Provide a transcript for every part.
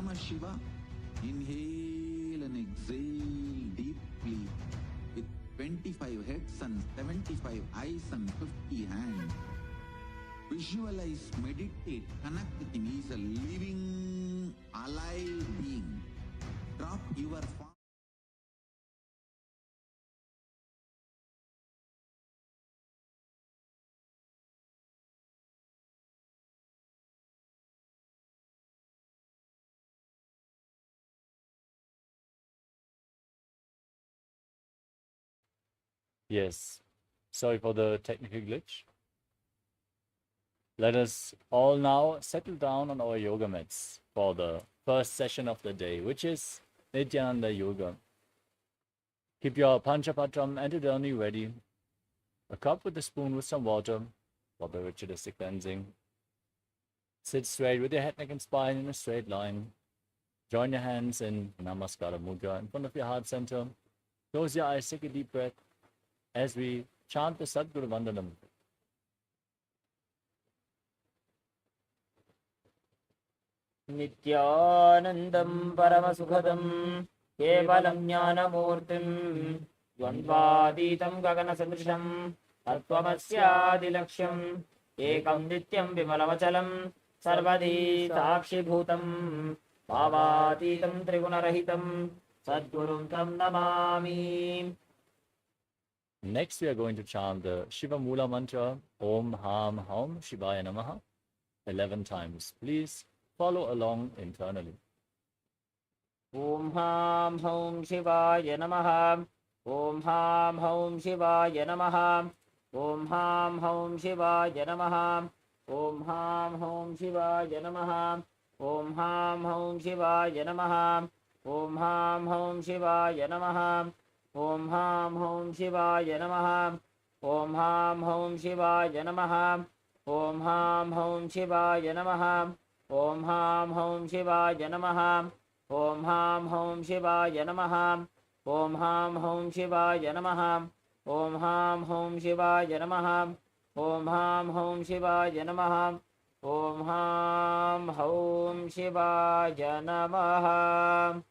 Paramashiva. Inhale and exhale deeply with 25 heads and 75 eyes and 50 hands. Visualize, meditate, connect with him. He is a living, alive being. Drop your form. Yes, sorry for the technical glitch. Let us all now settle down on our yoga mats for the first session of the day, which is Nithyananda Yoga. Keep your Panchapatram and Udani ready. A cup with a spoon with some water for the ritualistic cleansing. Sit straight with your head, neck and spine in a straight line. Join your hands in Namaskara Mudra in front of your heart center. Close your eyes, take a deep breath as we chant the Sadguru Vandanam. Nithyanandam Paramasukhadam Kevalam Jnanamurtim Dvandvaditam Gaganasadrisham Tattvamasyaadilaksham Ekam Nityam Vimalavachalam Sarvadi Sakshibhutam Bhavatitam Trigunarahitam Sadgurum Tam Namami. Next, we are going to chant the Shiva Mula mantra Om Ham Haum Shivaya Namaha 11 times. Please follow along internally. Om Ham Haum Shivaya Namaha. Om Ham Haum Shivaya Namaha. Om Ham Haum Shivaya Namaha. Om Ham Haum Shivaya Namaha. Om Ham Haum Shivaya Namaha. Om Ham Haum Shivaya Namaha. Om Ham Haum Shivaya Namaha. Om Ham Haum Shivaya Namaha. Om Ham Haum Shivaya Namaha. Om Ham Haum Shivaya Namaha. Om Ham Haum Shivaya Namaha. Om Ham Haum Shivaya Namaha. Om Ham Haum Shivaya Namaha. Om Ham Haum Shivaya Namaha. Om Ham Haum Shivaya Namaha.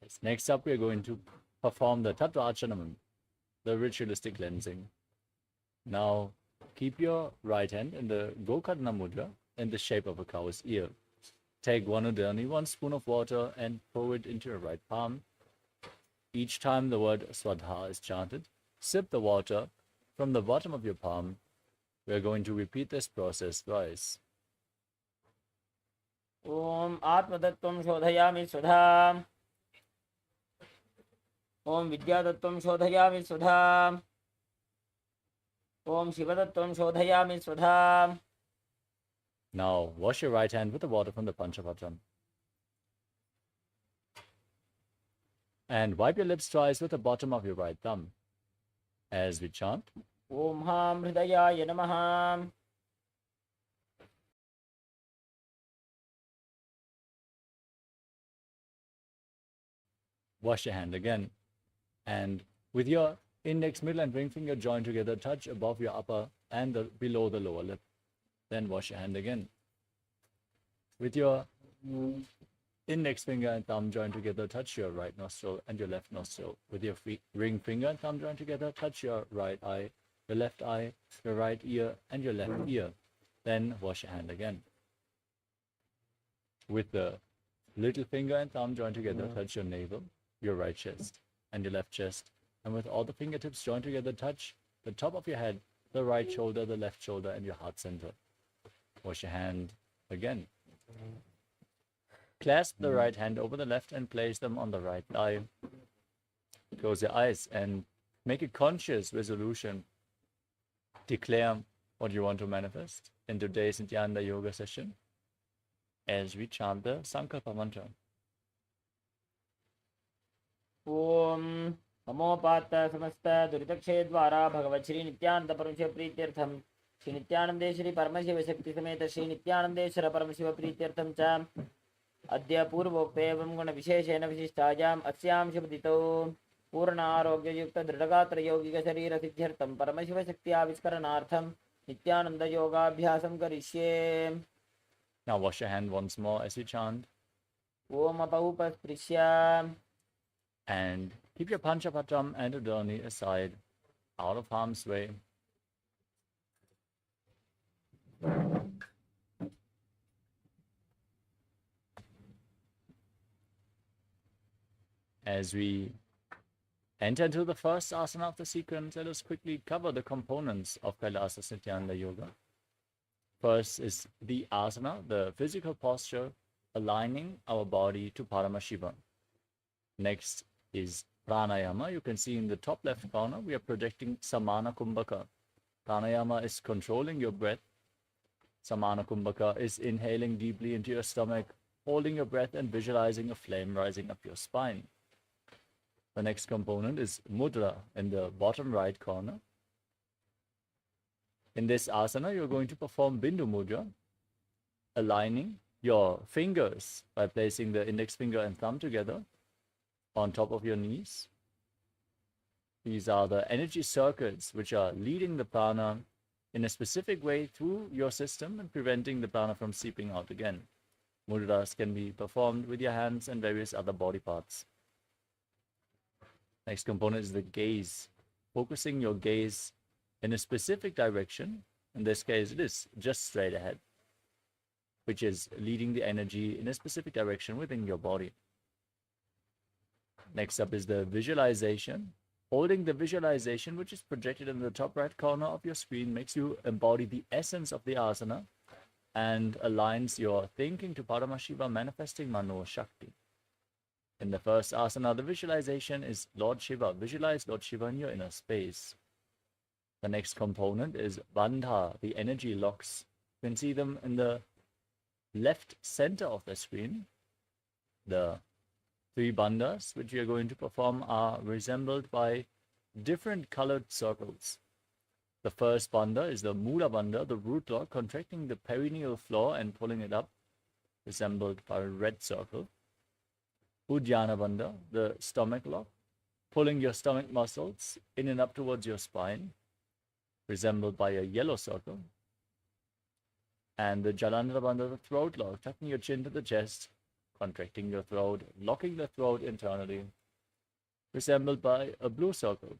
Yes. Next up, we are going to perform the Tattva Achanam, the ritualistic cleansing. Now, keep your right hand in the Gokarna Mudra in the shape of a cow's ear. Take one udani, 1 spoon of water, and pour it into your right palm. Each time the word Swadha is chanted, sip the water from the bottom of your palm. We are going to repeat this process twice. Om Atmatattvam Shodhayami Sudha. Om Vidyatattvam Shodhayami Sudha. Om Shivatattvam Shodhayami Sudha. Now, wash your right hand with the water from the Panchapatram. And wipe your lips twice with the bottom of your right thumb. As we chant, Om Ham Hridayaya Namaha. wash your hand again. And with your index, middle, and ring finger joined together, touch above your upper and below the lower lip. Then wash your hand again. With your index finger and thumb joined together, touch your right nostril and your left nostril. With your ring finger and thumb joined together, touch your right eye, your left eye, your right ear, and your left ear. Then wash your hand again. With the little finger and thumb joined together, touch your navel, your right chest, and your left chest. And with all the fingertips joined together, touch the top of your head, the right shoulder, the left shoulder, and your heart center. Wash your hand again. Clasp the right hand over the left and place them on the right thigh. Close your eyes and make a conscious resolution. Declare what you want to manifest in today's Nithyananda yoga session. as we chant the Sankalpa mantra. ओम अमोपात समस्त दुरितक्षय द्वारा भगवत श्री नित्यानंद परमशिव प्रीत्यर्थम श्री नित्यानंदे श्री परमशिव शक्ति समेत श्री नित्यानंदेश्वर परमशिव प्रीत्यर्थम च अद्य पूर्वोक्त एवं गुण विशेषेण विशिष्टायाम् अस्यां शुभदितौ पूर्ण आरोग्ययुक्त दृढगात्र यौगिक शरीर सिद्ध्यर्थम परमशिव शक्ति आविष्करणार्थम नित्यानंद योगाभ्यासं करिष्ये. Now wash your hand once more as you chant. Om अपौपस्पृश्य. And keep your Panchapatram and Udani aside, out of harm's way. As we enter into the first asana of the sequence, let us quickly cover the components of KAILASA Nithyananda Yoga. First is the asana, the physical posture, aligning our body to Paramashiva. Next is pranayama. You can see in the top left corner, we are projecting samana kumbhaka. Pranayama is controlling your breath. Samana kumbhaka is inhaling deeply into your stomach, holding your breath and visualizing a flame rising up your spine. The next component is mudra in the bottom right corner. In this asana, you're going to perform bindu mudra, aligning your fingers by placing the index finger and thumb together on top of your knees. These are the energy circuits which are leading the prana in a specific way through your system and preventing the prana from seeping out again. Mudras can be performed with your hands and various other body parts. Next component is the gaze. Focusing your gaze in a specific direction. In this case, it is just straight ahead, which is leading the energy in a specific direction within your body. Next up is the visualization. Holding the visualization, which is projected in the top right corner of your screen, makes you embody the essence of the asana and aligns your thinking to Paramashiva, manifesting Mano Shakti. In the first asana, the visualization is Lord Shiva. Visualize Lord Shiva in your inner space. The next component is Bandha, the energy locks. You can see them in the left center of the screen. The three bandhas which we are going to perform are resembled by different colored circles. The first bandha is the Mula bandha, the root lock, contracting the perineal floor and pulling it up, resembled by a red circle. Uddiyana bandha, the stomach lock, pulling your stomach muscles in and up towards your spine, resembled by a yellow circle. And the Jalandhara bandha, the throat lock, tucking your chin to the chest, contracting your throat, locking the throat internally, resembled by a blue circle.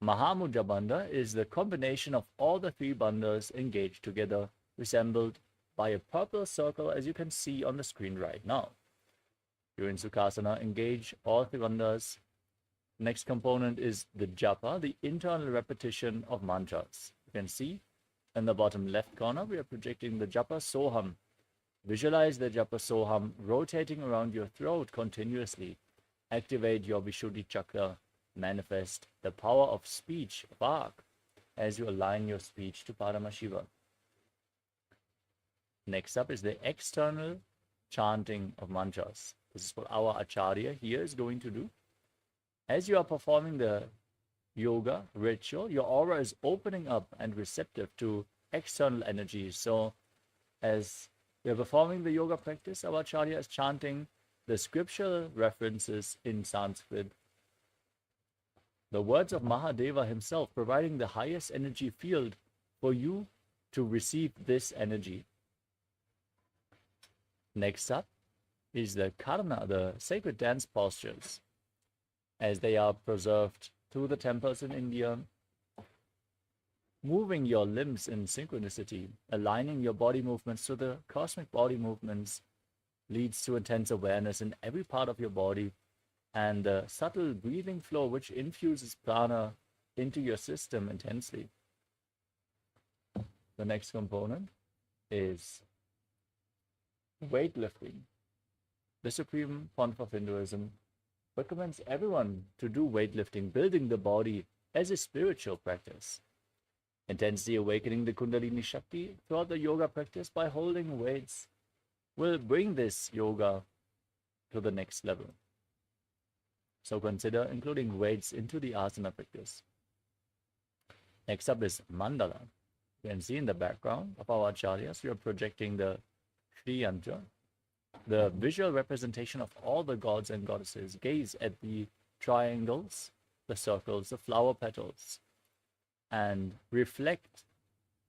Mahamudra bandha is the combination of all the three bandhas engaged together, resembled by a purple circle, as you can see on the screen right now. During Sukhasana, engage all three bandhas. Next component is the japa, the internal repetition of mantras. You can see in the bottom left corner, we are projecting the japa soham. Visualize the japa soham rotating around your throat continuously. Activate your Vishuddhi chakra. Manifest the power of speech, vak, as you align your speech to Paramashiva. Next up is the external chanting of mantras. This is what our Acharya here is going to do. As you are performing the yoga ritual, your aura is opening up and receptive to external energies. So as we are performing the yoga practice, our Acharya is chanting the scriptural references in Sanskrit. The words of Mahadeva himself, providing the highest energy field for you to receive this energy. Next up is the karna, the sacred dance postures, as they are preserved through the temples in India. Moving your limbs in synchronicity, aligning your body movements to the cosmic body movements, leads to intense awareness in every part of your body, and the subtle breathing flow which infuses prana into your system intensely. The next component is weightlifting. The Supreme Pontiff of Hinduism recommends everyone to do weightlifting, building the body as a spiritual practice. Intensely awakening the Kundalini Shakti throughout the yoga practice by holding weights will bring this yoga to the next level. So consider including weights into the asana practice. Next up is mandala. You can see in the background of our acharyas, we are projecting the Shri Yantra, the visual representation of all the gods and goddesses. Gaze at the triangles, the circles, the flower petals, and reflect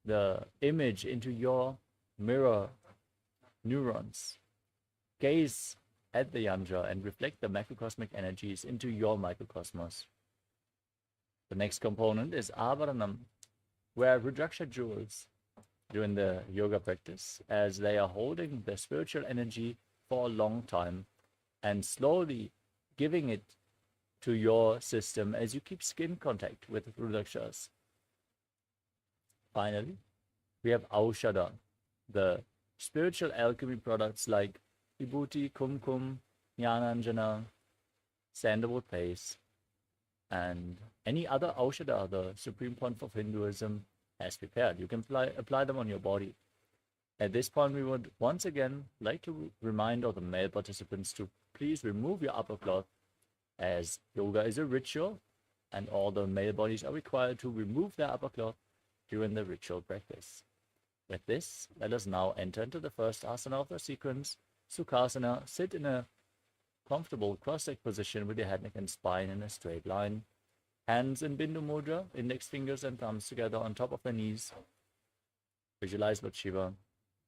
the image into your mirror neurons. Gaze at the yantra and reflect the macrocosmic energies into your microcosmos. The next component is avaranam, where Rudraksha jewels during the yoga practice, as they are holding the spiritual energy for a long time and slowly giving it to your system as you keep skin contact with Rudrakshas. Finally, we have Aushadha, the spiritual alchemy products like Vibhuti, Kumkum, Jnananjana, sandalwood paste, and any other Aushadha the Supreme Pontiff of Hinduism has prepared. You can apply them on your body. At this point, we would once again like to remind all the male participants to please remove your upper cloth, as yoga is a ritual and all the male bodies are required to remove their upper cloth during the ritual practice. With this, let us now enter into the first asana of the sequence, Sukhasana. Sit in a comfortable cross-legged position with your head, neck, and spine in a straight line. Hands in Bindu Mudra, index fingers and thumbs together on top of the knees. Visualize Lord Shiva.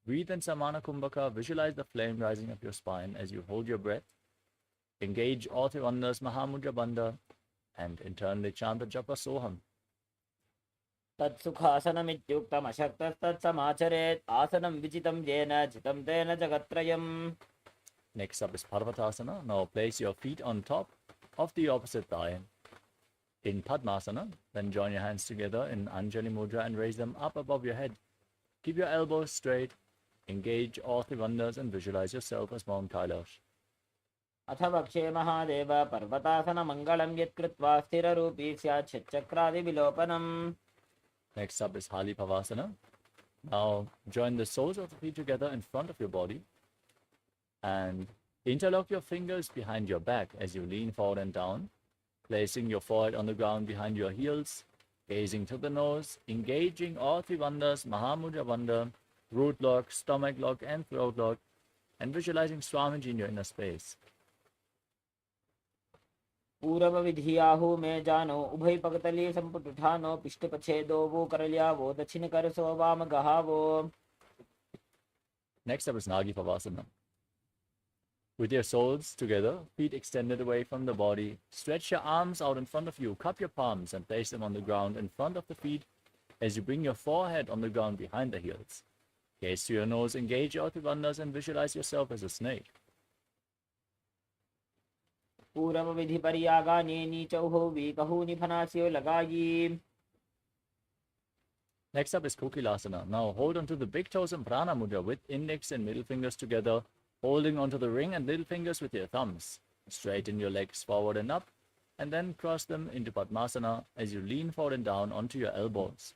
Breathe in Samana Kumbhaka. Visualize the flame rising up your spine as you hold your breath. Engage all three wonders, Mahamudra Bandha, and internally chant the japa Soham. तत्सुखासनमित्युक्तमशक्तस्तत्समाचरेत् आसनं विजितं येन जितं तेन जगत्त्रयम्. Next up is Parvatasana. Now place your feet on top of the opposite thigh. In Padmasana, then join your hands together in Anjali Mudra and raise them up above your head. Keep your elbows straight. Engage all three wonders and visualize yourself as Mount Kailash. अथ वक्षे महादेव पर्वतासनमङ्गलं यत्कृत्वा स्थिररूपी स्यात् षट्चक्रादिविलोपनम्. Next up is Hali Pavasana. Now join the soles of the feet together in front of your body and interlock your fingers behind your back as you lean forward and down, placing your forehead on the ground behind your heels, gazing to the nose, engaging all three wonders, Mahamudra Bandha, root lock, stomach lock, and throat lock, and visualizing Swamiji in your inner space. पूर्वविधियाहु मे जानो उभय पगतली संपुटुठानो पिष्टपछेदो वो करल्यावो दक्षिण करसो वाम गहावो. Next up is Nagi Pavasana. With your soles together, feet extended away from the body, stretch your arms out in front of you, cup your palms and place them on the ground in front of the feet as you bring your forehead on the ground behind the heels. Gaze to your nose, engage your Bandhas and visualize yourself as a snake. पूर्वविधि परियागाने नीचौहो वीकहूनि फनास्यो लगायी. Next up is KAILASA. Now hold onto the big toes in Prana Mudra with index and middle fingers together, holding onto the ring and little fingers with your thumbs. Straighten your legs forward and up, and then cross them into Padmasana as you lean forward and down onto your elbows.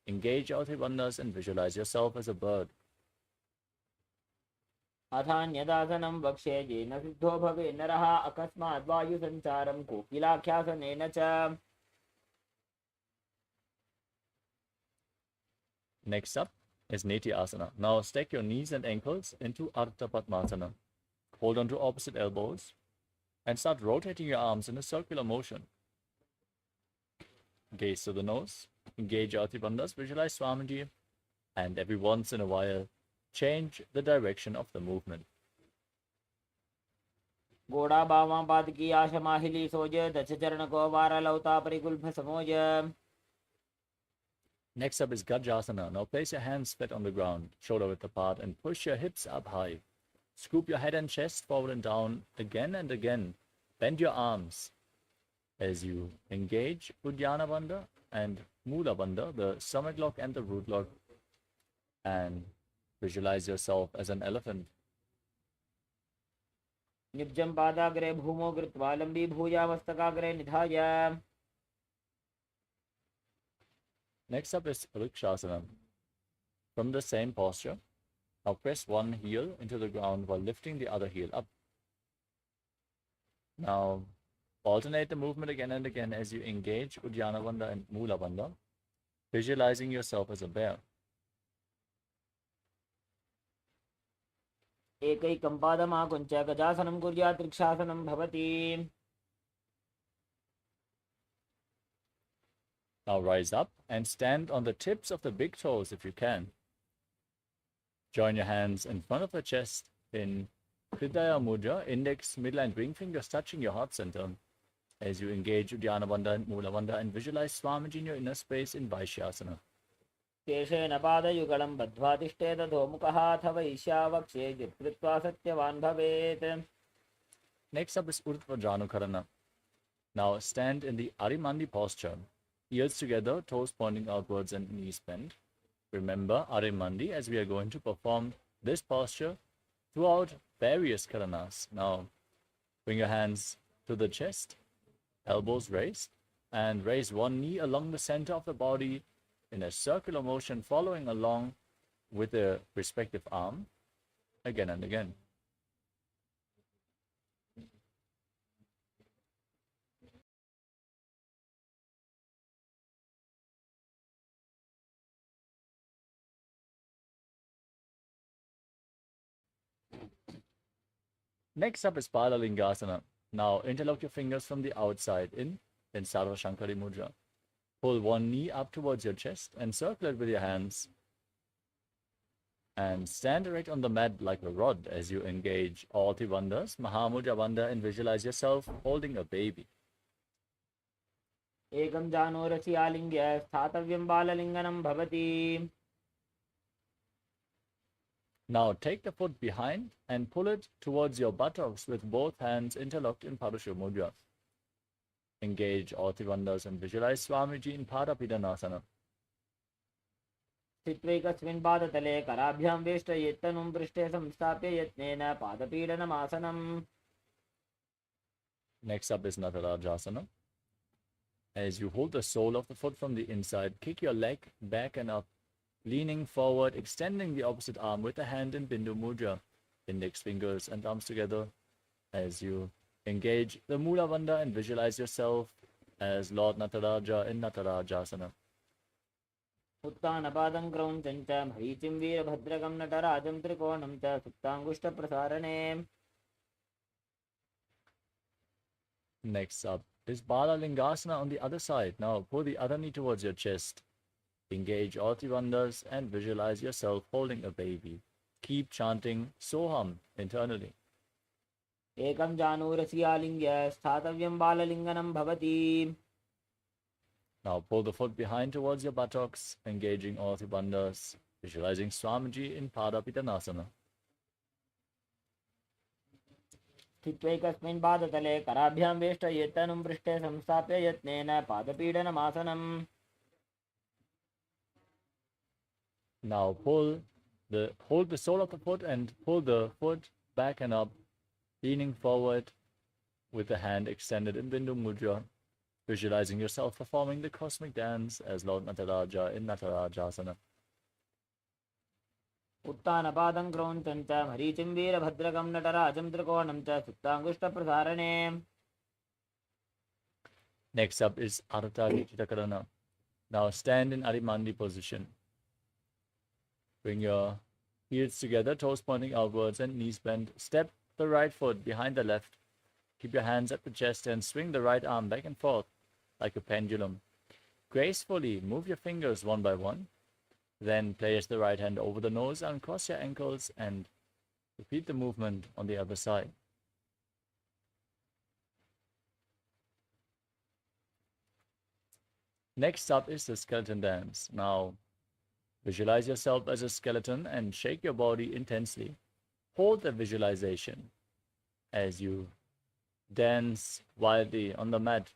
Engage your Bandhas and visualize yourself as a bird. अथान्यदासनं वक्ष्ये येन सिद्धो भवे नरः अकस्मात् वायुसञ्चारं कोकिलाख्यासनेन च. Next up is Nithyananda. Now stack your knees and ankles into Ardha Padmasana. Hold on to opposite elbows and start rotating your arms in a circular motion. Gaze to the nose, engage your Bandhas, visualize Swamiji, and every once in a while, change the direction of the movement. गोड़ा बावां पाद की आश माहिली सोज दच चरण को वार लौता परिकुल्भ समोज. Next up is Gajasana. Now place your hands flat on the ground, shoulder width apart, and push your hips up high. Scoop your head and chest forward and down again and again. Bend your arms as you engage Uddiyana Bandha and Mula Bandha, the stomach lock and the root lock, and visualize yourself as an elephant. निब्जं पादाग्रे भूमो कृत्वा लम्बी भूया मस्तकाग्रे निधाय. Next up is Vrikshasana. From the same posture, now press one heel into the ground while lifting the other heel up. Now alternate the movement again and again as you engage Uddiyana Bandha and Mula Bandha, visualizing yourself as a bear. एकैकं पादमाकुञ्च गजासनं कुर्यात् वृक्षासनं भवति. Now rise up and stand on the tips of the big toes if you can. Join your hands in front of the chest in Hridaya Mudra, index, middle and ring fingers touching your heart center as you engage Uddiyana Bandha and Mula Bandha and visualize Swamiji in your inner space in Vaishyasana. शेषेण पादयुगलं बद्ध्वा तिष्ठेत अधोमुखः अथ वैश्यावक्षे कृत्वा सत्यवान् भवेत्. Next up is Urdhva Janukarana. Now stand in the Arimandi posture, ears together, toes pointing outwards and knees bent. Remember Arimandi as we are going to perform this posture throughout various karanas. Now bring your hands to the chest, elbows raised, and raise one knee along the center of the body in a circular motion, following along with the respective arm again and again. Next up is Palalingasana. Now interlock your fingers from the outside in Sarva Shankari Mudra. Pull one knee up towards your chest and circle it with your hands. And stand erect on the mat like a rod as you engage all the bandhas, Mahamudra Bandha, and visualize yourself holding a baby. एकं जानोरसि आलिङ्ग्य स्थातव्यं बाललिङ्गनं भवति. Now take the foot behind and pull it towards your buttocks with both hands interlocked in Parashur Mudra. Engage all the bandhas and visualize Swamiji in Padapidanasana. स्थित्वैकस्मिन् पादतले कराभ्यां वेष्टयेत्तनुं पृष्ठे संस्थाप्य यत्नेन पादपीडनमासनम्. Next up is Natarajasana. As you hold the sole of the foot from the inside, kick your leg back and up, leaning forward, extending the opposite arm with the hand in Bindu Mudra, index fingers and thumbs together as you engage the Mula Bandha and visualize yourself as Lord Nataraja in Natarajasana. उत्तानपादं क्रौञ्चं च मरीचिं वीरभद्रकं नटराजं त्रिकोणं च सुप्ताङ्गुष्ठप्रसारणे. Next up is Balalingasana on the other side. Now pull the other knee towards your chest. Engage all the bandhas and visualize yourself holding a baby. Keep chanting Soham internally. एकं जानूरसि आलिङ्ग्य स्थातव्यं बाललिङ्गनं भवति. Now pull the foot behind towards your buttocks, engaging all the bandhas, visualizing Swamiji in Padapidanasana. स्थित्वैकस्मिन् पादतले कराभ्यां वेष्टयेत्तनुं पृष्ठे संस्थाप्य यत्नेन पादपीडनमासनम्. Now hold the sole of the foot and pull the foot back and up, leaning forward with the hand extended in Bindu Mudra, visualizing yourself performing the cosmic dance as Lord Nataraja in Natarajasana. उत्तानपादं क्रौञ्चं च मरीचिं वीरभद्रकं नटराजं त्रिकोणं च सुप्ताङ्गुष्ठप्रसारणे. Next up is Artha Gitakarana. Now stand in Arimandi position. Bring your heels together, toes pointing outwards and knees bent. Step the right foot behind the left. Keep your hands at the chest and swing the right arm back and forth like a pendulum. Gracefully move your fingers one by one. Then place the right hand over the nose and cross your ankles and repeat the movement on the other side. Next up is the skeleton dance. Now visualize yourself as a skeleton and shake your body intensely. Hold the visualization as you dance wildly on the mat.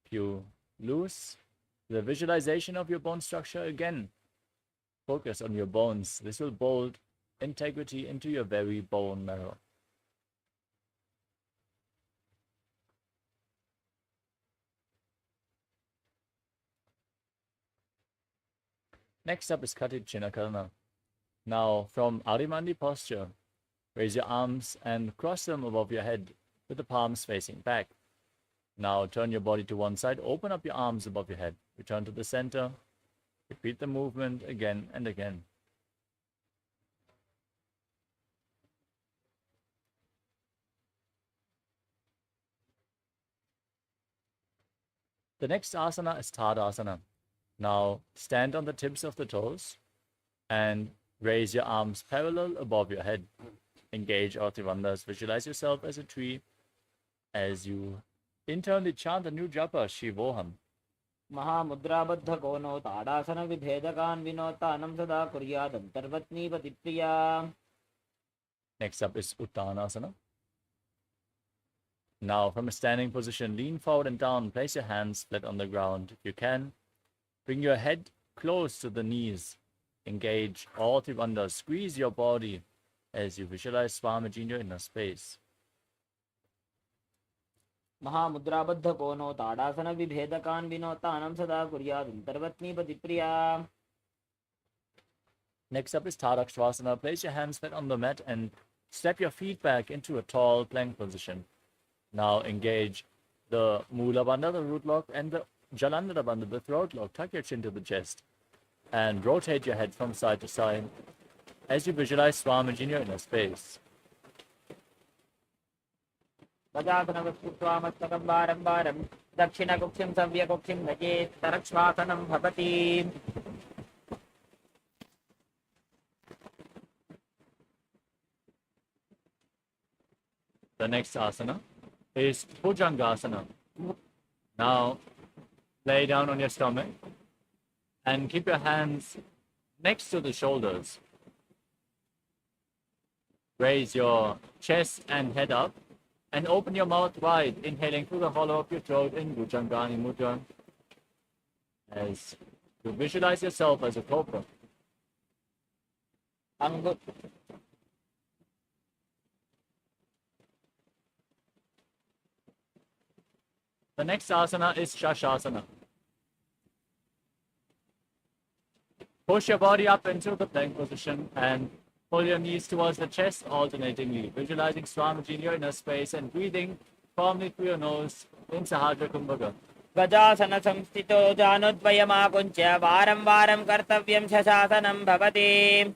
If you lose the visualization of your bone structure, again, focus on your bones. This will build integrity into your very bone marrow. Next up is Kati Chinakarana. Now, from Arimandi posture, raise your arms and cross them above your head with the palms facing back. Now, turn your body to one side, open up your arms above your head, return to the center, repeat the movement again and again. The next asana is Tadasana. Now, stand on the tips of the toes and raise your arms parallel above your head. Engage all trivandhas. Visualize yourself as a tree as you internally chant a new japa, Shivoham. महामुद्राबद्ध कोनो ताडासन विभेदकान् विनोतानं सदा कुर्यादन्तर्वत्नीपतिप्रिया. Next up is Uttanasana. Now, from a standing position, lean forward and down. Place your hands flat on the ground. If you can, bring your head close to the knees. Engage all trivandhas. Squeeze your body as you visualize Swamiji in your inner space. महामुद्राबद्ध कोनो ताडासन विभेदकान् विनोतानं सदा कुर्यादन्तर्वत्नीपतिप्रिया. Next up is Tadakshvasana. Place your hands flat on the mat and step your feet back into a tall plank position. Now engage the Mula Bandha, the root lock, and the Jalandhara Bandha, the throat lock. Tuck your chin to the chest and rotate your head from side to side as you visualize Swamiji in your inner space. गजासनवस्तुत्वामस्तकं वारं वारं दक्षिणकुक्षिं सव्यकुक्षिं नयेत् तरक्ष्वासनं भवति. The next asana is Bhujangasana. Now lay down on your stomach and keep your hands next to the shoulders. Raise your chest and head up and open your mouth wide, inhaling through the hollow of your throat in Bhujangani Mudra as you visualize yourself as a cobra. The next asana is Shashasana. Push your body up into the plank position and pull your knees towards the chest alternatingly, visualizing Swamiji in your inner space and breathing firmly through your nose in Sahaja Kumbhaka. गजासन संस्थितो जानोद्वयमाकुञ्च्य वारं वारं कर्तव्यं शशासनं भवति.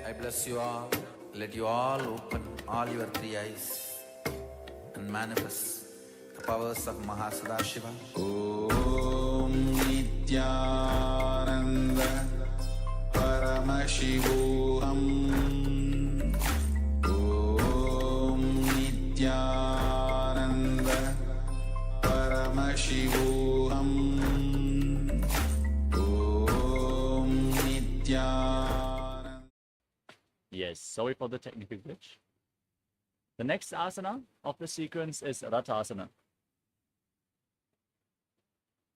I bless you all. Let you all open all your three eyes and manifest the powers of Mahasadashiva. Om Nithyananda Paramashivoham. Om Nithyananda Paramashivoham. Om Nithyananda. Yes, sorry for the technical glitch. The next asana of the sequence is Rathasana.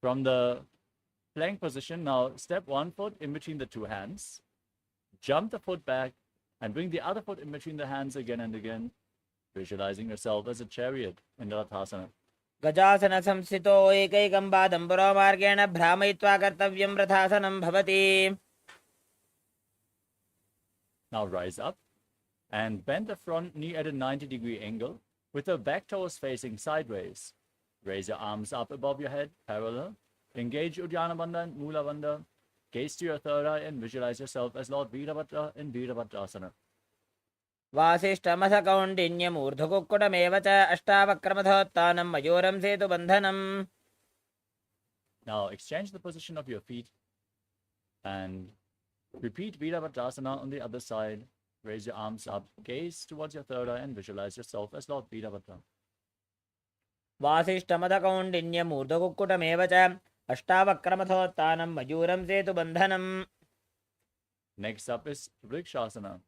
From the plank position, now step one foot in between the two hands, jump the foot back, and bring the other foot in between the hands again and again, visualizing yourself as a chariot in Rathasana. गजासन संस्थितो एकैकं पादं पुरोमार्गेण भ्रामयित्वा कर्तव्यं रथासनं भवति. Now rise up and bend the front knee at a 90-degree angle with the back toes facing sideways. Raise your arms up above your head, parallel. Engage Uddiyana Bandha and Mula Bandha. Gaze to your third eye and visualize yourself as Lord Veerabhadra in Veerabhadrasana. वासिष्ठमसकौण्डिन्यमूर्धकुक्कुटमेव च अष्टावक्रमथोत्थानं मयूरं सेतुबन्धनम्. Now exchange the position of your feet and repeat Veerabhadrasana on the other side. Raise your arms up, gaze towards your third eye and visualize yourself as Lord Veerabhadra. वासिष्ठमदकौण्डिन्यमूर्धकुक्कुटमेव च अष्टावक्रमथोत्थानं मयूरं सेतुबन्धनम्. Next up is Vrikshasana.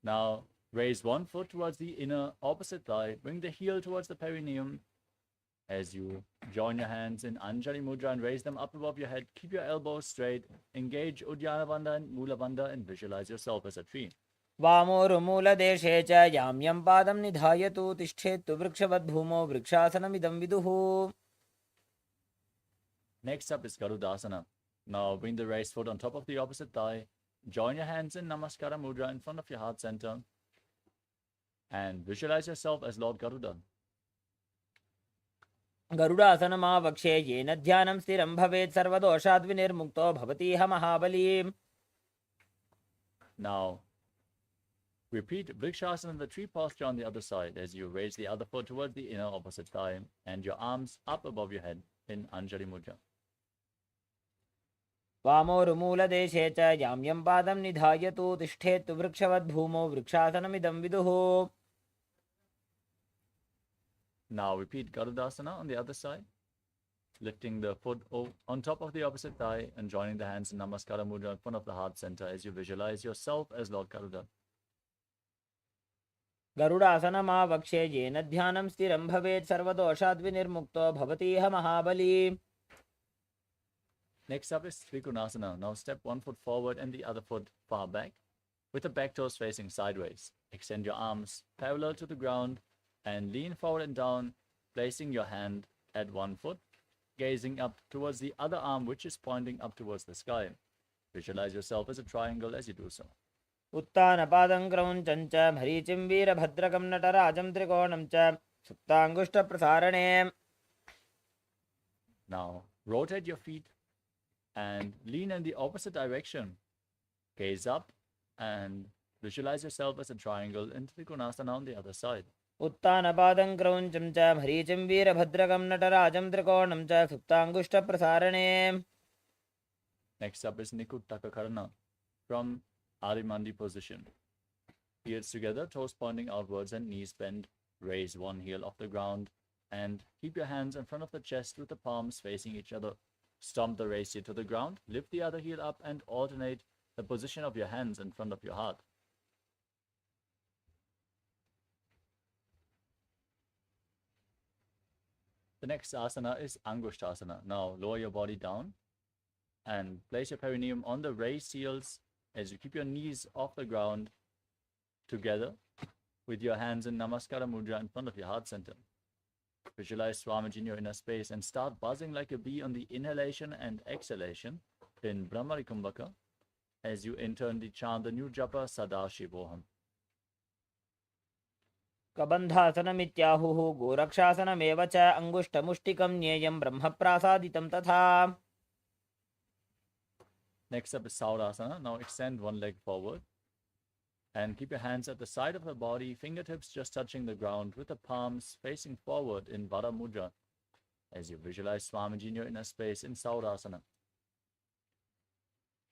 Now raise one foot towards the inner opposite thigh. Bring the heel towards the perineum. As you join your hands in Anjali Mudra and raise them up above your head, keep your elbows straight. Engage Uddiyana Bandha and Mula Bandha and visualize yourself as a tree. वामोरुमूलदेशे च यां यं पादं निधायतु तिष्ठेत्तु वृक्षवद्भूमौ वृक्षासनमिदं विदुः. Next up is Garudasana. Now bring the raised foot on top of the opposite thigh. Join your hands in Namaskara Mudra in front of your heart center. And visualize yourself as Lord Garuda. गरुडासनमावक्षे येन ध्यानं स्थिरं भवेत् सर्वदोषाद्विनिर्मुक्तो भवतीह महाबली. Now repeat Vrikshasana, the tree posture on the other side, as you raise the other foot towards the inner opposite thigh and your arms up above your head in Anjali Mudra. वामोरुमूलदेशे च यां यं पादं निधायतु तिष्ठेत्तु वृक्षवद्भूमौ वृक्षासनमिदं विदुः. Now repeat Garudasana on the other side, lifting the foot on top of the opposite thigh and joining the hands in Namaskara Mudra in front of the heart center as you visualize yourself as Lord Garuda. गरुडासनमावक्षे येन ध्यानं स्थिरं भवेत् सर्वदोषाद्विनिर्मुक्तो भवतीह महाबली. Next up is Trikonasana. Now step one foot forward and the other foot far back, with the back toes facing sideways. Extend your arms parallel to the ground and lean forward and down, placing your hand at one foot, gazing up towards the other arm, which is pointing up towards the sky. Visualize yourself as a triangle as you do so. उत्तानपादं क्रौञ्चं च मरीचिं वीरभद्रकं नटराजं त्रिकोणं च सुप्ताङ्गुष्ठप्रसारणे. Now rotate your feet and lean in the opposite direction. Gaze up and visualize yourself as a triangle in Trikonasana on the other side. उत्तानपादं क्रौञ्चं च मरीचिं वीरभद्रकं नटराजं त्रिकोणं च सुप्ताङ्गुष्ठप्रसारणे. Next up is Nikuttaka Karana from Adimandi position. Heels together, toes pointing outwards and knees bent. Raise one heel off the ground and keep your hands in front of the chest with the palms facing each other. Stomp the raised heel to the ground, lift the other heel up and alternate the position of your hands in front of your heart. The next asana is Angushtasana. Now lower your body down and place your perineum on the raised heels as you keep your knees off the ground together with your hands in Namaskara Mudra in front of your heart center. Visualize Swamiji in your inner space and start buzzing like a bee on the inhalation and exhalation in Brahmari Kumbhaka as you internally chant the new japa Sadashivoham. कबन्धासनमित्याहुः गोरक्षासनमेव च अङ्गुष्ठमुष्टिकं ज्ञेयं ब्रह्मप्रासादितं तथा. Next up is Saurasana. Now extend one leg forward and keep your hands at the side of the body, fingertips just touching the ground with the palms facing forward in Vara Mudra as you visualize Swamiji in your inner space in Saurasana.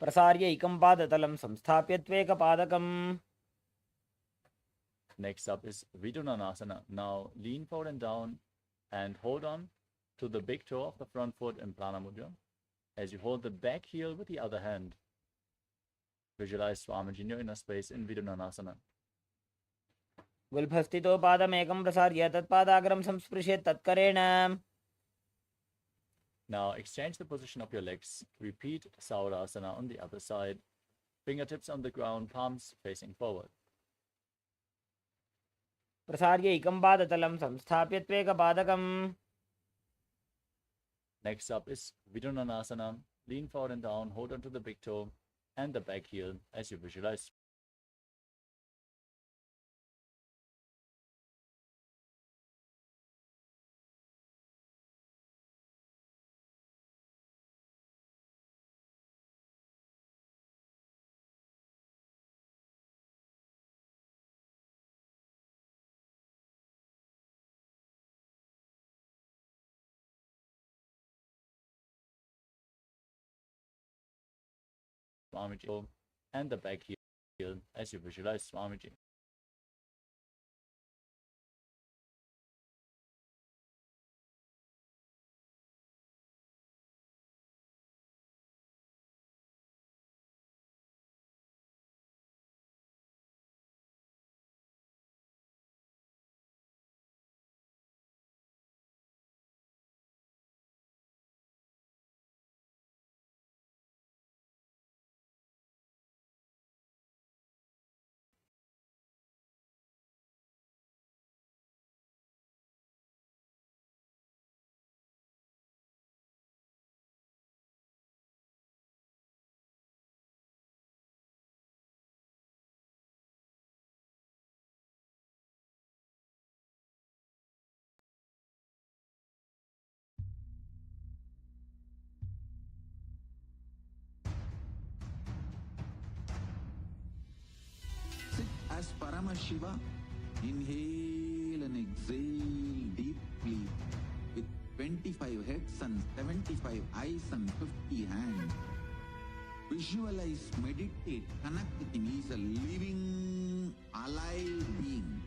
प्रसार्यैकं पादतलं संस्थाप्य त्वेकपादकम्. Next up is Vidunanasana. Now lean forward and down and hold on to the big toe of the front foot in Prana Mudra as you hold the back heel with the other hand. Visualize Swamiji in your inner space in Vidunanasana. गुल्फस्थितो पादमेकं प्रसार्य तत्पादाग्रं संस्पृशेत् तत्करेण. Now exchange the position of your legs. Repeat Saurasana on the other side. Fingertips on the ground, palms facing forward. प्रसार्यैकं पादतलं संस्थाप्य त्वेकपादकम्. Next up is Vidunanasana. Lean forward and down, hold onto the big toe and the back heel as you visualize. Swamiji and the back heel as you visualize Swamiji. Paramashiva, inhale and exhale deeply with 25 heads and 75 eyes and 50 hands. Visualize, meditate, connect with him. He is a living, alive being.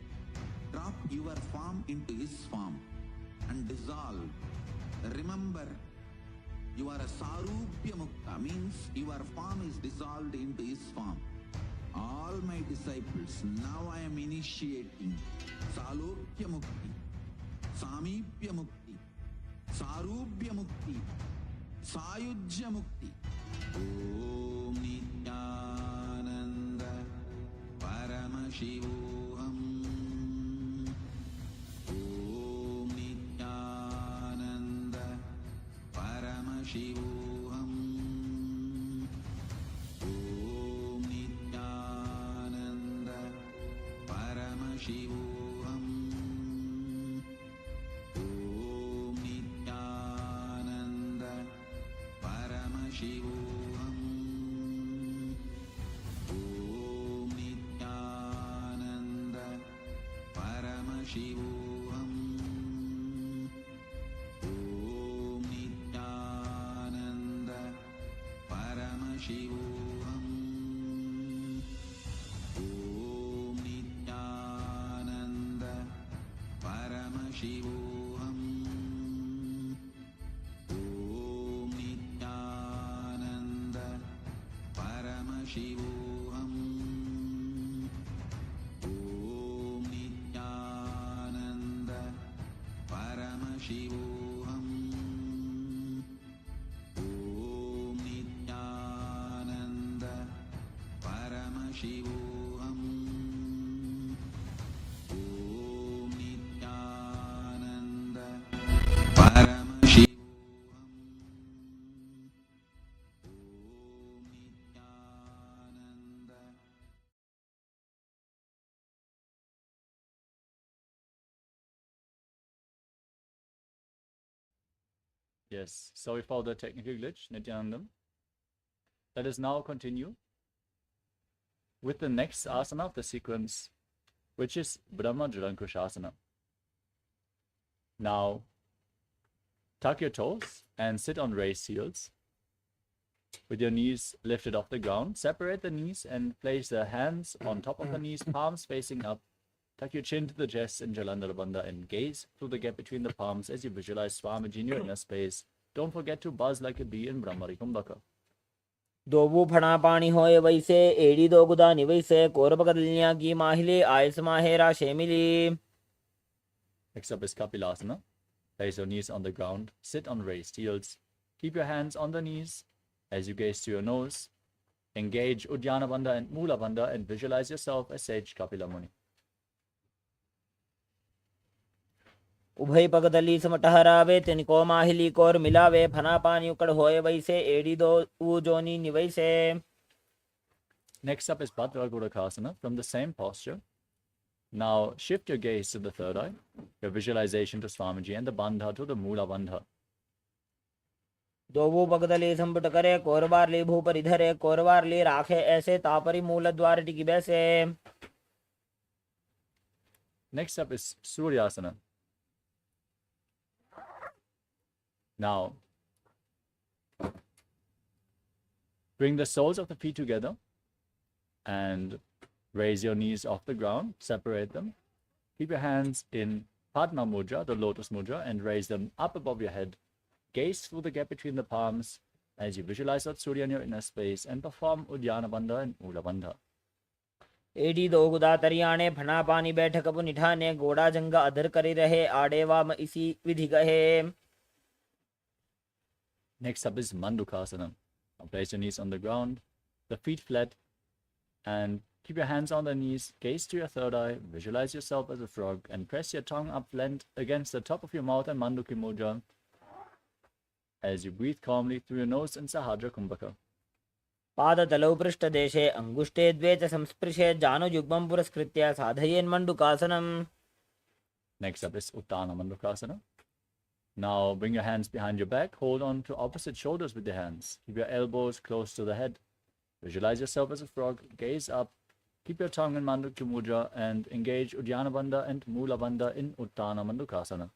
Drop your form into his form and dissolve. Remember, you are a Sarupya Mukta, means your form is dissolved into his form. All my disciples, now I am initiating Salokya Mukti, Samipya Mukti, Sarupya Mukti, Sayujya Mukti. Om Nithyananda Paramashivoham. Om Nithyananda Paramashivoham. Om Nithyananda Paramashivoham. Om Nithyananda Paramashivoham. Shivoham. Om Nithyananda Paramashivoham. Om Nithyananda Paramashivoham. Om Nithyananda Paramashivoham. Paramashivoham. Om Nithyananda Paramashivoham. Om Nithyananda Paramashivoham. Om Nithyananda. Yes, sorry for the technical glitch, Nithyanandam. Let us now continue with the next asana of the sequence, which is Brahma Jalankushasana. Now, tuck your toes and sit on raised heels with your knees lifted off the ground. Separate the knees and place the hands on top of the knees, palms facing up. Tuck your chin to the chest in Jalandhara Bandha and gaze through the gap between the palms as you visualize Swamiji in your inner space. Don't forget to buzz like a bee in Brahmari Kumbhaka. दोबू फणा पानी होए वैसे एड़ी दो गुदा निवैसे कोरबगदलियां की माहिले आयस माहेरा शेमिली. Next up is Kapilasana. Place your knees on the ground. Sit on raised heels. Keep your hands on the knees as you gaze to your nose. Engage Uddiyana Bandha and Mula Bandha and visualize yourself as Sage Kapila Muni. उभय पगदली समटहरावे तिनको माहिली core मिलावे फना पानी उकड़ होए वैसे एड़ी दो ऊ जोनी निवैसे. Next up is Bhadra Gurukasana from the same posture. Now shift your gaze to the third eye, your visualization to Swamiji and the Bandha to the Mula Bandha. दोबू पगदली संपुट करे कोरबार ले भू पर इधरे कोरबार ले राखे ऐसे तापरी मूल द्वार टिकी बैसे. Next up is Suryasana. Now, bring the soles of the feet together and raise your knees off the ground, separate them. Keep your hands in Padma Mudra, the lotus mudra, and raise them up above your head. Gaze through the gap between the palms as you visualize Lord Surya in your inner space and perform Uddiyana Bandha and Mula Bandha. एडी दो गुदा तरियाणे फना पानी बैठक पु निठाने गोड़ा जंगा अधर करी रहे आड़े वाम इसी विधि गहे. Next up is Mandukasana. Now place your knees on the ground, the feet flat, and keep your hands on the knees. Gaze to your third eye, visualize yourself as a frog, and press your tongue up flat against the top of your mouth and Manduki Mudra as you breathe calmly through your nose in Sahadra Kumbhaka. पादतलौ पृष्ठदेशे अंगुष्ठे द्वे च संस्पृशे जानुयुग्मं पुरस्कृत्य साधयेन् मण्डुकासनम्. Next up is Uttana Mandukasana. Now bring your hands behind your back. Hold on to opposite shoulders with your hands. Keep your elbows close to the head. Visualize yourself as a frog. Gaze up. Keep your tongue in Mandukya Mudra and engage Uddiyana Bandha and Mula Bandha in Uttana Mandukasana.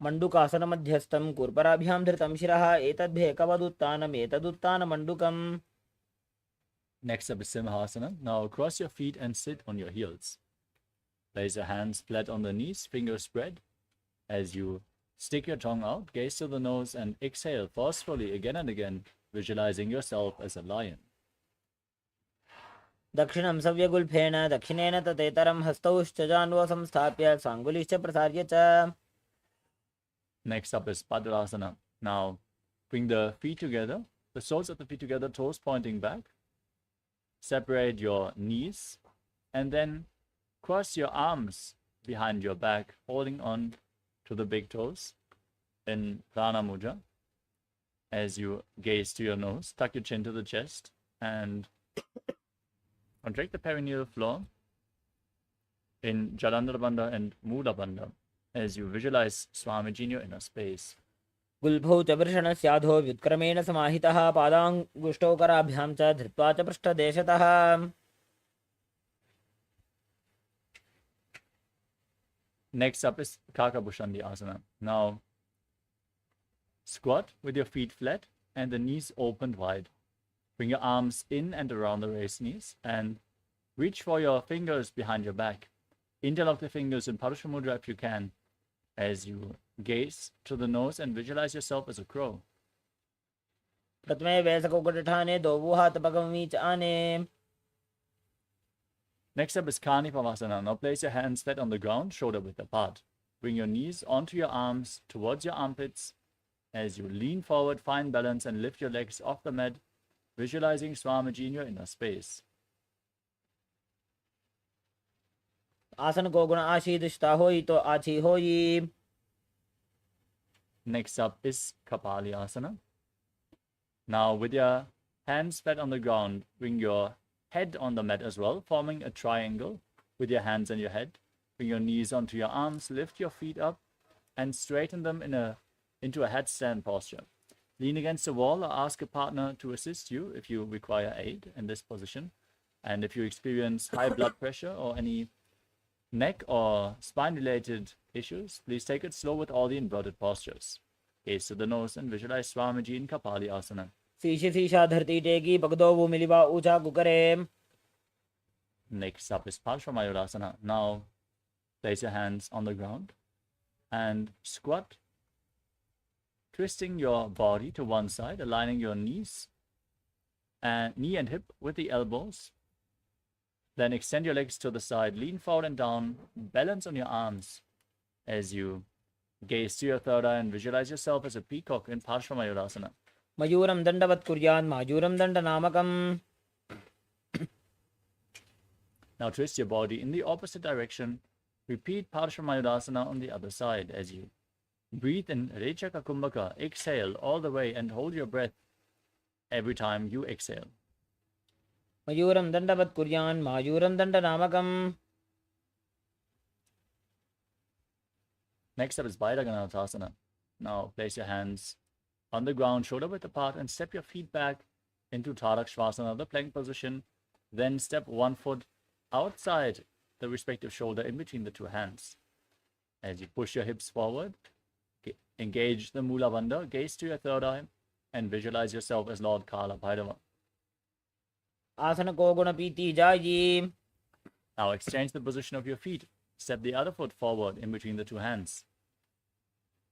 मंडूकासन मध्यस्थं कूर्पराभ्यां धृतं शिरः एतद्भेकवदुत्तानम् एतदुत्तानमण्डूकम्. Next up is Simhasana. Now cross your feet and sit on your heels. Place your hands flat on the knees, fingers spread. As you stick your tongue out, gaze to the nose and exhale forcefully again and again, visualizing yourself as a lion. दक्षिणं सव्यगुल्फेन दक्षिणेन ततेतरं हस्तौश्च जान्वो संस्थाप्य साङ्गुलिश्च प्रसार्य च. Next up is Padurasana. Now bring the feet together, the soles of the feet together, toes pointing back. Separate your knees and then cross your arms behind your back, holding on to the big toes in Prana Mudra. As you gaze to your nose, tuck your chin to the chest and contract the perineal floor in Jalandhara Bandha and Mula Bandha as you visualize Swamiji in your inner space. गुल्फौ च वृषणस्याधो व्युत्क्रमेण समाहितः पादाङ्गुष्टौ कराभ्यां च धृत्वा च पृष्ठदेशतः. Next up is Kakabhushandi Asana. Now squat with your feet flat and the knees opened wide. Bring your arms in and around the raised knees and reach for your fingers behind your back. Interlock the fingers in Parusha Mudra if you can, as you gaze to the nose and visualize yourself as a crow. प्रथमे वैसकोकटठाने दोवुहातपगमी च आने. Next up is Karnipavasana. Now place your hands flat on the ground, shoulder width apart. Bring your knees onto your arms towards your armpits. As you lean forward, find balance and lift your legs off the mat, visualizing Swamiji in your inner space. आसन को गुण आशीदिष्टा होई तो आची होई. Next up is Kapali Asana. Now with your hands flat on the ground, bring your head on the mat as well, forming a triangle with your hands and your head. Bring your knees onto your arms, lift your feet up and straighten them into a headstand posture. Lean against the wall or ask a partner to assist you if you require aid in this position. And if you experience high blood pressure or any neck or spine related issues, please take it slow with all the inverted postures. Gaze to the nose and visualize Swamiji in Kapali Asana. शीश शीशा धरती टेकी पगदो वो मिलिवा ऊंचा कुकरे. Next up is Parshvamayurasana. Now place your hands on the ground and squat, twisting your body to one side, aligning your knees and knee and hip with the elbows. Then extend your legs to the side, lean forward and down, balance on your arms as you gaze to your third eye and visualize yourself as a peacock in Parshvamayurasana. मयूरं दण्डवत् कुर्यान् मायूरं दण्डनामकम्. Now twist your body in the opposite direction. Repeat Parshvamayurasana on the other side as you breathe in Rechaka Kumbhaka. Exhale all the way and hold your breath every time you exhale. मयूरं दण्डवत् कुर्यान् मायूरं दण्डनामकम्. Next up is Bhairaganatha. Now place your hands on the ground, shoulder width apart, and step your feet back into Tarakshvasana, the plank position. Then step one foot outside the respective shoulder in between the two hands. As you push your hips forward, engage the Mula Bandha, gaze to your third eye, and visualize yourself as Lord Kala Bhairava. आसन को गुण पीती जाई. Now exchange the position of your feet. Step the other foot forward in between the two hands.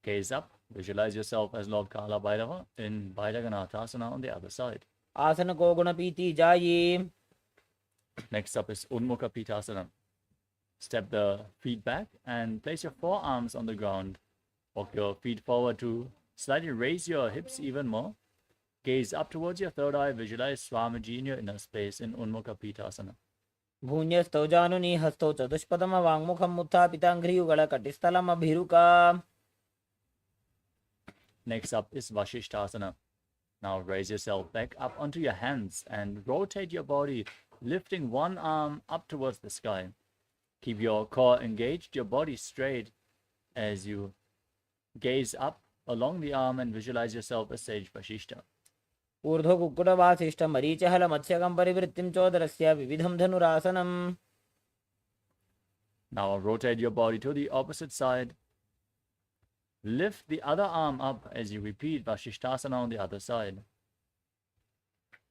Gaze up. Visualize yourself as Lord Kala Bhairava in Bhairaganatha on the other side. आसन को गुण पीती जाई. Next up is Unmukha Pitasana. Step the feet back and place your forearms on the ground. Walk your feet forward to slightly raise your hips even more. Gaze up towards your third eye. Visualize Swamiji in your inner space in Unmukha Pitasana. भून्यस्तौ जानुनी हस्तौ चतुष्पदम वाङ्मुखम् उत्थापिताङ्घ्रियुगल कटिस्थलम् अभिरुका. Next up is Vashishthasana. Now raise yourself back up onto your hands and rotate your body, lifting one arm up towards the sky. Keep your core engaged, your body straight as you gaze up along the arm and visualize yourself as Sage Vashishta. ऊर्ध्व कुक्कुटवासिष्ठ मरीचहल मत्स्यकं परिवृत्तिं चोदरस्य विविधं धनुरासनम्. Now rotate your body to the opposite side. Lift the other arm up as you repeat Vasishtasana on the other side.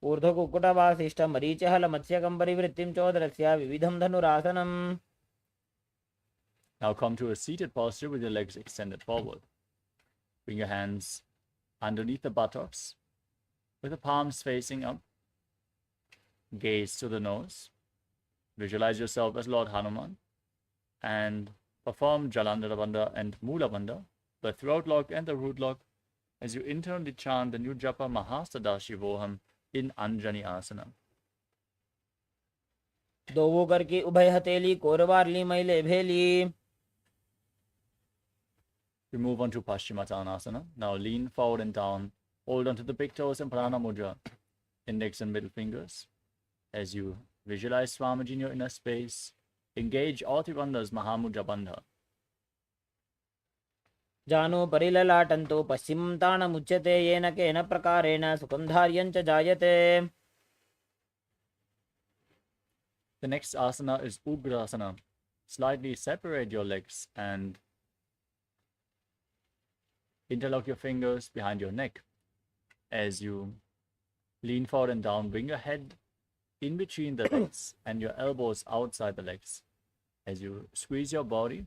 ऊर्ध्व कुक्कुटवासिष्ठ मरीचहल मत्स्यकं परिवृत्तिं चोदरस्य विविधं धनुरासनम्. Now come to a seated posture with your legs extended forward. Bring your hands underneath the buttocks with the palms facing up. Gaze to the nose. Visualize yourself as Lord Hanuman and perform Jalandhara Bandha and Mula Bandha, the throat lock and the root lock, as you internally chant the new japa Mahasadaशिवोहम in Anjani Asana. दोवो करके उभय हथेली कोरवारली मैले भेली. We move on to Paschimottanasana. Now lean forward and down. Hold onto the big toes and Prana Mudra, index and middle fingers. As you visualize Swamiji in your inner space, engage all three bandhas Mahamudra Bandha. जानो परिललाटन्तो पश्चिमं ताणमुच्यते येन केन प्रकारेण सुखं धार्यं च जायते. The next asana is Ugrasana. Slightly separate your legs and interlock your fingers behind your neck. As you lean forward and down, bring your head in between the legs and your elbows outside the legs. As you squeeze your body,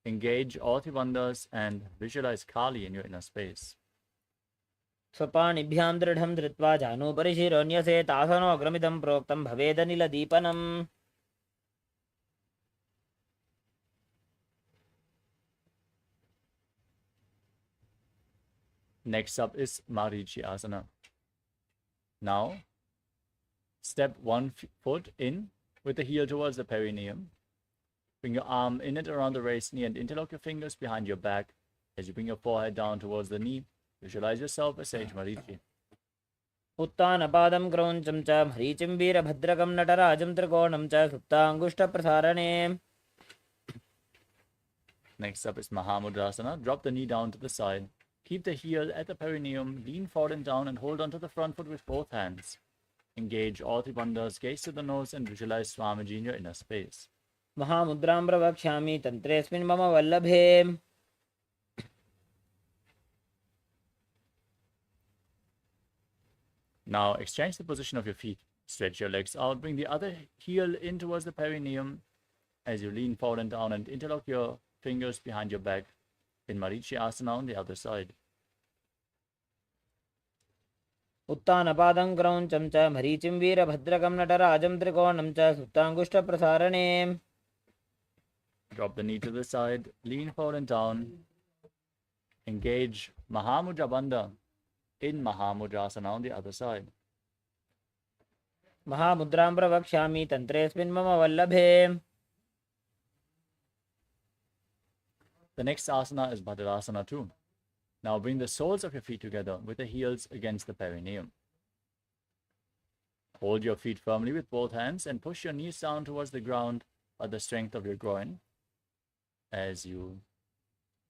engage all three bandhas and visualize Kali in your inner space. स्वपाणिभ्यां दृढं धृत्वा जानो परिशिरोऽन्यसेत् आसनोऽग्रमिदं प्रोक्तं भवेदनिलदीपनम्. Next up is Marichi Asana. Now, step one foot in with the heel towards the perineum. Bring your arm in and around the raised knee and interlock your fingers behind your back. As you bring your forehead down towards the knee, visualize yourself as Sage Marichi. उत्तानपादं क्रौञ्चं च मरीचिं वीरभद्रकं नटराजं त्रिकोणं च सुप्ताङ्गुष्ठप्रसारणे. Next up is Mahamudrasana. Drop the knee down to the side. Keep the heel at the perineum, lean forward and down and hold onto the front foot with both hands. Engage all three bandhas, gaze to the nose and visualize Swamiji in your inner space. महामुद्रां प्रवक्ष्यामि तन्त्रेऽस्मिन् मम वल्लभे. Now exchange the position of your feet. Stretch your legs out. Bring the other heel in towards the perineum as you lean forward and down and interlock your fingers behind your back in Marichi Asana on the other side. उत्तानपादं क्रौञ्चं च मरीचिं वीरभद्रकं नटराजं त्रिकोणं च सुप्ताङ्गुष्ठप्रसारणे. Drop the knee to the side, lean forward and down. Engage Mahamudra Bandha in Mahamudrasana on the other side. महामुद्रां प्रवक्ष्यामि तन्त्रेऽस्मिन् मम वल्लभे. The next asana is Bhadrasana too. Now bring the soles of your feet together with the heels against the perineum. Hold your feet firmly with both hands and push your knees down towards the ground at the strength of your groin as you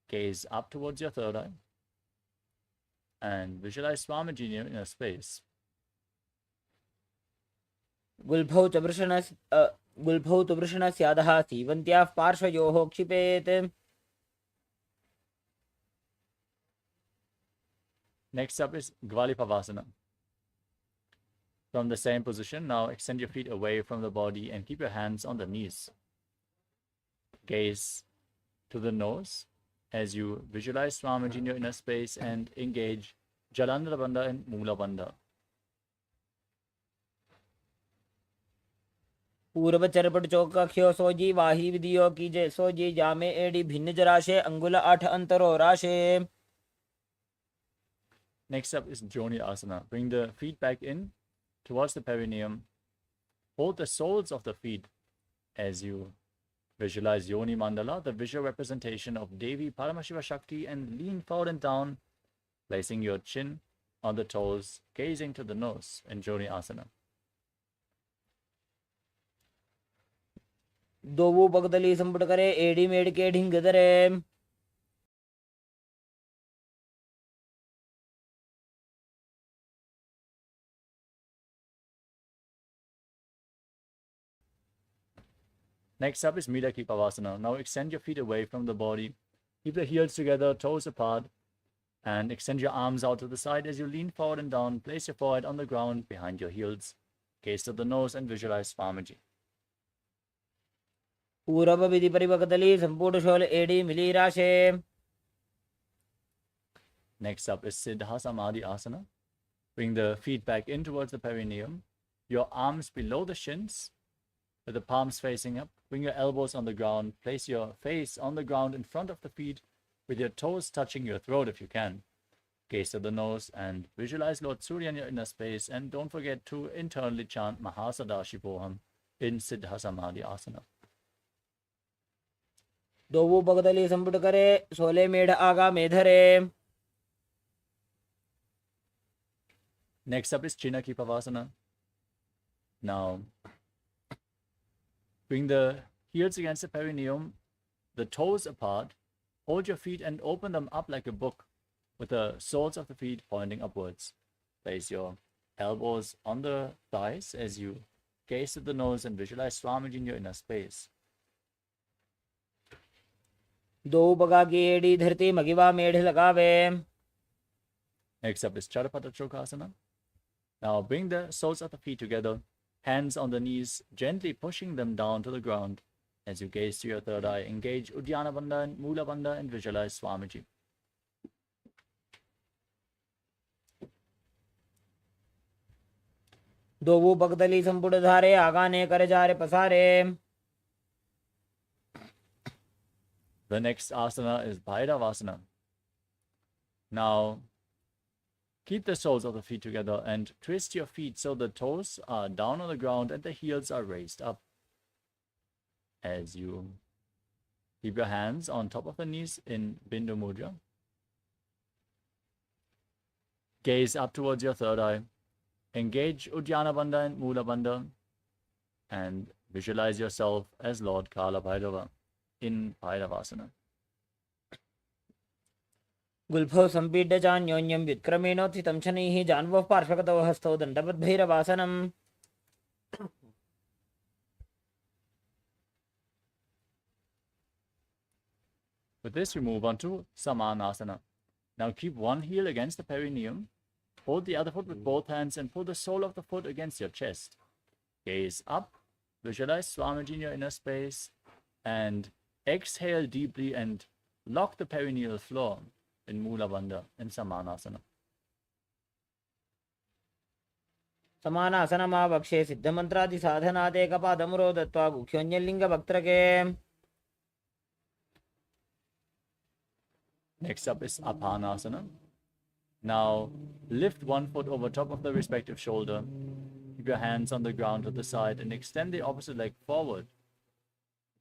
gaze up towards your third eye and visualize Swamiji in your inner space. गुल्भौ तु वृषणस्याधः सीवन्त्याः पार्श्वयोः क्षिपेत्. Next up is Gvalipavasana. From the same position, now extend your feet away from the body and keep your hands on the knees. Gaze to the nose as you visualize Swamiji in your inner space and engage Jalandhara Bandha and Mula Bandha. पूर्व चरपट चौकख्यो सोजी वाही विधियो कीजे सोजी जामे AD भिन्न जराशे अंगुल 8 अंतरो राशे. Next up is Joni Asana. Bring the feet back in towards the perineum. Hold the soles of the feet as you visualize Yoni Mandala, the visual representation of Devi Paramashiva Shakti, and lean forward and down, placing your chin on the toes, gazing to the nose in Joni Asana. दोवो पगतली संपुट करे AD made के ढिंग दरे. Next up is Mila Kipavasana. Now extend your feet away from the body. Keep the heels together, toes apart, and extend your arms out to the side as you lean forward and down. Place your forehead on the ground behind your heels. Gaze to the nose and visualize Swamiji. पूरब विधि परिवकतली संपूर्ण शोल एडी मिली राशे. Next up is Siddha Samadhi Asana. Bring the feet back in towards the perineum. Your arms below the shins, with the palms facing up. Bring your elbows on the ground. Place your face on the ground in front of the feet, with your toes touching your throat if you can. Gaze to the nose and visualize Lord Surya in your inner space. And don't forget to internally chant Mahasadashivoham in Siddha Samadhi Asana. दोवो बगदली संपुट करे सोले मेढ़ आगा मेधरे. Next up is Chinaki Pavasana. Now, bring the heels against the perineum, the toes apart. Hold your feet and open them up like a book, with the soles of the feet pointing upwards. Place your elbows on the thighs as you gaze to the nose and visualize Swamiji in your inner space. दो बगा की AD धरती मगिवा मेढ़ लगावे. Next up is Charapata Chokasana. Now bring the soles of the feet together, hands on the knees, gently pushing them down to the ground. As you gaze to your third eye, engage Uddiyana Bandha and Mula Bandha and visualize Swamiji. दोवो बगदली संपुट धारे आगाने करे जारे पसारे. The next asana is Bhairavasana. Now, keep the soles of the feet together and twist your feet so the toes are down on the ground and the heels are raised up. As you keep your hands on top of the knees in Bindu Mudra. Gaze up towards your third eye. Engage Uddiyana Bandha and Mula Bandha and visualize yourself as Lord Kala Bhairava in Bhairavasana. गुल्फो संपीड्य चान्योन्यं व्युत्क्रमेणोत्थितं शनैः जान्वः पार्श्वगतौ हस्तौ दण्डवद्भैरवासनम्. With this, we move on to Samanasana. Now keep one heel against the perineum. Hold the other foot with both hands and pull the sole of the foot against your chest. Gaze up. Visualize Swamiji in your inner space. And exhale deeply and lock the perineal floor in Mula Bandha in Samanasana. समानासनमावक्षे सिद्धमन्त्रादि साधनादे कपादमुरो दत्वा गुह्योन्यलिङ्गभक्त्रके. Next up is Apanasana. Now lift one foot over top of the respective shoulder. Keep your hands on the ground to the side and extend the opposite leg forward.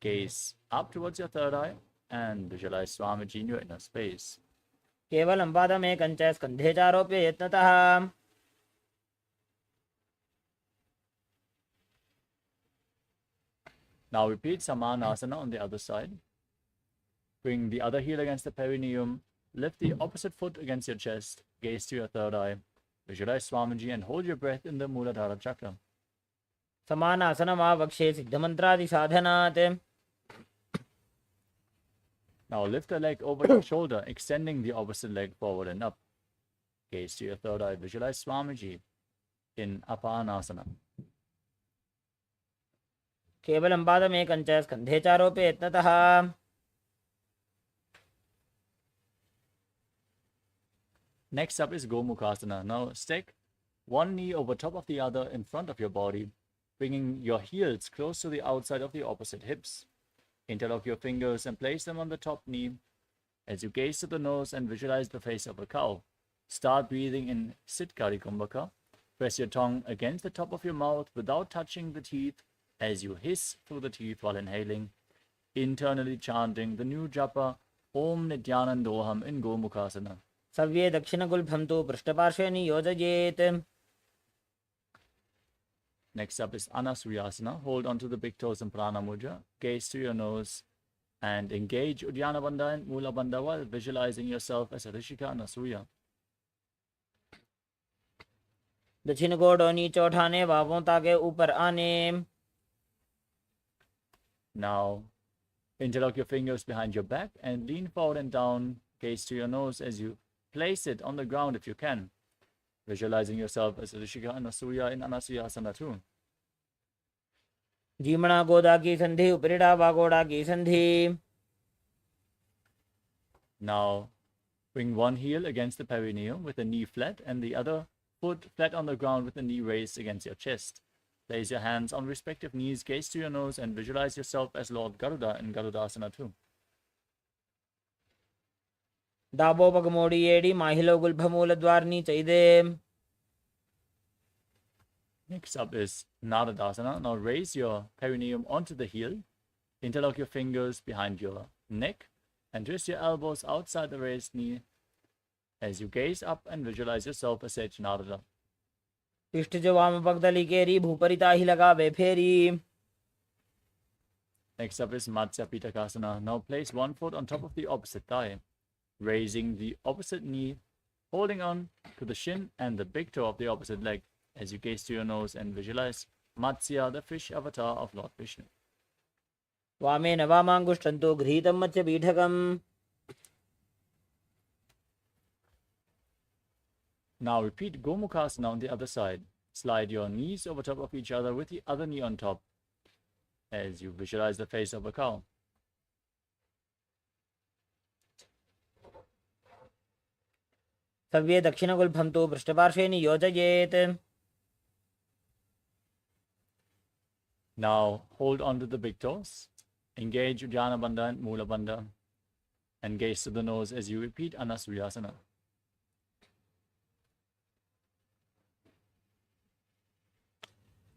Gaze up towards your third eye and visualize Swamiji in your inner space. केवलं पादमेकं च स्कन्धे चारोप्य यत्नतः. Now repeat Samanasana on the other side. Bring the other heel against the perineum. Lift the opposite foot against your chest. Gaze to your third eye. Visualize Swamiji and hold your breath in the Muladhara chakra. समानासनमावक्षे सिद्धमन्त्रादि साधनात्. Now lift the leg over your shoulder, extending the opposite leg forward and up. Gaze to your third eye. Visualize Swamiji in Apanasana. केवलं पादमेकं च स्कन्धे चारोप्य यत्नतः. Next up is Gomukhasana. Now stick one knee over top of the other in front of your body, bringing your heels close to the outside of the opposite hips. Interlock your fingers and place them on the top knee. As you gaze to the nose and visualize the face of a cow, start breathing in Sitkari Kumbhaka. Press your tongue against the top of your mouth without touching the teeth as you hiss through the teeth while inhaling, internally chanting the new japa Om Nithyananda in Gomukhasana. सव्ये दक्षिणगुल्फं तु पृष्ठपार्श्वे नियोजयेत्. Next up is Anasuyasana. Hold onto the big toes in Prana Mudra. Gaze to your nose and engage Uddiyana Bandha and Mula Bandha while visualizing yourself as a Rishika Anasuya. दक्षिण गोड़ नीचे उठाने, बाहों ताके ऊपर आने. Now, interlock your fingers behind your back and lean forward and down, gaze to your nose as you place it on the ground if you can, visualizing yourself as a Rishika Anasuya in Anasuyasana too. जीमणा गोदा की संधि उपरिड़ा वागोड़ा की संधि. Now, bring one heel against the perineum with the knee flat and the other foot flat on the ground with the knee raised against your chest. Place your hands on respective knees, gaze to your nose, and visualize yourself as Lord Garuda in Garudasana too. दाबो पगमोड़ी एड़ी माहिलो गुल्भमूल द्वारनी चैदे. Next up is Nadadasana. Now raise your perineum onto the heel, interlock your fingers behind your neck, and twist your elbows outside the raised knee as you gaze up and visualize yourself as Sage Narada. पिष्ट जो वाम पगदली केरी भूपरिता ही लगावे फेरी. Next up is Matsya Pitakasana. Now place one foot on top of the opposite thigh, raising the opposite knee, holding on to the shin and the big toe of the opposite leg as you gaze to your nose and visualize Matsya, the fish avatar of Lord Vishnu. वामेन वामाङ्गुष्ठन्तो गृहीतं मत्स्यपीठकम्. Now repeat Gomukhasana on the other side. Slide your knees over top of each other with the other knee on top as you visualize the face of a cow. सव्ये दक्षिणगुल्भं तु पृष्ठपार्श्वे नियोजयेत्. Now hold on to the big toes. Engage Uddiyana Bandha and Mula Bandha and gaze to the nose as you repeat Anasuyasana.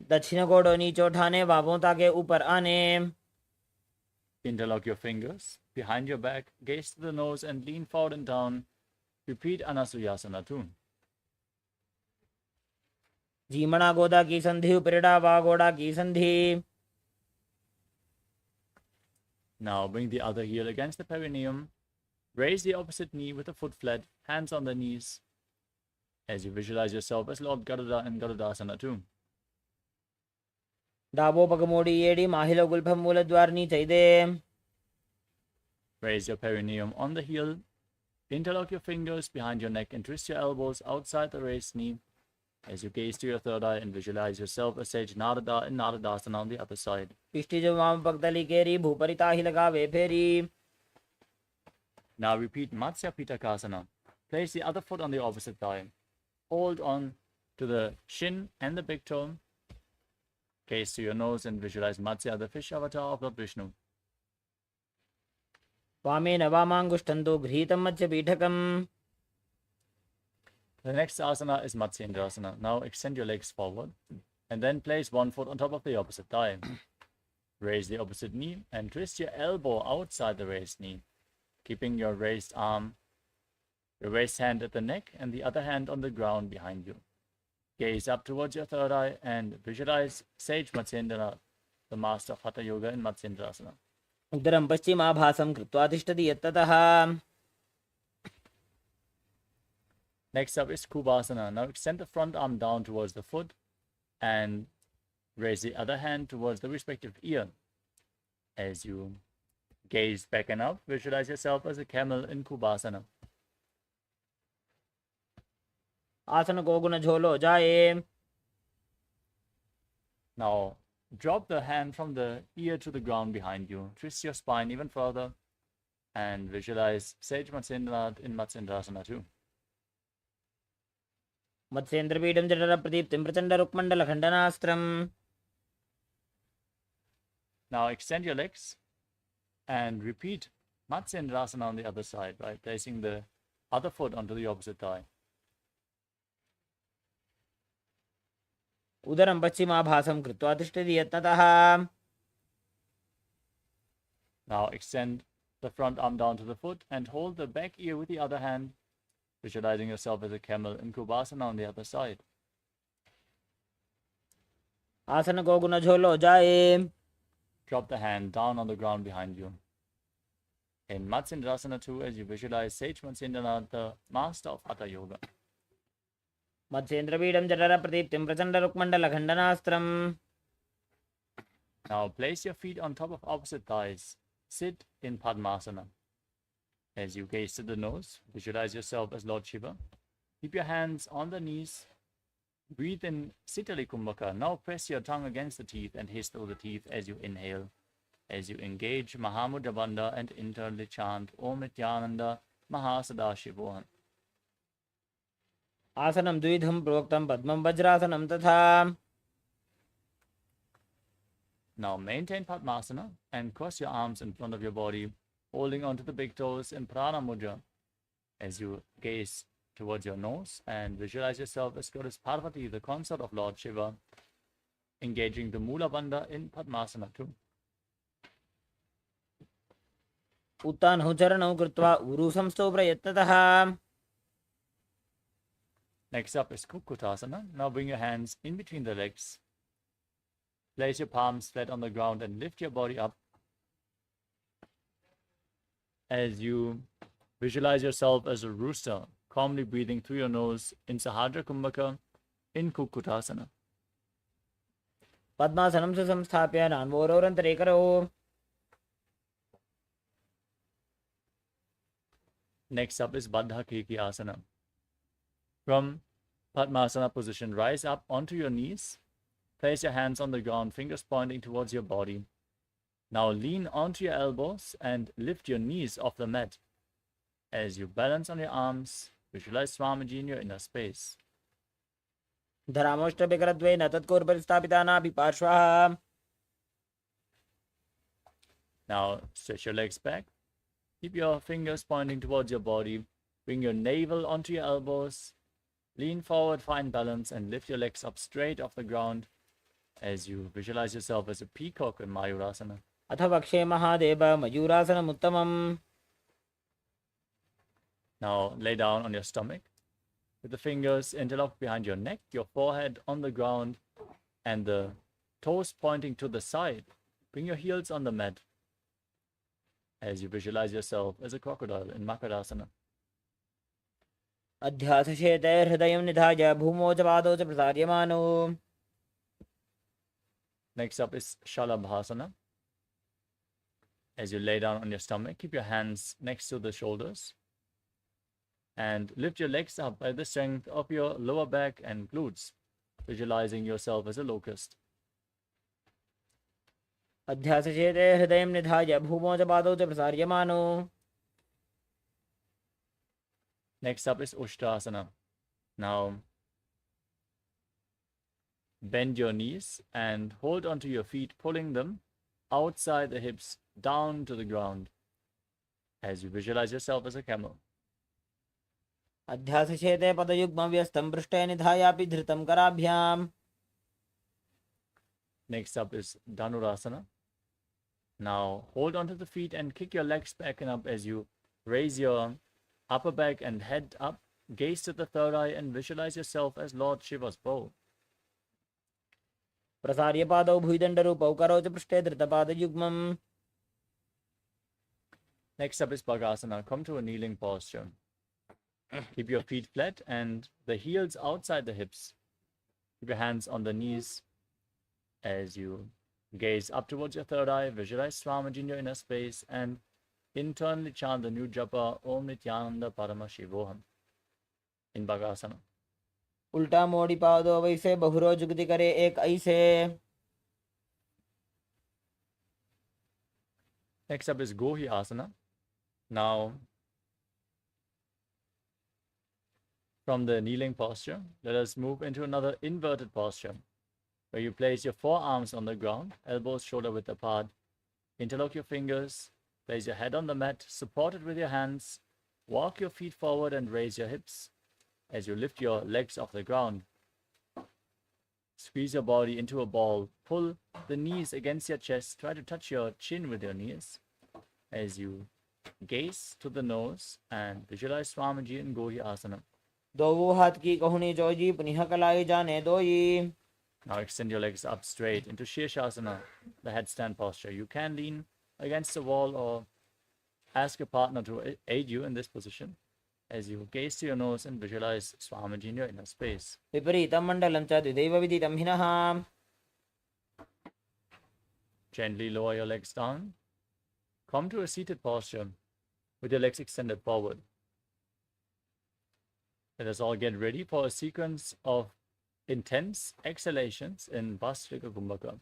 दक्षिण कोडो नीचे उठाने बाबों ताके ऊपर आने. Interlock your fingers behind your back, gaze to the nose and lean forward and down. Repeat Anasuyasana too. जीमणा गोदा की संधि उपरिड़ा वागोड़ा की संधि. Now bring the other heel against the perineum. Raise the opposite knee with the foot flat, hands on the knees, as you visualize yourself as Lord Garuda in Garudasana too. दाबो पगमोड़ी एड़ी माहिलो गुल्भं मूल द्वारनी चैदे. Raise your perineum on the heel. Interlock your fingers behind your neck and twist your elbows outside the raised knee as you gaze to your third eye and visualize yourself as Sage Narada in Naradasana on the other side. पिष्टि जो वाम पगदली केरी भूपरिता ही लगावे फेरी. Now repeat Matsya Pitakasana. Place the other foot on the opposite thigh. Hold on to the shin and the big toe. Gaze to your nose and visualize Matsya, the fish avatar of Lord Vishnu. वामेन वामाङ्गुष्ठन्तो गृहीतं मत्स्यपीठकम्. The next asana is Matsyendrasana. Now extend your legs forward and then place one foot on top of the opposite thigh. Raise the opposite knee and twist your elbow outside the raised knee, keeping your raised arm, your raised hand at the neck and the other hand on the ground behind you. Gaze up towards your third eye and visualize Sage Matsyendra, the master of Hatha Yoga in Matsyendrasana. उदरं पश्चिमाभासं कृत्वा तिष्ठति यत्ततः. Next up is Kubasana. Now extend the front arm down towards the foot and raise the other hand towards the respective ear. As you gaze back and up, visualize yourself as a camel in Kubasana. आसन को गुण झोलो जाए. Now drop the hand from the ear to the ground behind you. Twist your spine even further and visualize Sage Matsyendra in Matsyendrasana too. मत्स्येन्द्रपीठं जठर प्रदीप्तिं Prachanda रुक्मण्डल खण्डनास्त्रम्. Now extend your legs and repeat Matsyendrasana on the other side, right? Placing the other foot onto the opposite thigh. उदरं पश्चिमाभासं कृत्वा तिष्ठति यत्ततः. Now extend the front arm down to the foot and hold the back ear with the other hand, visualizing yourself as a camel in Kubasana on the other side. आसन को गुण झोलो जाए. Drop the hand down on the ground behind you. In Matsyendrasana too, as you visualize Sage Matsyendra, the master of Hatha Yoga. मत्स्येन्द्रपीठं जठर प्रदीप्तिं Prachanda रुक्मण्डल खण्डनास्त्रम्. Now place your feet on top of opposite thighs. Sit in Padmasana. As you gaze to the nose, visualize yourself as Lord Shiva. Keep your hands on the knees. Breathe in Sitali Kumbhaka. Now press your tongue against the teeth and hiss through the teeth as you inhale. As you engage Mahamudra Bandha and internally chant Om Nithyananda Mahasadashivoham. आसनं द्विधं प्रोक्तं पद्मं वज्रासनं तथा. Now maintain Padmasana and cross your arms in front of your body, holding onto the big toes in Prana Mudra. As you gaze towards your nose and visualize yourself as Goddess Parvati, the consort of Lord Shiva, engaging the Mula Bandha in Padmasana too. उत्तानौ चरणौ कृत्वा उरु संस्थौ प्रयत्नतः. Next up is Kukutasana. Now bring your hands in between the legs. Place your palms flat on the ground and lift your body up. As you visualize yourself as a rooster, calmly breathing through your nose in Sahadra Kumbhaka in Kukutasana. पद्मासनं सुसंस्थाप्य नान्वोरोरन्तरे करौ. Next up is Baddha Kiriki Asana. From Padmasana position, rise up onto your knees. Place your hands on the ground, fingers pointing towards your body. Now lean onto your elbows and lift your knees off the mat. As you balance on your arms, visualize Swamiji in your inner space. धरामोष्टभिकरद्वयेन तत्कोर्परिस्थापिता नाभि पार्श्वः. Now stretch your legs back. Keep your fingers pointing towards your body. Bring your navel onto your elbows. Lean forward, find balance, and lift your legs up straight off the ground as you visualize yourself as a peacock in Mayurasana. अथ वक्षे महादेव मयूरासनम् उत्तमम्. Now lay down on your stomach with the fingers interlocked behind your neck, your forehead on the ground, and the toes pointing to the side. Bring your heels on the mat as you visualize yourself as a crocodile in Makarasana. अध्यासशेते हृदयं निधाय भूमौ च पादौ च प्रसार्यमाणौ. Next up is Shalabhasana. As you lay down on your stomach, keep your hands next to the shoulders and lift your legs up by the strength of your lower back and glutes, visualizing yourself as a locust. अध्यासशेते हृदयं निधाय भूमौ च पादौ च प्रसार्यमाणौ. Next up is Ushtrasana. Now, bend your knees and hold onto your feet, pulling them outside the hips down to the ground as you visualize yourself as a camel. अध्यासशेते पदयुग्मं व्यस्तं पृष्ठे निधायापि धृतं कराभ्याम्. Next up is Dhanurasana. Now, hold onto the feet and kick your legs back and up as you raise your upper back and head up. Gaze to the third eye and visualize yourself as Lord Shiva's bow. प्रसार्य पादौ भुजदण्डरूपौ करौ च पृष्ठे धृतपादयुग्मम्. Next up is Bhagasana. Come to a kneeling posture. Keep your feet flat and the heels outside the hips. Keep your hands on the knees as you gaze up towards your third eye. Visualize Swamiji in your inner space and internally chant the new japa Om Nithyananda Paramashivoham in Bhagasana. उल्टा मोड़ी पादौ वैसे बहुरो जुगति करे एक ऐसे. Next up is Gohi Asana. Now, from the kneeling posture, let us move into another inverted posture, where you place your forearms on the ground, elbows shoulder width apart, interlock your fingers, place your head on the mat, support it with your hands, walk your feet forward and raise your hips as you lift your legs off the ground. Squeeze your body into a ball, pull the knees against your chest, try to touch your chin with your knees as you gaze to the nose and visualize Swamiji in Gohi Asana. दो हाथ की कहुनी जोजी पुनिह कलाई जाने दोई. Now extend your legs up straight into Shirshasana, the headstand posture. You can lean against the wall or ask your partner to aid you in this position as you gaze to your nose and visualize Swamiji in your inner space. विपरीतं मण्डलं च द्विदैव विदितं हिनः. Gently lower your legs down. Come to a seated posture with your legs extended forward. Let us all get ready for a sequence of intense exhalations in Bhastrika Kumbhaka.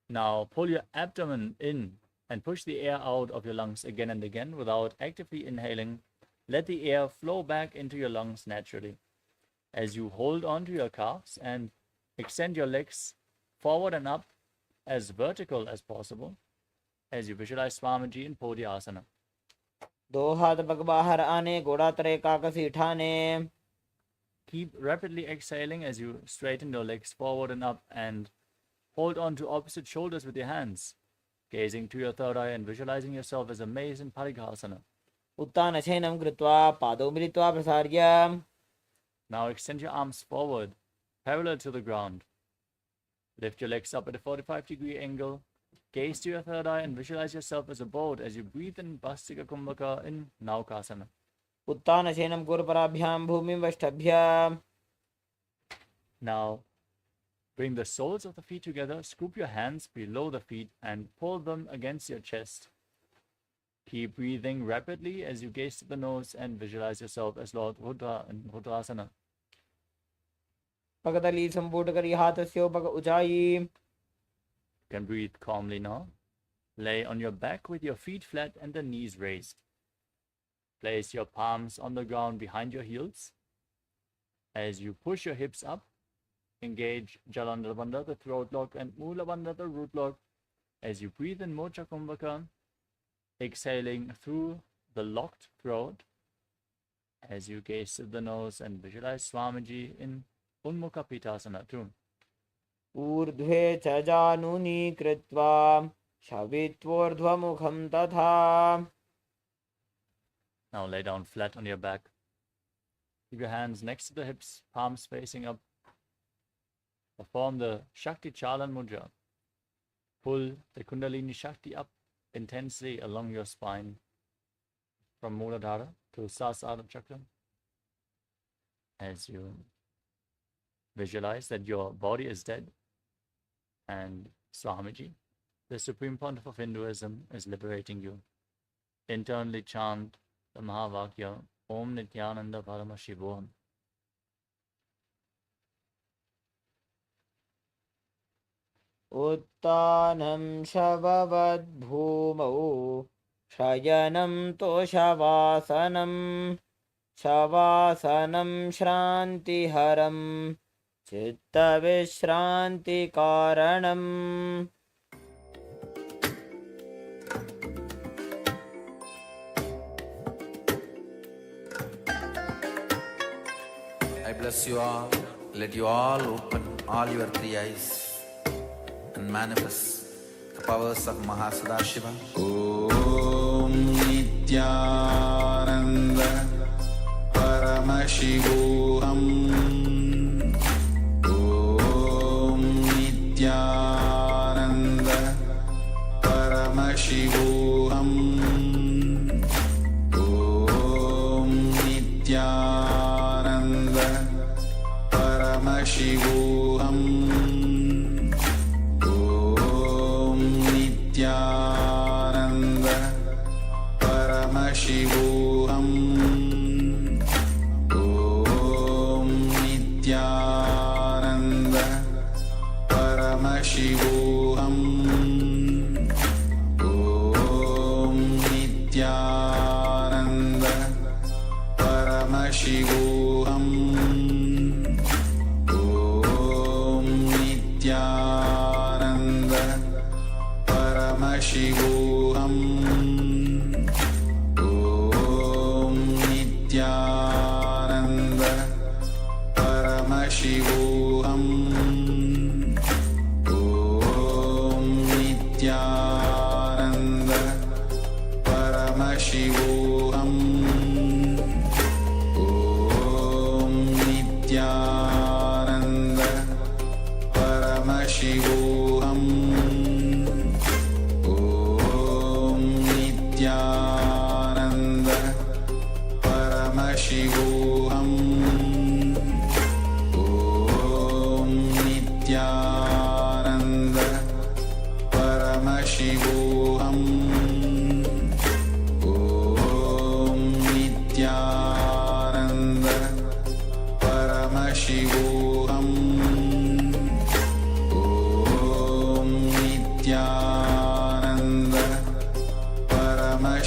Now pull your abdomen in and push the air out of your lungs again and again without actively inhaling. Let the air flow back into your lungs naturally. As you hold on to your calves and extend your legs forward and up as vertical as possible, as you visualize Swamiji in Podhyasana. दो हाथ पग बाहर आने, घोड़ा तरे काकसी ठाने. Keep rapidly exhaling as you straighten your legs forward and up and hold on to opposite shoulders with your hands, gazing to your third eye and visualizing yourself as a mace in Parighasana. उत्तानशयनं कृत्वा पादौ मिलित्वा प्रसार्य. Now extend your arms forward, parallel to the ground. Lift your legs up at a 45-degree angle. Gaze to your third eye and visualize yourself as a boat as you breathe in Bhastrika Kumbhaka in Naukasana. उत्तानशयनं कुर्पराभ्यां भूमिं वष्टभ्य. Now, bring the soles of the feet together, scoop your hands below the feet and pull them against your chest. Keep breathing rapidly as you gaze to the nose and visualize yourself as Lord Rudra in Rudrasana. पगतली संपूर्ण करी हाथस्यो पग ऊंचाई. You can breathe calmly now. Lay on your back with your feet flat and the knees raised. Place your palms on the ground behind your heels. As you push your hips up, engage Jalandhara Bandha, the throat lock, and Mula Bandha, the root lock. As you breathe in Mocha Kumbhaka, exhaling through the locked throat. As you gaze to the nose and visualize Swamiji in Unmukha Pitasana too. ऊर्ध्वे च जानूनि कृत्वा शवित्वोर्ध्वमुखं तथा. Now lay down flat on your back. Keep your hands next to the hips, palms facing up. Perform the Shakti Chalan Mudra. Pull the Kundalini Shakti up intensely along your spine from Muladhara to Sahasrara Chakra. As you visualize that your body is dead and Swamiji, the Supreme Pontiff of Hinduism, is liberating you. Internally chant the Mahavakya, Om Nithyananda Paramashivoham. उत्तानं शववद्भूमौ शयनं तोषवासनं. शवासनं श्रान्तिहरं चित्तविश्रान्तिकारणम्. I bless you all. Let you all open all your three eyes and manifest the powers of Mahasadashiva. Om Nithyananda Paramashivoham. Om Nithyananda Paramashivoham. Om Nithyananda Paramashivoham. Om Nithyananda Paramashivoham. Om Nithyananda Paramashivoham. Om Nithyananda Paramashivoham. Om Nithyananda Paramashivoham. Om Nithyananda Paramashivoham. Om Nithyananda Paramashivoham. Om Nithyananda Paramashivoham. Om Nithyananda Paramashivoham. Om Nithyananda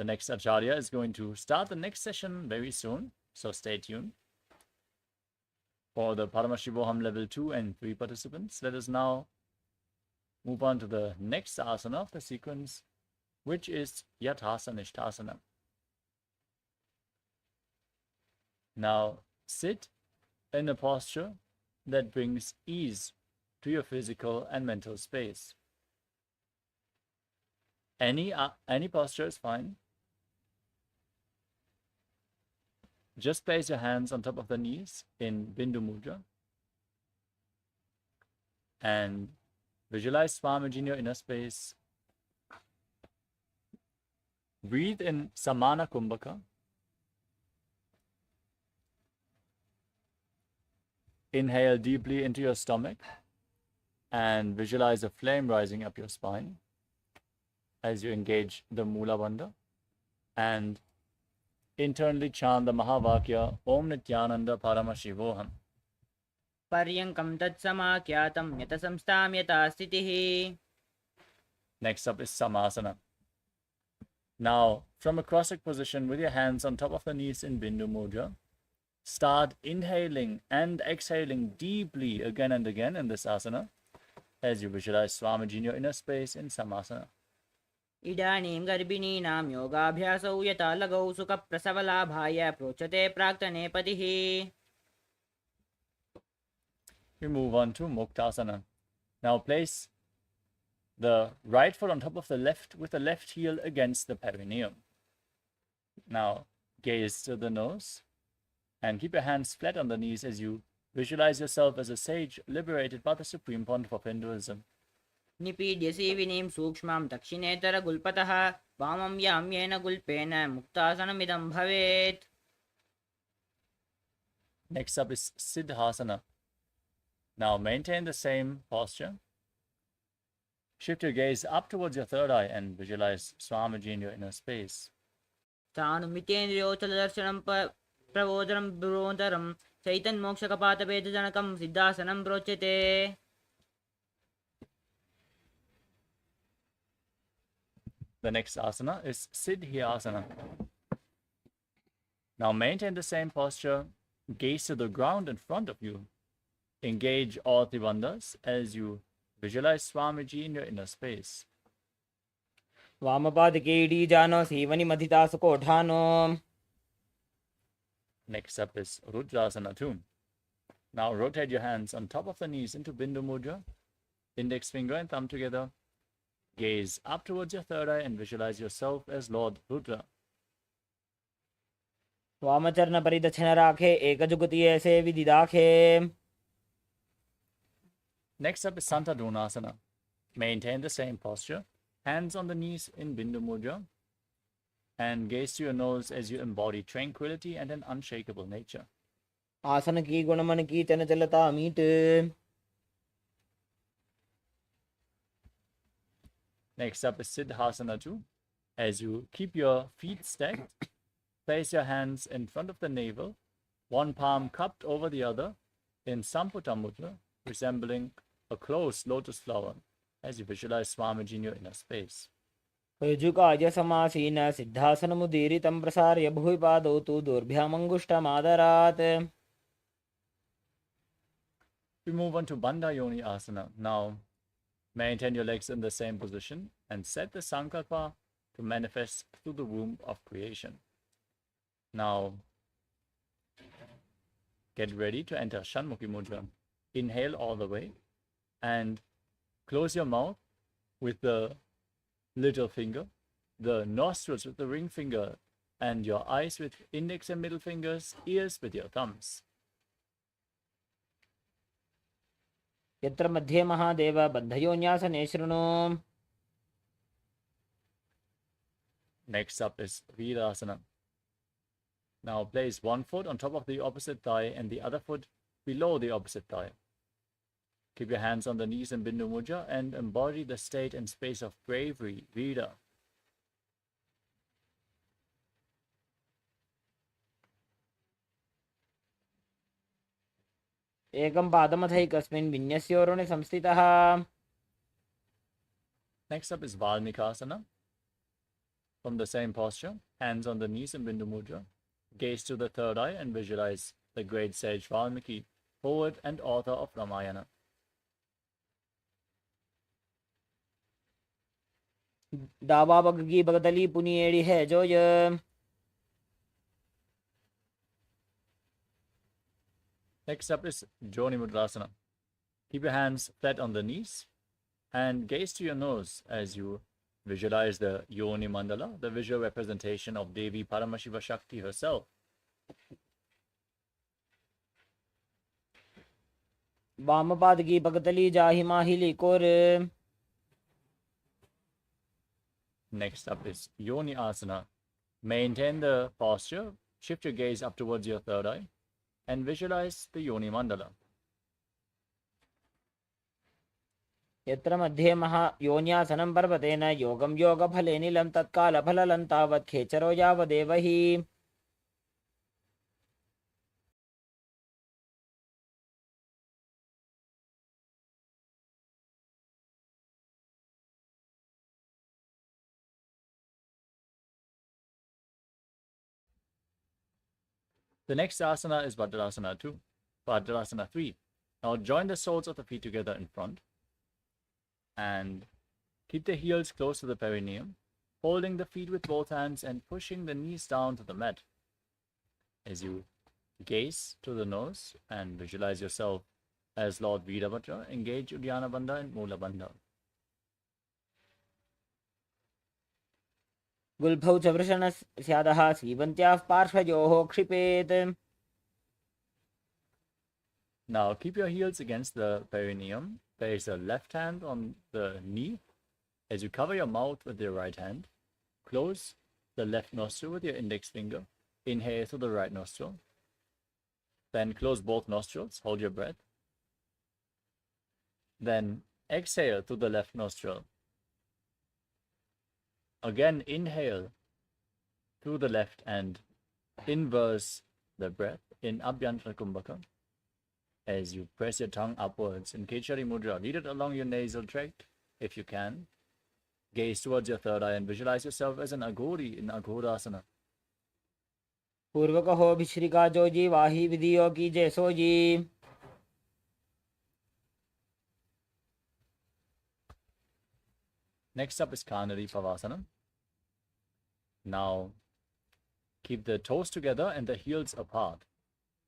The next Acharya is going to start the next session very soon, so stay tuned. For the Paramashivoham Level 2 and 3 participants, let us now move on to the next asana of the sequence, which is Yathasana Ishtasana. Now sit in a posture that brings ease to your physical and mental space. Any posture is fine. Just place your hands on top of the knees in Bindu Mudra and visualize Swamiji in your inner space. Breathe in Samana Kumbhaka. Inhale deeply into your stomach and visualize a flame rising up your spine as you engage the Mula Bandha, and internally chant the Mahavakya Om Nithyananda Paramashivoham. Paryankam tatsamakhyatam yata samstam yata sthitihi. Next up is Samasana. Now, from a cross-legged position with your hands on top of the knees in Bindu Mudra, start inhaling and exhaling deeply again and again in this asana as you visualize Swamiji in your inner space in Samasana. इदानीं गर्भिणीनां योगाभ्यासौ यथा लगौ सुखप्रसवलाभाय प्रोच्यते प्राक्तने पतिः. We move on to Muktasana. Now place the right foot on top of the left with the left heel against the perineum. Now gaze to the nose and keep your hands flat on the knees as you visualize yourself as a sage liberated by the Supreme Pontiff of Hinduism. निपीड्यसि विनीं सूक्ष्मं दक्षिणेतरगुल्पतः वामं याम्येन गुल्पेन मुक्तासनमिदं भवेत्. Next up is Siddhasana. Now maintain the same posture. Shift your gaze up towards your third eye and visualize Swamiji in your inner space. तानुमितेन्द्रियोचलदर्शनं प्रबोधनं ब्रोन्तरं चैतन्मोक्षकपातभेदजनकं सिद्धासनं प्रोच्यते. The next asana is Siddhyasana. Now maintain the same posture. Gaze to the ground in front of you. Engage all three bandhas as you visualize Swamiji in your inner space. वामपादके जानो सीवनि मथिता सुकोठानो. Next up is Rudrasana too. Now rotate your hands on top of the knees into Bindu Mudra. Index finger and thumb together. Gaze up towards your third eye and visualize yourself as Lord Rudra. वामचरण परिदक्षिण राखे एकजुगति ऐसे विदिदाखे. Next up is Santadonasana. Maintain the same posture. Hands on the knees in Bindu Mudra. And gaze to your nose as you embody tranquility and an unshakable nature. आसन की गुणमन की तन चलता meet. Next up is Siddhasana too. As you keep your feet stacked, place your hands in front of the navel, one palm cupped over the other in Samputa Mudra, resembling a closed lotus flower, as you visualize Swamiji in your inner space. युजुकाय समासीन सिद्धासनमुदीरितं प्रसार्य भुवि पादौ तु दोर्भ्यामङ्गुष्ठमादरात्. We move on to Bandha Yoni Asana. Now, maintain your legs in the same position and set the Sankalpa to manifest through the womb of creation. Now, get ready to enter Shanmukhi Mudra. Inhale all the way and close your mouth with the little finger, the nostrils with the ring finger, and your eyes with index and middle fingers, ears with your thumbs. यत्र मध्ये महादेव बन्धयोन्यासने शृणु. Next up is Virasana. Now place one foot on top of the opposite thigh and the other foot below the opposite thigh. Keep your hands on the knees in Bindu Mudra and embody the state and space of bravery, Vira. एकं पादमथैकस्मिन् विन्यस्योरुणे संस्थितः. Next up is Valmikasana. From the same posture, hands on the knees in Bindu Mudra, gaze to the third eye and visualize the great sage Valmiki, poet and author of Ramayana. दावा बग्गी बगदली पुनिएड़ी है जो ये Next up is Joni Mudrasana. Keep your hands flat on the knees and gaze to your nose as you visualize the Yoni Mandala, the visual representation of Devi Paramashiva Shakti herself. वाम पाद की बगदली जाहि माहिली core. Next up is Yoni Asana. Maintain the posture, shift your gaze up towards your third eye, and visualize the Yoni Mandala. यत्र मध्ये महा योन्यासनं पर्वतेन योगं योगफले नीलं तत्कालफललं तावत् खेचरो यावदेव हि. The next asana is Vajrasana 2, Vajrasana 3. Now join the soles of the feet together in front and keep the heels close to the perineum, holding the feet with both hands and pushing the knees down to the mat. As you gaze to the nose and visualize yourself as Lord Veerabhadra, engage Uddiyana Bandha and Mula Bandha. गुल्फौ च वृषणस्यादः सीवन्त्याः पार्श्वयोः क्षिपेत्. Now keep your heels against the perineum. Place the left hand on the knee as you cover your mouth with your right hand. Close the left nostril with your index finger. Inhale through the right nostril. Then close both nostrils. Hold your breath. Then exhale through the left nostril. Again, inhale through the left and inverse the breath in Abhyantara Kumbhaka. As you press your tongue upwards in Kechari Mudra, lead it along your nasal tract if you can. Gaze towards your third eye and visualize yourself as an Aghori in Aghorasana. पूर्व कहो भिश्रिका जो जी वाही विधियो की जैसो जी. Next up is Kanari Pavasana. Now, keep the toes together and the heels apart.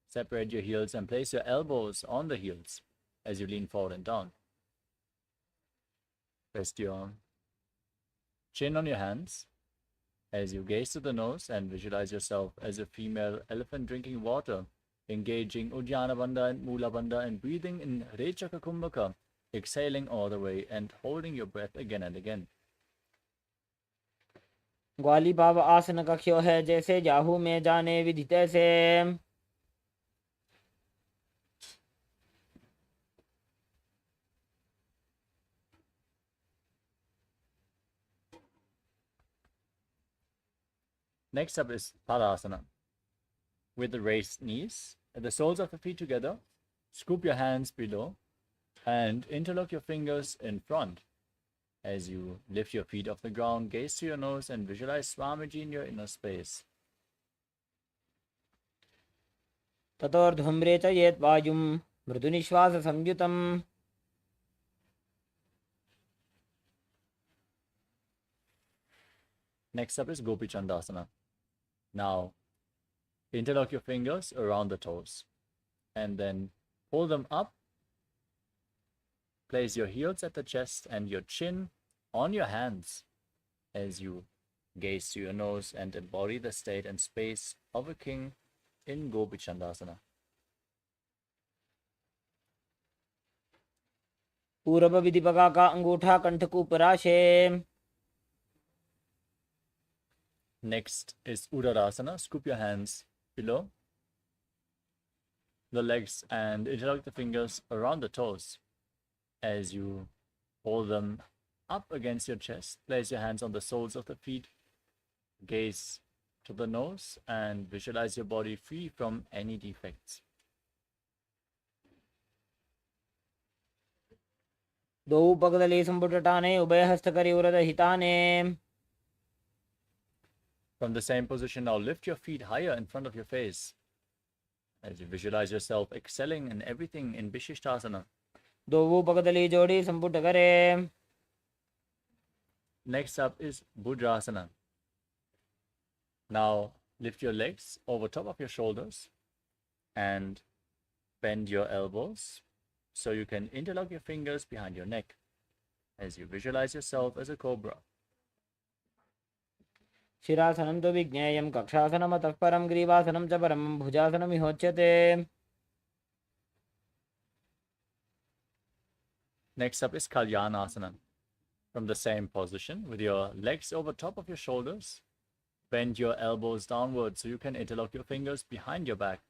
Separate your heels and place your elbows on the heels as you lean forward and down. Rest your chin on your hands as you gaze to the nose and visualize yourself as a female elephant drinking water, engaging Uddiyana Bandha and Mula Bandha and breathing in Rechaka Kumbhaka, exhaling all the way and holding your breath again and again. ग्वाली भाव आसन कख्यो है जैसे जाहू में जाने विधि तैसे. Next up is Padasana. With the raised knees, the soles of the feet together, scoop your hands below and interlock your fingers in front. As you lift your feet off the ground, gaze to your nose and visualize Swamiji in your inner space. ततोर्धुम्रे च येत् वायुं मृदुनिश्वास संयुतम्. Next up is Gopi Chandasana. Now, interlock your fingers around the toes and then pull them up. Place your heels at the chest and your chin on your hands as you gaze to your nose and embody the state and space of a king in Gopi Chandasana. पूर्व विधिपका का अंगूठा कंठ को पराशे. Next is Udarasana. Scoop your hands below the legs and interlock the fingers around the toes. As you hold them up against your chest, place your hands on the soles of the feet, gaze to the nose, and visualize your body free from any defects. दो पगदले संपुटटाने उभय हस्तकरी उरद हिताने. From the same position, now lift your feet higher in front of your face as you visualize yourself excelling in everything in Vishishtasana. दोवु पगदली जोड़ी संपुट करे. Next up is Budrasana. Now lift your legs over top of your shoulders and bend your elbows so you can interlock your fingers behind your neck as you visualize yourself as a cobra. शिरासनं तु विज्ञेयं कक्षासनमतः परं ग्रीवासनं च परं भुजासनमिहोच्यते. Next up is Kalyanasana. From the same position, with your legs over top of your shoulders, bend your elbows downward so you can interlock your fingers behind your back.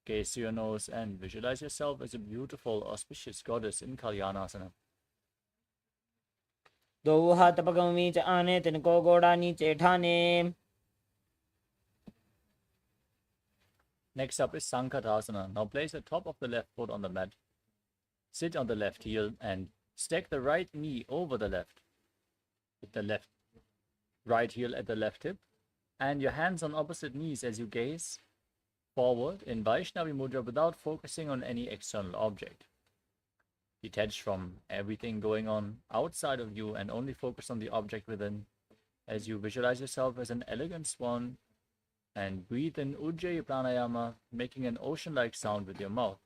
Gaze to your nose and visualize yourself as a beautiful, auspicious goddess in Kalyanasana. दोवु हाथ पगमी च आने तिनको गोड़ा नीचे ठाने. Next up is Sankatasana. Now place the top of the left foot on the mat. Sit on the left heel and stack the right knee over the left. With the right heel at the left hip and your hands on opposite knees as you gaze forward in Vaishnavi Mudra without focusing on any external object. Detach from everything going on outside of you and only focus on the object within as you visualize yourself as an elegant swan and breathe in Ujjayi Pranayama, making an ocean-like sound with your mouth.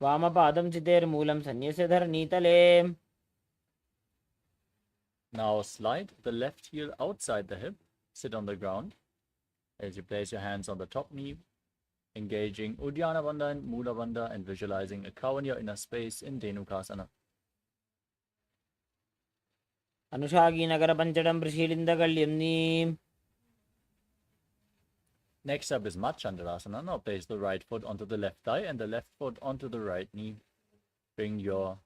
वामपादं चितेर्मूलं सन्न्यस्य धरणीतले. Now slide the left heel outside the hip, sit on the ground as you place your hands on the top knee, engaging Uddiyana Bandha and Mula Bandha and visualizing a cow in your inner space in Dhenukasana. अनुषागी Nagar पंचडं प्रशीलिन्दगल्यं. Next up is Machandrasana. Now place the right foot onto the left thigh and the left foot onto the right knee. Bring your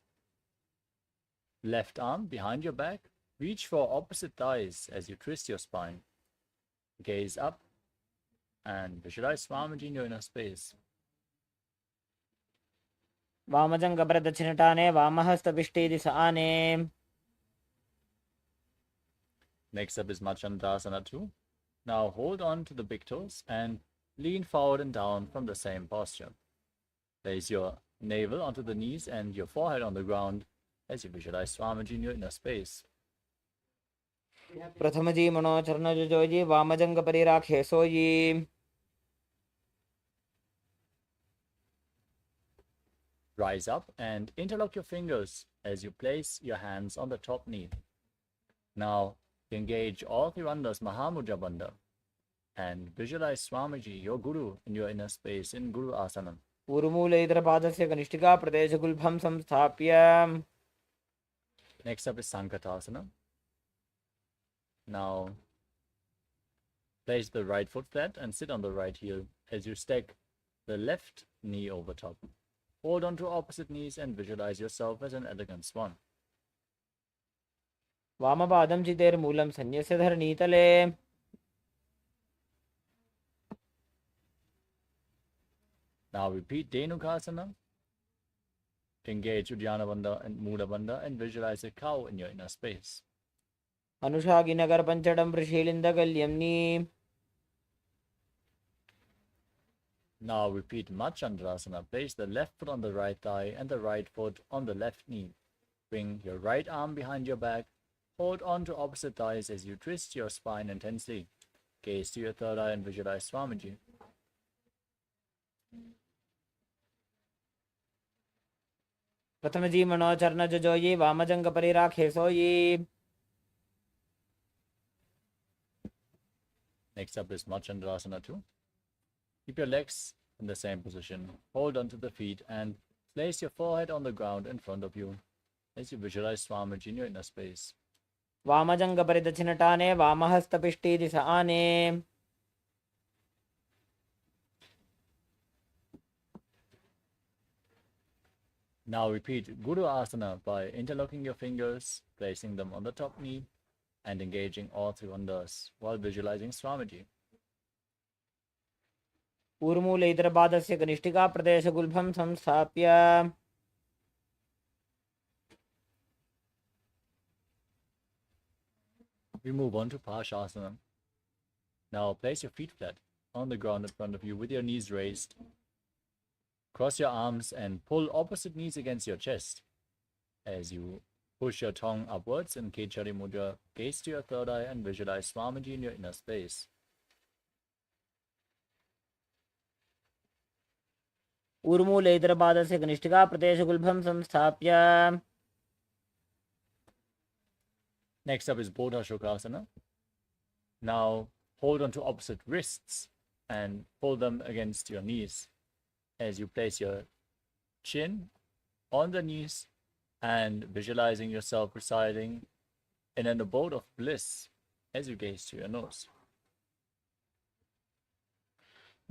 left arm behind your back. Reach for opposite thighs as you twist your spine. Gaze up and visualize Swamiji in your inner space. वामजङ्गप्रदक्षिणटाने वामहस्तपिष्टेति स आने. Next up is Machandrasana 2. Now hold on to the big toes and lean forward and down from the same posture. Place your navel onto the knees and your forehead on the ground as you visualize Swamiji in your inner space. प्रथमजी मनोचरणजोजी वामजङ्गपरिराखे सोयी. Rise up and interlock your fingers as you place your hands on the top knee. Now engage all Thirandas Mahamudra Bandha and visualize Swamiji, your Guru, in your inner space in Guru Asana. ऊर्मूलैतरपादस्य कनिष्ठिका प्रदेशगुल्फं संस्थाप्य. Next up is Sankatasana. Now place the right foot flat and sit on the right heel as you stack the left knee over top. Hold on to opposite knees and visualize yourself as an elegant swan. वामपादं चितेर्मूलं सन्न्यस्य धरणीतले. Now repeat Dhenukasana. Engage Uddiyana Bandha and Mula Bandha and visualize a cow in your inner space. अनुषागी Nagar पंचडं प्रशीलिन्दगल्यं. Now repeat Machandrasana. Place the left foot on the right thigh and the right foot on the left knee. Bring your right arm behind your back. Hold on to opposite thighs as you twist your spine intensely. Gaze to your third eye and visualize Swamiji. प्रथमजी मनोचरणजोजी वामजङ्गपरिराखे सोयी. Next up is Machandrasana 2. Keep your legs in the same position. Hold onto the feet and place your forehead on the ground in front of you as you visualize Swamiji in your inner space. वामजङ्गपरिदक्षिणटाने वामहस्तपिष्टेति स आने. Now repeat Guru Asana by interlocking your fingers, placing them on the top knee, and engaging all Thirandas while visualizing Swamiji. ऊर्मूलैतरपादस्य कनिष्ठिका प्रदेशगुल्फं संस्थाप्य. We move on to Parshasana. Now place your feet flat on the ground in front of you with your knees raised. Cross your arms and pull opposite knees against your chest. As you push your tongue upwards in Kechari Mudra, gaze to your third eye and visualize Swamiji in your inner space. ऊर्मूलेतरपादस्य कनिष्ठिका प्रदेशगुल्भं संस्थाप्य. Next up is Bodha Shokasana. Now hold on to opposite wrists and pull them against your knees as you place your chin on the knees and visualizing yourself residing in an abode of bliss as you gaze to your nose.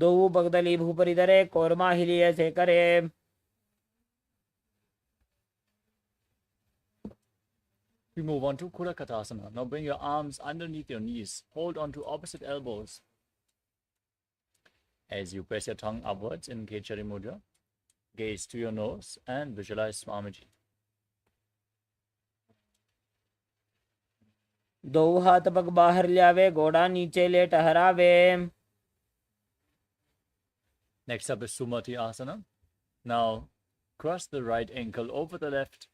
दो पगदली भूपरिधरे कोर्माहिलीय से करे. We move on to Kurakatasana. Now bring your arms underneath your knees. Hold on to opposite elbows. As you press your tongue upwards in Kechari Mudra, gaze to your nose and visualize Swamiji. दो हाथ पग बाहर ल्यावे गोड़ा नीचे ले टहरावे. Next up is Sumati Asana. Now cross the right ankle over the left,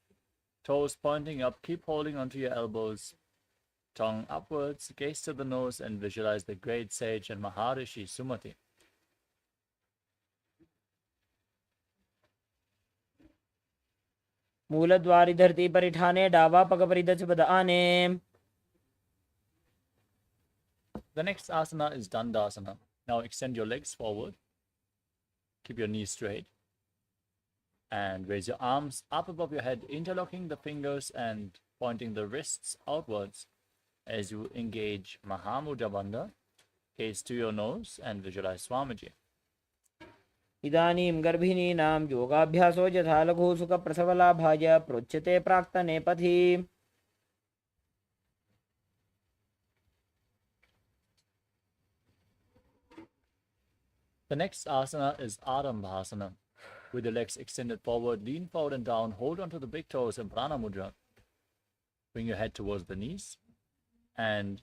toes pointing up, keep holding onto your elbows, tongue upwards, gaze to the nose and visualize the great sage and Maharishi Sumati. मूलद्वारी धरती परिठाने डावा पग परिधच बदाने. The next asana is Dandasana. Now extend your legs forward. Keep your knees straight. And raise your arms up above your head, interlocking the fingers and pointing the wrists outwards as you engage Mahamudra Bandha. Gaze to your nose and visualize Swamiji. इदानीं गर्भिणीनां योगाभ्यासो यथा लघु सुख प्रसवलाभाय प्रोच्यते प्राक्तने पथि. The next asana is Arambhasana. With your legs extended forward, lean forward and down, hold onto the big toes in Prana Mudra. Bring your head towards the knees and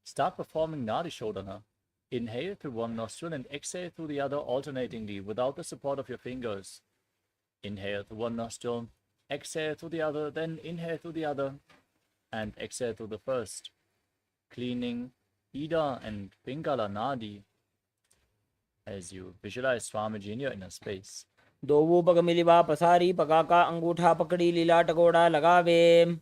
start performing Nadi Shodhana. Inhale through one nostril and exhale through the other alternatingly without the support of your fingers. Inhale through one nostril, exhale through the other, then inhale through the other and exhale through the first. Cleaning Ida and Pingala Nadi as you visualize Swamiji in your inner space. दो पग मिलिवा पसारी पगा का अंगूठा पकड़ी लीला टकोड़ा लगावे.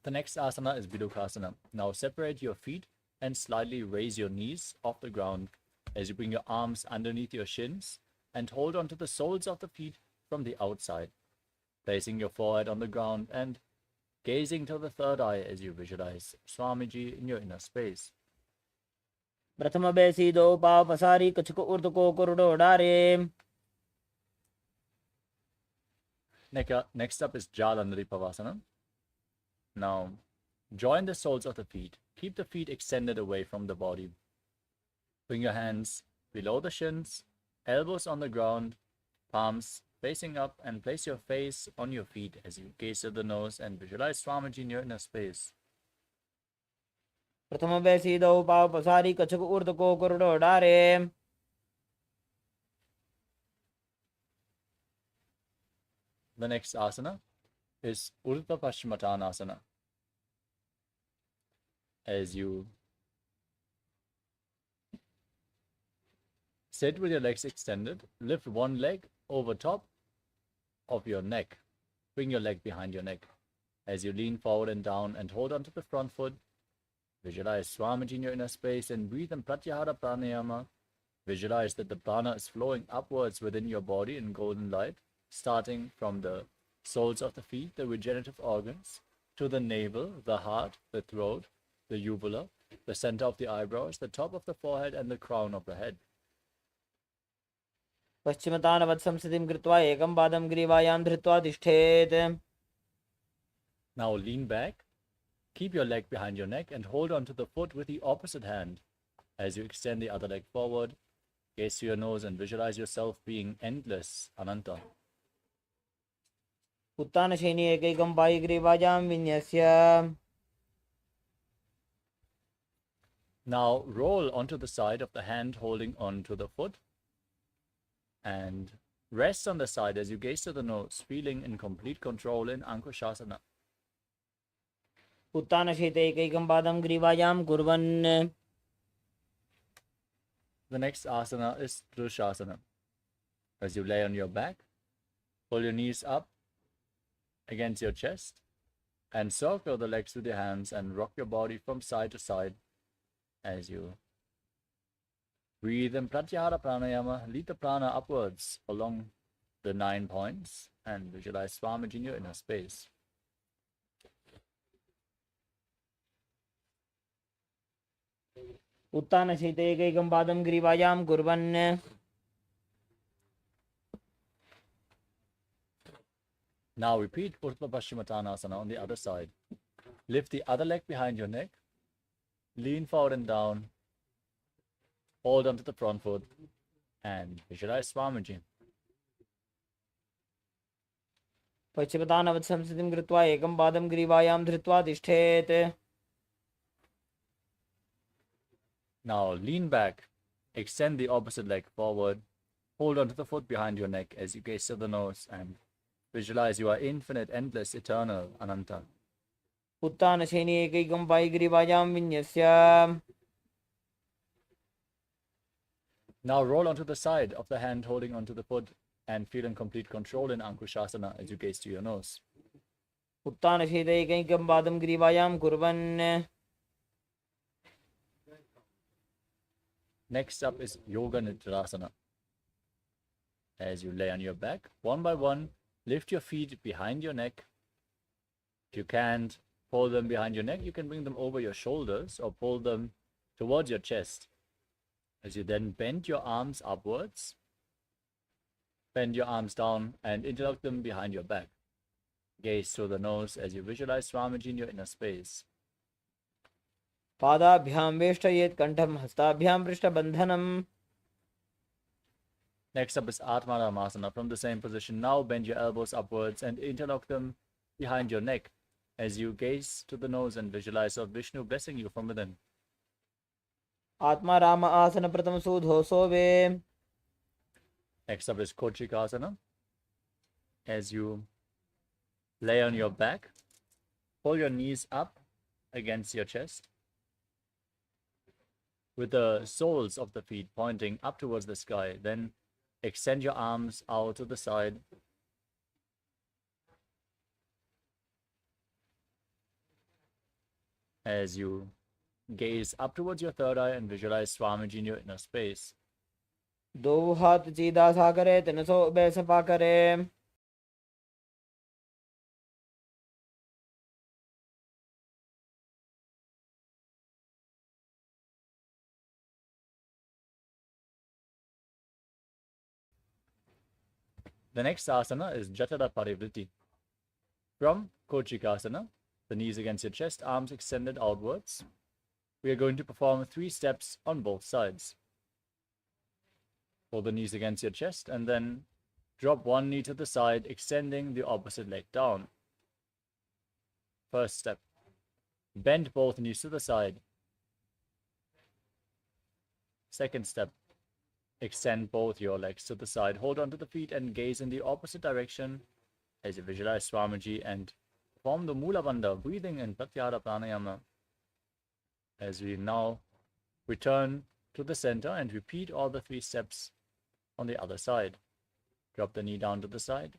The next asana is Bidukasana. Now separate your feet and slightly raise your knees off the ground as you bring your arms underneath your shins and hold onto the soles of the feet from the outside, placing your forehead on the ground and gazing to the third eye as you visualize Swamiji in your inner space. प्रथम बैसी दो पाव पसारी कछुक उर्द को कुरुडो डारे. Next up is Jalandhari Pavasana. Now, join the soles of the feet. Keep the feet extended away from the body. Bring your hands below the shins, elbows on the ground, palms facing up, and place your face on your feet as you gaze at the nose and visualize Swamiji in your inner space. प्रथम बैसी दो पाव पसारी कछुक उर्द को कुरुडो डारे. The next asana is Urdhva Paschimottanasana. As you sit with your legs extended, lift one leg over top of your neck. Bring your leg behind your neck. As you lean forward and down and hold onto the front foot, visualize Swamiji in your inner space and breathe in Pratyahara Pranayama. Visualize that the prana is flowing upwards within your body in golden light, starting from the soles of the feet, the regenerative organs, to the navel, the heart, the throat, the uvula, the center of the eyebrows, the top of the forehead, and the crown of the head. पश्चिमतानवत् संस्थितिं कृत्वा एकं पादं ग्रीवायां धृत्वा तिष्ठेत्. Now lean back, keep your leg behind your neck, and hold on to the foot with the opposite hand. As you extend the other leg forward, gaze to your nose and visualize yourself being endless, Ananta. उत्तानशयनी एकैकं पायिग्रीवायां विन्यस्य. Now roll onto the side of the hand holding onto the foot and rest on the side as you gaze to the nose, feeling in complete control in Ankushasana. उत्तानशीतैकैकं पादं ग्रीवायां कुर्वन् The next asana is Drushasana. As you lay on your back, pull your knees up against your chest and circle the legs with your hands and rock your body from side to side as you breathe in Pratyahara Pranayama. Lead the prana upwards along the 9 points and visualize Swamiji in your inner space. उत्तानशीतैकैकं पादं ग्रीवायां कुर्वन् Now repeat Urdhva Paschimottanasana on the other side. Lift the other leg behind your neck, lean forward and down, hold onto the front foot and visualize Swamiji. पश्चिमतानवत् संस्थितिं कृत्वा एकं पादं ग्रीवायां धृत्वा तिष्ठेत् Now lean back, extend the opposite leg forward, hold onto the foot behind your neck as you gaze to the nose and visualize you are infinite, endless, eternal, Ananta. उत्तानशयनि एकैकं पायिग्रीवायां विन्यस्य Now roll onto the side of the hand holding onto the foot and feel in complete control in Ankushasana as you gaze to your nose. उत्तानशीतैकैकं पादं ग्रीवायां कुर्वन् Next up is Yoga Nidrasana. As you lay on your back, one by one, lift your feet behind your neck. If you can't pull them behind your neck, you can bring them over your shoulders or pull them towards your chest. As you then bend your arms upwards, bend your arms down and interlock them behind your back. Gaze through the nose as you visualize Swamiji in your inner space. पादाभ्यां वेष्टयेत् कण्ठं हस्ताभ्यां पृष्ठबन्धनम् Next up is Atmanamasana. From the same position, now bend your elbows upwards and interlock them behind your neck as you gaze to the nose and visualize Lord Vishnu blessing you from within. आत्मा राम आसन प्रथम सूधो सोवे Next up is Kochikasana. As you lay on your back, pull your knees up against your chest with the soles of the feet pointing up towards the sky. Then extend your arms out to the side. As you gaze up towards your third eye and visualize Swamiji in your inner space. दो हाथ सीधा सा करे तिनसो बेसपा करे The next asana is Jatara Parivritti. From Kochikasana, the knees against your chest, arms extended outwards. We are going to perform 3 steps on both sides. Pull the knees against your chest and then drop one knee to the side, extending the opposite leg down. First step. Bend both knees to the side. Second step. Extend both your legs to the side. Hold onto the feet and gaze in the opposite direction as you visualize Swamiji and form the Mula Bandha, breathing in Pratyahara Pranayama. As we now return to the center and repeat all the 3 steps on the other side. Drop the knee down to the side.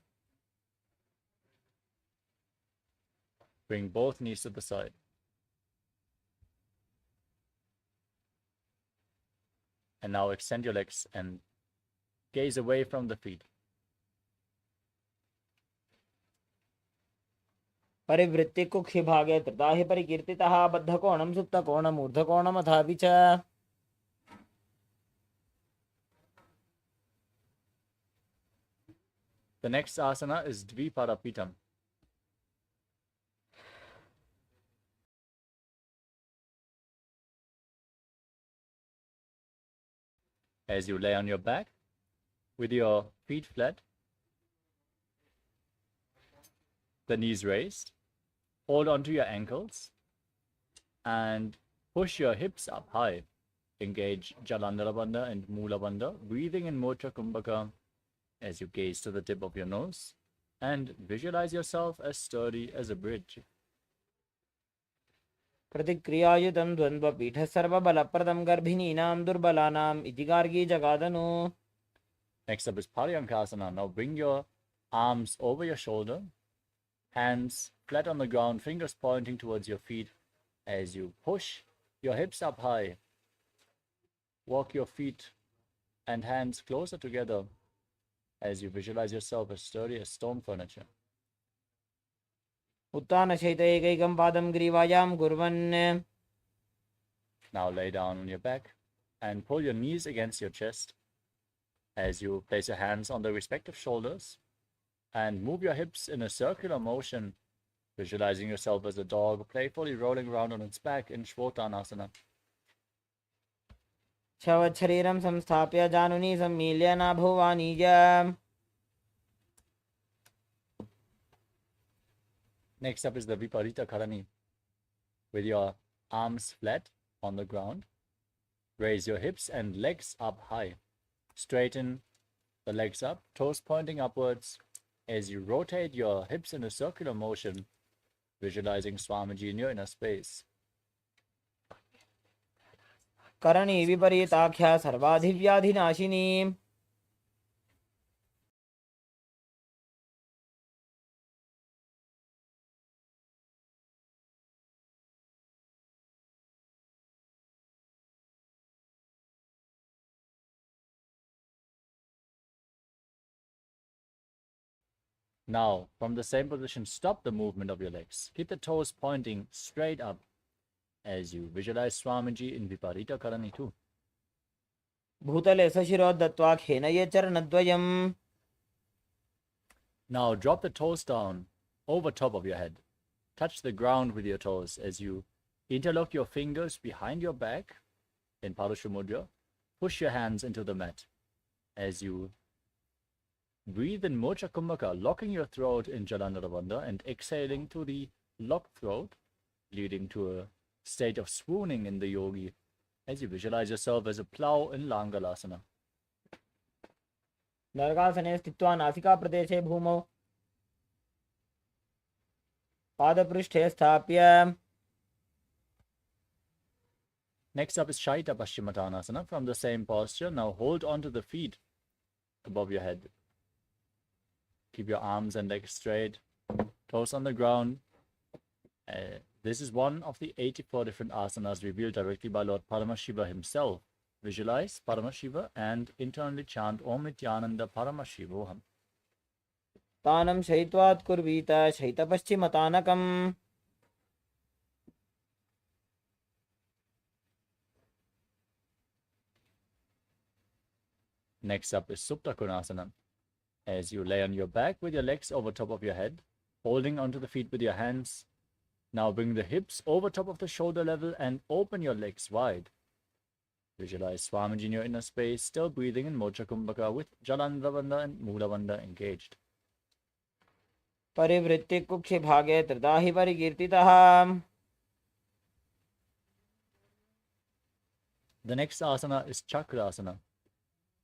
Bring both knees to the side. And now extend your legs and gaze away from the feet. परिवृत्ति कुक्षि भागे तृता हि परिकीर्तितः बद्धकोणं सुप्तकोणम् ऊर्ध्वकोणम् अथापि च The next asana is Dviparapitam. As you lay on your back with your feet flat, the knees raised, hold onto your ankles and Push your hips up high. Engage Jalandhara Bandha and Mula Bandha, breathing in Mocha Kumbhaka as you gaze to the tip of your nose and visualize yourself as sturdy as a bridge. प्रतिक्रियायुतं द्वन्द्वपीठः सर्वबलप्रदं गर्भिणीनां दुर्बलानाम् इति Gargi जगादनु. Next up is Paryankasana. Now bring your arms over your shoulder, hands flat on the ground, fingers pointing towards your feet as you push your hips up high. Walk your feet and hands closer together as you visualize yourself as sturdy as stone furniture. उत्तानशयितैकैकं पादं ग्रीवायां कुर्वन्. Now lay down on your back and pull your knees against your chest as you place your hands on the respective shoulders and move your hips in a circular motion, visualizing yourself as a dog playfully rolling around on its back in Shvotanasana. शवच्छरीरं संस्थाप्य जानुनी सम्मील्य नाभुवानीय. Next up is the Viparita Karani. With your arms flat on the ground, raise your hips and legs up high. Straighten the legs up, toes pointing upwards as you rotate your hips in a circular motion, visualizing Swamiji in your inner space. Karni विपरीताख्या सर्वाधिव्याधिनाशिनी. Now, from the same position, stop the movement of your legs. Keep the toes pointing straight up as you visualize Swamiji in Viparita Karani too. भूतले सशिरो दत्त्वा खेनये चरणद्वयम्. Now drop the toes down over top of your head. Touch the ground with your toes as you interlock your fingers behind your back in Parusha Mudra. Push your hands into the mat as you breathe in Mocha Kumbhaka, locking your throat in Jalandhara Bandha and exhaling to the locked throat, leading to a state of swooning in the yogi as you visualize yourself as a plow in Langalasana. नरकासने स्थित्वा नासिकाप्रदेशे भूमौ पादपृष्ठे स्थाप्य. Next up is Shaita Paschimottanasana. From the same posture, now hold on to the feet above your head. Keep your arms and legs straight, toes on the ground. This is one of the 84 different asanas revealed directly by Lord Paramashiva himself. Visualize Paramashiva and internally chant Om Nithyananda Paramashivoham. तानं शयित्वात् कुर्वीत शयितपश्चिमतानकम्. Next up is Supta Konasana. As you lay on your back with your legs over top of your head, holding onto the feet with your hands. Now bring the hips over top of the shoulder level and open your legs wide. Visualize Swamiji in your inner space, still breathing in Mocha Kumbhaka with Jalandhara Bandha and Mula Bandha engaged. परिवृत्ति कुक्षि भागे त्रिदाहि परिकीर्तितः. The next asana is Chakrasana.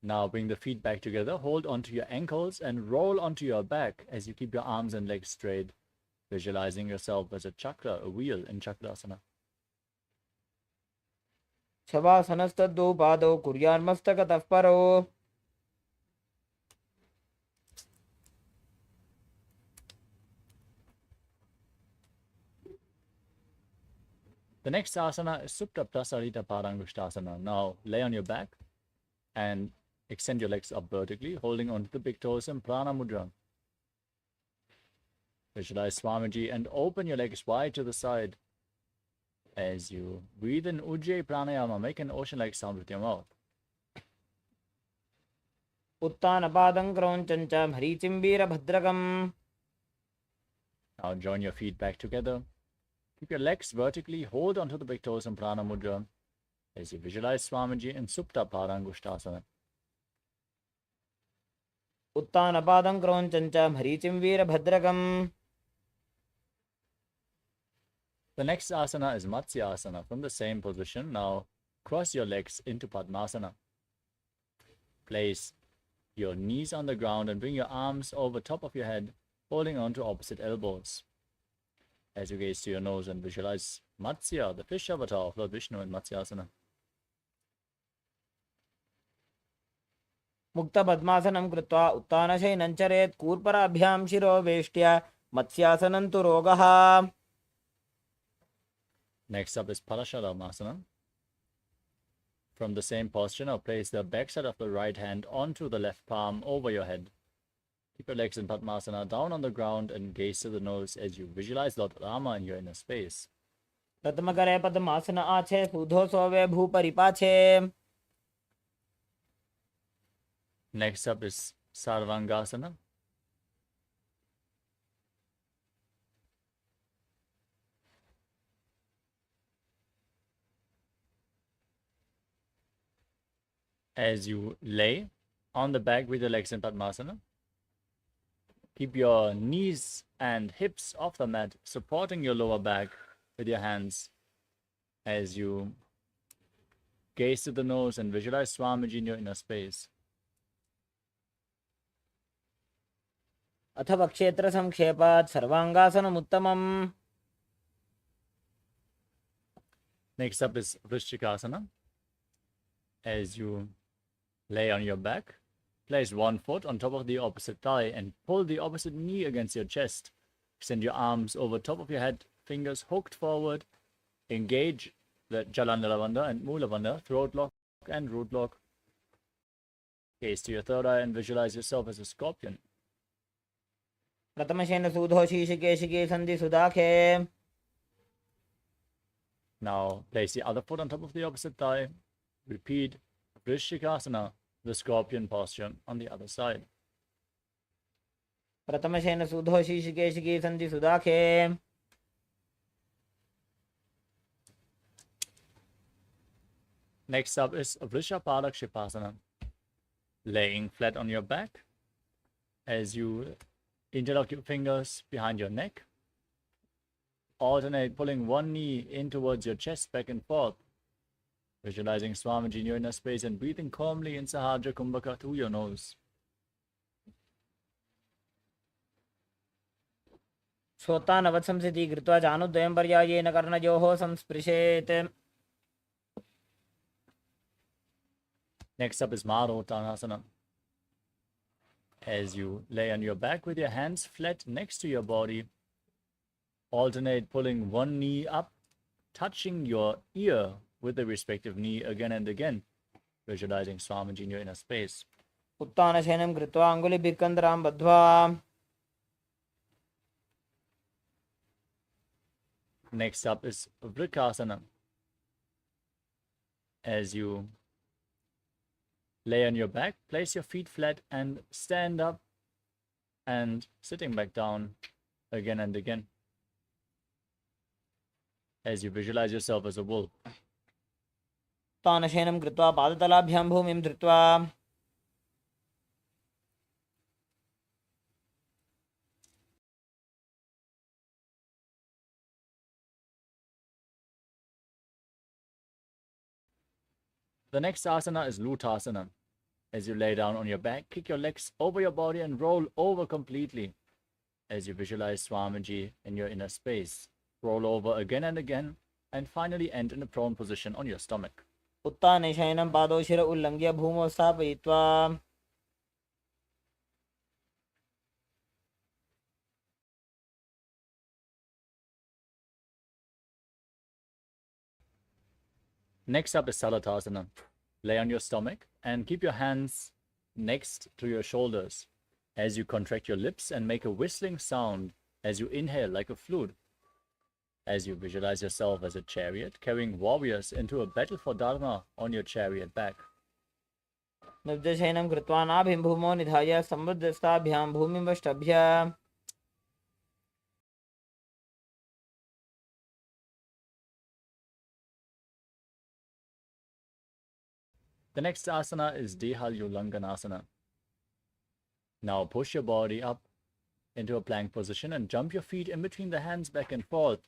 Now bring the feet back together, hold onto your ankles and roll onto your back as you keep your arms and legs straight, visualizing yourself as a chakra, a wheel in Chakrasana. शवासनस्तद्दौ पादौ कुर्यान्मस्तकतः परो. The next asana is Supta Prasarita Parangushtasana. Now lay on your back and extend your legs up vertically, holding onto the big toes in Prana Mudra. Visualize Swamiji and open your legs wide to the side. As you breathe in Ujjayi Pranayama, make an ocean-like sound with your mouth. उत्तानपादं क्रौञ्चं च मरीचिं वीरभद्रकम्. Now join your feet back together. Keep your legs vertically, hold onto the big toes in Prana Mudra as you visualize Swamiji in Supta Parangushtasana. उत्तानपादं क्रौञ्चं च मरीचिं वीरभद्रकम्. The next asana is Matsyasana. From the same position, now cross your legs into Padmasana. Place your knees on the ground and bring your arms over top of your head, holding on to opposite elbows. As you gaze to your nose and visualize Matsya, the fish avatar of Lord Vishnu in Matsyasana. मुक्त पद्मासनं कृत्वा उत्तानशयनं चरेत् कूर्पराभ्यां शिरो वेष्ट्या मत्स्यासनं तु रोगः. Next up is Parasharamasana. From the same posture, now place the backside of the right hand onto the left palm over your head. Keep your legs in Padmasana down on the ground and gaze to the nose as you visualize Lord Rama in your inner space. प्रथमकरे पद्मासन आछे सूधो सोवे भूपरिपाछे. Next up is Sarvangasana. As you lay on the back with your legs in Padmasana, keep your knees and hips off the mat, supporting your lower back with your hands as you gaze to the nose and visualize Swamiji in your inner space. अथवा क्षेत्र संक्षेपात् सर्वांगासनमुत्तमम्. Next up is Vrishchikasana. As you lay on your back, place one foot on top of the opposite thigh and pull the opposite knee against your chest. Extend your arms over top of your head, fingers hooked forward. Engage the Jalandhara Bandha and Mula Bandha, throat lock and root lock. Gaze to your third eye and visualize yourself as a scorpion. प्रथमशेन सूधो शीशिकेशिके सन्धि सुदाखे. Now place the other foot on top of the opposite thigh. Repeat Vrishchikasana, the scorpion posture on the other side. प्रथमशेन सूधो शीशिकेशिके सन्धि सुदाखे. Next up is Vrishabhadakshipasana. Laying flat on your back as you interlock your fingers behind your neck. Alternate pulling one knee in towards your chest, back and forth. Visualizing Swamiji in your inner space and breathing calmly in Sahajra Kumbhaka through your nose. श्रोतानवत्संसिति कृत्वा जानुद्वयं पर्यायेन कर्णयोः संस्पृशेत्. Next up is Marotanasana. As you lay on your back with your hands flat next to your body, alternate pulling one knee up, touching your ear with the respective knee again and again, visualizing Swamiji in your inner space. उत्तानशयनं कृत्वा अङ्गुलिभिः कन्दरां बद्ध्वा. Next up is Vrikasana. As you lay on your back, place your feet flat and stand up and sitting back down again and again as you visualize yourself as a wolf. उत्तानशयनं कृत्वा पादतलाभ्यां भूमिं धृत्वा. The next asana is Lutasana. As you lay down on your back, kick your legs over your body and roll over completely as you visualize Swamiji in your inner space. Roll over again and again and finally end in a prone position on your stomach. उत्तानशयनं पादौ शिर उल्लङ्घ्य भूमौ स्थापयित्वा. Next up is Salatasana. Lay on your stomach and keep your hands next to your shoulders as you contract your lips and make a whistling sound as you inhale like a flute. As you visualize yourself as a chariot carrying warriors into a battle for Dharma on your chariot back. नब्जशयनं कृत्वा नाभिं भूमौ निधाय संवृद्धस्ताभ्यां भूमिं वष्टभ्य. The next asana is Dehalyulanganasana. Now push your body up into a plank position and jump your feet in between the hands back and forth,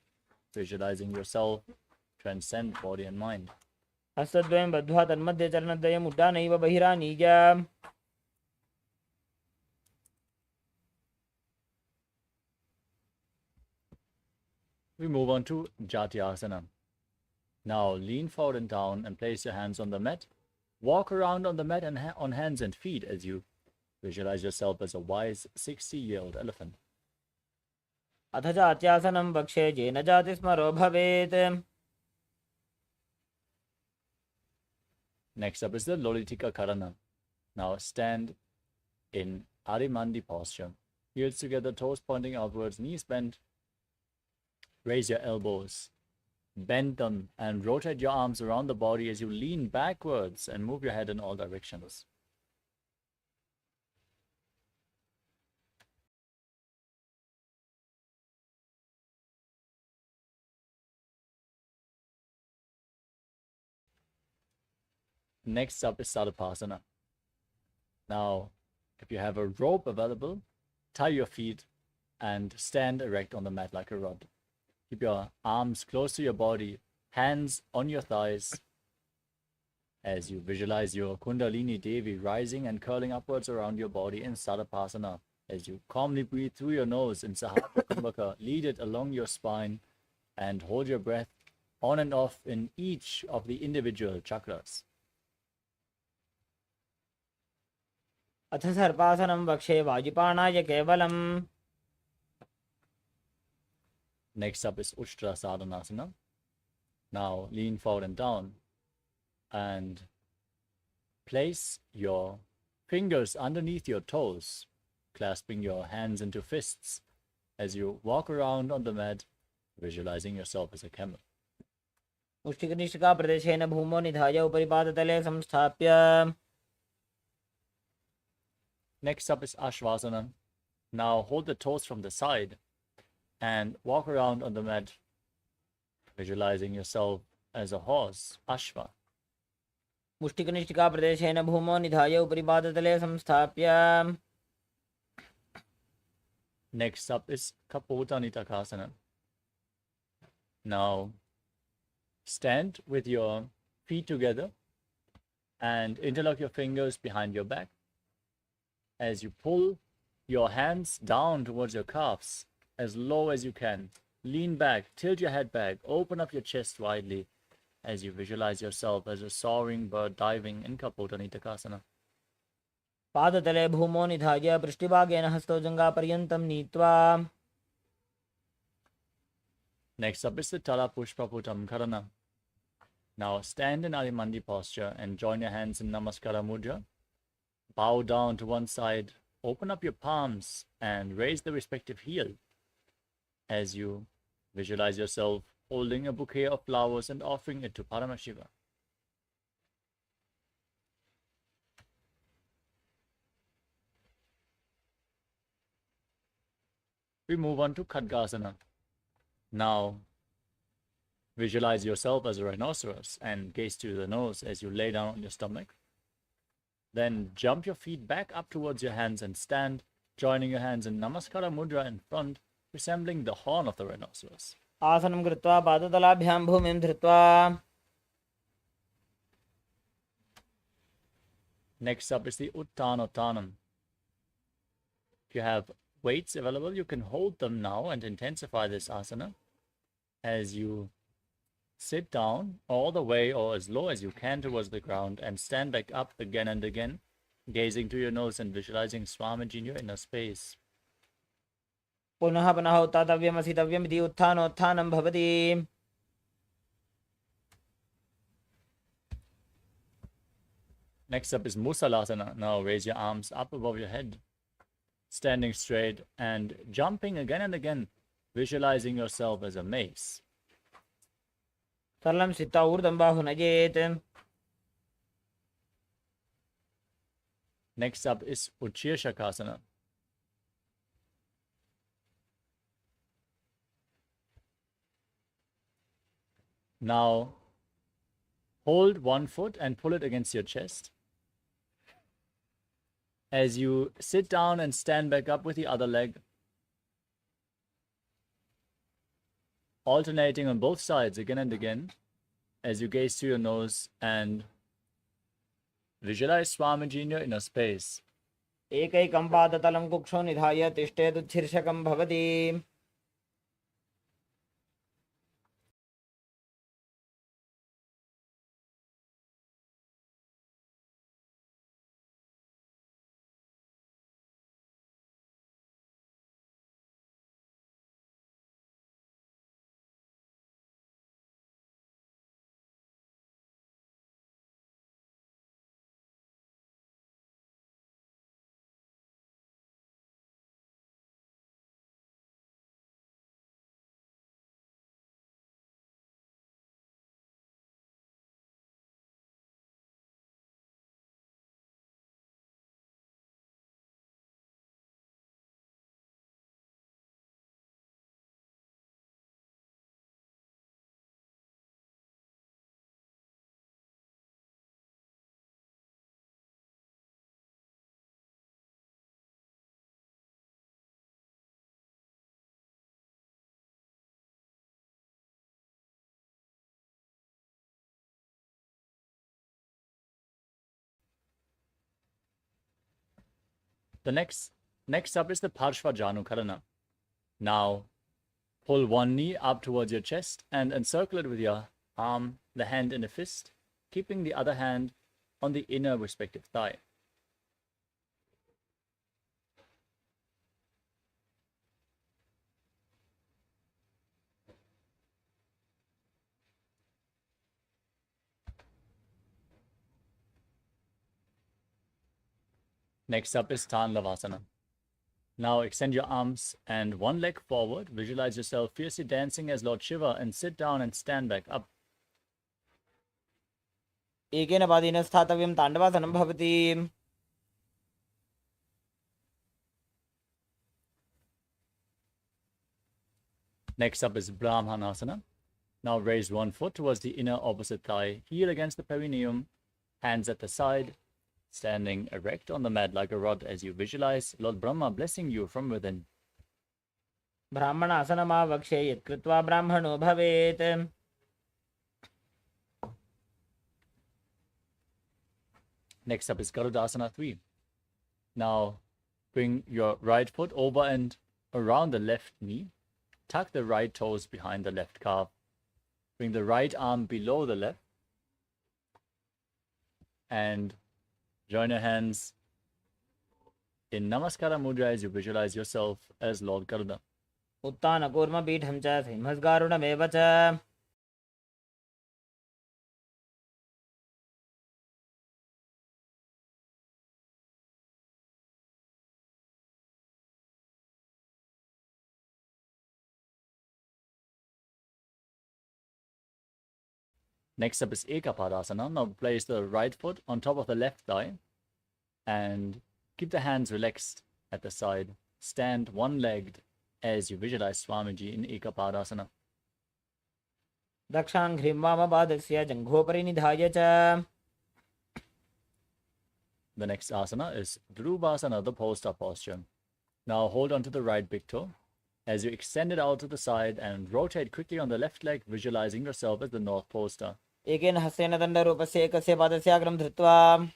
visualizing yourself transcend body and mind. हस्तद्वयं बद्ध्वा तन्मध्ये चरणद्वयम् उड्डानैव बहिरानीय We move on to Jatyasana. Now lean forward and down and place your hands on the mat. Walk around on the mat and on hands and feet as you visualize yourself as a wise 60-year-old elephant. अथ जात्यासनं वक्षे येन जातिस्मरो भवेत्. Next up is the Lolitika Karana. Now stand in Arimandi posture. Heels together, toes pointing outwards, knees bent. Raise your elbows, bend them, and rotate your arms around the body as you lean backwards and move your head in all directions. Next up is Sadapasana. Now, if you have a rope available, tie your feet and stand erect on the mat like a rod. Keep your arms close to your body, hands on your thighs, as you visualize your Kundalini Devi rising and curling upwards around your body in Sadapasana. As you calmly breathe through your nose in Sahasrara Kumbhaka, lead it along your spine and hold your breath on and off in each of the individual chakras. अथ सर्पासनं वक्षे वायुपाणाय केवलम्. Next up is Ushtra Sadhanasana. Now lean forward and down and place your fingers underneath your toes, clasping your hands into fists as you walk around on the mat, visualizing yourself as a camel. मुष्टिकनिष्ठिका प्रदेशेन भूमौ निधाय उपरि पादतले संस्थाप्य. Next up is Ashvasana. Now hold the toes from the side and walk around on the mat, visualizing yourself as a horse, Ashva. मुष्टिकनिष्ठिका प्रदेशेन भूमौ निधाय उपरि पादतले संस्थाप्य. Next up is Kapota Nitakasana. Now stand with your feet together and interlock your fingers behind your back as you pull your hands down towards your calves as low as you can. Lean back, tilt your head back, open up your chest widely as you visualize yourself as a soaring bird diving in Kapota Nitakasana. पादतले भूमौ निधाय पृष्ठभागेन हस्तौ जङ्घापर्यन्तं नीत्वा. Next up is the Tala Pushpaputam Karana. Now stand in Arimandi posture and join your hands in Namaskara Mudra. Bow down to one side, open up your palms and raise the respective heel as you visualize yourself holding a bouquet of flowers and offering it to Paramashiva. We move on to Khadgasana. Now visualize yourself as a rhinoceros and gaze to the nose as you lay down on your stomach. Then jump your feet back up towards your hands and stand, joining your hands in Namaskara Mudra in front, resembling the horn of the rhinoceros. आसनं कृत्वा पादतलाभ्यां भूमिं धृत्वा. Next up is the Uttanottanam. If you have weights available, you can hold them now and intensify this asana as you sit down all the way or as low as you can towards the ground and stand back up again and again, gazing to your nose and visualizing Swamiji in your inner space. पुनः पुनः उत्थातव्यम् असितव्यम् इति उत्थानोत्थानं भवति. Next up is Musalasana. Now raise your arms up above your head, standing straight and jumping again and again, visualizing yourself as a mace. सरलं स्थित्वा ऊर्ध्वं बाहु नयेत्. Next up is Uchirshakasana. Now hold one foot and pull it against your chest as you sit down and stand back up with the other leg. alternating on both sides again and again as you gaze to your nose and visualize Swamiji in your inner space. एकैकं पादतलं कुक्षौ निधाय तिष्ठेदुच्छीर्षकं भवति. The next up is the Parshva Janukarana. Now, pull one knee up towards your chest and encircle it with your arm, the hand in a fist, keeping the other hand on the inner respective thigh. Next up is Tanlavasana. Now extend your arms and one leg forward. Visualize yourself fiercely dancing as Lord Shiva and sit down and stand back up. एकेन पादेन स्थातव्यं ताण्डवासनं भवति. Next up is Brahmanasana. Now raise one foot towards the inner opposite thigh, heel against the perineum, hands at the side, standing erect on the mat like a rod as you visualize Lord Brahma blessing you from within. ब्राह्मणासनमावक्ष्ये यत्कृत्वा ब्राह्मणो भवेत्. Next up is Garudasana 3. Now bring your right foot over and around the left knee. Tuck the right toes behind the left calf. Bring the right arm below the left. And join your hands in Namaskara Mudra as you visualize yourself as Lord Garuda. उत्तानकूर्मपीठं च सिंहस्गारुडमेव च. Next up is Ekapadasana. Now place the right foot on top of the left thigh and keep the hands relaxed at the side. Stand one-legged as you visualize Swamiji in Ekapadasana. दक्षाङ्घ्रिं वामपादस्य जङ्घोपरि निधाय च. The next asana is Dhruvasana, the pole-star posture. Now hold on to the right big toe as you extend it out to the side and rotate quickly on the left leg, visualizing yourself as the North Pole Star. एकेन हस्तेन दण्डरूपस्य एकस्य पादस्य अग्रं धृत्वा.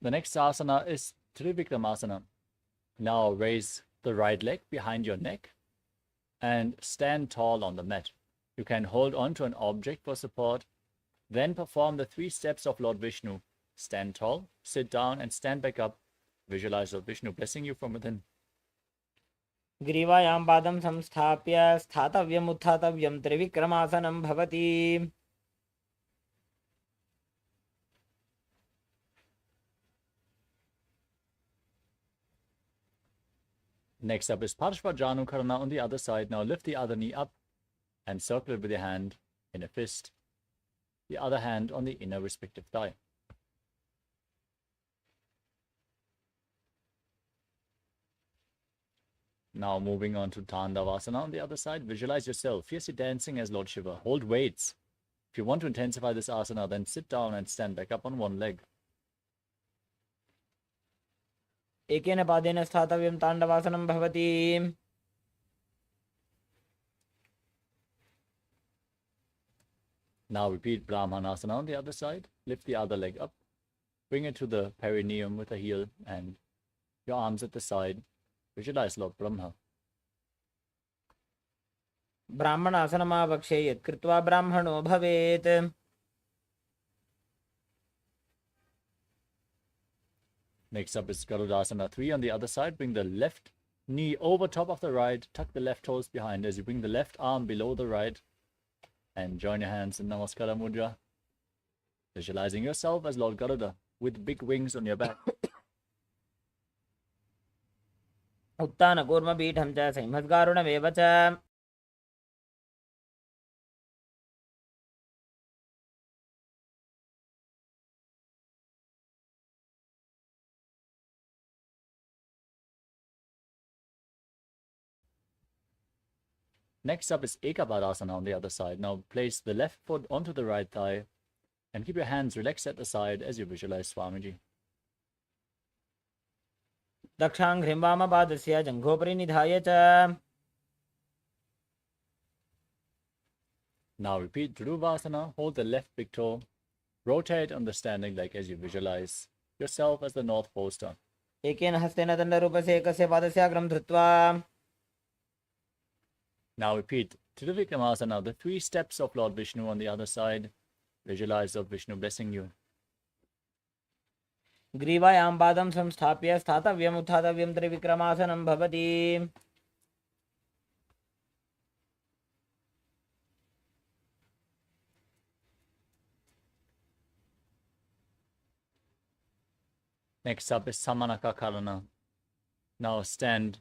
The next asana is Trivikramasana. Now raise the right leg behind your neck and stand tall on the mat. You can hold on to an object for support. Then perform the 3 steps of Lord Vishnu. Stand tall, sit down and stand back up. Visualize Lord Vishnu blessing you from within. ग्रीवायां पादं संस्थाप्य स्थातव्यम् उत्थातव्यं त्रिविक्रमासनं भवति. Next up is Parshva Janukarana on the other side. Now lift the other knee up and circle it with your hand in a fist. The other hand on the inner respective thigh. Now moving on to Tandavasana on the other side. Visualize yourself fiercely dancing as Lord Shiva. Hold weights. If you want to intensify this asana, then sit down and stand back up on one leg. एकेन पादेन स्थातव्यं ताण्डवासनं भवति. Now repeat Brahmanasana on the other side. Lift the other leg up. Bring it to the perineum with the heel and your arms at the side. Visualize Lord Brahma. ब्राह्मणासनमावक्षे यत् कृत्वा ब्राह्मणो भवेत्. Next up is Garudasana 3 on the other side. Bring the left knee over top of the right. Tuck the left toes behind as you bring the left arm below the right. And join your hands in Namaskara Mudra. Visualizing yourself as Lord Garuda with big wings on your back. उत्तानकूर्मपीठं च संहद्गारुणमेव च. Next up is Ekapadasana on the other side. Now place the left foot onto the right thigh and keep your hands relaxed at the side as you visualize Swamiji. दक्षाङ्घ्रिं वामपादस्य जङ्घोपरि निधाय च. Now repeat Dhruvasana. Hold the left big toe. Rotate on the standing leg as you visualize yourself as the North Pole Star. एकेन हस्तेन दण्डरूपस्य एकस्य पादस्य अग्रं धृत्वा. Now repeat Trivikramasana, the 3 steps of Lord Vishnu on the other side. Visualize Lord Vishnu blessing you. ग्रीवायां पादं संस्थाप्य स्थातव्यम् उत्थातव्यं त्रिविक्रमासनं भवति. Next up is Samanaka Karana. Now stand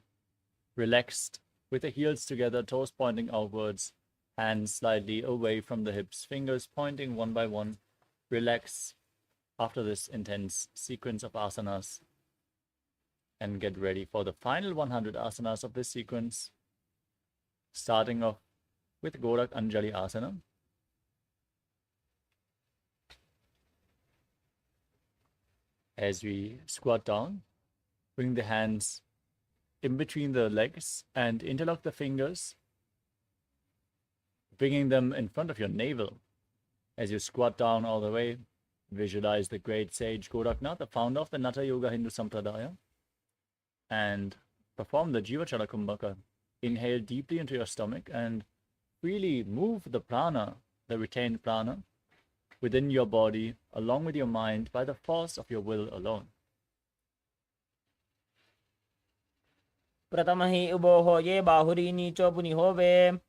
relaxed with the heels together, toes pointing outwards, hands slightly away from the hips, fingers pointing one by one. Relax after this intense sequence of asanas and get ready for the final 100 asanas of this sequence, starting off with Gorak Anjali Asana. As we squat down, bring the hands in between the legs and interlock the fingers, bringing them in front of your navel. As you squat down all the way, visualize the great sage Goraknath, the founder of the Natha Yoga Hindu Sampradaya, and perform the Jeevatman Kumbhaka. Inhale deeply into your stomach and freely move the prana, the retained prana, within your body, along with your mind, by the force of your will alone. प्रथमहि उभोः ये बाहुरी नीचो पुनिहोवे.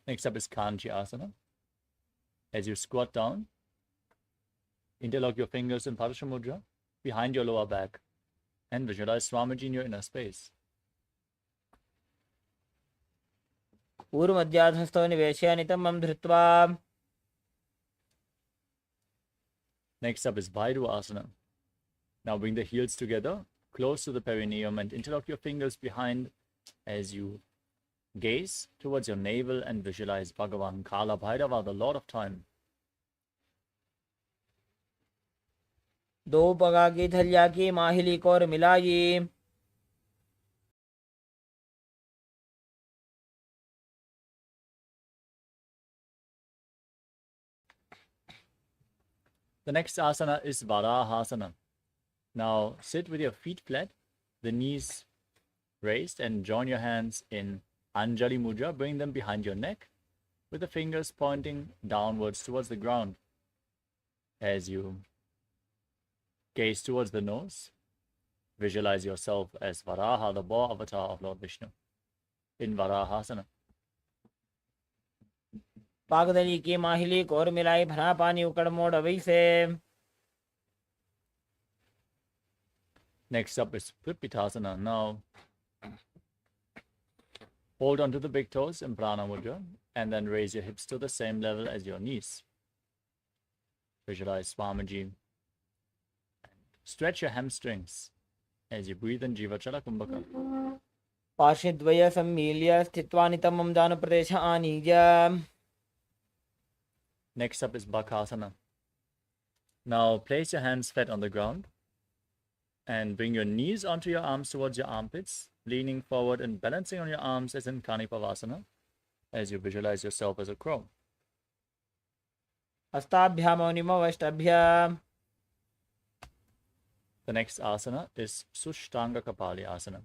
Next up is Kanchi Asana. As you squat down, interlock your fingers in Parasha Mudra behind your lower back and visualize Swamiji in your inner space. ऊर्ध्वमध्याधस्थो निवेश्य नितम्बं धृत्वा. Next up is Bhairu Asana. Now bring the heels together, close to the perineum, and interlock your fingers behind as you gaze towards your navel and visualize Bhagavan Kala Bhairava, the Lord of Time. दो पगा की थलिया की माहिली core मिलाई. The next asana is Varahasana. Now sit with your feet flat, the knees raised, and join your hands in Anjali Mudra. Bring them behind your neck with the fingers pointing downwards towards the ground. As you gaze towards the nose, visualize yourself as Varaha, the boar avatar of Lord Vishnu, in Varahasana. पागदली की माहिली core मिलाई भरा पानी उकड़ मोड़ वैसे. Next up is Pripitasana. Now hold on to the big toes in Prana Mudra and then raise your hips to the same level as your knees. Visualize Swamiji. Stretch your hamstrings as you breathe in Jeevachala Kumbhaka. पार्श्वद्वय सम्मील्य स्थित्वा नितमं दानप्रदेश आनीय. Next up is Bakhasana. Now place your hands flat on the ground and bring your knees onto your arms towards your armpits, leaning forward and balancing on your arms as in Kanipavasana, as you visualize yourself as a crow. हस्ताभ्यामौनिमवष्टभ्याम्. The next asana is Sushtanga Kapali Asana.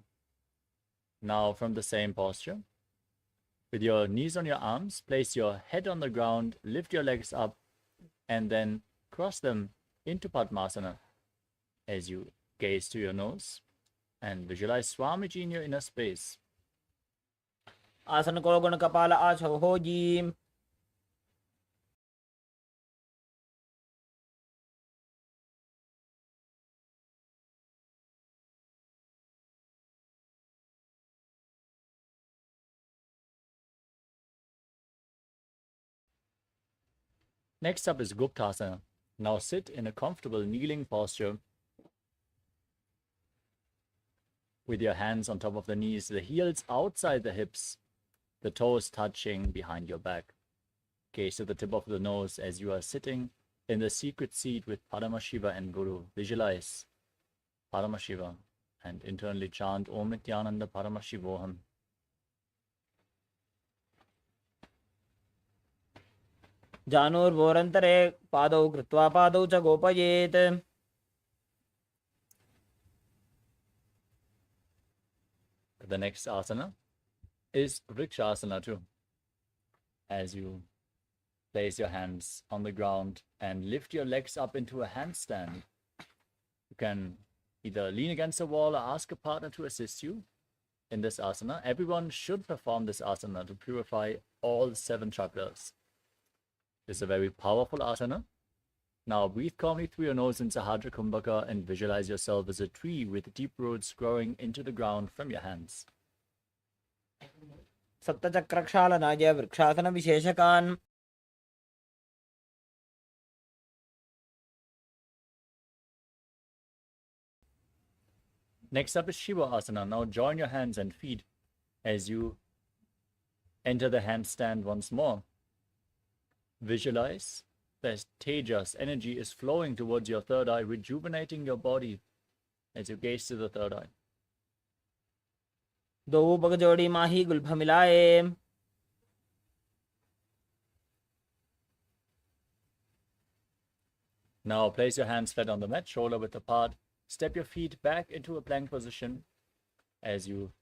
Now from the same posture, with your knees on your arms, place your head on the ground, lift your legs up, and then cross them into Padmasana as you gaze to your nose and visualize Swamiji in your inner space. आसन को गुण कपाल आछो हो जी. Next up is Guptasana. Now sit in a comfortable kneeling posture with your hands on top of the knees, the heels outside the hips, the toes touching behind your back. Gaze to the tip of the nose as you are sitting in the secret seat with Paramashiva and Guru. Visualize Paramashiva and internally chant Om Nithyananda Paramashivoham. जानूर्वोरन्तरे पादौ कृत्वा पादौ च गोपयेत्. The next asana is Vrikshasana too. As you place your hands on the ground and lift your legs up into a handstand, you can either lean against a wall or ask a partner to assist you in this asana. Everyone should perform this asana to purify all 7 chakras. This is a very powerful asana. Now breathe calmly through your nose in Sahadra Kumbhaka and visualize yourself as a tree with deep roots growing into the ground from your hands. सप्तचक्रक्षालनाय vrikshasana विशेषकान्. Next up is Shiva Asana. Now join your hands and feet as you enter the handstand once more. Visualize that Tejas energy is flowing towards your third eye, rejuvenating your body as you gaze to the third eye. दो बगजोड़ी माही Gulf मिलाए. Now place your hands flat on the mat, shoulder width apart. Step your feet back into a plank position as you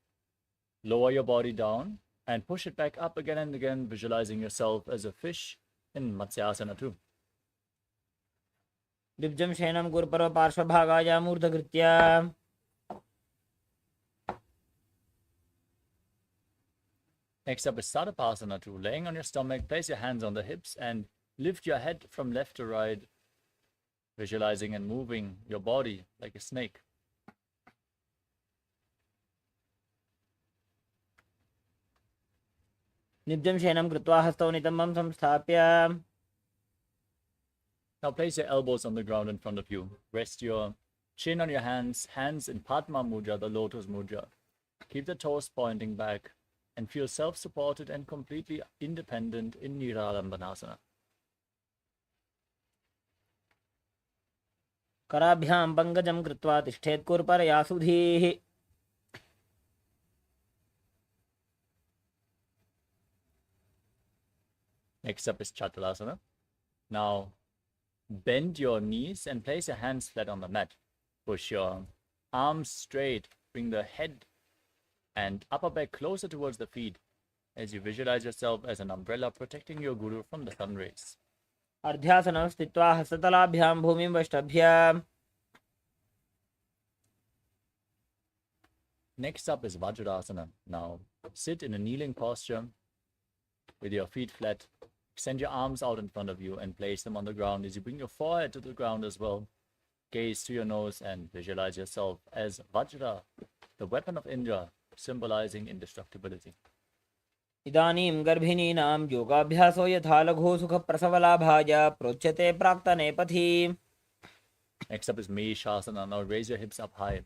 lower your body down and push it back up again and again, visualizing yourself as a fish in Matsyasana too. दिव्जं शयनं Gurpurab पार्श्वभागाय मूर्धकृत्य. Next up is Sadapasana too. Laying on your stomach, place your hands on the hips and lift your head from left to right, visualizing and moving your body like a snake. निब्जं शयनं कृत्वा हस्तौ नितम्बं संस्थाप्य. Now place your elbows on the ground in front of you. Rest your chin on your hands in Padma Mudra, the lotus mudra. Keep the toes pointing back and feel self-supported and completely independent in Niralambanasana. कराभ्यां पङ्कजं कृत्वा तिष्ठेत् कुर्परया सुधीः. Next up is Chatalasana. Now bend your knees and place your hands flat on the mat. Push your arms straight. Bring the head and upper back closer towards the feet as you visualize yourself as an umbrella protecting your guru from the sun rays. अर्ध्यासनं स्थित्वा हस्ततलाभ्यां भूमिं वष्टभ्य. Next up is Vajradasana. Now sit in a kneeling posture with your feet flat. Extend your arms out in front of you and place them on the ground as you bring your forehead to the ground as well. Gaze to your nose and visualize yourself as Vajra, the weapon of Indra, symbolizing indestructibility. इदानीं गर्भिणीनां योगाभ्यासो यथा लघु सुखप्रसवलाभाय प्रोच्यते प्राक्तने पथि. Next up is Meshasana. Now raise your hips up high.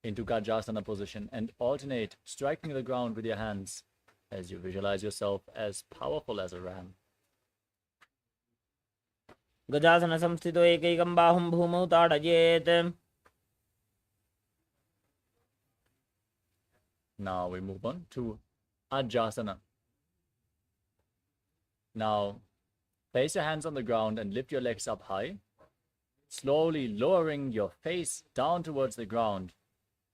into Gajasana position and alternate striking the ground with your hands as you visualize yourself as powerful as a ram. गजासन संस्थितो एकैकं बाहुं भूमौ ताडयेत्. Now we move on to Ajasana. Now place your hands on the ground and lift your legs up high, slowly lowering your face down towards the ground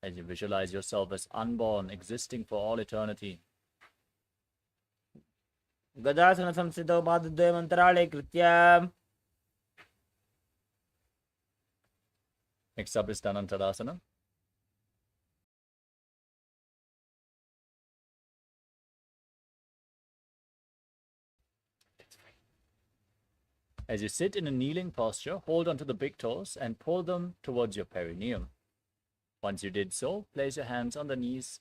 as you visualize yourself as unborn, existing for all eternity. गजासन संस्थितो पादद्वयम् अन्तराळे कृत्य. Next up is Dhanantadasana. As you sit in a kneeling posture, hold onto the big toes and pull them towards your perineum. Once you did so, place your hands on the knees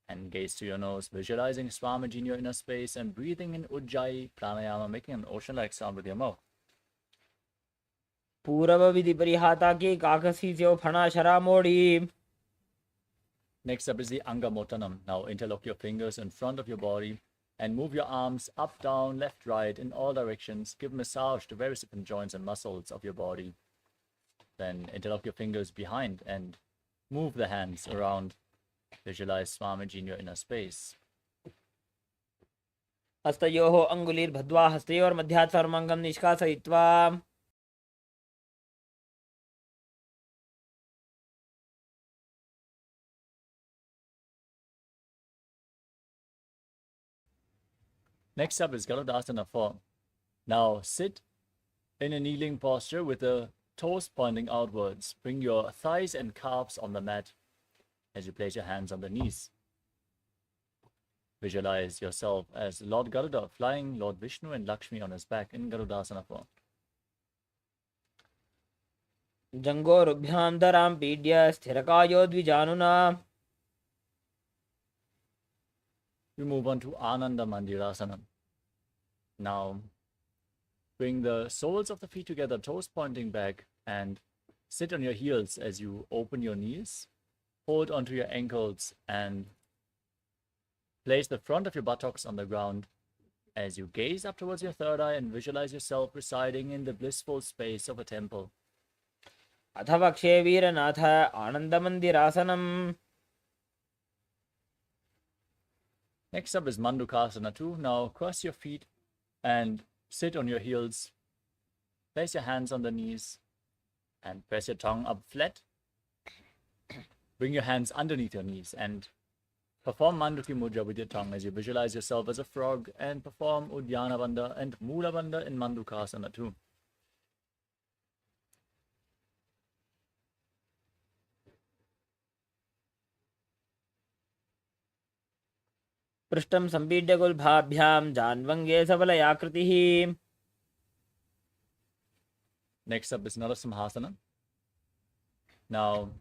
and gaze to your nose, visualizing Swamiji in your inner space and breathing in Ujjayi Pranayama, making an ocean-like sound with your mouth. पूर्व विधि परिहाता की काकसी से फणा शरा मोड़ी. Next up is the Angamotanam. Now interlock your fingers in front of your body and move your arms up, down, left, right, in all directions. Give massage to various different joints and muscles of your body. Then interlock your fingers behind and move the hands around. Visualize Swamiji in your inner space. हस्तयोः अङ्गुलीर्भद्वा हस्तयोर्मध्यात् सर्वाङ्गं निष्कासयित्वा. Next up is Garudasana form. Now sit in a kneeling posture with the toes pointing outwards. Bring your thighs and calves on the mat as you place your hands on the knees. Visualize yourself as Lord Garuda flying Lord Vishnu and Lakshmi on his back in Garudasana form. जङ्गोरुभ्यां दरां पीड्य स्थिरकायो द्विजानुना. We move on to Ananda Mandirasana. Now, bring the soles of the feet together, toes pointing back, and sit on your heels as you open your knees. Hold onto your ankles and place the front of your buttocks on the ground as you gaze up towards your third eye and visualize yourself residing in the blissful space of a temple. अथ वक्षे वीरनाथ आनन्दमन्दिरासनम्. Next up is Mandukasana 2. Now cross your feet and sit on your heels. Place your hands on the knees and press your tongue up flat. Bring your hands underneath your knees and perform Manduki Mudra with your tongue as you visualize yourself as a frog and perform Uddiyana Bandha and Mula Bandha in Mandukasana 2. पृष्ठं सम्पीड्य गुल्भाभ्यां जान्वङ्गे सबलयाकृतिः. Next up is Narasimhasana. Now,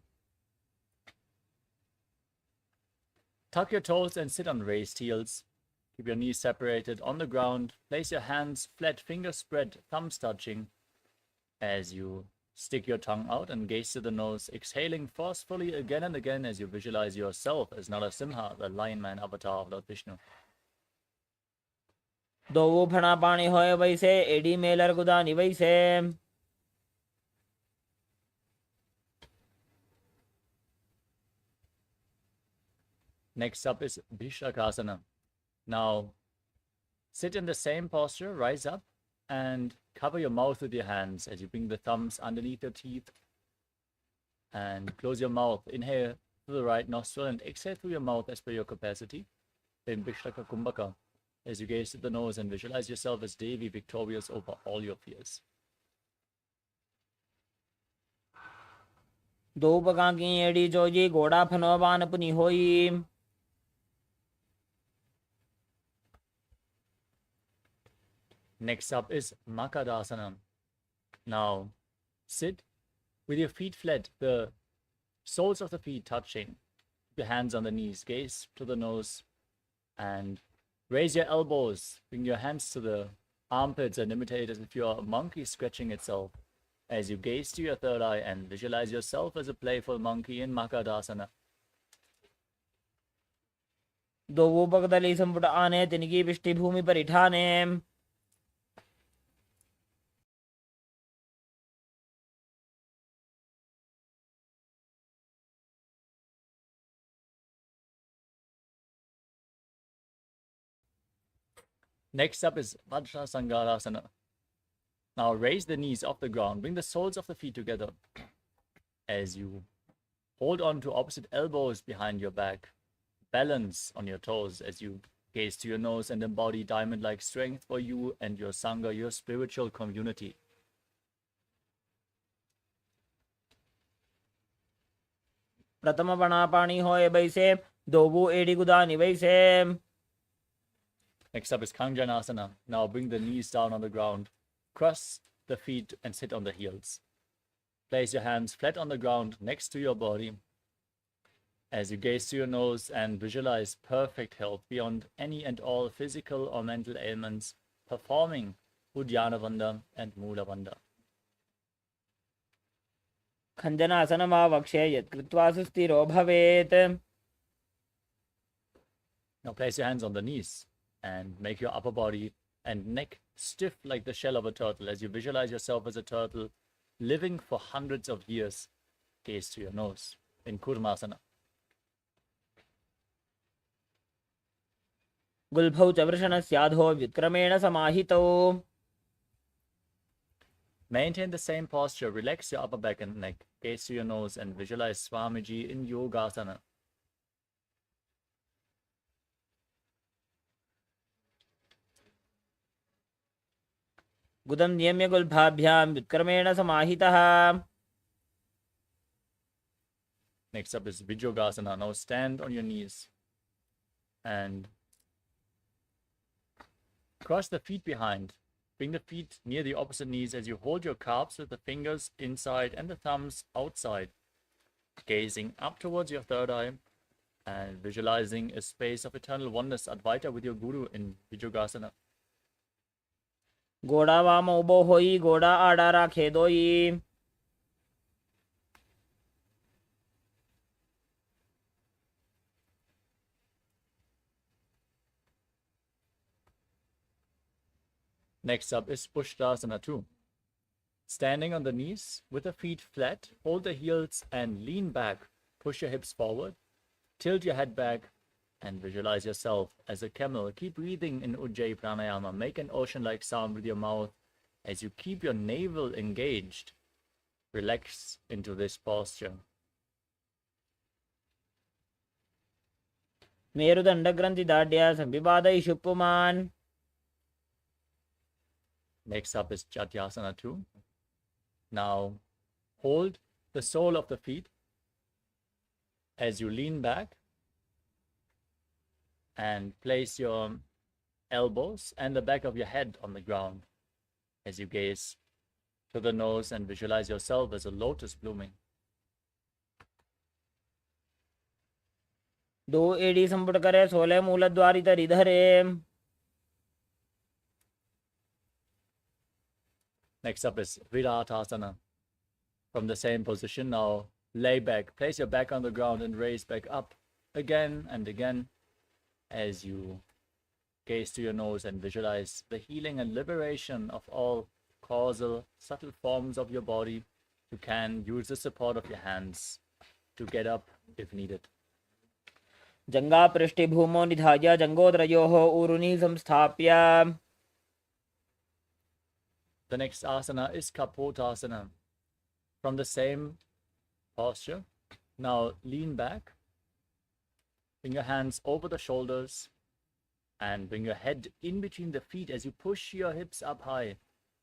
tuck your toes and sit on raised heels. Keep your knees separated on the ground. Place your hands flat, fingers spread, thumbs touching as you stick your tongue out and gaze to the nose, exhaling forcefully again and again as you visualize yourself as Narasimha, the lion man avatar of Lord Vishnu. दो फणा पाणी होय वैसे AD Mailer गुदानी वैसे. Next up is Bhishakasana. Now, sit in the same posture, rise up, and cover your mouth with your hands as you bring the thumbs underneath your teeth and close your mouth. Inhale through the right nostril and exhale through your mouth as per your capacity. Then Bhishlaka Kumbhaka as you gaze to the nose and visualize yourself as Devi, victorious over all your fears. दो पका की AD Joji घोड़ा फनोबान पुनी होई. Next up is Makadasana. Now, sit with your feet flat, the soles of the feet touching, your hands on the knees, gaze to the nose, and raise your elbows. Bring your hands to the armpits and imitate as if you're a monkey scratching itself as you gaze to your third eye and visualize yourself as a playful monkey in Makadasana, दो पकदली संपुट आने तिनकी पिष्टि भूमि पर इठाने. Next up is Vajrasangarasana. Now raise the knees off the ground. Bring the soles of the feet together as you hold on to opposite elbows behind your back. Balance on your toes as you gaze to your nose and embody diamond-like strength for you and your Sangha, your spiritual community. प्रथम बना पानी होए बैसे दोबू एड़ी गुदानी वैसे. Next up is Kanjanasana. Now bring the knees down on the ground. Cross the feet and sit on the heels. Place your hands flat on the ground next to your body as you gaze to your nose and visualize perfect health beyond any and all physical or mental ailments, performing Uddiyana Bandha and Mula Bandha. खञ्जनासनमावक्ष्य यत्कृत्वा सुस्थिरो भवेत्. Now place your hands on the knees and make your upper body and neck stiff like the shell of a turtle as you visualize yourself as a turtle living for hundreds of years. Gaze to your nose in Kurmasana. गुल्भौ च वृषणस्याधो व्युत्क्रमेण समाहितौ. Maintain the same posture. Relax your upper back and neck. Gaze to your nose and visualize Swamiji in Yogasana. गुदं नियम्य गुल्भाभ्यां व्युत्क्रमेण समाहितः. Next up is Vijogasana. Now stand on your knees and cross the feet behind. Bring the feet near the opposite knees as you hold your calves with the fingers inside and the thumbs outside. Gazing up towards your third eye and visualizing a space of eternal oneness, Advaita with your Guru in Vijogasana. घोड़ा वाम उबो होई घोड़ा आड़ा राखे दोई. Next up is Pushtasana 2. Standing on the knees with the feet flat, hold the heels and lean back. Push your hips forward, tilt your head back, and visualize yourself as a camel. Keep breathing in Ujjayi Pranayama. Make an ocean-like sound with your mouth as you keep your navel engaged. Relax into this posture. मेरुदंड ग्रंथि दाढ्या संविवादय शुपुमान. Next up is Chatyasana 2. Now hold the sole of the feet as you lean back and place your elbows and the back of your head on the ground as you gaze to the nose and visualize yourself as a lotus blooming. दो एड़ी संपुट करे 16 मूलद्वारी तरी धरे. Next up is Viratasana. From the same position, now lay back. Place your back on the ground and raise back up again and again as you gaze to your nose and visualize the healing and liberation of all causal, subtle forms of your body. You can use the support of your hands to get up if needed. जंगा पृष्ठे भूमो निधाय जंगोदरयोः ऊरुनि संस्थाप्य. The next asana is Kapotasana. From the same posture, now lean back, bring your hands over the shoulders, and bring your head in between the feet as you push your hips up high.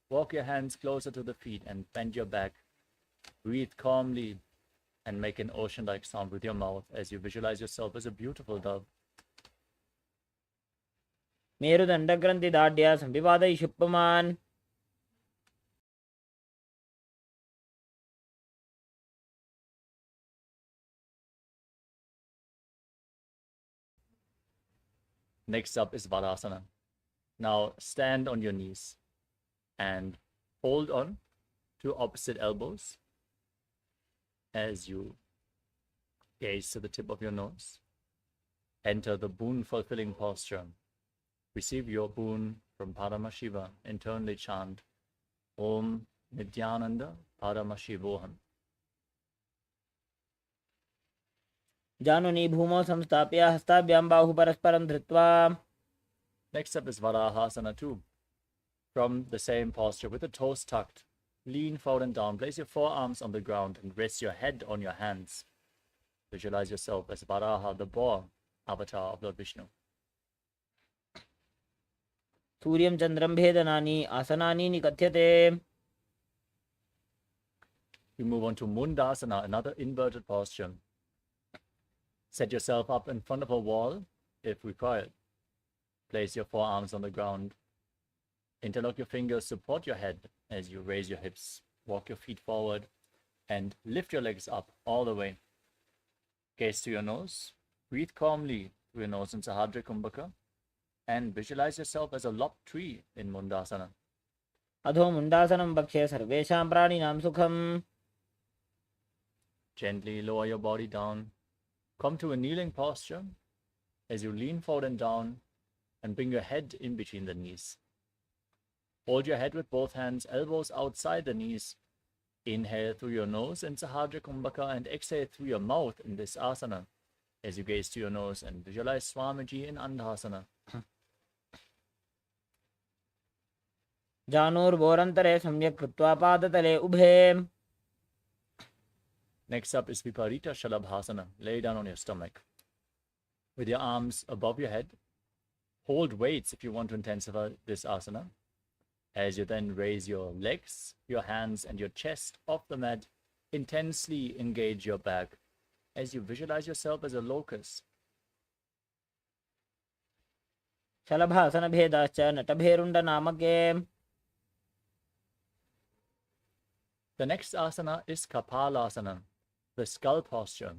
Walk your hands closer to the feet and bend your back. Breathe calmly and make an ocean-like sound with your mouth as you visualize yourself as a beautiful dove. मेरुदंड ग्रंथि दाढ्या संविवादय शुपुमान. Next up is Vadasana. Now stand on your knees and hold on to opposite elbows as you gaze to the tip of your nose enter the boon-fulfilling posture. Receive your boon from Paramashiva. Internally chant Om Nithyananda Paramashivoham. जानुनी भूमौ संस्थाप्य हस्ताभ्यां बाहु परस्परं धृत्वा. Next up is Varahasana 2. From the same posture with the toes tucked, lean forward and down. Place your forearms on the ground and rest your head on your hands. Visualize yourself as Varaha, the boar, avatar of Lord Vishnu. सूर्यं चन्द्रं भेदनानि आसनानि निकथ्यते. We move on to Mundasana, another inverted posture. Set yourself up in front of a wall if required. Place your forearms on the ground. Interlock your fingers, support your head as you raise your hips. Walk your feet forward and lift your legs up all the way. Gaze to your nose. Breathe calmly through your nose in Sahadra Kumbhaka. And visualize yourself as a lopped tree in Mundasana. अधो मुण्डासनं भक्ष्ये सर्वेषां प्राणिनां सुखम्. Gently lower your body down. Come to a kneeling posture as you lean forward and down and bring your head in between the knees. Hold your head with both hands, elbows outside the knees. Inhale through your nose in Sahadra Kumbhaka and exhale through your mouth in this asana as you gaze to your nose and visualize Swamiji in Andhasana. जानूर्वोरन्तरे सम्यक् कृत्वा पादतले उभे. Next up is Viparita Shalabhasana. Lay down on your stomach. With your arms above your head, hold weights if you want to intensify this asana. As you then raise your legs, your hands and your chest off the mat, intensely engage your back as you visualize yourself as a locust. शलभासनभेदाश्च नटभेरुण्डनामके. The next asana is Kapalasana, the skull posture.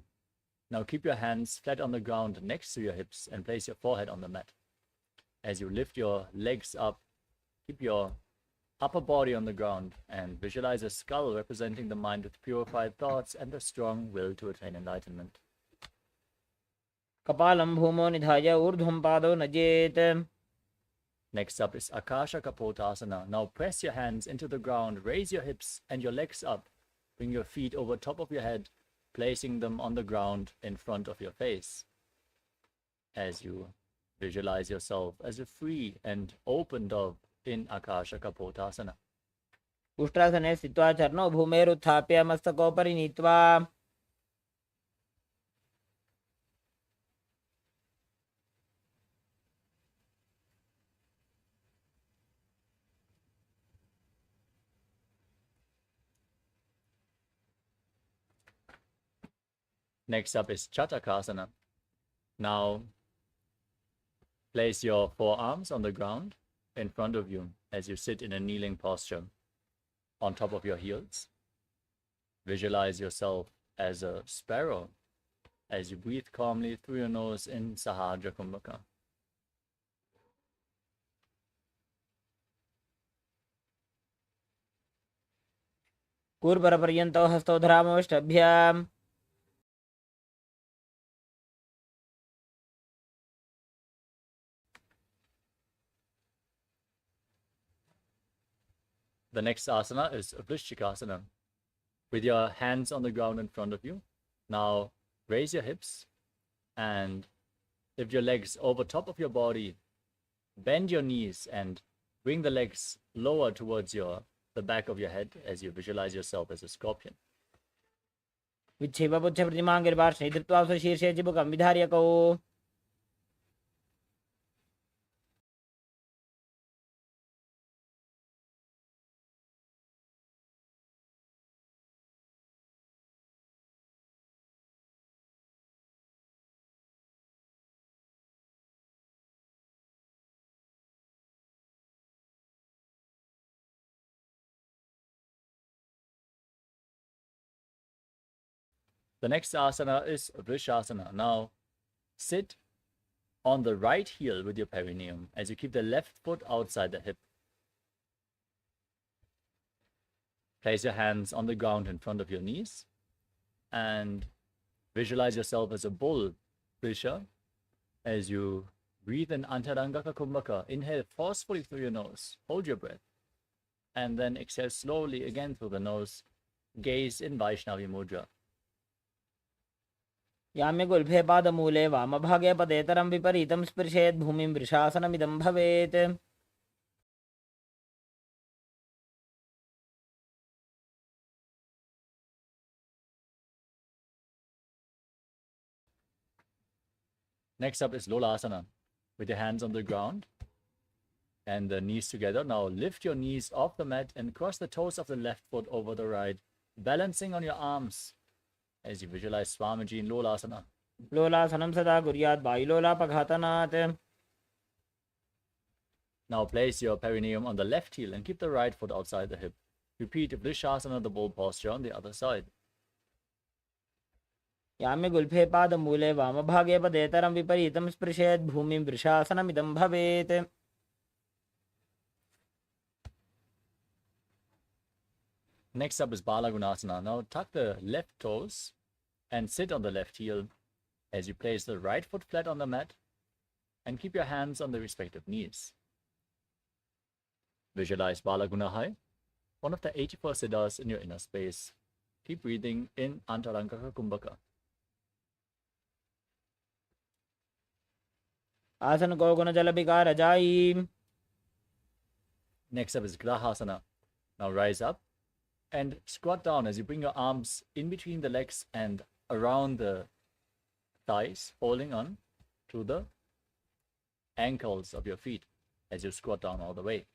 Now keep your hands flat on the ground next to your hips and place your forehead on the mat. As you lift your legs up, keep your upper body on the ground and visualize a skull representing the mind with purified thoughts and the strong will to attain enlightenment. कपालं भूमौ निधाय ऊर्ध्वं पादौ नजेत्. Next up is Akasha Kapotasana. Now press your hands into the ground, raise your hips and your legs up. Bring your feet over top of your head, placing them on the ground in front of your face. As you visualize yourself as a free and open dove in Akasha Kapotasana. उष्ट्रासने स्थित्वा चरणौ भूमेरुत्थाप्य मस्तकोपरि नीत्वा. Next up is Chatakasana. Now place your forearms on the ground in front of you as you sit in a kneeling posture on top of your heels. Visualize yourself as a sparrow as you breathe calmly through your nose in Sahadra Kumbhaka. कूर्परपर्यन्तौ हस्तौ धरामोष्टभ्याम्. The next asana is Vrishchikasana. With your hands on the ground in front of you, now raise your hips and lift your legs over top of your body. Bend your knees and bring the legs lower towards the back of your head as you visualize yourself as a scorpion. विच्छेपपुच्छप्रतिमाङ्गिर्वार्ष्णै धृत्वा स्वशीर्षे चिबुकं विधार्यकौ. The next asana is Vrishasana. Now sit on the right heel with your perineum as you keep the left foot outside the hip. Place your hands on the ground in front of your knees and visualize yourself as a bull, Vrisha, As you breathe in Antarangaka Kumbhaka, inhale forcefully through your nose, hold your breath, and then exhale slowly again through the nose. Gaze in Vaishnavi Mudra. याम्य गुल्फे पादमूले वामभागे पदेतरं विपरीतं स्पृशेत् भूमिं वृषासनमिदं भवेत्. Next up is Lolasana, with your hands on the ground and the knees together. Now lift your knees off the mat and cross the toes of the left foot over the right, balancing on your arms as you visualize Swamiji in Lolasana. लोलासनं सदा कुर्यात् वायुलोलापघातनात्. Now place your perineum on the left heel and keep the right foot outside the hip. Repeat Vrishasana, the bull posture, on the other side. याम्य गुल्फे पादमूले वामभागे पदेतरं विपरीतं स्पृशेत् भूमिं वृषासनमिदं भवेत्. Next up is Balagunasana. Now tuck the left toes and sit on the left heel as you place the right foot flat on the mat and keep your hands on the respective knees. Visualize Balagunahai, one of the 84 siddhas in your inner space. Keep breathing in Antarangaka Kumbhaka. आसन को गुण जल विकार जाई. Next up is Grahasana. Now rise up and squat down as you bring your arms in between the legs and around the thighs, holding on to the ankles of your feet as you squat down all the way.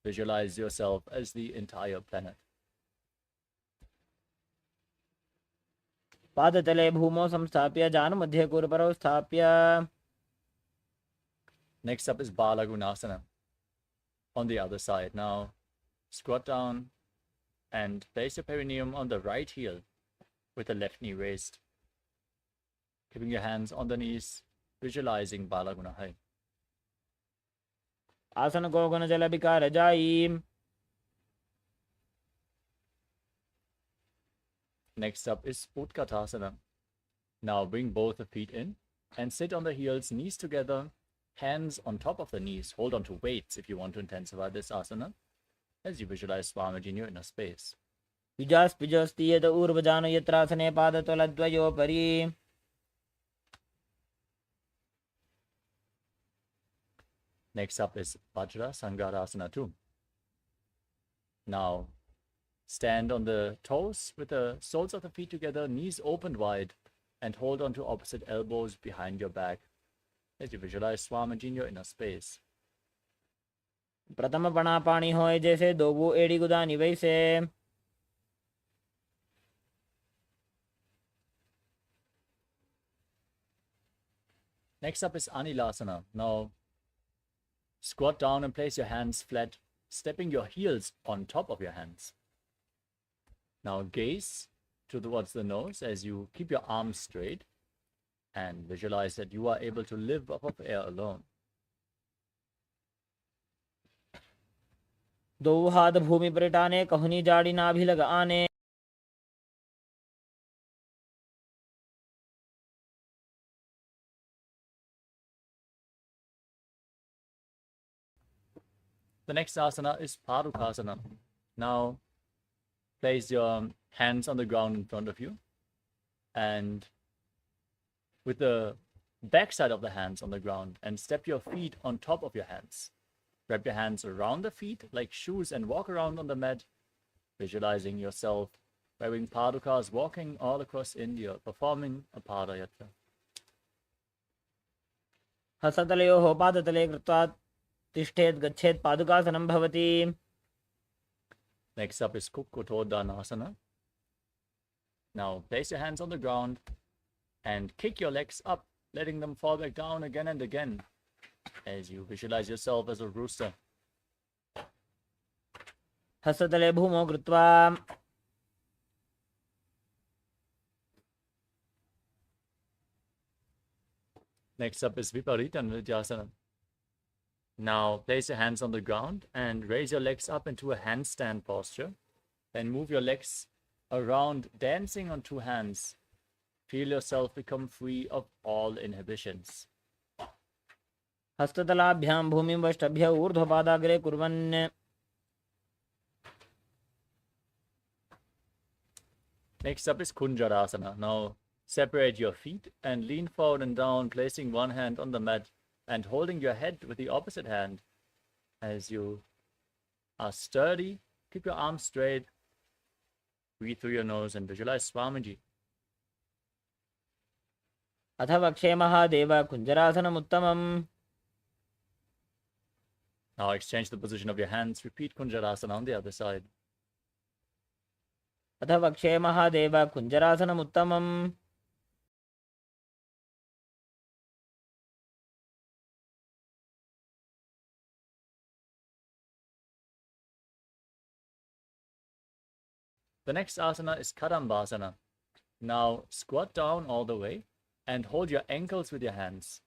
Visualize yourself as the entire planet. पादतले भूमौ संस्थाप्य जानुमध्ये कुरपरौ स्थाप्य. Next up is Balagunasana on the other side. Now squat down and place your perineum on the right heel with the left knee raised. Keeping your hands on the knees, visualizing Balagunahai. आसन को गुण जल विकार जाई. Next up is Utkatasana. Now bring both the feet in and sit on the heels, knees together, hands on top of the knees. Hold on to weights if you want to intensify this asana as you visualize Swamiji in your inner space. युजास्पिजोस्ति यद ऊर्वजानु यत्रासने पादतलद्वयोपरि. Next up is Vajra Sangarasana 2. Now stand on the toes with the soles of the feet together, knees open wide, and hold on to opposite elbows behind your back as you visualize Swamiji in your inner space. प्रथम पणा पाणी होय जैसे Dogu एड़ी गुदानी वैसे. Next up is Anilasana. Now squat down and place your hands flat, stepping your heels on top of your hands. Now gaze towards the nose as you keep your arms straight and visualize that you are able to live above air alone. दो हाथ भूमि पर टाने कहुनी जाड़ी नाभि लग आने. The next asana is Parukasana. Now place your hands on the ground in front of you and with the back side of the hands on the ground and step your feet on top of your hands. Wrap your hands around the feet like shoes and walk around on the mat, visualizing yourself wearing padukas, walking all across India, performing a padayatra. हस्ततलयोः पादतले कृत्वा तिष्ठेत् गच्छेत् पादुकासनं भवति. Next up is Kukkotodhanasana. Now place your hands on the ground and kick your legs up, letting them fall back down again and again as you visualize yourself as a rooster. हस्ततले भूमौ कृत्वा. Next up is Viparita Nrityasana. Now place your hands on the ground and raise your legs up into a handstand posture. Then move your legs around, dancing on two hands. Feel yourself become free of all inhibitions. हस्ततलाभ्यां भूमिं वष्टभ्य ऊर्ध्वपादाग्रे कुर्वन् Next up is Kunjarasana. Now separate your feet and lean forward and down, placing one hand on the mat and holding your head with the opposite hand. As you are sturdy, keep your arms straight, breathe through your nose and visualize Swamiji. अथ वक्षे Mahadev कुञ्जरासनमुत्तमम्. Now exchange the position of your hands. Repeat Kunjarasana on the other side. अथ वक्षे Mahadev कुञ्जरासनमुत्तमम्. The next asana is Kadambasana. Now squat down all the way and hold your ankles with your hands.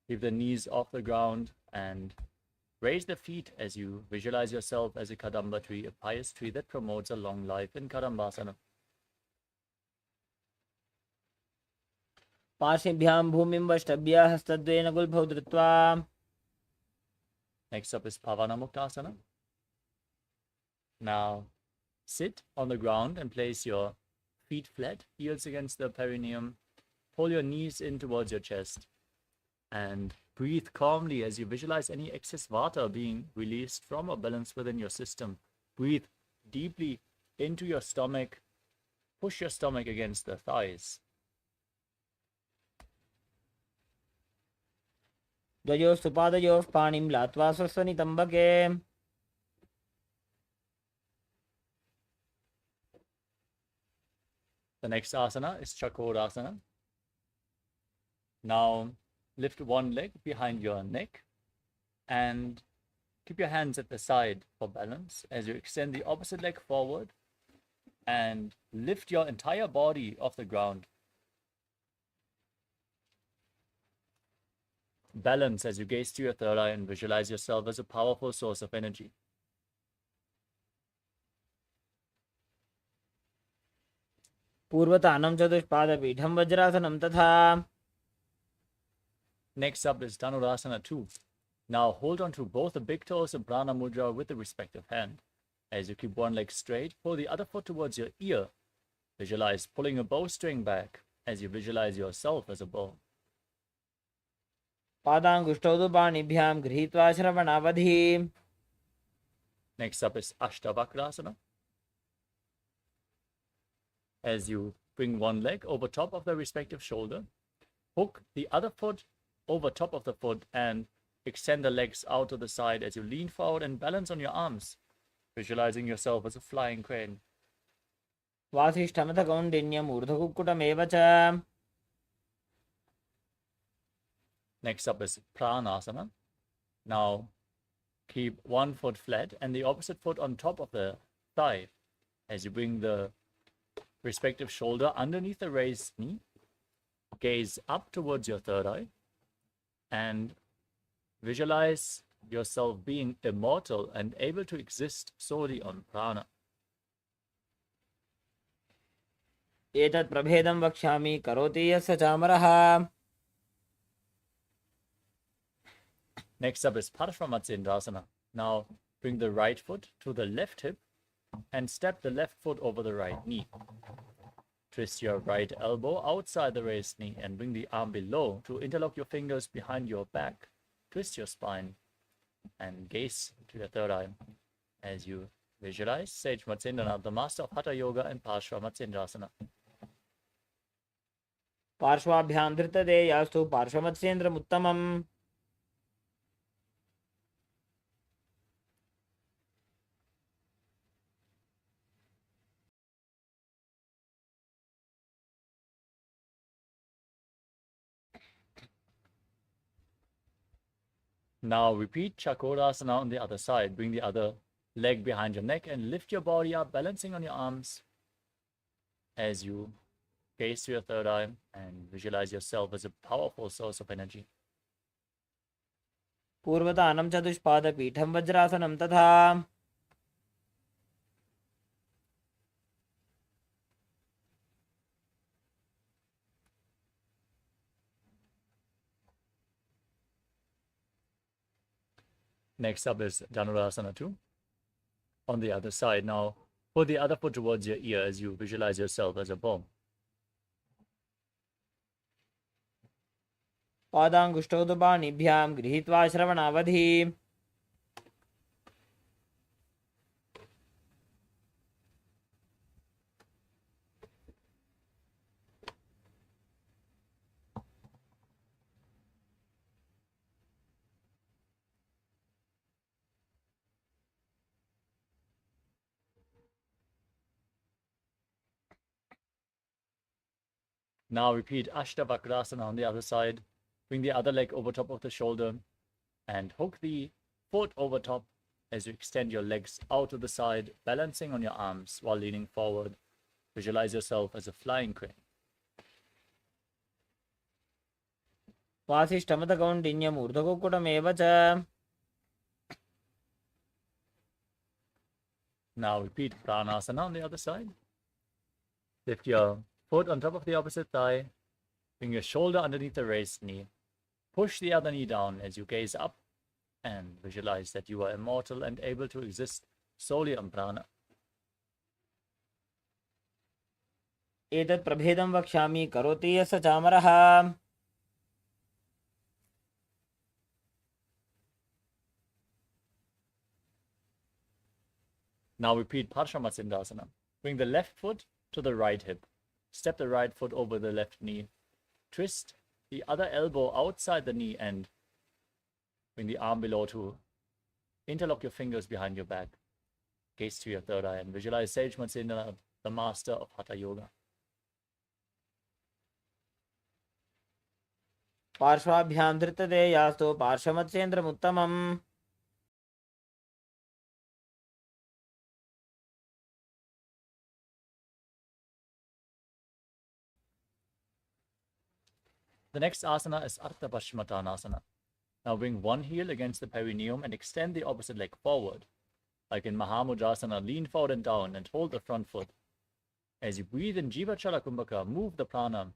Keep the knees off the ground and raise the feet as you visualize yourself as a Kadamba tree, a pious tree that promotes a long life in Kadambasana. पार्श्वेभ्यां भूमिं वष्टभ्य हस्तद्वयेन गुल्फौ धृत्वा. Next up is Pavanamuktasana. Now sit on the ground and place your feet flat, heels against the perineum. Pull your knees in towards your chest and breathe calmly as you visualize any excess vata being released from or balanced within your system. Breathe deeply into your stomach. Push your stomach against the thighs. द्वयोस्तु पादयोः पाणिं लात्वा स्वस्वनितम्बके. The next asana is Chakorasana. Now lift one leg behind your neck and keep your hands at the side for balance as you extend the opposite leg forward and lift your entire body off the ground. Balance as you gaze to your third eye and visualize yourself as a powerful source of energy. पूर्वतानं चतुष्पादपीठं वज्रासनं तथा. Next up is Dhanurasana 2. Now hold on to both the big toes of Prana Mudra with the respective hand. As you keep one leg straight, pull the other foot towards your ear. Visualize pulling a bowstring back as you visualize yourself as a bow. पादाङ्गुष्ठौ तु पाणिभ्यां गृहीत्वा श्रवणावधि. Next up is Ashtavakrasana. As you bring one leg over top of the respective shoulder, hook the other foot over top of the foot and extend the legs out to the side as you lean forward and balance on your arms, visualizing yourself as a flying crane. वासिष्ठमथ कौण्डिन्यम् ऊर्ध्वकुक्कुटमेव च. Next up is Pranasana. Now keep one foot flat and the opposite foot on top of the thigh as you bring the respective shoulder underneath the raised knee. Gaze up towards your third eye and visualize yourself being immortal and able to exist solely on prana. एतत् प्रभेदं वक्ष्यामि करोति यस्य चामरः. Next up is Parshvamatsendrasana. Now bring the right foot to the left hip and step the left foot over the right knee. Twist your right elbow outside the raised knee and bring the arm below to interlock your fingers behind your back. Twist your spine and gaze to your third eye as you visualize Sage Matsendranath, the master of Hatha Yoga and Parshvamatsendrasana. पार्श्वाभ्यां धृतदेयास्तु पार्श्वमत्स्येन्द्रमुत्तमम्. Now repeat Chakorasana on the other side. Bring the other leg behind your neck and lift your body up, balancing on your arms as you gaze to your third eye and visualize yourself as a powerful source of energy. पूर्वतानं चतुष्पादपीठं वज्रासनं तथा. Next up is Dhanurasana 2. On the other side, now put the other foot towards your ear as you visualize yourself as a bow. पादाङ्गुष्ठौ तु पाणिभ्यां गृहीत्वा श्रवणावधि Now repeat Ashtavakrasana on the other side. Bring the other leg over top of the shoulder and hook the foot over top as you extend your legs out to the side, balancing on your arms while leaning forward. Visualize yourself as a flying crane. वासिष्ठमतकौण्डिन्यमूर्धकुक्कुटमेव च Now repeat Pranasana on the other side. Lift your foot on top of the opposite thigh. Bring your shoulder underneath the raised knee. Push the other knee down as you gaze up and visualize that you are immortal and able to exist solely on prana. एतत् प्रभेदं वक्ष्यामि करोति यस्य चामरः Now repeat Parsvamatsindasana. Bring the left foot to the right hip. Step the right foot over the left knee. Twist the other elbow outside the knee and bring the arm below to interlock your fingers behind your back. Gaze to your third eye and visualize Sage Matsindana, the master of Hatha Yoga. पार्श्वाभ्यां धृतते यास्तु पार्श्वमत्सेन्द्रमुत्तमम् The next asana is Ardha Paschimottanasana. Now bring one heel against the perineum and extend the opposite leg forward. Like in Mahamudasana, lean forward and down and hold the front foot. As you breathe in Jivachala Kumbhaka, move the prana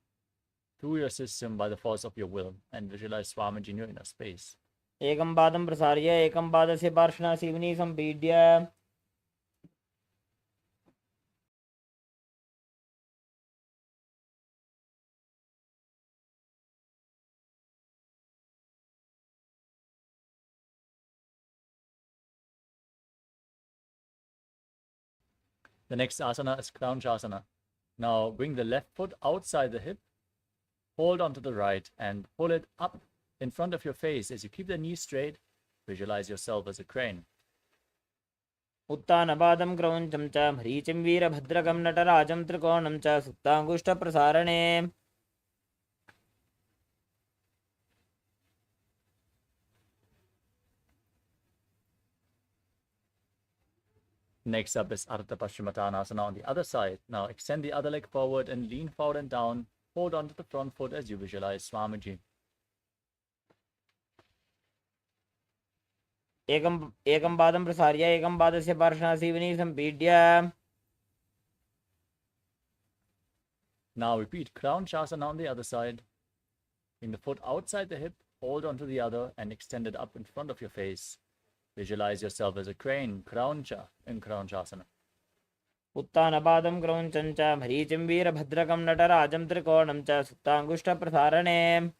through your system by the force of your will and visualize Swamiji in your inner space. एकं पादं प्रसार्य एकं पादस्य पार्श्वना Seoni सम्पीड्य The next asana is Kraunchasana. Now bring the left foot outside the hip, hold onto the right and pull it up in front of your face as you keep the knee straight. Visualize yourself as a crane. उत्तानपादं क्रौञ्चं च ह्रीचिं वीरभद्रकं नटराजं त्रिकोणं च सुप्ताङ्गुष्ठप्रसारणे Next up is Ardha Paschimottanasana on the other side. Now extend the other leg forward and lean forward and down. Hold on to the front foot as you visualize Swamiji. एकं पादं प्रसार्य एकं पादस्य पार्श्वना Seoni सम्पीड्य Now repeat Kraunchasana on the other side. Bring the foot outside the hip, hold onto the other and extend it up in front of your face. Visualize yourself as a crane, Krauncha in Kraunchasana. उत्तानपादं क्रौञ्चं च ह्रीचिं वीरभद्रकं नटराजं त्रिकोणं च सुप्ताङ्गुष्ठप्रसारणे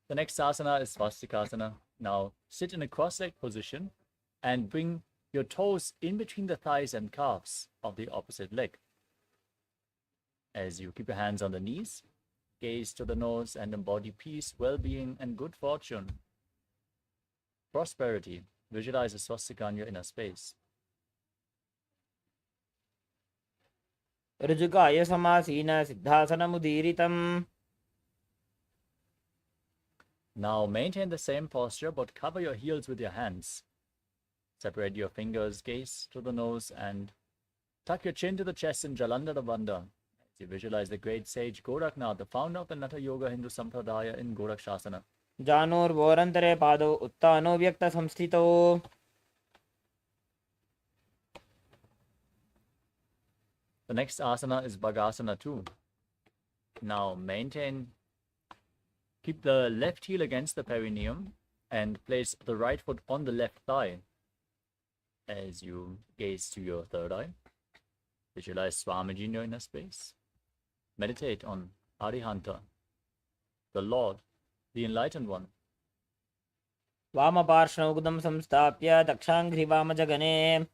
The next asana is Svastikasana. Now sit in a cross-legged position and bring your toes in between the thighs and calves of the opposite leg. As you keep your hands on the knees, gaze to the nose and embody peace, well-being, and good fortune. Prosperity. Visualize a swastika in your inner space. ऋजुकाय समासीन सिद्धासनमुदीरितम् Now maintain the same posture, but cover your heels with your hands. Separate your fingers, gaze to the nose, and tuck your chin to the chest in Jalandhara Bandha. As you visualize the great sage Gorakhnath, the founder of the Natha Yoga Hindu Sampradaya in Gorakshasana. जानोर्वोरन्तरे पादौ उत्तानो व्यक्तसंस्थितौ The next asana is Bhagasana 2. Now maintain Keep the left heel against the perineum and place the right foot on the left thigh as you gaze to your third eye. Visualize Swamiji in your inner space. Meditate on Arihanta, the Lord, the Enlightened One. वामपार्श्वमुदं संस्थाप्य दक्षाङ्घ्रिवामजगने.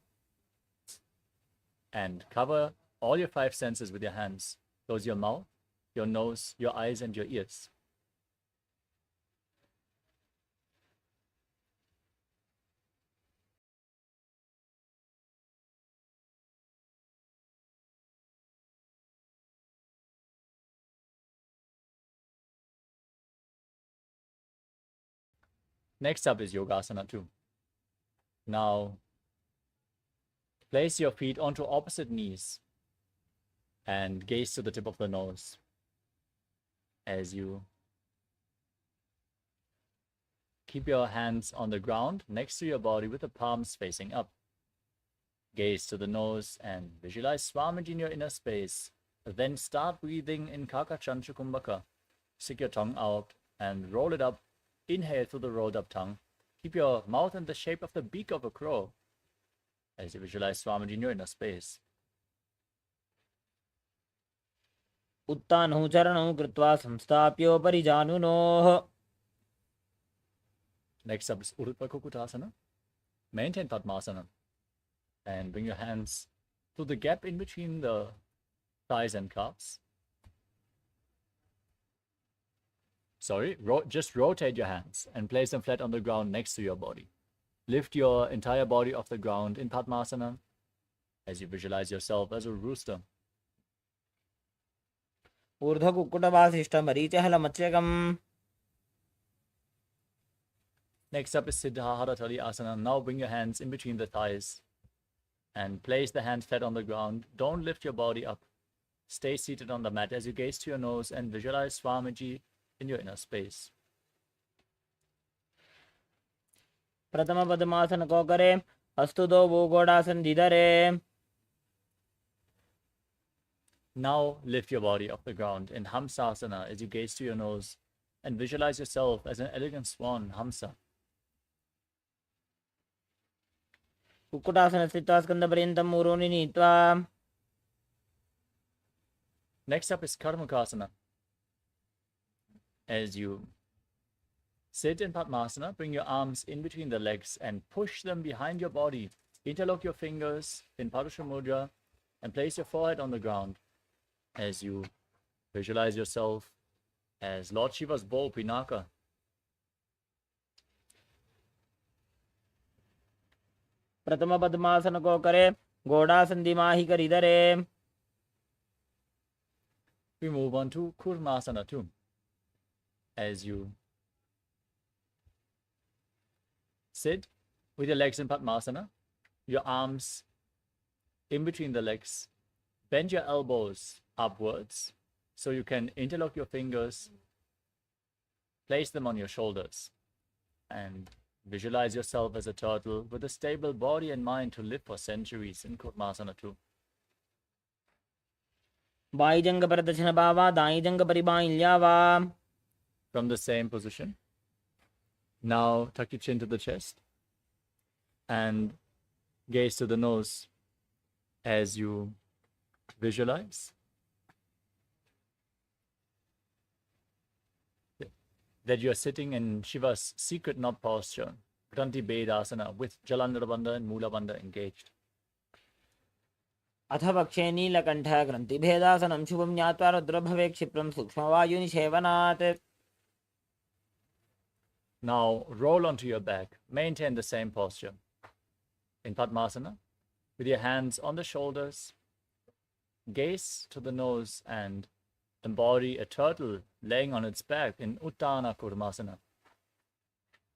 And cover all your 5 senses with your hands. Close your mouth, your nose, your eyes, and your ears. Next up is Yogasana 2. Now, place your feet onto opposite knees and gaze to the tip of the nose as you keep your hands on the ground next to your body with the palms facing up. Gaze to the nose and visualize Swamiji in your inner space. Then start breathing in Kakachancha Kumbhaka. Stick your tongue out and roll it up. Inhale through the rolled up tongue. Keep your mouth in the shape of the beak of a crow as you visualize Swamiji in your inner space. उत्तानौ चरणौ कृत्वा संस्थाप्योपरि जानुनोः. Next up is Urdhva Kukutasana. Maintain Padmasana and bring your hands to the gap in between the thighs and calves. Sorry, just rotate your hands and place them flat on the ground next to your body. Lift your entire body off the ground in Padmasana as you visualize yourself as a rooster. ऊर्ध्वकुक्कुटवासिष्ठमरीचिहलमत्स्यकम्. Next up is Siddhaharatali Asana. Now bring your hands in between the thighs and place the hands flat on the ground. Don't lift your body up. Stay seated on the mat as you gaze to your nose and visualize Swamiji in your inner space. प्रथम पद्मासन को करे. हस्तु दो भूगोड़ासन धीधरे. Now lift your body off the ground in Hamsasana as you gaze to your nose and visualize yourself as an elegant swan, Hamsa. Kukkutasana स्थित्वा स्कन्दपर्यन्तं ऊरोनि नीत्वा. Next up is Karmakasana. As you sit in Padmasana, bring your arms in between the legs and push them behind your body. Interlock your fingers in Padusha Mudra and place your forehead on the ground as you visualize yourself as Lord Shiva's bow, Pinaka. प्रथम पद्मासन को करे. Ghodasan दिमाहि करिधरे. We move on to Kurmasana 2. As you sit with your legs in Padmasana, your arms in between the legs, bend your elbows upwards so you can interlock your fingers, place them on your shoulders, and visualize yourself as a turtle with a stable body and mind to live for centuries in Kurmasana 2. By जंग पर दक्षिण बावा. दाई जंग परि by ल्यावा. From the same position, now tuck your chin to the chest and gaze to the nose as you visualize that you are sitting in Shiva's secret knot posture, Granthi Bedasana, with Jalandhara Bandha and Mula Bandha engaged. अथ पक्षे नीलकण्ठ ग्रन्थिभेदासनं शुभं ज्ञात्वा रुद्रभवे क्षिप्रं सूक्ष्मवायुनिषेवनात्. Now roll onto your back. Maintain the same posture. In Padmasana, with your hands on the shoulders, gaze to the nose and embody a turtle laying on its back in Uttana Kurmasana.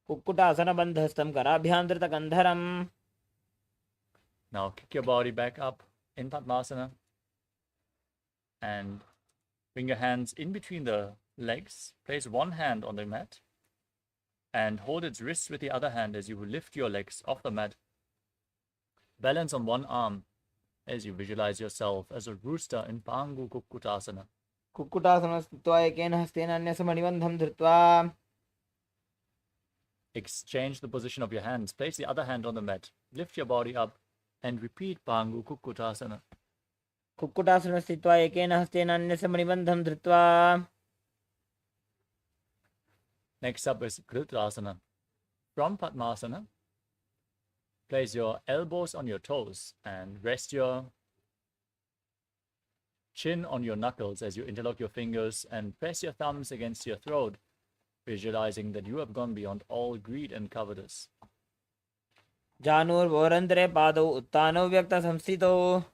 कुक्कुटासनबन्धस्थं कराभ्यान्तृतकन्धरम्. Now kick your body back up in Padmasana and bring your hands in between the legs. Place one hand on the mat and hold its wrists with the other hand as you lift your legs off the mat. Balance on one arm as you visualize yourself as a rooster in Pangu Kukkutasana. कुक्कुटासनं स्थित्वा एकेन हस्तेन अन्यस्य मणिबन्धं धृत्वा Exchange the position of your hands. Place the other hand on the mat. Lift your body up and repeat Pangu Kukkutasana. कुक्कुटासनं स्थित्वा एकेन हस्तेन अन्यस्य मणिबन्धं धृत्वा. Next up is Kritrasana. From Padmasana, place your elbows on your toes and rest your chin on your knuckles as you interlock your fingers and press your thumbs against your throat, visualizing that you have gone beyond all greed and covetous. जानुर्वोरन्तरे पादौ उत्तानौ व्यक्तसंस्थितौ.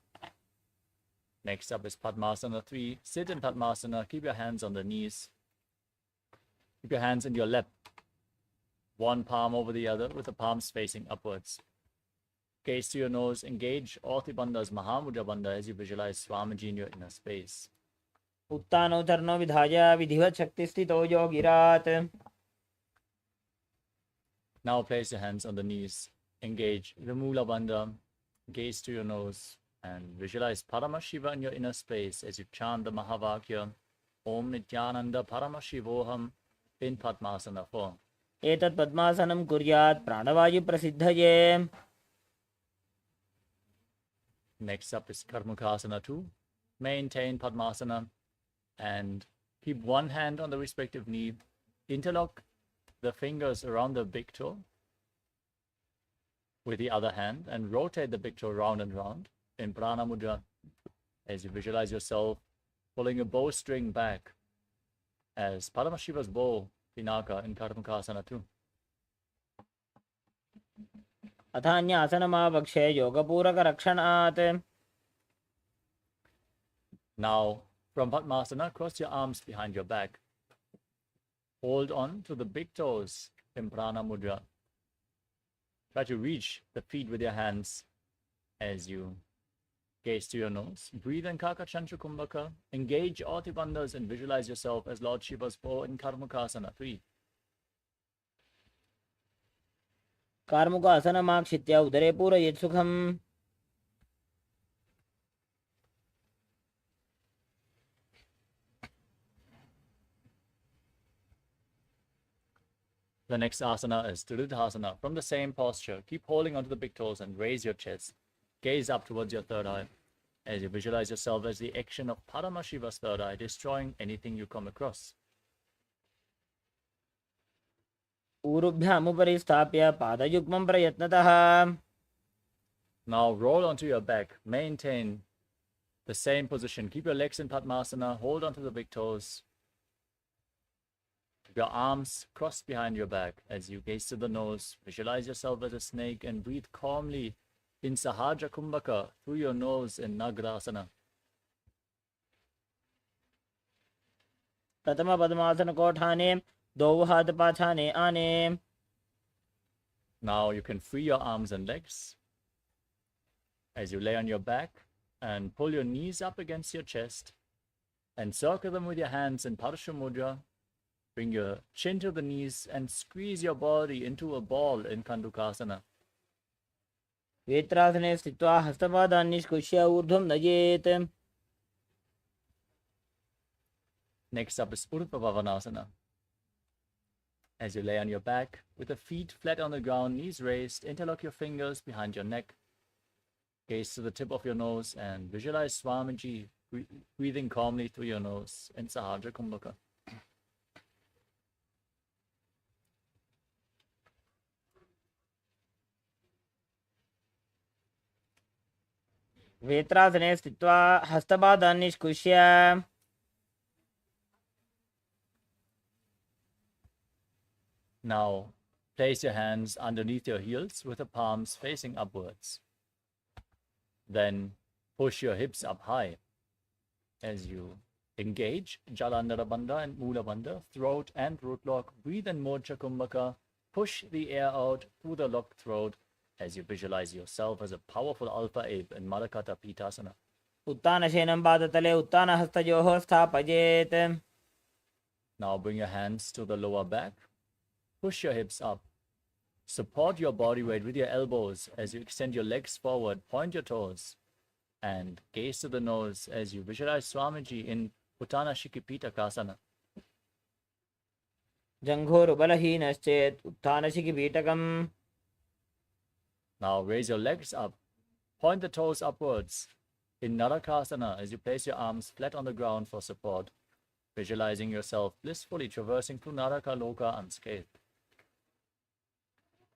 Next up is Padmasana 3. Sit in Padmasana. Keep your hands on the knees. Keep your hands in your lap. One palm over the other with the palms facing upwards. Gaze to your nose. Engage Orthi Bandha's Mahamudra Bandha as you visualize Swamiji in your inner space. उत्तानौ चरणौ विधाय विधिवत् शक्तिस्थितौ योगिरात्. Now place your hands on the knees. Engage the Mula Bandha. Gaze to your nose and visualize Paramashiva in your inner space as you chant the Mahavakya Om Nithyananda Paramashivoham in Padmasana 4. एतत् पद्मासनं कुर्यात् प्राणवायुप्रसिद्धये. Next up is Karmukasana 2. Maintain Padmasana and keep one hand on the respective knee. Interlock the fingers around the big toe with the other hand and rotate the big toe round and round in Prana Mudra as you visualize yourself pulling a bowstring back as Paramashiva's bow, Pinaka, in Karmukasana 2. अथान्यासनमावक्षे योगपूरकरक्षणात्. Now, from Padmasana, cross your arms behind your back. Hold on to the big toes in Prana Mudra. Try to reach the feet with your hands as you gaze to your nose. Breathe in Kakachantra Kumbhaka. Engage Orthi Bandhas and visualize yourself as Lord Shiva's bow in Karmukasana 3. कार्मुकासनमाक्षित्य उदरे पूरयेत् सुखम्. The next asana is Tridhasana. From the same posture, keep holding onto the big toes and raise your chest. Gaze up towards your third eye as you visualize yourself as the action of Paramashiva's third eye, destroying anything you come across. ऊरुभ्यामुपरि स्थाप्य पादयुग्मं प्रयत्नतः. Now roll onto your back. Maintain the same position. Keep your legs in Padmasana. Hold onto the big toes. Keep your arms crossed behind your back as you gaze to the nose. Visualize yourself as a snake and breathe calmly in Sahaja Kumbhaka through your nose in Nagrasana. प्रथम पद्मासनकोठाने द्वौ हातपाछाने आने. Now you can free your arms and legs as you lay on your back and pull your knees up against your chest and circle them with your hands in Parsha Mudra. Bring your chin to the knees and squeeze your body into a ball in Kandukasana. वेत्रासने स्थित्वा हस्तपादान् निष्कुष्य ऊर्ध्वं नयेत्. Next up is Urdhva Bhavanasana. As you lay on your back with the feet flat on the ground, knees raised, interlock your fingers behind your neck. Gaze to the tip of your nose and visualize Swamiji breathing calmly through your nose in Sahaja Kumbhaka. वेत्रासने स्थित्वा हस्तपादान् निष्कुष्य. Now, place your hands underneath your heels with the palms facing upwards. Then, push your hips up high as you engage Jalandhara Bandha and Mula Bandha, throat and root lock. Breathe in Moksha Kumbhaka. Push the air out through the locked throat as you visualize yourself as a powerful alpha ape in Malakata Pitasana. उत्तानशयनं पादतले उत्तानहस्तयोः स्थापयेत्. Now bring your hands to the lower back. Push your hips up. Support your body weight with your elbows as you extend your legs forward. Point your toes and gaze to the nose as you visualize Swamiji in Uttanashikipitakasana. जङ्घोरुबलहीनश्चेत् उत्थानशिखिपीठकम्. Now raise your legs up. Point the toes upwards. In Narakasana, as you place your arms flat on the ground for support, visualizing yourself blissfully traversing through Naraka Loka unscathed.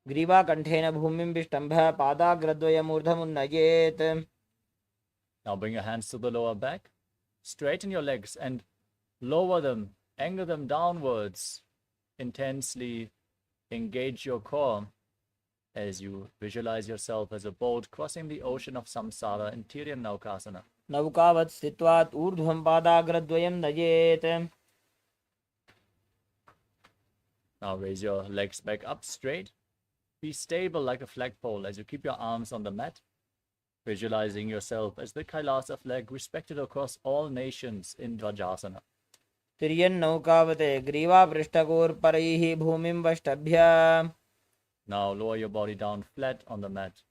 ग्रीवाकण्ठेन भूमिं विष्टम्भ पादाग्रद्वयमूर्धमुन्नयेत्. Now bring your hands to the lower back. Straighten your legs and lower them. Angle them downwards. Intensely engage your core as you visualize yourself as a boat crossing the ocean of samsara in Tiryan Naukasana. नौकावत् स्थित्वात् ऊर्ध्वं पादाग्रद्वयं नयेत्. Now raise your legs back up straight. Be stable like a flagpole as you keep your arms on the mat, visualizing yourself as the KAILASA flag respected across all nations in Dvajasana. तिर्यन्नौकावते ग्रीवापृष्ठकोर्परैः भूमिं वष्टभ्य. Now lower your body down flat on the mat.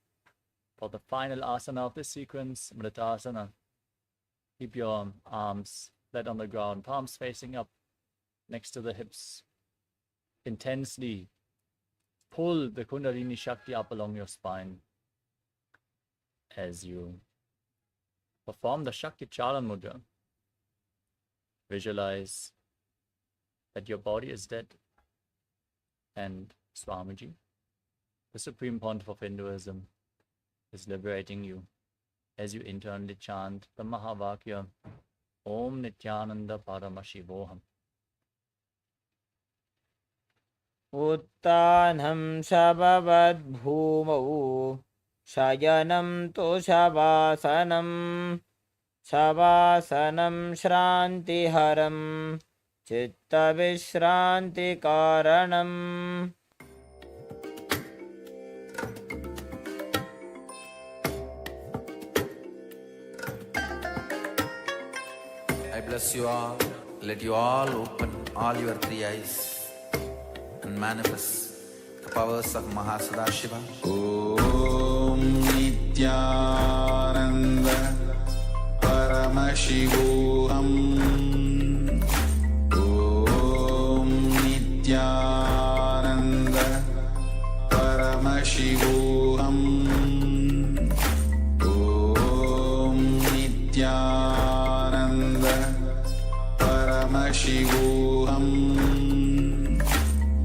For the final asana of this sequence, Mritasana, keep your arms flat on the ground, palms facing up next to the hips. Intensely pull the Kundalini Shakti up along your spine as you perform the Shakti Chalan Mudra. Visualize that your body is dead and Swamiji, the Supreme Pontiff of Hinduism, is liberating you as you internally chant the Mahavakya Om Nithyananda Paramashivoham. उत्तानं शववद्भूमौ शयनं तोषवासनं शवासनं श्रान्तिहरं चित्तविश्रान्तिकारणम्. I bless you all. Let you all open all your three eyes and manifest the powers of Mahasadashiva. Om Nithyananda Paramashivoham. Om Nithyananda Paramashivoham. Om Nithyananda Paramashivoham.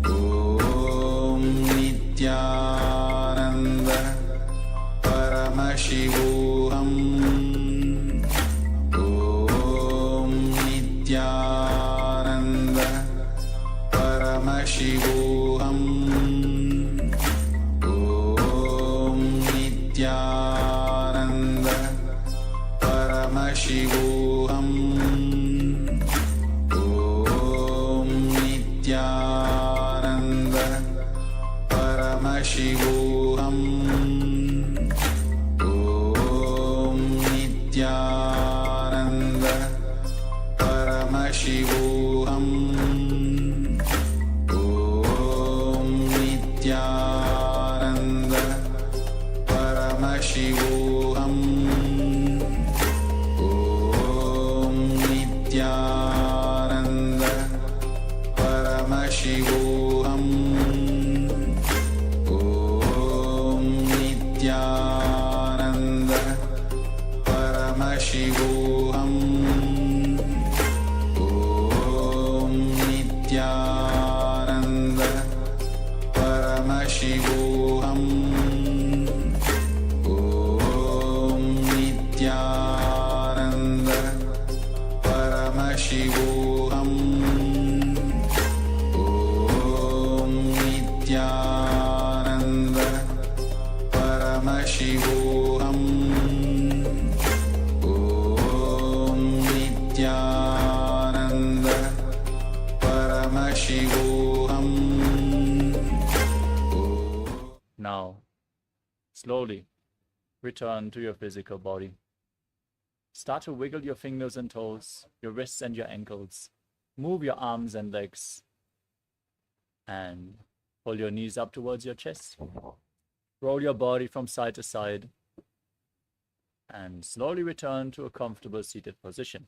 Om Nithyananda Paramashivoham. Om Nithyananda Paramashivoham. Om Nithyananda Paramashivoham. Om Nithyananda Paramashivoham. Om Nithyananda Paramashivoham. Om Nithyananda Paramashivoham. Om Nithyananda Paramashivoham. Om Nithyananda Paramashivoham. Om Nithyananda Paramashivoham. Om Nithyananda Paramashivoham. Om Nithyananda Paramashivoham. Om Nithyananda Paramashivoham. Now, slowly return to your physical body. Start to wiggle your fingers and toes, your wrists and your ankles. Move your arms and legs. And pull your knees up towards your chest. Roll your body from side to side. And slowly return to a comfortable seated position.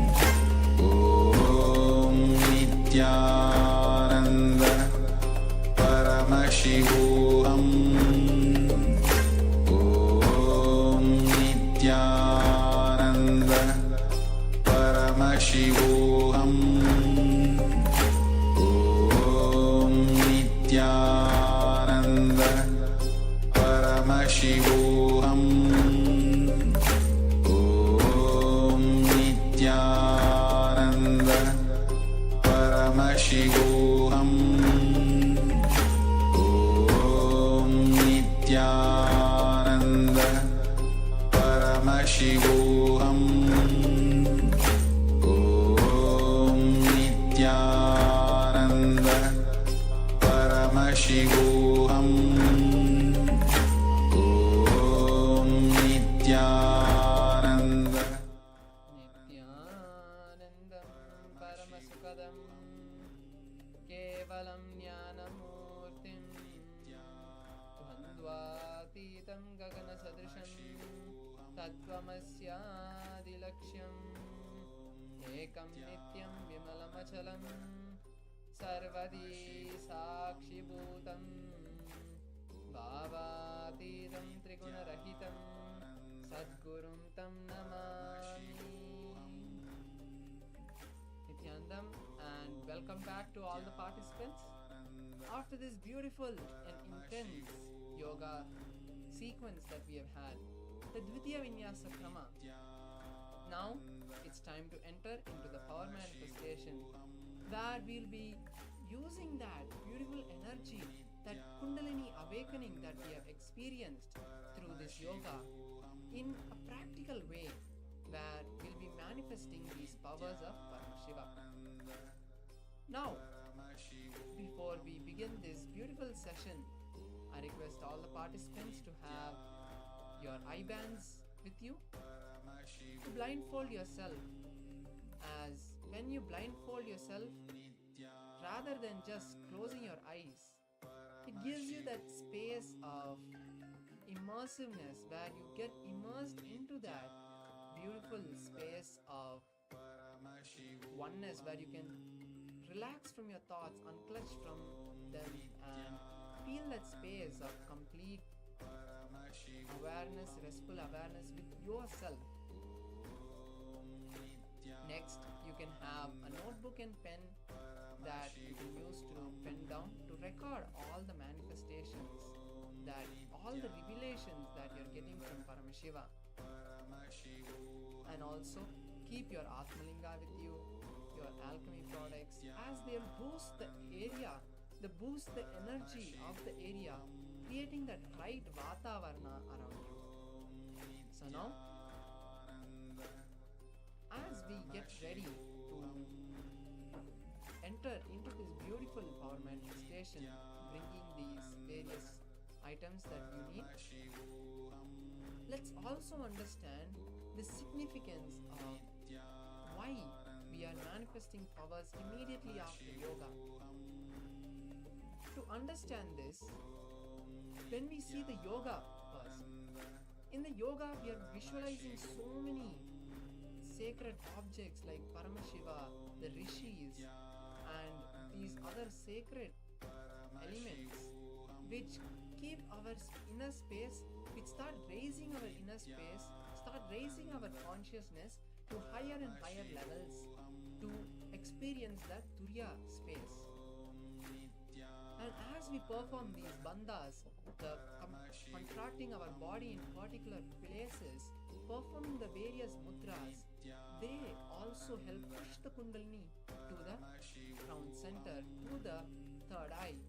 Nithyananda Paramashivoham Om Nithyananda Paramashivoham Om Nithyananda Paramashivoham Om Nithyananda Paramashivoham Om Nithyananda Paramashivoham Om Nithyananda Paramashivoham Om Nithyananda Nithyanandam Paramasukadam Kevalam Jnanamurtim Dvandvatitam Gagana Sadrisham Tattvamasyaadilaksham Ekam Nityam Vimalamachalam Sarvadi Sakshibhutam Bhavatitam Trigunarahitam Sadgurum Tam Namami. Nithyanandam, and welcome back to all the participants. After this beautiful and intense yoga sequence that we have had, the Dvitiya Vinyasa Krama, now it's time to enter into the power manifestation where we'll be using that beautiful energy, that Kundalini awakening that we have experienced through this yoga in a practical way, where we'll be manifesting these powers of Paramashiva. Now, before we begin this beautiful session, I request all the participants to have your eye bands with you, to blindfold yourself, as when you blindfold yourself, rather than just closing your eyes, it gives you that space of immersiveness where you get immersed into that beautiful space of oneness, where you can relax from your thoughts, unclutch from them, and feel that space of complete awareness, restful awareness with yourself. Next, you can have a notebook and pen that you can use to pen down to record all the manifestations, that all the revelations that you're getting from Paramashiva. And also keep your Atmalinga with you, your alchemy products, as they'll boost the area, they boost the energy of the area, creating that right Vatavarna around you. So now, as we get ready to enter into this beautiful power manifestation, bringing these various items that you need, let's also understand the significance of why we are manifesting powers immediately after yoga. To understand this, when we see the yoga first, in the yoga we are visualizing so many sacred objects like Paramashiva, the rishis, and these other sacred elements which keep our inner space, which start raising our inner space, start raising our consciousness to higher and higher levels to experience that Turiya space. And as we perform these bandhas, the contracting our body in particular places, performing the various mudras, they also help push the Kundalini to the crown center, to the third eye.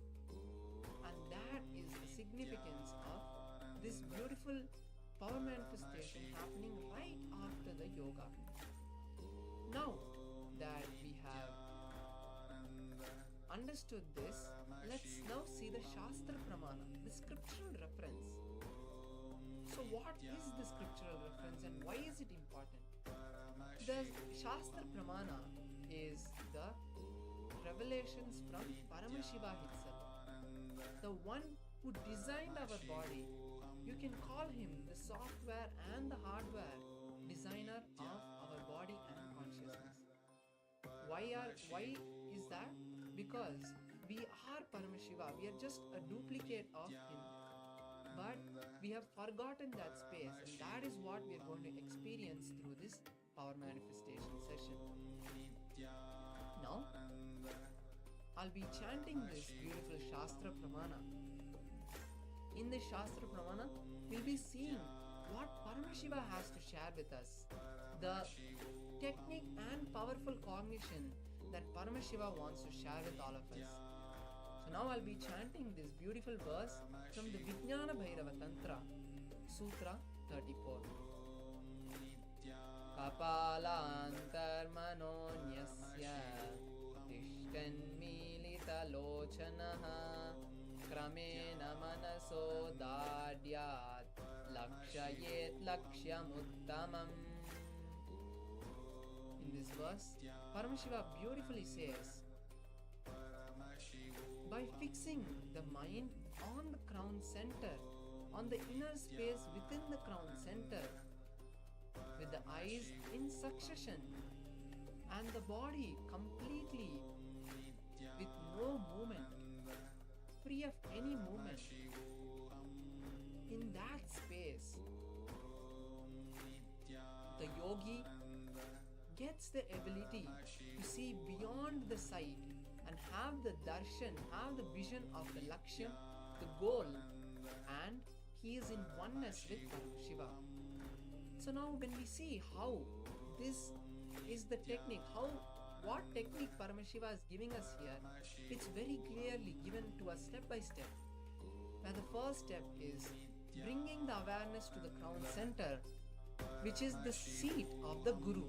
And that is the significance of this beautiful power manifestation happening right after the yoga. Now that we have understood this, let's now see the Shastra Pramana, the scriptural reference. So what is the scriptural reference and why is it important? The Shastra Pramana is the revelations from Paramashiva himself, the one who designed our body. You can call him the software and the hardware designer of our body and consciousness. Why is that? because we are Paramashiva. We are just a duplicate of him. But we have forgotten that space, and that is what we are going to experience through this power manifestation session. Now, I'll be chanting this beautiful Shastra Pramana. In this Shastra Pramana, we'll be seeing what Paramashiva has to share with us. The technique and powerful cognition that Paramashiva wants to share with all of us. So now I'll be chanting this beautiful verse from the Vijnana Bhairava Tantra, Sutra 34. Kapalantarmanonyasya tishtan milita lochanaha kramena manaso dadyat lakshayet lakshyamuttamam. In this verse, Paramashiva beautifully says, by fixing the mind on the crown center, on the inner space within the crown center, with the eyes in succession and the body completely with no movement, free of any movement, in that space, the yogi gets the ability to see beyond the sight and have the darshan, have the vision of the lakshya, the goal, and he is in oneness with Paramashiva. So now when we see how this is the technique, what technique Paramashiva is giving us here, it's very clearly given to us step by step. Where the first step is bringing the awareness to the crown center, which is the seat of the Guru.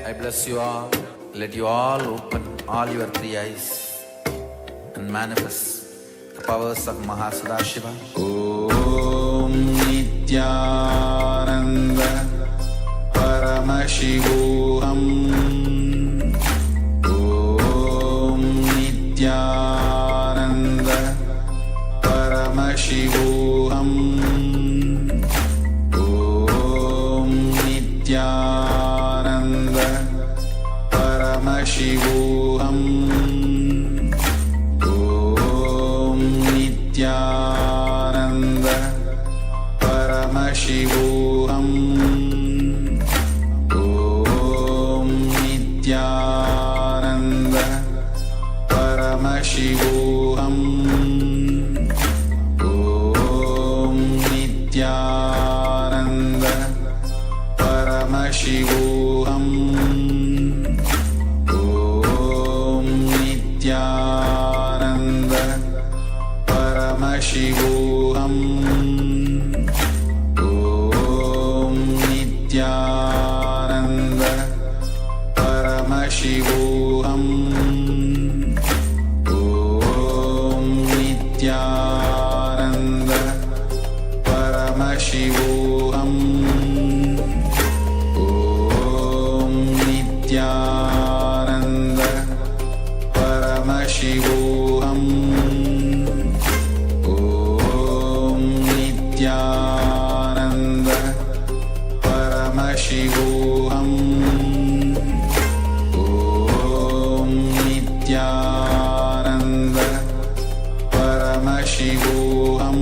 I bless you all. Let you all open all your three eyes and manifest the powers of Mahasadashiva. Om Nithyananda Paramashivoham. Om Nithyananda Paramashivoham. Om Nithyananda Paramashivoham. Om Nithyananda Paramashivoham. Om Nithyananda Paramashivoham. Om Nithyananda Paramashivoham. Om Nithyananda Paramashivoham. Om Nithyananda Paramashivoham. Om Nithyananda Paramashivoham. Om Nithyananda Paramashivoham. Om Nithyananda Paramashivoham. Om Nithyananda Paramashivoham.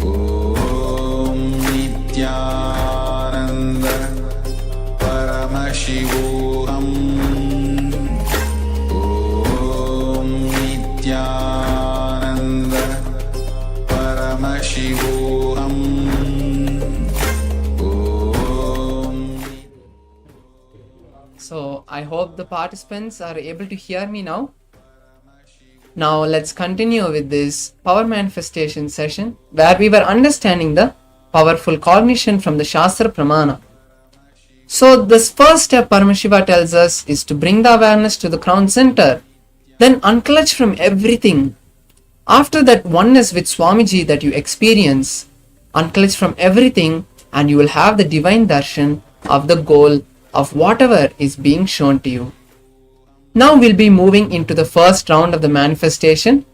Om Nithyananda Paramashivoham. Om Nithyananda Paramashivoham. So I hope the participants are able to hear me now. Now let's continue with this power manifestation session where we were understanding the powerful cognition from the Shastra Pramana. So this first step Paramashiva tells us is to bring the awareness to the crown center, then unclutch from everything. After that oneness with Swamiji that you experience, unclutch from everything and you will have the divine darshan of the goal of whatever is being shown to you. Now we'll be moving into the first round of the manifestation.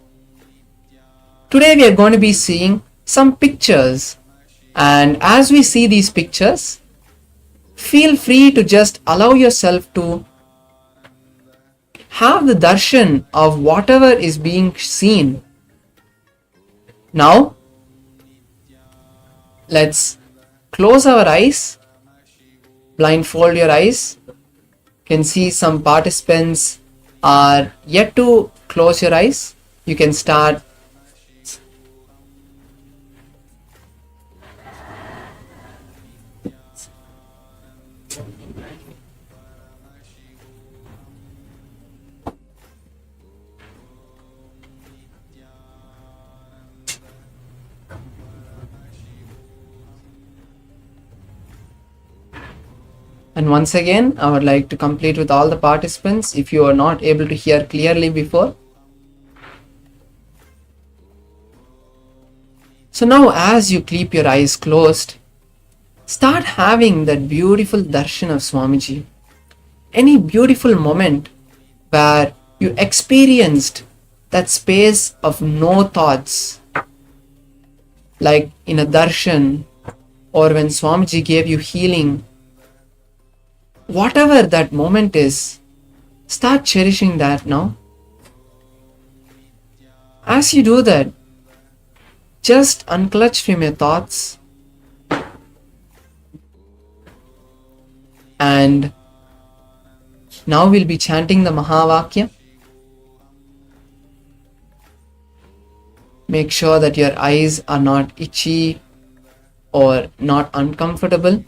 Today we are going to be seeing some pictures, and as we see these pictures, feel free to just allow yourself to have the darshan of whatever is being seen. Now, let's close our eyes, blindfold your eyes. You can see some participants are yet to close your eyes. You can start. And once again, I would like to complete with all the participants if you are not able to hear clearly before. So now as you keep your eyes closed, start having that beautiful darshan of Swamiji. Any beautiful moment where you experienced that space of no thoughts, like in a darshan or when Swamiji gave you healing. Whatever that moment is, start cherishing that now. As you do that, just unclutch from your thoughts and now we'll be chanting the Mahavakya. Make sure that your eyes are not itchy or not uncomfortable,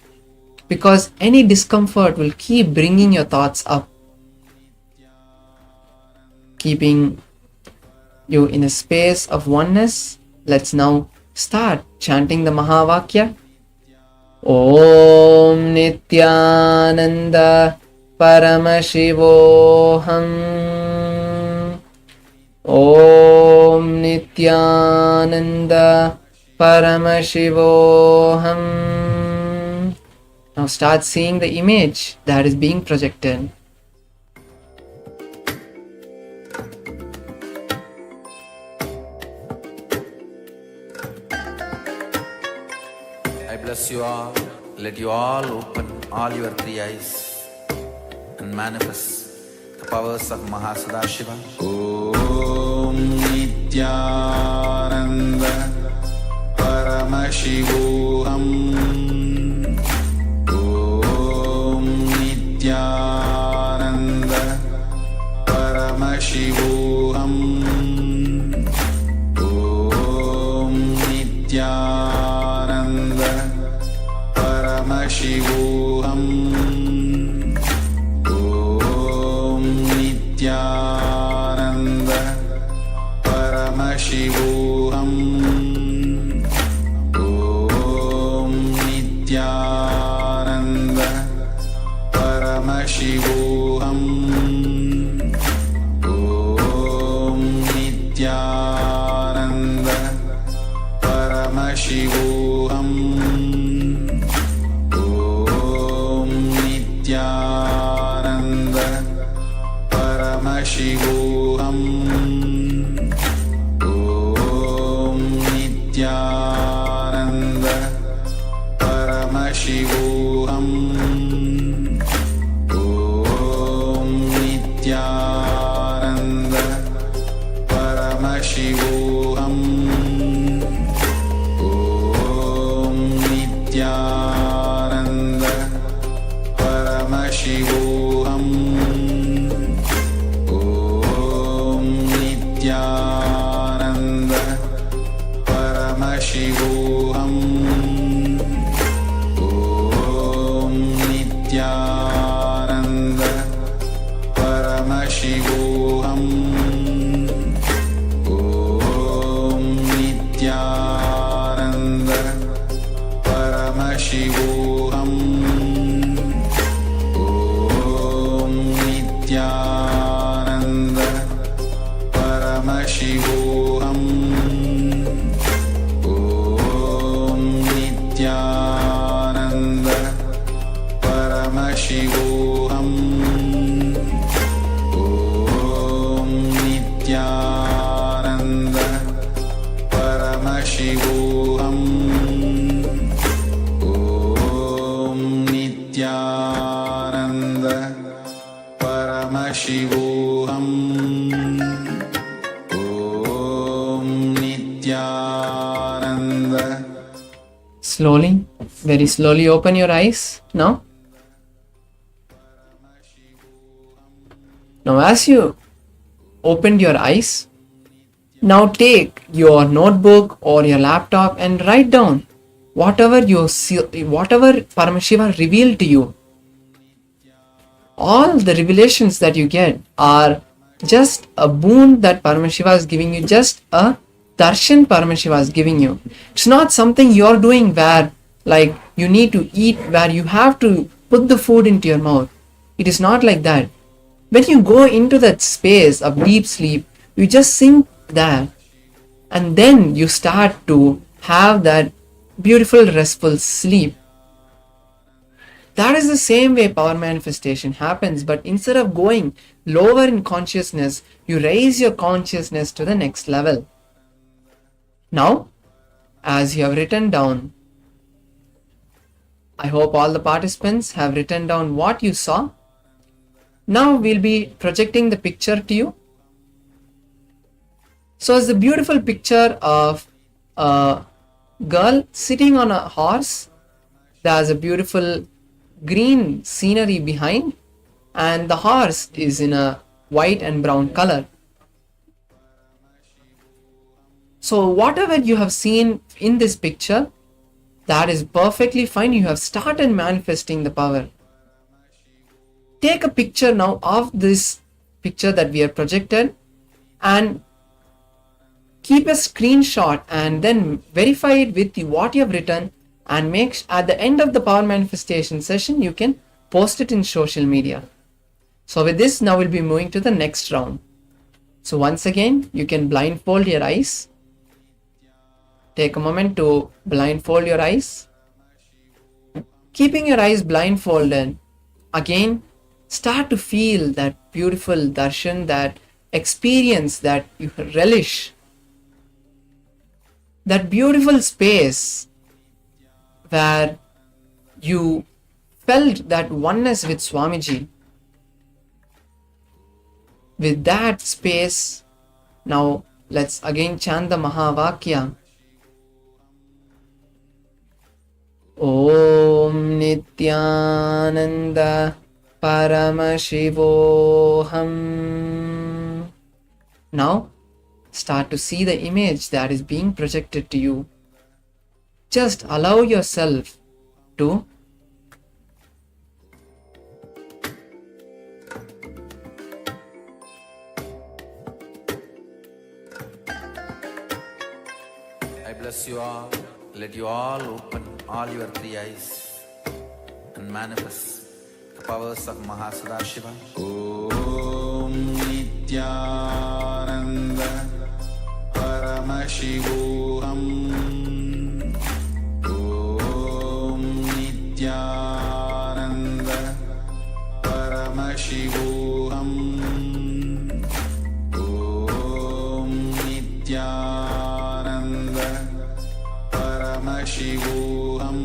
because any discomfort will keep bringing your thoughts up, keeping you in a space of oneness. Let's now start chanting the Mahavakya. Om Nithyananda Paramashivoham. Om Nithyananda Paramashivoham. Now start seeing the image that is being projected. I bless you all. Let you all open all your three eyes and manifest the powers of Mahasadashiva. Om Nithyananda Paramashivoham. Nithyananda Paramashivoham. Om Nithyananda Paramashivoham. Om Nithyananda Paramashivoham. Om Nithyananda Paramashivoham. Om Nithyananda Paramashivoham. Om Nithyananda Paramashivoham. Om Nithyananda Paramashivoham. Om Nithyananda Paramashivoham. Om Nithyananda Paramashivoham. Om Nithyananda Paramashivoham. Om Nithyananda Paramashivoham. Om Nithyananda Paramashivoham. Om Nithyananda Paramashivoham. Om Nithyananda Paramashivoham. Paramashivoham Om Nithyananda. Slowly, very slowly open your eyes now. Now as you opened your eyes, now take your notebook or your laptop and write down whatever you see, whatever Paramashiva revealed to you. All the revelations that you get are just a boon that Paramashiva is giving you, just a darshan Paramashiva is giving you. It's not something you're doing where like you need to eat, where you have to put the food into your mouth. It is not like that. When you go into that space of deep sleep, you just sink there and then you start to have that beautiful restful sleep. That is the same way power manifestation happens, but instead of going lower in consciousness, you raise your consciousness to the next level. Now, as you have written down, I hope all the participants have written down what you saw. Now we'll be projecting the picture to you. So it's a beautiful picture of a girl sitting on a horse. There's a beautiful green scenery behind and the horse is in a white and brown color. So whatever you have seen in this picture, that is perfectly fine. You have started manifesting the power. Take a picture now of this picture that we have projected and keep a screenshot and then verify it with what you have written, and make at the end of the power manifestation session you can post it in social media. So with this, now we'll be moving to the next round. So once again, you can blindfold your eyes. Take a moment to blindfold your eyes. Keeping your eyes blindfolded, again start to feel that beautiful darshan, that experience that you relish, that beautiful space where you felt that oneness with Swamiji. With that space, now let's again chant the Mahavakya. Om Nithyananda Paramashivoham. Now start to see the image that is being projected to you. Just allow yourself to I bless you all. Let you all open all your three eyes and manifest the powers of Mahasadashiva. Om Nithyananda Paramashivoham. Om Nithyananda Paramashivoham. Om Nithyananda Paramashivoham.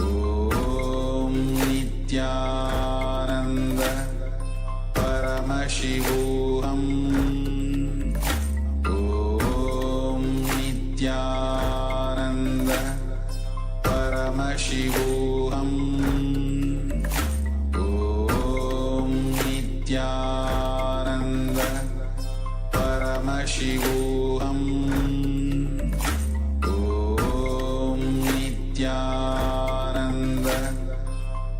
Om Nithyananda Paramashivoham. Om Nithyananda Paramashivoham. Om Nithyananda Paramashivoham. Om Nithyananda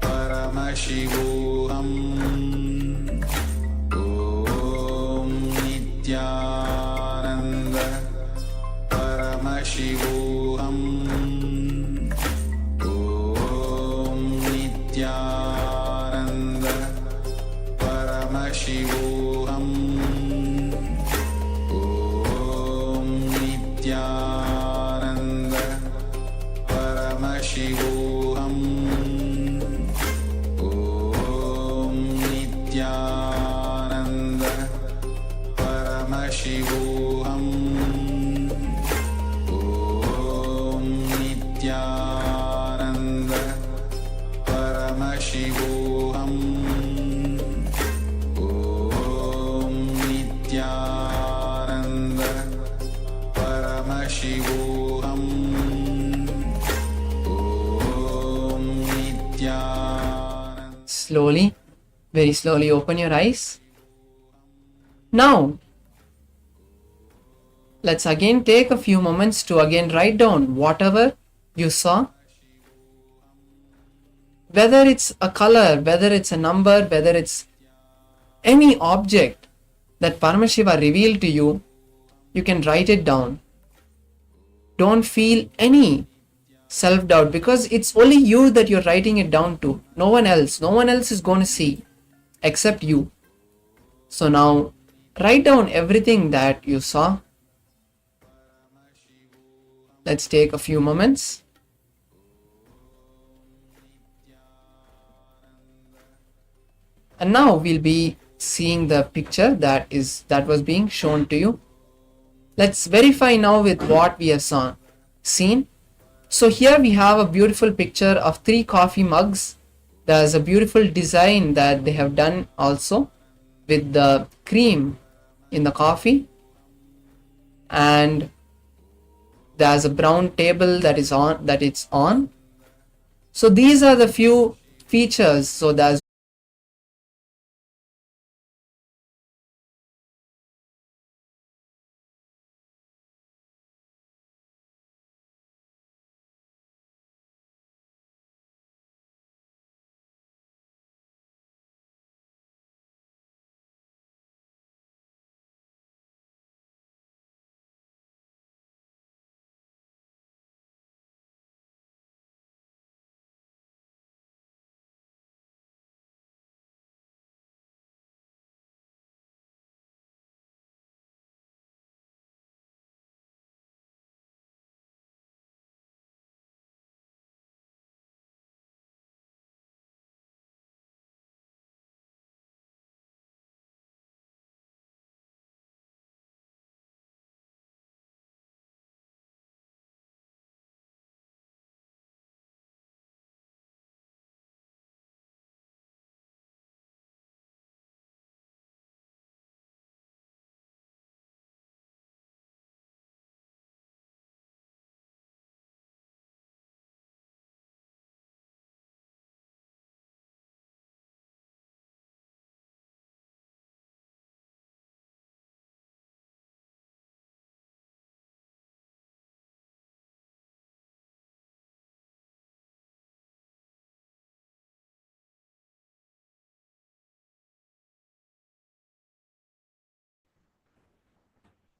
Paramashivoham. Om Nithyananda Paramashivoham. Om Nithyananda Paramashivoham. Om Nithyananda Paramashivoham. Om Om Nithyananda Paramashivoham Om Nithyananda. Slowly, very slowly open your eyes. Now, let's again take a few moments to again write down whatever you saw. Whether it's a color, whether it's a number, whether it's any object that Paramashiva revealed to you, you can write it down. Don't feel any self-doubt because it's only you that you're writing it down to. No one else. No one else is going to see except you. So now write down everything that you saw. Let's take a few moments. And now we'll be seeing the picture that was being shown to you. Let's verify now with what we have seen. So here we have a beautiful picture of 3 coffee mugs. There's a beautiful design that they have done also with the cream in the coffee. And there's a brown table that it's on. So these are the few features. So there's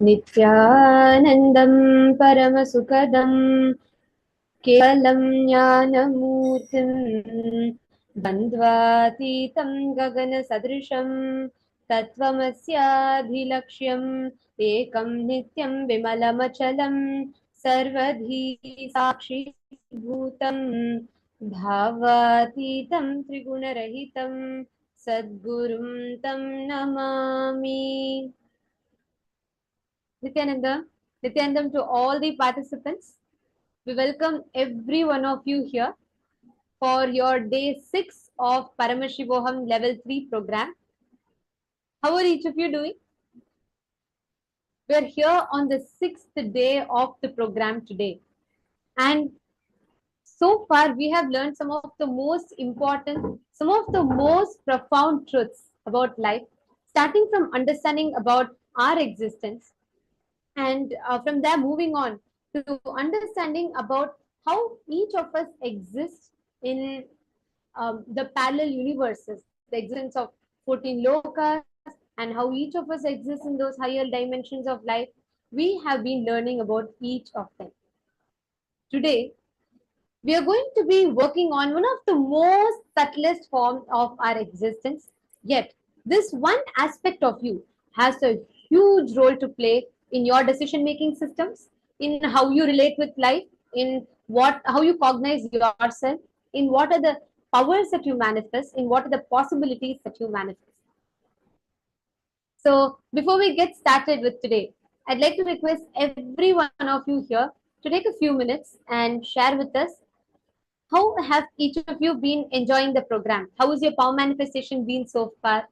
नित्यानन्दं परमसुखदं केवलं ज्ञानमूर्तिं द्वन्द्वातीतं गगनसदृशं तत्त्वमस्याधिलक्ष्यम् एकं नित्यं विमलमचलं सर्वधी साक्षीभूतं भावातीतं त्रिगुणरहितं सद्गुरुं तं Namami. Nithyanandam to all the participants. We welcome every one of you here for your day 6 of Paramashivoham Level 3 program. How are each of you doing? We are here on the 6th day of the program today. And so far we have learned some of the most important, some of the most profound truths about life, starting from understanding about our existence. And from there, moving on to understanding about how each of us exists in the parallel universes, the existence of 14 lokas, and how each of us exists in those higher dimensions of life. We have been learning about each of them. Today, we are going to be working on one of the most subtlest forms of our existence. Yet, this one aspect of you has a huge role to play in your decision-making systems, in how you relate with life, in how you cognize yourself, in what are the powers that you manifest, in what are the possibilities that you manifest. So, before we get started with today, I'd like to request every one of you here to take a few minutes and share with us How have each of you been enjoying the program? How has your power manifestation been so far?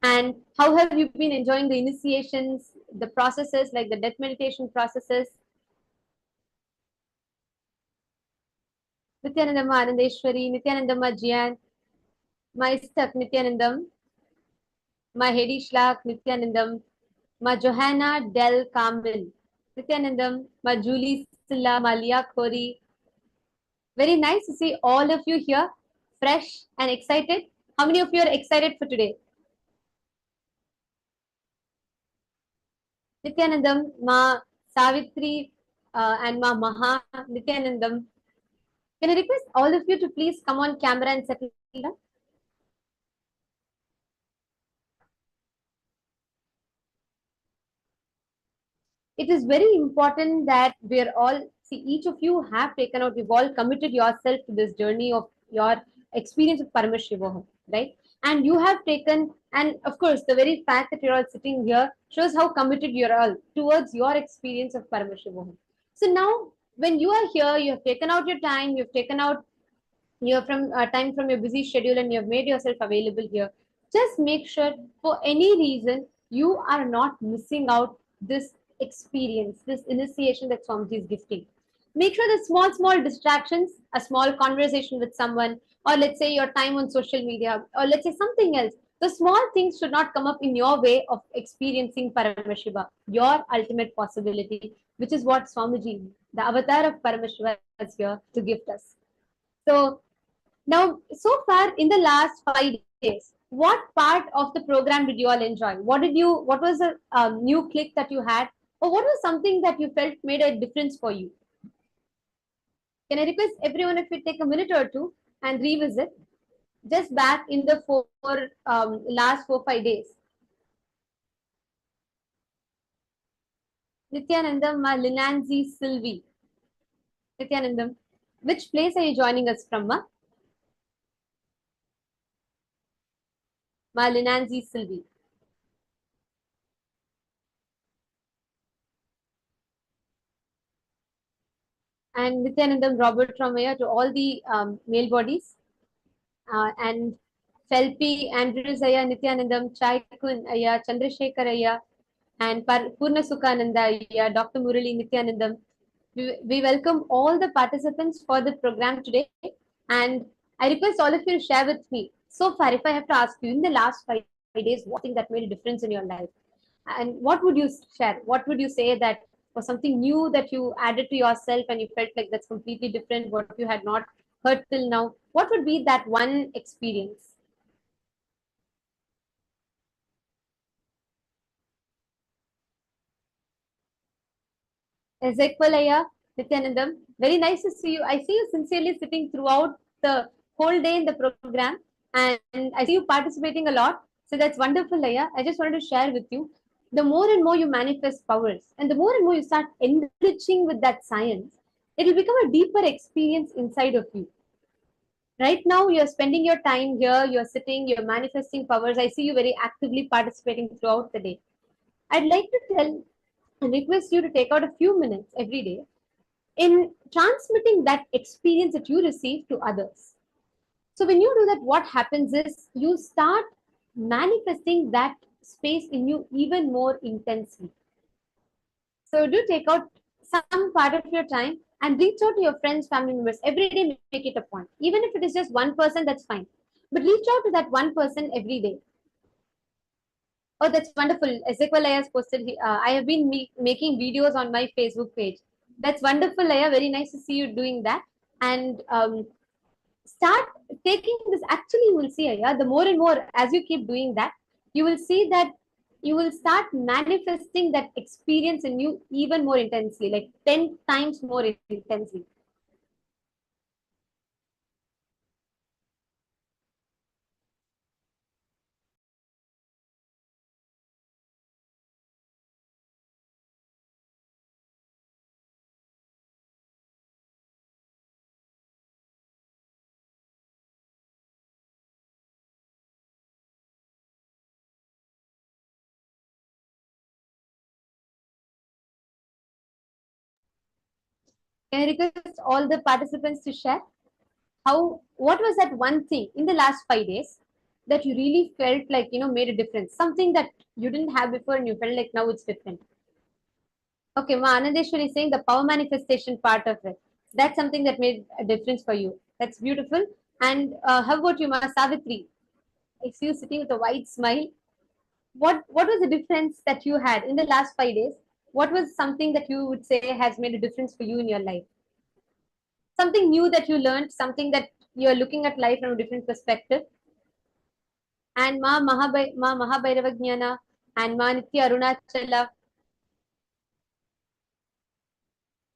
And how have you been enjoying the initiations, the processes like the death meditation processes? Nithyanandamma Anandeshwari, Nithyanandamma Jian, my stuff Nithyanandam, my Hedi Shlak Nithyanandam, my Johanna Del Carmel, Nithyanandam, my Julie Silla, Malia Khori. Very nice to see all of you here, fresh and excited. How many of you are excited for today? Nithyanandam, Ma Savitri, and Ma Maha Nithyanandam. Can I request all of you to please come on camera and settle down? It is very important that we're all, see, each of you have taken out, you've all committed yourself to this journey of your experience of Paramashivoham, right? And you have taken, and of course, the very fact that you're all sitting here shows how committed you're all towards your experience of Paramashivoham. So now, when you are here, you have taken out your time, you've taken out you have from time from your busy schedule and you have made yourself available here. Just make sure for any reason you are not missing out this experience, this initiation that Swamiji is gifting. Make sure that small distractions, a small conversation with someone, or let's say your time on social media, or let's say something else, the small things should not come up in your way of experiencing Paramashiva, your ultimate possibility, which is what Swamiji, the avatar of Paramashiva, is here to gift us. So now, so far in the last 5 days, what part of the program did you all enjoy? What was a new click that you had? Or what was something that you felt made a difference for you? Can I request everyone if you take a minute or two and revisit just back in the last 4 5 days? Nithyanandam, Ma Linanzi Sylvie. Nithyanandam, which place are you joining us from, Ma? Ma Linanzi Sylvie. And Nithyanandam Robert from here to all the male bodies. And Felpi, Andrews Aya, Nithyanandam, Chaikun Aya, Chandrasekhar Aya, and Purna Sukhananda Aya, Dr. Murali Nithyanandam. We welcome all the participants for the program today. And I request all of you to share with me. So far, if I have to ask you, in the last 5 days, what thing that made a difference in your life? And what would you share? What would you say that was something new that you added to yourself and you felt like that's completely different, what you had not heard till now? What would be that one experience? Ezekwalaya, Nithyanandam, very nice to see you. I see you sincerely sitting throughout the whole day in the program, and I see you participating a lot. So that's wonderful, Aya. I just wanted to share with you. The more and more you manifest powers, and the more and more you start enriching with that science, it will become a deeper experience inside of you. Right now, you're spending your time here, you're sitting, you're manifesting powers. I see you very actively participating throughout the day. I'd like to tell and request you to take out a few minutes every day in transmitting that experience that you receive to others. So when you do that, what happens is you start manifesting that space in you even more intensely. So do take out some part of your time and reach out to your friends, family members. Every day, make it a point. Even if it is just one person, that's fine. But reach out to that one person every day. Oh, that's wonderful. Ezekiel has posted. I have been making videos on my Facebook page. That's wonderful, Aya. Very nice to see you doing that. And start taking this. Actually, you will see, Aya, the more and more as you keep doing that, you will see that you will start manifesting that experience in you even more intensely, like 10 times more intensely. Can I request all the participants to share? what was that one thing in the last 5 days that you really felt like, made a difference? Something that you didn't have before and you felt like now it's different. Okay, Ma Anandeshwari is saying the power manifestation part of it. That's something that made a difference for you. That's beautiful. And how about you, Ma Savitri? I see you sitting with a wide smile. What was the difference that you had in the last 5 days? What was something that you would say has made a difference for you in your life? Something new that you learned, something that you're looking at life from a different perspective. And Ma Mahabhairavajnana and Ma Nitya Arunachala.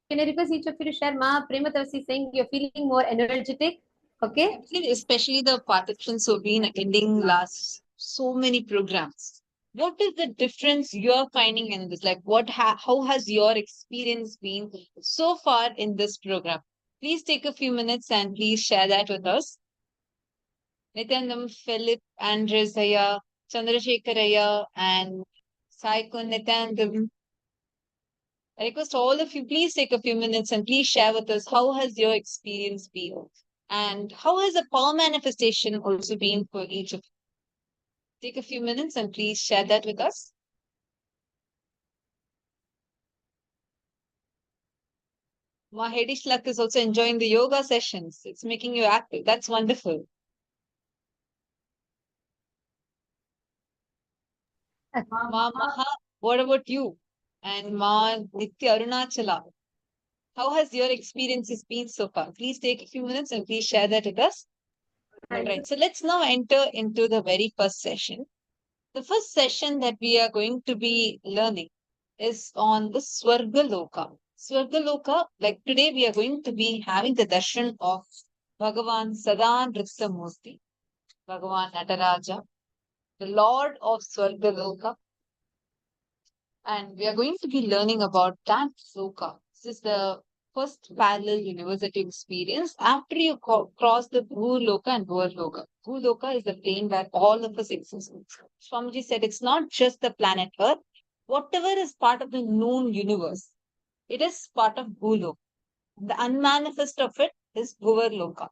Can I request each of you to share? Ma Prematavasi saying you're feeling more energetic. Okay. Especially the participants who've been attending last so many programs. What is the difference you're finding in this? Like, how has your experience been so far in this program? Please take a few minutes and please share that with us. Nityanandam, Philip, Andresaya, Chandrasekharaya, and Saiko Nityanandam. I request all of you, please take a few minutes and please share with us how has your experience been and how has the power manifestation also been for each of you. Take a few minutes and please share that with us. Mahedish Luck is also enjoying the yoga sessions. It's making you active. That's wonderful. Ma Maha, what about you? And Ma Nitya Arunachala, how has your experiences been so far? Please take a few minutes and please share that with us. All right, so let's now enter into the very first session. The first session that we are going to be learning is on the Swargaloka. Swargaloka, like today we are going to be having the darshan of Bhagavan Sada Nritya Bhagavan Nataraja, the Lord of Swargaloka. And we are going to be learning about that Loka. This is the first parallel university experience after you cross the Bhuloka and Bhuloka. Bhuloka is the plane where all of us exist. Swamiji said it's not just the planet Earth. Whatever is part of the known universe, it is part of Bhuloka. The unmanifest of it is Bhuvarloka.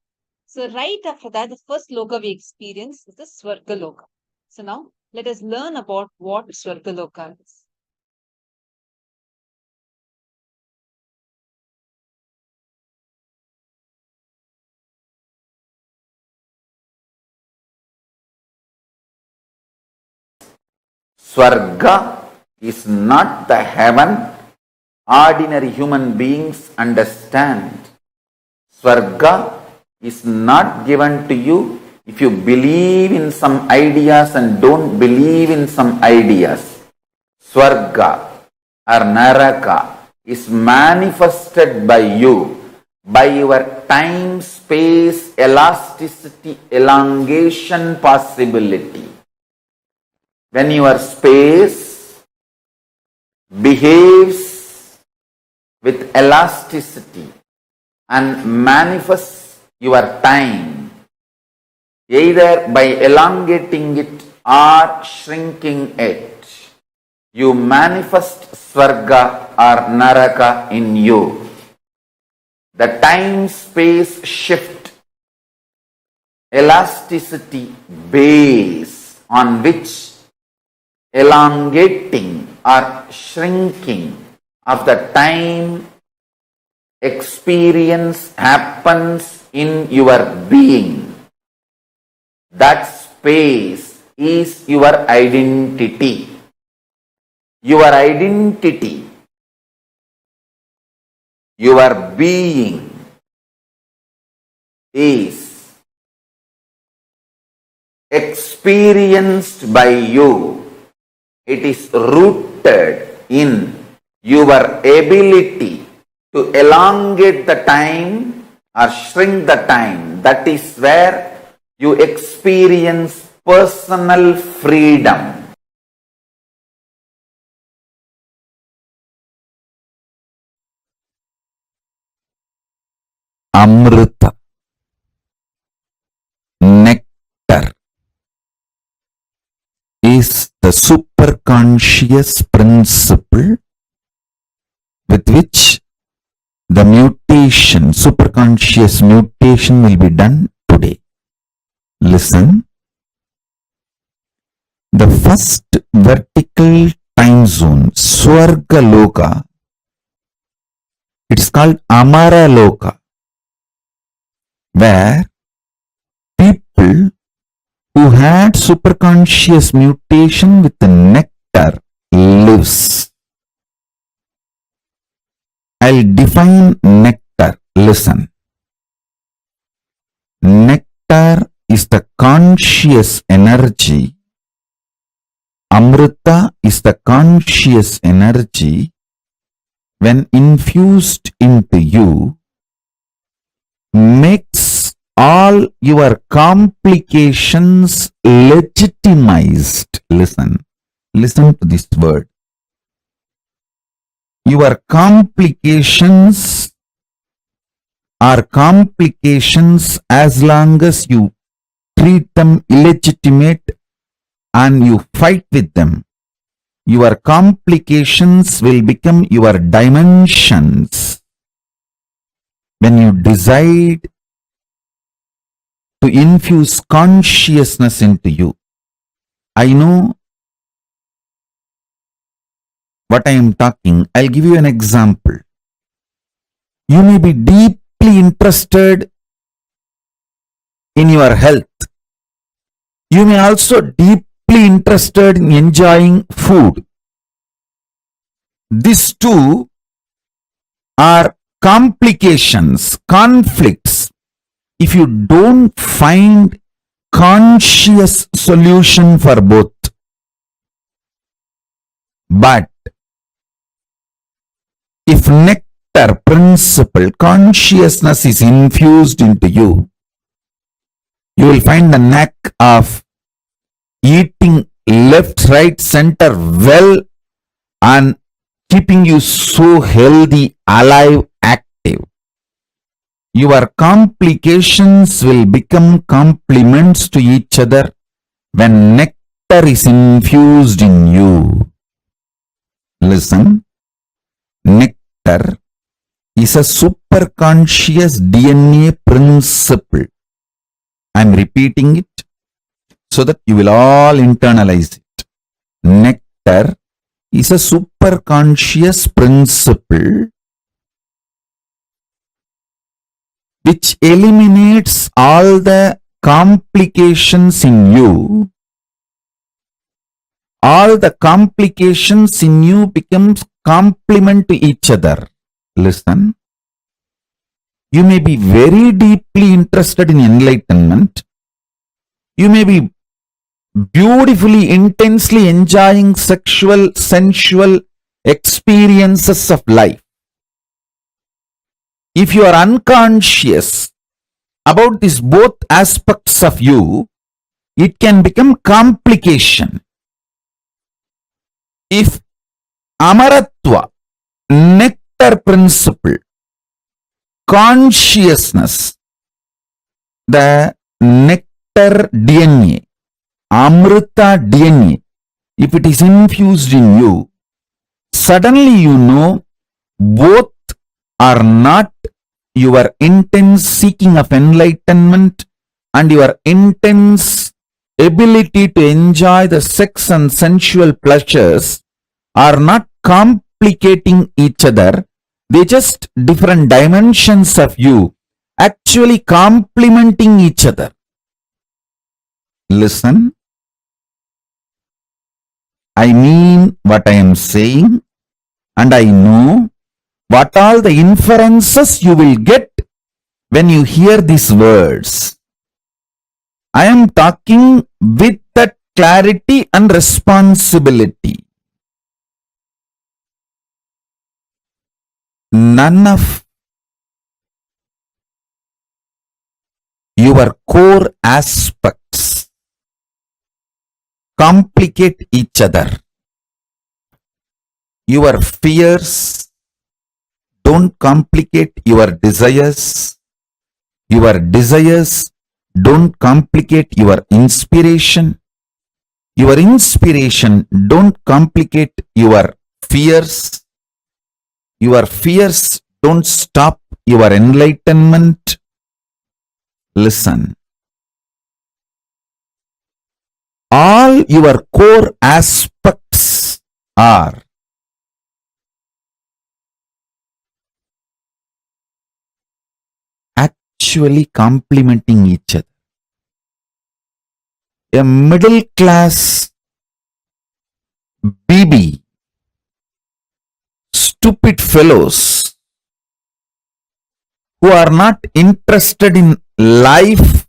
So right after that, the first Loka we experience is the Swargaloka. So now let us learn about what Swargaloka is. Swarga is not the heaven ordinary human beings understand. Swarga is not given to you if you believe in some ideas and don't believe in some ideas. Swarga or Naraka is manifested by you by your time, space, elasticity, elongation possibility. When your space behaves with elasticity and manifests your time, either by elongating it or shrinking it, you manifest Swarga or Naraka in you. The time-space shift, elasticity base on which elongating or shrinking of the time experience happens in your being. That space is your identity. Your identity, your being is experienced by you. It is rooted in your ability to elongate the time or shrink the time. That is where you experience personal freedom. Amrita, nectar, is the superconscious principle with which the mutation, superconscious mutation will be done today. Listen. The first vertical time zone, Swarga Loka, it's called Amara Loka, where people who had superconscious mutation with the nectar lives. I'll define nectar. Listen. Nectar is the conscious energy. Amrita is the conscious energy. When infused into you, makes all your complications legitimized. Listen to this word. Your complications are complications as long as you treat them illegitimate and you fight with them. Your complications will become your dimensions. When you decide to infuse consciousness into you, I know what I am talking. I'll give you an example. You may be deeply interested in your health. You may also deeply interested in enjoying food. These two are complications, conflicts. If you don't find conscious solution for both. But if nectar principle, consciousness is infused into you, you will find the knack of eating left, right, center well and keeping you so healthy, alive, active. Your complications will become complements to each other when nectar is infused in you. Listen, nectar is a superconscious DNA principle. I am repeating it so that you will all internalize it. Nectar is a superconscious principle which eliminates all the complications in you. All the complications in you becomes complement to each other. Listen. You may be very deeply interested in enlightenment. You may be beautifully, intensely enjoying sexual, sensual experiences of life. If you are unconscious about these both aspects of you, it can become complication. If Amaratva, nectar principle, consciousness, the nectar DNA, Amrita DNA, if it is infused in you, suddenly you know both are not your intense seeking of enlightenment and your intense ability to enjoy the sex and sensual pleasures are not complicating each other. They just different dimensions of you actually complementing each other. Listen. I mean what I am saying, and I know what all the inferences you will get when you hear these words. I am talking with that clarity and responsibility. None of your core aspects complicate each other. Your fears don't complicate your desires. Your desires don't complicate your inspiration. Your inspiration don't complicate your fears. Your fears Don't stop your enlightenment. Listen. All your core aspects are actually complementing each other. A middle class BB, stupid fellows who are not interested in life,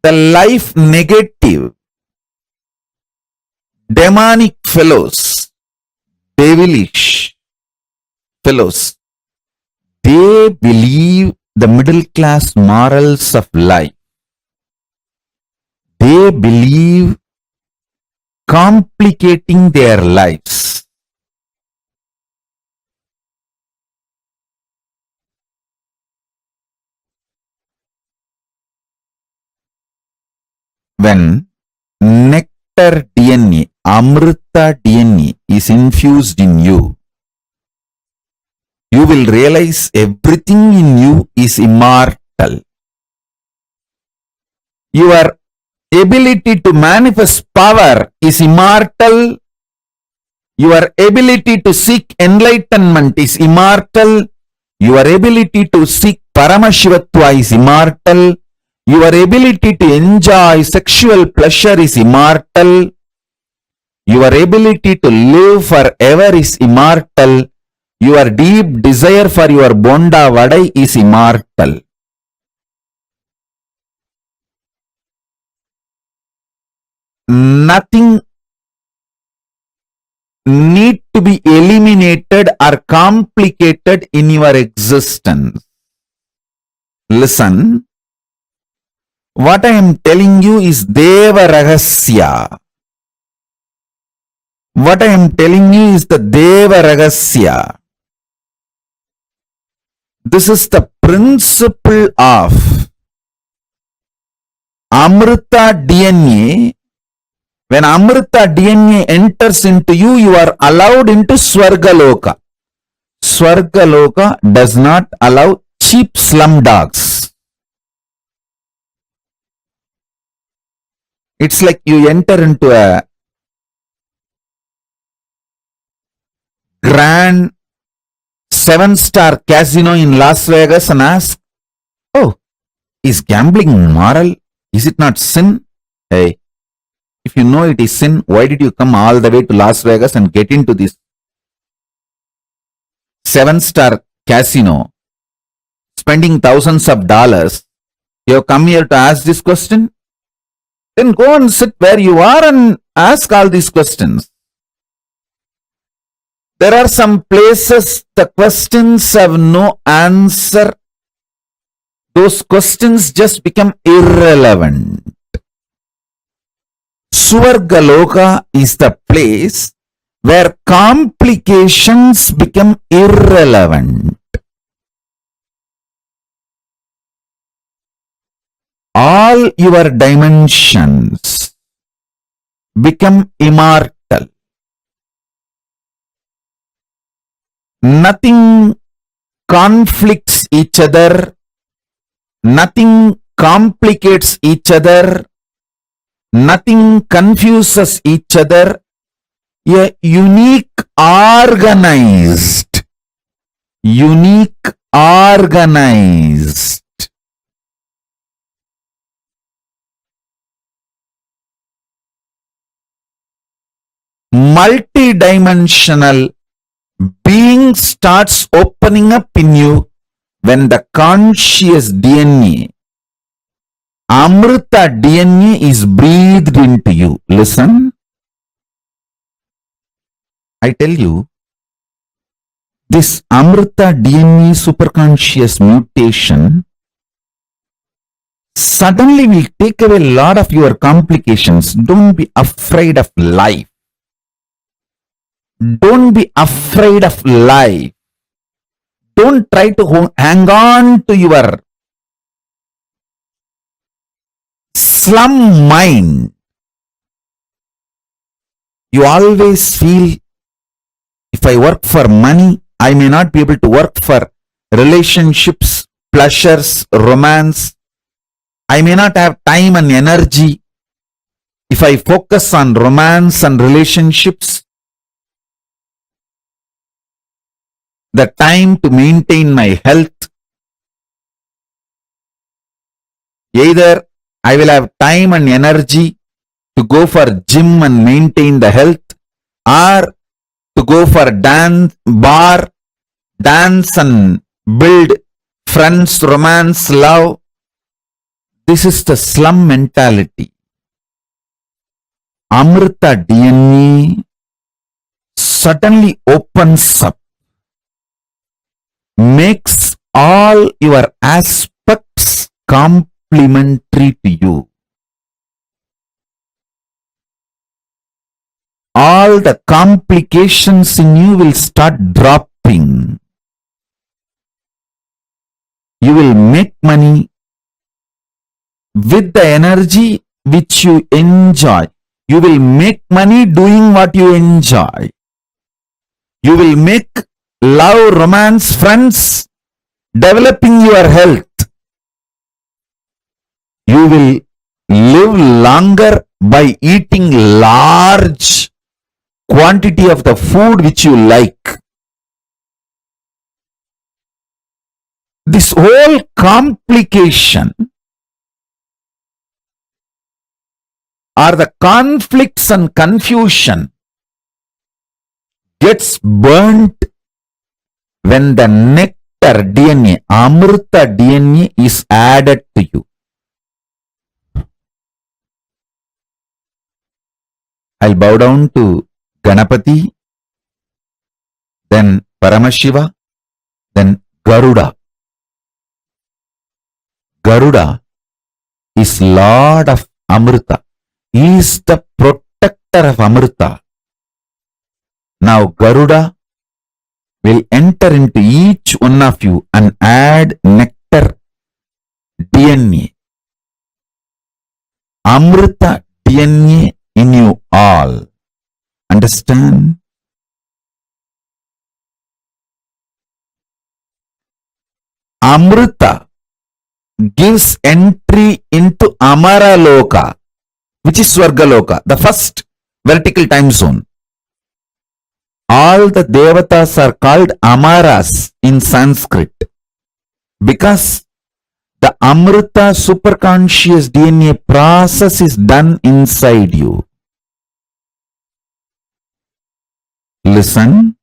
the life negative, demonic fellows, devilish fellows, they believe the middle class morals of life. They believe complicating their lives. When nectar DNA, Amrita DNA is infused in you, you will realize everything in you is immortal. Your ability to manifest power is immortal. Your ability to seek enlightenment is immortal. Your ability to seek Paramashivatva is immortal. Your ability to enjoy sexual pleasure is immortal. Your ability to live forever is immortal. Your deep desire for your bonda vadai is immortal. Nothing need to be eliminated or complicated in your existence. Listen, what I am telling you is Deva Rahasya. What I am telling you is the Deva Rahasya. This is the principle of Amrita DNA. When Amrita DNA enters into you, you are allowed into Swargaloka. Swargaloka does not allow cheap slum dogs. It's like you enter into a grand 7-star casino in Las Vegas and ask, oh, is gambling moral? Is it not sin? Hey, if you know it is sin, why did you come all the way to Las Vegas and get into this 7-star casino, spending thousands of dollars? You have come here to ask this question? Then go and sit where you are and ask all these questions. There are some places the questions have no answer. Those questions just become irrelevant. Swargaloka is the place where complications become irrelevant. All your dimensions become immortal. Nothing conflicts each other. Nothing complicates each other. Nothing confuses each other. A unique organized multidimensional being starts opening up in you when the conscious DNA, Amrita DNA, is breathed into you. Listen, I tell you, this Amrita DNA superconscious mutation suddenly will take away a lot of your complications. Don't be afraid of life. Don't be afraid of life. Don't try to hang on to your slum mind. You always feel If I work for money, I may not be able to work for relationships, pleasures, romance. I may not have time and energy. If I focus on romance and relationships, the time to maintain my health, either I will have time and energy to go for gym and maintain the health, or to go for dance, dance and build friends, romance, love. This is the slum mentality. Amrita DNA suddenly opens up, makes all your aspects complementary to you. All the complications in you will start dropping. You will make money with the energy which you enjoy. You will make money doing what you enjoy. You will make love, romance, friends, developing your health. You will live longer by eating large quantity of the food which you like. This whole complication or the conflicts and confusion gets burnt when the nectar DNA, Amrita DNA is added to you. I'll bow down to Ganapati, then Paramashiva, then Garuda. Garuda is Lord of Amrita. He is the protector of Amrita. Now Garuda will enter into each one of you and add nectar DNA. Amrita DNA in you all. Understand? Amrita gives entry into Amara Loka, which is Swargaloka, the first vertical time zone. All the devatas are called Amaras in Sanskrit because the Amrita superconscious DNA process is done inside you. Listen.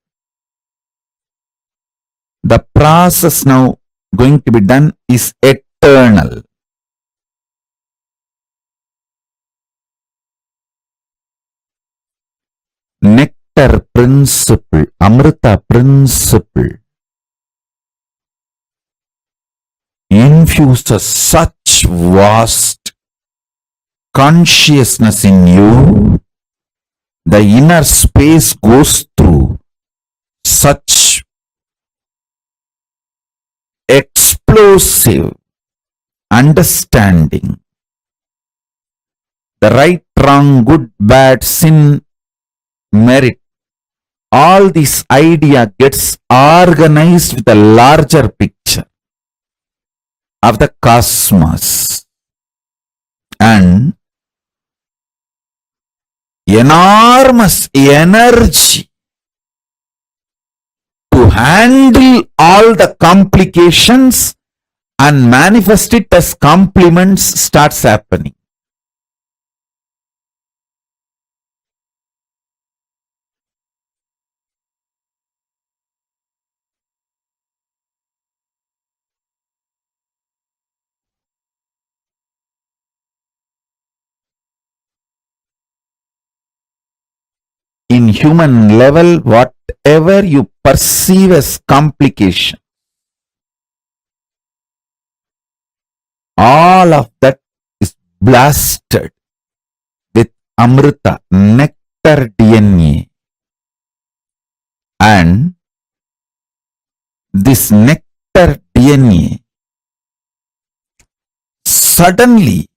The process now going to be done is eternal. Nectar principle, Amrita principle infuses such vast consciousness in you. The inner space goes through such explosive understanding. The right, wrong, good, bad, sin, merit, all this idea gets organized with a larger picture of the cosmos and enormous energy to handle all the complications and manifest it as compliments starts happening. In human level, whatever you perceive as complication, all of that is blasted with Amrita, nectar DNA. And this nectar DNA suddenly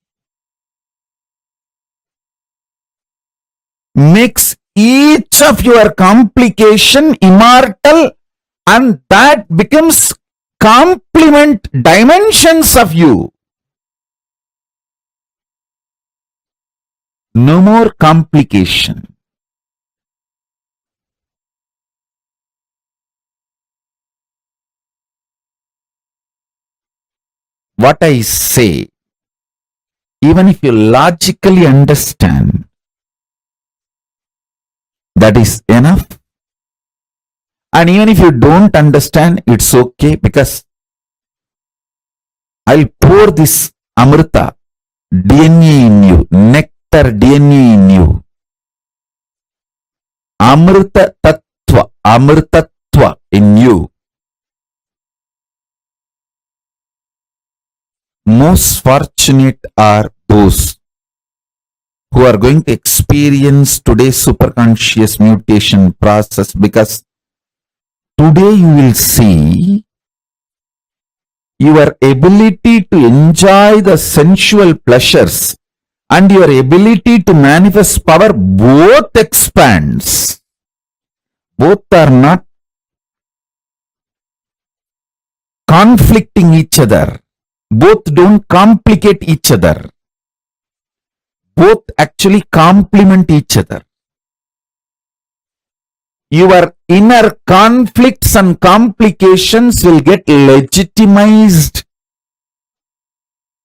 makes each of your complication immortal, and that becomes complement dimensions of you. No more complication. What I say, even if you logically understand, that is enough. And even if you don't understand, it's okay, because I'll pour this Amrita DNA in you, nectar DNA in you. Amrita Tattva in you. Most fortunate are those who are going to experience today's superconscious mutation process, because today you will see your ability to enjoy the sensual pleasures and your ability to manifest power both expands. Both are not conflicting each other. Both don't complicate each other. Both actually complement each other. Your inner conflicts and complications will get legitimized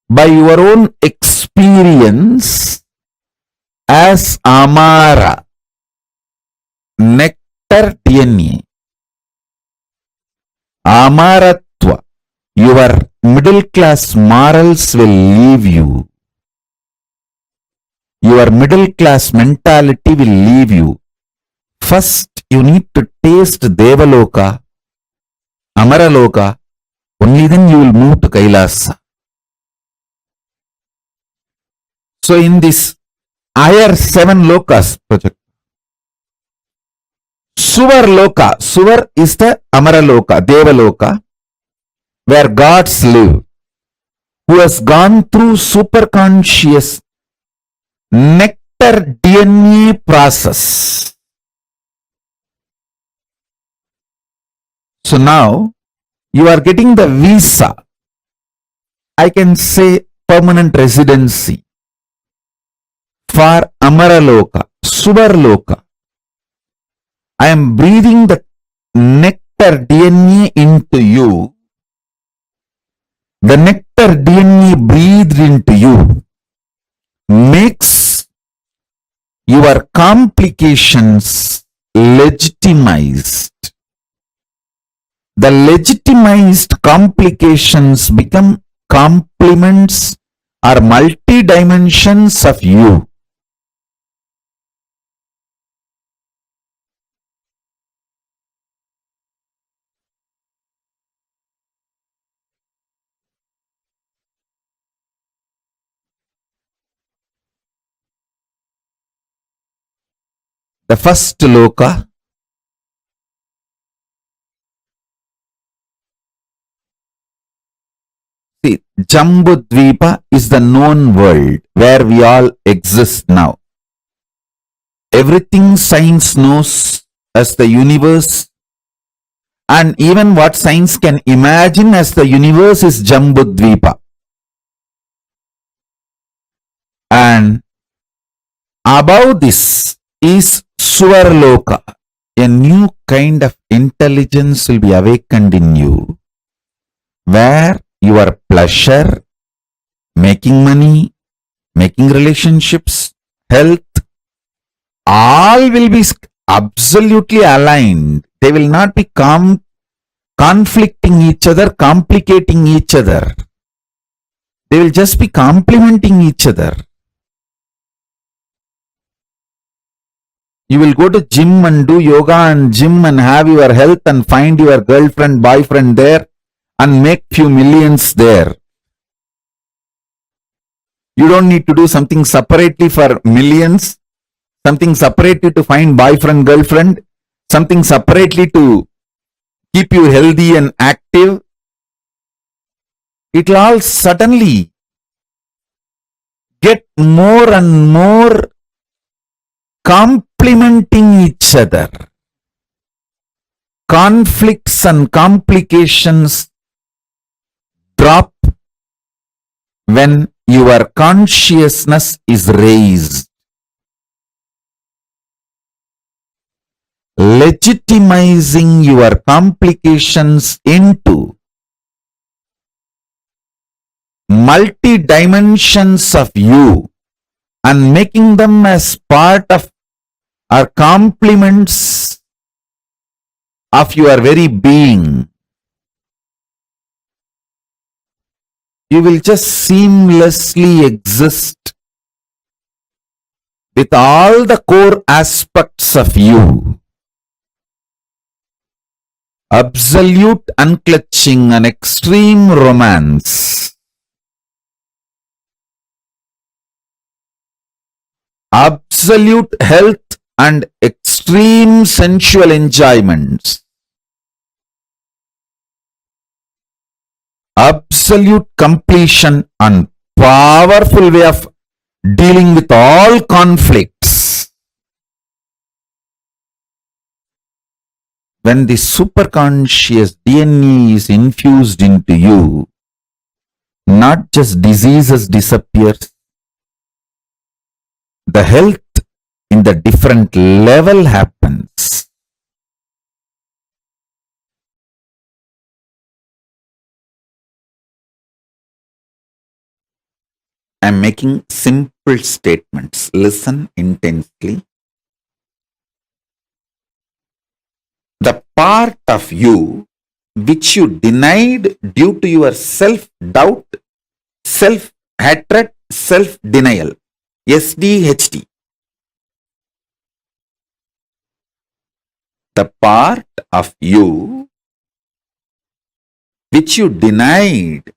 by your own experience as Amara, nectar DNA. Amaratva, your middle class morals will leave you. Your middle class mentality will leave you. First, you need to taste Devaloka, Amaraloka, only then you will move to KAILASA. So in this higher 7 lokas project, Suvar is the Amaraloka, Devaloka, where gods live, who has gone through superconscious nectar DNA process. So now you are getting the visa, I can say permanent residency, for Amaraloka, Suvarloka. I am breathing the nectar DNA into you. The nectar DNA breathed into you makes your complications legitimized. The legitimized complications become complements or multi-dimensions of you. The first loka, see, Jambudvipa is the known world where we all exist now. Everything science knows as the universe, and even what science can imagine as the universe, is Jambudvipa. And above this is Suvarloka. A new kind of intelligence will be awakened in you, where your pleasure, making money, making relationships, health, all will be absolutely aligned. They will not be conflicting each other, complicating each other. They will just be complementing each other. You will go to gym and do yoga and gym and have your health and find your girlfriend, boyfriend there and make few millions there. You don't need to do something separately for millions, something separately to find boyfriend, girlfriend, something separately to keep you healthy and active. It will all suddenly get more and more complementing each other. Conflicts and complications drop when your consciousness is raised. Legitimizing your complications into multi-dimensions of you and making them as part of or complements of your very being. You will just seamlessly exist with all the core aspects of you. Absolute unclutching and extreme romance. Absolute health and extreme sensual enjoyments. Absolute completion and powerful way of dealing with all conflicts. When the superconscious DNA is infused into you, not just diseases disappears, the health in the different level happens. I am making simple statements. Listen intensely. The part of you which you denied due to your self-doubt, self-hatred, self-denial, SDHD. The part of you which you denied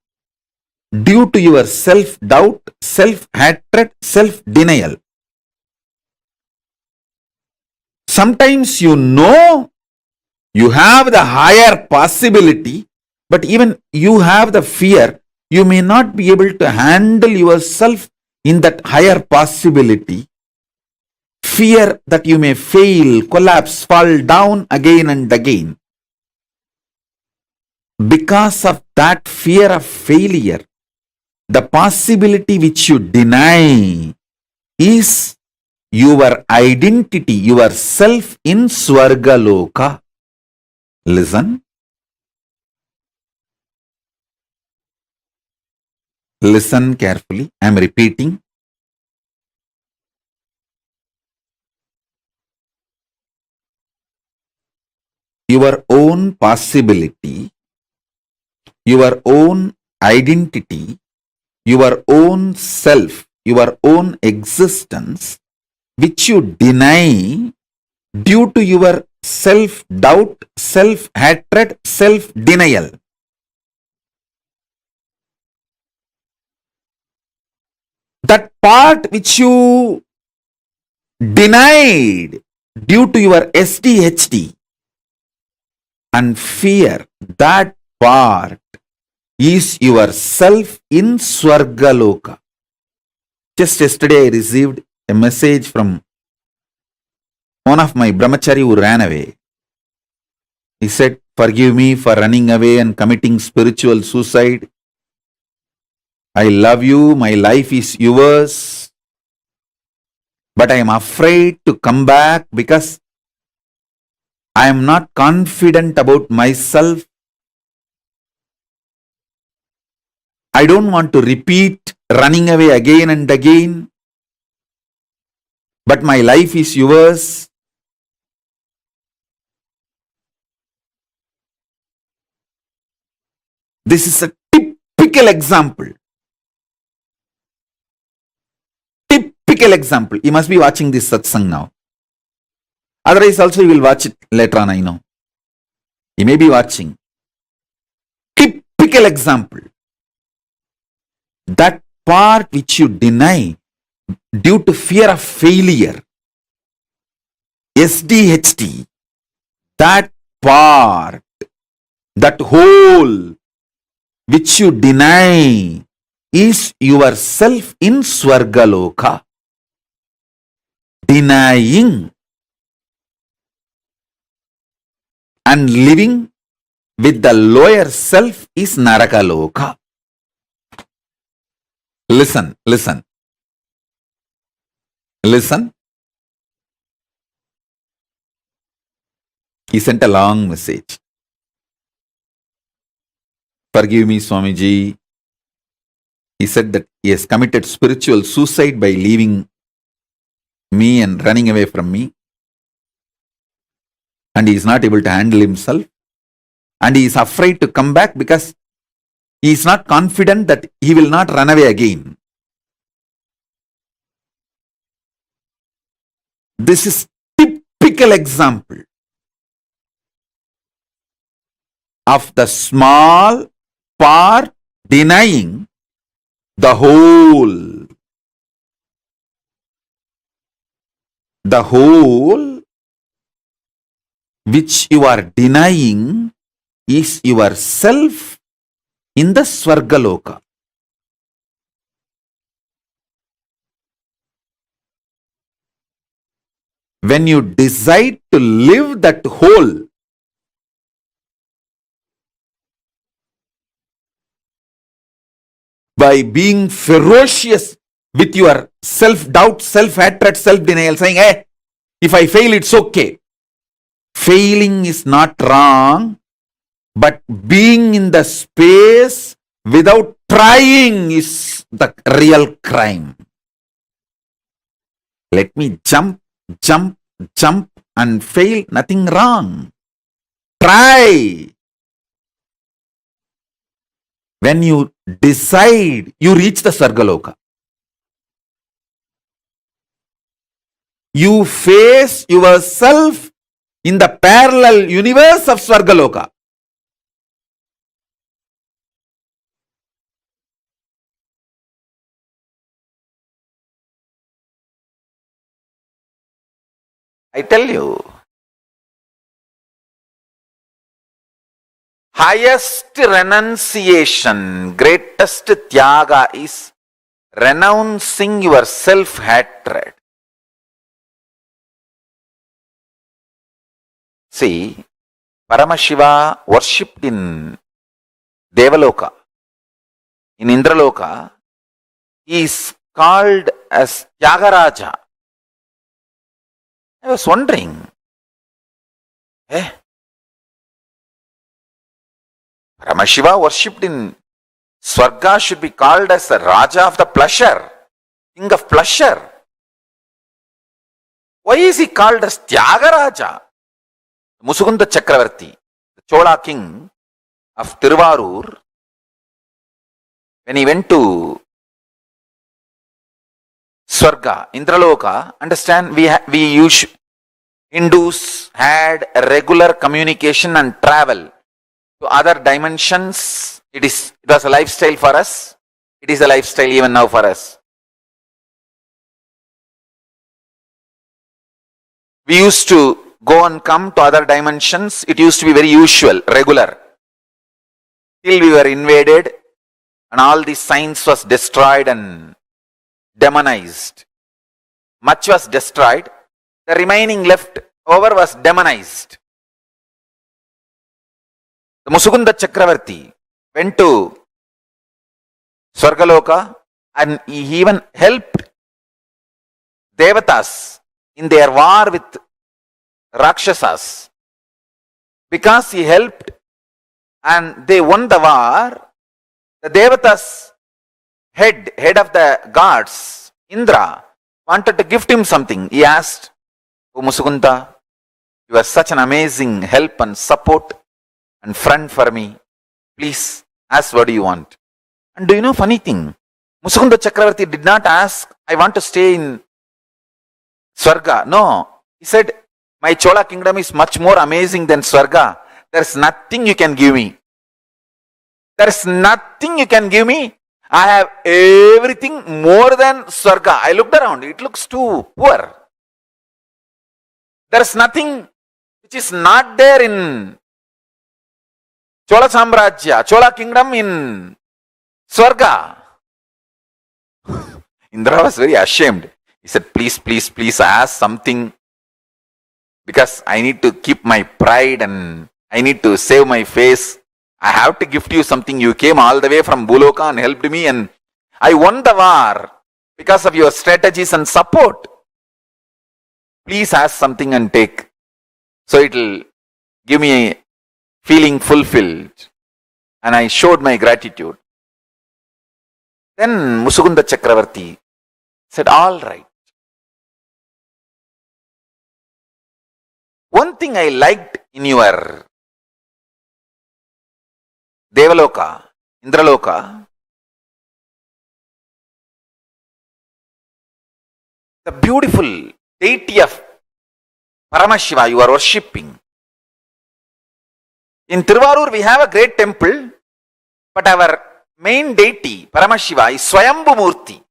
due to your self-doubt, self-hatred, self-denial. Sometimes you know you have the higher possibility, but even you have the fear, you may not be able to handle yourself in that higher possibility. Fear that you may fail, collapse, fall down again and again. Because of that fear of failure, the possibility which you deny is your identity, your self in Swargaloka. Listen. Listen carefully. I am repeating. Your own possibility, your own identity, your own self, your own existence, which you deny due to your self-doubt, self-hatred, self-denial. That part which you denied due to your SDHD and fear, that part is yourself in Swargaloka. Just yesterday I received a message from one of my brahmachari who ran away. He said, "Forgive me for running away and committing spiritual suicide. I love you, my life is yours, but I am afraid to come back because I am not confident about myself. I don't want to repeat running away again and again, but my life is yours." This is a typical example. Typical example. You must be watching this satsang now. Otherwise also you will watch it later on, I know. You may be watching. Typical example. That part which you deny due to fear of failure, SDHD, that part, that whole which you deny is yourself in Swargaloka. Denying and living with the lower self is Narakaloka. Listen, listen, listen. He sent a long message. Forgive me, Swamiji. He said that he has committed spiritual suicide by leaving me and running away from me. And he is not able to handle himself. And he is afraid to come back because he is not confident that he will not run away again. This is typical example of the small part denying the whole. The whole which you are denying is yourself in the Swargaloka. When you decide to live that whole, by being ferocious with your self-doubt, self-hatred, self-denial, saying, hey, if I fail, it's okay. Failing is not wrong, but being in the space without trying is the real crime. Let me jump, jump, jump and fail, nothing wrong. Try. When you decide, you reach the Sargaloka. You face yourself in the parallel universe of Swargaloka. I tell you, highest renunciation, greatest tyaga is renouncing your self-hatred. See, Paramashiva worshipped in Devaloka, in Indraloka, he is called as Tyagaraja. I was wondering, Paramashiva worshipped in Swarga should be called as the Raja of the pleasure, king of pleasure. Why is he called as Tyagaraja? Musukunda Chakravarti, the Chola king of Tiruvarur, when he went to Swarga, Indraloka, understand, Hindus had a regular communication and travel to other dimensions. It was a lifestyle for us. It is a lifestyle even now for us. We used to go and come to other dimensions. It used to be very usual, regular. Till we were invaded and all the science was destroyed and demonized. Much was destroyed. The remaining left over was demonized. The Musukunda Chakravarti went to Swargaloka and he even helped Devatas in their war with Rakshasas. Because he helped and they won the war, the Devatas head of the gods, Indra, wanted to gift him something. He asked, "Oh Musukunda, you are such an amazing help and support and friend for me. Please ask what do you want." And do you know funny thing? Musukunda Chakravarti did not ask, "I want to stay in Swarga." No, he said, "My Chola kingdom is much more amazing than Swarga. There is nothing you can give me. There is nothing you can give me. I have everything more than Swarga." I looked around, it looks too poor. There is nothing which is not there in Chola Samrajya, Chola kingdom in Swarga. Indra was very ashamed. He said, "Please, please, please ask something because I need to keep my pride and I need to save my face. I have to gift you something. You came all the way from Buloka and helped me, and I won the war because of your strategies and support. Please ask something and take. So it will give me a feeling fulfilled. And I showed my gratitude. Then Musukunda Chakravarti said, all right. One thing I liked in your Devaloka, Indraloka, the beautiful deity of Paramashiva you are worshipping. In Tiruvarur we have a great temple, but our main deity, Paramashiva, is Swayambhu Murti.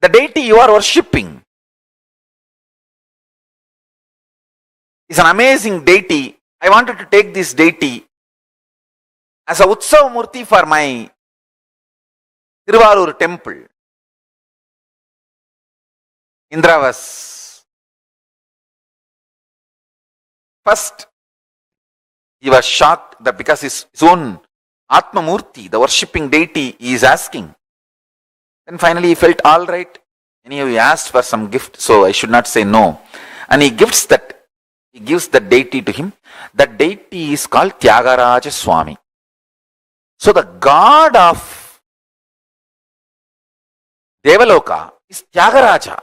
The deity you are worshipping is an amazing deity. I wanted to take this deity as a Utsav Murti for my Tiruvarur temple. Indra was first, he was shocked that because his own Atma Murti, the worshipping deity, he is asking. Then finally he felt all right. Anyway, he asked for some gift, so I should not say no. And he gives the deity to him. That deity is called Tyagaraja Swami. So the god of Devaloka is Tyagaraja.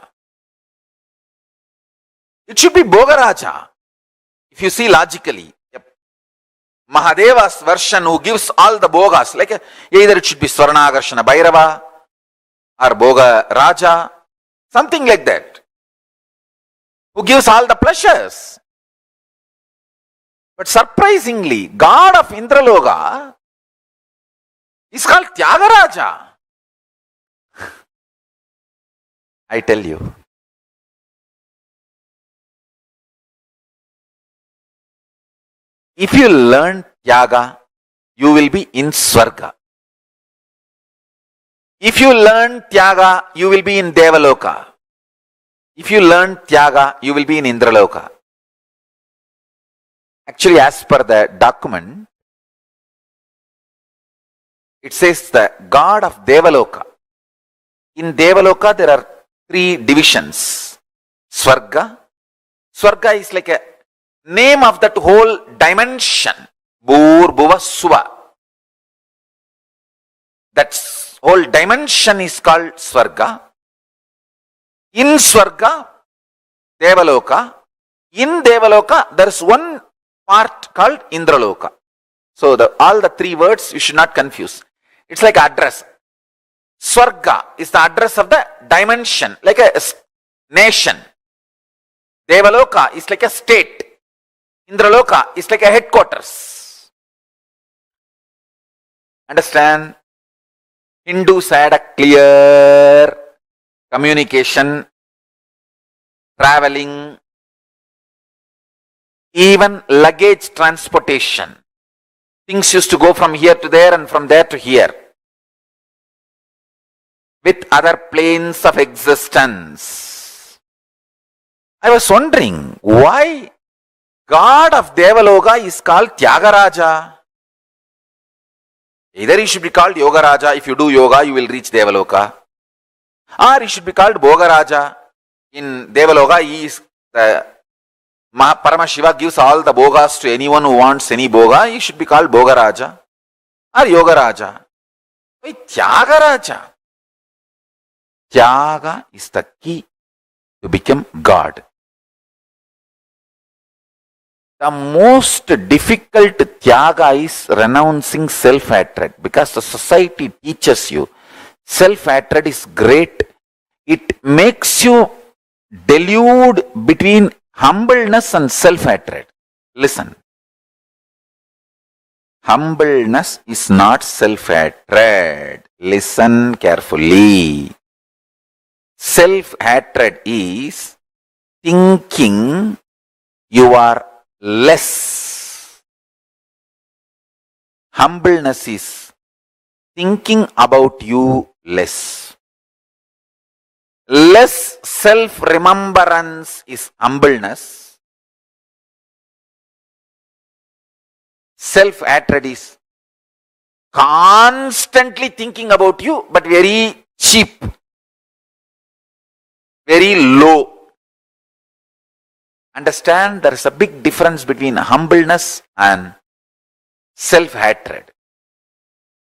It should be Bhogaraja. If you see logically, Mahadeva's version who gives all the Bhogas, like either it should be Swarnagarshana Bhairava or Bhoga Raja, something like that, who gives all the pleasures. But surprisingly, God of Indraloka is called Tyagaraja. I tell you, if you learn Tyaga, you will be in Swarga. If you learn Tyaga, you will be in Devaloka. If you learn Tyaga, you will be in Indraloka. Actually, as per the document, it says the god of Devaloka. In Devaloka, there are 3 divisions. Swarga. Swarga is like a name of that whole dimension. Bhur, Bhuva, Suva. That whole dimension is called Swarga. In Swarga, Devaloka. In Devaloka, there is one part called Indraloka. So all the 3 words you should not confuse. It's like address. Swarga is the address of the dimension, like a nation. Devaloka is like a state. Indraloka is like a headquarters. Understand? Hindus had a clear communication, traveling, even luggage transportation. Things used to go from here to there and from there to here with other planes of existence. I was wondering why God of Devaloka is called Tyagaraja. Either he should be called Yogaraja. If you do yoga, you will reach Devaloka. Or he should be called Bhogaraja. In Devaloka, he is the Paramashiva gives all the Bhogas to anyone who wants any Bhoga. He should be called Bhogaraja or Yogaraja. Why Tyagaraja? Tyaga is the key to become God. The most difficult Tyaga is renouncing self-hatred, because the society teaches you self-hatred is great. It makes you delude between humbleness and self-hatred. Listen. Humbleness is not self-hatred. Listen carefully. Self-hatred is thinking you are less. Humbleness is thinking about you less. Less self-remembrance is humbleness. Self-hatred is constantly thinking about you, but very cheap, very low. Understand, there is a big difference between humbleness and self-hatred.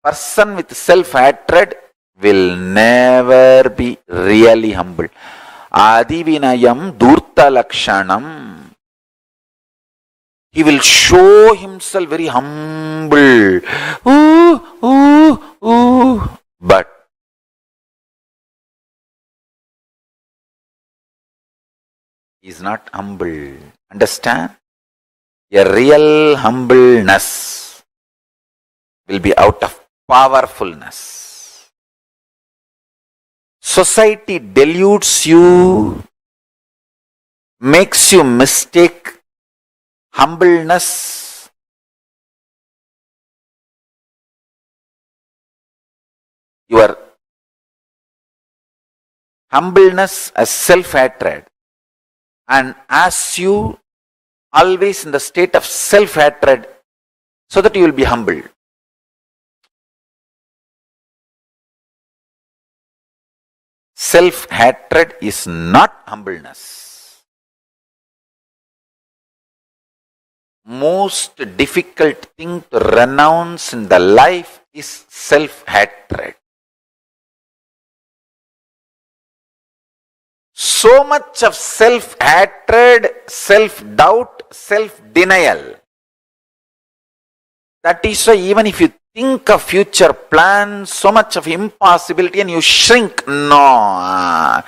Person with self-hatred will never be really humble. Adivinayam durta lakshanam. He will show himself very humble. But he is not humble. Understand? A real humbleness will be out of powerfulness. Society deludes you, makes you mistake humbleness your humbleness as self-hatred, and as you always in the state of self-hatred so that you will be humble. Self-hatred is not humbleness. Most difficult thing to renounce in the life is self-hatred. So much of self-hatred, self-doubt, self-denial. That is why even if you think of future plans, so much of impossibility and you shrink. No,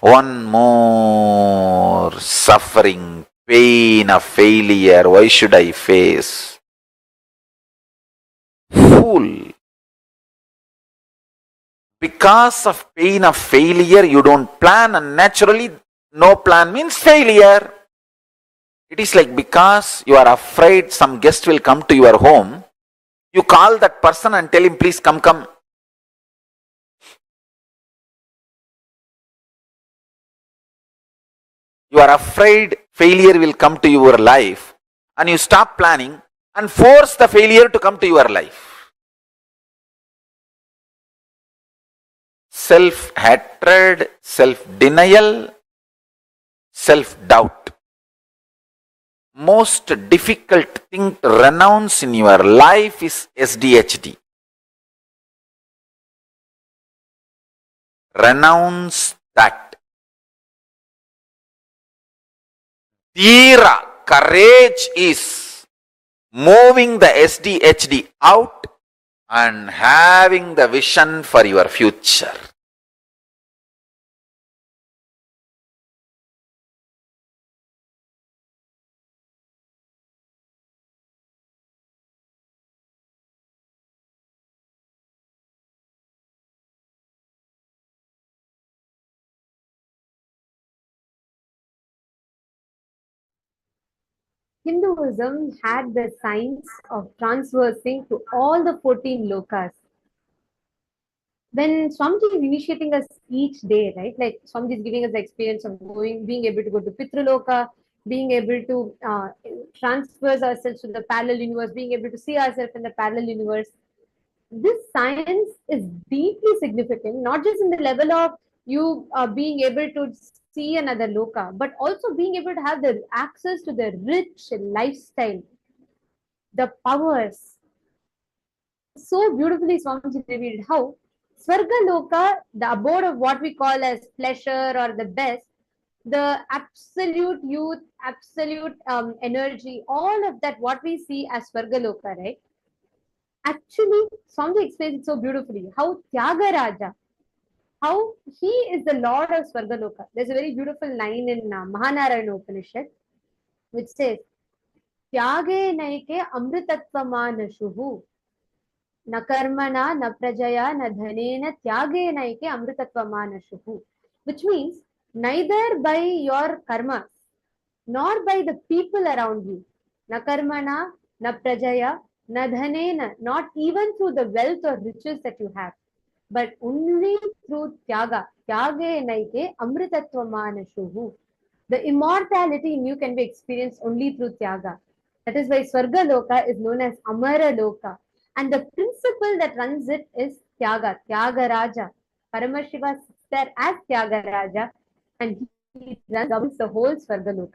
one more suffering, pain of failure, why should I face? Fool. Because of pain of failure, you don't plan, and naturally, no plan means failure. It is like because you are afraid some guest will come to your home, you call that person and tell him, please come. You are afraid failure will come to your life, and you stop planning and force the failure to come to your life. Self-hatred, self-denial, self-doubt. Most difficult thing to renounce in your life is SDHD. Renounce that. Dhira, courage is moving the SDHD out and having the vision for your future. Hinduism had the science of transversing to all the 14 lokas. When Swamiji is initiating us each day, right? Like Swamiji is giving us the experience of being able to go to Pitraloka, being able to transfer ourselves to the parallel universe, being able to see ourselves in the parallel universe. This science is deeply significant, not just in the level of you being able to see another loka, but also being able to have the access to the rich lifestyle, the powers. So beautifully Swamiji revealed how Swarga Loka, the abode of what we call as pleasure or the best, the absolute youth, absolute energy, all of that, what we see as Swarga Loka, right? Actually, Swamiji explains it so beautifully how Tyagaraja, how he is the Lord of Swargaloka. There's a very beautiful line in Mahanarayana Upanishad which says, Tyage naike amritatvama na karmana, na prajaya, na dhanena, tyage naike amritatvama nashuhu. Which means, neither by your karmas, nor by the people around you, na karmana, na prajaya, na dhanena, not even through the wealth or riches that you have, but only through tyaga. Tyage naike amritatvama nashuhu. The immortality in you can be experienced only through tyaga. That is why Swarga Loka is known as Amara Loka. And the principle that runs it is Tyaga, Tyaga Raja. Paramashiva sits there as Tyaga Raja and he governs the whole Swarga Loka.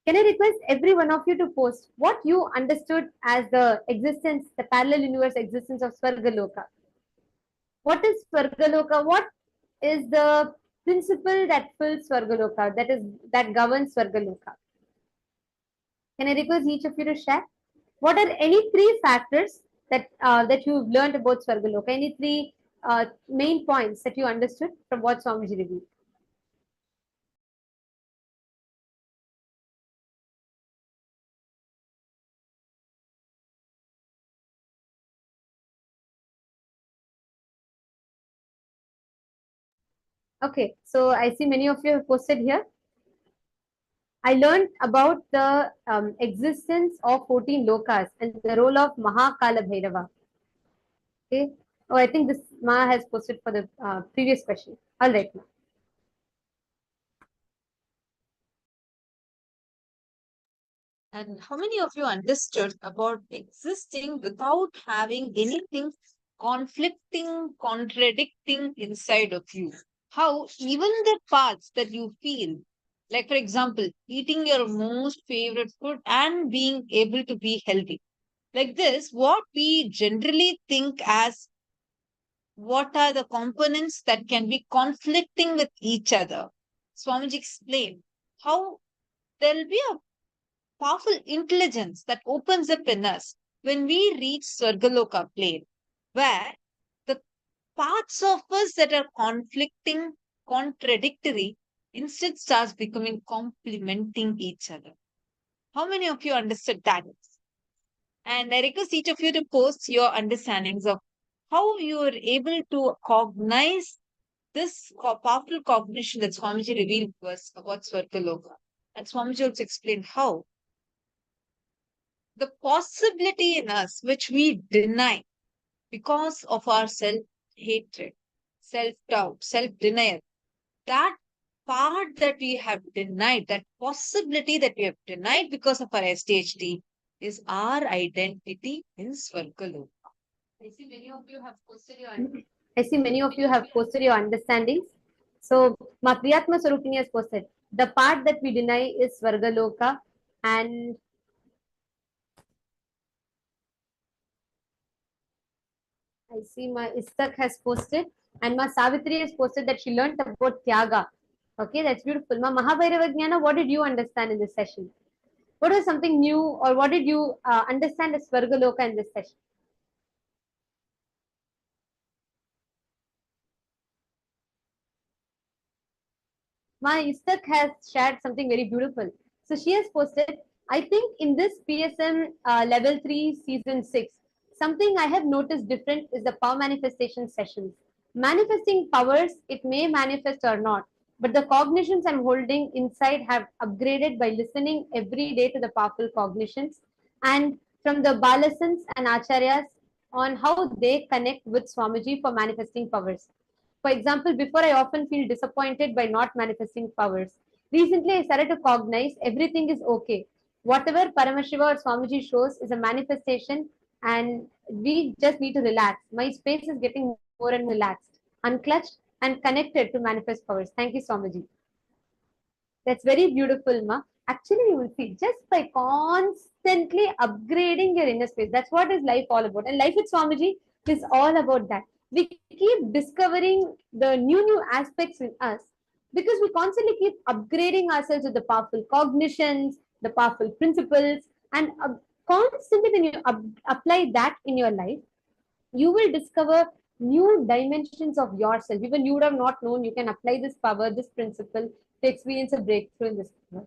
Can I request every one of you to post what you understood as the existence, the parallel universe existence of Swargaloka? What is Swargaloka? What is the principle that fills Swargaloka, that governs Swargaloka? Can I request each of you to share? What are any three factors that you've learned about Swargaloka? Any three main points that you understood from what Swamiji revealed? Okay, so I see many of you have posted here. I learned about the existence of 14 lokas and the role of Mahakala Bhairava. Okay. Oh, I think this Ma has posted for the previous question. All right, Ma. And how many of you understood about existing without having anything conflicting, contradicting inside of you? How even the parts that you feel, like for example, eating your most favorite food and being able to be healthy. Like this, what we generally think as what are the components that can be conflicting with each other. Swamiji explained how there will be a powerful intelligence that opens up in us when we reach Swargaloka plane, where the parts of us that are conflicting, contradictory, instead starts becoming complementing each other. How many of you understood that? And I request each of you to post your understandings of how you are able to cognize this powerful cognition that Swamiji revealed to us about Swargaloka. And Swamiji also explained how the possibility in us which we deny because of our self hatred, self doubt, self denial, that part that we have denied, that possibility that we have denied because of our SDHD, is our identity in Swargaloka. I see many of you have posted your I see many of you have posted your understandings. So, Ma Priyatma Sarupini has posted the part that we deny is Swargaloka, and I see Ma Istak has posted, and Ma Savitri has posted that she learned about Tyaga. Okay, that's beautiful. Ma Mahabhairava Jnana, what did you understand in this session? What was something new, or what did you understand as Swargaloka in this session? Ma Istak has shared something very beautiful. So she has posted, I think in this PSM level 3 season 6, something I have noticed different is the power manifestation sessions. Manifesting powers, it may manifest or not, but the cognitions I'm holding inside have upgraded by listening every day to the powerful cognitions and from the Balasans and Acharyas on how they connect with Swamiji for manifesting powers. For example, before I often feel disappointed by not manifesting powers. Recently, I started to cognize everything is okay. Whatever Paramashiva or Swamiji shows is a manifestation, and we just need to relax. My space is getting more and more relaxed, unclutched, and connected to manifest powers. Thank you, Swamiji. That's very beautiful, Ma. Actually, you will see just by constantly upgrading your inner space. That's what is life all about. And life with Swamiji is all about that. We keep discovering the new aspects in us because we constantly keep upgrading ourselves with the powerful cognitions, the powerful principles, and constantly when you apply that in your life, you will discover new dimensions of yourself. Even you would have not known you can apply this power, this principle to experience a breakthrough in this power.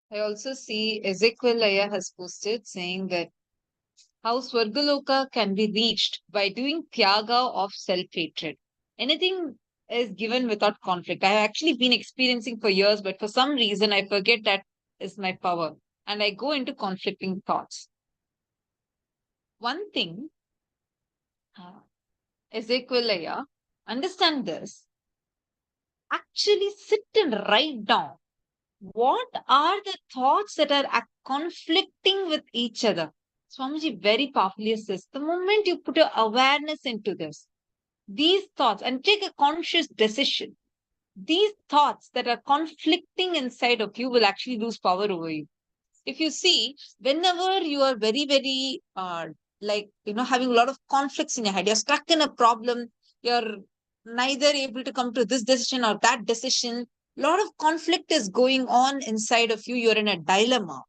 I also see Ezekiel Aya has posted saying that how Swargaloka can be reached by doing Tyaga of self-hatred. Anything is given without conflict. I have actually been experiencing for years, but for some reason I forget that is my power. And I go into conflicting thoughts. One thing, Ezekiel Aya, understand this. actually sit and write down what are the thoughts that are conflicting with each other. Swamiji very powerfully says, the moment you put your awareness into this, these thoughts, and take a conscious decision, these thoughts that are conflicting inside of you will actually lose power over you. If you see, whenever you are very, very, having a lot of conflicts in your head, you're stuck in a problem, you're neither able to come to this decision or that decision, a lot of conflict is going on inside of you, you're in a dilemma.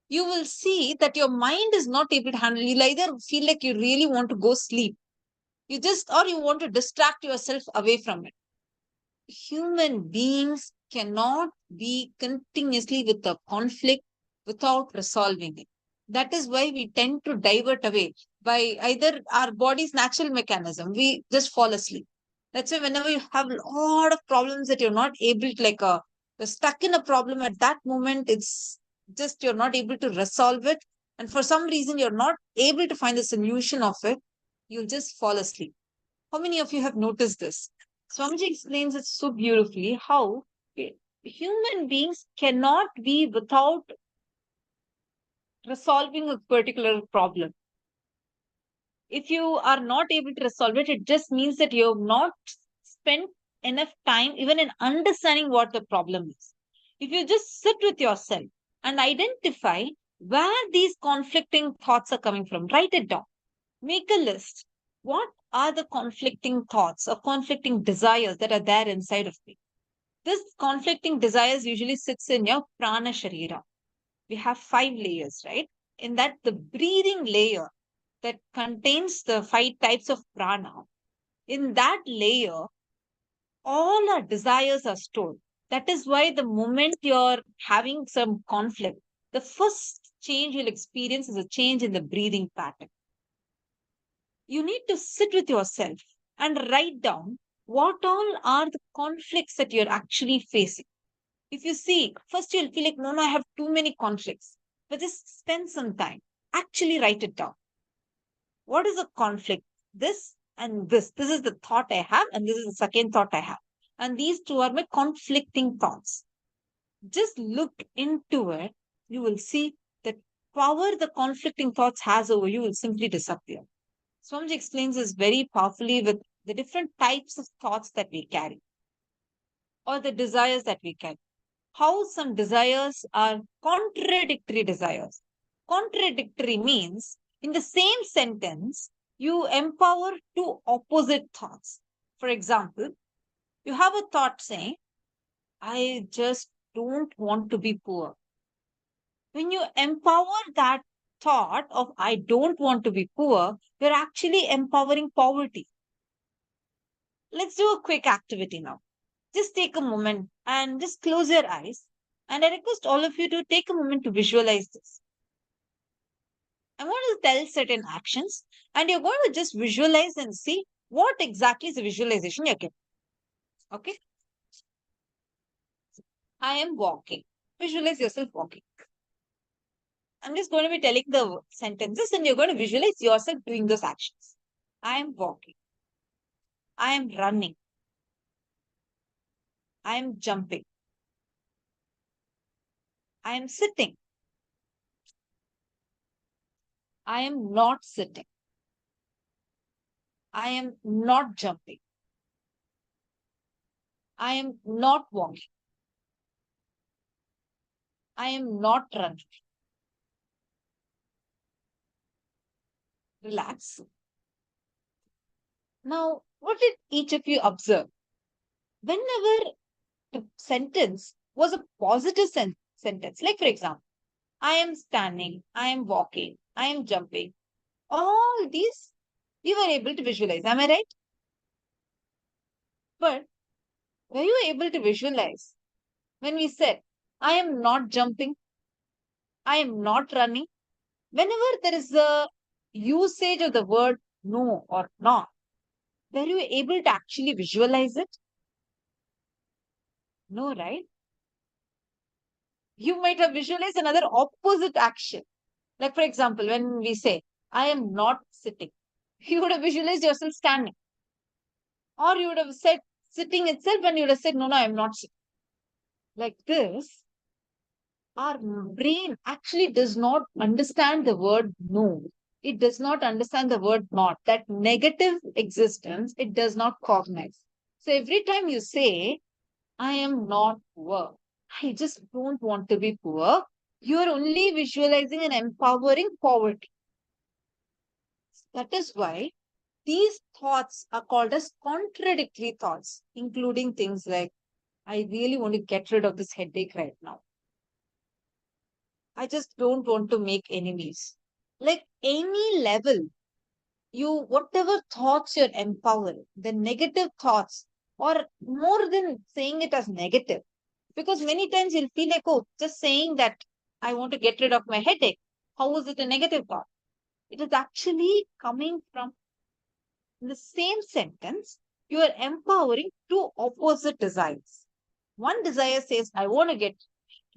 You will see that your mind is not able to handle. You'll either feel like you really want to go sleep, or you want to distract yourself away from it. Human beings cannot be continuously with the conflict without resolving it. That is why we tend to divert away by either our body's natural mechanism. We just fall asleep. That's why whenever you have a lot of problems that you're not able to, you're stuck in a problem at that moment, it's just you're not able to resolve it. And for some reason, you're not able to find the solution of it. You'll just fall asleep. How many of you have noticed this? Swamiji explains it so beautifully how human beings cannot be without resolving a particular problem. If you are not able to resolve it, it just means that you have not spent enough time even in understanding what the problem is. If you just sit with yourself and identify where these conflicting thoughts are coming from, write it down. Make a list. What are the conflicting thoughts or conflicting desires that are there inside of me? This conflicting desires usually sits in your prana sharira. We have 5 layers, right? In that, the breathing layer that contains the 5 types of prana, in that layer, all our desires are stored. That is why the moment you're having some conflict, the first change you'll experience is a change in the breathing pattern. You need to sit with yourself and write down what all are the conflicts that you're actually facing. If you see, first you'll feel like, no, I have too many conflicts. But just spend some time. Actually write it down. What is a conflict? This and this. This is the thought I have, and this is the second thought I have. And these two are my conflicting thoughts. Just look into it. You will see that power the conflicting thoughts has over you will simply disappear. Swamiji explains this very powerfully with the different types of thoughts that we carry or the desires that we carry. How some desires are contradictory desires. Contradictory means in the same sentence, you empower two opposite thoughts. For example, you have a thought saying, I just don't want to be poor. When you empower that thought of I don't want to be poor, you're actually empowering poverty. Let's do a quick activity now. Just take a moment and just close your eyes. And I request all of you to take a moment to visualize this. I'm going to tell certain actions, and you're going to just visualize and see what exactly is the visualization you're getting. Okay? I am walking. Visualize yourself walking. I'm just going to be telling the sentences, and you're going to visualize yourself doing those actions. I am walking. I am running. I am jumping. I am sitting. I am not sitting. I am not jumping. I am not walking. I am not running. Relax. Now, what did each of you observe? Whenever the sentence was a positive sentence, like for example, I am standing, I am walking, I am jumping, all these you were able to visualize. Am I right? But were you able to visualize when we said, I am not jumping, I am not running? Whenever there is a usage of the word no or not, were you able to actually visualize it? No, right? You might have visualized another opposite action. Like, for example, when we say, I am not sitting, you would have visualized yourself standing. Or you would have said sitting itself, and you would have said, no, I'm not sitting. Like this, our brain actually does not understand the word no. It does not understand the word not. That negative existence, it does not cognize. So every time you say, I am not poor, I just don't want to be poor, you are only visualizing and empowering poverty. That is why these thoughts are called as contradictory thoughts, including things like, I really want to get rid of this headache right now. I just don't want to make enemies. Like any level, whatever thoughts you're empowering, the negative thoughts, or more than saying it as negative, because many times you'll feel like, oh, just saying that I want to get rid of my headache, how is it a negative thought? It is actually coming from the same sentence, you are empowering two opposite desires. One desire says, I want to get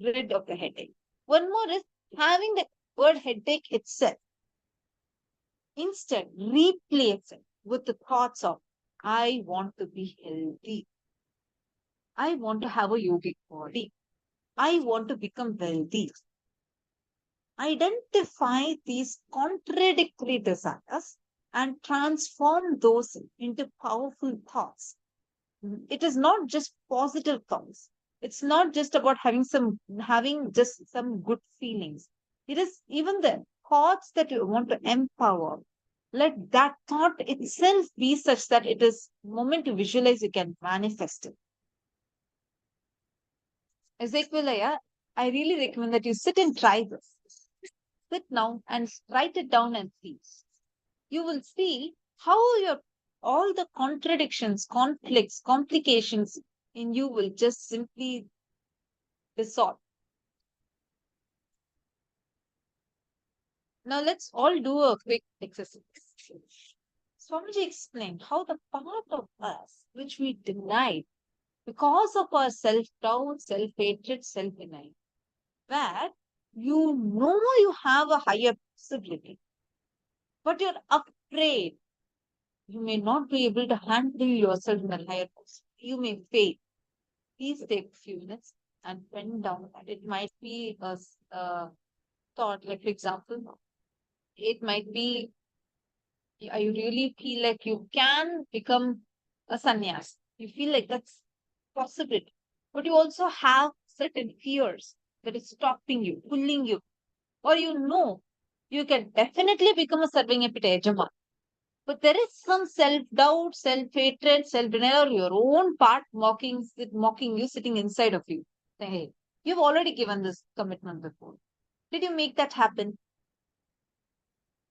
rid of the headache. One more is having the word headache itself. Instead, replace it with the thoughts of, I want to be healthy. I want to have a yogic body. I want to become wealthy. Identify these contradictory desires and transform those into powerful thoughts. It is not just positive thoughts. It's not just about having just some good feelings. It is even the thoughts that you want to empower. Let that thought itself be such that it is moment to visualize, you can manifest it. Ezekiel, I really recommend that you sit and try this. Sit now and write it down and see. You will see how all the contradictions, conflicts, complications in you will just simply dissolve. Now let's all do a quick exercise. Swamiji explained how the part of us which we denied because of our self-doubt, self-hatred, self-denial, where you know you have a higher possibility, but you're afraid you may not be able to handle yourself in a higher possibility. You may fail. Please take a few minutes and pen down that. It might be a thought, like for example, it might be you really feel like you can become a sannyas. You feel like that's possible. But you also have certain fears that is stopping you, pulling you. Or you know you can definitely become a serving epitaph. But there is some self-doubt, self-hatred, self-denial, or your own part mocking you, sitting inside of you. Say, hey, you've already given this commitment before. Did you make that happen?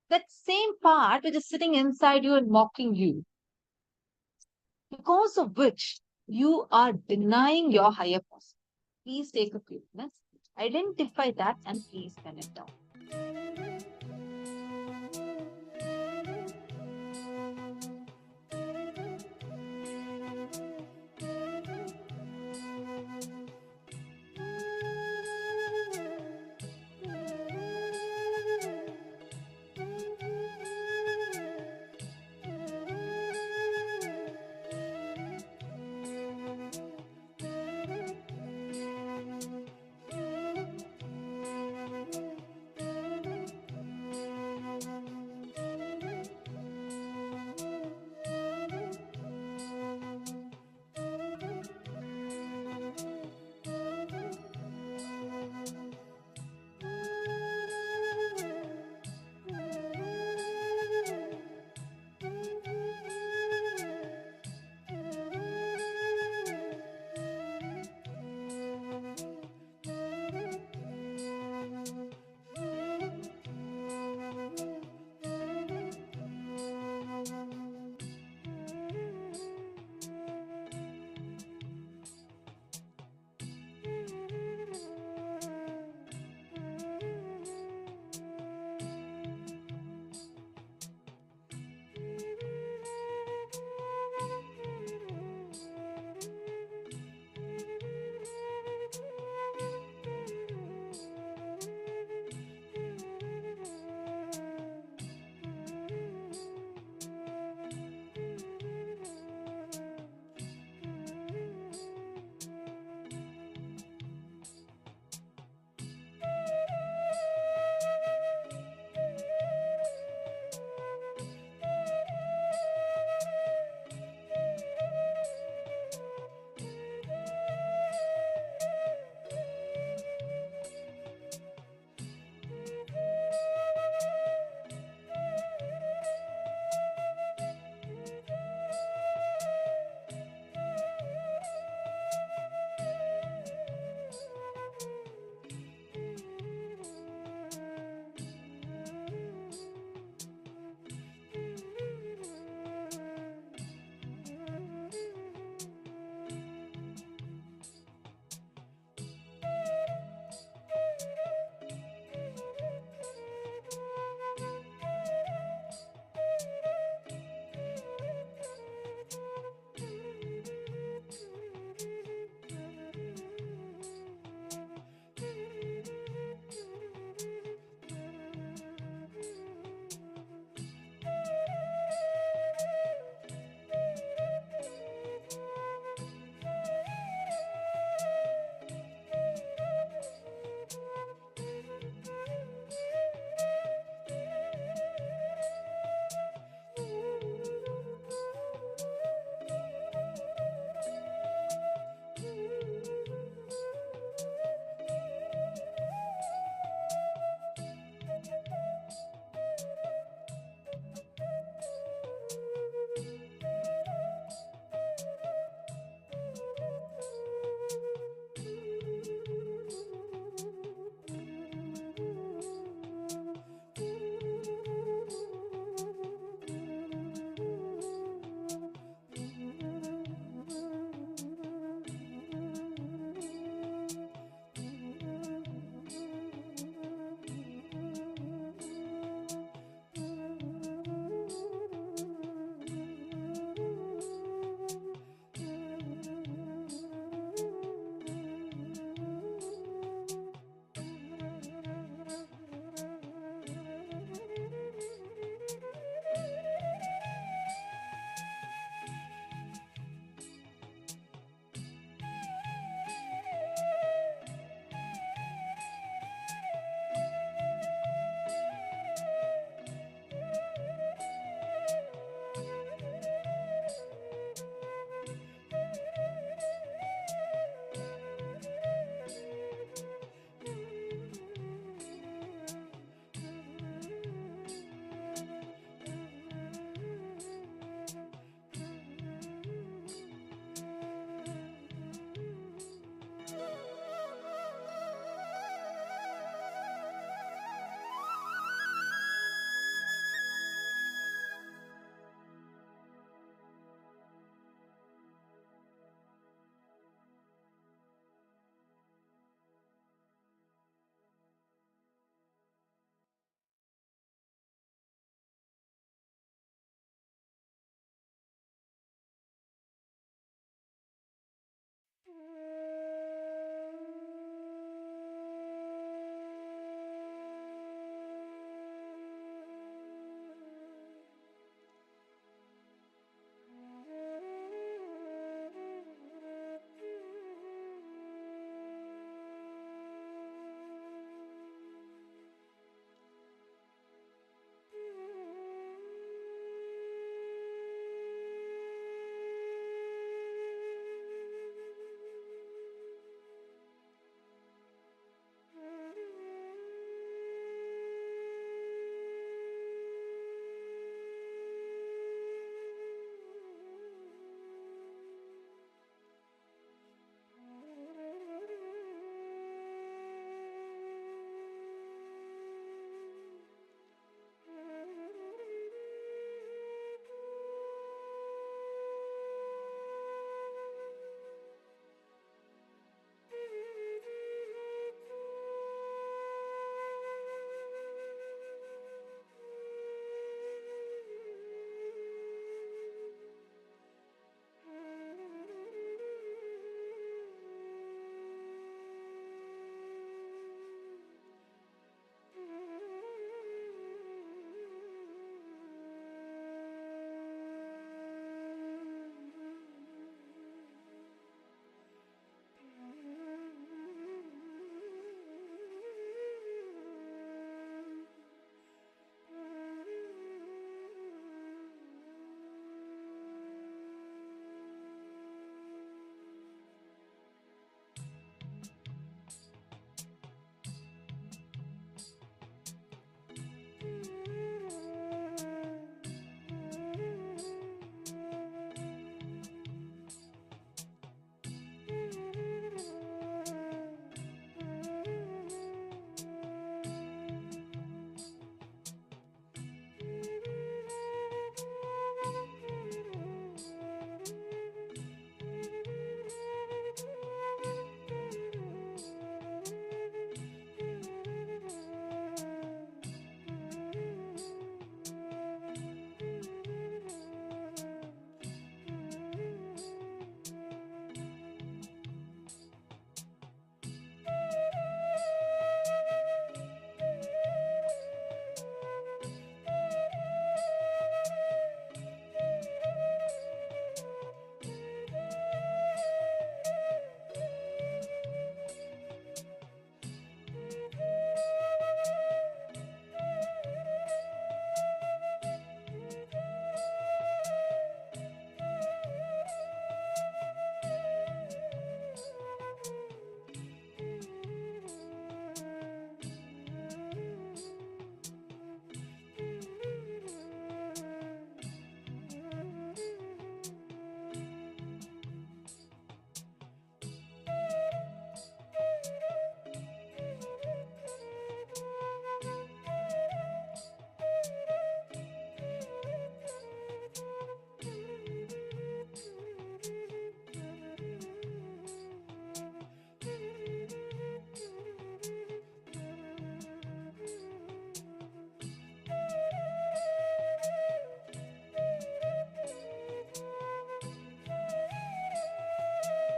That same part which is sitting inside you and mocking you, because of which you are denying your higher possibility. Please take a few minutes, identify that, and please pen it down.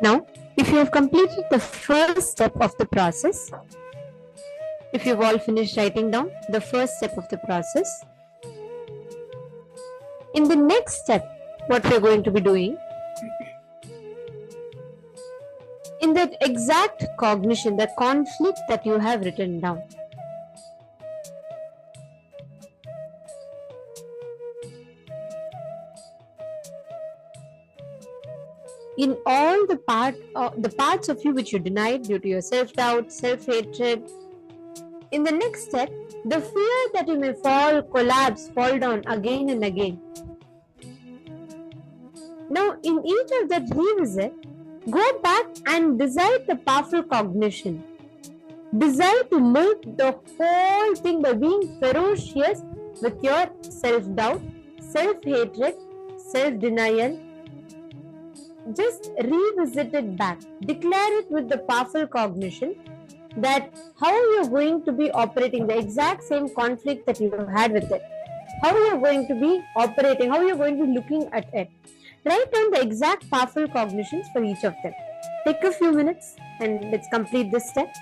Now, if you have completed the first step of the process, if you've all finished writing down the first step of the process, in the next step, what we're going to be doing, in that exact cognition, that conflict that you have written down, in all the parts of you which you denied due to your self-doubt, self-hatred, in the next step, the fear that you may fall, collapse, fall down again and again. Now, in each of that revisit, go back and decide the powerful cognition. Decide to live the whole thing by being ferocious with your self-doubt, self-hatred, self-denial. Just revisit it back. Declare it with the powerful cognition that how you're going to be operating the exact same conflict that you had with it. How you're going to be operating, how you're going to be looking at it. Write down the exact powerful cognitions for each of them. Take a few minutes and let's complete this step.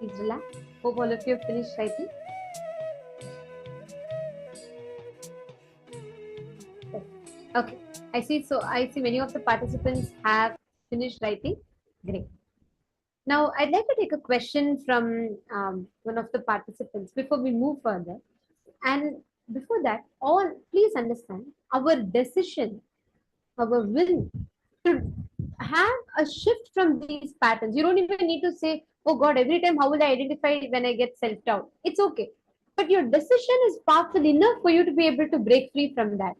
Please relax. Hope all of you have finished writing. Yes. Okay. I see many of the participants have finished writing. Great. Now, I'd like to take a question from one of the participants before we move further. And before that, please understand our decision, our will to have a shift from these patterns. You don't even need to say, oh God, every time how will I identify when I get self-doubt? It's okay. But your decision is powerful enough for you to be able to break free from that.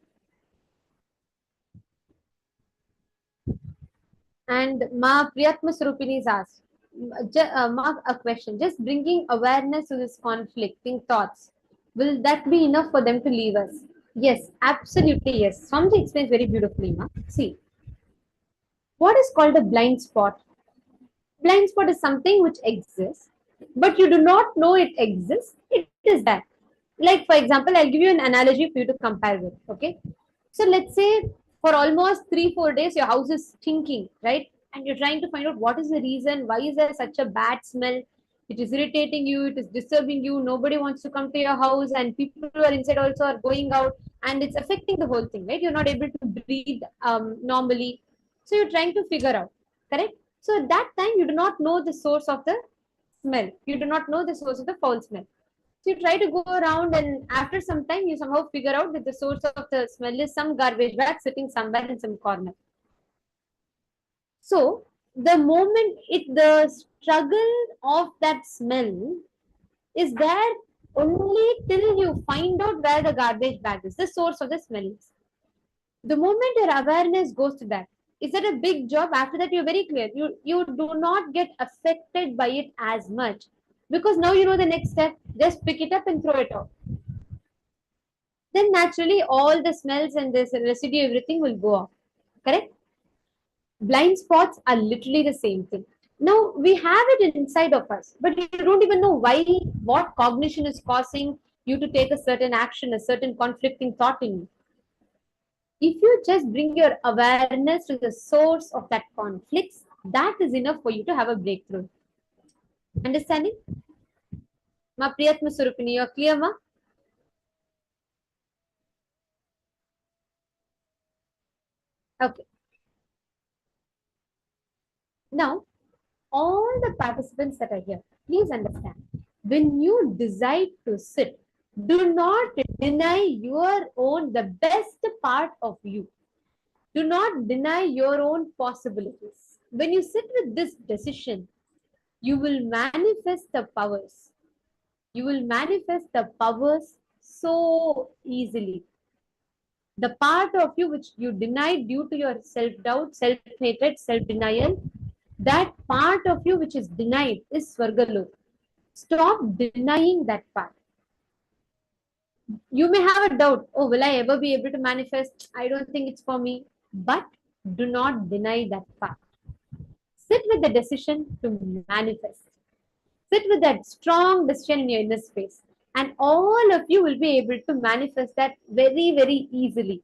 And Ma Priyatma Surupini is asked, Ma, a question, just bringing awareness to this conflicting thoughts, will that be enough for them to leave us? Yes, absolutely yes. Swamiji explains very beautifully, Ma. See, what is called a blind spot? Blind spot is something which exists, but you do not know it exists. It is that. Like, for example, I'll give you an analogy for you to compare with. Okay. So let's say for almost 3-4 days, your house is stinking, right? And you're trying to find out what is the reason, why is there such a bad smell? It is irritating you, it is disturbing you, nobody wants to come to your house, and people who are inside also are going out, and it's affecting the whole thing, right? You're not able to breathe normally. So you're trying to figure out, correct? So at that time, you do not know the source of the smell. You do not know the source of the foul smell. So you try to go around, and after some time, you somehow figure out that the source of the smell is some garbage bag sitting somewhere in some corner. So the moment the struggle of that smell is there only till you find out where the garbage bag is, the source of the smell is. The moment your awareness goes to that, is that a big job? After that, you're very clear. You do not get affected by it as much because now you know the next step. Just pick it up and throw it out. Then naturally all the smells and this residue, everything will go off. Correct? Blind spots are literally the same thing. Now we have it inside of us, but you don't even know why, what cognition is causing you to take a certain action, a certain conflicting thought in you. If you just bring your awareness to the source of that conflict, that is enough for you to have a breakthrough. Understanding? Ma Priyatma Surupini, you're clear, ma? Okay. Now, all the participants that are here, please understand, when you decide to sit, do not deny your own, the best part of you. Do not deny your own possibilities. When you sit with this decision, you will manifest the powers. You will manifest the powers so easily. The part of you which you denied due to your self-doubt, self-hatred, self-denial, that part of you which is denied is Swargalok. Stop denying that part. You may have a doubt, oh, will I ever be able to manifest? I don't think it's for me. But do not deny that part. Sit with the decision to manifest. Sit with that strong decision in your inner space. And all of you will be able to manifest that very, very easily.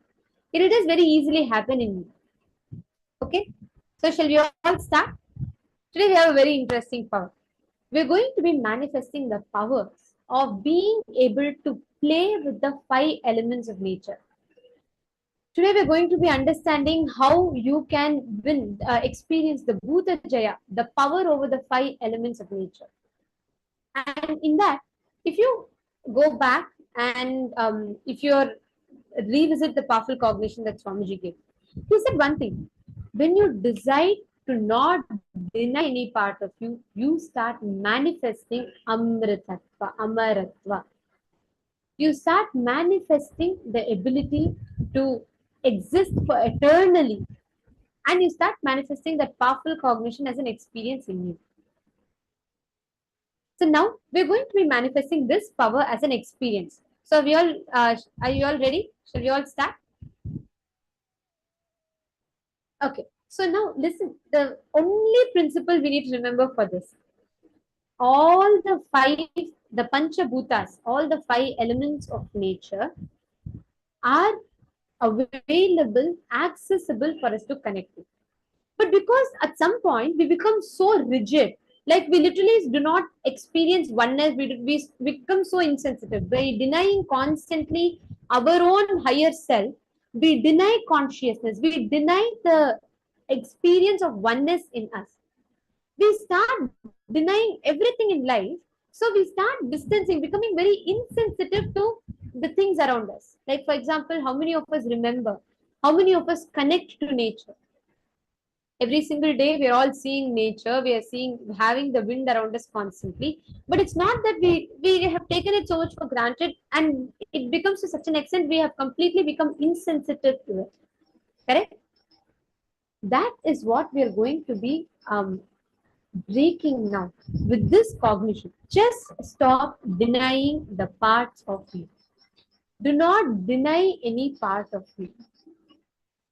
It will just very easily happen in you. Okay? So shall we all start? Today we have a very interesting power. We're going to be manifesting the powers of being able to play with the 5 elements of nature. Today we're going to be understanding how you can experience the Bhuta Jaya, the power over the 5 elements of nature. And in that, if you go back and if you revisit the powerful cognition that Swamiji gave, he said one thing: when you decide to not deny any part of you, you start manifesting Amritatva, Amaratva. You start manifesting the ability to exist for eternally, and you start manifesting that powerful cognition as an experience in you. So now we're going to be manifesting this power as an experience. So we all are you all ready? Shall we all start? Okay. So now listen, the only principle we need to remember for this, all the 5, the Panchabhutas, all the 5 elements of nature are available, accessible for us to connect with. But because at some point we become so rigid, Like we literally do not experience oneness. We become so insensitive by denying constantly our own higher self. We deny consciousness. We deny the experience of oneness in us. We start denying everything in life. So we start distancing, becoming very insensitive to the things around us. Like, for example, how many of us remember? How many of us connect to nature? Every single day, we are all seeing nature. We are seeing, having the wind around us constantly. But it's not that we have taken it so much for granted, and it becomes to such an extent we have completely become insensitive to it. Correct? That is what we are going to be breaking now with this cognition. Just stop denying the parts of you. Do not deny any part of you.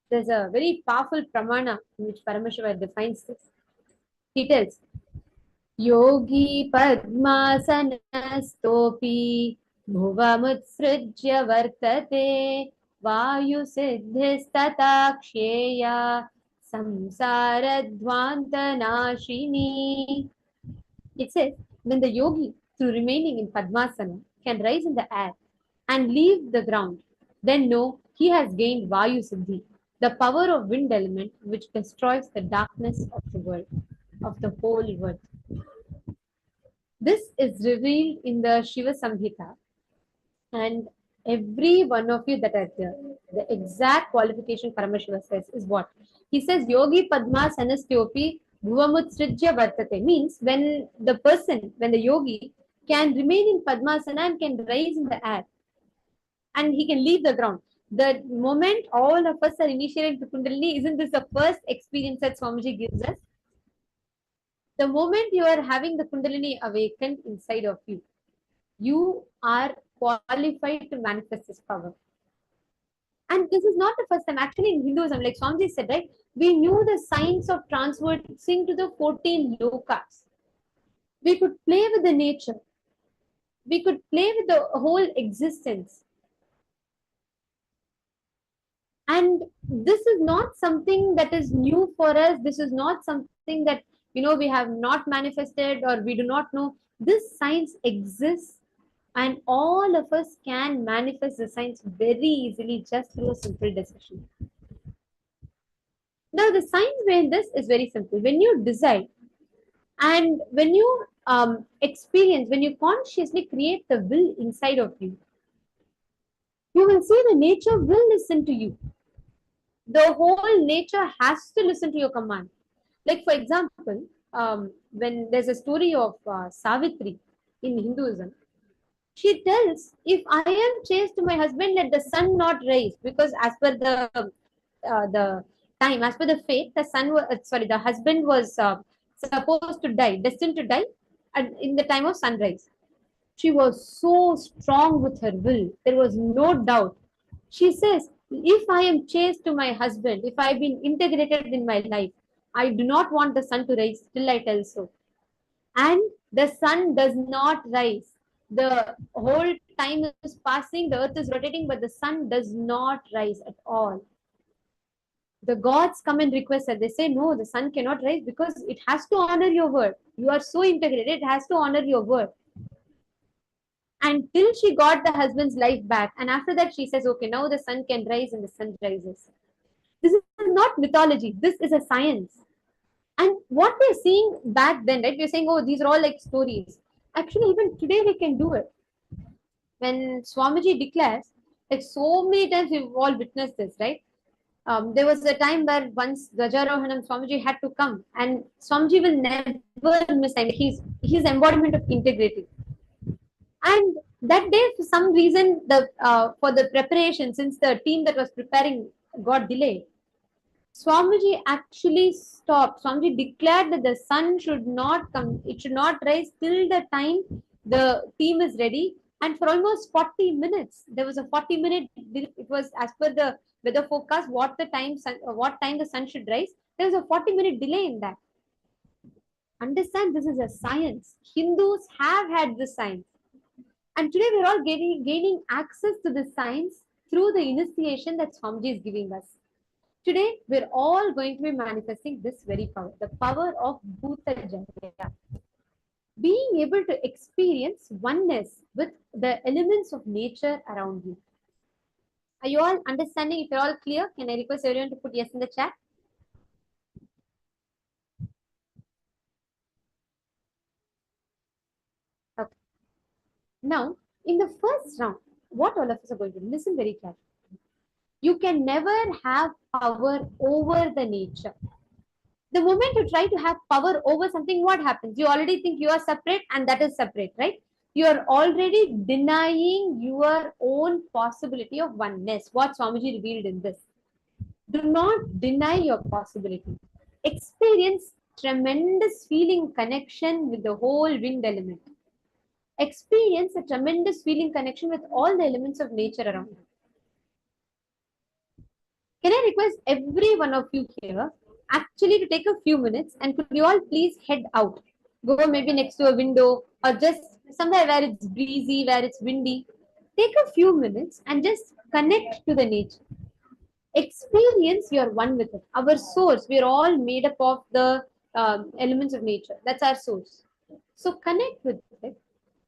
There's a very powerful pramana in which Paramashiva defines this. He tells, Yogi Padmasanastopi Bhuvamutsrujya Vartate Vayu Siddhistataksheya Samsaradvanta Nashini. It says, when the yogi, through remaining in Padmasana, can rise in the air and leave the ground, then know he has gained Vayu Siddhi, the power of wind element which destroys the darkness of the world, of the whole world. This is revealed in the Shiva Samhita, and every one of you that are there, the exact qualification Paramashiva says is what? He says, Yogi Padma Sanastyopi Bhuvamutsrujya Vartate, means when the person, when the yogi can remain in Padmasana and can rise in the air and he can leave the ground. The moment all of us are initiated to Kundalini, isn't this the first experience that Swamiji gives us? The moment you are having the Kundalini awakened inside of you, you are qualified to manifest this power. And this is not the first time. Actually, in Hinduism, like Swamiji said, right, we knew the science of transversing to the 14 lokas. We could play with the nature. We could play with the whole existence. And this is not something that is new for us. This is not something that, we have not manifested or we do not know. This science exists, and all of us can manifest the science very easily just through a simple decision. Now, the science behind this is very simple. When you decide and when you experience, when you consciously create the will inside of you, you will see the nature will listen to you. The whole nature has to listen to your command. Like, for example, when there's a story of Savitri in Hinduism, she tells, if I am chaste to my husband, let the sun not rise, because as per the time, as per the fate, the husband was supposed to die, destined to die in the time of sunrise. She was so strong with her will. There was no doubt. She says, if I am chaste to my husband, if I've been integrated in my life, I do not want the sun to rise till I tell so. And the sun does not rise. The whole time is passing, the earth is rotating, but the sun does not rise at all. The gods come and request her. They say, no, the sun cannot rise because it has to honor your word. You are so integrated, it has to honor your word. Until she got the husband's life back. And after that, she says, okay, now the sun can rise, and the sun rises. This is not mythology. This is a science. And what we're seeing back then, right? We're saying, oh, these are all like stories. Actually, even today we can do it. When Swamiji declares, like so many times we've all witnessed this, right? There was a time where once Gajarohanam Swamiji had to come, and Swamiji will never miss time. He's embodiment of integrity. And that day, for some reason, for the preparation, since the team that was preparing got delayed, Swamiji actually stopped. Swamiji declared that the sun should not come, it should not rise till the time the team is ready. And for almost 40 minutes, there was a 40-minute, it was as per the weather forecast, what time the sun should rise. There was a 40-minute delay in that. Understand, this is a science. Hindus have had this science. And today we're all gaining access to this science through the initiation that Swamiji is giving us. Today, we're all going to be manifesting this very power, the power of Bhuta Jaya. being able to experience oneness with the elements of nature around you. Are you all understanding? If you're all clear, can I request everyone to put yes in the chat? Okay. Now, in the first round, what all of us are going to do, listen very carefully. You can never have power over the nature. The moment you try to have power over something, what happens? You already think you are separate and that is separate, right? You are already denying your own possibility of oneness. What Swamiji revealed in this. Do not deny your possibility. Experience tremendous feeling connection with the whole wind element. Experience a tremendous feeling connection with all the elements of nature around you. Can I request every one of you here actually to take a few minutes and could you all please head out? Go maybe next to a window or just somewhere where it's breezy, where it's windy. Take a few minutes and just connect to the nature. Experience you're one with it. Our source, we're all made up of the elements of nature. That's our source. So connect with it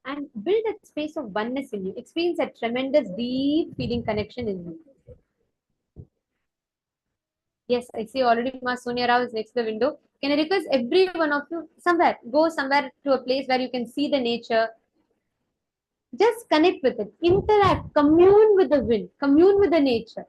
and build a space of oneness in you. Experience a tremendous deep feeling connection in you. Yes, I see already Ma Sonia Rao is next to the window. Can I request every one of you go somewhere to a place where you can see the nature. Just connect with it, interact, commune with the wind, commune with the nature.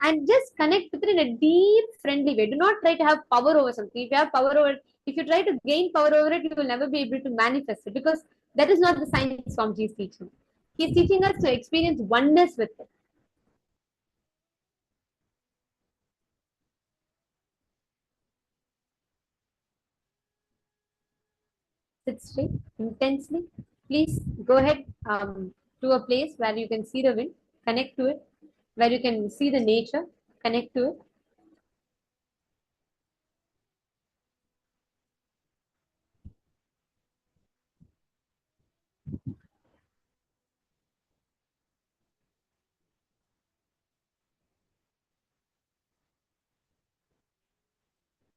And just connect with it in a deep, friendly way. Do not try to have power over something. If you have power over it, if you try to gain power over it, you will never be able to manifest it because that is not the science Swamiji is teaching. He is teaching us to experience oneness with it. Sit straight, intensely. Please go ahead to a place where you can see the wind, connect to it, where you can see the nature, connect to it.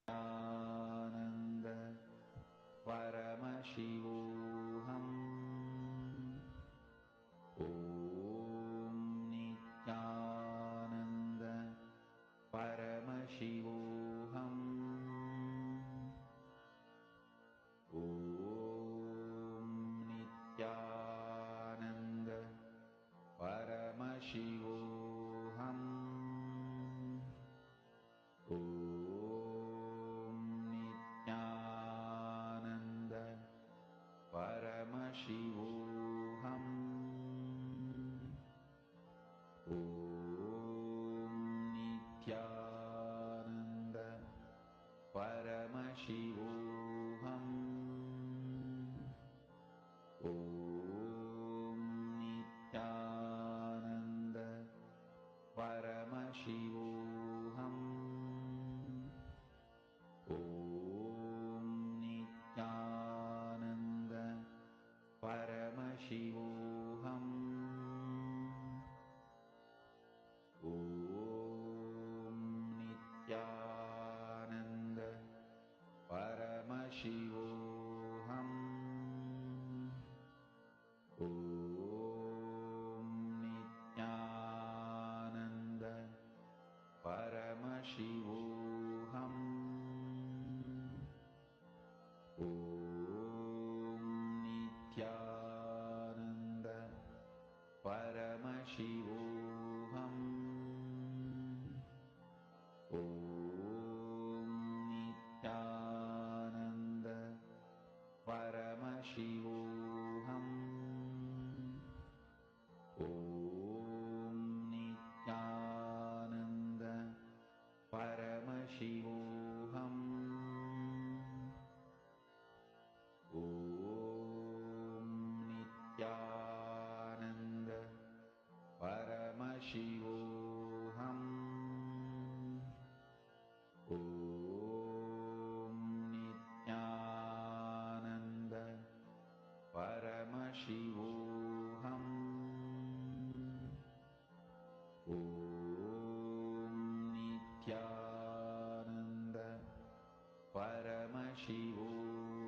Nithyananda Paramashivoham Om Nithyananda Paramashivoham Om Nithyananda Paramashivoham Om Nithyananda Paramashivoham Om Nithyananda Paramashivoham Om Nithyananda Paramashivoham Om Nithyananda Paramashivoham Om Nithyananda Paramashivoham Om Nithyananda Paramashivoham Om Nithyananda Paramashivoham Om Nithyananda Paramashivoham Om Nithyananda Paramashivoham Om Nithyananda Paramashivoham Om Nithyananda Paramashivoham Om Nithyananda Paramashivoham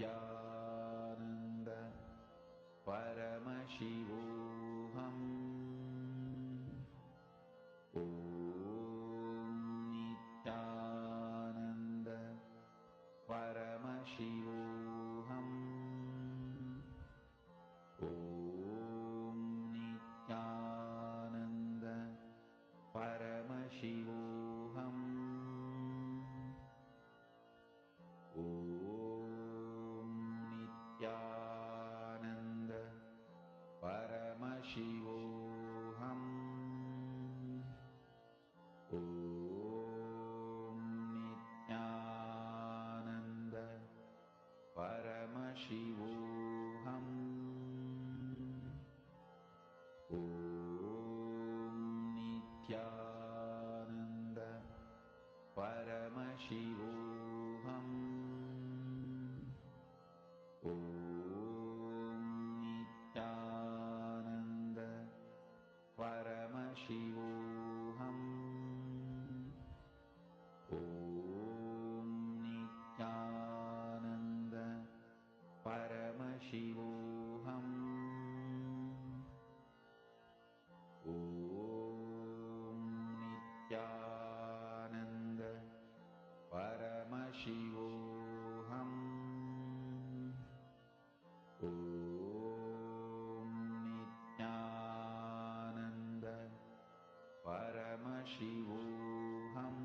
Nithyananda Paramashivoham Om Nithyananda Paramashivoham Om Nithyananda Paramashivoham Om Nithyananda Paramashivoham Om Nithyananda Paramashivoham Om Nithyananda Paramashivoham Om Nithyananda Paramashivoham Om Nithyananda Paramashivoham Om Nithyananda Paramashivoham Om Nithyananda Paramashivoham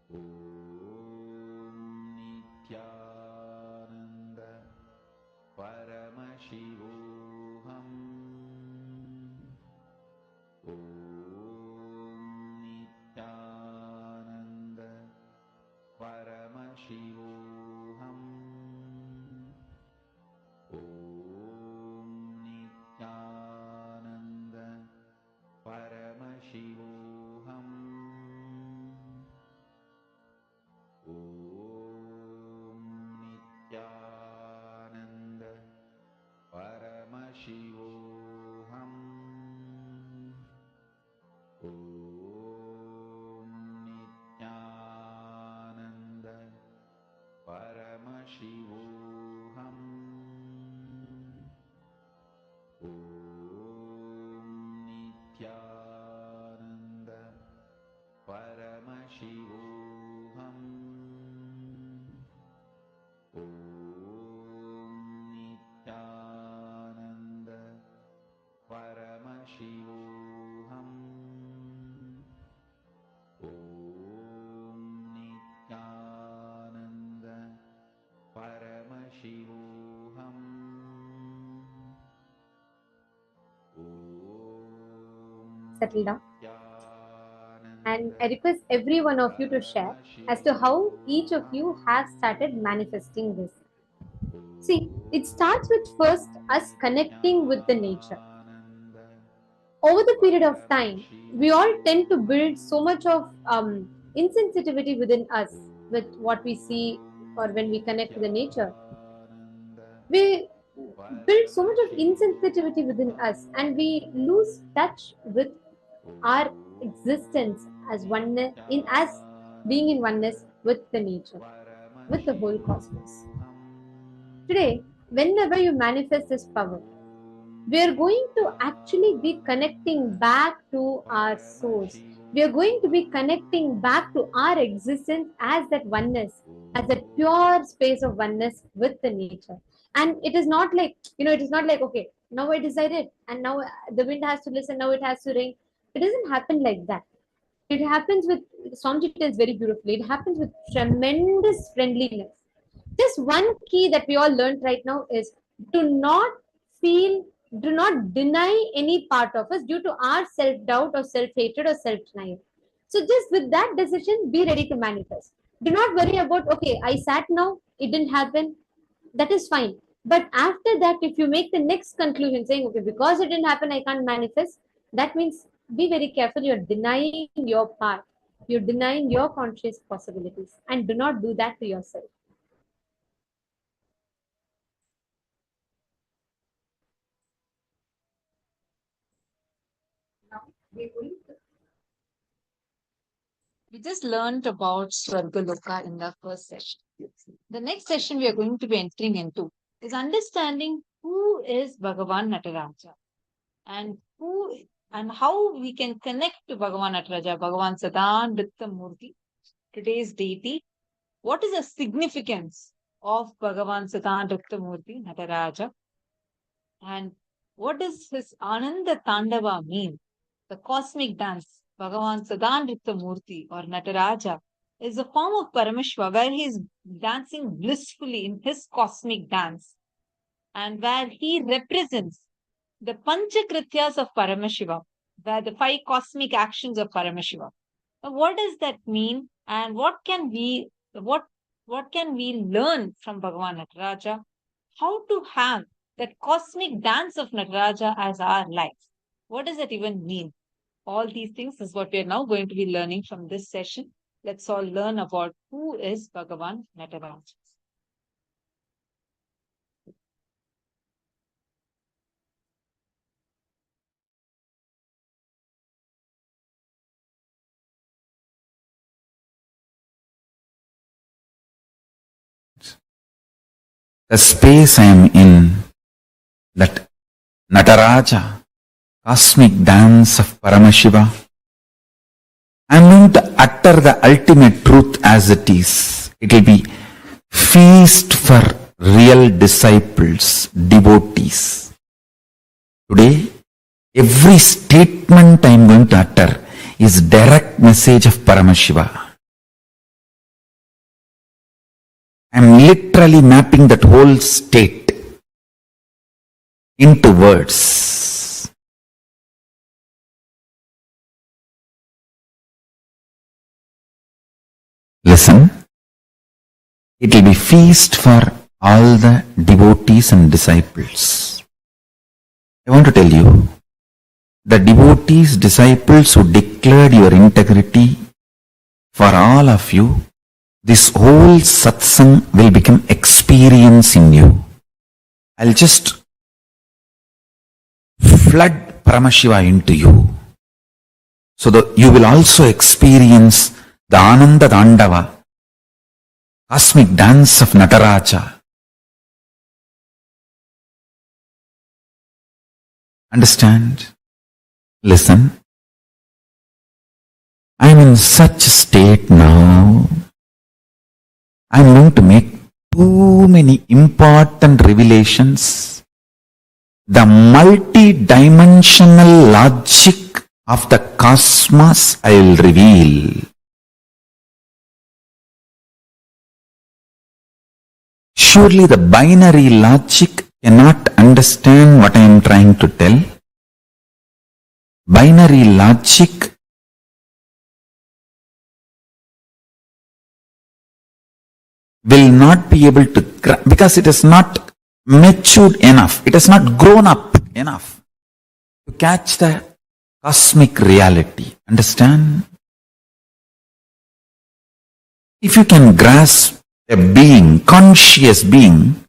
Om Nithyananda Paramashivoham Om Nithyananda Paramashivoham Om Nithyananda Paramashivoham Om Nithyananda Paramashivoham Om Nithyananda Paramashivoham Om Nithyananda Paramashivoham Om Nithyananda Paramashivoham Om Nithyananda Paramashivoham Settle down. And I request every one of you to share as to how each of you have started manifesting this. See, it starts with first us connecting with the nature. Over the period of time, we all tend to build so much of insensitivity within us with what we see or when we connect to the nature. We build so much of insensitivity within us and we lose touch with our existence as oneness in as being in oneness with the nature, with the whole cosmos. Today, whenever you manifest this power, we are going to actually be connecting back to our source. We are going to be connecting back to our existence as that oneness, as that pure space of oneness with the nature. And it is not like, it is not like, okay, now I decided and now the wind has to listen, now it has to rain. It doesn't happen like that. It happens with, Swamji tells very beautifully, it happens with tremendous friendliness. Just one key that we all learned right now is to not feel, do not deny any part of us due to our self doubt or self hatred or self denial. So, just with that decision, be ready to manifest. Do not worry about, okay, I sat now, it didn't happen, that is fine. But after that, if you make the next conclusion saying, okay, because it didn't happen, I can't manifest, that means be very careful. You're denying your part, you're denying your conscious possibilities, and do not do that to yourself. Now we're going to We just learned about Swargaloka in the first session. The next session we are going to be entering into is understanding who is Bhagavan Nataraja and who and how we can connect to Bhagavan Nataraja, Bhagavan Sadan Murti, today's deity. What is the significance of Bhagavan Sadan Murti, Nataraja? And what does his Ananda Tandava mean? The cosmic dance, Bhagavan Sadanrita Murti or Nataraja, is a form of Paramashva where he is dancing blissfully in his cosmic dance and where he represents the Panchakrityas of Paramashiva, where the 5 cosmic actions of Paramashiva. Now, what does that mean and what can we learn from Bhagavan Nataraja? How to have that cosmic dance of Nataraja as our life? What does that even mean? All these things is what we are now going to be learning from this session. Let's all learn about who is Bhagavan Nataraja. The space I am in, that Nataraja, cosmic dance of Paramashiva, I am going to utter the ultimate truth as it is. It will be feast for real disciples, devotees. Today, every statement I am going to utter is direct message of Paramashiva. I am literally mapping that whole state into words. Listen, it will be feast for all the devotees and disciples. I want to tell you, the devotees, disciples who declared your integrity, for all of you, this whole satsang will become experience in you. I'll just flood Paramashiva into you, so that you will also experience the Ananda Dandava, cosmic dance of Nataraja. Understand? Listen. I am in such a state now. I am going to make too many important revelations. The multi-dimensional logic of the cosmos I will reveal. Surely the binary logic cannot understand what I am trying to tell. Binary logic will not be able to, because it is not matured enough, it has not grown up enough to catch the cosmic reality. Understand? If you can grasp a being, conscious being,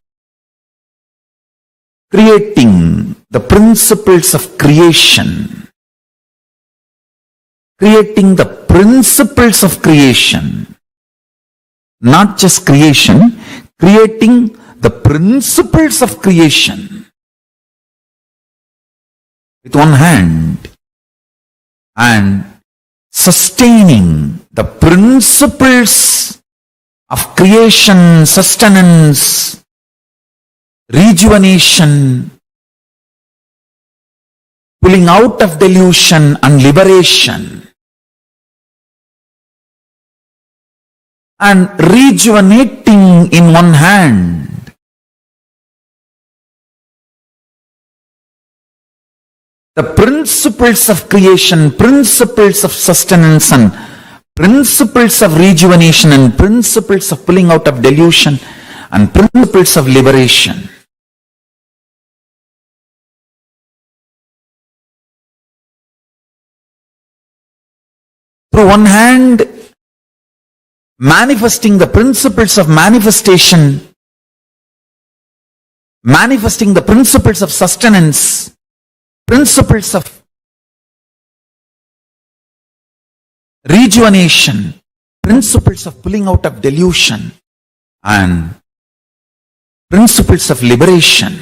creating the principles of creation, creating the principles of creation, not just creation, creating the principles of creation with one hand and sustaining the principles of creation, sustenance, rejuvenation, pulling out of delusion and liberation, and rejuvenating in one hand. The principles of creation, principles of sustenance, and principles of rejuvenation, and principles of pulling out of delusion, and principles of liberation. Through one hand, manifesting the principles of manifestation, manifesting the principles of sustenance, principles of rejuvenation, principles of pulling out of delusion, and principles of liberation.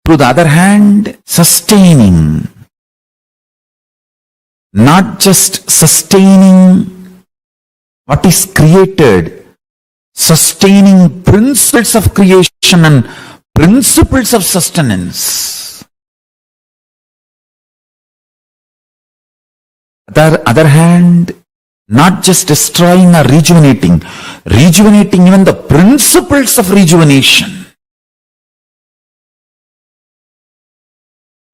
To the other hand, sustaining, not just sustaining what is created, sustaining principles of creation and principles of sustenance. The other hand, not just destroying or rejuvenating even the principles of rejuvenation.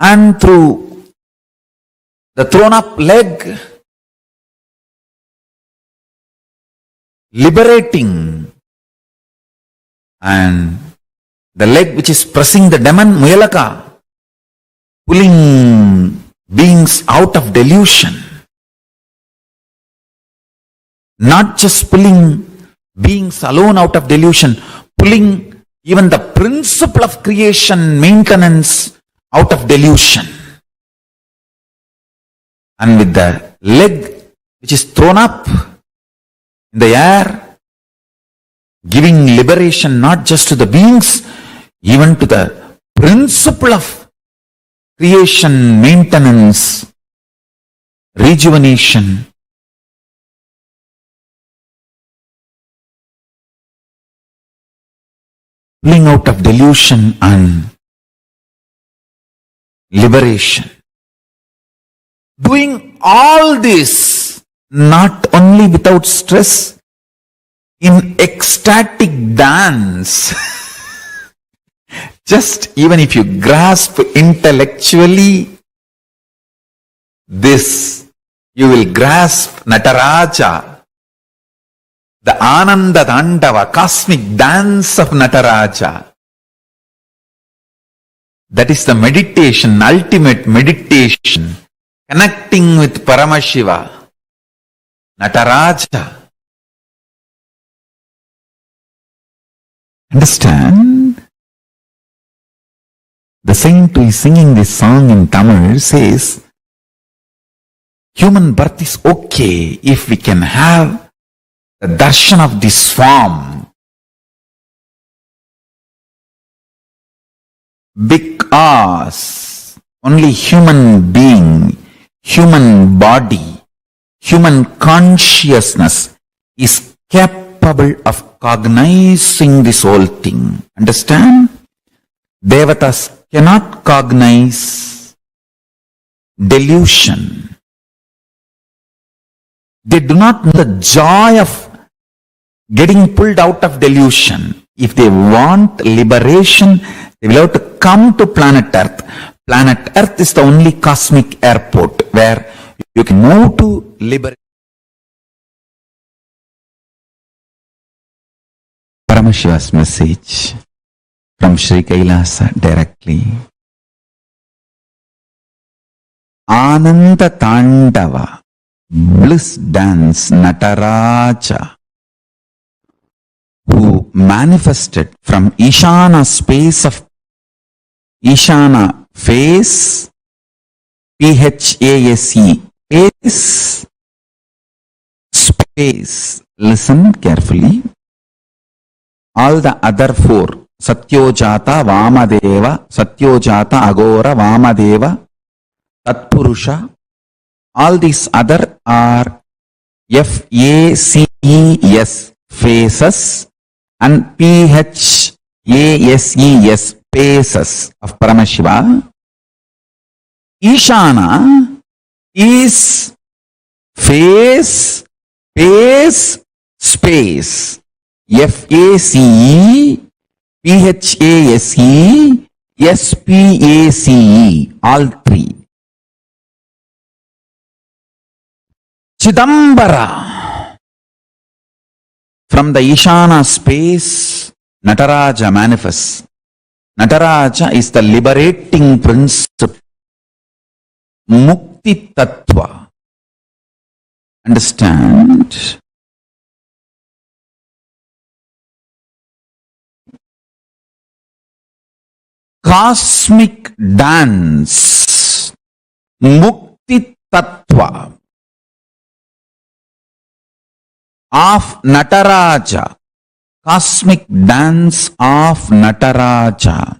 And through the thrown up leg, liberating, and the leg which is pressing the demon, Muyalaka, pulling beings out of delusion. Not just pulling beings alone out of delusion, pulling even the principle of creation, maintenance out of delusion. And with the leg which is thrown up in the air, giving liberation not just to the beings, even to the principle of creation, maintenance, rejuvenation. Pulling out of delusion and liberation. Doing all this not only without stress, in ecstatic dance. Just even if you grasp intellectually this, you will grasp Nataraja, the Ananda Dandava, cosmic dance of Nataraja. That is the meditation, ultimate meditation, connecting with Paramashiva, Nataraja. Understand? The saint who is singing this song in Tamil says, human birth is okay if we can have the darshan of this form. Because only human being, human body, human consciousness is capable of cognizing this whole thing. Understand? Devatas cannot cognize delusion. They do not know the joy of getting pulled out of delusion. If they want liberation, they will have to come to planet Earth. Planet Earth is the only cosmic airport where you can move to liberation. Paramashiva's message from Sri KAILASA directly. Ananda Tandava, bliss dance Nataraja, who manifested from Ishana space of Ishana face, PHASE, face, space. Listen carefully. All the other four, Satyojata, Vamadeva, Satyojata, Agora, Vamadeva, Tatpurusha, all these other are FACES, faces, and PHASES, spaces of Paramashiva. Ishana is face, space, space. FACE, PHASE, SPACE, all three. Chidambara, from the Ishana space, Nataraja manifests. Nataraja is the liberating principle, Mukti Tattva. Understand? Cosmic dance, Mukti tattva of Nataraja, cosmic dance of Nataraja,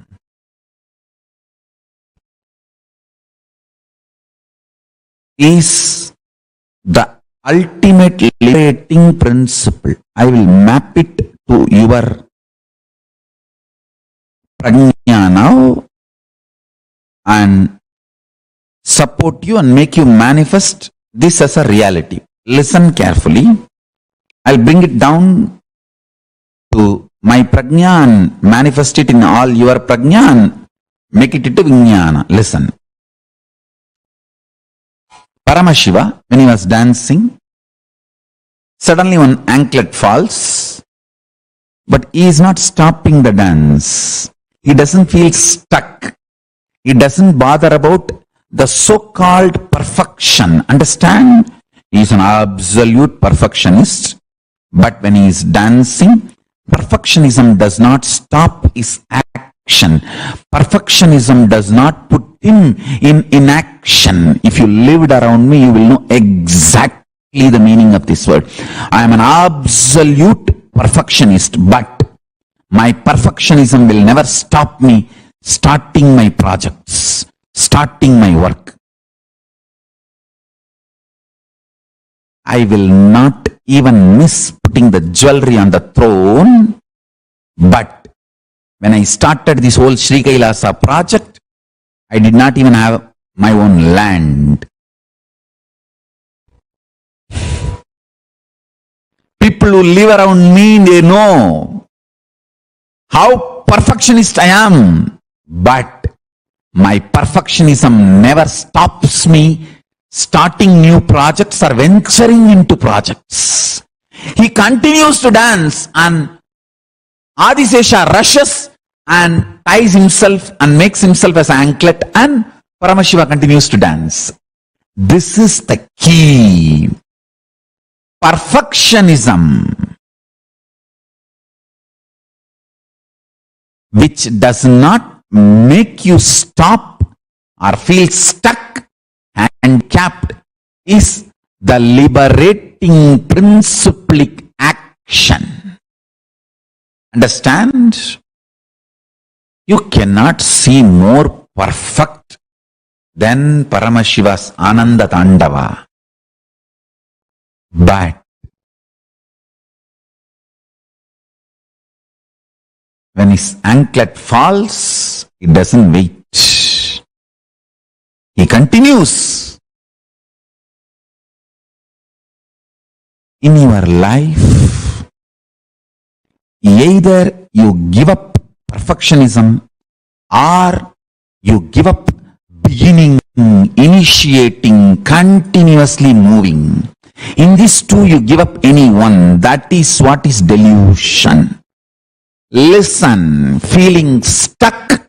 is the ultimate liberating principle. I will map it to your prajna now and support you and make you manifest this as a reality. Listen carefully. I'll bring it down to my prajna and manifest it in all your prajna and make it into vijnana. Listen. Paramashiva, when he was dancing, suddenly one anklet falls, but he is not stopping the dance. He doesn't feel stuck. He doesn't bother about the so-called perfection. Understand? He is an absolute perfectionist. But when he is dancing, perfectionism does not stop his action. Perfectionism does not put him in inaction. If you lived around me, you will know exactly the meaning of this word. I am an absolute perfectionist, but my perfectionism will never stop me starting my projects, starting my work. I will not even miss putting the jewelry on the throne, but when I started this whole Sri KAILASA project, I did not even have my own land. People who live around me, they know how perfectionist I am, but my perfectionism never stops me starting new projects or venturing into projects. He continues to dance and Adisesha rushes and ties himself and makes himself as an anklet, and Paramashiva continues to dance. This is the key. Perfectionism, which does not make you stop or feel stuck and capped, is the liberating principlic action. Understand? You cannot see more perfect than Paramashiva's Ananda Tandava. But when his anklet falls, he doesn't wait. He continues. In your life, either you give up perfectionism or you give up beginning, initiating, continuously moving. In these two, you give up any one. That is what is delusion. Listen, feeling stuck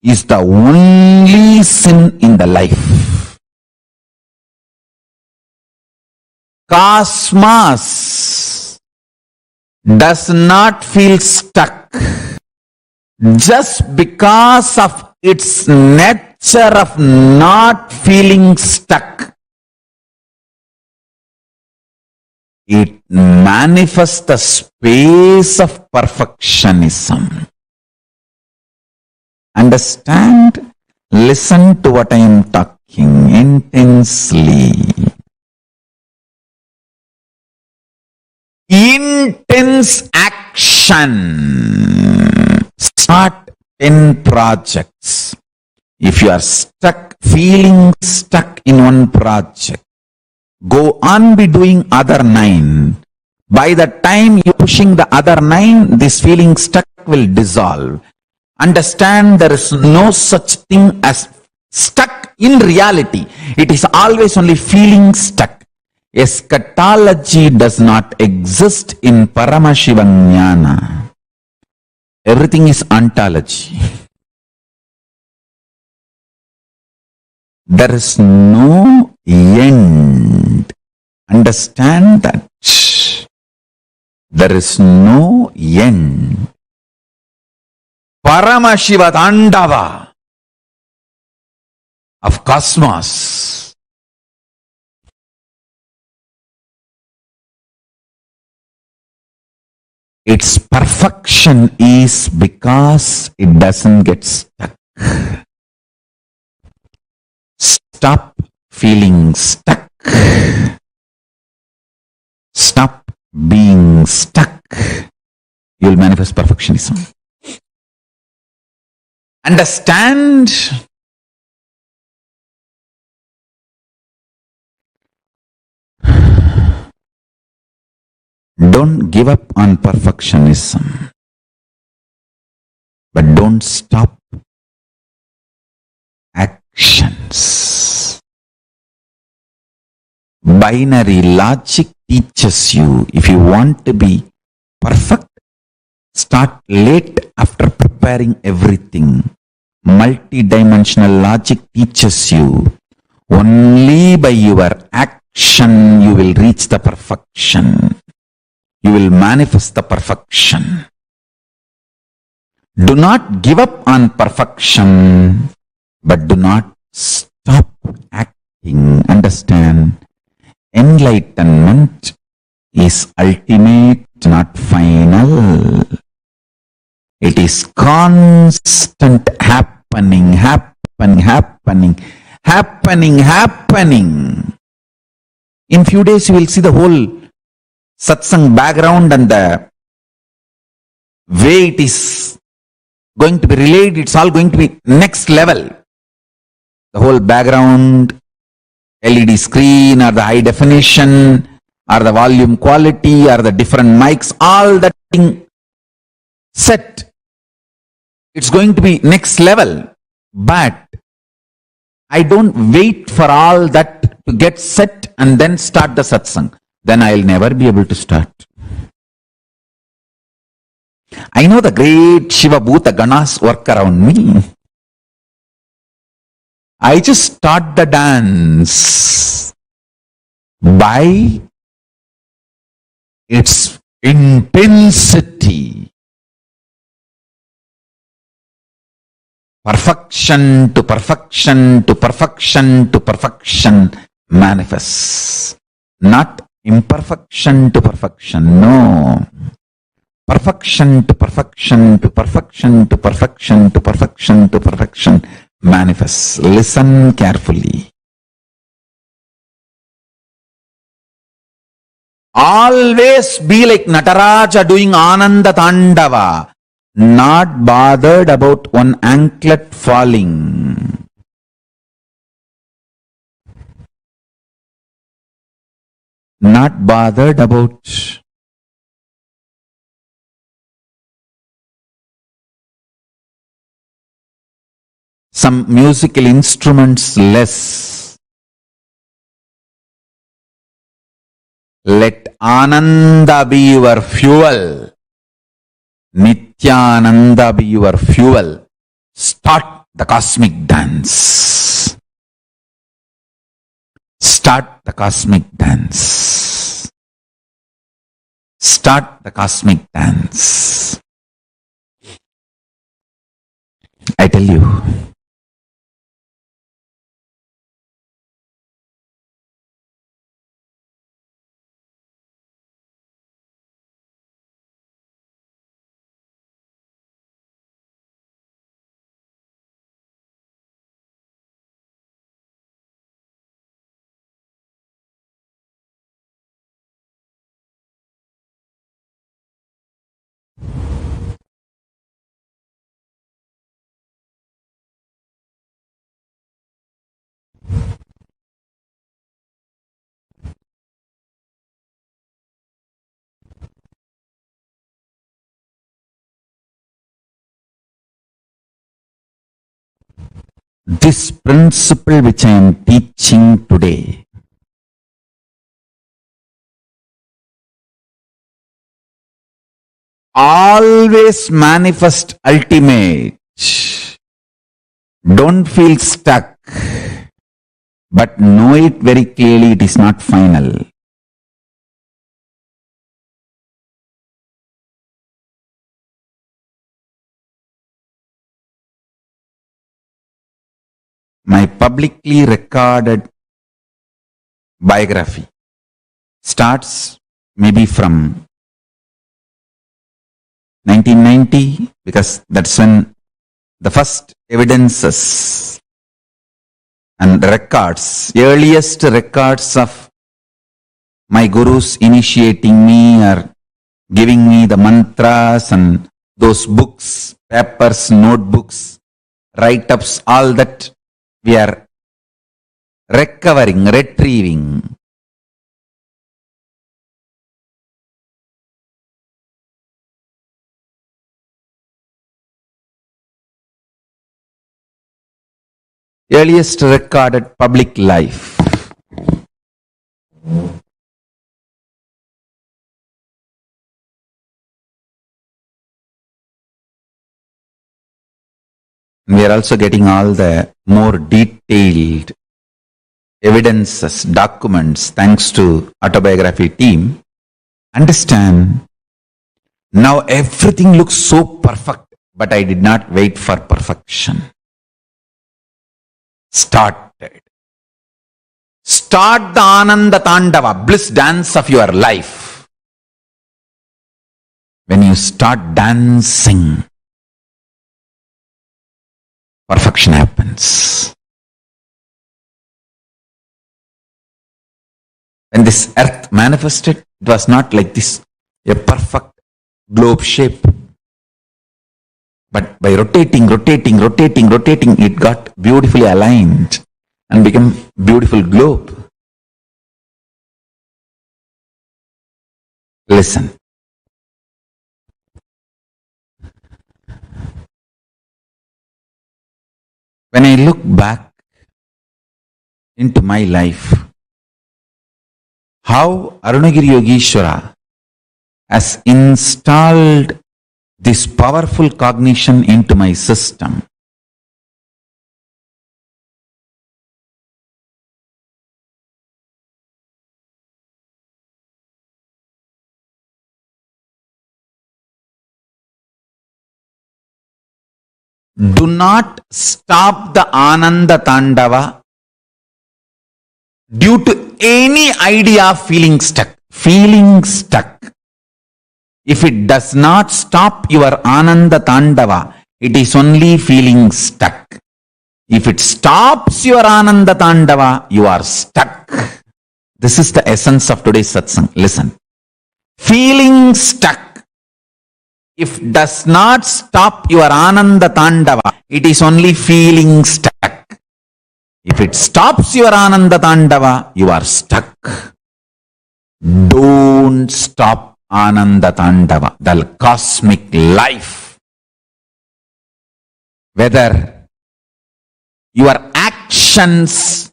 is the only sin in the life. Cosmos does not feel stuck just because of its nature of not feeling stuck. It manifests the space of perfectionism. Understand? Listen to what I am talking intensely. Intense action. Start 10 projects. If you are stuck, feeling stuck in one project, go on be doing other 9. By the time you're pushing the other 9, this feeling stuck will dissolve. Understand, there is no such thing as stuck in reality. It is always only feeling stuck. Eschatology does not exist in Paramashiva Jnana. Everything is ontology. There is no end. Understand that. There is no end. Paramashiva Tandava of cosmos Its perfection is because it doesn't get stuck. Stop feeling stuck. Stop being stuck. You will manifest perfectionism. Understand don't give up on perfectionism, but don't stop actions. Binary logic teaches you if you want to be perfect, start late after preparing everything. Multidimensional logic teaches you only by your action you will reach the perfection. You will manifest the perfection. Do not give up on perfection, but do not stop acting. Understand? Enlightenment is ultimate, not final. It is constant happening. In few days you will see the whole satsang background and the way it is going to be relayed. It's all going to be next level. The whole background, LED screen or the high definition or the volume quality or the different mics, all that thing set. It's going to be next level. But I don't wait for all that to get set and then start the satsang. Then I'll never be able to start. I know the great Shiva Bhuta Ganas work around me. I just start the dance by its intensity. Perfection to perfection to perfection to perfection manifests. Not imperfection to perfection. No. Perfection to perfection to perfection to perfection to perfection to perfection manifests. Listen carefully. Always be like Nataraja doing Ananda Tandava. Not bothered about one anklet falling. Not bothered about some musical instruments less. Let Ananda be your fuel. Nithyananda be your fuel. Start the cosmic dance. Start the cosmic dance. Start the cosmic dance. I tell you, this principle which I am teaching today always manifest ultimate. Don't feel stuck, but know it very clearly, it is not final. My publicly recorded biography starts maybe from 1990, because that's when the first evidences and records, earliest records of my gurus initiating me or giving me the mantras and those books, papers, notebooks, write-ups, all that we are recovering, retrieving. Earliest recorded public life. We are also getting all the more detailed evidences, documents, thanks to autobiography team. Understand, now everything looks so perfect, but I did not wait for perfection. Started. Start the Ananda Tandava, bliss dance of your life. When you start dancing, perfection happens. When this earth manifested, it was not like this, a perfect globe shape. But by rotating, it got beautifully aligned and became beautiful globe. Listen. When I look back into my life, how Arunagiri Yogeshwara has installed this powerful cognition into my system. Do not stop the Ananda Tandava due to any idea of feeling stuck. Feeling stuck. If it does not stop your Ananda Tandava, it is only feeling stuck. If it stops your Ananda Tandava, you are stuck. This is the essence of today's satsang. Listen. Feeling stuck. If does not stop your Ananda Tandava, it is only feeling stuck. If it stops your Ananda Tandava, you are stuck. Don't stop Ananda Tandava, the cosmic life. Whether your actions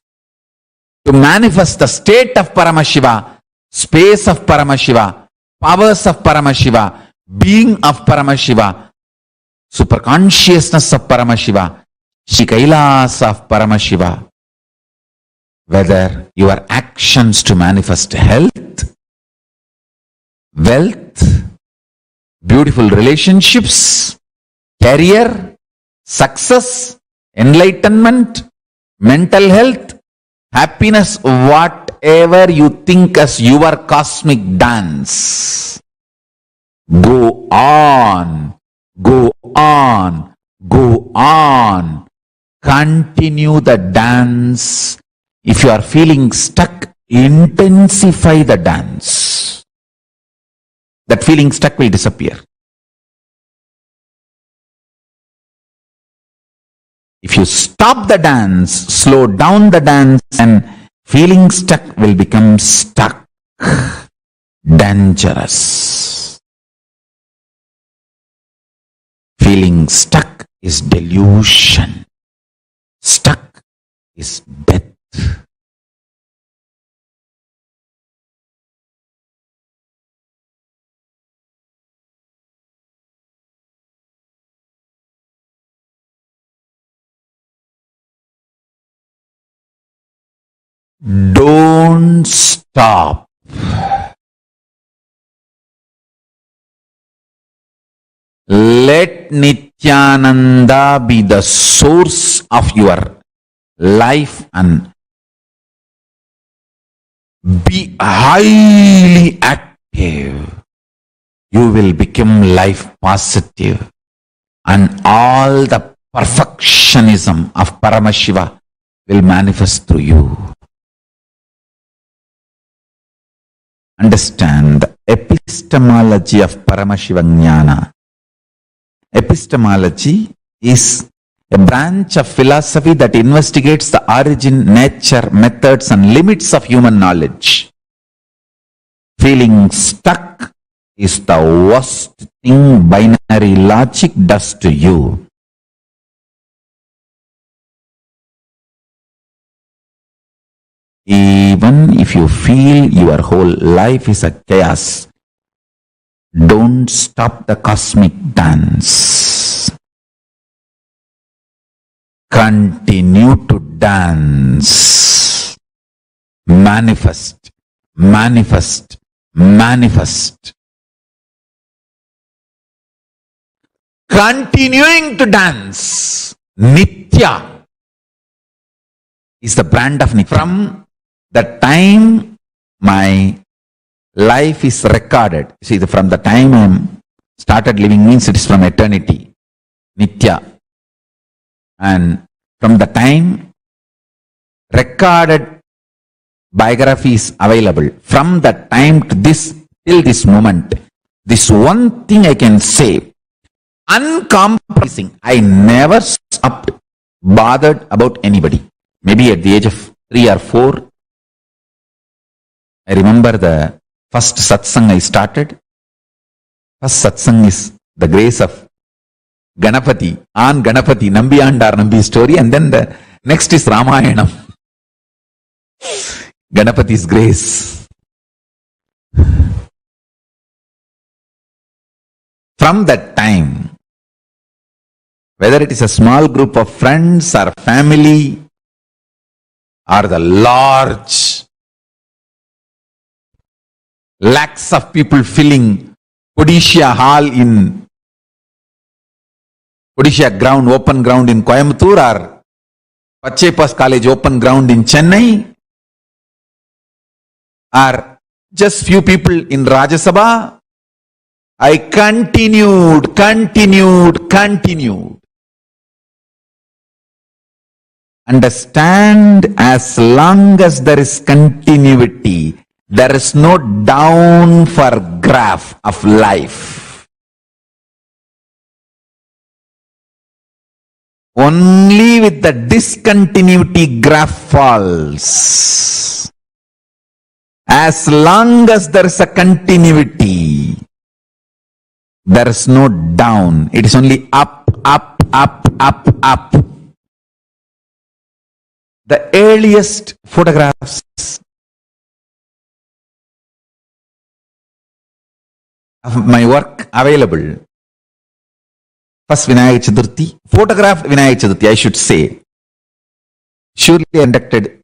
to manifest the state of Paramashiva, space of Paramashiva, powers of Paramashiva, being of Paramashiva, superconsciousness of Paramashiva, KAILASA of Paramashiva, whether your actions to manifest health, wealth, beautiful relationships, career, success, enlightenment, mental health, happiness, whatever you think as your cosmic dance. Go on, go on, go on. Continue the dance. If you are feeling stuck, intensify the dance. That feeling stuck will disappear. If you stop the dance, slow down the dance, and feeling stuck will become stuck. Dangerous. Feeling stuck is delusion. Stuck is death. Don't stop. Let Nithyananda be the source of your life and be highly active. you will become life positive, and all the perfectionism of Paramashiva will manifest through you. Understand the epistemology of Paramashiva Jnana. Epistemology is a branch of philosophy that investigates the origin, nature, methods, and limits of human knowledge. Feeling stuck is the worst thing binary logic does to you. Even if you feel your whole life is a chaos, don't stop the cosmic dance. Continue to dance. Manifest, manifest, manifest. Continuing to dance. Nithya is the brand of Nithya. From the time my life is recorded, see, from the time I started living means it is from eternity, Nithya. And from the time recorded biography is available, from the time to this, till this moment, this one thing I can say, uncompromising, I never stopped, bothered about anybody. Maybe at the age of 3 or 4, I remember the first satsang I started. First satsang is the grace of Ganapati, on Ganapati, Nambiyandar Nambi story, and then the next is Ramayanam. Ganapati's grace. From that time, whether it is a small group of friends or family or the large lakhs of people filling Odisha Hall in Odisha ground, open ground in Coimbatore, or Pachepas College open ground in Chennai, or just few people in Rajya Sabha, I continued. Understand, as long as there is continuity, there is no down for graph of life. Only with the discontinuity graph falls. As long as there is a continuity, there is no down. It is only up, up, up, up, up. The earliest photographs of my work available. First Vinayaka Chaturthi, photographed Vinayaka Chaturthi, I should say. Surely I conducted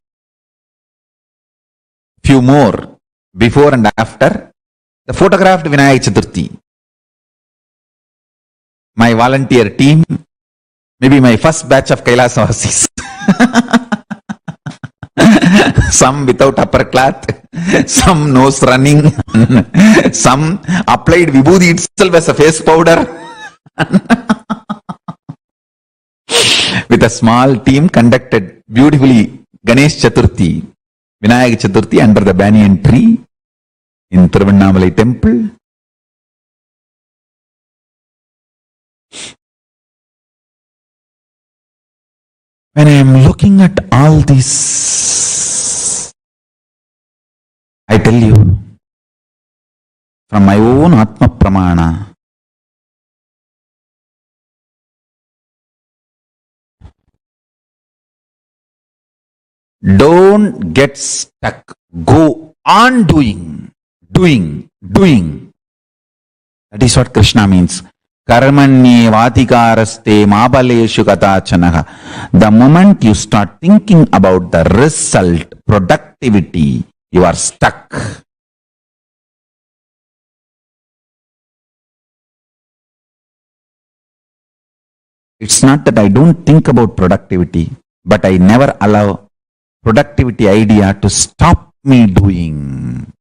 few more before and after. The photographed Vinayaka Chaturthi. My volunteer team, maybe my first batch of KAILASA Vasis. Some without upper cloth, some nose running, some applied vibhuti itself as a face powder. With a small team conducted beautifully Ganesh Chaturthi, Vinayaka Chaturthi under the banyan tree in Thiruvannamalai temple. When I am looking at all this, I tell you, from my own Atma Pramana, don't get stuck. Go on doing. That is what Krishna means. Karmanye vatikaraste mabaleshu katachanaha. The moment you start thinking about the result, productivity, you are stuck. It's not that I don't think about productivity, but I never allow productivity idea to stop me doing.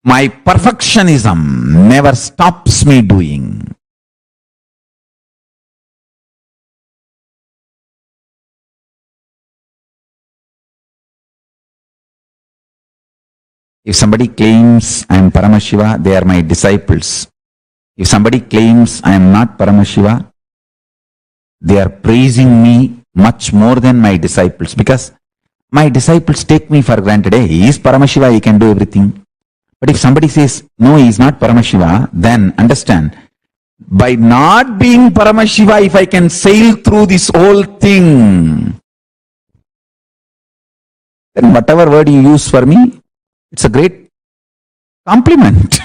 My perfectionism never stops me doing. If somebody claims I am Paramashiva, they are my disciples. If somebody claims I am not Paramashiva, they are praising me much more than my disciples, because my disciples take me for granted. Hey, he is Paramashiva, he can do everything. But if somebody says, no, he is not Paramashiva, then understand, by not being Paramashiva, if I can sail through this whole thing, then whatever word you use for me, it's a great compliment.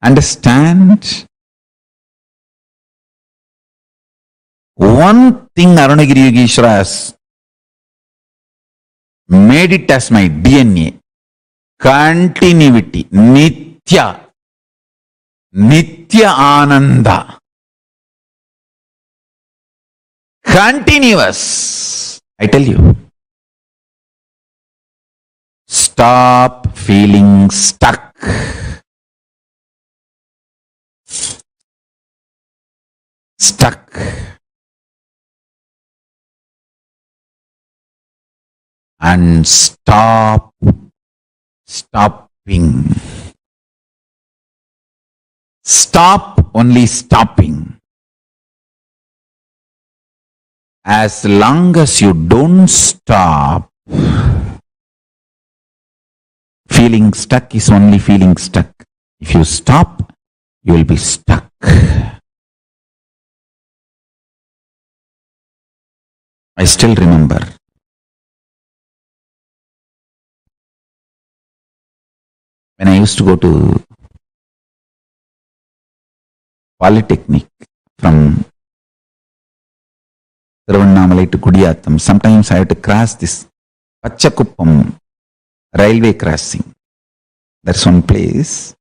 Understand? One thing Arunagiri Yogeshwara has made it as my DNA. Continuity. Nitya. Nitya Ananda. Continuous. I tell you. Stop feeling stuck. Stuck. And stop stopping. Stop only stopping. As long as you don't stop, feeling stuck is only feeling stuck. If you stop, you will be stuck. I still remember when I used to go to Polytechnic from Thiruvannamalai to Kudiyatham, sometimes I had to cross this Pachakuppam railway crossing. That's one place.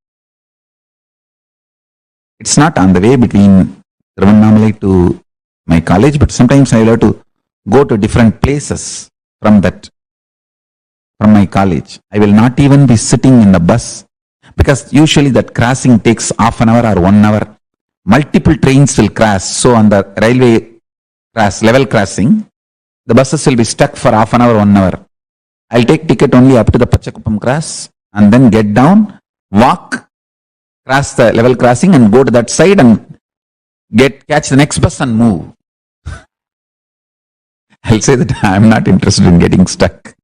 It's not on the way between Thiruvannamalai to my college, but sometimes I will have to go to different places from my college. I will not even be sitting in the bus, because usually that crossing takes half an hour or 1 hour. Multiple trains will cross. So on the railway level crossing, the buses will be stuck for half an hour, 1 hour. I'll take ticket only up to the Pachakuppam cross and then get down, walk, cross the level crossing and go to that side and catch the next bus and move. I'll say that I'm not interested in getting stuck.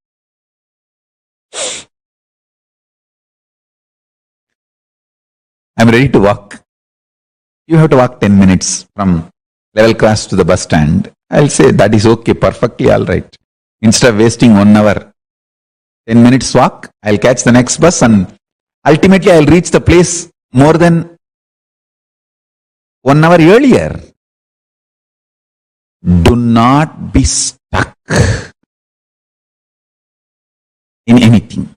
I'm ready to walk. You have to walk 10 minutes from level cross to the bus stand. I'll say that is okay, perfectly all right. Instead of wasting 1 hour, 10 minutes walk, I'll catch the next bus and ultimately I'll reach the place more than 1 hour earlier. Do not be stuck in anything.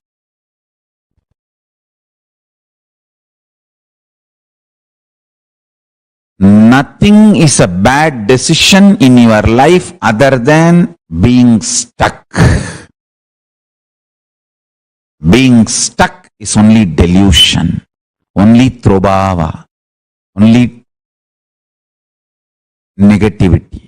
Nothing is a bad decision in your life other than being stuck. Being stuck is only delusion, only trobhava, only negativity.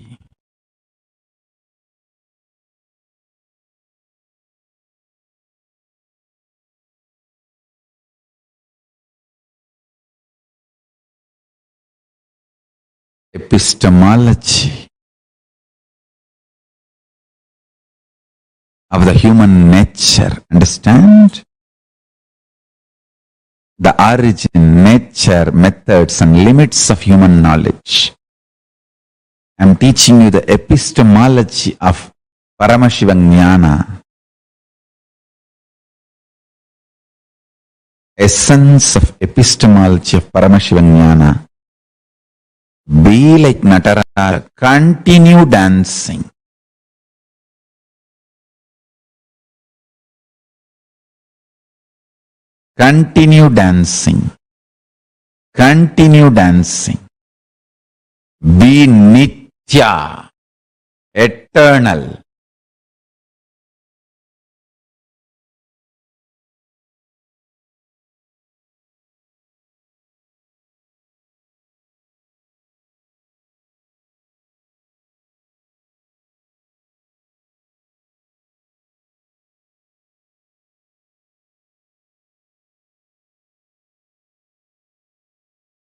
Epistemology of the human nature. Understand? The origin, nature, methods and limits of human knowledge. I am teaching you the epistemology of Paramashivoham Jnana. Essence of epistemology of Paramashivoham Jnana. Be like Nataraja. Continue dancing. Continue dancing. Continue dancing. Be Nitya. Eternal.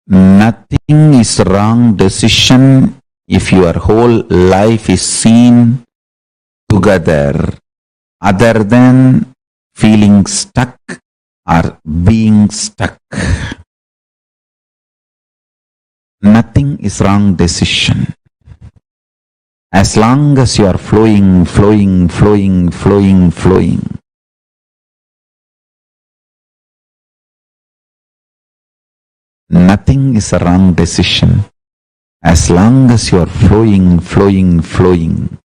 Nothing is wrong decision if your whole life is seen together other than feeling stuck or being stuck. Nothing is wrong decision. As long as you are flowing, flowing, flowing, flowing, flowing. Nothing is a wrong decision. As long as you are flowing, flowing, flowing.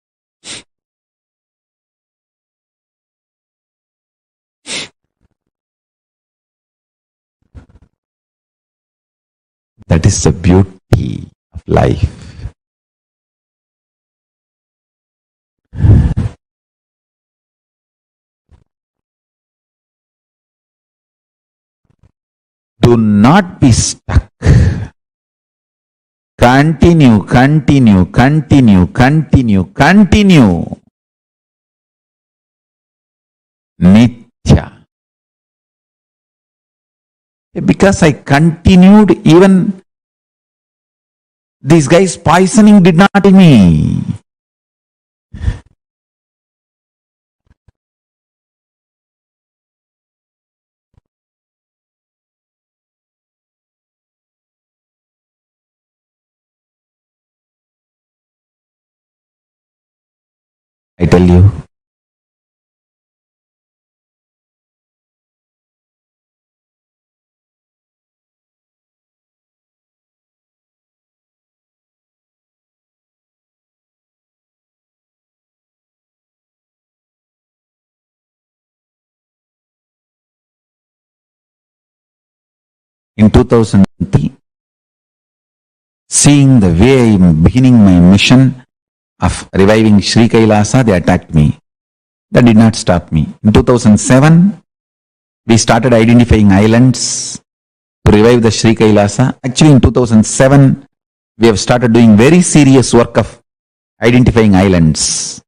That is the beauty of life. Do not be stuck. Continue, continue, continue, continue, continue. Nithya. Because I continued, even these guys poisoning did not kill me. I tell you. In 2003, seeing the way I am beginning my mission of reviving Sri KAILASA, they attacked me. That did not stop me. In 2007, we started identifying islands to revive the Sri KAILASA. Actually, in 2007, we have started doing very serious work of identifying islands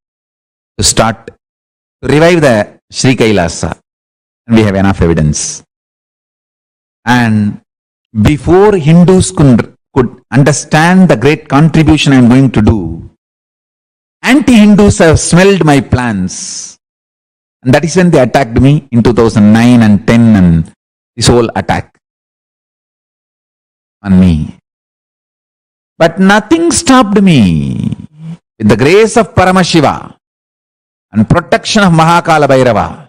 to start to revive the Sri KAILASA. And we have enough evidence. And before Hindus could understand the great contribution I am going to do, anti-Hindus have smelled my plans. And that is when they attacked me in 2009 and 10 and this whole attack on me. But nothing stopped me. With the grace of Paramashiva and protection of Mahakala Bhairava,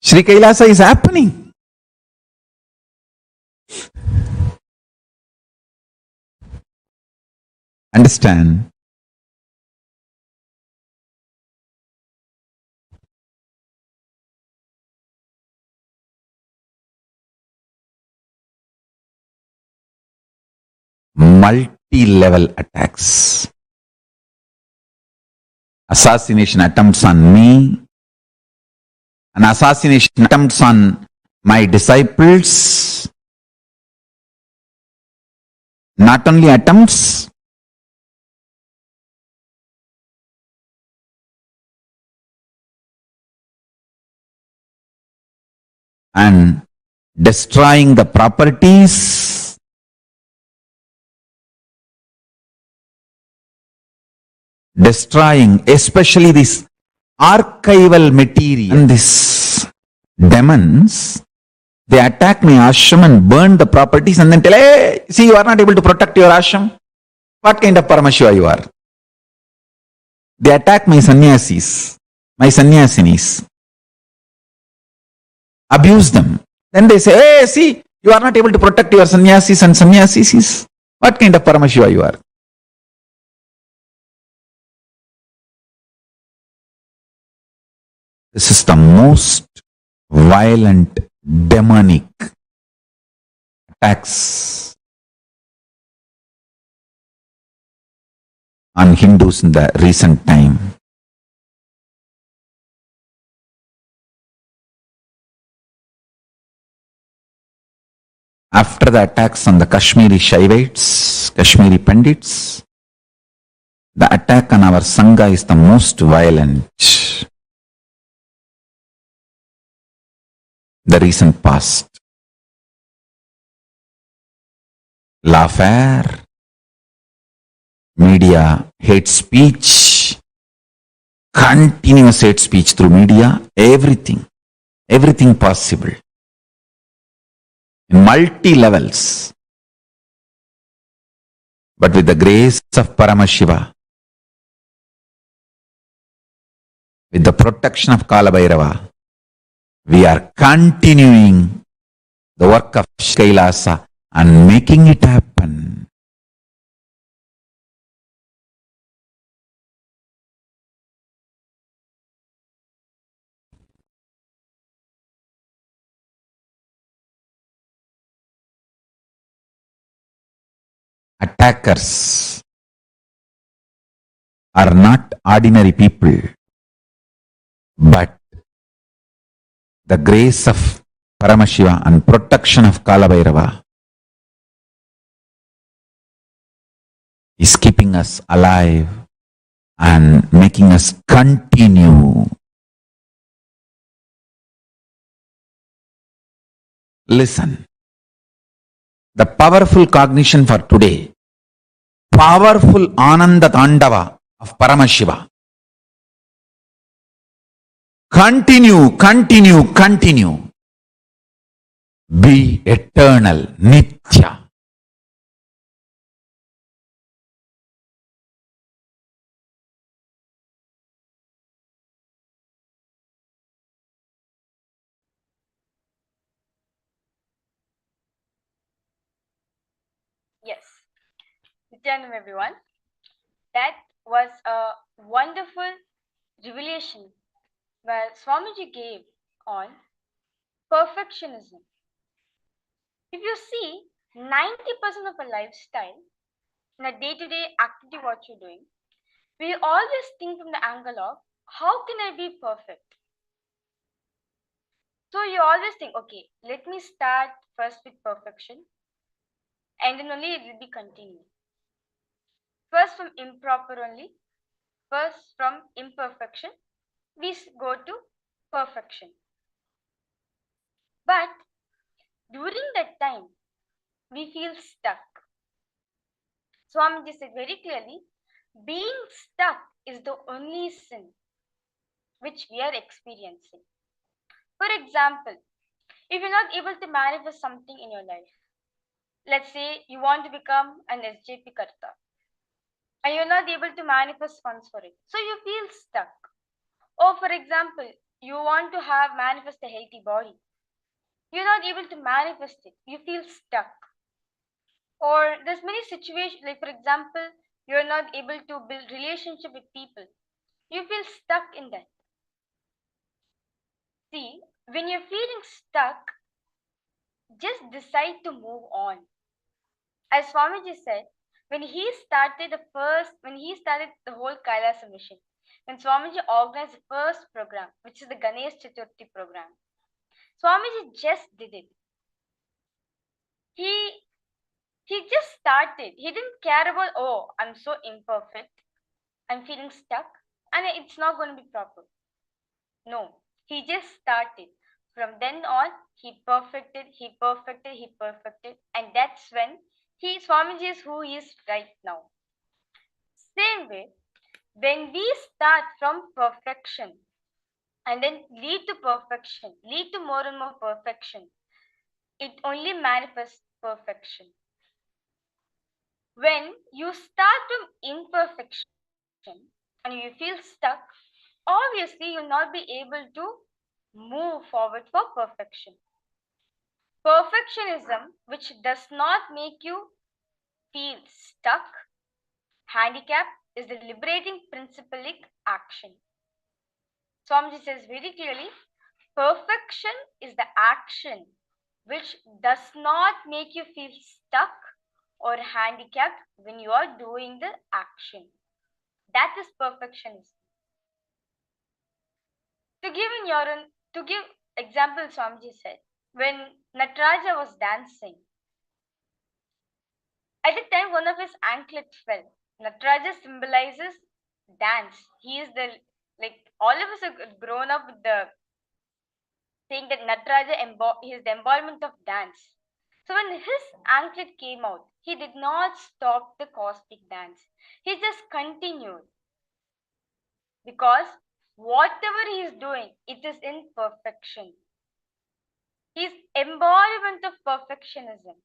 Sri KAILASA is happening. Understand? Multi-level attacks. Assassination attempts on me, and assassination attempts on my disciples. Not only attempts, and destroying the properties, destroying especially this archival material. And these demons, they attack my ashram and burn the properties and then tell, hey, see, you are not able to protect your ashram. What kind of Paramashiva you are? They attack my sannyasis, my sannyasinis. Abuse them. Then they say, hey, see, you are not able to protect your sannyasis and sannyasisis. What kind of Paramashiva you are? This is the most violent, demonic attacks on Hindus in the recent time. After the attacks on the Kashmiri Shaivites, Kashmiri Pandits, the attack on our Sangha is the most violent. The recent past. Lawfare, media, hate speech, continuous hate speech through media, everything possible. In multi levels. But with the grace of Paramashiva, with the protection of Kalabhairava, we are continuing the work of KAILASA and making it happen. Attackers are not ordinary people, but the grace of Paramashiva and protection of Kalabhairava is keeping us alive and making us continue. Listen, the powerful cognition for today, powerful Ananda Tandava of Paramashiva. Continue. Be eternal, Nitya. Yes, Nithyananda everyone. That was a wonderful revelation where Swamiji gave on perfectionism. If you see, 90% of a lifestyle, in a day-to-day activity what you're doing, we always think from the angle of how can I be perfect? So you always think, okay, let me start first with perfection and then only it will be continued. First from improper only, first from imperfection, we go to perfection. But during that time, we feel stuck. Swamiji said very clearly, being stuck is the only sin which we are experiencing. For example, if you're not able to manifest something in your life, let's say you want to become an SJP Karta, and you're not able to manifest funds for it, so you feel stuck. Or for example, you want to have manifest a healthy body, you're not able to manifest it, you feel stuck. Or there's many situations, like for example, you're not able to build relationship with people, you feel stuck in that. See, when you're feeling stuck, just decide to move on. As Swamiji said, when he started the whole Kailasa mission, when Swamiji organized the first program, which is the Ganesh Chaturthi program, Swamiji just did it. He just started. He didn't care about, oh, I'm so imperfect, I'm feeling stuck, and it's not going to be proper. No, he just started. From then on, he perfected, and that's when Swamiji is who he is right now. Same way, when we start from perfection and then lead to perfection, lead to more and more perfection, it only manifests perfection. When you start from imperfection and you feel stuck, obviously you'll not be able to move forward for perfection. Perfectionism, which does not make you feel stuck, handicapped, is the liberating principalic action. Swamiji says very clearly, perfection is the action which does not make you feel stuck or handicapped when you are doing the action. That is perfectionism. To give example, Swamiji said, when Nataraja was dancing, At the time, one of his anklets fell. Nataraja symbolizes dance. He is the, like, all of us have grown up with the saying that Nataraja is the embodiment of dance. So when his anklet came out, he did not stop the cosmic dance. He just continued, because whatever he is doing, it is in perfection. He is embodiment of perfectionism.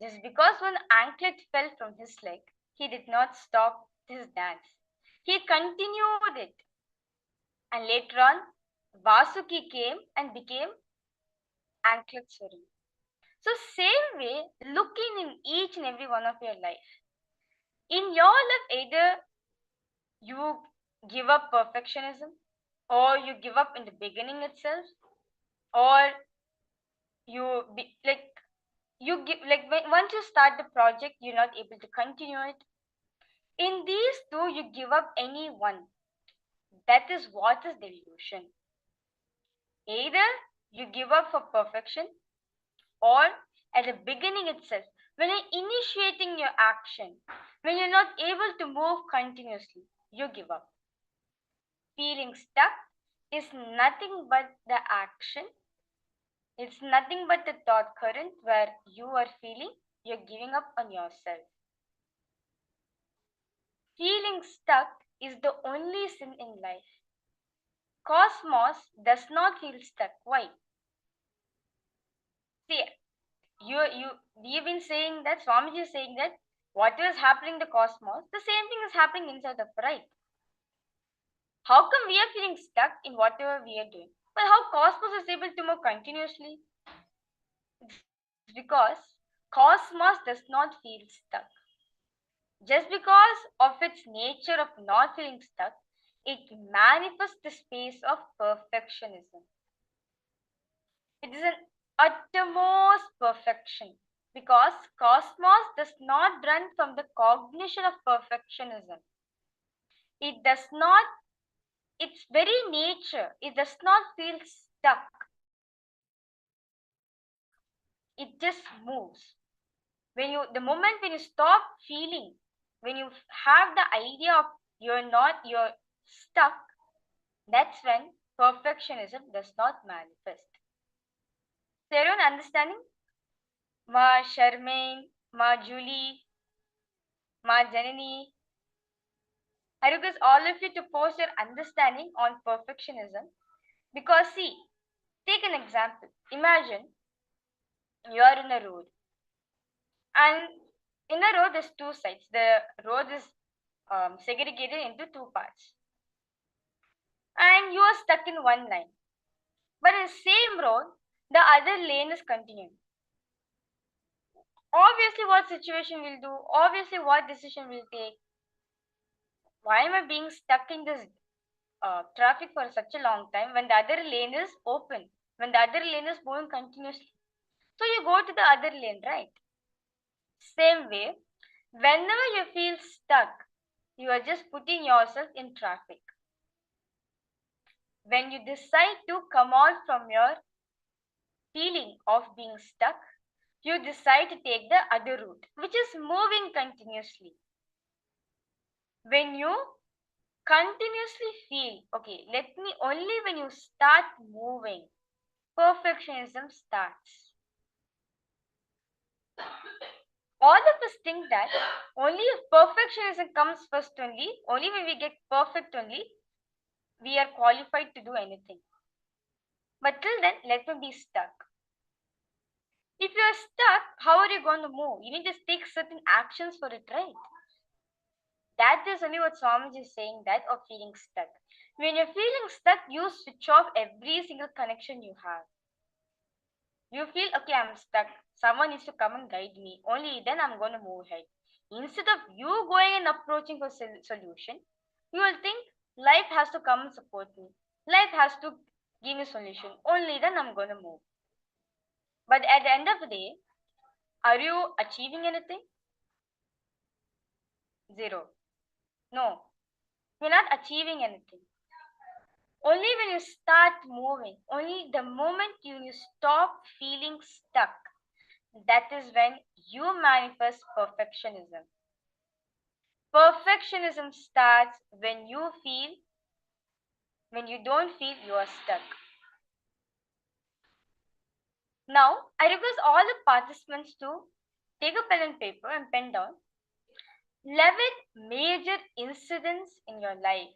Just because one anklet fell from his leg, he did not stop his dance. He continued it. And later on, Vasuki came and became Ankleteswari. So same way, looking in each and every one of your life. In your life, either you give up perfectionism, or you give up in the beginning itself, or you be, like you give, like once you start the project, you're not able to continue it. In these two, you give up any one. That is what is delusion. Either you give up for perfection, or at the beginning itself, when you're initiating your action, when you're not able to move continuously, you give up. Feeling stuck is nothing but the action. It's nothing but the thought current where you are feeling you're giving up on yourself. Feeling stuck is the only sin in life. Cosmos does not feel stuck. Why? See, we've been saying that, Swamiji is saying that whatever is happening in the cosmos, the same thing is happening inside of, right? How come we are feeling stuck in whatever we are doing? But how cosmos is able to move continuously? It's because cosmos does not feel stuck. Just because of its nature of not feeling stuck, it manifests the space of perfectionism. It is an uttermost perfection, because cosmos does not run from the cognition of perfectionism. It does not, its very nature, it does not feel stuck. It just moves. The moment when you stop feeling, when you have the idea of you're stuck, that's when perfectionism does not manifest. So everyone understanding? Ma Charmaine, Ma Julie, Ma Janani, I request all of you to post your understanding on perfectionism. Because see, take an example. Imagine you are in a road, and in a road there's two sides. The road is segregated into two parts, and you are stuck in one line. But in the same road, the other lane is continuing. Obviously, what situation will do? Obviously, what decision will take? Why am I being stuck in this traffic for such a long time when the other lane is open, when the other lane is moving continuously? So you go to the other lane, right? Same way, whenever you feel stuck, you are just putting yourself in traffic. When you decide to come out from your feeling of being stuck, you decide to take the other route, which is moving continuously. When you continuously feel, okay, only when you start moving, perfectionism starts. All of us think that only if perfectionism comes first only when we get perfect only, we are qualified to do anything. But till then, let me be stuck. If you are stuck, how are you going to move? You need to take certain actions for it, right? That is only what Swamiji is saying, that of feeling stuck. When you're feeling stuck, you switch off every single connection you have. You feel, okay, I'm stuck. Someone needs to come and guide me. Only then I'm going to move ahead. Instead of you going and approaching for solution, you will think life has to come and support me. Life has to give me solution. Only then I'm going to move. But at the end of the day, are you achieving anything? Zero. No. You're not achieving anything. Only when you start moving, only the moment you stop feeling stuck, that is when you manifest perfectionism. Perfectionism starts when you don't feel you are stuck. Now, I request all the participants to take a pen and paper and pen down 11 major incidents in your life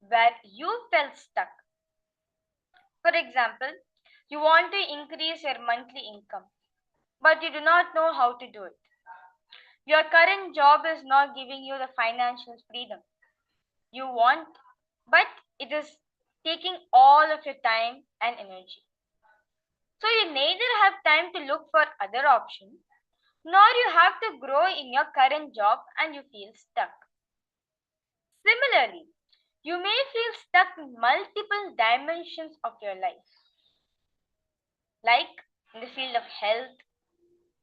where you felt stuck. For example, you want to increase your monthly income, but you do not know how to do it. Your current job is not giving you the financial freedom you want, but it is taking all of your time and energy. So you neither have time to look for other options, nor you have to grow in your current job and you feel stuck. Similarly, you may feel stuck in multiple dimensions of your life, like in the field of health,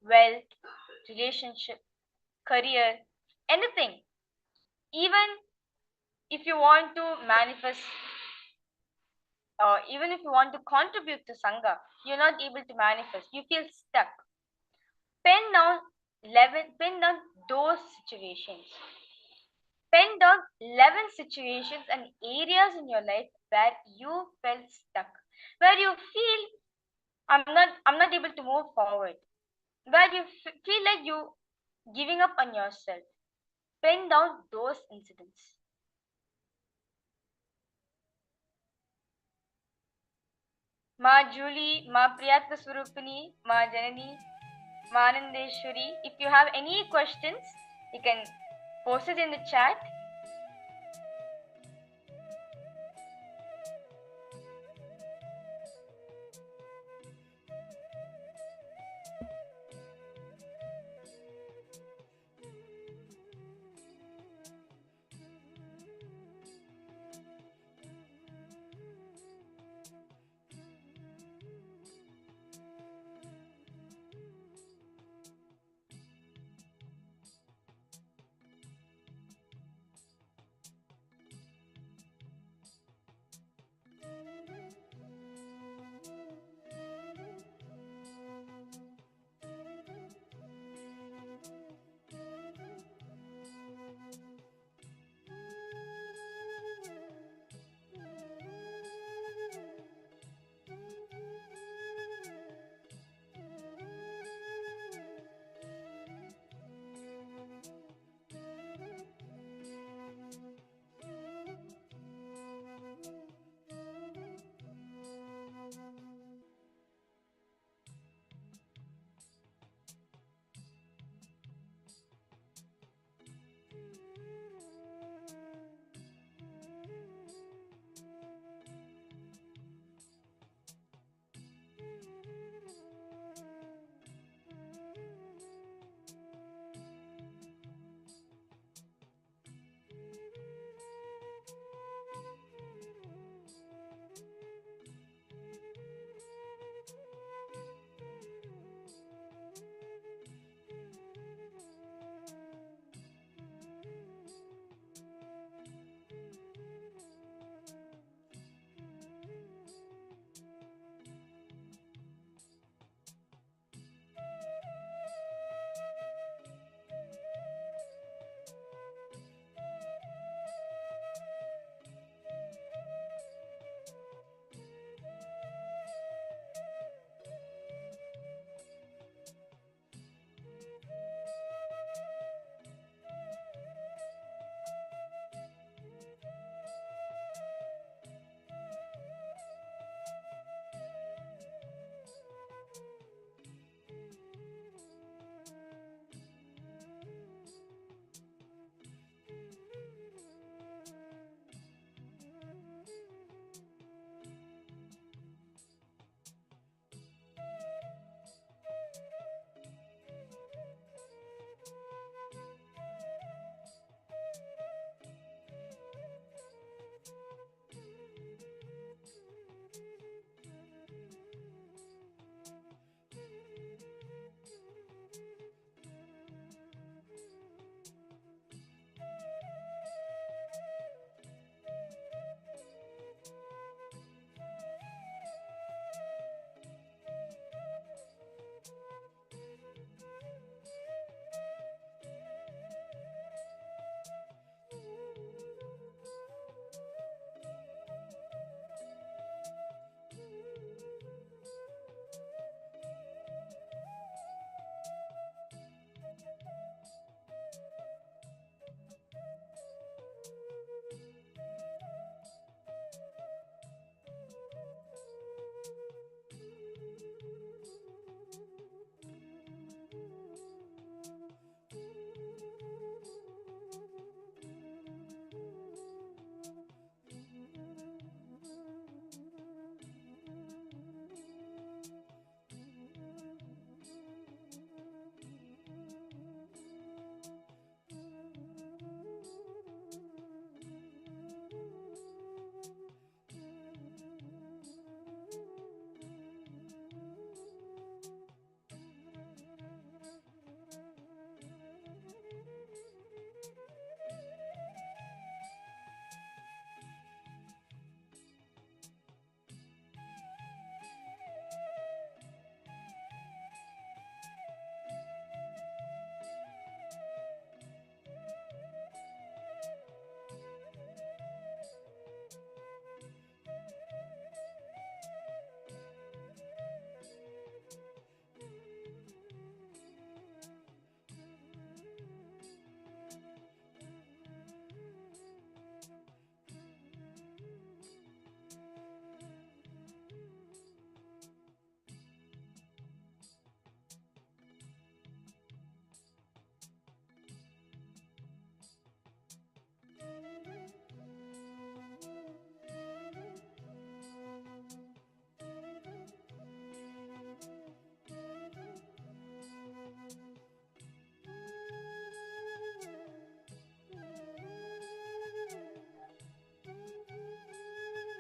wealth, relationship, career, anything. Even if you want to manifest, even if you want to contribute to Sangha, you're not able to manifest. You feel stuck. Pen down 11, pen down those situations. Pen down 11 situations and areas in your life where you felt stuck, where you feel I'm not able to move forward, where you feel like you giving up on yourself. Pen down those incidents. Ma Julie, Ma Priyatma Swarupini, Ma Janani, Ma Anandeshwari. If you have any questions, you can post it in the chat.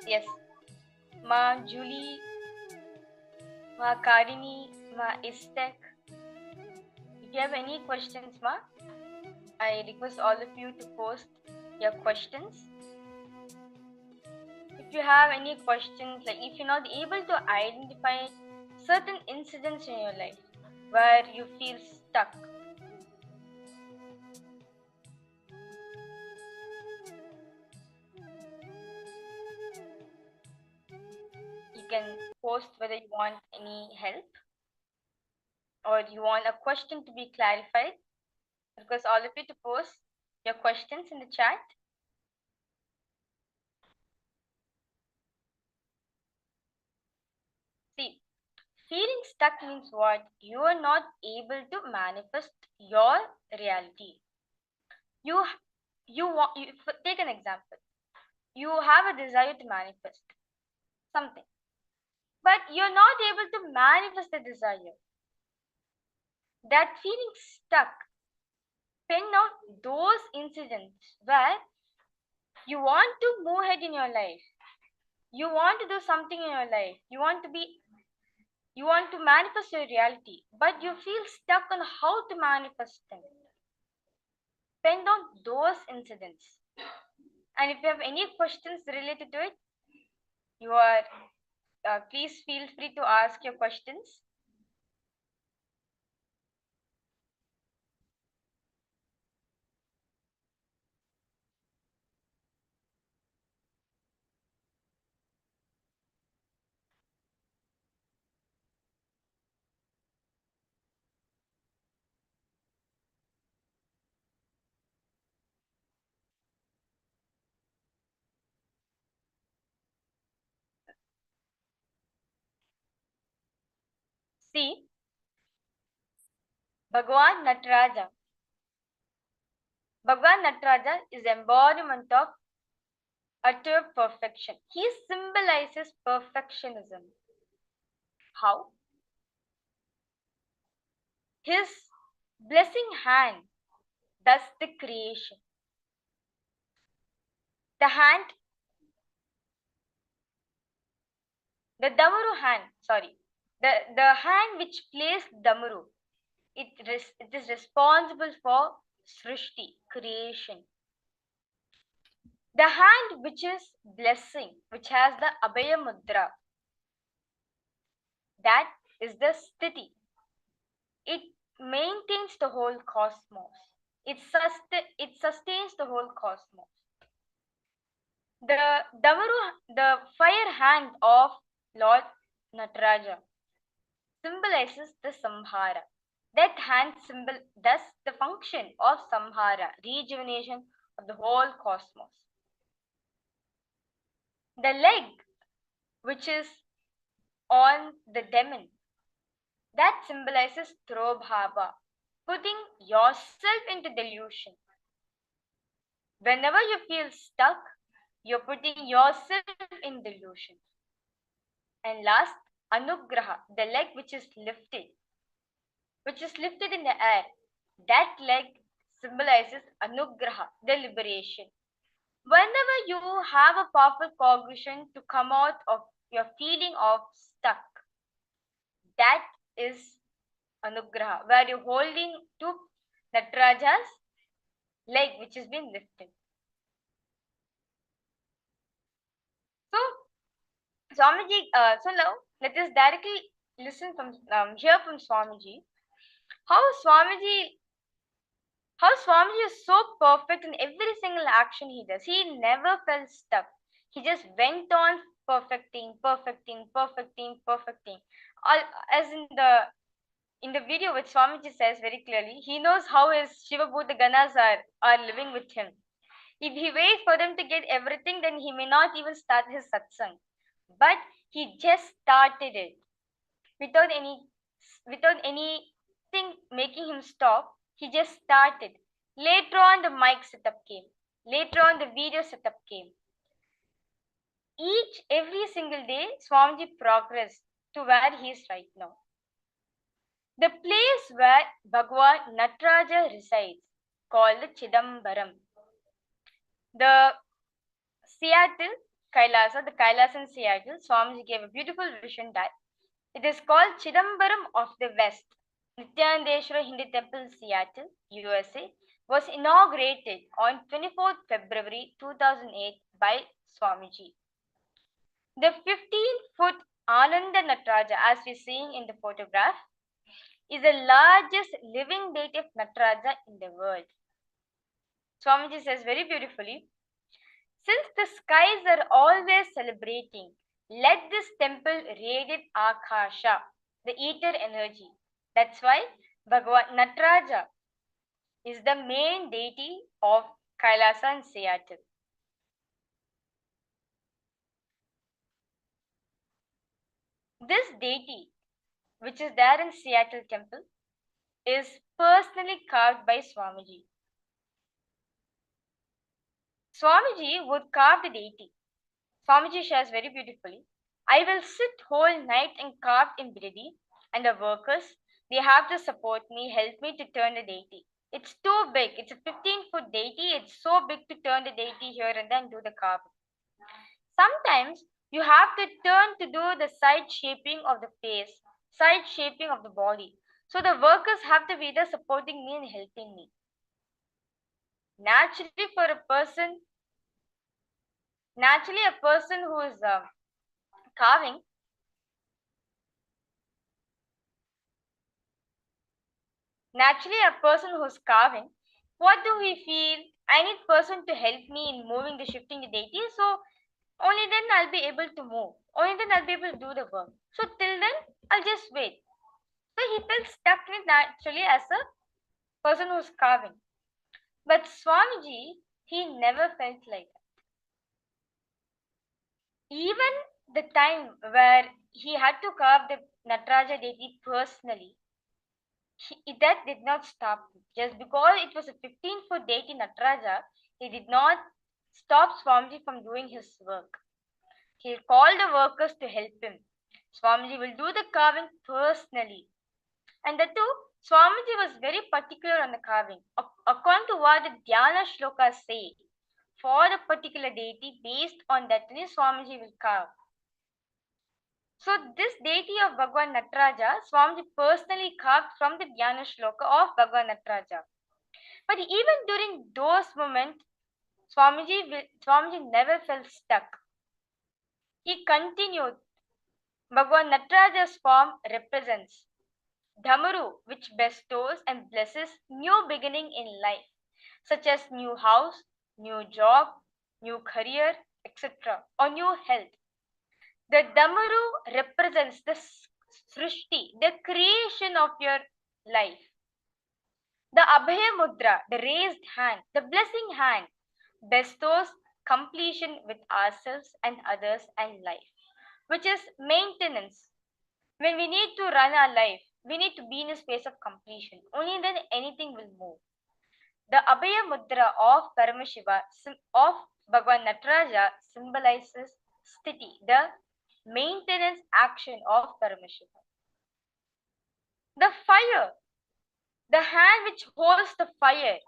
Yes. Ma Julie, Ma Karini, Ma Istek. If you have any questions, Ma, I request all of you to post your questions. If you have any questions, like if you're not able to identify certain incidents in your life where you feel stuck, you can post whether you want any help or you want a question to be clarified. Request all of you to post your questions in the chat. See, feeling stuck means what? You are not able to manifest your reality. You take an example. You have a desire to manifest something, but you're not able to manifest the desire. That feeling stuck, pin out those incidents where you want to move ahead in your life. You want to do something in your life. You want to manifest your reality, but you feel stuck on how to manifest them. Pen down those incidents. And if you have any questions related to it, you are please feel free to ask your questions. See, Bhagwan Nataraja. Bhagwan Nataraja is embodiment of utter perfection. He symbolizes perfectionism. How? His blessing hand does the creation. The hand, the Damaru hand, the hand which plays Damaru, it is responsible for Srishti, creation. The hand which is blessing, which has the Abhaya Mudra, that is the Sthiti. It maintains the whole cosmos. It sustains the whole cosmos. The Damaru, the fire hand of Lord Nataraja, symbolizes the Samhara. That hand symbol does the function of Samhara, rejuvenation of the whole cosmos. The leg, which is on the demon, that symbolizes Trobhava, putting yourself into delusion. Whenever you feel stuck, you're putting yourself in delusion. And last, Anugraha, the leg which is lifted in the air. That leg symbolizes Anugraha, the liberation. Whenever you have a powerful cognition to come out of your feeling of stuck, that is Anugraha, where you're holding to Nataraja's leg which has been lifted. So, Swamiji, so now let us directly listen from hear from Swamiji. How Swamiji is so perfect in every single action he does. He never felt stuck. He just went on perfecting. All, as in the video which Swamiji says very clearly, he knows how his Shiva Bhuta Ganas are living with him. If he waits for them to get everything, then he may not even start his satsang. But he just started it without anything making him stop. He just started. Later on, the mic setup came. Later on, the video setup came. Every single day, Swamiji progressed to where he is right now. The place where Bhagwan Nataraja resides, called the Chidambaram. The Seattle KAILASA, the KAILASA in Seattle, Swamiji gave a beautiful vision that it is called Chidambaram of the West. Nithyananda Hindu Temple in Seattle, USA, was inaugurated on 24th February 2008 by Swamiji. The 15-foot Ananda Nataraja, as we're seeing in the photograph, is the largest living deity of Nataraja in the world. Swamiji says very beautifully, since the skies are always celebrating, let this temple radiate Akasha, the ether energy. That's why Bhagavan Nataraja is the main deity of KAILASA in Seattle. This deity, which is there in Seattle temple, is personally carved by Swamiji. Swamiji would carve the deity. Swamiji shares very beautifully, I will sit whole night and carve in Bridi, and the workers, they have to support me, help me to turn the deity. It's too big. It's a 15-foot deity. It's so big to turn the deity here and then do the carving. Sometimes you have to turn to do the side shaping of the face, side shaping of the body. So the workers have to be there supporting me and helping me. Naturally, a person who is carving, what do we feel? I need person to help me in moving the shifting the deity. So only then I'll be able to move. Only then I'll be able to do the work. So till then, I'll just wait. So he felt stuck in it naturally as a person who's carving. But Swamiji, he never felt like that. Even the time where he had to carve the Nataraja deity personally, that did not stop him. Just because it was a 15-foot deity Nataraja, he did not stop Swamiji from doing his work. He'll call the workers to help him. Swamiji will do the carving personally. And the two, Swamiji was very particular on the carving. According to what the Dhyana shlokas say, for the particular deity, based on that, Swamiji will carve. So this deity of Bhagavan Nataraja, Swamiji personally carved from the Dhyana shloka of Bhagavan Nataraja. But even during those moments, Swamiji never felt stuck. He continued. Bhagavan Nataraja's form represents Dhamaru, which bestows and blesses new beginning in life, such as new house, new job, new career, etc., or new health. The Dhamaru represents the Srishti, the creation of your life. The Abhaya Mudra, the raised hand, the blessing hand, bestows completion with ourselves and others and life, which is maintenance. When we need to run our life, we need to be in a space of completion. Only then anything will move. The Abhaya Mudra of Paramashiva, of Bhagavan Nataraja, symbolizes sthiti, the maintenance action of Paramashiva. The fire, the hand which holds the fire,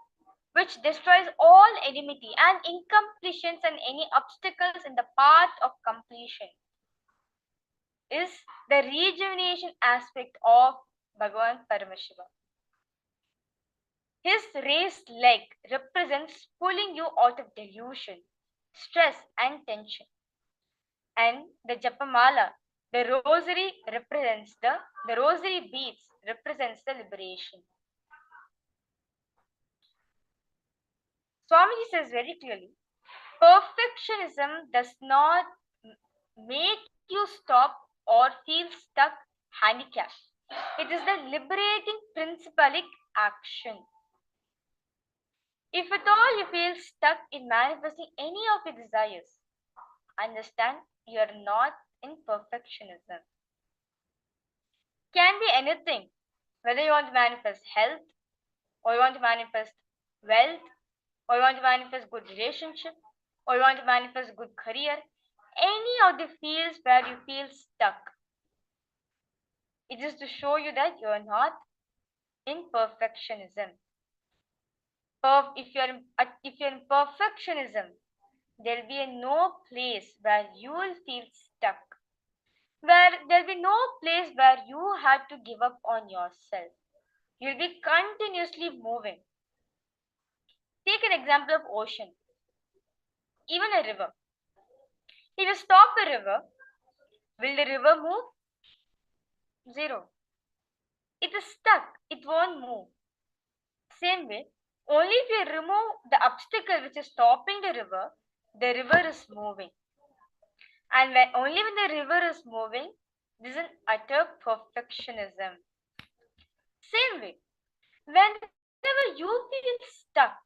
which destroys all enmity and incompletions and any obstacles in the path of completion, is the rejuvenation aspect of Bhagavan Paramashiva. His raised leg represents pulling you out of delusion, stress and tension. And the Japamala, the rosary represents the rosary beads represents the liberation. Swamiji says very clearly, perfectionism does not make you stop or feel stuck, handicapped. It is the liberating principalic action. If at all you feel stuck in manifesting any of your desires, understand you are not in perfectionism. Can be anything, whether you want to manifest health, or you want to manifest wealth, or you want to manifest good relationship, or you want to manifest good career, any of the fields where you feel stuck. It is to show you that you are not in perfectionism. If you're in perfectionism, there'll be no place where you will feel stuck, where there'll be no place where you have to give up on yourself. You'll be continuously moving. Take an example of ocean, even a river. If you stop a river, will the river move? Zero. It is stuck. It won't move. Same way, only if you remove the obstacle which is stopping the river is moving. And only when the river is moving, this is an utter perfectionism. Same way, whenever you feel stuck,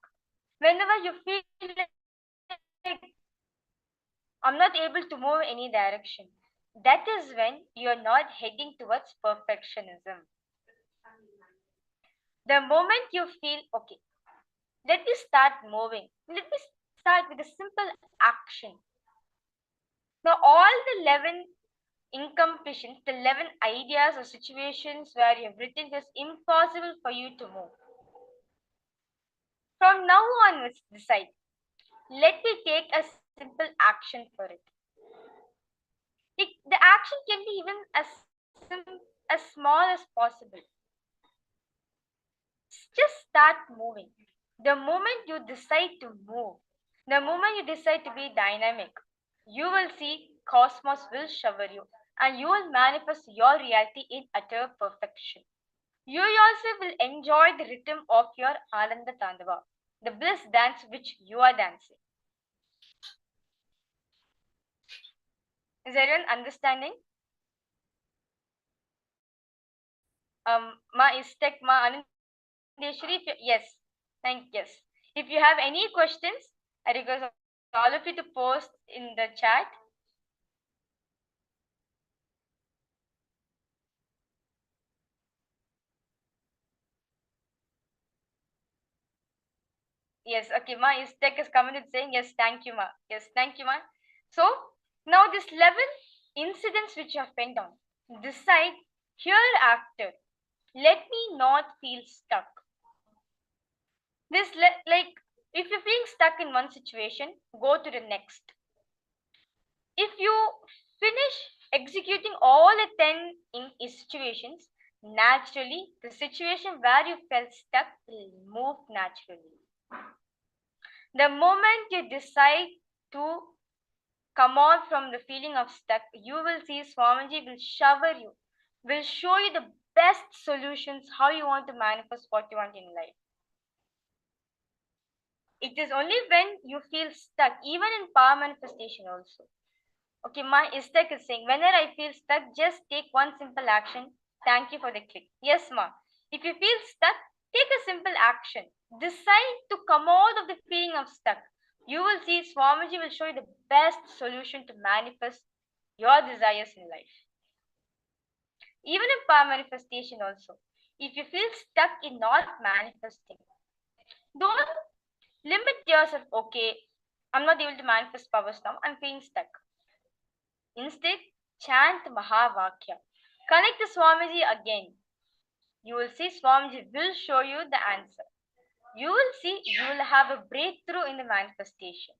whenever you feel like I'm not able to move any direction, that is when you're not heading towards perfectionism. The moment you feel, okay, let me start moving, let me start with a simple action. Now, all the 11 incompletions, the 11 ideas or situations where you've written this impossible for you to move. From now on, decide, let me take a simple action for it. The action can be even as small as possible. Just start moving. The moment you decide to move, the moment you decide to be dynamic, you will see cosmos will shower you and you will manifest your reality in utter perfection. You yourself will enjoy the rhythm of your Ananda Tandava, the bliss dance which you are dancing. Is everyone understanding? Ma Istek, Ma Anandeshwari, yes, yes. If you have any questions, I request all of you to post in the chat. Yes, okay, Ma Istek is coming and saying, yes, thank you, Ma. Yes, thank you, Ma. So, now this 11 incidents which you have penned down, decide hereafter, let me not feel stuck. This, like, if you're feeling stuck in one situation, go to the next. If you finish executing all the 10 situations, naturally, the situation where you felt stuck will move naturally. The moment you decide to come out from the feeling of stuck, you will see Swamiji will shower you, will show you the best solutions how you want to manifest what you want in life. It is only when you feel stuck, even in power manifestation also. Okay, my Istek is saying, whenever I feel stuck, just take one simple action. Thank you for the click. Yes, ma. If you feel stuck, take a simple action. Decide to come out of the feeling of stuck. You will see Swamiji will show you the best solution to manifest your desires in life. Even in power manifestation also, if you feel stuck in not manifesting, don't limit yourself. Okay, I'm not able to manifest powers now, I'm feeling stuck. Instead, chant Mahavakya. Connect to Swamiji again. You will see Swamiji will show you the answer. You will see you will have a breakthrough in the manifestation.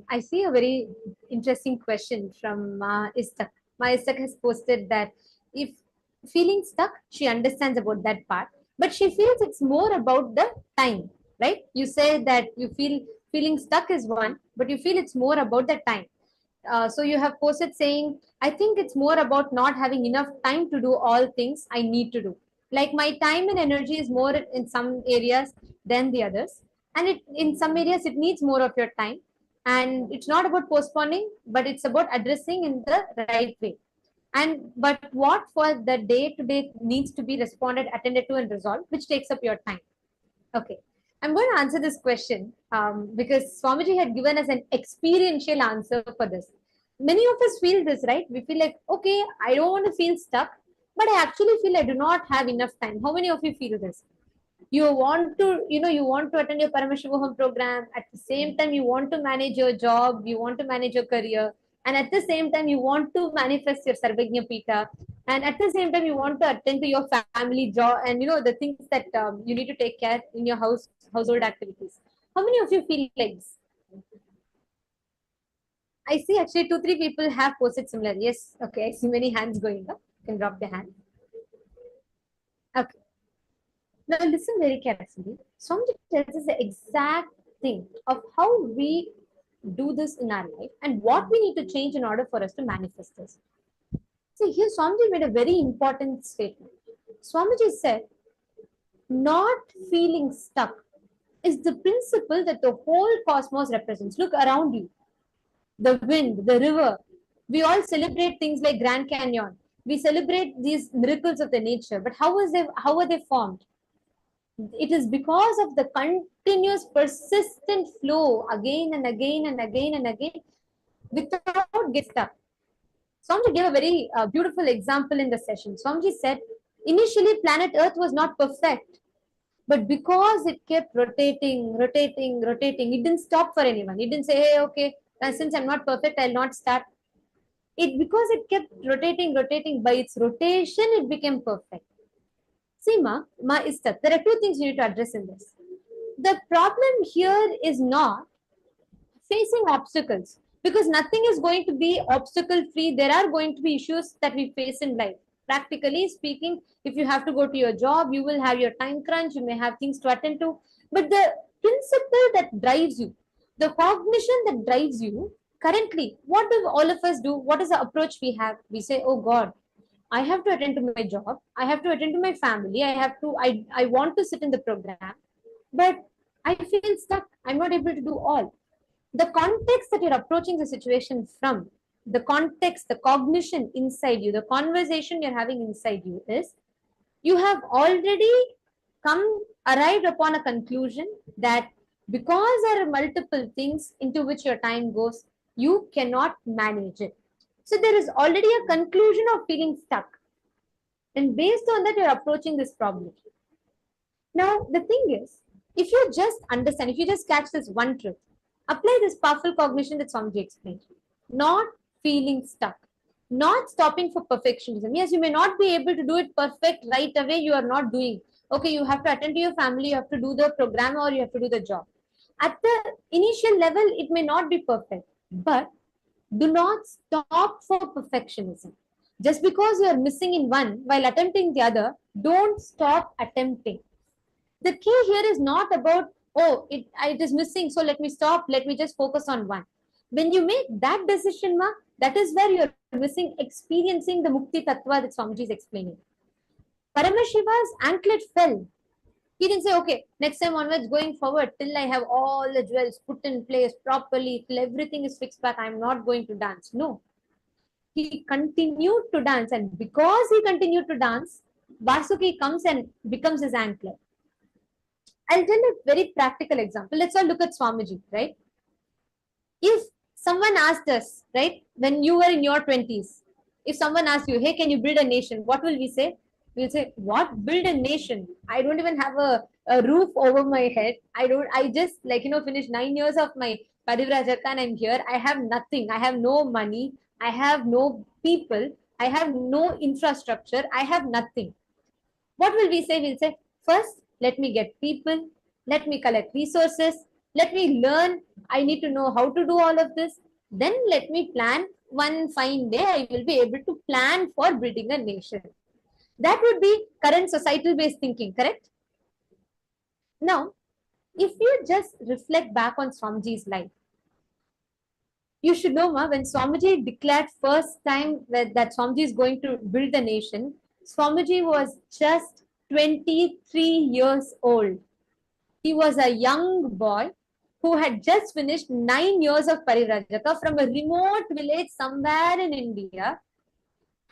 I see a very interesting question from Ma Istak. Ma Istak has posted that if feeling stuck, she understands about that part, but she feels it's more about the time, right? You say that you feel feeling stuck is one, but you feel it's more about the time. So you have posted saying, I think it's more about not having enough time to do all things I need to do. Like my time and energy is more in some areas than the others. And it in some areas it needs more of your time. And it's not about postponing, but it's about addressing in the right way. And but what for the day to day needs to be responded, attended to, and resolved, which takes up your time. Okay. I'm going to answer this question because Swamiji had given us an experiential answer for this. Many of us feel this, right? We feel like, okay, I don't want to feel stuck, but I actually feel I do not have enough time. How many of you feel this? You want to, you want to attend your Paramashivoham program. At the same time, you want to manage your job, you want to manage your career, and at the same time, you want to manifest your Sarvagnya Pita, and at the same time, you want to attend to your family job and the things that you need to take care in your household activities. How many of you feel like this? I see actually 2-3 people have posted similar. Yes, okay. I see many hands going up. You can drop the hand. Okay. Now listen very carefully. Swamiji tells us the exact thing of how we do this in our life and what we need to change in order for us to manifest this. See, here Swamiji made a very important statement. Swamiji said, not feeling stuck is the principle that the whole cosmos represents. Look around you. The wind, the river. We all celebrate things like Grand Canyon. We celebrate these miracles of the nature. But how are they formed? It is because of the continuous persistent flow again and again and again and again without getting stuck. Swamiji gave a very beautiful example in the session. Swamiji said, initially planet Earth was not perfect, but because it kept rotating, it didn't stop for anyone. It didn't say, hey, okay, since I'm not perfect, I'll not start. Because it kept rotating, by its rotation, it became perfect. See, Ma Istat, there are two things you need to address in this. The problem here is not facing obstacles because nothing is going to be obstacle free. There are going to be issues that we face in life. Practically speaking, if you have to go to your job, you will have your time crunch, you may have things to attend to. But the principle that drives you, the cognition that drives you, currently, what do all of us do? What is the approach we have? We say, oh God, I have to attend to my job. I have to attend to my family. I want to sit in the program, but I feel stuck. I'm not able to do all. The context that you're approaching the situation from, the context, the cognition inside you, the conversation you're having inside you is, you have already arrived upon a conclusion that because there are multiple things into which your time goes, you cannot manage it. So there is already a conclusion of feeling stuck. And based on that, you're approaching this problem. Now, the thing is, if you just understand, if you just catch this one truth, apply this powerful cognition that Swamiji explained. Not feeling stuck, not stopping for perfectionism. Yes, you may not be able to do it perfect right away. You are not doing. Okay, you have to attend to your family, you have to do the program, or you have to do the job. At the initial level, it may not be perfect, but do not stop for perfectionism. Just because you are missing in one while attempting the other, don't stop attempting. The key here is not about, oh, it is missing, so let me stop, let me just focus on one. When you make that decision, that is where you're missing experiencing the Mukti Tattva that Swamiji is explaining. Paramashiva's anklet fell. He didn't say, okay, next time onwards, going forward, till I have all the jewels put in place properly, till everything is fixed back, I'm not going to dance. No. He continued to dance, and because he continued to dance, Vasuki comes and becomes his anklet. I'll tell you a very practical example. Let's all look at Swamiji, right? If someone asked us, right, when you were in your 20s, if someone asked you, hey, can you build a nation? What will we say? We'll say, what? Build a nation? I don't even have a roof over my head. I just finished 9 years of my Parivrajaka and I'm here. I have nothing. I have no money. I have no people. I have no infrastructure. I have nothing. What will we say? We'll say, first, let me get people. Let me collect resources. Let me learn. I need to know how to do all of this. Then let me plan. One fine day, I will be able to plan for building a nation. That would be current societal based thinking, correct? Now, if you just reflect back on Swamiji's life, you should know, ma, when Swamiji declared first time that Swamiji is going to build a nation, Swamiji was just 23 years old. He was a young boy who had just finished 9 years of Parivrajaka from a remote village somewhere in India,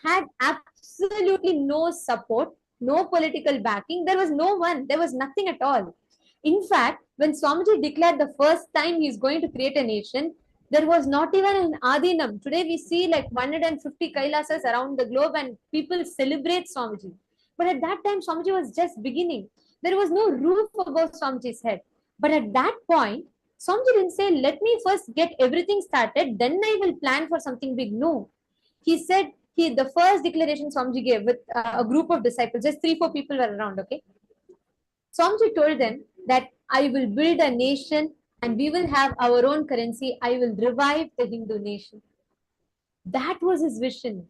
had absolutely no support, no political backing. There was no one, there was nothing at all. In fact, when Swamiji declared the first time he is going to create a nation, there was not even an Adinam. Today we see like 150 Kailasas around the globe and people celebrate Swamiji. But at that time, Swamiji was just beginning. There was no roof above Swamiji's head. But at that point, Swamiji didn't say, let me first get everything started, then I will plan for something big. No. He said, the first declaration Swamiji gave with a group of disciples, just 3-4 people were around, okay? Swamiji told them that I will build a nation and we will have our own currency. I will revive the Hindu nation. That was his vision.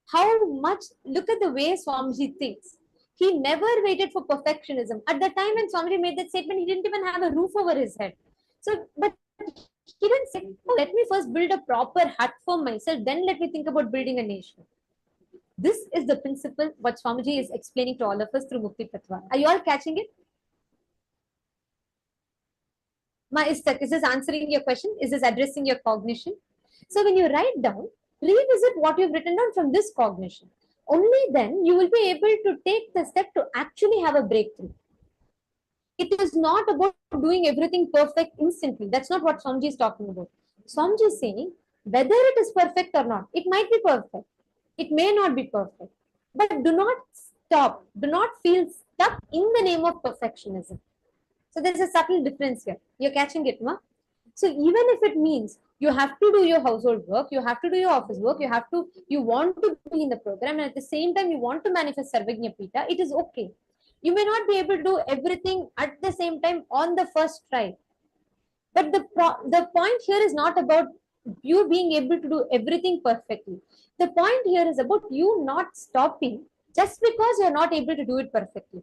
How much, look at the way Swamiji thinks. He never waited for perfectionism. At the time when Swamiji made that statement, he didn't even have a roof over his head. So, but he didn't say, oh, let me first build a proper hut for myself, then let me think about building a nation. This is the principle what Swamiji is explaining to all of us through Mukti Tattva. Are you all catching it? Ma, is this answering your question? Is this addressing your cognition? So when you write down, revisit what you've written down from this cognition. Only then you will be able to take the step to actually have a breakthrough. It is not about doing everything perfect instantly. That's not what Swamiji is talking about. Swamiji is saying, whether it is perfect or not, it might be perfect. It may not be perfect. But do not stop. Do not feel stuck in the name of perfectionism. So there's a subtle difference here. You're catching it, ma? So even if it means you have to do your household work, you have to do your office work, you want to be in the program, and at the same time you want to manifest Sarvagnya Pita, it is okay. You may not be able to do everything at the same time on the first try. But the point here is not about you being able to do everything perfectly. The point here is about you not stopping just because you're not able to do it perfectly.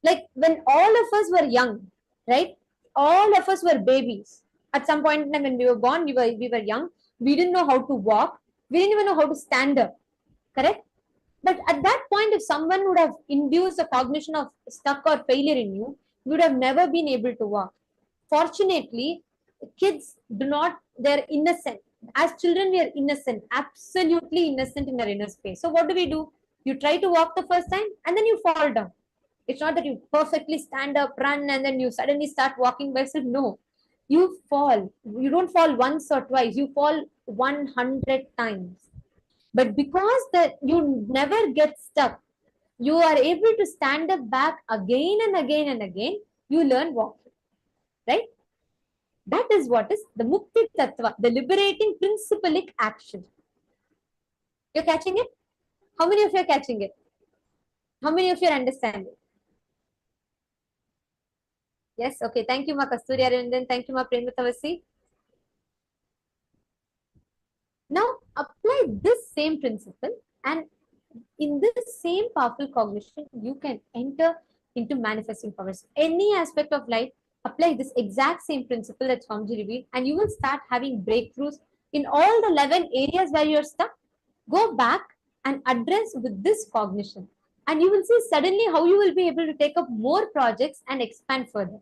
Like when all of us were young, right? All of us were babies. At some point in time when we were born, we were young. We didn't know how to walk. We didn't even know how to stand up. Correct? But at that point, if someone would have induced a cognition of stuck or failure in you, you would have never been able to walk. Fortunately, kids they're innocent. As children, we are innocent, absolutely innocent in our inner space. So what do? You try to walk the first time and then you fall down. It's not that you perfectly stand up, run, and then you suddenly start walking by yourself. No, you fall. You don't fall once or twice. You fall 100 times. But because that you never get stuck, you are able to stand up back again and again and again. You learn walking, right? That is what is the Mukti Tattva, the liberating principalic action. You're catching it? How many of you are catching it? How many of you are understanding? Yes, okay. Thank you, Ma Kasturi Arindan. Thank you, Ma Prematavasi. Now, apply this same principle, and in this same powerful cognition, you can enter into manifesting powers. Any aspect of life, apply this exact same principle that Swamiji revealed, and you will start having breakthroughs in all the 11 areas where you're stuck. Go back and address with this cognition, and you will see suddenly how you will be able to take up more projects and expand further.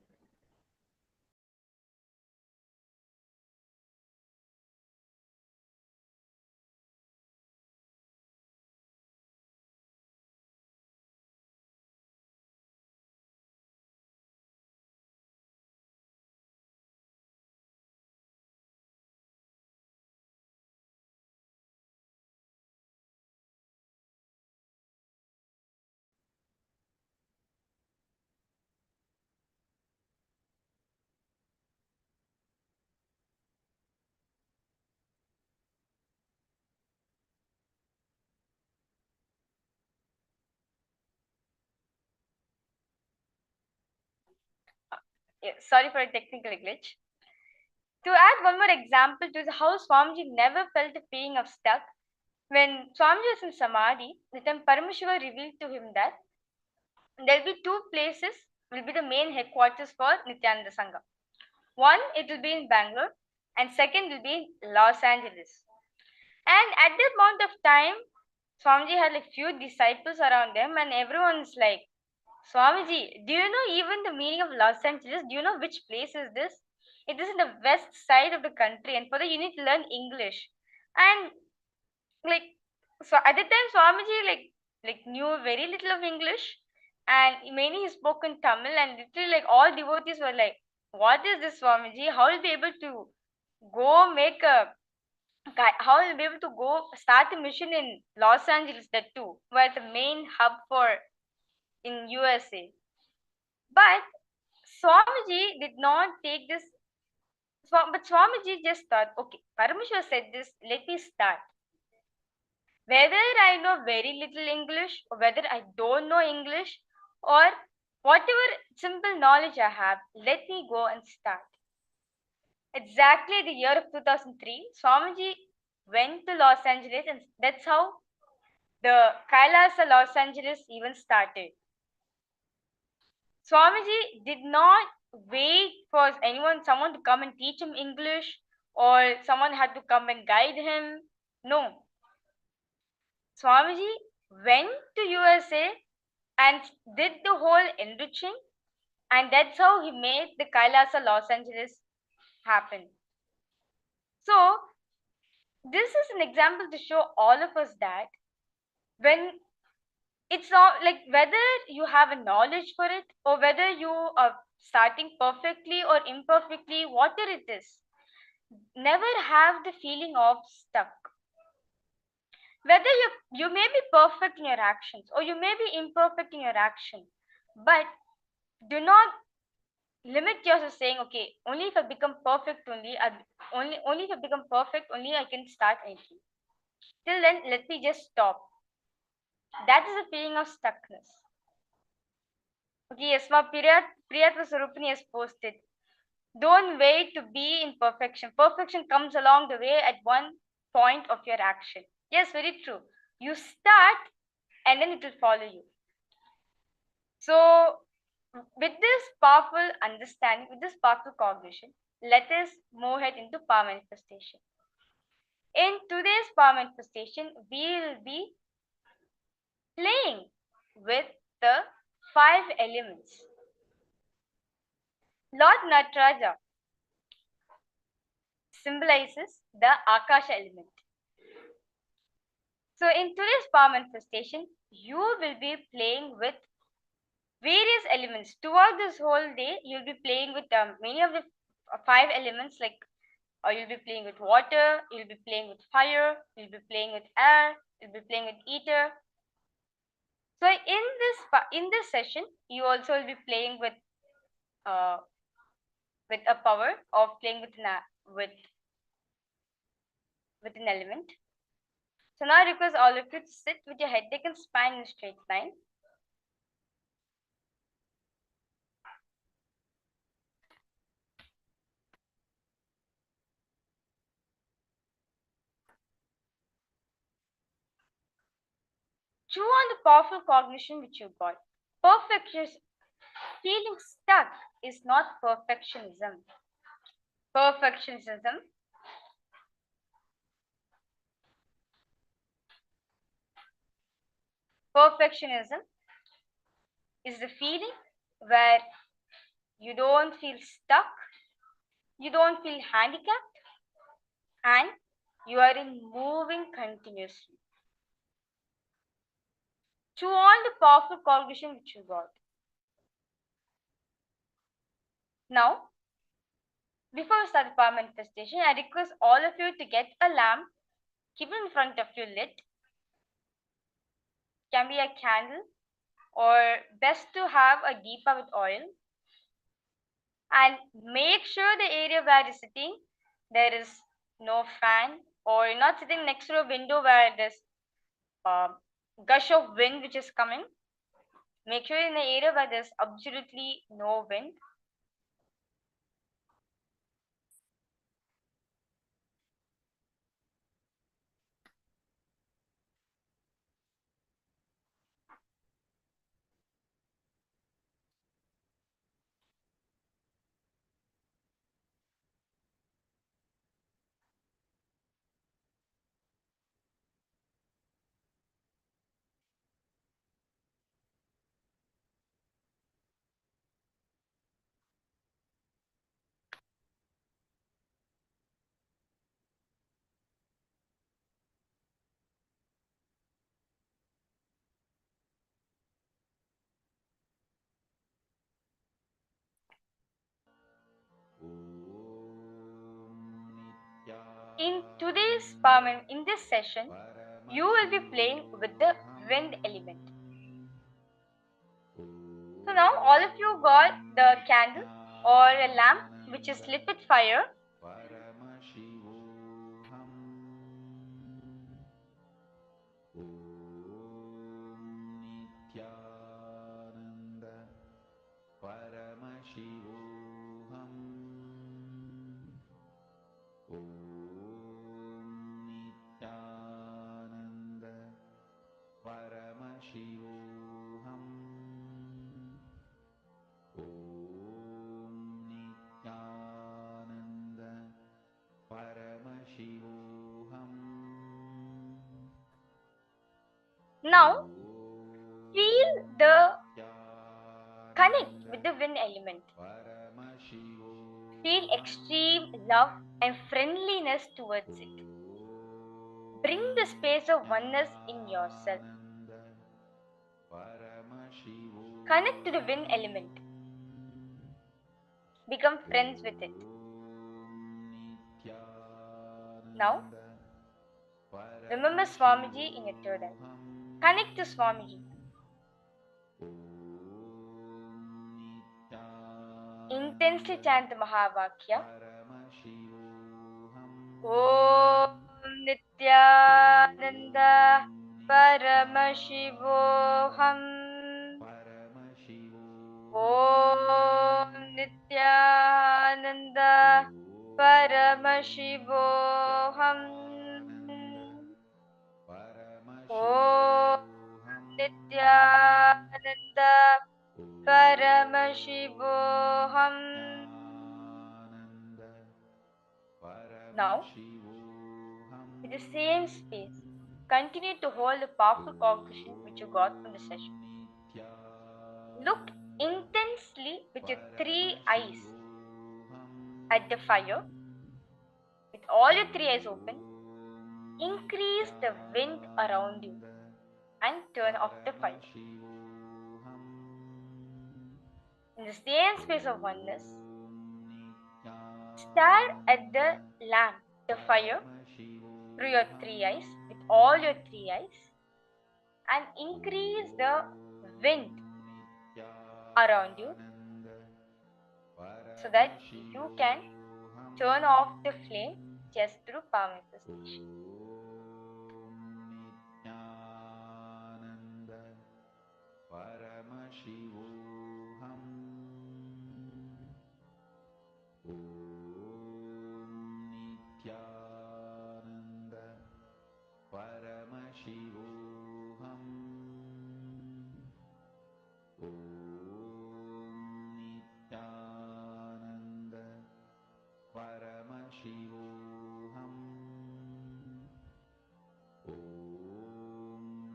sorry for a technical glitch. To add one more example to how Swamiji never felt a feeling of stuck, when Swamiji was in Samadhi, the time Paramashiva revealed to him that there will be two places will be the main headquarters for Nithyananda Sangha. One, it will be in Bangalore, and second will be in Los Angeles. And at that amount of time, Swamiji had like few disciples around them, and everyone's like, Swamiji, do you know even the meaning of Los Angeles? Do you know which place is this? It is in the west side of the country, and for that you need to learn English. And like, so at the time, Swamiji like knew very little of English, and mainly he spoke in Tamil, and literally like all devotees were like, what is this, Swamiji? How will be able to go make a how will be able to go start a mission in Los Angeles, that too, where the main hub for in USA. But Swamiji did not take this. But Swamiji just thought, okay, Parameshwar said this, let me start. Whether I know very little English, or whether I don't know English, or whatever simple knowledge I have, let me go and start. Exactly the year of 2003, Swamiji went to Los Angeles, and that's how the KAILASA Los Angeles even started. Swamiji did not wait for someone to come and teach him English, or someone had to come and guide him. No. Swamiji went to USA and did the whole enriching, and that's how he made the KAILASA Los Angeles happen. So, this is an example to show all of us that when it's not like whether you have a knowledge for it, or whether you are starting perfectly or imperfectly, whatever it is, never have the feeling of stuck. Whether you may be perfect in your actions, or you may be imperfect in your action, but do not limit yourself saying, okay, only if I become perfect only if I become perfect only I can start anything. Till then, let me just stop. That is a feeling of stuckness. Okay, yes, my Priyatma Sarupini has posted. Don't wait to be in perfection. Perfection comes along the way at one point of your action. Yes, very true. You start and then it will follow you. So, with this powerful understanding, with this powerful cognition, let us move ahead into power manifestation. In today's power manifestation, we will be playing with the 5 elements. Lord Nataraja symbolizes the Akasha element. So in today's power manifestation, you will be playing with various elements. Throughout this whole day, you'll be playing with many of the 5 elements, like you'll be playing with water, you'll be playing with fire, you'll be playing with air, you'll be playing with ether. So in this session, you also will be playing with a power of playing with an element. So now I request all of you to sit with your head taken spine in a straight line. Chew on the powerful cognition which you got. Perfectionism, feeling stuck is not perfectionism. Perfectionism is the feeling where you don't feel stuck, you don't feel handicapped, and you are in moving continuously. Chew on the powerful cognition which you got. Now, before we start the power manifestation, I request all of you to get a lamp, keep it in front of you lit. Can be a candle, or best to have a deepa with oil. And make sure the area where you're sitting, there is no fan, or you're not sitting next to a window where there's gush of wind which is coming. Make sure in the area where there's absolutely no wind. In this session, you will be playing with the wind element. So now all of you got the candle or a lamp which is lit with fire. Nithyananda Paramashivoham Om Nithyananda Paramashivoham Om Nithyananda Paramashivoham. Now feel the connect with the wind element. Feel extreme love and friendliness towards it. Bring the space of oneness in yourself. Connect to the wind element. Become friends with it. Now, remember Swamiji in your third eye. Connect to Swamiji. Intensely chant the Mahavakya. Om Nithyananda Paramashivoham. Om Nithyananda Paramashivoham. Om Nithyananda Paramashivoham. Now, with the same space, continue to hold the powerful conclusion which you got from the session. Look intensely with your 3 eyes at the fire. With all your 3 eyes open, increase the wind around you and turn off the fire. In the same space of oneness, stare at the lamp, the fire, through your 3 eyes, with all your 3 eyes, and increase the wind around you so that you can turn off the flame just through power manifestation. Paramashivoham Om Nithyananda Paramashivoham Om Nithyananda Paramashivoham Om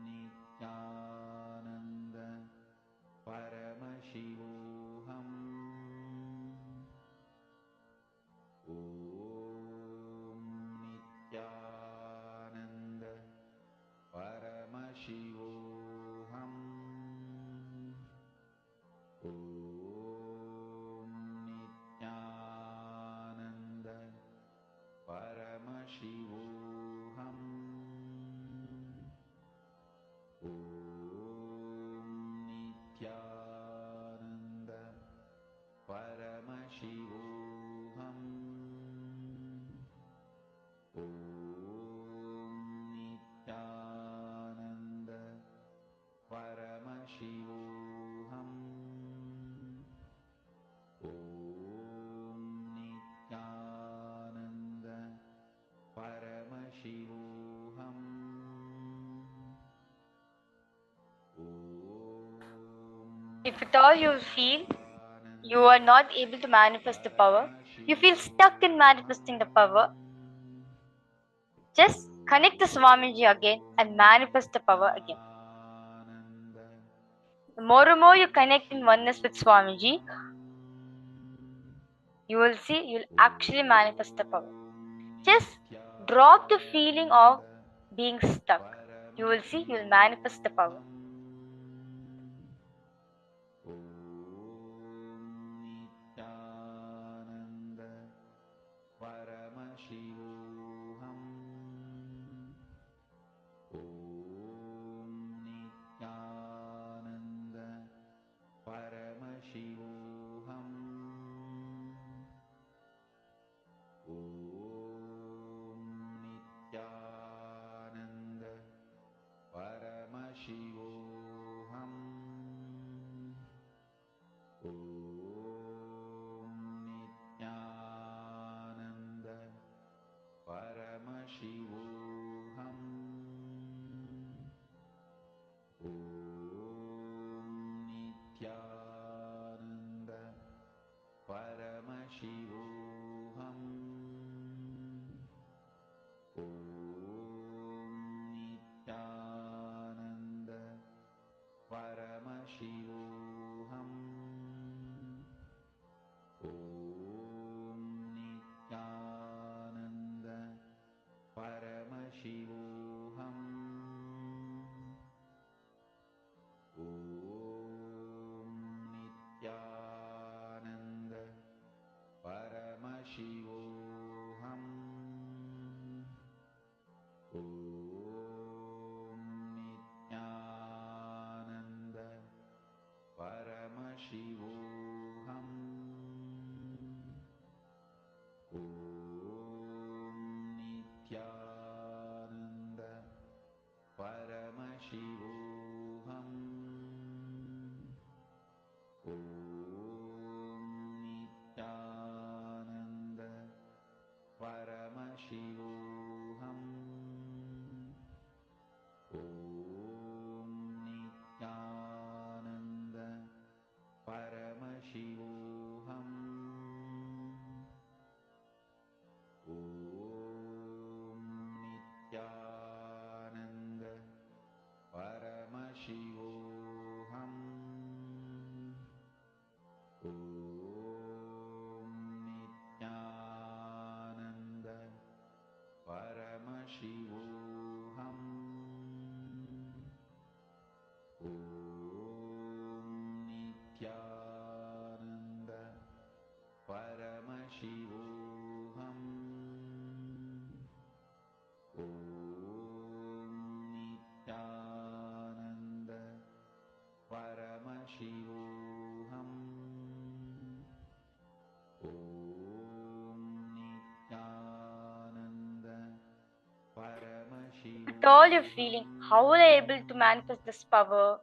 Nithyananda Paramashivoham Om Nithyananda Paramashivoham Om Nithyananda Paramashivoham Om Nithyananda Paramashivoham Om Nithyananda Paramashivoham Om Nithyananda Paramashivoham If at all you feel you are not able to manifest the power, you feel stuck in manifesting the power, just connect to Swamiji again and manifest the power again. The more and more you connect in oneness with Swamiji, you will see you'll actually manifest the power. Just drop the feeling of being stuck. You will see you'll manifest the power. Paramashivoham Nithyananda Paramashivoham Nithyananda Paramashivoham Nithyananda Paramashivoham Nithyananda Paramashivoham Nithyananda Paramashivoham Nithyananda Paramashivoham Nithyananda Paramashivoham Nithyananda Paramashivoham Nithyananda Paramashivoham Nithyananda Paramashivoham Nithyananda Paramashivoham Nithyananda Paramashivoham Nithyananda Paramashivoham With all your feeling, how will I able to manifest this power?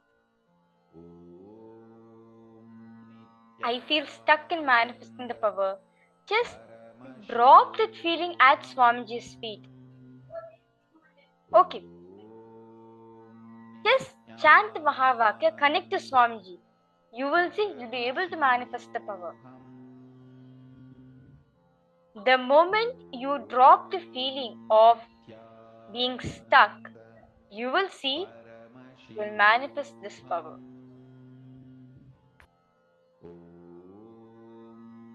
I feel stuck in manifesting the power. Just drop that feeling at Swamiji's feet. Okay. Just chant the Mahavakya, connect to Swamiji. You will see you'll be able to manifest the power. The moment you drop the feeling of being stuck, you will see you will manifest this power.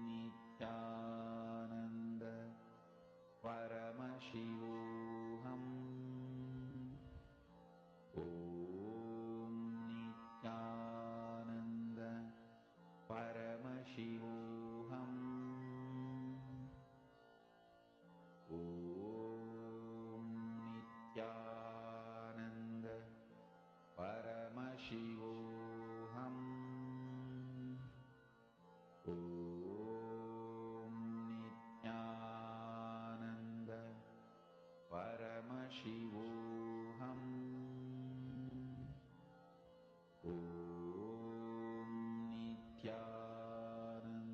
Nithyananda Paramashivoham Nithyananda Paramashivoham Nithyananda Paramashivoham Nithyananda Paramashivoham Nithyananda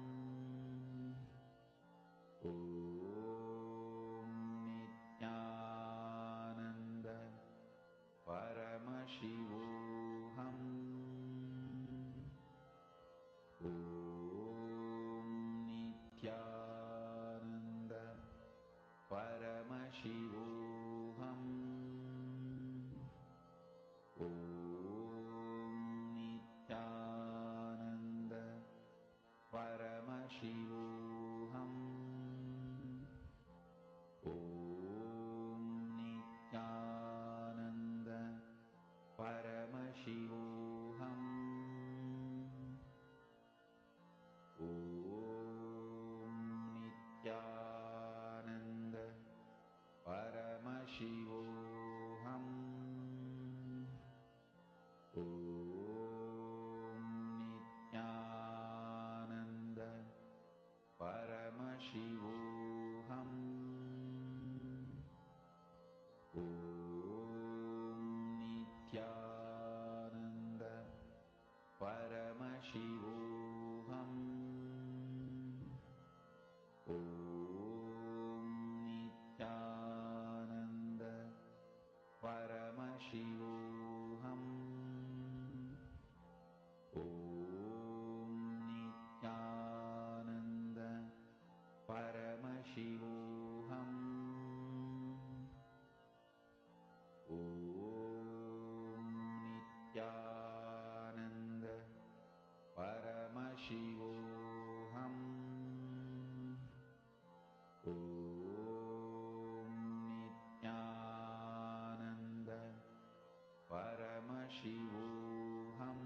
Paramashivoham. Om Nithyananda Paramashivoham. Om Nithyananda Paramashivoham. Om Nithyananda Paramashivoham. Om Nithyananda Paramashivoham. Om Nithyananda Paramashivoham. Om Nithyananda Paramashivoham. Om Nithyananda Paramashivoham. Om Nithyananda Paramashivoham.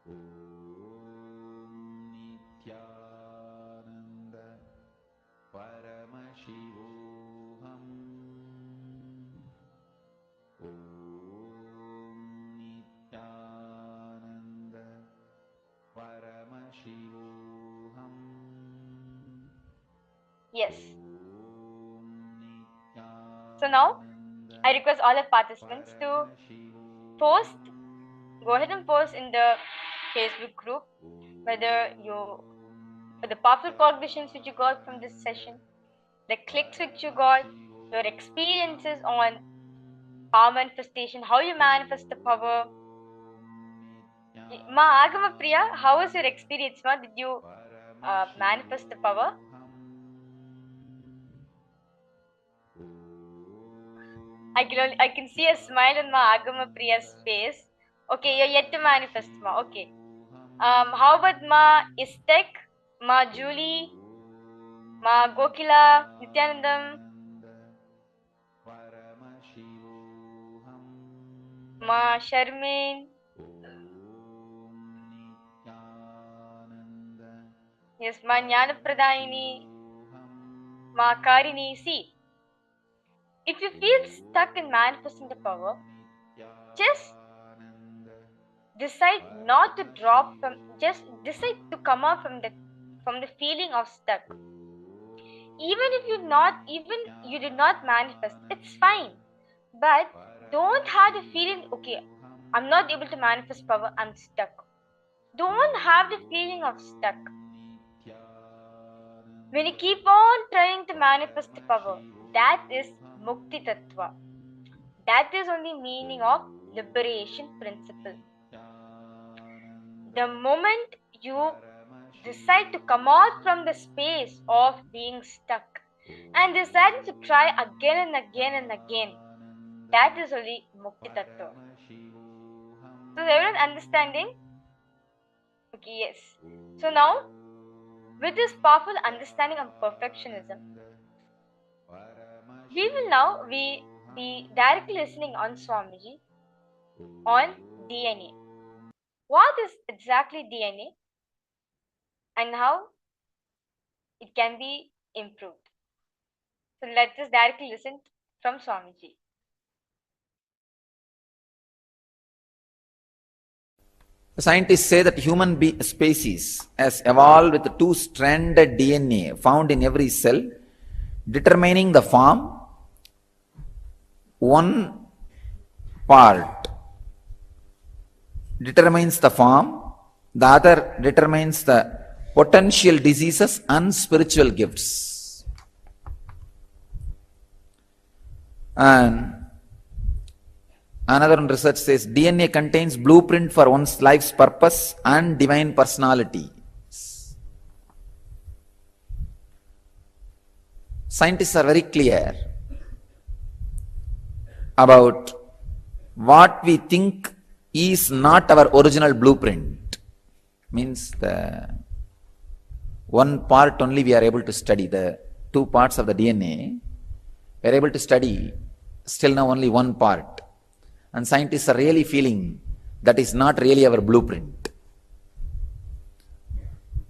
Om Nithyananda Paramashivoham. Om Nithyananda Paramashivoham. Yes. So now, I request all the participants to post, go ahead and post in the Facebook group whether the powerful cognitions which you got from this session, the clicks which you got, your experiences on power manifestation, how you manifest the power. Ma Agama Priya, how was your experience, Ma? Did you manifest the power? I can see a smile on Ma Agama Priya's face. Okay, you're yet to manifest, Ma. Okay. How about Ma Istek, Ma Julie, Ma Gokila, Nithyanandam, Ma Sharmin? Yes, Ma Jnanapradayini, Ma Karini. See, if you feel stuck in manifesting the power, just decide not to drop from, just decide to come out from the feeling of stuck. Even if you did not manifest, it's fine. But don't have the feeling, okay, I'm not able to manifest power, I'm stuck. Don't have the feeling of stuck. When you keep on trying to manifest the power, that is Mukti Tattva. That is only meaning of liberation principle. The moment you decide to come out from the space of being stuck and decide to try again and again and again, that is only Mukti Tattva. So is everyone understanding? Okay, yes. So now, with this powerful understanding of perfectionism, we will now be directly listening on Swamiji on DNA. What is exactly DNA and how it can be improved? So let us directly listen from Swamiji. Scientists say that human species has evolved with two-stranded DNA found in every cell, determining the form. One part determines the form, the other determines the potential diseases and spiritual gifts. And another research says DNA contains blueprint for one's life's purpose and divine personality. Scientists are very clear about what we think is not our original blueprint. means the one part only we are able to study, the two parts of the DNA, we are able to study still now only one part. And scientists are really feeling that is not really our blueprint.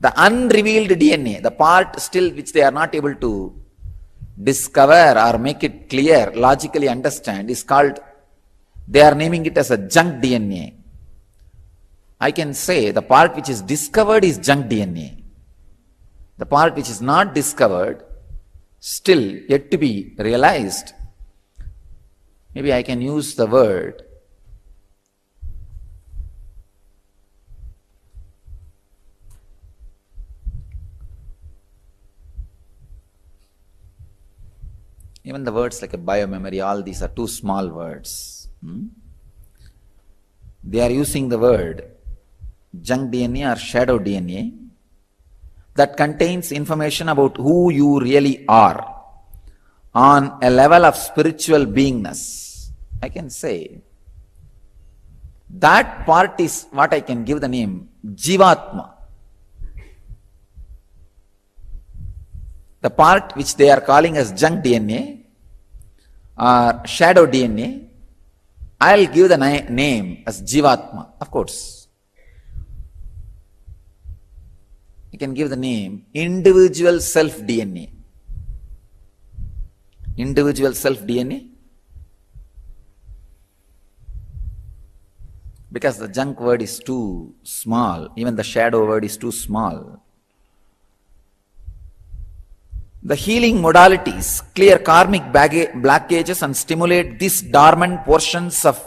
The unrevealed DNA, the part still which they are not able to discover or make it clear, logically understand, is called, they are naming it as a junk DNA. I can say the part which is discovered is junk DNA. The part which is not discovered, still yet to be realized, maybe I can use the word even the words like a biomemory, all these are too small words. They are using the word junk DNA or shadow DNA that contains information about who you really are on a level of spiritual beingness. I can say that part is what I can give the name Jeevatma. The part which they are calling as junk DNA or shadow DNA, I'll give the name as Jeevatma. Of course, you can give the name individual self DNA. Individual self DNA, because the junk word is too small, even the shadow word is too small. The healing modalities clear karmic blockages and stimulate these dormant portions of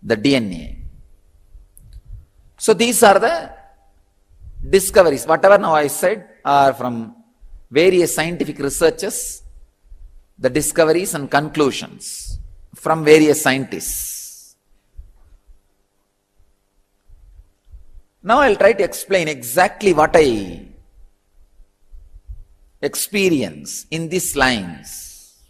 the DNA. So these are the discoveries. Whatever now I said are from various scientific researches, the discoveries and conclusions from various scientists. Now I'll try to explain exactly what I experience in these lines.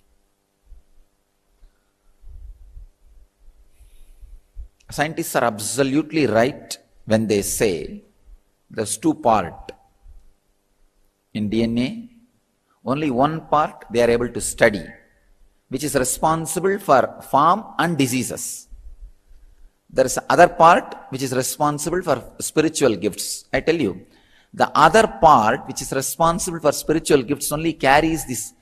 Scientists are absolutely right when they say there's two parts in DNA. Only one part they are able to study, which is responsible for form and diseases. There is other part which is responsible for spiritual gifts. I tell you, the other part which is responsible for spiritual gifts only carries this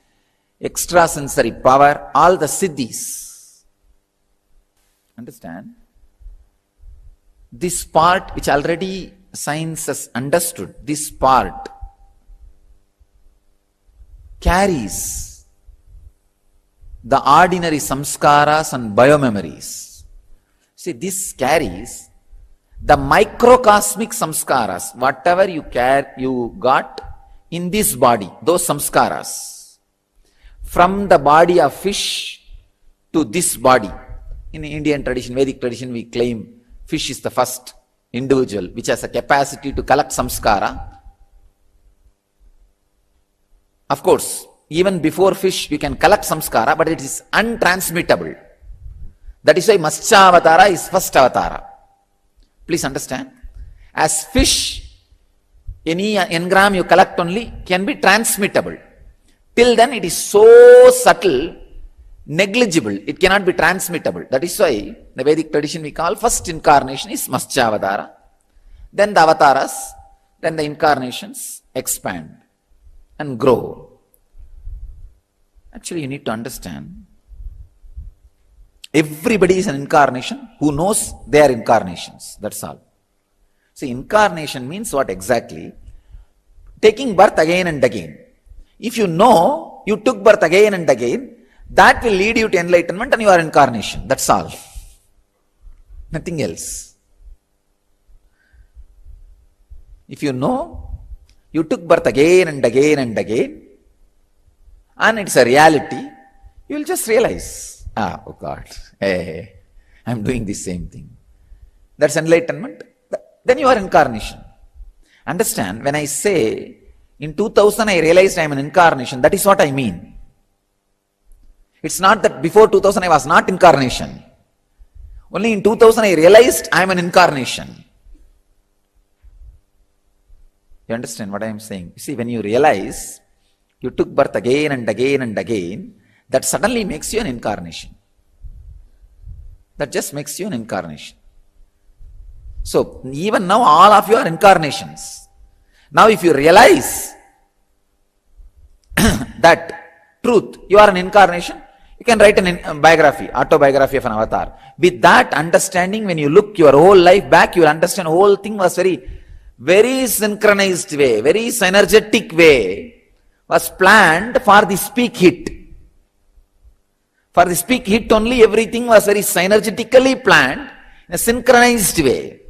extrasensory power, all the siddhis. Understand? This part which already science has understood, this part carries the ordinary samskaras and biomemories. See, this carries the microcosmic samskaras, whatever you got in this body, those samskaras, from the body of fish to this body. In Indian tradition, Vedic tradition, we claim fish is the first individual which has a capacity to collect samskara. Of course, even before fish, we can collect samskara, but it is untransmittable. That is why Matsyavatara is first avatara. Please understand. As fish, any engram you collect only can be transmittable. Till then, it is so subtle, negligible, it cannot be transmittable. That is why the Vedic tradition we call first incarnation is Matsyavatara. Then the avataras, then the incarnations expand and grow. Actually, you need to understand, everybody is an incarnation who knows they are incarnations. That's all. See, incarnation means what exactly? Taking birth again and again. If you know you took birth again and again, that will lead you to enlightenment and you are incarnation. That's all. Nothing else. If you know you took birth again and again and again, and it's a reality, you will just realize, oh God, hey, I'm doing the same thing. That's enlightenment. Then you are incarnation. Understand, when I say, in 2000 I realized I am an incarnation, that is what I mean. It's not that before 2000 I was not incarnation. Only in 2000 I realized I am an incarnation. You understand what I am saying? You see, when you realize you took birth again and again and again, that suddenly makes you an incarnation. That just makes you an incarnation. So, even now all of you are incarnations. Now if you realize that truth, you are an incarnation, you can write a biography, autobiography of an avatar. With that understanding, when you look your whole life back, you will understand whole thing was very synchronized way, very synergetic way, was planned for the speak hit. For the speak hit only, everything was very synergetically planned, in a synchronized way.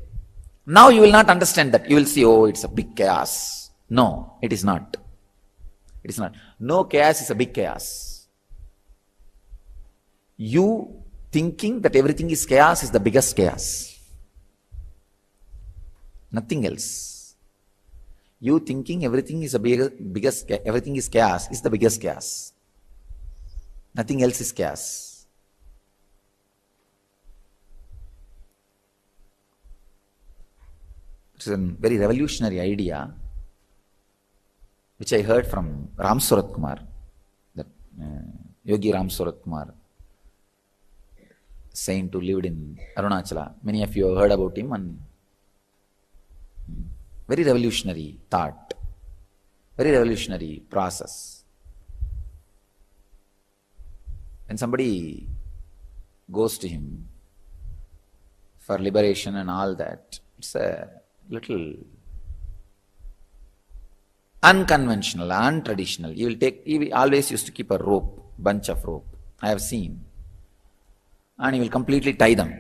Now you will not understand that. You will see, oh, it's a big chaos. No, it is not. It is not. No chaos is a big chaos. You thinking that everything is chaos is the biggest chaos. Nothing else. You thinking everything is everything is chaos is the biggest chaos. Nothing else is chaos. It's a very revolutionary idea which I heard from Ram Surat Kumar, that Yogi Ram Surat Kumar, saint who lived in Arunachala. Many of you have heard about him, and very revolutionary thought, very revolutionary process. When somebody goes to him for liberation and all that, it's a little unconventional, untraditional. He always used to keep a rope, bunch of rope. I have seen. And he will completely tie them.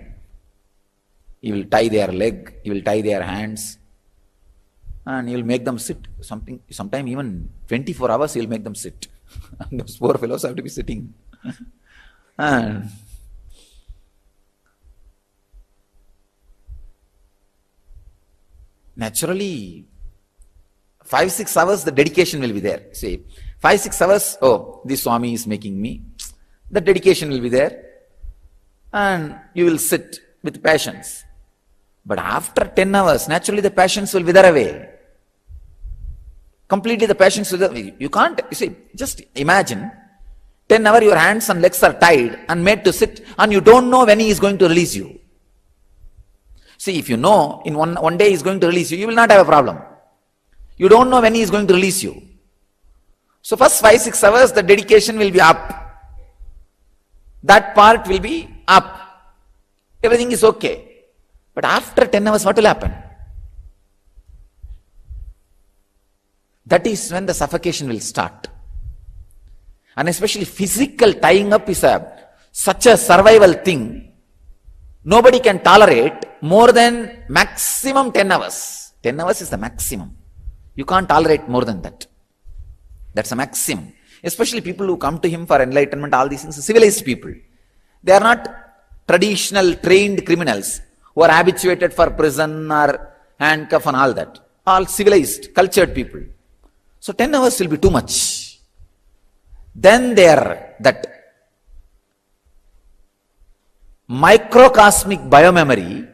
He will tie their leg, he will tie their hands, and he will make them sit. Sometime even 24 hours he will make them sit. And those poor fellows have to be sitting. And naturally, 5-6 hours the dedication will be there. See, 5-6 hours, oh, this Swami is making me. The dedication will be there. And you will sit with patience. But after 10 hours, naturally the passions will wither away. Completely the passions will wither away. You can't, you see, just imagine, 10 hours your hands and legs are tied and made to sit, and you don't know when he is going to release you. See, if you know in one day he is going to release you, you will not have a problem. You don't know when he is going to release you. So first 5-6 hours the dedication will be up. That part will be up. Everything is okay. But after 10 hours, what will happen? That is when the suffocation will start. And especially physical tying up is such a survival thing. Nobody can tolerate more than maximum 10 hours. 10 hours is the maximum. You can't tolerate more than that. That's a maximum. Especially people who come to him for enlightenment, all these things, civilized people. They are not traditional trained criminals who are habituated for prison or handcuff and all that. All civilized, cultured people. So 10 hours will be too much. Then that microcosmic biomemory,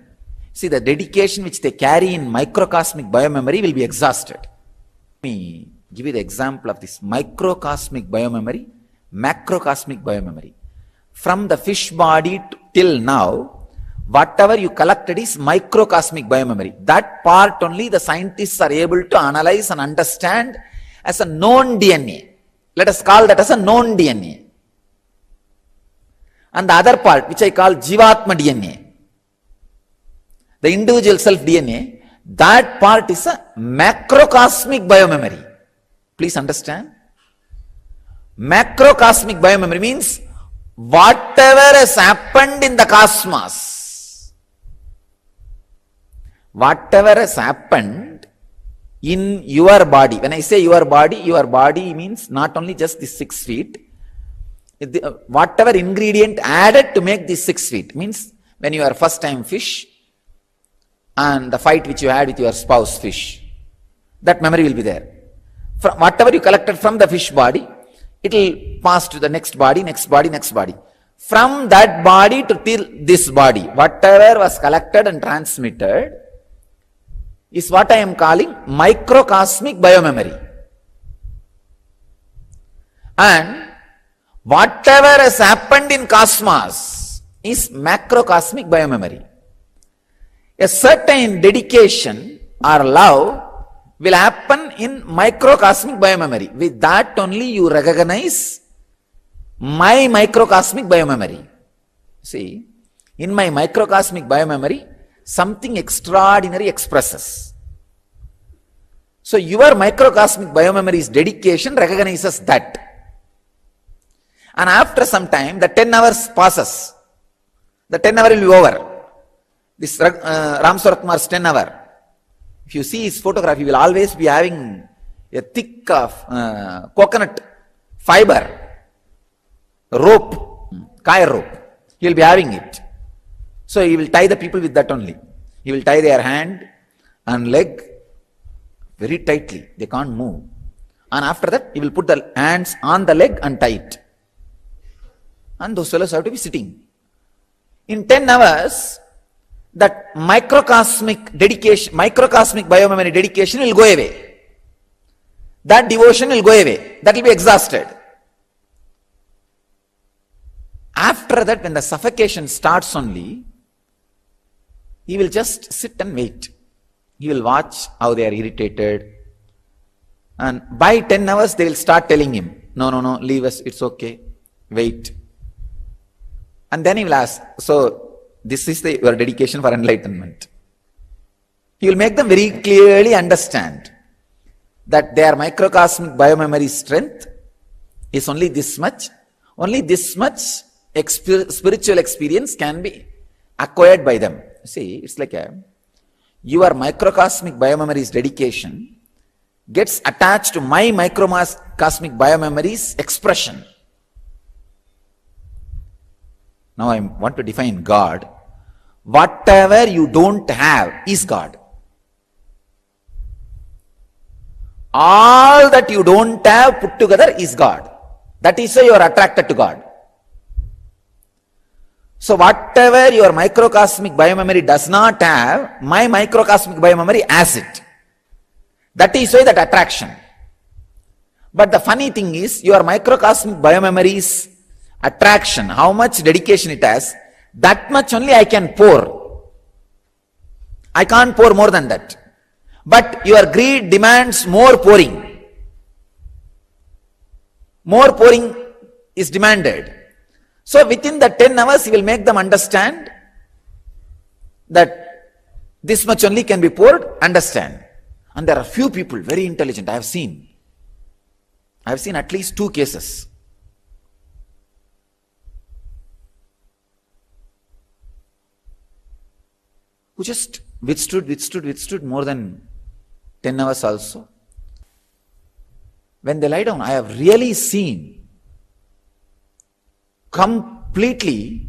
see, the dedication which they carry in microcosmic biomemory will be exhausted. Let me give you the example of this microcosmic biomemory, macrocosmic biomemory. From the fish body till now, whatever you collected is microcosmic biomemory. That part only the scientists are able to analyze and understand as a known DNA. Let us call that as a known DNA. And the other part, which I call Jeevatman DNA, the individual self DNA, that part is a macrocosmic biomemory. Please understand. Macrocosmic biomemory means whatever has happened in the cosmos, whatever has happened in your body. When I say your body means not only just the 6 feet, whatever ingredient added to make these 6 feet. Means when you are first time fish and the fight which you had with your spouse fish, that memory will be there. From whatever you collected from the fish body, it will pass to the next body, next body, next body. From that body to till this body, whatever was collected and transmitted, is what I am calling microcosmic biomemory. And whatever has happened in cosmos is macrocosmic biomemory. A certain dedication or love will happen in microcosmic biomemory. With that only you recognize my microcosmic biomemory. See, in my microcosmic biomemory, something extraordinary expresses. So your microcosmic biomemory's dedication recognizes that. And after some time, the 10 hours passes. The 10 hour will be over. This Ram Sarat Kumar's 10 hour. If you see his photograph, he will always be having a thick coconut fiber rope, kaya rope. He will be having it. So he will tie the people with that only. He will tie their hand and leg very tightly. They can't move. And after that, he will put the hands on the leg and tie it. And those fellows have to be sitting. In 10 hours, that microcosmic dedication, microcosmic biomemory dedication will go away. That devotion will go away. That will be exhausted. After that, when the suffocation starts only, he will just sit and wait. He will watch how they are irritated. And by 10 hours, they will start telling him, no, leave us, it's okay, wait. And then he will ask, so this is your dedication for enlightenment. He will make them very clearly understand that their microcosmic biomemory strength is only this much. Only this much spiritual experience can be acquired by them. See, it's like your microcosmic biomemory's dedication gets attached to my microcosmic biomemory's expression. Now I want to define God. Whatever you don't have is God. All that you don't have put together is God. That is why you are attracted to God. So whatever your microcosmic biomemory does not have, my microcosmic biomemory has it. That is why that attraction. But the funny thing is, your microcosmic biomemory's attraction, how much dedication it has, that much only I can pour. I can't pour more than that. But your greed demands more pouring. More pouring is demanded. So within the 10 hours, he will make them understand that this much only can be poured, understand. And there are few people, very intelligent, I have seen at least 2 cases. Who just withstood more than 10 hours also. When they lie down, I have really seen completely,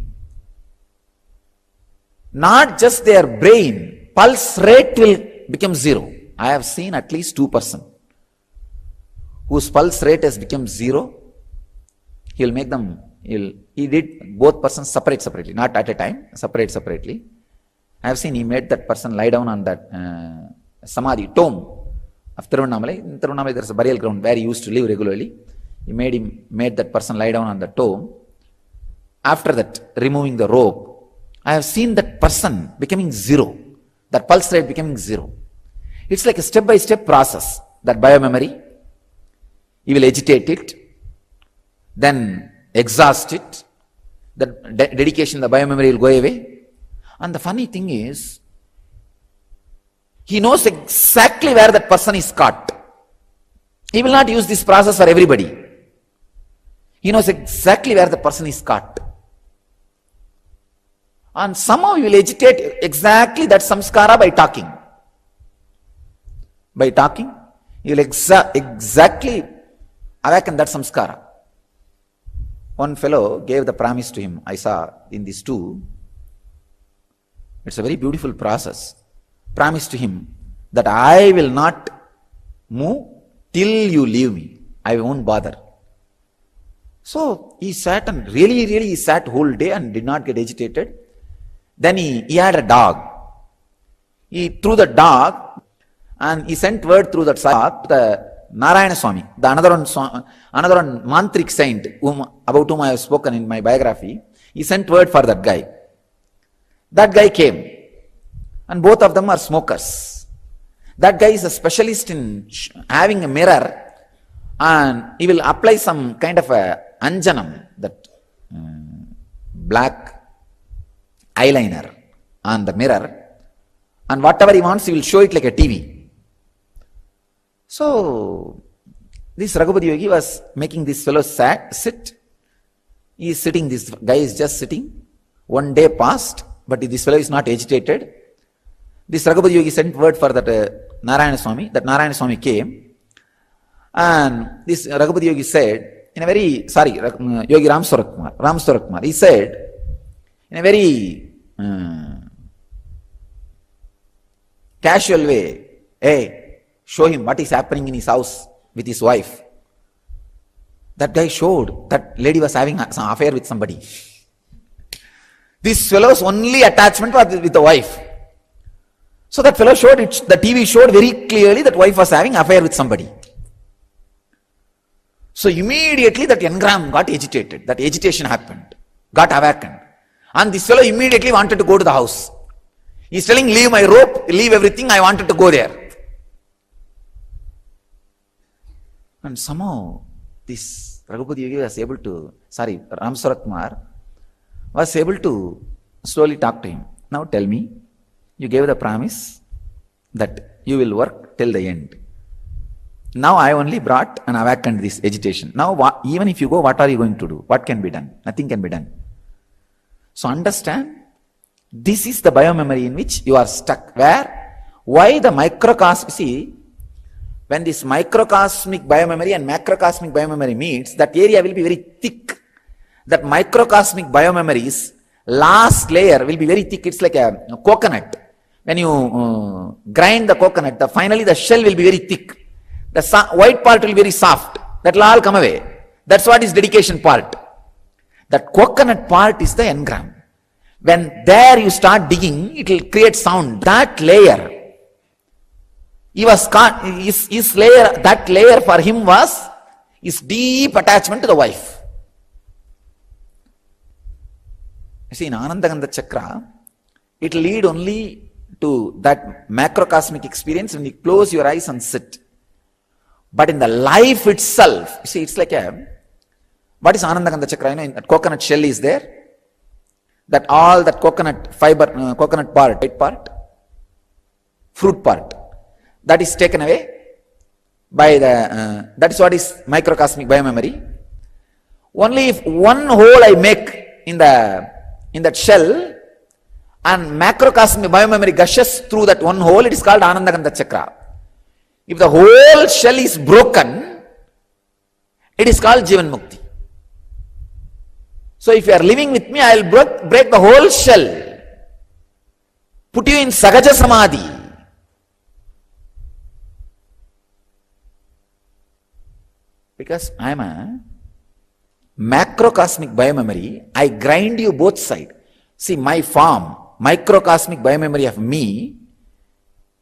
not just their brain, pulse rate will become 0. I have seen at least 2 persons whose pulse rate has become 0. He will make them, he did both persons separately, not at a time, separately. I have seen he made that person lie down on that samadhi, tomb of Tirunnamalai. In Tirunnamalai there is a burial ground where he used to live regularly. He made that person lie down on the tomb. After that, removing the rope, I have seen that person becoming 0, that pulse rate becoming 0. It's like a step-by-step process. That biomemory, he will agitate it, then exhaust it, the dedication, the biomemory will go away. And the funny thing is, he knows exactly where that person is caught. He will not use this process for everybody. He knows exactly where the person is caught. And somehow you will agitate exactly that samskara by talking. By talking, you will exactly awaken that samskara. One fellow gave the promise to him, I saw in these 2. It's a very beautiful process. Promise to him that I will not move till you leave me. I won't bother. So he sat and really he sat whole day and did not get agitated. Then he had a dog. He threw the dog And he sent word through that path to the Narayana Swami, the another one mantric saint about whom I have spoken in my biography. He sent word for that guy. That guy came, and both of them are smokers. That guy is a specialist in having a mirror, and he will apply some kind of a anjanam, that black eyeliner on the mirror, and whatever he wants, he will show it like a TV. So, this Raghupati Yogi was making this fellow sit. He is sitting, this guy is just sitting. One day passed, but this fellow is not agitated. This Raghupati Yogi sent word for that Narayana Swami. That Narayana Swami came. And this Raghupati Yogi said, in a very, Yogi Ram Swarup, he said, in a very casual way, hey, show him what is happening in his house with his wife. That guy showed that lady was having some affair with somebody. This fellow's only attachment was with the wife. So that fellow showed it, the TV showed very clearly that wife was having affair with somebody. So immediately that engram got agitated. That agitation happened, got awakened. And this fellow immediately wanted to go to the house. He's telling, leave my rope, leave everything, I wanted to go there. And somehow this Raghupati Yogi was able to, Ram Swarup was able to slowly talk to him. Now tell me, you gave the promise that you will work till the end. Now I only brought and awakened this agitation. Now even if you go, what are you going to do? What can be done? Nothing can be done. So understand, this is the biomemory in which you are stuck. Why the microcosm, see, when this microcosmic biomemory and macrocosmic biomemory meets, that area will be very thick. That microcosmic biomemory's last layer will be very thick. It's like a coconut. When you grind the coconut, finally the shell will be very thick. The white part will be very soft. That will all come away. That's what is dedication part. That coconut part is the engram. When there you start digging, it will create sound. That layer, his layer, that layer for him was his deep attachment to the wife. You see, in Anandagandha Chakra, it will lead only to that macrocosmic experience when you close your eyes and sit. But in the life itself, you see, it's like what is Anandagandha Chakra? That coconut shell is there. That all that coconut fiber, coconut part, white part, fruit part, that is taken away by the, that is what is microcosmic biomemory. Only if one hole I make in that shell and macrocosmic biomemory gushes through that one hole, it is called Anandagandha Chakra. If the whole shell is broken, it is called Jivan Mukti. So if you are living with me, I will break the whole shell, put you in Sahaja Samadhi. Because I am a macrocosmic biomemory, I grind you both sides. See, my form, microcosmic biomemory of me,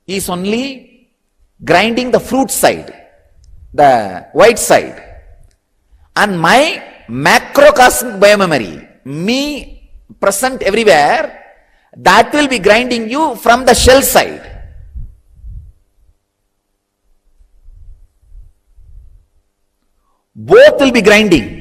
is only grinding the fruit side, the white side. And my macrocosmic biomemory, me present everywhere, that will be grinding you from the shell side. Both will be grinding.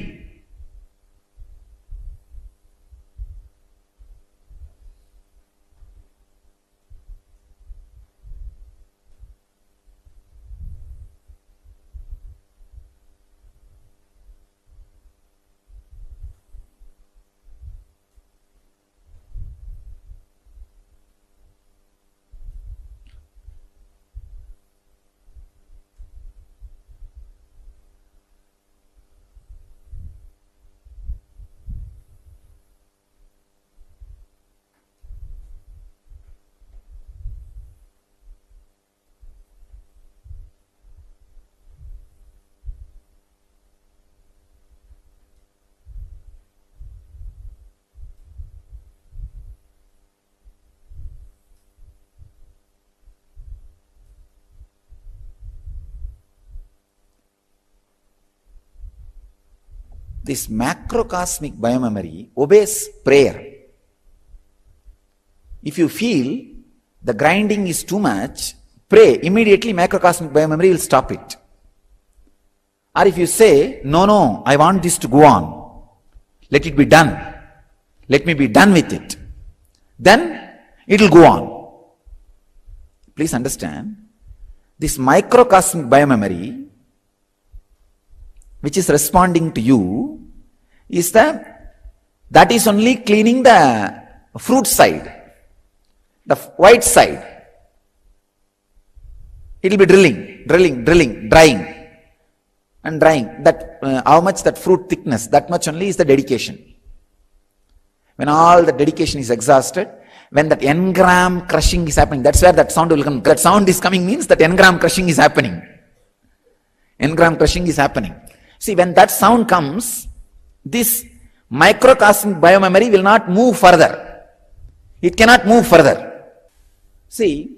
this macrocosmic biomemory obeys prayer. If you feel the grinding is too much, pray. Immediately macrocosmic biomemory will stop it. Or if you say, no, I want this to go on. Let it be done. Let me be done with it. Then it will go on. Please understand, this microcosmic biomemory, which is responding to you, is that is only cleaning the fruit side, the white side. It will be drilling, drying. And drying. That how much that fruit thickness, that much only is the dedication. When all the dedication is exhausted, when that n-gram crushing is happening, that's where that sound will come. That sound is coming means that n-gram crushing is happening. N-gram crushing is happening. See, when that sound comes, this microcosmic biomemory will not move further. It cannot move further. See,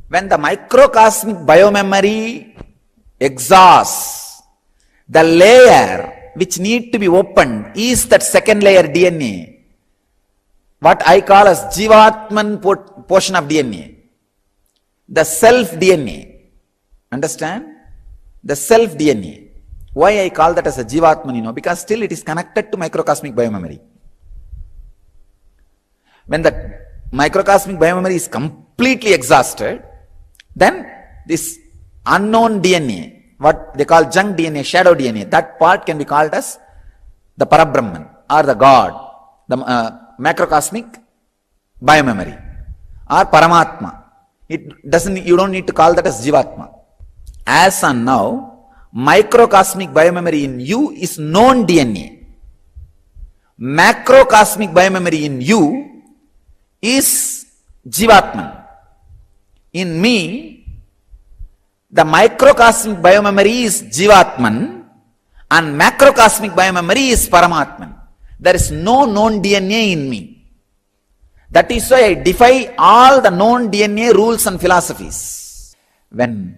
when the microcosmic biomemory exhausts, the layer which need to be opened is that second layer DNA, what I call as Jeevatman portion of DNA, the self DNA. Understand? The self DNA. Why I call that as a Jeevatman, because still it is connected to microcosmic biomemory. When the microcosmic biomemory is completely exhausted, then this unknown DNA, what they call junk DNA, shadow DNA, that part can be called as the Parabrahman or the God, the macrocosmic biomemory or Paramatma. You don't need to call that as Jeevatma. As on now, microcosmic biomemory in you is known DNA. Macrocosmic biomemory in you is Jeevatman. In me, the microcosmic biomemory is Jeevatman and macrocosmic biomemory is Paramatman. There is no known DNA in me. That is why I defy all the known DNA rules and philosophies. When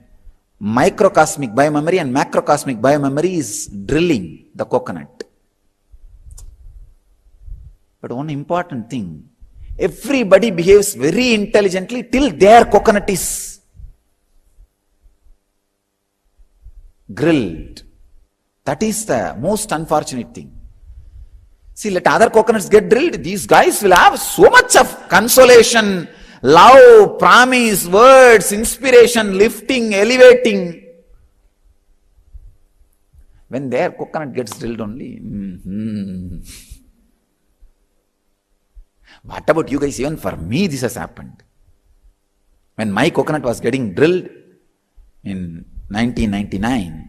microcosmic biomemory and macrocosmic biomemory is drilling the coconut. But one important thing, everybody behaves very intelligently till their coconut is grilled. That is the most unfortunate thing. See, let other coconuts get drilled. These guys will have so much of consolation, love, promise, words, inspiration, lifting, elevating. When their coconut gets drilled only. What about you guys? Even for me this has happened. When my coconut was getting drilled in 1999,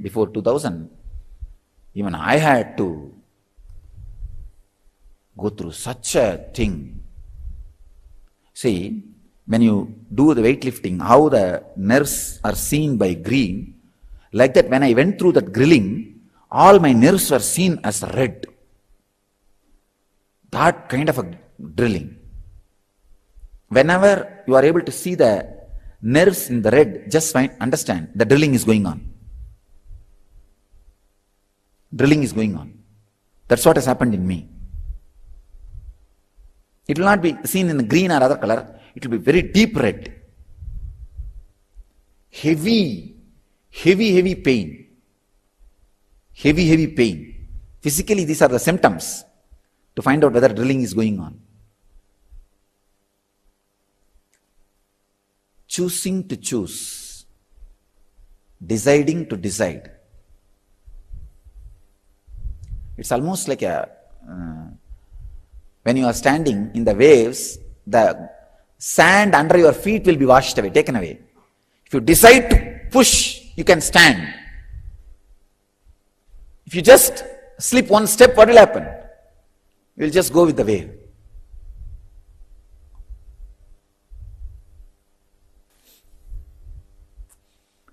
before 2000, even I had to go through such a thing. See, when you do the weightlifting, how the nerves are seen by green, like that when I went through that grilling, all my nerves were seen as red. That kind of a drilling. Whenever you are able to see the nerves in the red, just understand the drilling is going on. Drilling is going on. That's what has happened in me. It will not be seen in the green or other color. It will be very deep red. Heavy pain. Heavy pain. Physically, these are the symptoms to find out whether drilling is going on. Choosing to choose. Deciding to decide. It's almost like when you are standing in the waves, the sand under your feet will be washed away, taken away. If you decide to push, you can stand. If you just slip one step, what will happen? You will just go with the wave.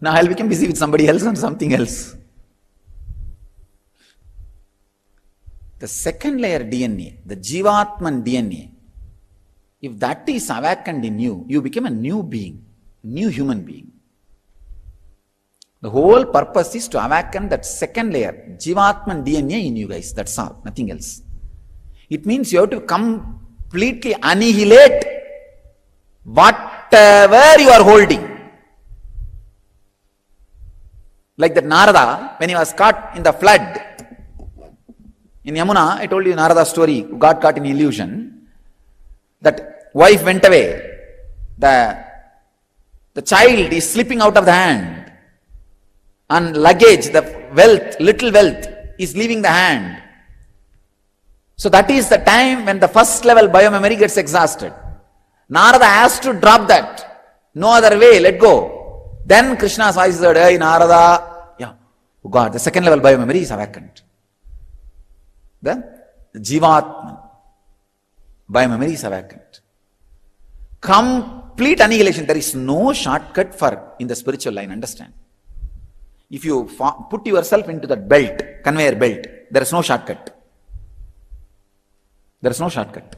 Now I'll become busy with somebody else and something else. The second layer DNA, the Jeevatman DNA, if that is awakened in you, you become a new being, new human being. The whole purpose is to awaken that second layer, Jeevatman DNA in you guys. That's all, nothing else. It means you have to completely annihilate whatever you are holding. Like that Narada, when he was caught in the flood, in Yamuna, I told you Narada's story, who got caught in illusion. That wife went away. The child is slipping out of the hand. And luggage, the wealth, little wealth, is leaving the hand. So that is the time when the first level biomemory gets exhausted. Narada has to drop that. No other way, let go. Then Krishna's voice said, hey Narada, yeah, oh God, the second level biomemory is awakened. The Jeevatman biomemory is awakened. Complete annihilation. There is no shortcut for in the spiritual line, understand. If you put yourself into that belt, conveyor belt, there is no shortcut. There is no shortcut.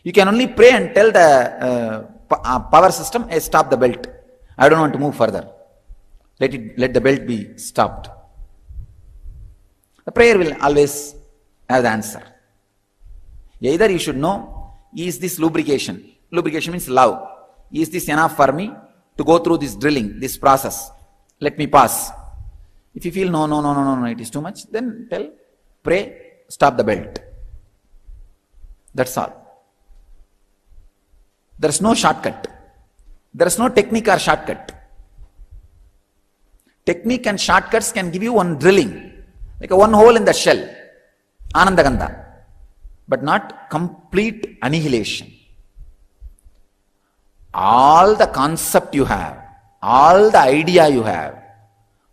You can only pray and tell the power system, hey, stop the belt. I don't want to move further. Let the belt be stopped. The prayer will always have the answer. Either you should know, is this lubrication? Lubrication means love. Is this enough for me to go through this drilling, this process? Let me pass. If you feel no, it is too much, then tell, pray, stop the belt. That's all. There is no shortcut. There is no technique or shortcut. Technique and shortcuts can give you one drilling, like a one hole in the shell, Anandagandha, but not complete annihilation. All the concept you have, all the idea you have,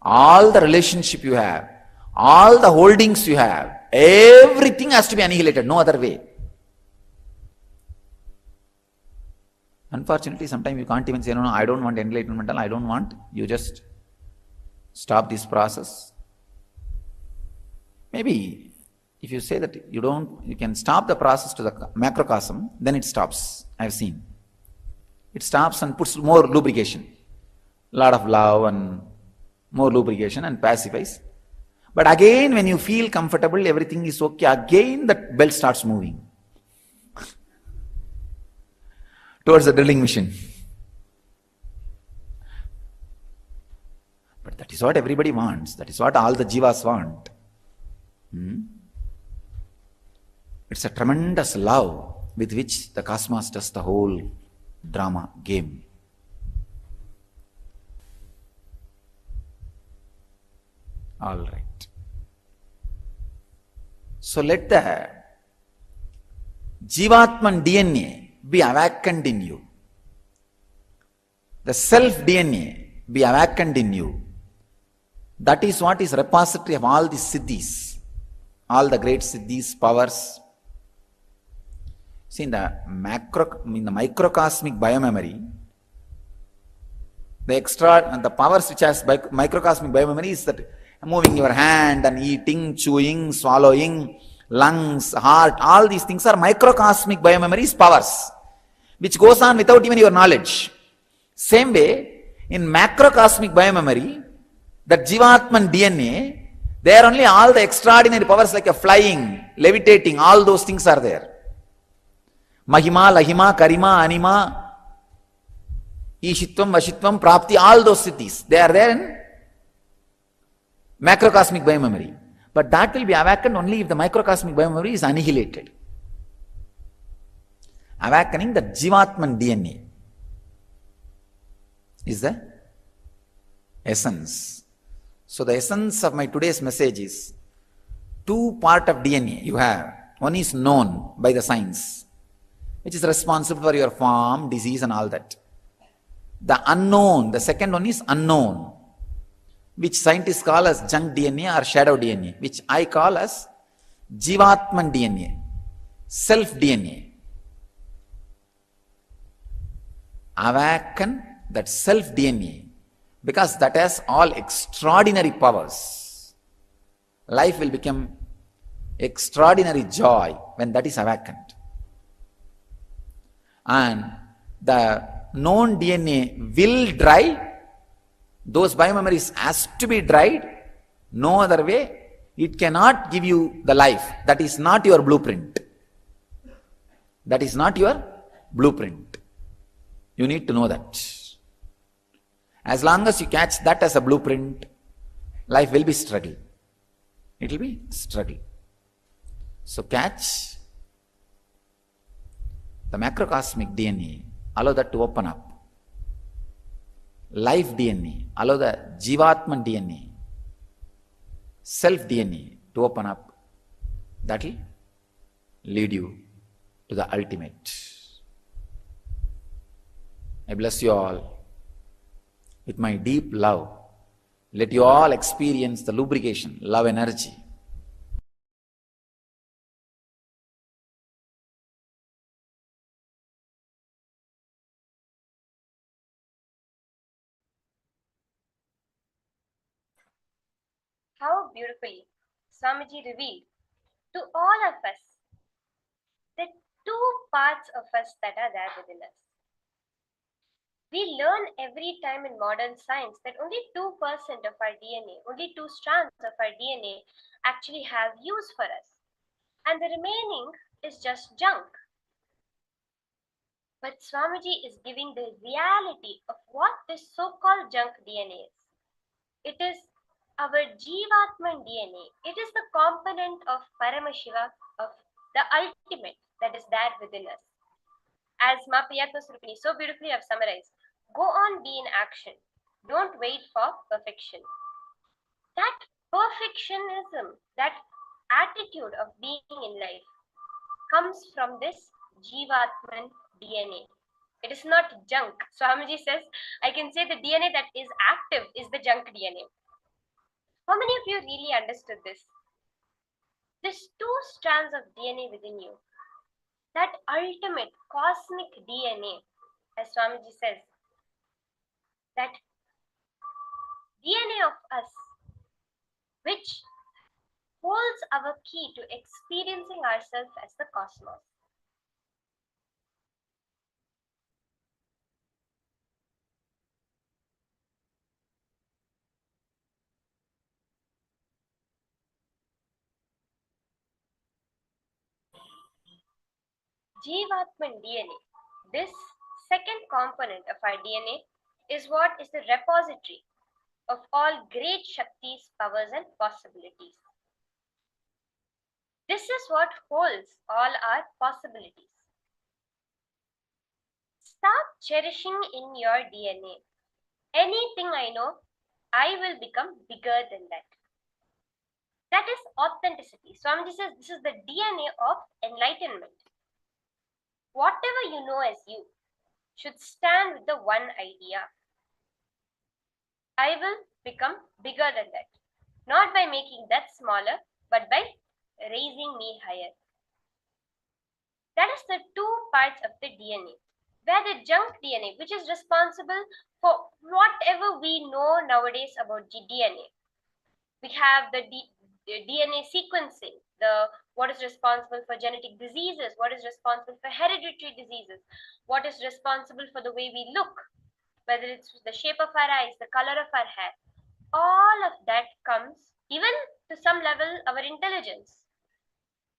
all the relationship you have, all the holdings you have, everything has to be annihilated, no other way. Unfortunately, sometimes you can't even say, no, I don't want enlightenment, I don't want. You just stop this process. Maybe if you say that you can stop the process to the macrocosm, then it stops. I've seen. It stops and puts more lubrication. A lot of love and more lubrication and pacifies. But again, when you feel comfortable, everything is okay, again that belt starts moving towards the drilling machine. But that is what everybody wants. That is what all the jivas want. It's a tremendous love with which the cosmos does the whole drama game. All right. So let the Jeevatman DNA be awakened in you. The self DNA be awakened in you. That is what is repository of all the siddhis, all the great siddhis, powers. See, in the microcosmic biomemory, the powers which has microcosmic biomemory is that moving your hand and eating, chewing, swallowing, lungs, heart, all these things are microcosmic biomemories powers, which goes on without even your knowledge. Same way, in macrocosmic biomemory, that Jeevatman DNA, there are only all the extraordinary powers like a flying, levitating, all those things are there. Mahima, Lahima, Karima, Anima, Ishitvam, Vashitvam, Prapti, all those siddhis, they are there in macrocosmic biomemory. But that will be awakened only if the microcosmic biomemory is annihilated. Awakening the Jeevatman DNA is the essence. So the essence of my today's message is, two parts of DNA you have. One is known by the science, which is responsible for your form, disease and all that. The unknown, the second one is unknown, which scientists call as junk DNA or shadow DNA, which I call as Jeevatman DNA, self DNA. Awaken that self DNA, because that has all extraordinary powers. Life will become extraordinary joy when that is awakened. And the known DNA will dry Those biomemories has to be dried. No other way. It cannot give you the life. That is not your blueprint. That is not your blueprint. You need to know that. As long as you catch that as a blueprint, life will be struggle. It will be struggle. So catch the macrocosmic DNA, allow that to open up. Life DNA, allow the Jeevatman DNA, self DNA to open up. That will lead you to the ultimate. I bless you all with my deep love. Let you all experience the lubrication, love energy. How beautifully Swamiji revealed to all of us the two parts of us that are there within us. We learn every time in modern science that only 2% of our DNA, only 2 strands of our DNA actually have use for us. And the remaining is just junk. But Swamiji is giving the reality of what this so-called junk DNA is. It is our Jeevatman DNA. It is the component of Paramashiva, of the ultimate that is there within us. As Ma Priyatma Surupini so beautifully have summarized, go on, be in action. Don't wait for perfection. That perfectionism, that attitude of being in life comes from this Jeevatman DNA. It is not junk. Swamiji says, I can say the DNA that is active is the junk DNA. How many of you really understood this? There's 2 strands of DNA within you. That ultimate cosmic DNA, as Swamiji says, that DNA of us, which holds our key to experiencing ourselves as the cosmos. Jeevatman DNA, this second component of our DNA, is what is the repository of all great Shaktis, powers, and possibilities. This is what holds all our possibilities. Start cherishing in your DNA. Anything I know, I will become bigger than that. That is authenticity. Swamiji says this is the DNA of enlightenment. Whatever you know as you should stand with the one idea. I will become bigger than that. Not by making that smaller, but by raising me higher. That is the 2 parts of the DNA. Where the junk DNA, which is responsible for whatever we know nowadays about DNA. We have the DNA sequencing, what is responsible for genetic diseases, what is responsible for hereditary diseases, what is responsible for the way we look, whether it's the shape of our eyes, the color of our hair. All of that comes, even to some level, our intelligence.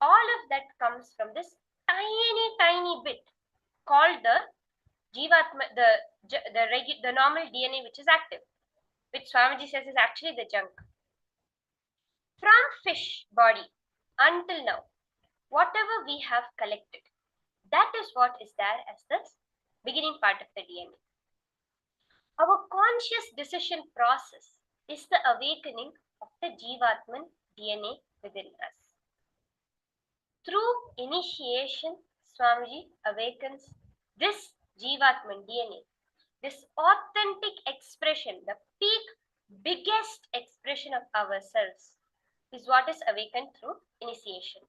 All of that comes from this tiny bit called the Jeevatma, the normal DNA which is active, which Swamiji says is actually the junk. From fish body until now, whatever we have collected, that is what is there as the beginning part of the DNA. Our conscious decision process is the awakening of the Jeevatman DNA within us. Through initiation, Swamiji awakens this Jeevatman DNA, this authentic expression, the biggest expression of ourselves, is what is awakened through initiation.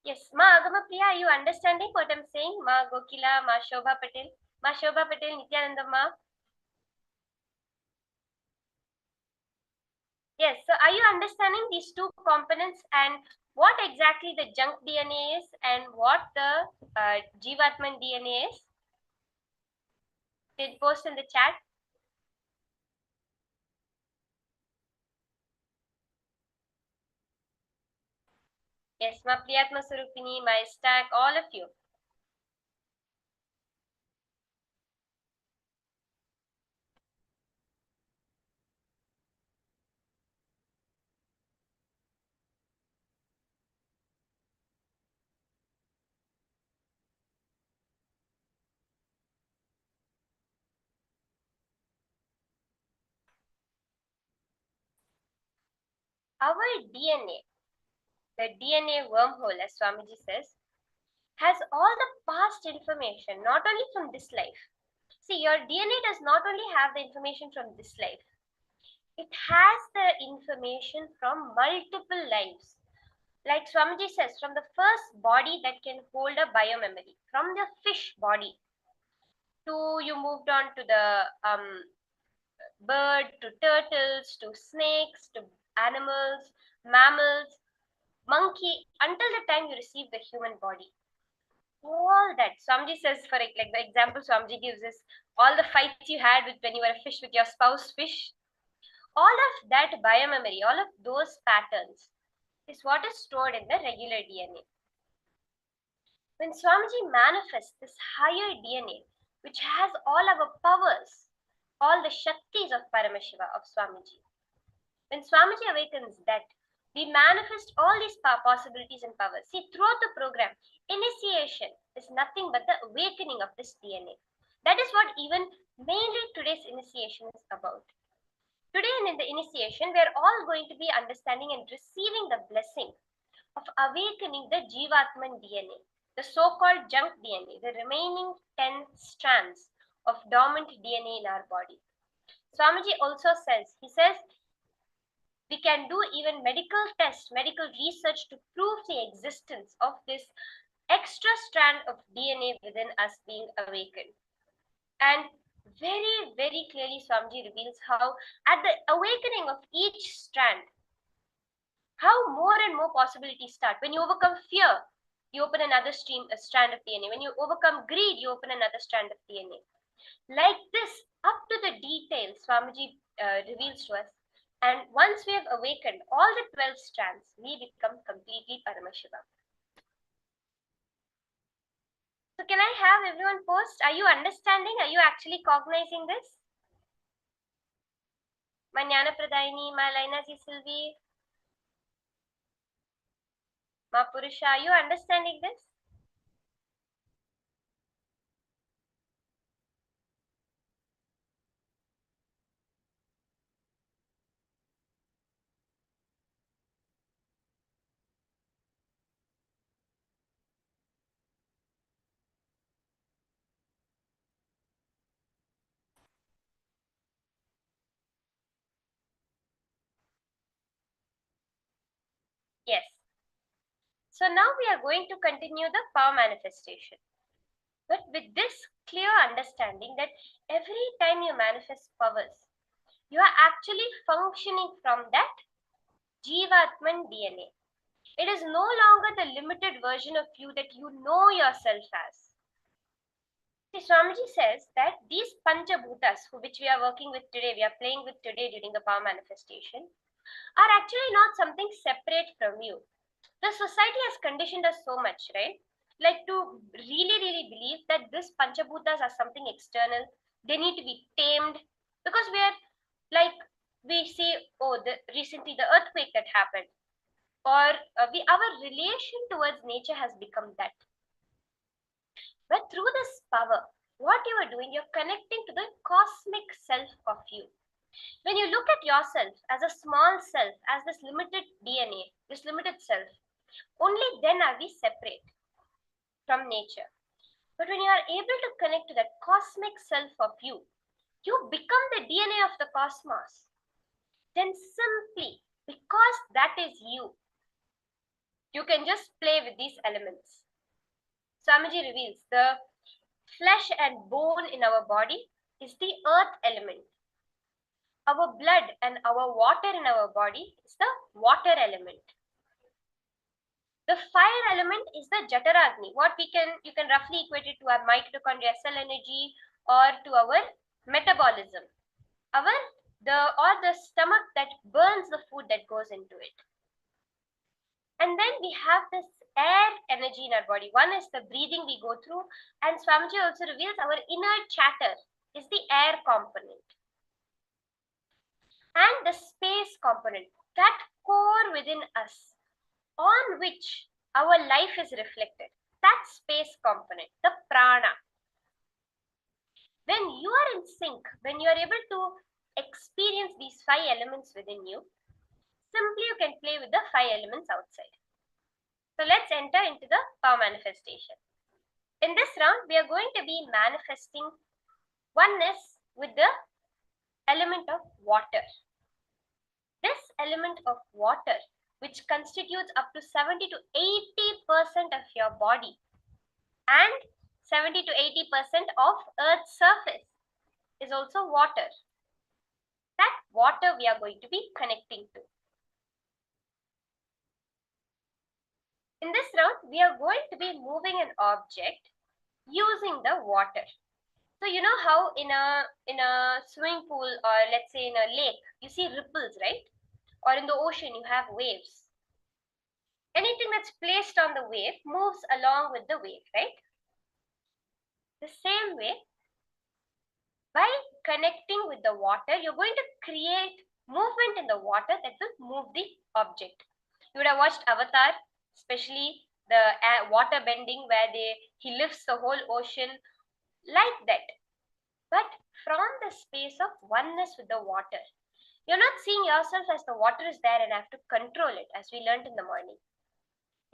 Yes, Ma Agama Priya, are you understanding what I'm saying? Ma Gokila, Ma Shobha Patel, Nithyananda Ma. Yes, so are you understanding these 2 components and what exactly the junk DNA is and what the Jeevatman DNA is? Did post in the chat. Yes, my Priyatma Surupini, my stack, all of you. Our DNA, the DNA wormhole, as Swamiji says, has all the past information, not only from this life. See, your DNA does not only have the information from this life, it has the information from multiple lives. Like Swamiji says, from the first body that can hold a biomemory, from the fish body to you moved on to the bird, to turtles, to snakes, to animals, mammals, monkey, until the time you receive the human body. All that Swamiji says, for like the example Swamiji gives is all the fights you had with when you were a fish with your spouse fish, all of that biomemory, all of those patterns is what is stored in the regular DNA. When Swamiji manifests this higher DNA, which has all our powers, all the Shaktis of Paramashiva of Swamiji, when Swamiji awakens that, we manifest all these possibilities and powers. See, throughout the program, initiation is nothing but the awakening of this DNA. That is what even mainly today's initiation is about. Today in the initiation, we are all going to be understanding and receiving the blessing of awakening the Jeevatman DNA, the so-called junk DNA, the remaining 10 strands of dormant DNA in our body. Swamiji also says, he says, we can do even medical tests, medical research to prove the existence of this extra strand of DNA within us being awakened. And very, very clearly Swamiji reveals how at the awakening of each strand, how more and more possibilities start. When you overcome fear, you open another strand of DNA. When you overcome greed, you open another strand of DNA. Like this, up to the details, Swamiji reveals to us. And once we have awakened all the 12 strands, we become completely Paramashiva. So can I have everyone post? Are you understanding? Are you actually cognizing this? My Jnana Pradayini, my Laina Sylvie, my Purusha, are you understanding this? Yes. So now we are going to continue the power manifestation. But with this clear understanding that every time you manifest powers, you are actually functioning from that Jeevatman DNA. It is no longer the limited version of you that you know yourself as. See, Swamiji says that these Panchabhutas, which we are working with today, we are playing with today during the power manifestation, are actually not something separate from you. The society has conditioned us so much, right? Like to really believe that this Panchabhutas are something external. They need to be tamed because we are like, we see, oh, recently the earthquake that happened, or our relation towards nature has become that. But through this power, what you are doing, you're connecting to the cosmic self of you. When you look at yourself as a small self, as this limited DNA, this limited self, only then are we separate from nature. But when you are able to connect to that cosmic self of you, you become the DNA of the cosmos. Then simply, because that is you, you can just play with these elements. Swamiji reveals the flesh and bone in our body is the earth element. Our blood and our water in our body is the water element. The fire element is the Jataragni. What you can roughly equate it to our mitochondria cell energy or to our metabolism. Or the stomach that burns the food that goes into it. And then we have this air energy in our body. One is the breathing we go through, and Swamiji also reveals our inner chatter is the air component. And the space component, that core within us on which our life is reflected, that space component, the prana. When you are in sync, when you are able to experience these 5 elements within you, simply you can play with the 5 elements outside. So let's enter into the power manifestation. In this round, we are going to be manifesting oneness with the element of water. This element of water, which constitutes up to 70 to 80% of your body and 70 to 80% of Earth's surface, is also water. That water we are going to be connecting to. In this round, we are going to be moving an object using the water. So you know how in a swimming pool, or let's say in a lake, you see ripples, right? Or in the ocean, you have waves. Anything that's placed on the wave moves along with the wave, right? The same way, by connecting with the water, you're going to create movement in the water that will move the object. You would have watched Avatar, especially the water bending, where he lifts the whole ocean like that. But from the space of oneness with the water. You're not seeing yourself as the water is there and have to control it, as we learned in the morning.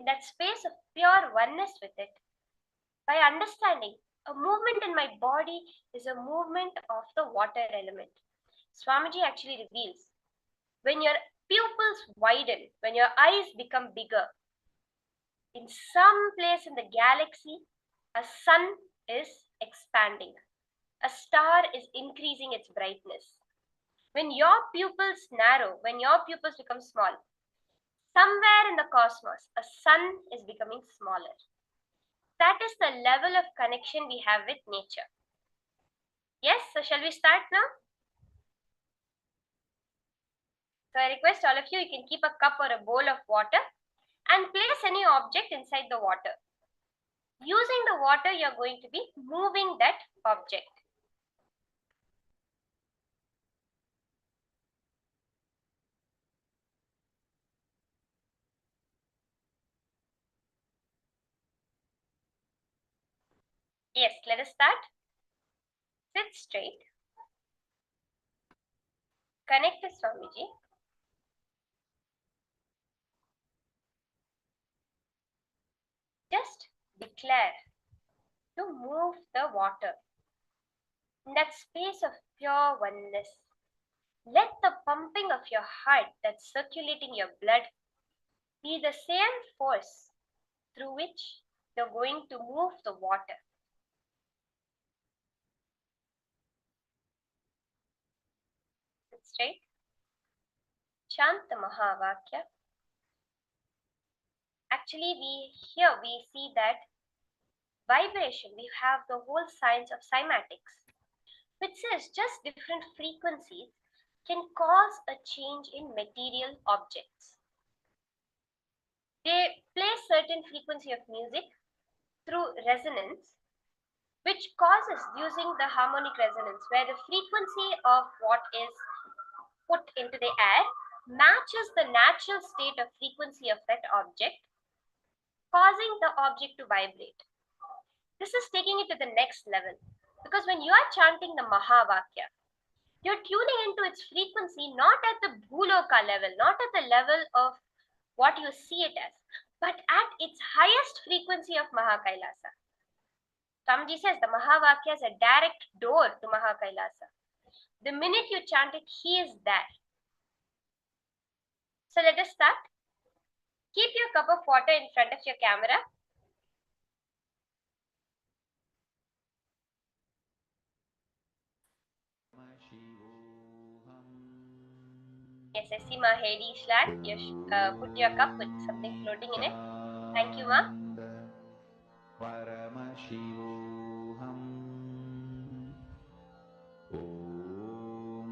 In that space of pure oneness with it, by understanding a movement in my body is a movement of the water element. Swamiji actually reveals, when your pupils widen, when your eyes become bigger, in some place in the galaxy, a sun is expanding. A star is increasing its brightness. When your pupils narrow, when your pupils become small, somewhere in the cosmos, a sun is becoming smaller. That is the level of connection we have with nature. Yes, so shall we start now? So I request all of you, you can keep a cup or a bowl of water and place any object inside the water. Using the water, you're going to be moving that object. Yes, let us start. Sit straight. Connect to Swamiji. Just declare to move the water in that space of pure oneness. Let the pumping of your heart that's circulating your blood be the same force through which you're going to move the water. Sit straight. Chant the Mahavakya. Actually, we see that vibration, we have the whole science of cymatics, which says just different frequencies can cause a change in material objects. They play certain frequency of music through resonance, which causes, using the harmonic resonance, where the frequency of what is put into the air matches the natural state of frequency of that object, causing the object to vibrate. This is taking it to the next level, because when you are chanting the Mahavakya, you're tuning into its frequency not at the Bhuloka level, not at the level of what you see it as, but at its highest frequency of Mahakailasa. Swamiji says the Mahavakya is a direct door to Mahakailasa. The minute you chant it, he is there. So let us start. Keep your cup of water in front of your camera. Yes, I see Ma Hedi Shlat. You put your cup with something floating in it. Thank you, Ma. Paramashivoham Om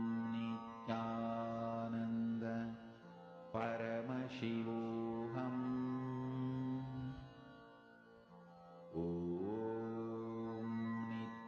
Nithyananda Paramashivoham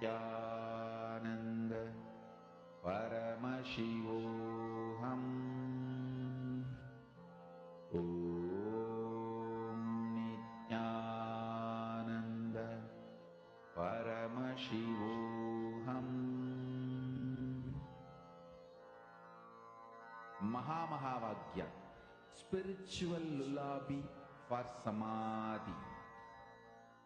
Nithyananda Paramashivoham Om Nithyananda Paramashivoham. Mahamahavagya, spiritual lullaby for samadhi,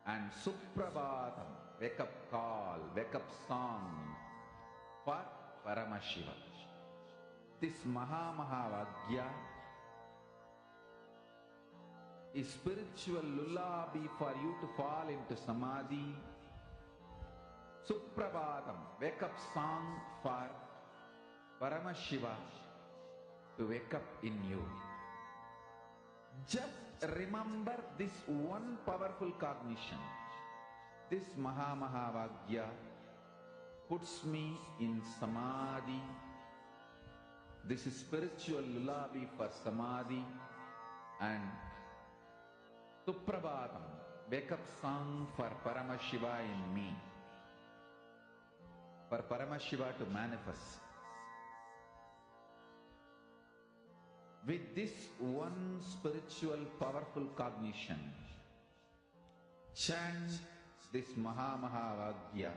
and Suprabhatam, wake up call, wake up song for Paramashiva. This Mahamahavagya is spiritual lullaby for you to fall into samadhi. Suprabhatam, wake up song for Paramashiva to wake up in you. Just remember this one powerful cognition. This Mahamahavagya puts me in samadhi. This is spiritual lullaby for samadhi, and Suprabhatam, wake up song for Paramashiva in me, for Paramashiva to manifest. With this one spiritual powerful cognition, chant this Mahamahavagya.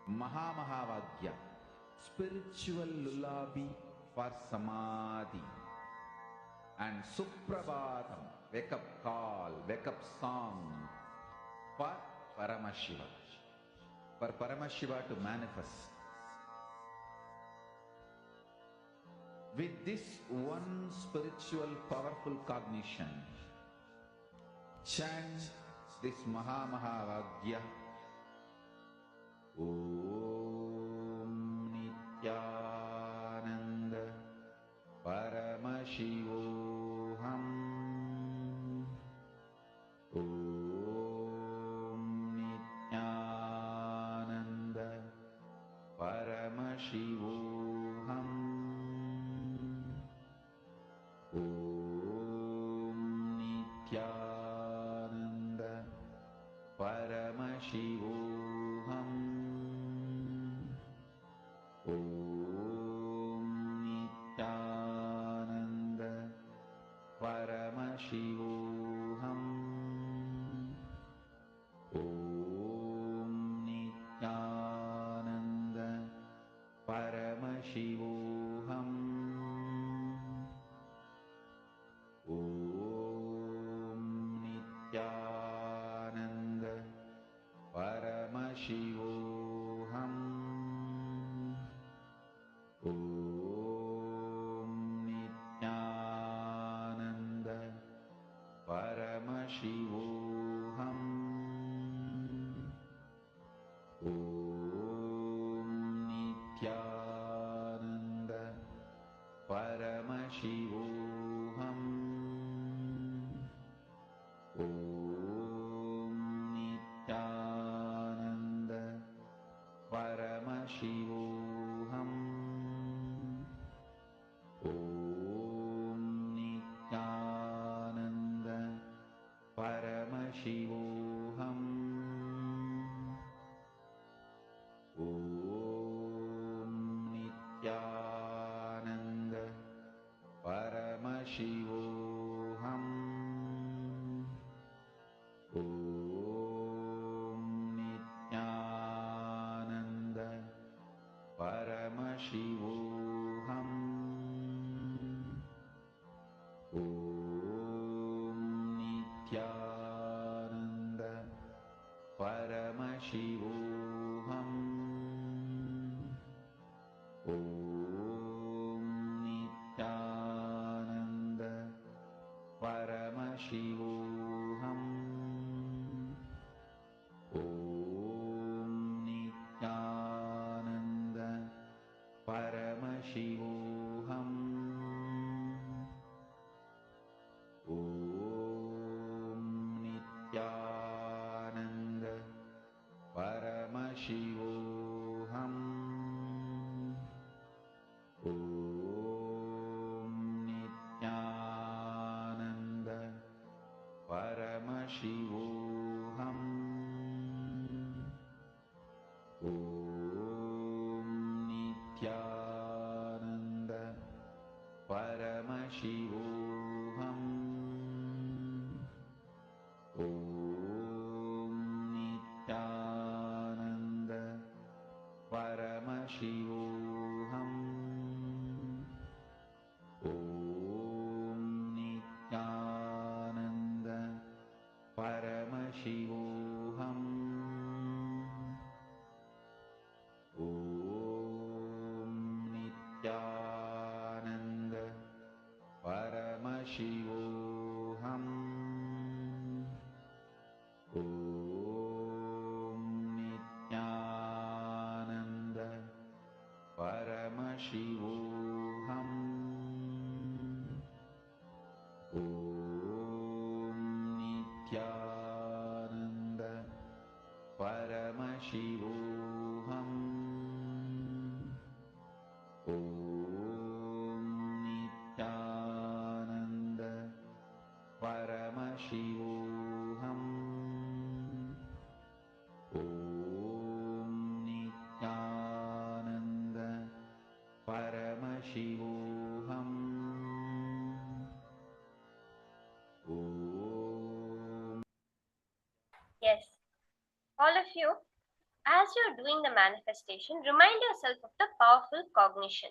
Mahamahavagya, spiritual lullaby for samadhi, and Suprabhatam, wake up call, wake up song for Paramashiva, for Paramashiva to manifest. With this one spiritual powerful cognition, chant this Mahamahavagya. Om Nithyananda Paramashivoham. Om Nithyananda Paramashivoham. Om Nithyananda Paramashivoham. Om Nithyananda Paramashivoham. Om Nithyananda Paramashivoham. Om Nithyananda Paramashivoham. Om Nithyananda Paramashivoham. Om Nithyananda Paramashivoham. Om Nithyananda Paramashivoham. Om Nithyananda Paramashivoham. Om Nithyananda Paramashivoham. Om Nithyananda Paramashivoham. Om Nithyananda Paramashivoham. Om Nithyananda Paramashivoham. Om Nithyananda Nithyananda Paramashivoham Om Nithyananda Paramashivoham Om Nithyananda Paramashivoham Om Nithyananda Paramashivoham Om Nithyananda Paramashivoham Om Nithyananda Paramashivoham Om Nithyananda Paramashivoham Om Nithyananda Paramashivoham Om. Yes, all of you, as you're doing the manifestation, remind yourself of the powerful cognition.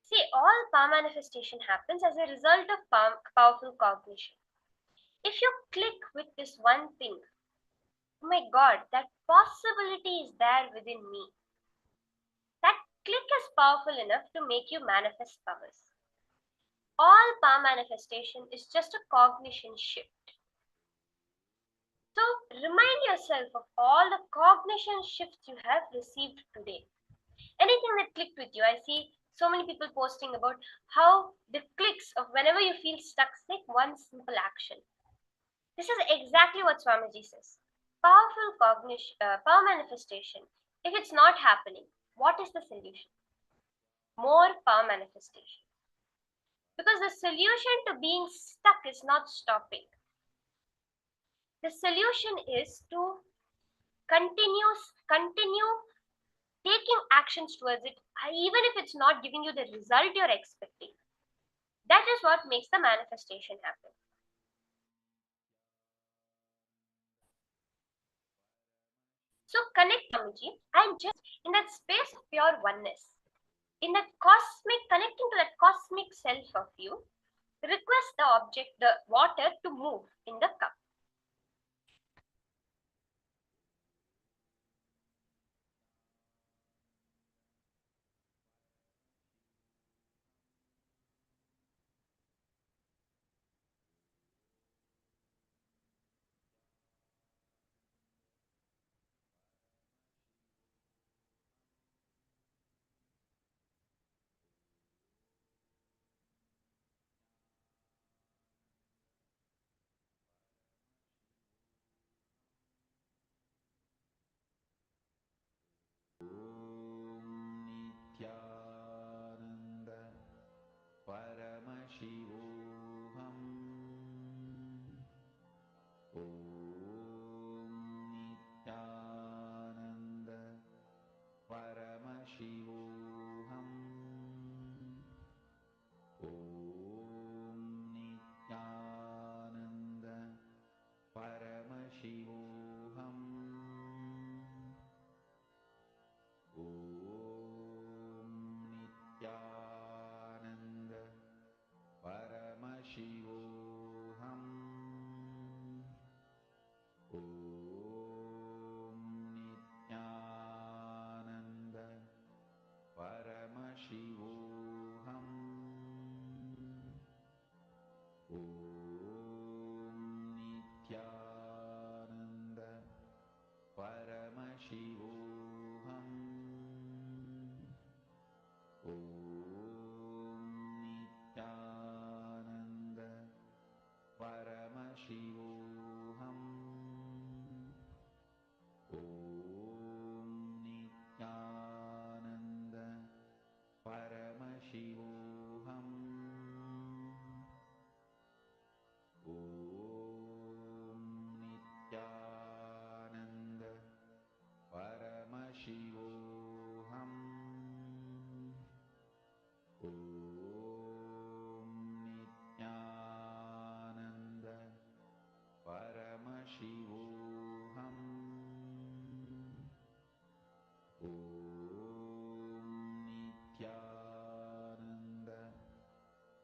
See, all power manifestation happens as a result of powerful cognition. If you click with this one thing, oh my God, that possibility is there within me. That click is powerful enough to make you manifest powers. All power manifestation is just a cognition shift. So remind yourself of all the cognition shifts you have received today. Anything that clicked with you. I see so many people posting about how the clicks of whenever you feel stuck, take one simple action. This is exactly what Swamiji says. Powerful cognition, power manifestation. If it's not happening, what is the solution? More power manifestation. Because the solution to being stuck is not stopping. The solution is to continue taking actions towards it, even if it's not giving you the result you're expecting. That is what makes the manifestation happen. So connect, Swamiji, and just in that space of pure oneness, in that cosmic, connecting to that cosmic self of you, request the object, the water, to move in the cup. Nithyananda Paramashivoham Om Nithyananda Paramashivoham Om Nithyananda Paramashivoham Om Nithyananda Paramashivoham Om Nithyananda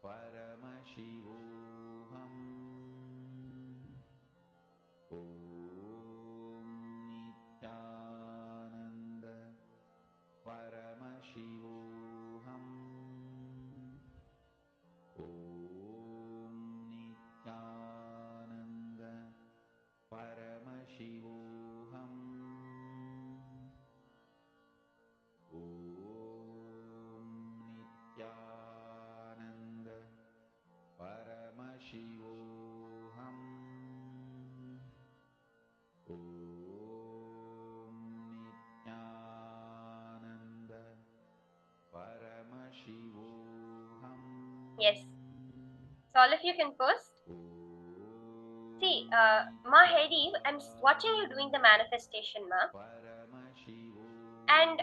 Paramashivoham. Om Nithyananda Paramashivoham. Om Nithyananda Paramashivoham. Om Nithyananda Paramashivoham. Om Nithyananda Paramashivoham. Yes. So all of you can post. See, Mahedi, I'm watching you doing the manifestation, Ma. And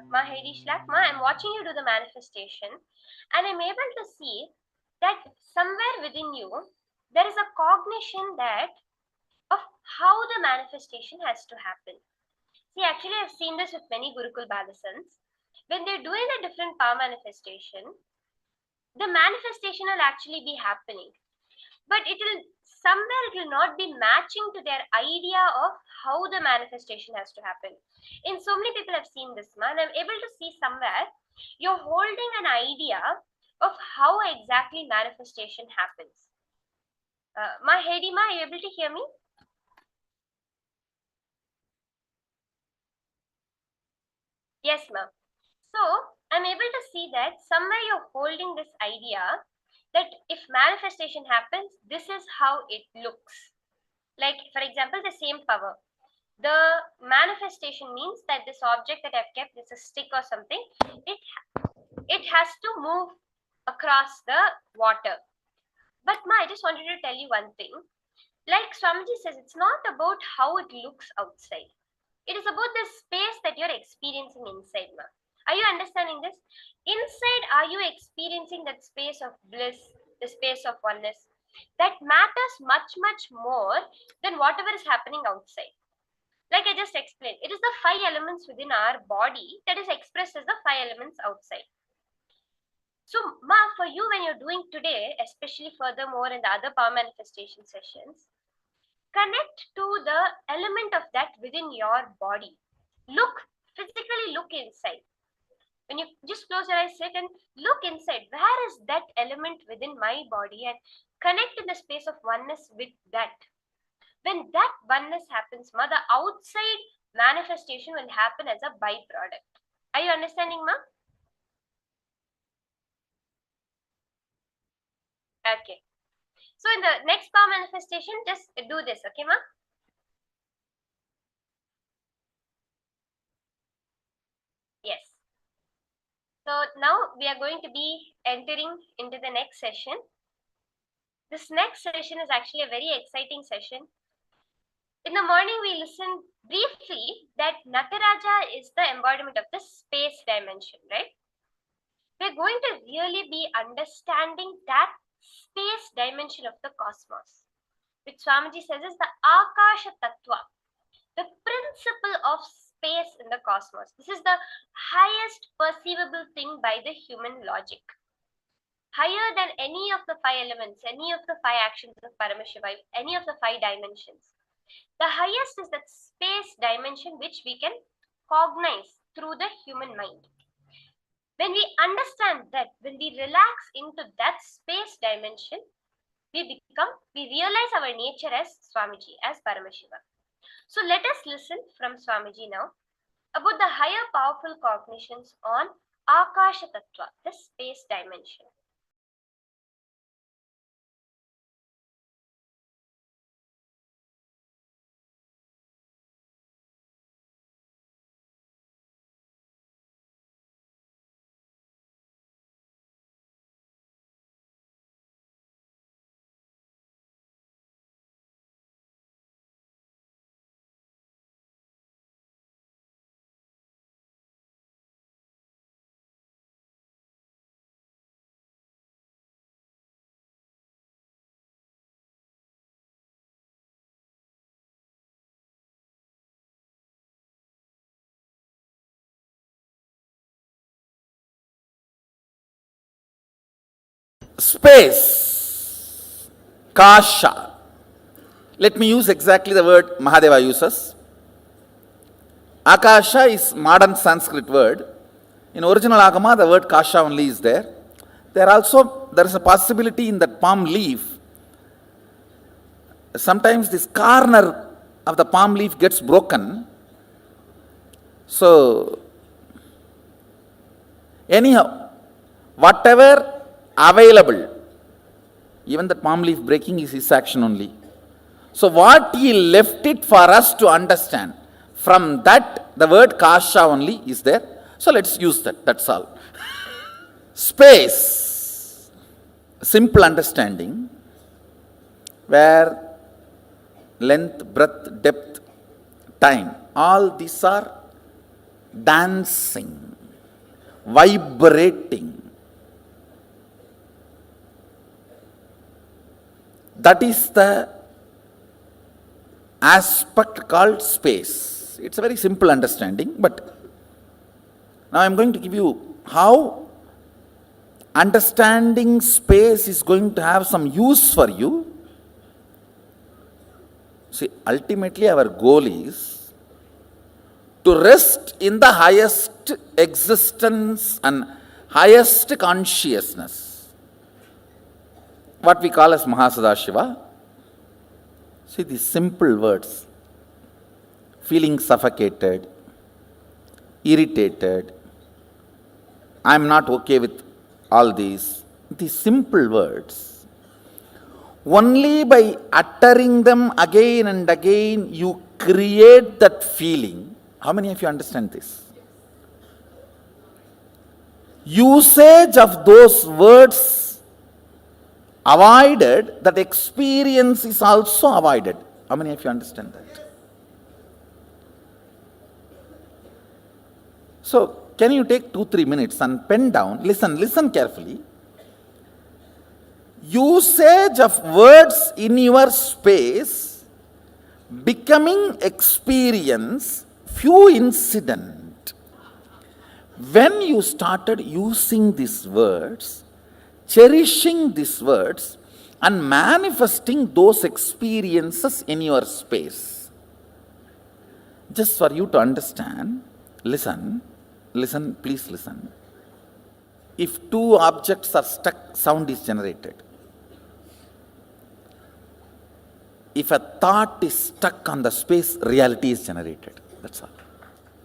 Mahedi Shlak, Ma, I'm watching you do the manifestation, and I'm able to see that somewhere within you there is a cognition that of how the manifestation has to happen. See, actually, I've seen this with many Gurukul Badasans. When they're doing the different power manifestation, the manifestation will actually be happening, but it will not be matching to their idea of how the manifestation has to happen. In so many people have seen this, man. I'm able to see somewhere you're holding an idea of how exactly manifestation happens. Ma Hedima, are you able to hear me? Yes, ma'am. So I'm able to see that somewhere you're holding this idea that if manifestation happens, this is how it looks. Like, for example, the same power. The manifestation means that this object that I've kept, this is a stick or something, it has to move across the water. But Ma, I just wanted to tell you one thing. Like Swamiji says, it's not about how it looks outside. It is about the space that you're experiencing inside, Ma. Are you understanding this? Inside, are you experiencing that space of bliss, the space of oneness? That matters much, much more than whatever is happening outside. Like I just explained, it is the 5 elements within our body that is expressed as the 5 elements outside. So, Ma, for you, when you're doing today, especially furthermore in the other power manifestation sessions, connect to the element of that within your body. Physically look inside. When you just close your eyes, sit and look inside. Where is that element within my body? And connect in the space of oneness with that. When that oneness happens, Ma, the outside manifestation will happen as a byproduct. Are you understanding, Ma? Okay. So in the next power manifestation, just do this, okay, Ma? Yes. So now we are going to be entering into the next session. This next session is actually a very exciting session. In the morning, we listened briefly that Nataraja is the embodiment of the space dimension, right? We're going to really be understanding that space dimension of the cosmos, which Swamiji says is the Akasha Tattva, the principle of space in the cosmos. This is the highest perceivable thing by the human logic. Higher than any of the 5 elements, any of the 5 actions of Paramashiva, any of the 5 dimensions. The highest is that space dimension which we can cognize through the human mind. When we understand that, when we relax into that space dimension, we realize our nature as Swamiji, as Paramashiva. So let us listen from Swamiji now about the higher powerful cognitions on Akasha Tattva, the space dimension. Space, kasha. Let me use exactly the word Mahadeva uses. Akasha is modern Sanskrit word. In original Agama, the word kasha only is there. There is a possibility in that palm leaf. Sometimes this corner of the palm leaf gets broken. So, anyhow, whatever available, even the palm leaf breaking is his action only. So, what he left it for us to understand, from that, the word kasha only is there. So, let's use that, that's all. Space, simple understanding, where length, breadth, depth, time, all these are dancing, vibrating. That is the aspect called space. It's a very simple understanding, but now I am going to give you how understanding space is going to have some use for you. See, ultimately our goal is to rest in the highest existence and highest consciousness, what we call as Mahasadashiva. See these simple words: feeling suffocated, irritated, I am not okay with all these simple words. Only by uttering them again and again, you create that feeling. How many of you understand this? Usage of those words avoided, that experience is also avoided. How many of you understand that? So, can you take 2-3 minutes and pen down, listen carefully. Usage of words in your space, becoming experience, few incident. When you started using these words, cherishing these words, and manifesting those experiences in your space. Just for you to understand, listen, please listen. If two objects are stuck, sound is generated. If a thought is stuck on the space, reality is generated. That's all.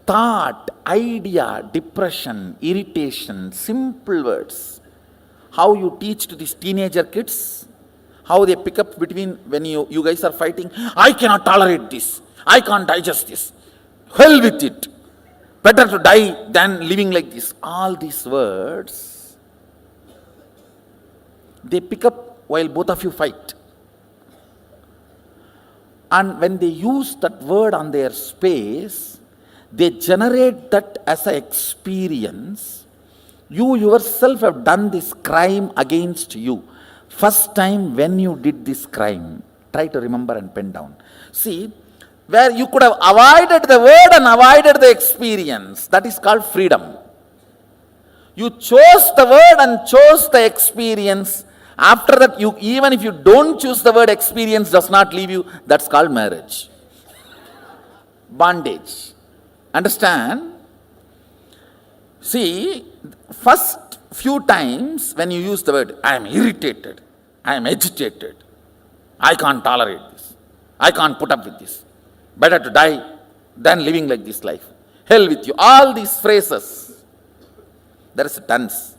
Thought, idea, depression, irritation, simple words. How you teach to these teenager kids, how they pick up between when you guys are fighting, I cannot tolerate this, I can't digest this, hell with it, better to die than living like this. All these words, they pick up while both of you fight. And when they use that word on their space, they generate that as an experience. You yourself have done this crime against you. First time when you did this crime, try to remember and pen down. See, where you could have avoided the word and avoided the experience, that is called freedom. You chose the word and chose the experience. After that, even if you don't choose the word, experience does not leave you, that's called marriage. Bondage. Understand? See, first few times when you use the word, I am irritated, I am agitated, I can't tolerate this, I can't put up with this, better to die than living like this life, hell with you, all these phrases, there is a tons.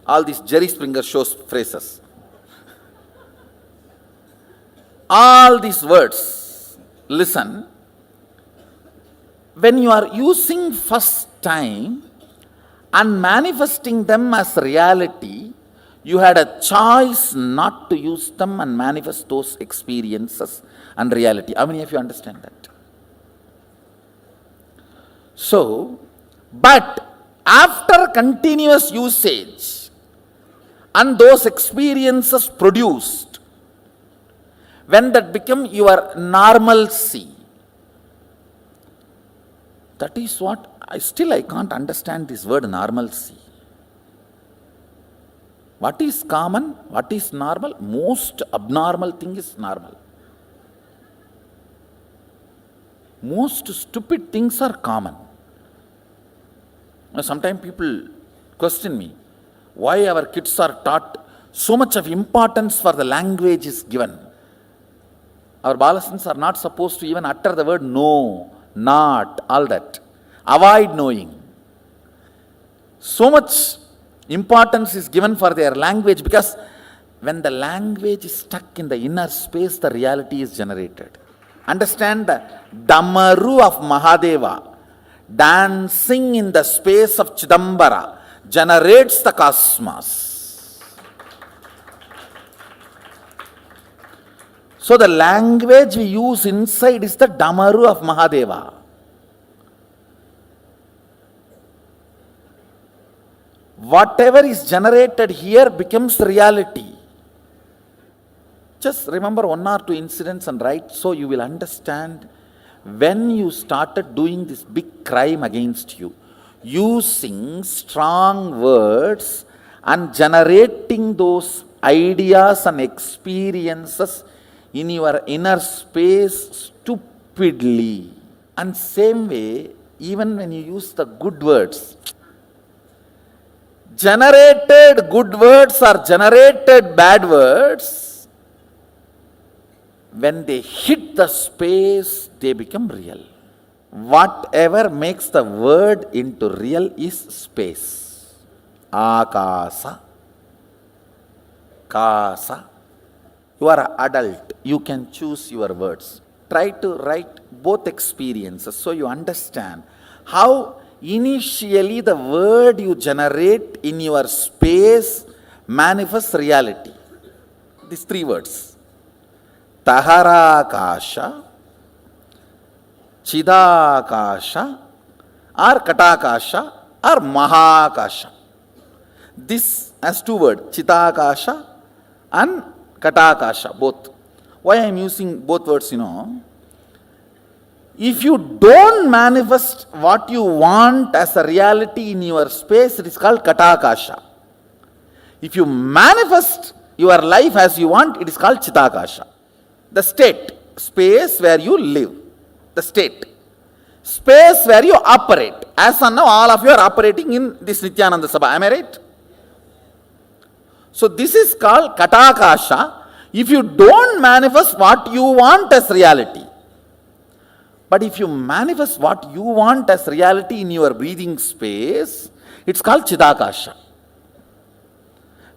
All these Jerry Springer shows phrases. All these words, listen, when you are using first time and manifesting them as reality, you had a choice not to use them and manifest those experiences and reality. How many of you understand that? So, but after continuous usage, and those experiences produced, when that become your normalcy, that is what I can't understand this word normalcy. What is common? What is normal? Most abnormal thing is normal. Most stupid things are common. Sometimes people question me, why our kids are taught so much of importance for the language is given. Our balasans are not supposed to even utter the word no, not, all that. Avoid knowing. So much importance is given for their language because when the language is stuck in the inner space, the reality is generated. Understand the Damaru of Mahadeva, dancing in the space of Chidambara, generates the cosmos. So the language we use inside is the Damaru of Mahadeva. Whatever is generated here becomes reality. Just remember one or two incidents and write so you will understand when you started doing this big crime against you, using strong words and generating those ideas and experiences in your inner space stupidly. And same way, even when you use the good words, generated good words or generated bad words, when they hit the space, they become real. Whatever makes the word into real is space. Akasa, kasa. You are an adult. You can choose your words. Try to write both experiences so you understand how initially the word you generate in your space manifests reality. These three words. Taharakasha, Chidakasha, or Katakasha, or Mahakasha. This has two words, Chidakasha and Katakasha, both. Why I am using both words, If you don't manifest what you want as a reality in your space, it is called Katakasha. If you manifest your life as you want, it is called Chitakasha. The state, space where you live, the state, space where you operate. As of now, all of you are operating in this Nithyananda Sabha, am I right? So this is called Katakasha. If you don't manifest what you want as reality, but if you manifest what you want as reality in your breathing space, it's called Chidakasha.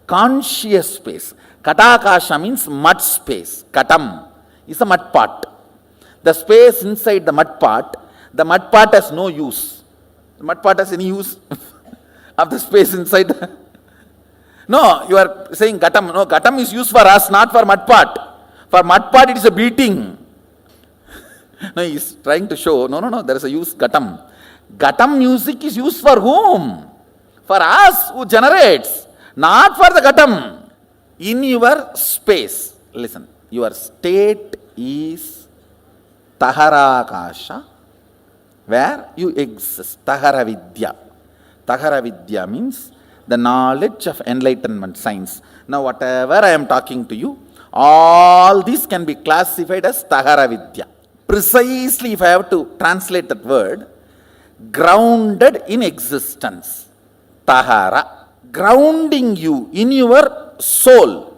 Conscious space. Katakasha means mud space. Katam is a mud pot. The space inside the mud pot has no use. The mud pot has any use of the space inside? No, you are saying Gatam. No, Gatam is used for us, not for mud pot. For mud pot, it is a beating. No, he is trying to show, no, there is a use, Gatam. Gatam music is used for whom? For us who generates, not for the Gatam. In your space, listen, your state is Taharakasha, where you exist, Taharavidya. Taharavidya means the knowledge of enlightenment, science. Now, whatever I am talking to you, all these can be classified as Taharavidya. Precisely, if I have to translate that word, grounded in existence. Tahara, grounding you in your soul,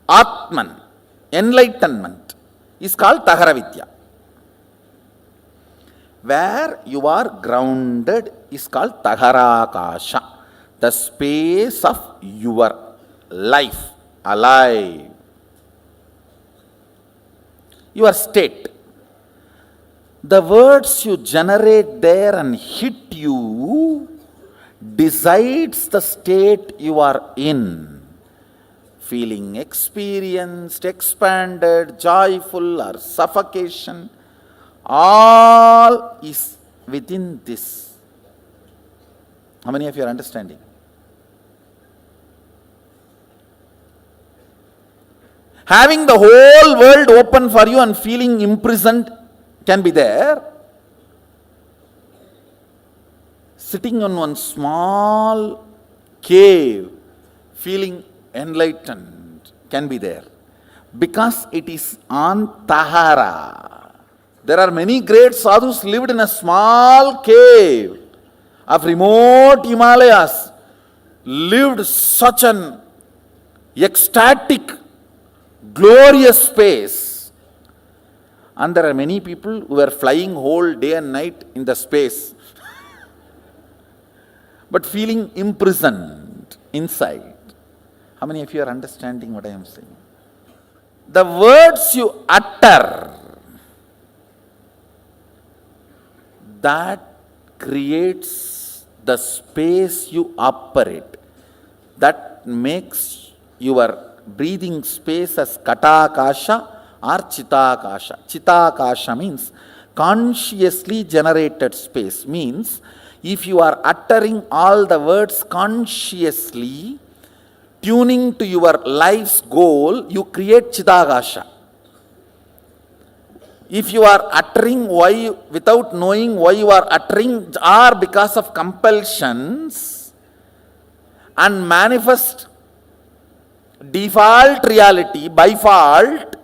Atman, enlightenment, is called Taharavidya. Where you are grounded is called Taharakasha, the space of your life, alive. Your state. The words you generate there and hit you decides the state you are in. Feeling experienced, expanded, joyful, or suffocation, all is within this. How many of you are understanding? Having the whole world open for you and feeling imprisoned can be there. Sitting on one small cave, feeling enlightened can be there? Because it is on Tahara. There are many great sadhus lived in a small cave of remote Himalayas, lived such an ecstatic, glorious space. And there are many people who are flying whole day and night in the space, but feeling imprisoned inside. How many of you are understanding what I am saying? The words you utter, that creates the space you operate. That makes your breathing space as Katakasha or Chitakasha. Chitakasha means consciously generated space. Means if you are uttering all the words consciously, tuning to your life's goal, you create Chitakasha. If you are uttering why without knowing why you are uttering, or because of compulsions, and manifest default reality by fault,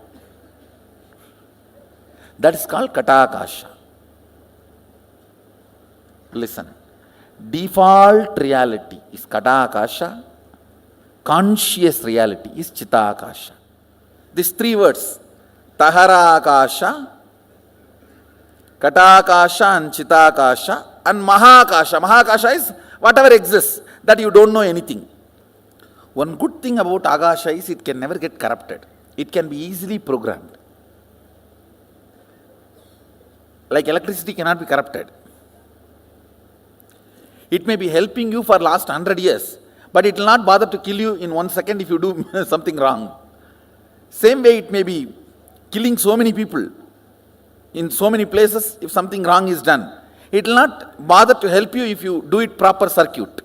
that is called Katakasha. Listen, default reality is Katakasha, conscious reality is Chitakasha. These three words, Taharakasha, Katakasha and Chitakasha, and Mahakasha. Mahakasha is whatever exists, that you don't know anything. One good thing about Akasha is it can never get corrupted. It can be easily programmed. Like electricity cannot be corrupted. It may be helping you for last 100 years, but it will not bother to kill you in 1 second if you do something wrong. Same way it may be killing so many people in so many places if something wrong is done. It will not bother to help you if you do it proper circuit.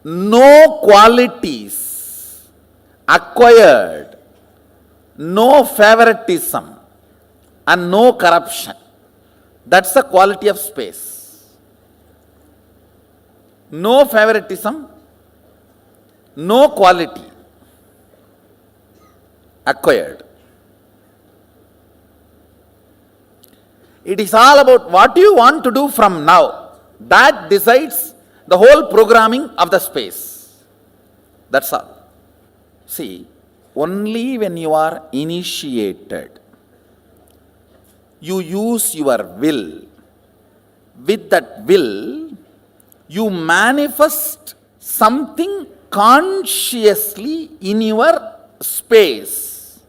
No qualities acquired, no favoritism, and no corruption. That's the quality of space. No favoritism, no quality acquired. It is all about what you want to do from now. That decides the whole programming of the space. That's all. See, only when you are initiated, you use your will. With that will, you manifest something consciously in your space.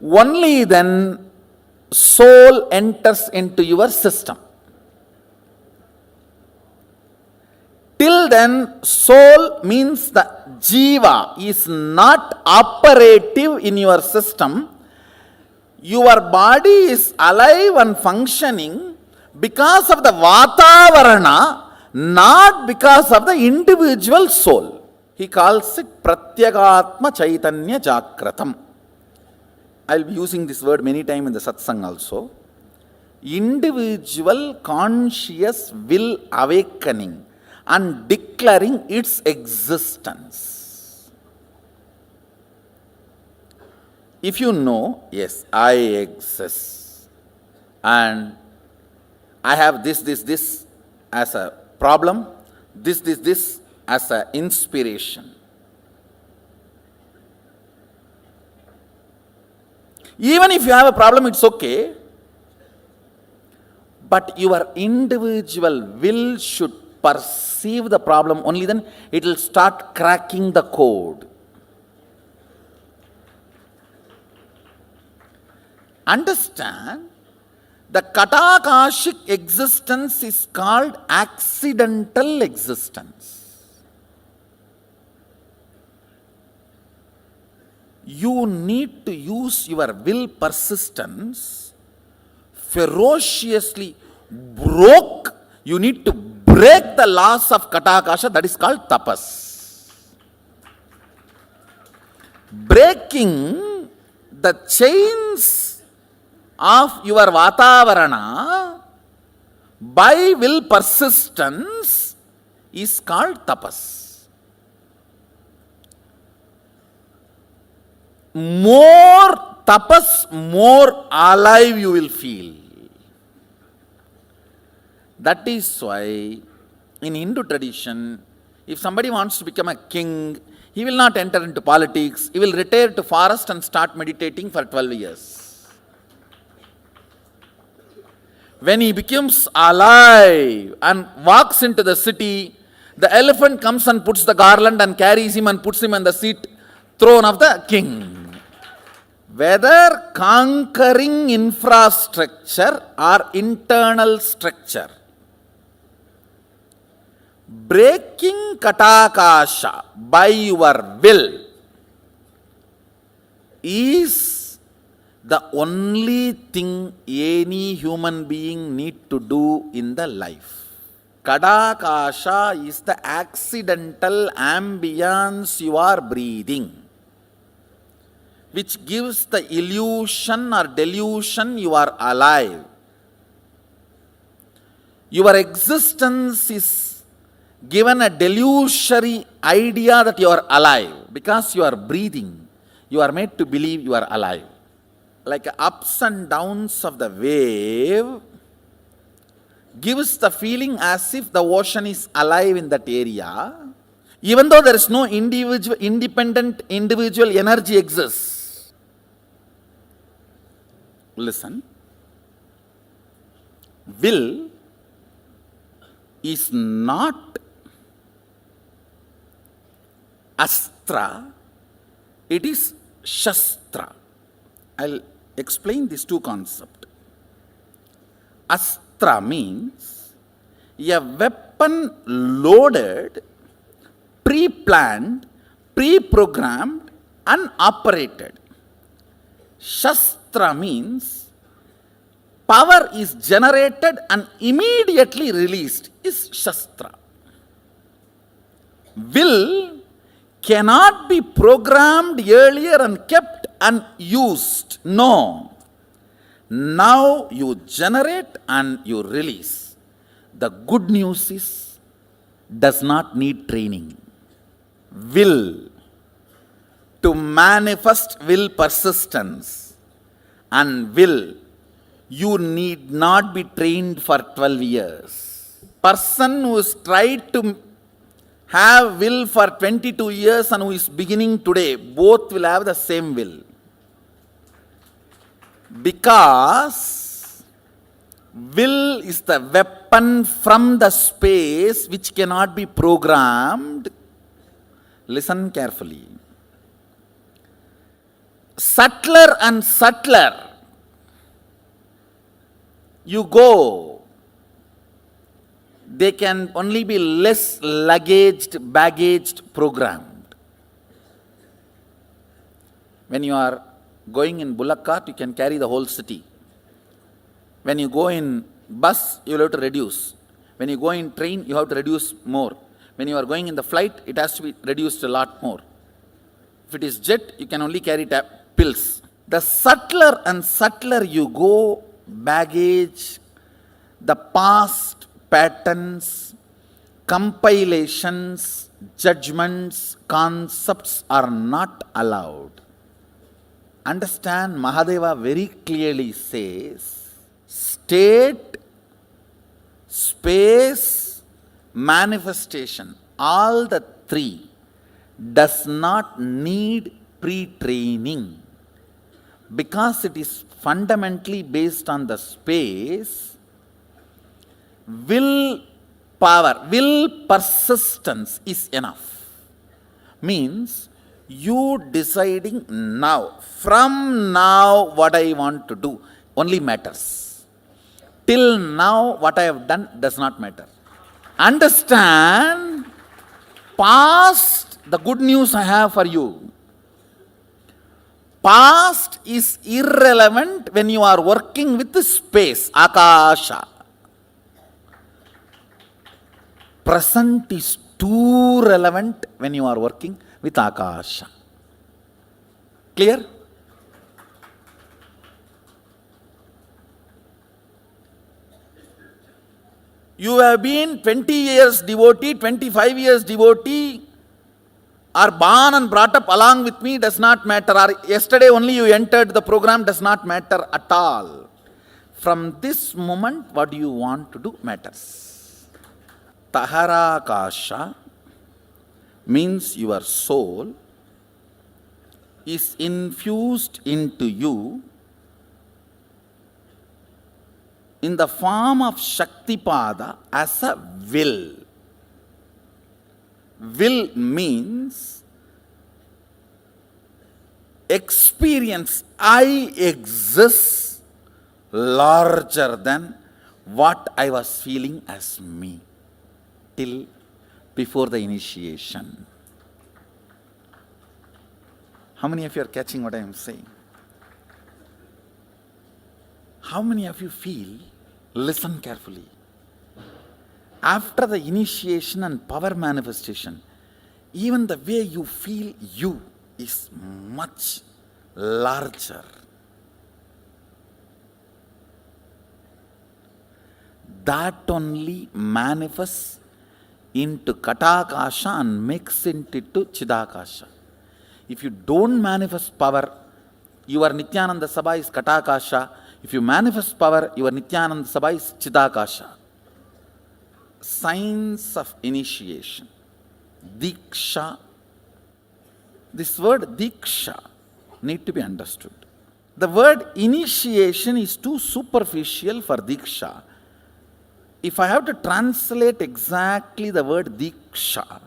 Only then soul enters into your system. Till then, soul means the Jiva is not operative in your system. Your body is alive and functioning because of the Vatavarana, not because of the individual soul. He calls it Pratyagatma Chaitanya Jakratam. I will be using this word many times in the satsang also. Individual conscious will awakening and declaring its existence. If you know, yes, I exist and I have this as a problem, this as an inspiration. Even if you have a problem, it's okay. But your individual will should perceive the problem, only then it will start cracking the code. Understand, the Katakashic existence is called accidental existence. You need to use your will persistence ferociously. You need to break the laws of Katakasha, that is called tapas. Breaking the chains of your Vatavarana by will persistence is called tapas. more tapas, more alive you will feel. That is why in Hindu tradition, if somebody wants to become a king, he will not enter into politics. He will retire to forest and start meditating for 12 years. When he becomes alive and walks into the city, the elephant comes and puts the garland and carries him and puts him on the throne of the king. Whether conquering infrastructure or internal structure, breaking katakasha by your will is the only thing any human being need to do in the life. Kadakasha is the accidental ambience you are breathing, which gives the illusion or delusion you are alive. Your existence is given a delusory idea that you are alive. Because you are breathing, you are made to believe you are alive. Like ups and downs of the wave gives the feeling as if the ocean is alive in that area, even though there is no independent individual energy exists. Listen. Will is not astra, it is shastra. I'll explain these two concepts. Astra means a weapon loaded, pre-planned, pre-programmed and operated. Shastra means power is generated and immediately released is Shastra. Will cannot be programmed earlier and kept and used. No. Now you generate and you release. The good news is, does not need training. Will to manifest will persistence and will. You need not be trained for 12 years. Person who has tried to have will for 22 years and who is beginning today, both will have the same will. Because will is the weapon from the space which cannot be programmed. Listen carefully. Subtler and subtler you go, they can only be less baggaged, programmed. When you are going in bullock cart, you can carry the whole city. When you go in bus, you will have to reduce. When you go in train, you have to reduce more. When you are going in the flight, it has to be reduced a lot more. If it is jet, you can only carry pills. The subtler and subtler you go, baggage, the past patterns, compilations, judgments, concepts are not allowed. Understand, Mahadeva very clearly says, state, space, manifestation, all the three does not need pre-training. Because it is fundamentally based on the space, will power, will persistence is enough. Means you deciding now, from now what I want to do only matters. Till now what I have done does not matter. Understand, past, the good news I have for you. Past is irrelevant when you are working with the space, Akasha. Present is too relevant when you are working with Akasha. Clear? You have been 20 years devotee, 25 years devotee, are born and brought up along with me does not matter, or yesterday only you entered the program does not matter at all. From this moment, what do you want to do matters. Taharakasha means your soul is infused into you in the form of Shaktipada as a will. Will means experience. I exist larger than what I was feeling as me till before the initiation. How many of you are catching what I am saying? How many of you feel? Listen carefully. After the initiation and power manifestation, even the way you feel you is much larger. That only manifests into Katakasha and makes it into Chidakasha. If you don't manifest power, your Nithyananda Sabha is Katakasha. If you manifest power, your Nithyananda Sabha is Chidakasha. Signs of initiation. Diksha. This word Diksha need to be understood. The word initiation is too superficial for Diksha. If I have to translate exactly the word Diksha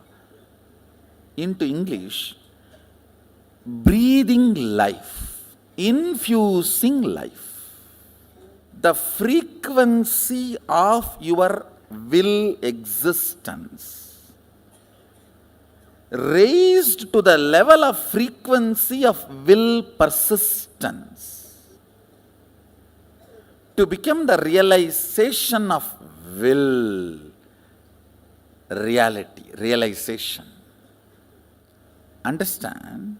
into English, breathing life, infusing life. The frequency of your will existence raised to the level of frequency of will persistence to become the realization of will, reality, realization. Understand?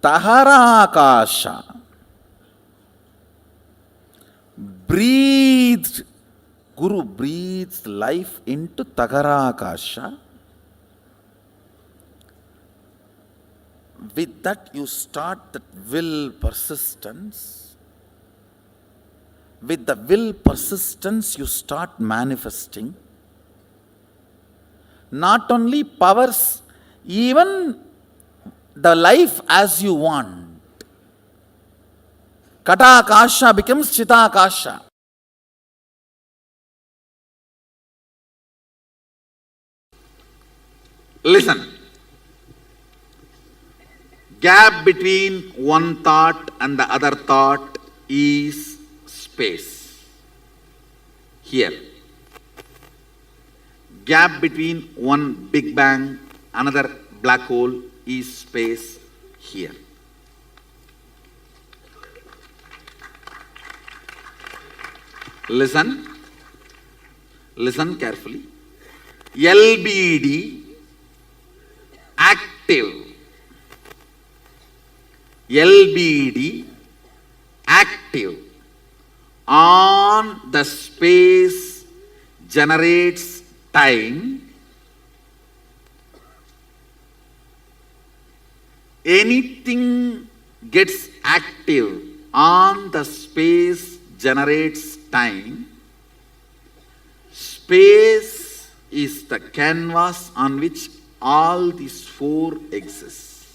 Taharakasha breathed, Guru breathes life into Taharakasha. With that you start that will persistence. With the will persistence you start manifesting. Not only powers, even the life as you want. Katakasha becomes Chitakasha. Listen. Gap between one thought and the other thought is space. Here. Gap between one Big Bang, another black hole is space here. Listen. Listen carefully. LBD active. LBD active on the space generates time. Anything gets active on the space generates time. Space is the canvas on which all these four exist.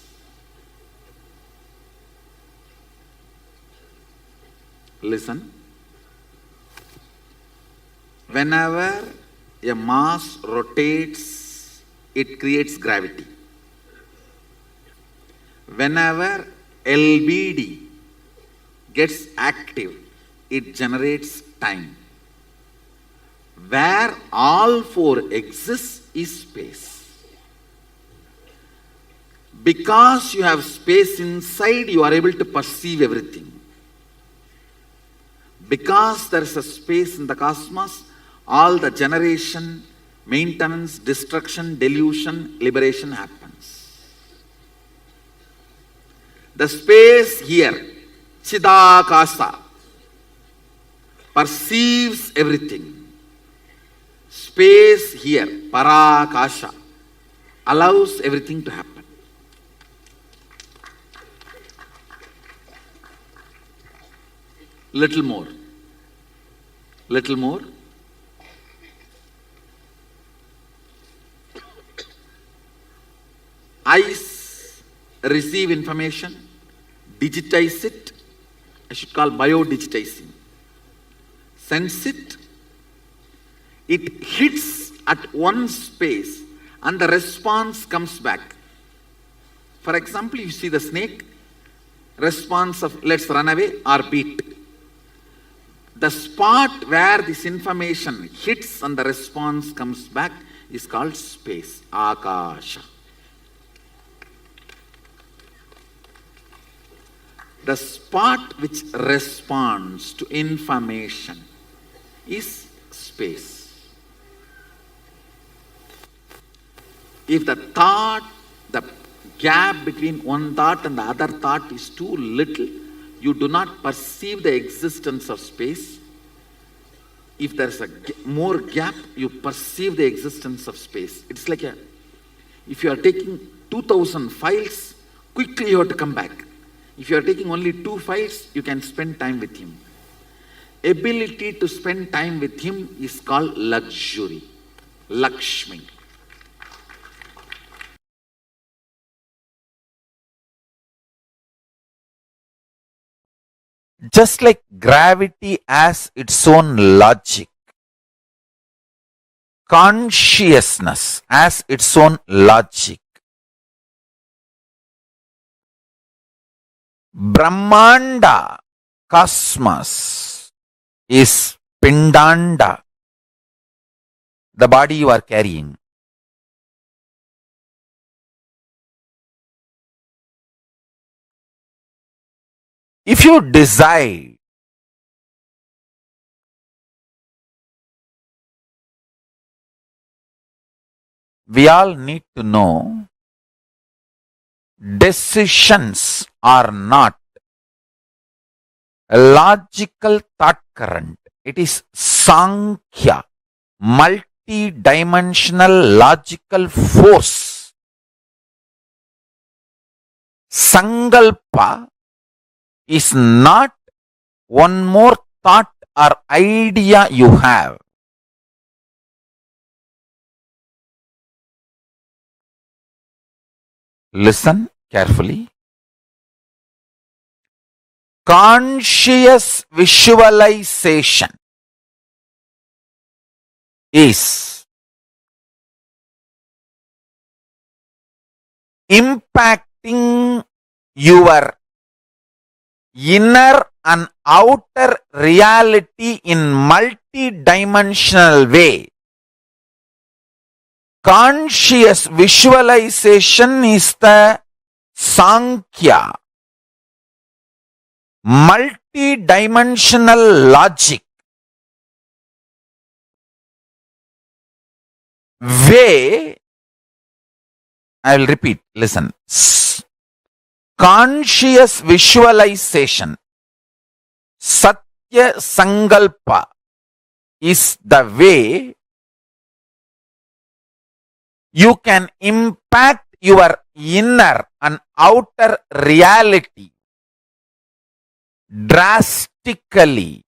Listen. Whenever a mass rotates, it creates gravity. Whenever LBD gets active, it generates time. Where all four exist is space. Because you have space inside, you are able to perceive everything. Because there is a space in the cosmos, all the generation, maintenance, destruction, delusion, liberation happens. The space here, Chidakasa, perceives everything. Space here, Parakasha, allows everything to happen. Little more. Little more. Eyes receive information, digitize it. I should call bio-digitizing. Sense it. It hits at one space and the response comes back. For example, you see the snake, response of let's run away or beat. The spot where this information hits and the response comes back is called space, Akasha. The spot which responds to information is space. If the gap between one thought and the other thought is too little, you do not perceive the existence of space. If there's more gap, you perceive the existence of space. It's like if you are taking 2000 files, quickly you have to come back. If you are taking only 2 files, you can spend time with him. Ability to spend time with him is called luxury, Lakshmi. Just like gravity has its own logic, consciousness has its own logic. Brahmanda, cosmos, is Pindanda, the body you are carrying. If you decide we all need to know decisions are not a logical thought current. It is Sankhya, multi-dimensional logical force. Sankalpa is not one more thought or idea you have. Listen carefully. Conscious visualization is impacting your inner and outer reality in multi-dimensional way. Conscious visualization is the Sankhya, multi-dimensional logic, way, I will repeat, listen. Conscious visualization, Satya Sankalpa, is the way you can impact your inner and outer reality drastically.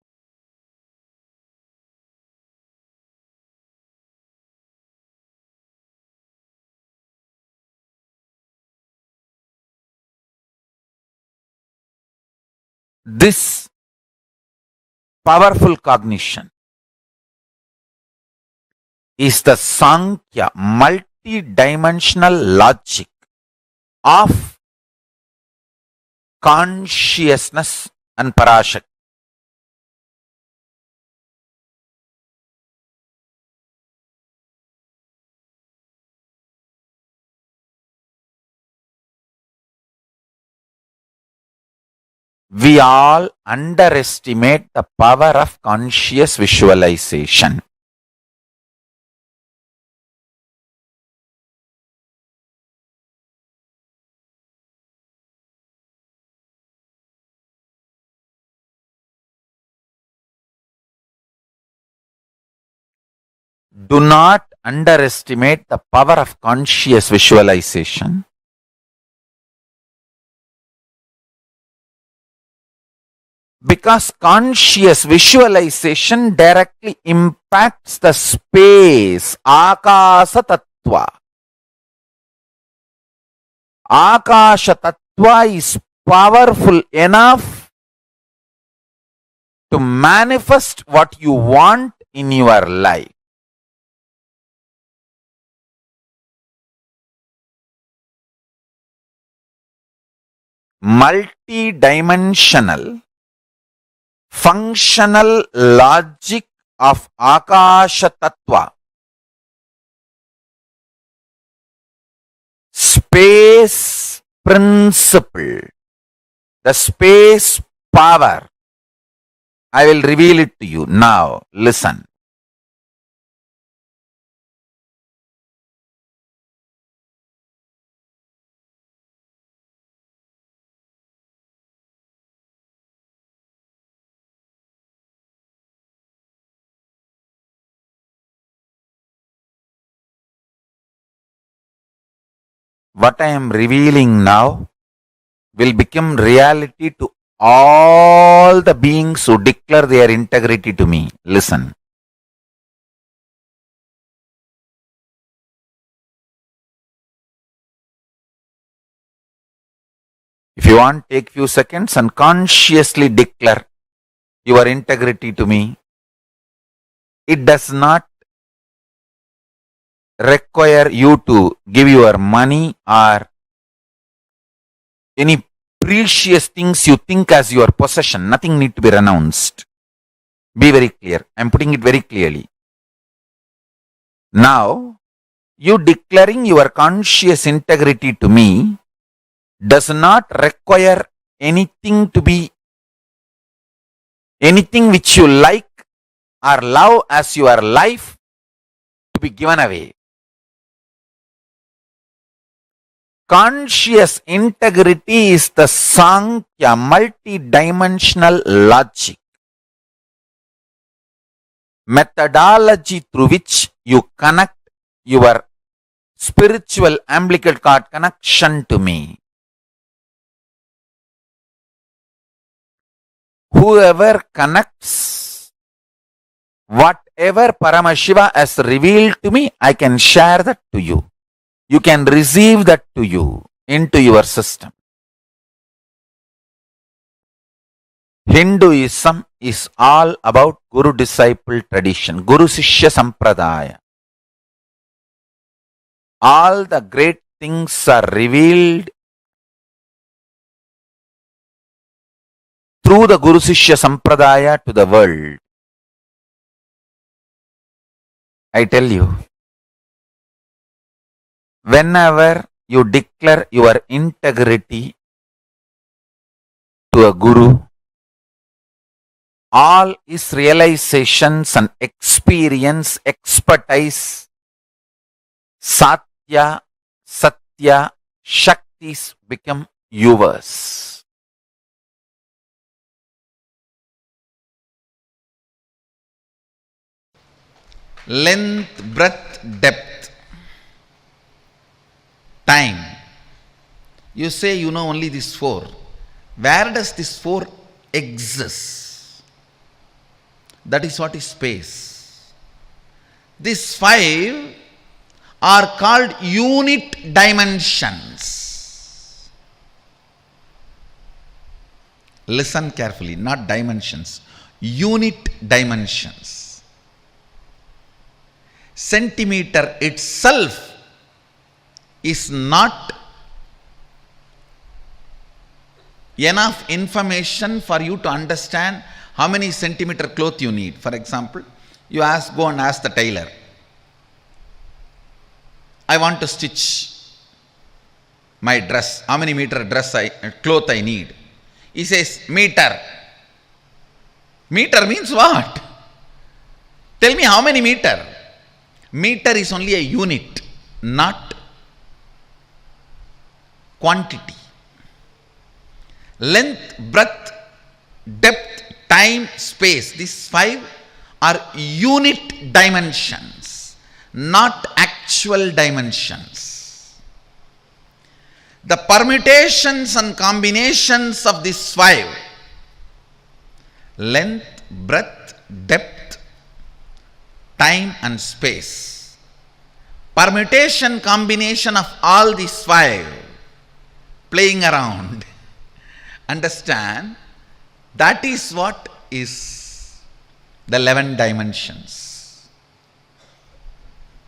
This powerful cognition is the Sankhya, multi-dimensional logic of consciousness and Parashakti. We all underestimate the power of conscious visualization. Do not underestimate the power of conscious visualization. Because conscious visualization directly impacts the space, Akasa Tattva. Akasha Tattva is powerful enough to manifest what you want in your life. Multi-dimensional functional logic of Akasha Tattva, space principle, the space power. I will reveal it to you now. Listen. What I am revealing now will become reality to all the beings who declare their integrity to me. Listen. If you want, take few seconds and consciously declare your integrity to me. It does not require you to give your money or any precious things you think as your possession. Nothing need to be renounced. Be very clear. I am putting it very clearly. Now, you declaring your conscious integrity to me does not require anything to be, anything which you like or love as your life to be given away. Conscious integrity is the Sankhya multi-dimensional logic, methodology through which you connect your spiritual umbilical cord connection to me. Whoever connects whatever Paramashiva has revealed to me, I can share that to you. You can receive that to you into your system. Hinduism is all about Guru-disciple tradition, Guru-Sishya Sampradaya. All the great things are revealed through the Guru-Sishya Sampradaya to the world. I tell you, whenever you declare your integrity to a Guru, all his realizations and experience, expertise, Satya, Satya, Shaktis become yours. Length, breadth, depth, time. You say you know only these four. Where does this four exist? That is what is space. These five are called unit dimensions. Listen carefully, not dimensions, unit dimensions. Centimeter itself is not enough information for you to understand how many centimeter cloth you need. For example, you go and ask the tailor, I want to stitch my dress. How many meter cloth I need? He says, meter. Meter means what? Tell me how many meter? Meter is only a unit, not quantity. Length, breadth, depth, time, space. These five are unit dimensions. not actual dimensions. The permutations and combinations of these five, length, breadth, depth, time and space, permutation combination of all these five playing around, understand, that is what is the 11 dimensions.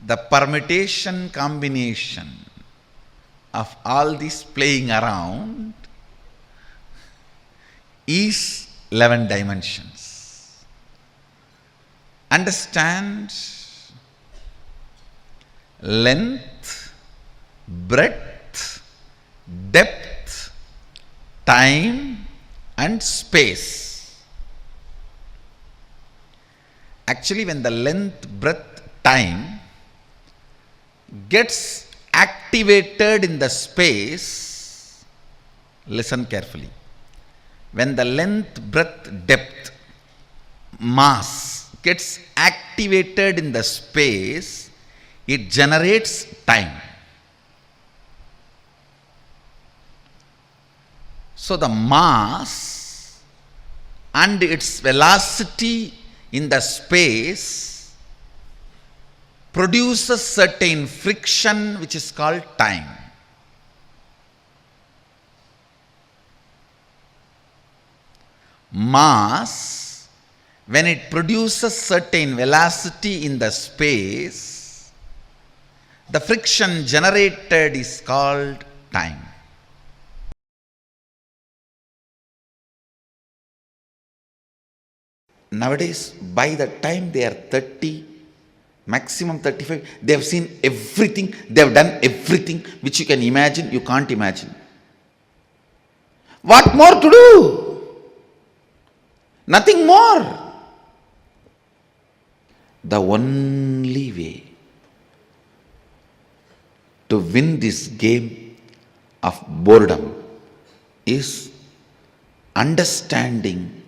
The permutation combination of all this playing around is 11 dimensions. Understand, length, breadth, depth, time and space. Actually, when the length, breadth, time gets activated in the space, listen carefully. When the length, breadth, depth, mass gets activated in the space, it generates time. So the mass and its velocity in the space produces certain friction which is called time. Mass, when it produces certain velocity in the space, the friction generated is called time. Nowadays, by the time they are 30, maximum 35, they have seen everything, they have done everything which you can imagine, you can't imagine. What more to do? Nothing more. The only way to win this game of boredom is understanding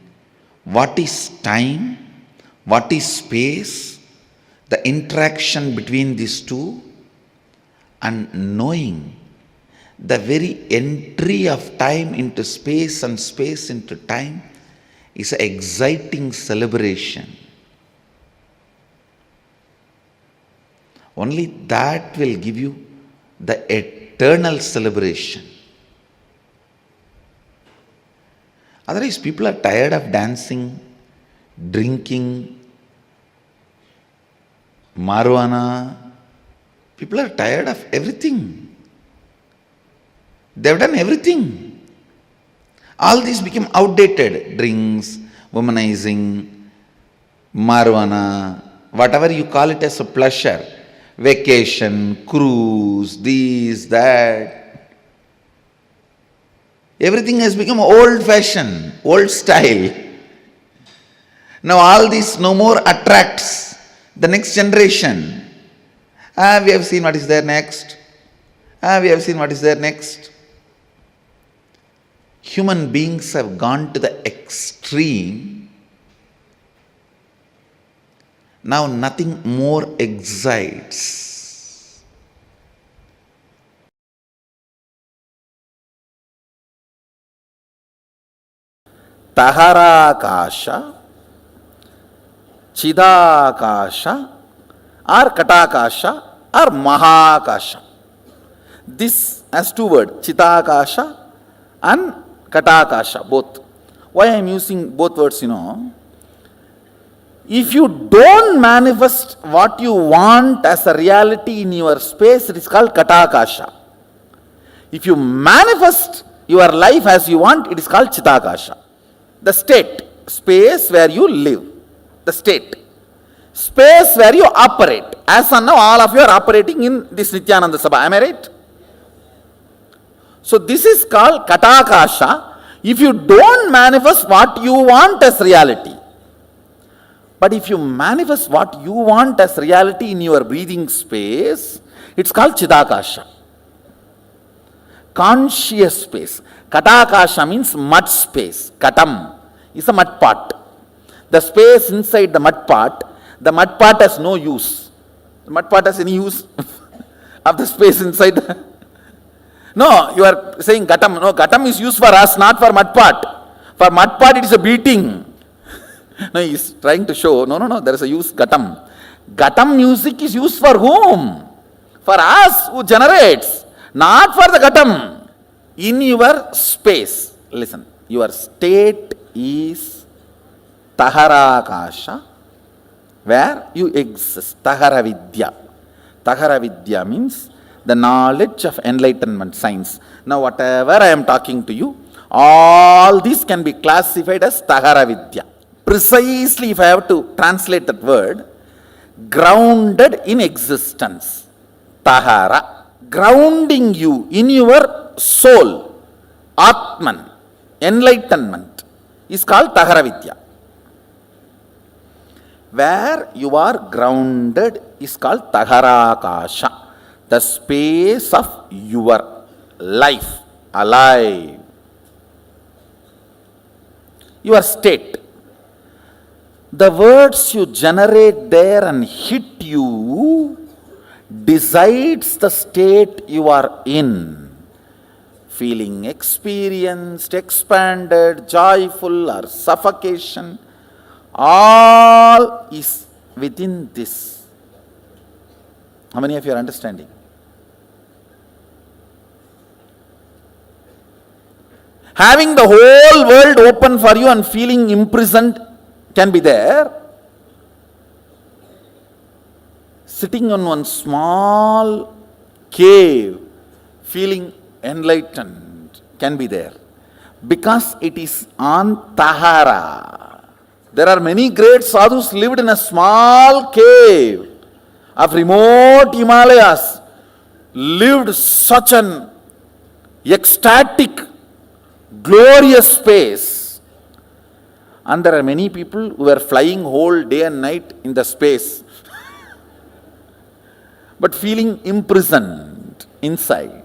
what is time, what is space, the interaction between these two, and knowing the very entry of time into space and space into time is an exciting celebration. Only that will give you the eternal celebration. Otherwise, people are tired of dancing, drinking, marijuana. People are tired of everything. They have done everything. All these became outdated. Drinks, womanizing, marijuana, whatever you call it as a pleasure, vacation, cruise, this, that. Everything has become old fashioned, old style. Now all this no more attracts the next generation. We have seen what is there next. We have seen what is there next. Human beings have gone to the extreme. Now nothing more excites. Taharakasha, Chidakasha, or Katakasha, or Mahakasha. This has two words, Chidakasha and Katakasha, both. Why I am using both words, If you don't manifest what you want as a reality in your space, it is called Katakasha. If you manifest your life as you want, it is called Chitakasha. The state, space where you live. The state. Space where you operate. As of now, all of you are operating in this Nithyananda Sabha. Am I right? So this is called Katakasha. If you don't manifest what you want as reality. But if you manifest what you want as reality in your breathing space, it's called Chidakasha. Conscious space. Katakasha means mud space. Katam is a mud pot. The space inside the mud pot has no use. Mud pot has any use of the space inside? No, you are saying ghatam. No, ghatam is used for us, not for mud pot. For mud pot, it is a beating. No, he is trying to show, no, there is a use ghatam. Ghatam music is used for whom? For us who generates, not for the ghatam. In your space, listen, your state is Taharakasha, where you exist. Tahara Vidya. Tahara Vidya means the knowledge of enlightenment science. Now, whatever I am talking to you, all these can be classified as Tahara Vidya. Precisely, if I have to translate that word, grounded in existence. Tahara. Grounding you in your soul, Atman, enlightenment, is called Tahara Vidya. Where you are grounded is called Taharakasha, the space of your life, alive. Your state. The words you generate there and hit you decides the state you are in. Feeling experienced, expanded, joyful, or suffocation, all is within this. How many of you are understanding? Having the whole world open for you and feeling imprisoned can be there. Sitting on one small cave, feeling enlightened can be there. Because it is on Tahara. There are many great sadhus lived in a small cave of remote Himalayas, lived such an ecstatic, glorious space. And there are many people who are flying whole day and night in the space, but feeling imprisoned inside.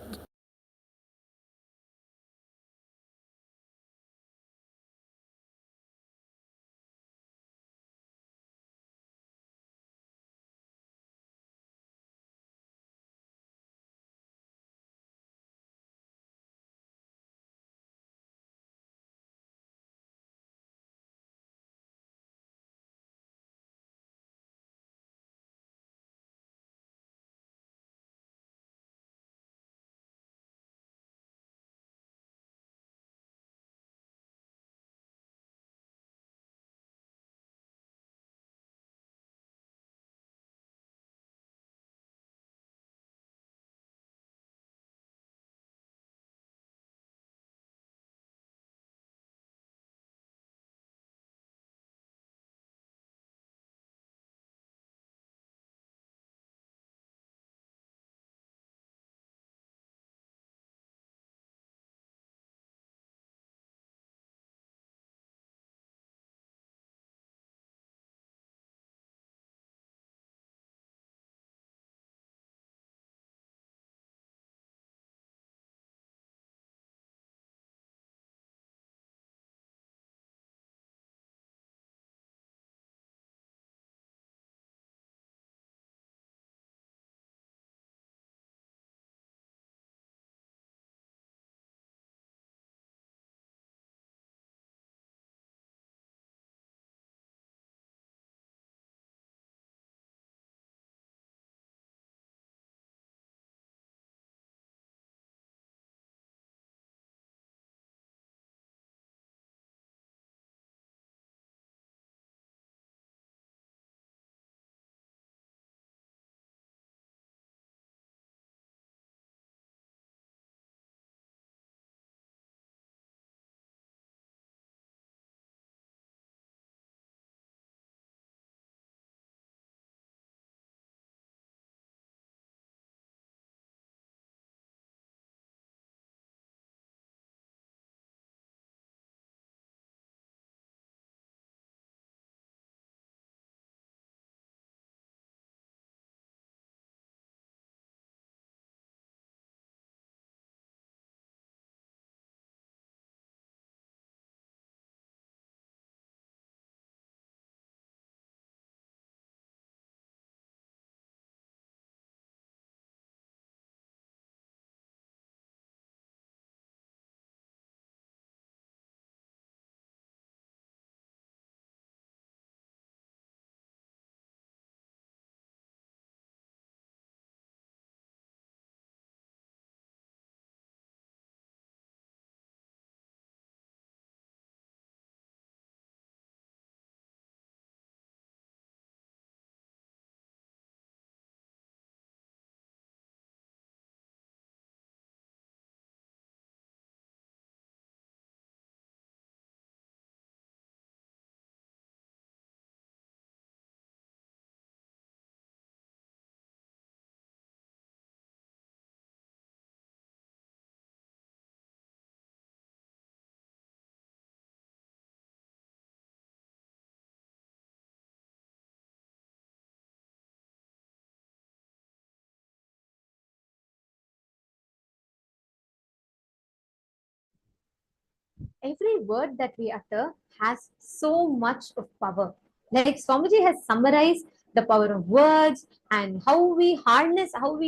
every word that we utter has so much of power. Like Swamiji has summarized the power of words and how we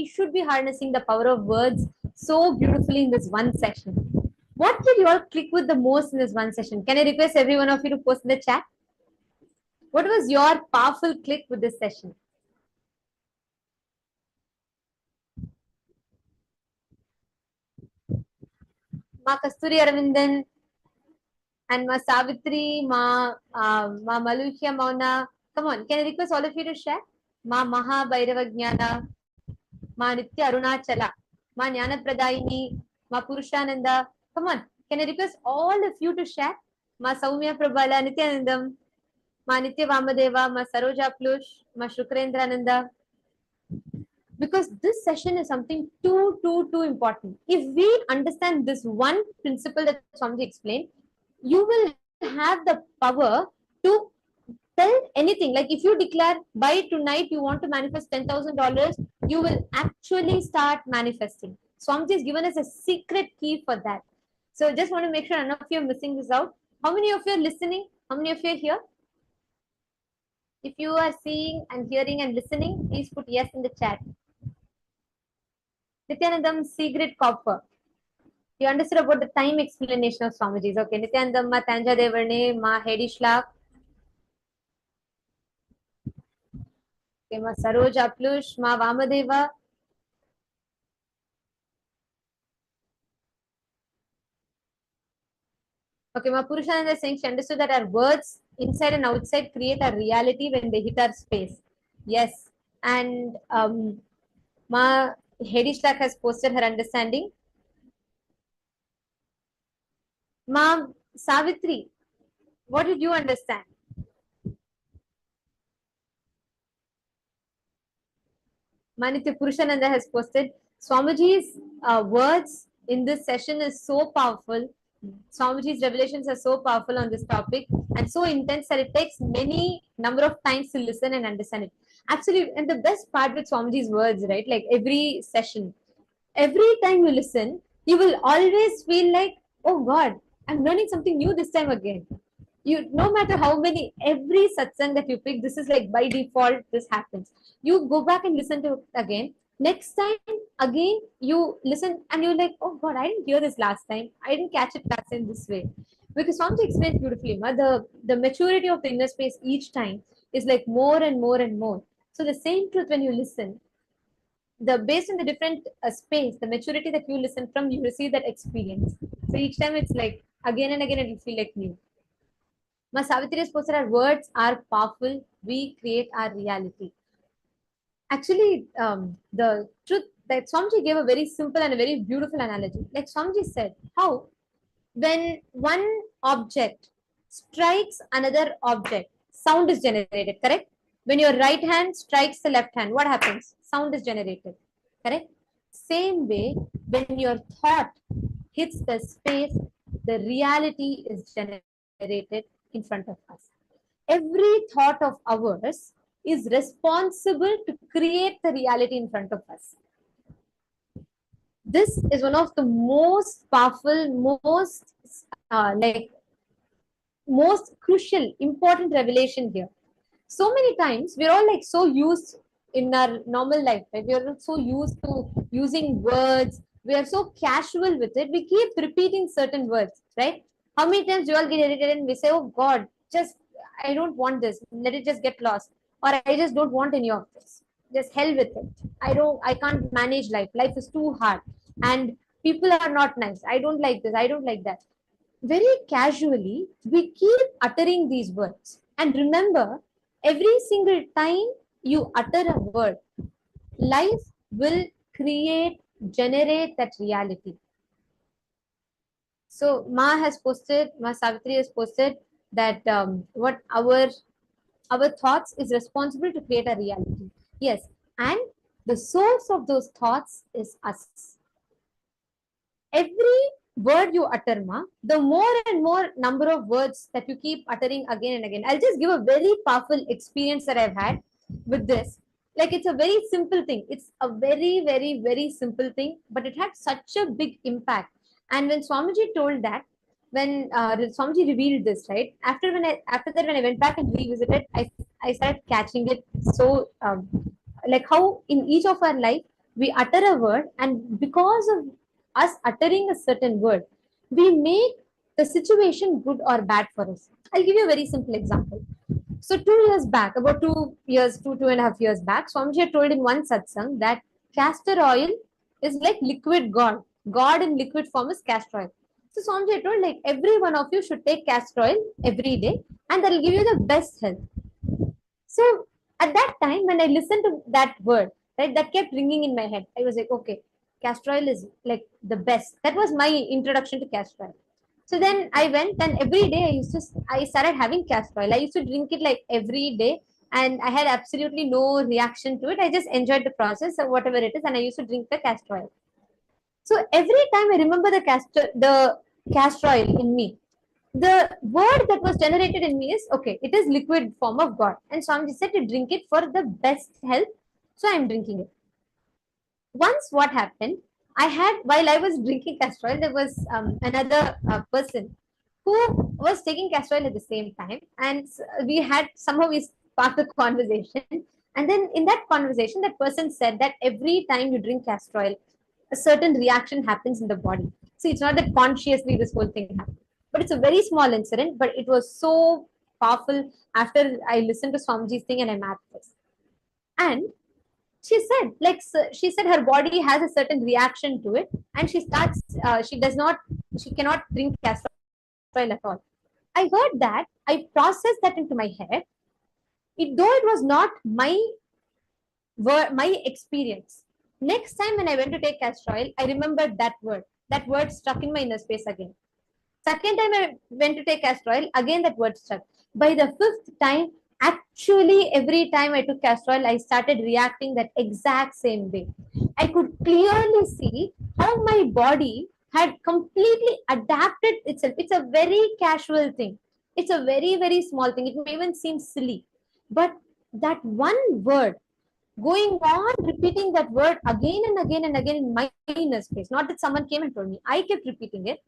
should be harnessing the power of words so beautifully in this one session. What did you all click with the most in this one session? Can I request every one of you to post in the chat? What was your powerful click with this session? Ma Kasturi Aravindan and Ma Savitri, Ma Maluhya Mauna. Come on, can I request all of you to share? Ma Maha Bhairavajnana, Ma Nitya Arunachala, Ma Jnana Pradaini, Ma Purushananda. Come on, can I request all of you to share? Ma Saumya Prabhala, Nityanandam, Ma Nitya Vamadeva, Ma Saroja Plush, Ma Shukrendrananda. Because this session is something too important. If we understand this one principle that Swamiji explained, you will have the power to tell anything. Like if you declare by tonight you want to manifest $10,000, you will actually start manifesting. Swamiji has given us a secret key for that. So just want to make sure none of you are missing this out. How many of you are listening? How many of you are here? If you are seeing and hearing and listening, please put yes in the chat. Nithyanandam, secret copper. You understood about the time explanation of Swamiji's. Okay, Nithyanandam, Ma Tanja Devarne, Ma Hedi Shlak. Okay, Ma Saroj Aplush, Ma Vamadeva. Okay, Ma Purushananda is saying she understood that our words inside and outside create a reality when they hit our space. Yes. And Ma Hedi Shlak has posted her understanding. Ma Savitri, what did you understand? Manitya Purushananda has posted Swamiji's words in this session is so powerful. Swamiji's revelations are so powerful on this topic and so intense that it takes many number of times to listen and understand it. Actually, and the best part with Swamiji's words, right? Like every session, every time you listen, you will always feel like, oh God, I'm learning something new this time again. You, no matter how many, every satsang that you pick, this is like by default, this happens. You go back and listen to it again. Next time, again, you listen and you're like, oh God, I didn't hear this last time. I didn't catch it last time this way. Because Swamiji explains beautifully, ma, the maturity of the inner space each time is like more and more and more. So the same truth when you listen, the based on the different space, the maturity that you listen from, you receive that experience. So each time it's like again and again, it will feel like new. Ma Savitri has posted, our words are powerful. We create our reality. Actually, the truth that Swamiji gave a very simple and a very beautiful analogy. Like Swamiji said, how when one object strikes another object, sound is generated, correct? When your right hand strikes the left hand, what happens? Sound is generated, correct? Same way, when your thought hits the space, the reality is generated in front of us. Every thought of ours is responsible to create the reality in front of us. This is one of the most powerful, most crucial, important revelation here. So many times we're all like so used in our normal life, right? We're so used to using words. We are so casual with it. We keep repeating certain words, right? How many times do you all get irritated and we say, oh God, just, I don't want this. Let it just get lost. Or I just don't want any of this. Just hell with it. I can't manage life. Life is too hard. And people are not nice. I don't like this. I don't like that. Very casually, we keep uttering these words. And remember, every single time you utter a word, life will generate that reality. So Ma Savitri has posted that what our thoughts is responsible to create a reality. Yes, and the source of those thoughts is us. Every word you utter, ma, the more and more number of words that you keep uttering again and again. I'll just give a very powerful experience that I've had with this. Like it's a very simple thing. It's a very simple thing, but it had such a big impact. And when Swamiji told that, when Swamiji revealed this, right? After that, when I went back and revisited, I started catching it. So like how in each of our life we utter a word, and because of us uttering a certain word, we make the situation good or bad for us. I'll give you a very simple example. So 2 years back, about 2 years, 2.5 years back, Swamiji had told in one satsang that castor oil is like liquid God. God in liquid form is castor oil. So Swamiji had told like every one of you should take castor oil every day, and that will give you the best health. So at that time, when I listened to that word, right, that kept ringing in my head. I was like, okay, castor oil is like the best. That was my introduction to castor oil. So then I went, and every day I started having castor oil. I used to drink it like every day, and I had absolutely no reaction to it. I just enjoyed the process of whatever it is, and I used to drink the castor oil. So every time I remember the castor oil in me, the word that was generated in me is okay, it is liquid form of God. And Swamiji said to drink it for the best health. So I'm drinking it. Once what happened, I had, while I was drinking castor oil, there was another person who was taking castor oil at the same time. And we had somehow we sparked the conversation. And then in that conversation, that person said that every time you drink castor oil, a certain reaction happens in the body. See, it's not that consciously this whole thing happened, but it's a very small incident, but it was so powerful after I listened to Swamiji's thing and I mapped this. And she said, like, she said her body has a certain reaction to it, and she cannot drink castor oil at all. I heard that, I processed that into my head. Though it was not my experience. Next time when I went to take castor oil, I remembered that word. That word stuck in my inner space again. Second time I went to take castor oil, again that word stuck. By the fifth time, actually every time I took castor oil, I started reacting that exact same way. I could clearly see how my body had completely adapted itself. It's a very casual thing. It's a very, very small thing. It may even seem silly. But that one word, going on repeating that word again and again and again in my inner space, not that someone came and told me, I kept repeating it.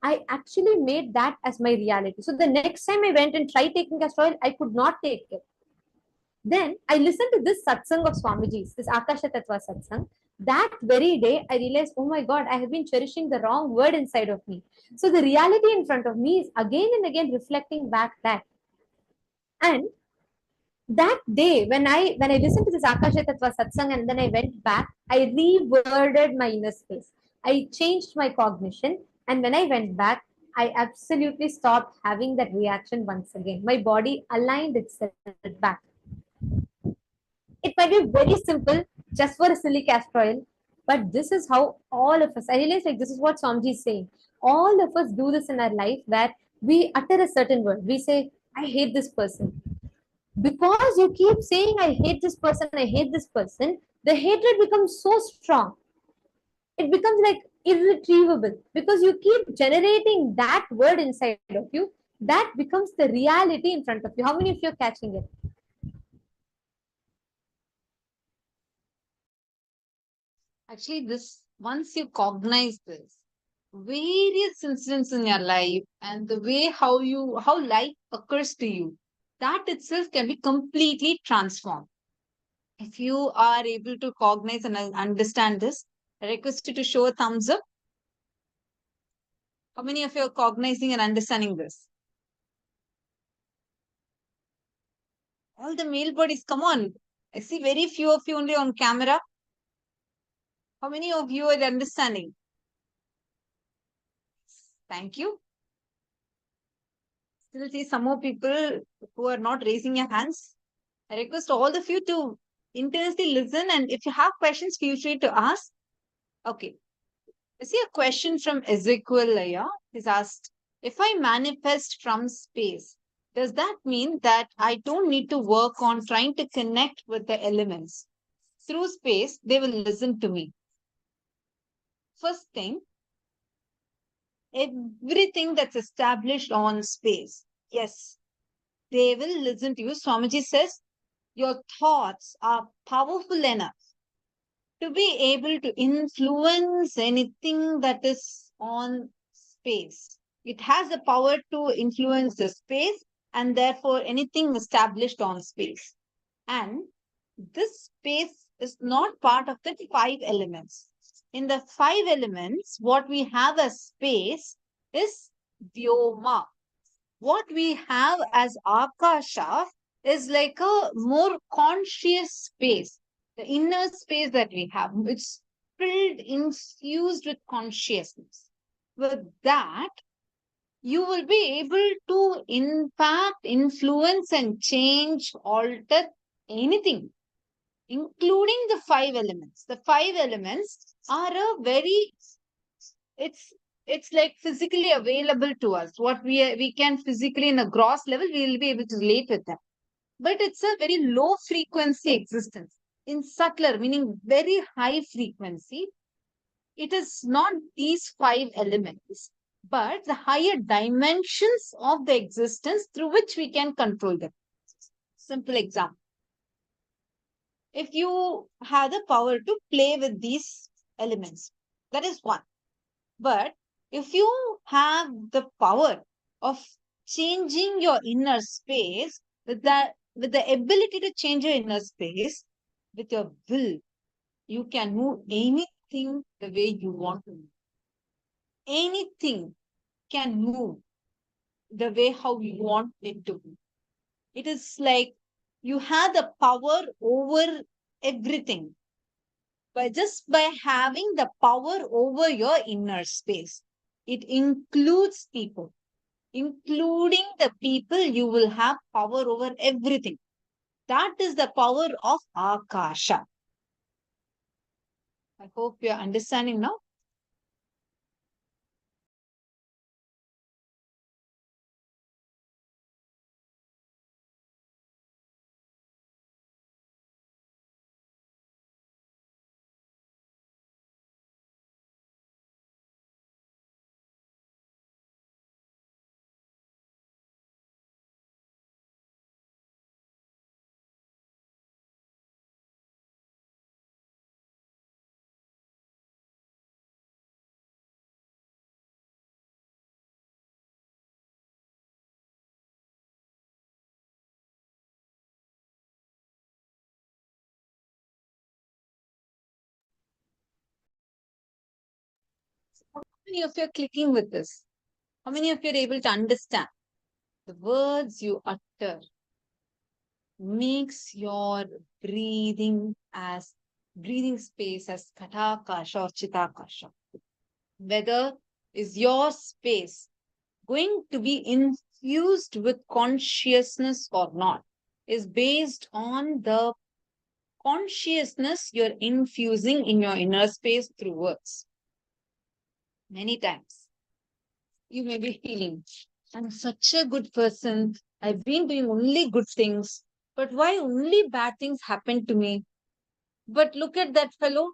I actually made that as my reality. So the next time I went and tried taking castor oil, I could not take it. Then I listened to this satsang of Swamiji's, this Akasha Tattva satsang. That very day, I realized, oh my God, I have been cherishing the wrong word inside of me. So the reality in front of me is again and again reflecting back that. And that day, when I listened to this Akasha Tattva satsang and then I went back, I reworded my inner space. I changed my cognition, and when I went back, I absolutely stopped having that reaction once again. My body aligned itself back. It might be very simple, just for a silly castor oil, but this is how all of us, I realize like this is what Swamiji is saying. All of us do this in our life where we utter a certain word. We say, I hate this person. Because you keep saying, I hate this person, I hate this person, the hatred becomes so strong. It becomes like irretrievable because you keep generating that word inside of you. That becomes the reality in front of you. How many of you are catching it? Actually, this once you cognize this, various incidents in your life and the way how life occurs to you, that itself can be completely transformed. If you are able to cognize and understand this, I request you to show a thumbs up. How many of you are cognizing and understanding this? All the male bodies, come on. I see very few of you only on camera. How many of you are understanding? Thank you. Still see some more people who are not raising your hands. I request all of you to intensely listen, and if you have questions, feel free to ask. Okay. I see a question from Ezekiel Laya. He's asked, if I manifest from space, does that mean that I don't need to work on trying to connect with the elements? Through space, they will listen to me. First thing, everything that's established on space, yes, they will listen to you. Swamiji says, your thoughts are powerful enough to be able to influence anything that is on space. It has the power to influence the space and therefore anything established on space. And this space is not part of the five elements. In the five elements, what we have as space is Vyoma. What we have as Akasha is like a more conscious space. The inner space that we have, it's filled, infused with consciousness. With that, you will be able to impact, influence, and change, alter anything, including the five elements. The five elements are a very, it's like physically available to us. What we can physically in a gross level, we will be able to relate with them. But it's a very low frequency existence. In subtler, meaning very high frequency, it is not these five elements, but the higher dimensions of the existence through which we can control them. Simple example. If you have the power to play with these elements, that is one. But if you have the power of changing your inner space with the ability to change your inner space with your will, you can move anything the way you want to move. Anything can move the way how you want it to be. It is like you have the power over everything by having the power over your inner space. It includes people. Including the people, you will have power over everything. That is the power of Akasha. I hope you are understanding now. How many of you are clicking with this? How many of you are able to understand? The words you utter makes your breathing space as Katakasha or Chitakasha. Whether is your space going to be infused with consciousness or not is based on the consciousness you're infusing in your inner space through words. Many times you may be feeling, I'm such a good person. I've been doing only good things, but why only bad things happen to me? But look at that fellow.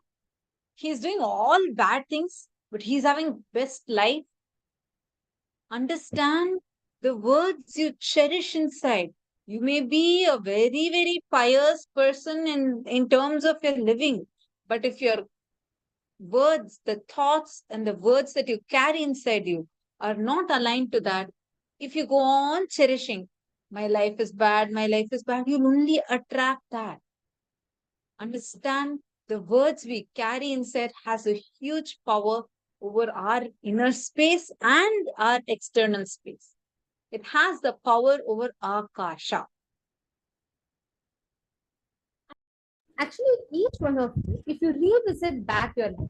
He's doing all bad things, but he's having best life. Understand the words you cherish inside. You may be a very, very pious person in terms of your living, but if your words, the thoughts and the words that you carry inside you are not aligned to that, if you go on cherishing, my life is bad, you'll only attract that. Understand the words we carry inside has a huge power over our inner space and our external space. It has the power over Akasha. Actually, each one of you, if you revisit back your life,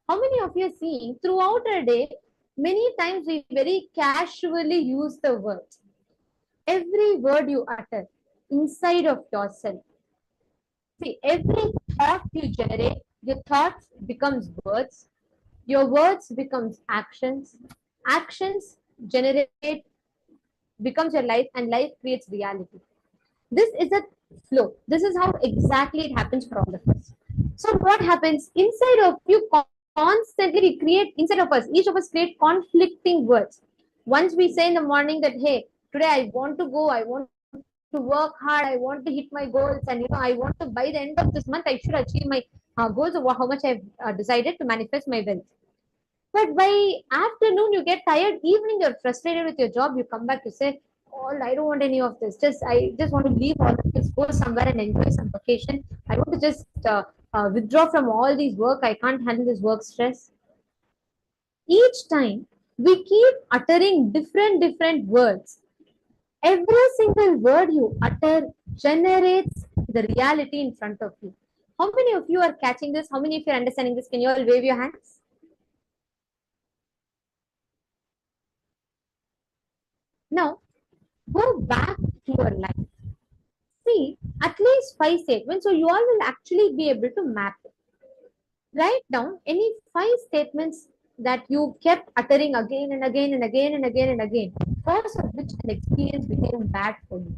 how many of you are seeing throughout a day, many times we very casually use the words. Every word you utter inside of yourself. See, every thought you generate, your thoughts becomes words, your words becomes actions, actions generate becomes your life, and life creates reality. This is a flow. This is how exactly it happens for all of us. So what happens inside of you constantly we create inside of us, each of us create conflicting words. Once we say in the morning that, hey, today I want to go, I want to work hard, I want to hit my goals, and I want to by the end of this month I should achieve my goals of how much I've decided to manifest my wealth. But by afternoon, you get tired. Evening, you're frustrated with your job. You come back, you say, "Oh, I don't want any of this. I just want to leave all of this, go somewhere and enjoy some vacation. I want to just withdraw from all these work. I can't handle this work stress." Each time, we keep uttering different words. Every single word you utter generates the reality in front of you. How many of you are catching this? How many of you are understanding this? Can you all wave your hands? Now, go back to your life. See at least 5 statements, so you all will actually be able to map it. Write down any 5 statements that you kept uttering again and again and again and again and again, because of which an experience became bad for you.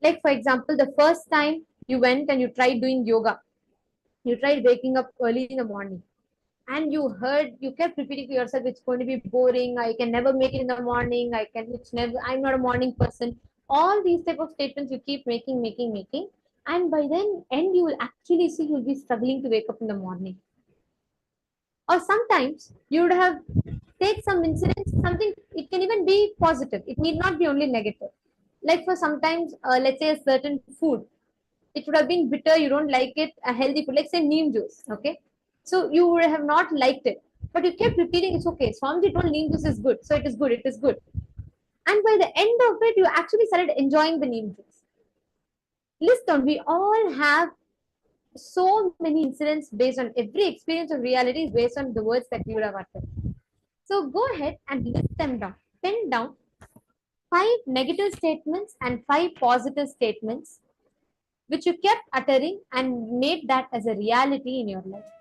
Like, for example, the first time you went and you tried doing yoga, you tried waking up early in the morning, and you kept repeating to yourself, "It's going to be boring. I can never make it in the morning. I'm not a morning person." All these type of statements you keep making, and by then end you will actually see you'll be struggling to wake up in the morning. Or sometimes you would have take some incidents, something, it can even be positive, it need not be only negative. Like for sometimes, let's say a certain food, it would have been bitter, you don't like it, a healthy food, like say neem juice, okay? So you would have not liked it, but you kept repeating, "It's okay, Swamiji told neem juice is good, so it is good." And by the end of it, you actually started enjoying the neem juice. Listen, we all have so many incidents based on every experience of reality is based on the words that we would have uttered. So go ahead and list them down. Pen down 5 negative statements and 5 positive statements which you kept uttering and made that as a reality in your life.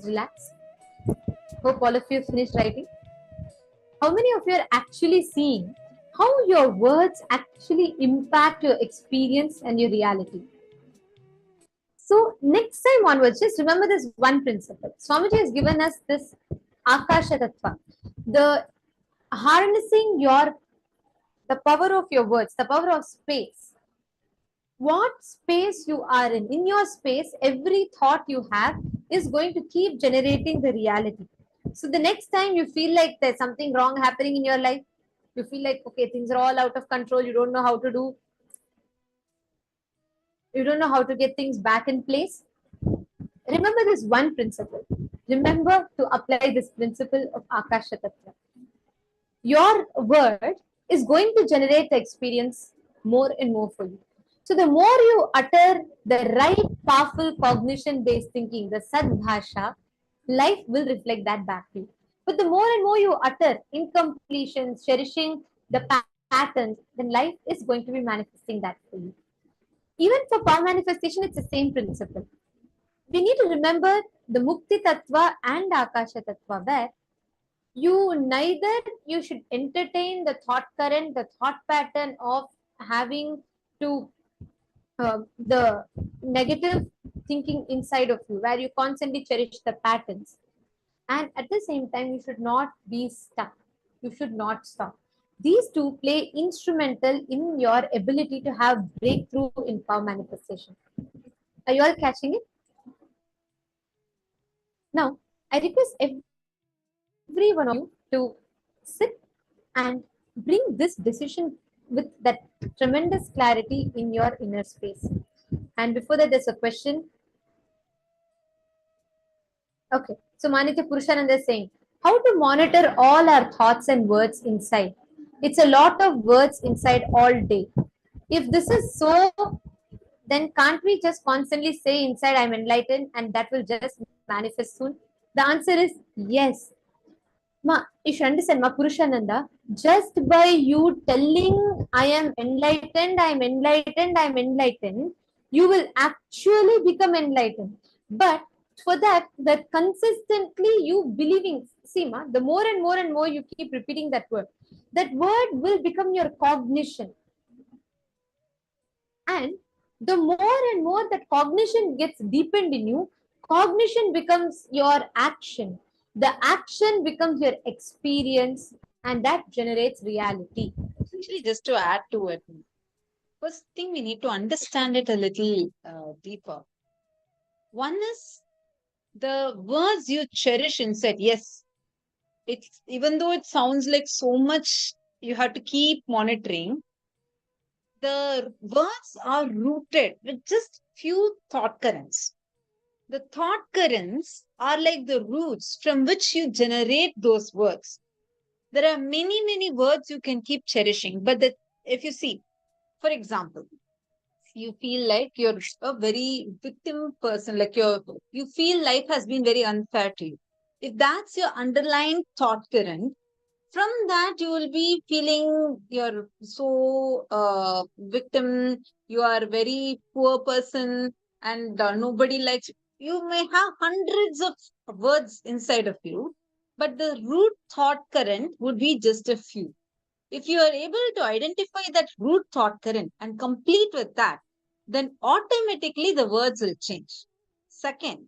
relax. Hope all of you finished writing. How many of you are actually seeing how your words actually impact your experience and your reality? So next time onwards, just remember this one principle. Swamiji has given us this Akasha Tattva, the harnessing the power of your words, the power of space. What space you are in your space, every thought you have is going to keep generating the reality. So the next time you feel like there's something wrong happening in your life, you feel like, okay, things are all out of control, you don't know how to do, you don't know how to get things back in place. Remember this one principle. Remember to apply this principle of Akasha Tattva. Your word is going to generate the experience more and more for you. So the more you utter the right, powerful cognition-based thinking, the Sadbhasha, life will reflect that back to you. But the more and more you utter incompletions, cherishing the patterns, then life is going to be manifesting that for you. Even for power manifestation, it's the same principle. We need to remember the Mukti Tattva and Akasha Tattva, where you should entertain the thought current, the thought pattern of having to the negative thinking inside of you, where you constantly cherish the patterns. And at the same time, you should not be stuck. You should not stop. These two play instrumental in your ability to have breakthrough in power manifestation. Are you all catching it? Now, I request every one of you to sit and bring this decision with that tremendous clarity in your inner space. And before that, there's a question. Okay, so Manitya Purushananda is saying, how to monitor all our thoughts and words inside? It's a lot of words inside all day. If this is so, then can't we just constantly say inside I'm enlightened and that will just manifest soon? The answer is yes. Ma, you should understand, Ma Purushananda, just by you telling I am enlightened, I am enlightened, I am enlightened, you will actually become enlightened. But for that consistently you believing, see Ma, the more and more and more you keep repeating that word will become your cognition. And the more and more that cognition gets deepened in you, cognition becomes your action. The action becomes your experience, and that generates reality. Actually, just to add to it, first thing we need to understand it a little deeper. One is the words you cherish inside. Yes, it's even though it sounds like so much you have to keep monitoring, the words are rooted with just few thought currents. The thought currents are like the roots from which you generate those words. There are many, many words you can keep cherishing. But if you see, for example, you feel like you're a very victim person, like you feel life has been very unfair to you. If that's your underlying thought current, from that you will be feeling you're so victim, you are a very poor person, and nobody likes you. You may have hundreds of words inside of you, but the root thought current would be just a few. If you are able to identify that root thought current and complete with that, then automatically the words will change. Second,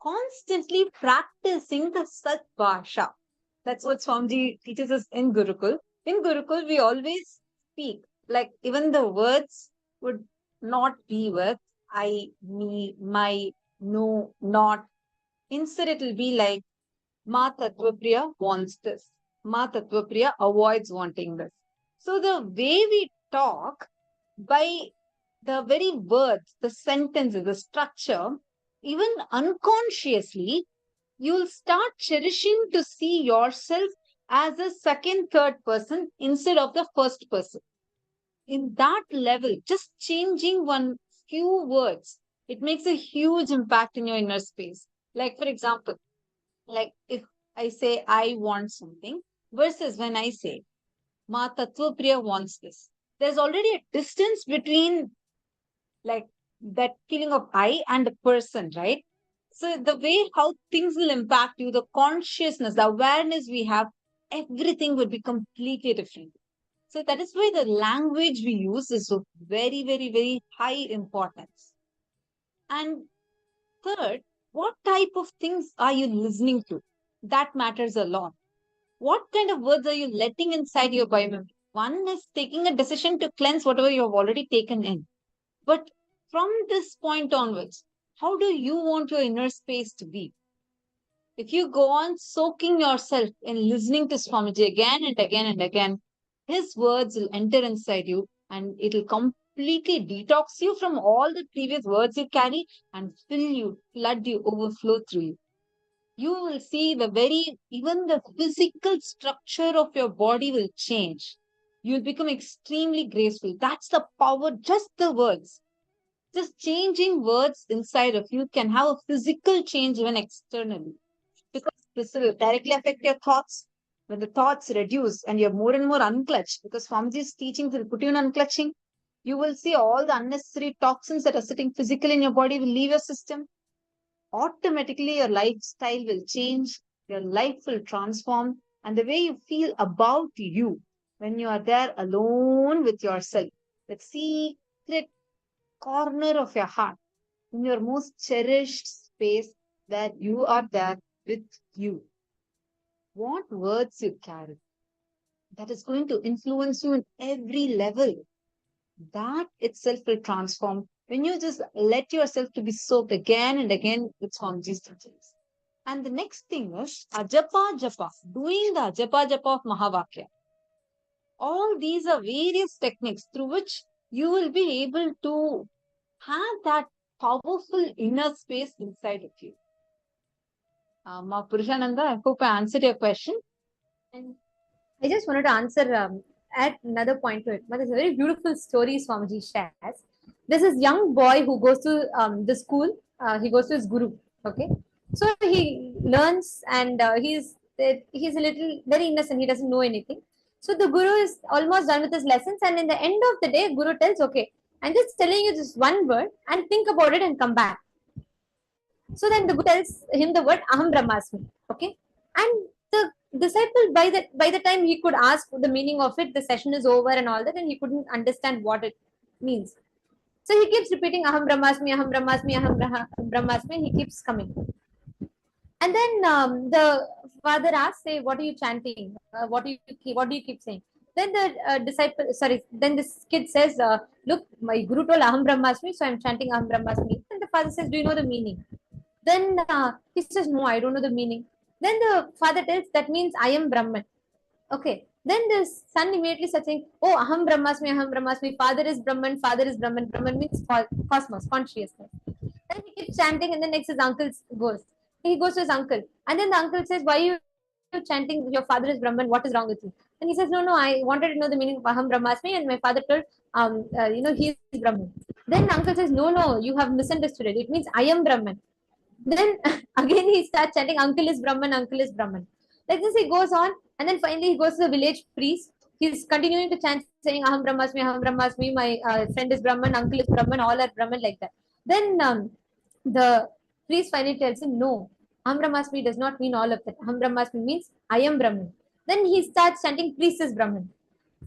constantly practicing the Sat Bhasha. That's what Swamiji teaches us in Gurukul. In Gurukul, we always speak, like even the words would not be with I, me, my, no, not. Instead, it will be like Ma Tattvapriya wants this. Ma Tattvapriya avoids wanting this. So the way we talk, by the very words, the sentences, the structure, even unconsciously, you'll start cherishing to see yourself as a second, third person instead of the first person. In that level, just changing one few words, it makes a huge impact in your inner space. Like, for example, like if I say I want something versus when I say Ma Tattvapriya wants this, there's already a distance between like that feeling of I and the person, right? So the way how things will impact you, the consciousness, the awareness we have, everything would be completely different. So that is why the language we use is of very, very, very high importance. And third, what type of things are you listening to? That matters a lot. What kind of words are you letting inside your biomemory? One is taking a decision to cleanse whatever you have already taken in. But from this point onwards, how do you want your inner space to be? If you go on soaking yourself in listening to Swamiji again and again and again, his words will enter inside you and it will completely detox you from all the previous words you carry and fill you, flood you, overflow through you. You will see even the physical structure of your body will change. You'll become extremely graceful. That's the power, just the words. Just changing words inside of you can have a physical change even externally, because this will directly affect your thoughts. When the thoughts reduce and you're more and more unclutched, because Swamiji's teachings will put you in unclutching, you will see all the unnecessary toxins that are sitting physically in your body will leave your system. Automatically, your lifestyle will change, your life will transform, and the way you feel about you when you are there alone with yourself, that secret corner of your heart, in your most cherished space, that you are there with you. What words you carry, that is going to influence you in every level. That itself will transform when you just let yourself to be soaked again and again with Swamiji's teachings. And the next thing is ajapa japa, doing the ajapa japa of Mahavakya. All these are various techniques through which you will be able to have that powerful inner space inside of you. Ma Purushananda, I hope I answered your question. And I just wanted to answer, add another point to it. But it's a very beautiful story Swamiji shares. There's this young boy who goes to the school. He goes to his guru. Okay, so he learns, and he's a little very innocent. He doesn't know anything. So the guru is almost done with his lessons, and in the end of the day, guru tells, "Okay, I'm just telling you this one word, and think about it and come back." So then the guru tells him the word Aham Brahmasmi. Okay, and the disciple, by the time he could ask the meaning of it, the session is over and all that, and he couldn't understand what it means. So he keeps repeating Aham Brahmasmi, Aham Brahmasmi, Aham Brahmasmi, and he keeps coming. And then the father asks, "Say, what are you chanting? What do you keep saying?" Then the then this kid says, "Look, my guru told Aham Brahmasmi, so I'm chanting Aham Brahmasmi." And the father says, "Do you know the meaning?" Then he says, "No, I don't know the meaning." Then the father tells, "That means I am Brahman." Okay. Then the son immediately starts saying, "Oh, Aham Brahmasmi, Aham Brahmasmi. Father is Brahman, Father is Brahman. Brahman means cosmos, consciousness." Then he keeps chanting, and then next his uncle goes. He goes to his uncle, and then the uncle says, "Why are you chanting? Your father is Brahman. What is wrong with you?" And he says, "No, no. I wanted to know the meaning of Aham Brahmasmi, and my father told, he is Brahman." Then the uncle says, "No, no. You have misunderstood it. It means I am Brahman." Then again he starts chanting, "Uncle is Brahman, uncle is Brahman." Like this he goes on, and then finally he goes to the village priest. He's continuing to chant, saying, "Aham Brahmasmi, Aham Brahmasmi, my friend is Brahman, uncle is Brahman, all are Brahman," like that. Then the priest finally tells him, "No, Aham Brahmasmi does not mean all of that. Aham Brahmasmi means I am Brahman." Then he starts chanting, "Priest is Brahman."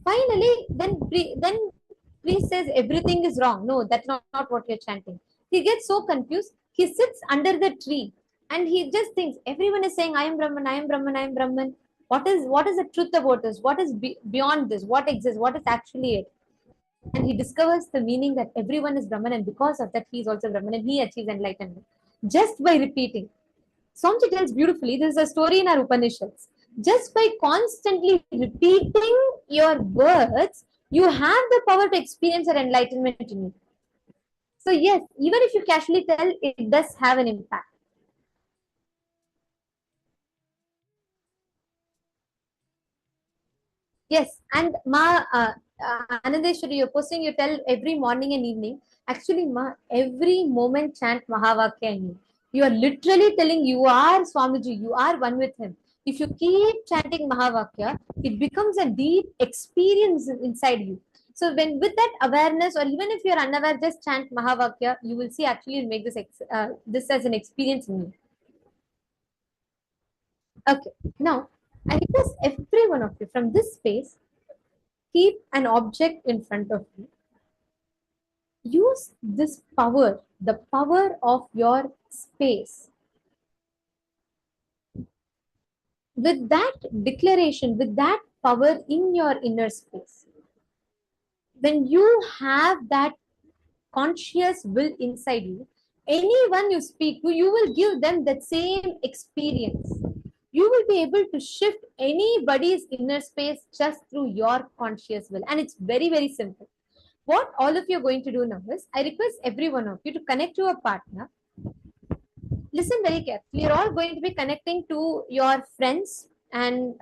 Finally, then priest says, "Everything is wrong. No, that's not what you're chanting." He gets so confused. He sits under the tree and he just thinks, everyone is saying, "I am Brahman, I am Brahman, I am Brahman. What is the truth about this? What is beyond this? What exists? What is actually it?" And he discovers the meaning that everyone is Brahman, and because of that, he is also Brahman, and he achieves enlightenment just by repeating. Swamiji tells beautifully, this is a story in our Upanishads. Just by constantly repeating your words, you have the power to experience your enlightenment in you. So yes, even if you casually tell, it does have an impact. Yes, and Anandeshwari, you're posting, you tell every morning and evening. Actually, every moment chant Mahavakya in you. You are literally telling you are Swamiji, you are one with him. If you keep chanting Mahavakya, it becomes a deep experience inside you. So when with that awareness, or even if you're unaware, just chant Mahavakya, you will see actually you'll make this as an experience in you. Okay, now I request every one of you from this space, keep an object in front of you. Use this power, the power of your space. With that declaration, with that power in your inner space, when you have that conscious will inside you, anyone you speak to, you will give them that same experience. You will be able to shift anybody's inner space just through your conscious will. And it's very, very simple. What all of you are going to do now is, I request every one of you to connect to a partner. Listen very carefully. You're all going to be connecting to your friends and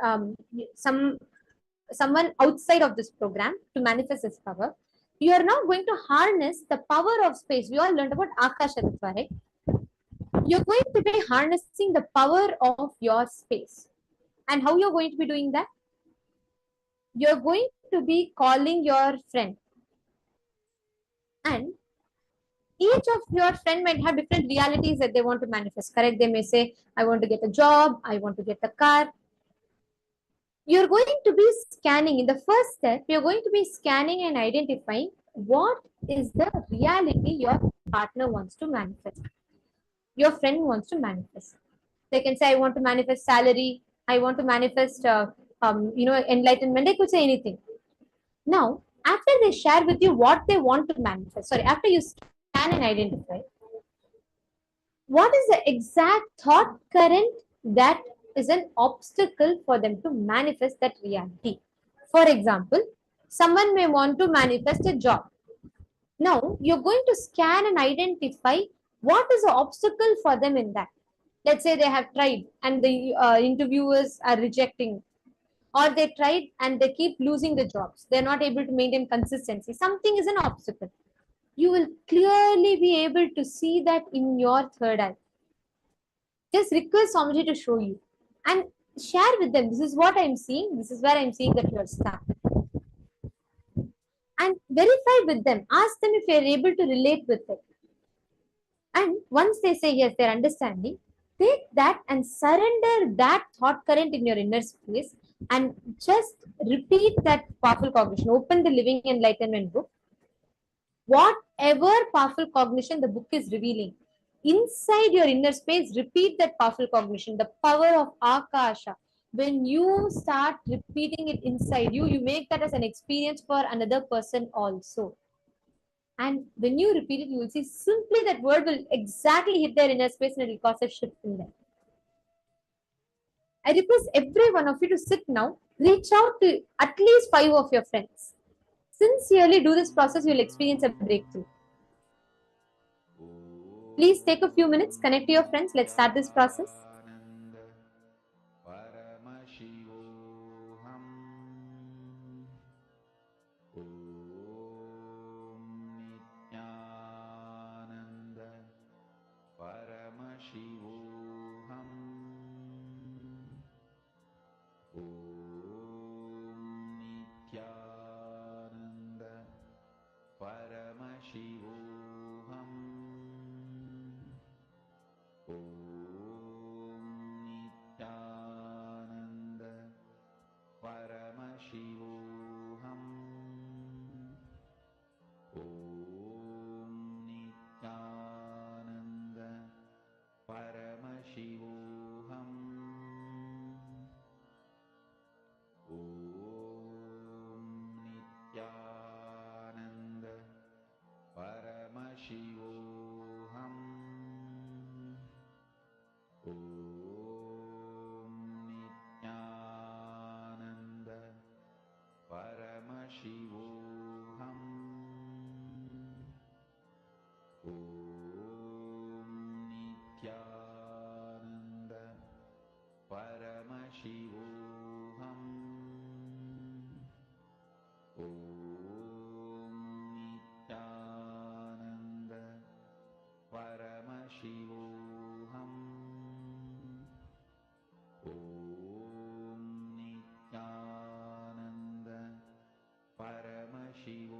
someone outside of this program to manifest this power. You are now going to harness the power of space. We all learned about Akasha Tattva, right? You're going to be harnessing the power of your space. And how you're going to be doing that? You're going to be calling your friend. And each of your friend might have different realities that they want to manifest, correct? They may say, I want to get a job, I want to get a car. You're going to be scanning. In the first step, you're going to be scanning and identifying what is the reality your partner wants to manifest, your friend wants to manifest. They can say, I want to manifest salary, I want to manifest enlightenment. They could say anything. Now, after they share with you what they want to manifest, after you scan and identify, what is the exact thought current that is an obstacle for them to manifest that reality? For example, someone may want to manifest a job. Now, you're going to scan and identify what is the obstacle for them in that. Let's say they have tried and the interviewers are rejecting, or they tried and they keep losing the jobs. They're not able to maintain consistency. Something is an obstacle. You will clearly be able to see that in your third eye. Just request Swamiji to show you and share with them. This is what I'm seeing. This is where I'm seeing that you're stuck. And verify with them. Ask them if you're able to relate with it. And once they say yes, they're understanding, take that and surrender that thought current in your inner space and just repeat that powerful cognition. Open the Living Enlightenment book. Whatever powerful cognition the book is revealing, inside your inner space, repeat that powerful cognition, the power of Akasha. When you start repeating it inside you, you make that as an experience for another person also. And when you repeat it, you will see simply that word will exactly hit their inner space and it will cause a shift in them. I request every one of you to sit now, reach out to at least 5 of your friends. Sincerely do this process, you will experience a breakthrough. Please take a few minutes, connect to your friends. Let's start this process. Paramashivoham. Nithyananda. Paramashivoham. Nithyananda. Paramashivoham. Nithyananda. Paramashivoham. Nithyananda. Paramashivoham. Nithyananda. Paramashivoham. Nithyananda. Paramashivoham. Nithyananda. Paramashivoham. Nithyananda. Paramashivoham. Nithyananda. Paramashivoham.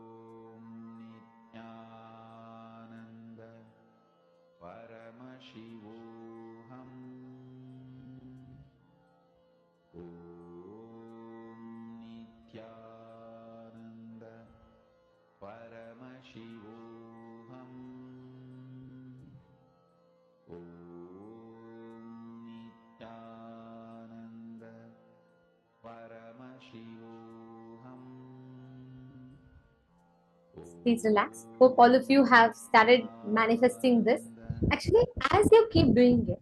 Please relax. Hope all of you have started manifesting this. Actually, as you keep doing it,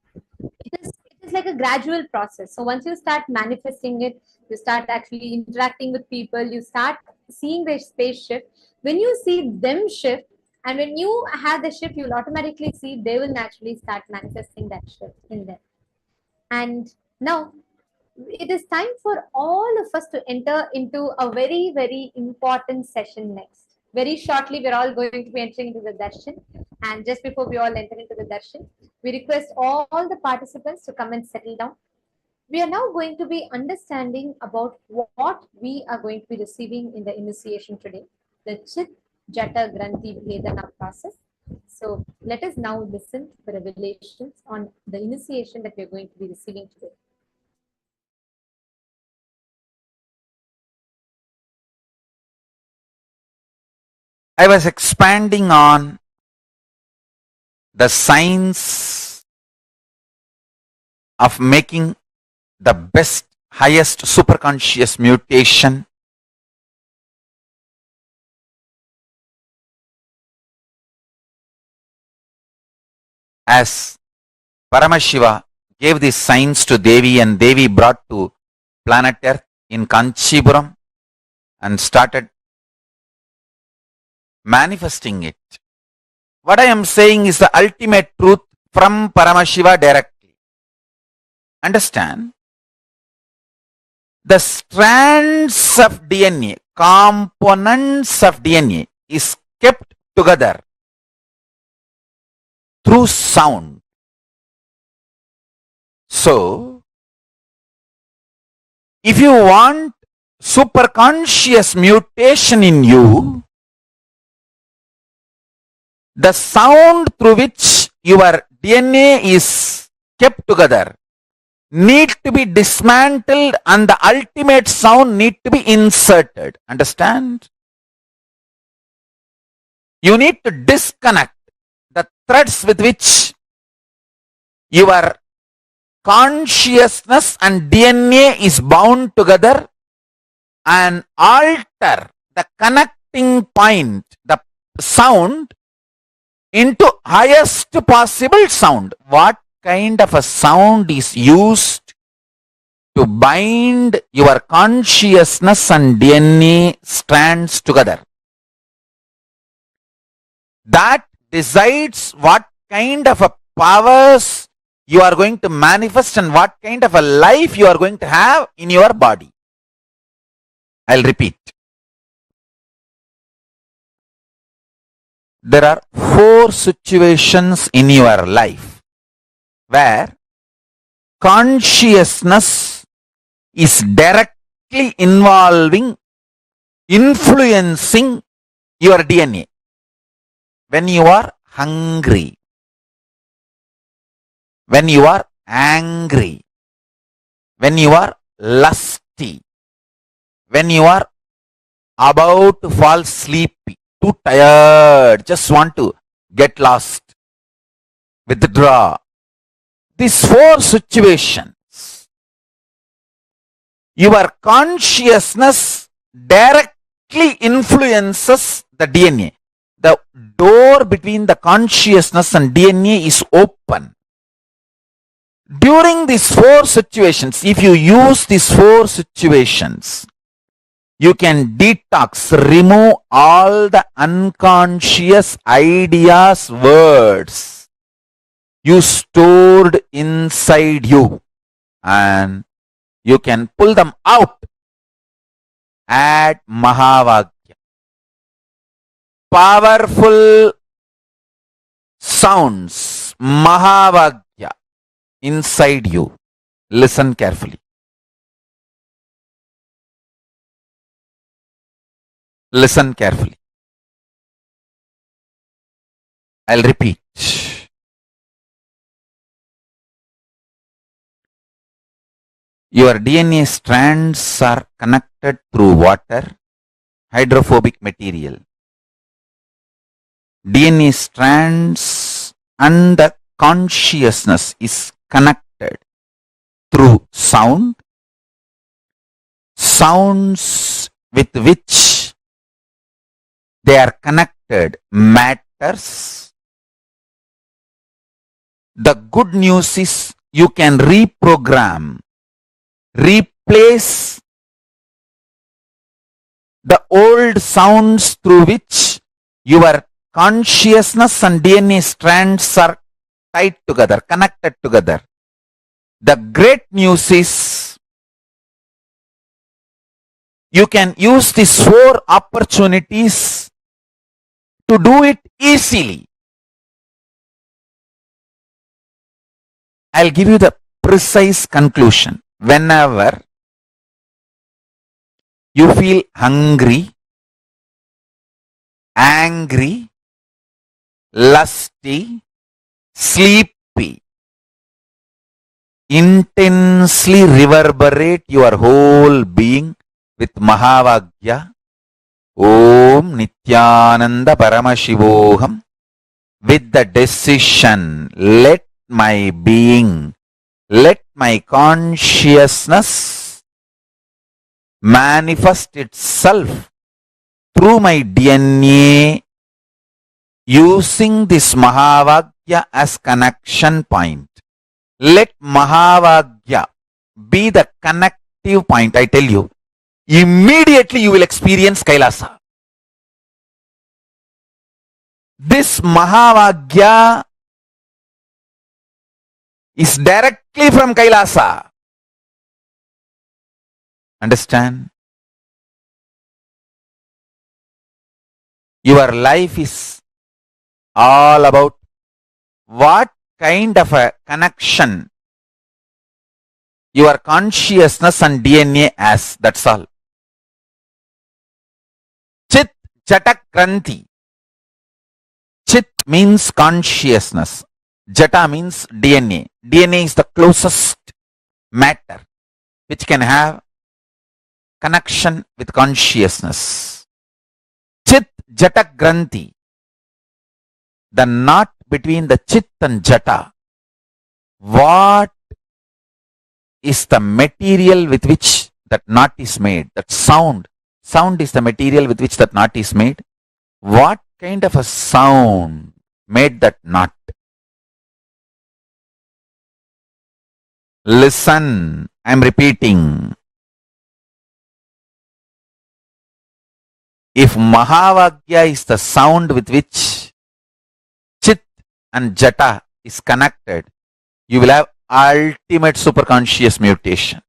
it is like a gradual process. So once you start manifesting it, you start actually interacting with people, you start seeing their space shift. When you see them shift, and when you have the shift, you'll automatically see they will naturally start manifesting that shift in them. And now it is time for all of us to enter into a very, very important session next. Very shortly, we're all going to be entering into the darshan. And just before we all enter into the darshan, we request all the participants to come and settle down. We are now going to be understanding about what we are going to be receiving in the initiation today, the Chit Jata Granthi Vedana process. So let us now listen to the revelations on the initiation that we are going to be receiving today. I was expanding on the science of making the best, highest superconscious mutation as Paramashiva gave this science to Devi, and Devi brought to planet Earth in Kanchipuram and started manifesting it. What I am saying is the ultimate truth from Paramashiva directly. Understand? The strands of DNA, components of DNA is kept together through sound. So, if you want superconscious mutation in you, the sound through which your DNA is kept together need to be dismantled, and the ultimate sound need to be inserted. Understand? You need to disconnect the threads with which your consciousness and DNA is bound together and alter the connecting point, the sound, into highest possible sound. What kind of a sound is used to bind your consciousness and DNA strands together? That decides what kind of a powers you are going to manifest and what kind of a life you are going to have in your body. I'll repeat. There are 4 situations in your life where consciousness is directly influencing your DNA. When you are hungry, when you are angry, when you are lusty, when you are about to fall sleepy, too tired, just want to get lost, withdraw. These 4 situations, your consciousness directly influences the DNA. The door between the consciousness and DNA is open. During these 4 situations, if you use these 4 situations, you can detox, remove all the unconscious ideas, words you stored inside you, and you can pull them out at Mahavagya. Powerful sounds, Mahavagya, inside you. Listen carefully. Listen carefully. I'll repeat. Your DNA strands are connected through water, hydrophobic material. DNA strands and the consciousness is connected through sound, sounds with which They are connected matters. The good news is you can reprogram, replace the old sounds through which your consciousness and DNA strands are tied together, connected together. The great news is you can use these 4 opportunities to do it easily. I'll give you the precise conclusion. Whenever you feel hungry, angry, lusty, sleepy, intensely reverberate your whole being with Mahavagya, Om Nithyananda Paramashivoham, with the decision, let my being, let my consciousness manifest itself through my DNA using this Mahavagya as connection point. Let Mahavagya be the connective point. I tell you, immediately you will experience Kailasa. This Mahavagya is directly from Kailasa. Understand? Your life is all about what kind of a connection your consciousness and DNA has. That's all. Chit Jata Kranti. Chit means consciousness. Jata means DNA. DNA is the closest matter which can have connection with consciousness. Chit Jata Granthi. The knot between the Chit and Jata. What is the material with which that knot is made? That sound. Sound is the material with which that knot is made. What kind of a sound made that knot? Listen, I am repeating. If Mahavagya is the sound with which Chit and Jata is connected, you will have ultimate superconscious mutation.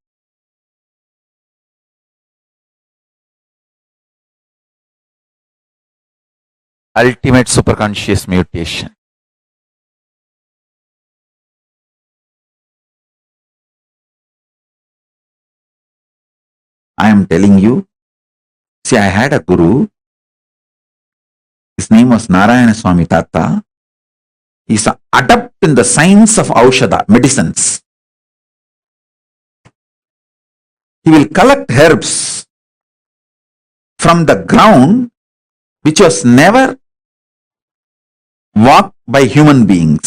Ultimate superconscious mutation. I am telling you, see, I had a guru. His name was Narayana Swami Tata. He's an adept in the science of Aushadha, medicines. He will collect herbs from the ground which was never walked by human beings.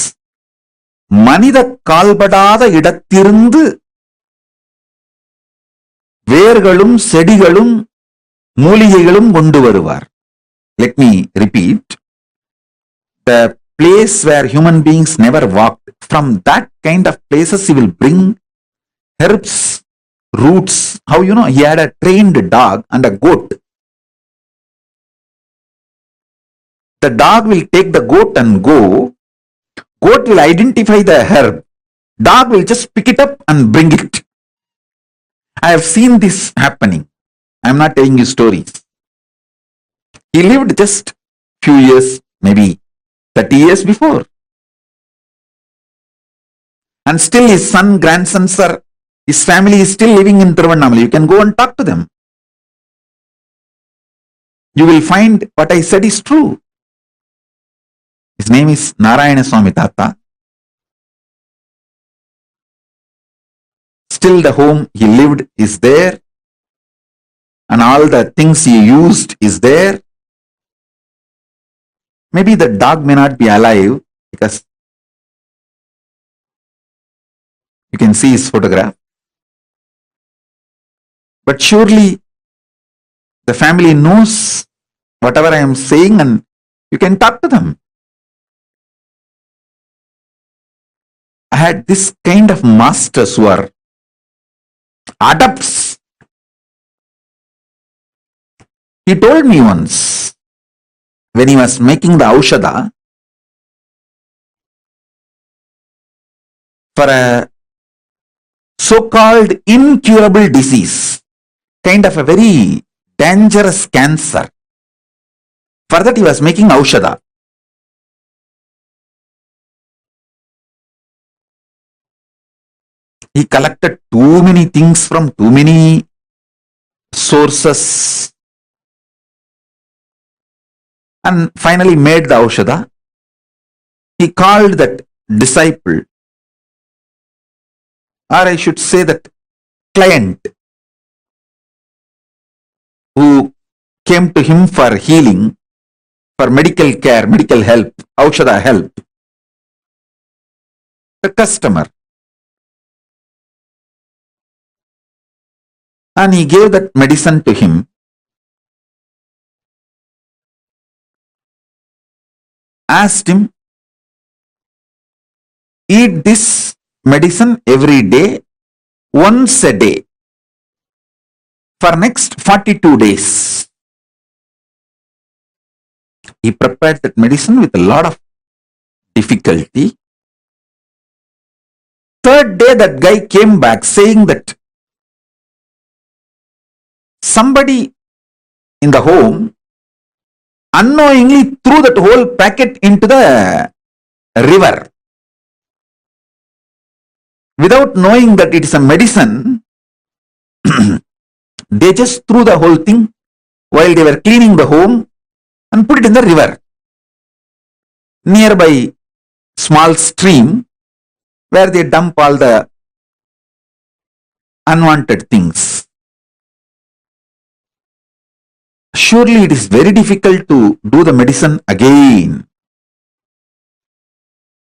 மனித கால்படாத இடத்திலிருந்து வேர்களும் செடிகளும் மூலிகைகளும் கொண்டு வருவார். Let me repeat. The place where human beings never walked, from that kind of places he will bring herbs, roots. How you know? He had a trained dog and a goat. The dog will take the goat and go. Goat will identify the herb. Dog will just pick it up and bring it. I have seen this happening. I am not telling you stories. He lived just few years, maybe 30 years before. And still his son, grandsons are, his family is still living in Tiruvannamalai. You can go and talk to them. You will find what I said is true. His name is Narayana Swami Tata. Still the home he lived is there. And all the things he used is there. Maybe the dog may not be alive because you can see his photograph. But surely the family knows whatever I am saying, and you can talk to them. I had this kind of masters who are adepts. He told me once, when he was making the aushadha for a so-called incurable disease, kind of a very dangerous cancer. For that he was making aushadha. He collected too many things from too many sources and finally made the aushadha. He called that disciple, or I should say that client, who came to him for healing, for medical care, medical help, aushadha help, the customer. And he gave that medicine to him. Asked him, eat this medicine every day, once a day, for next 42 days. He prepared that medicine with a lot of difficulty. Third day, that guy came back saying that somebody in the home unknowingly threw that whole packet into the river. Without knowing that it is a medicine, they just threw the whole thing while they were cleaning the home and put it in the river. Nearby small stream where they dump all the unwanted things. Surely it is very difficult to do the medicine again.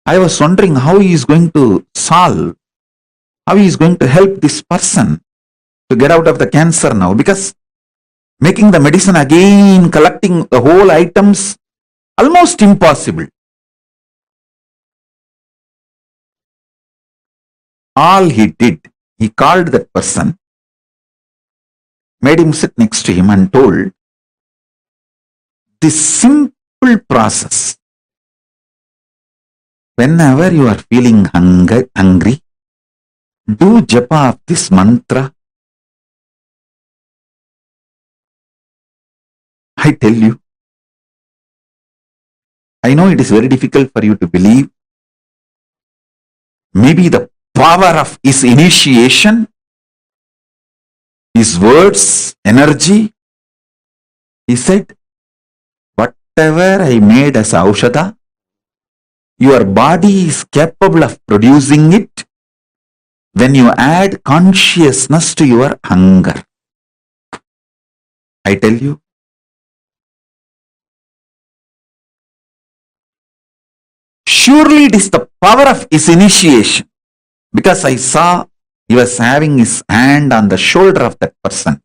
I was wondering how he is going to solve, how he is going to help this person to get out of the cancer now, because making the medicine again, collecting the whole items, almost impossible. All he did, he called that person, made him sit next to him and told, this simple process, whenever you are feeling hungry, do japa of this mantra. I tell you, I know it is very difficult for you to believe. Maybe the power of his initiation, his words, energy. He said, whatever I made as aushadha, your body is capable of producing it when you add consciousness to your hunger. I tell you, surely it is the power of his initiation, because I saw he was having his hand on the shoulder of that person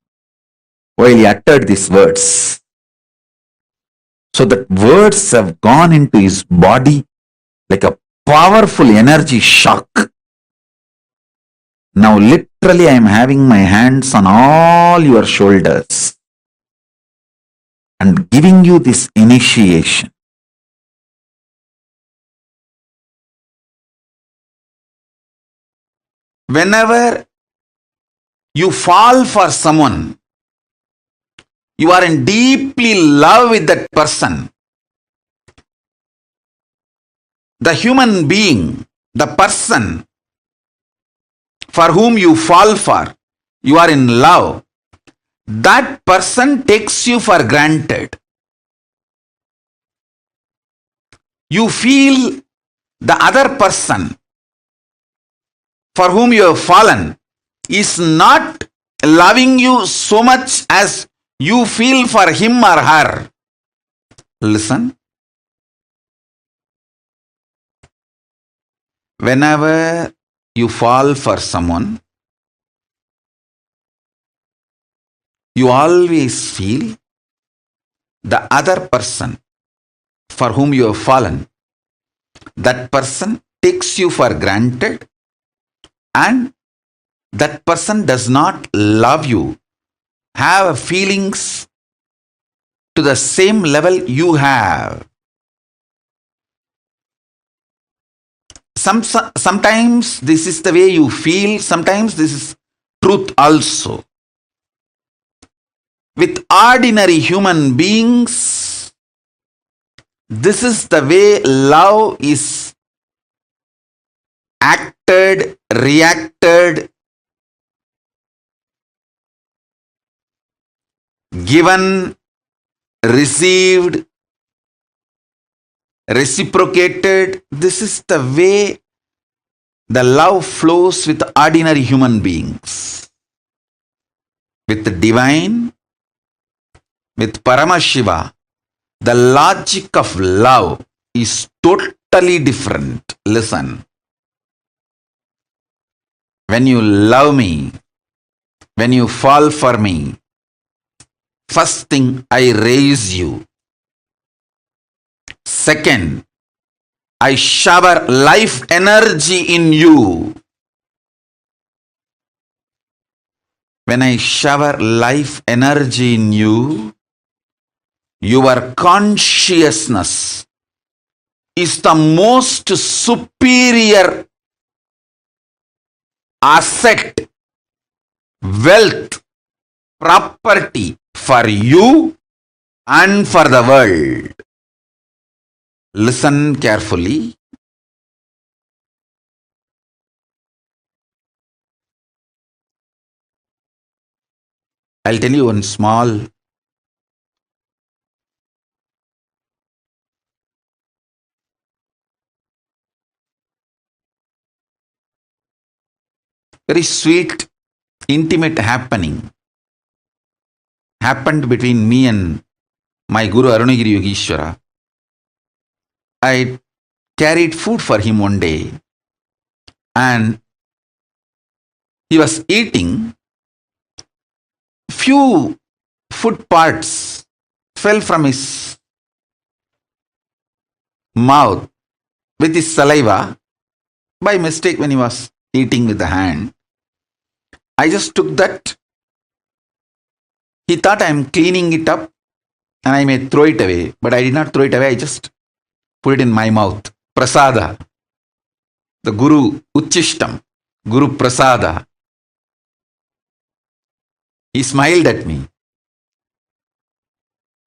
while he uttered these words. So that words have gone into his body like a powerful energy shock. Now literally I am having my hands on all your shoulders and giving you this initiation. Whenever you fall for someone, you are in deeply love with that person, the human being, the person for whom you fall for, you are in love, that person takes you for granted. You feel the other person for whom you have fallen is not loving you so much as you feel for him or her. Listen. Whenever you fall for someone, you always feel the other person for whom you have fallen, that person takes you for granted and that person does not love you, have feelings to the same level you have. Sometimes this is the way you feel, sometimes this is truth also. With ordinary human beings, this is the way love is acted, reacted, given, received, reciprocated. This is the way the love flows with ordinary human beings. With the divine, with Paramashiva, the logic of love is totally different. Listen. When you love me, when you fall for me, first thing, I raise you. Second, I shower life energy in you. When I shower life energy in you, your consciousness is the most superior asset, wealth, property for you and for the world. Listen carefully. I'll tell you one small very sweet, intimate happened between me and my Guru Arunagiri Yogeshwara. I carried food for him one day and he was eating. Few food parts fell from his mouth with his saliva by mistake when he was eating with the hand. I just took that. He thought I am cleaning it up and I may throw it away, but I did not throw it away. I just put it in my mouth. Prasada. The Guru Uchishtam. Guru Prasada. He smiled at me.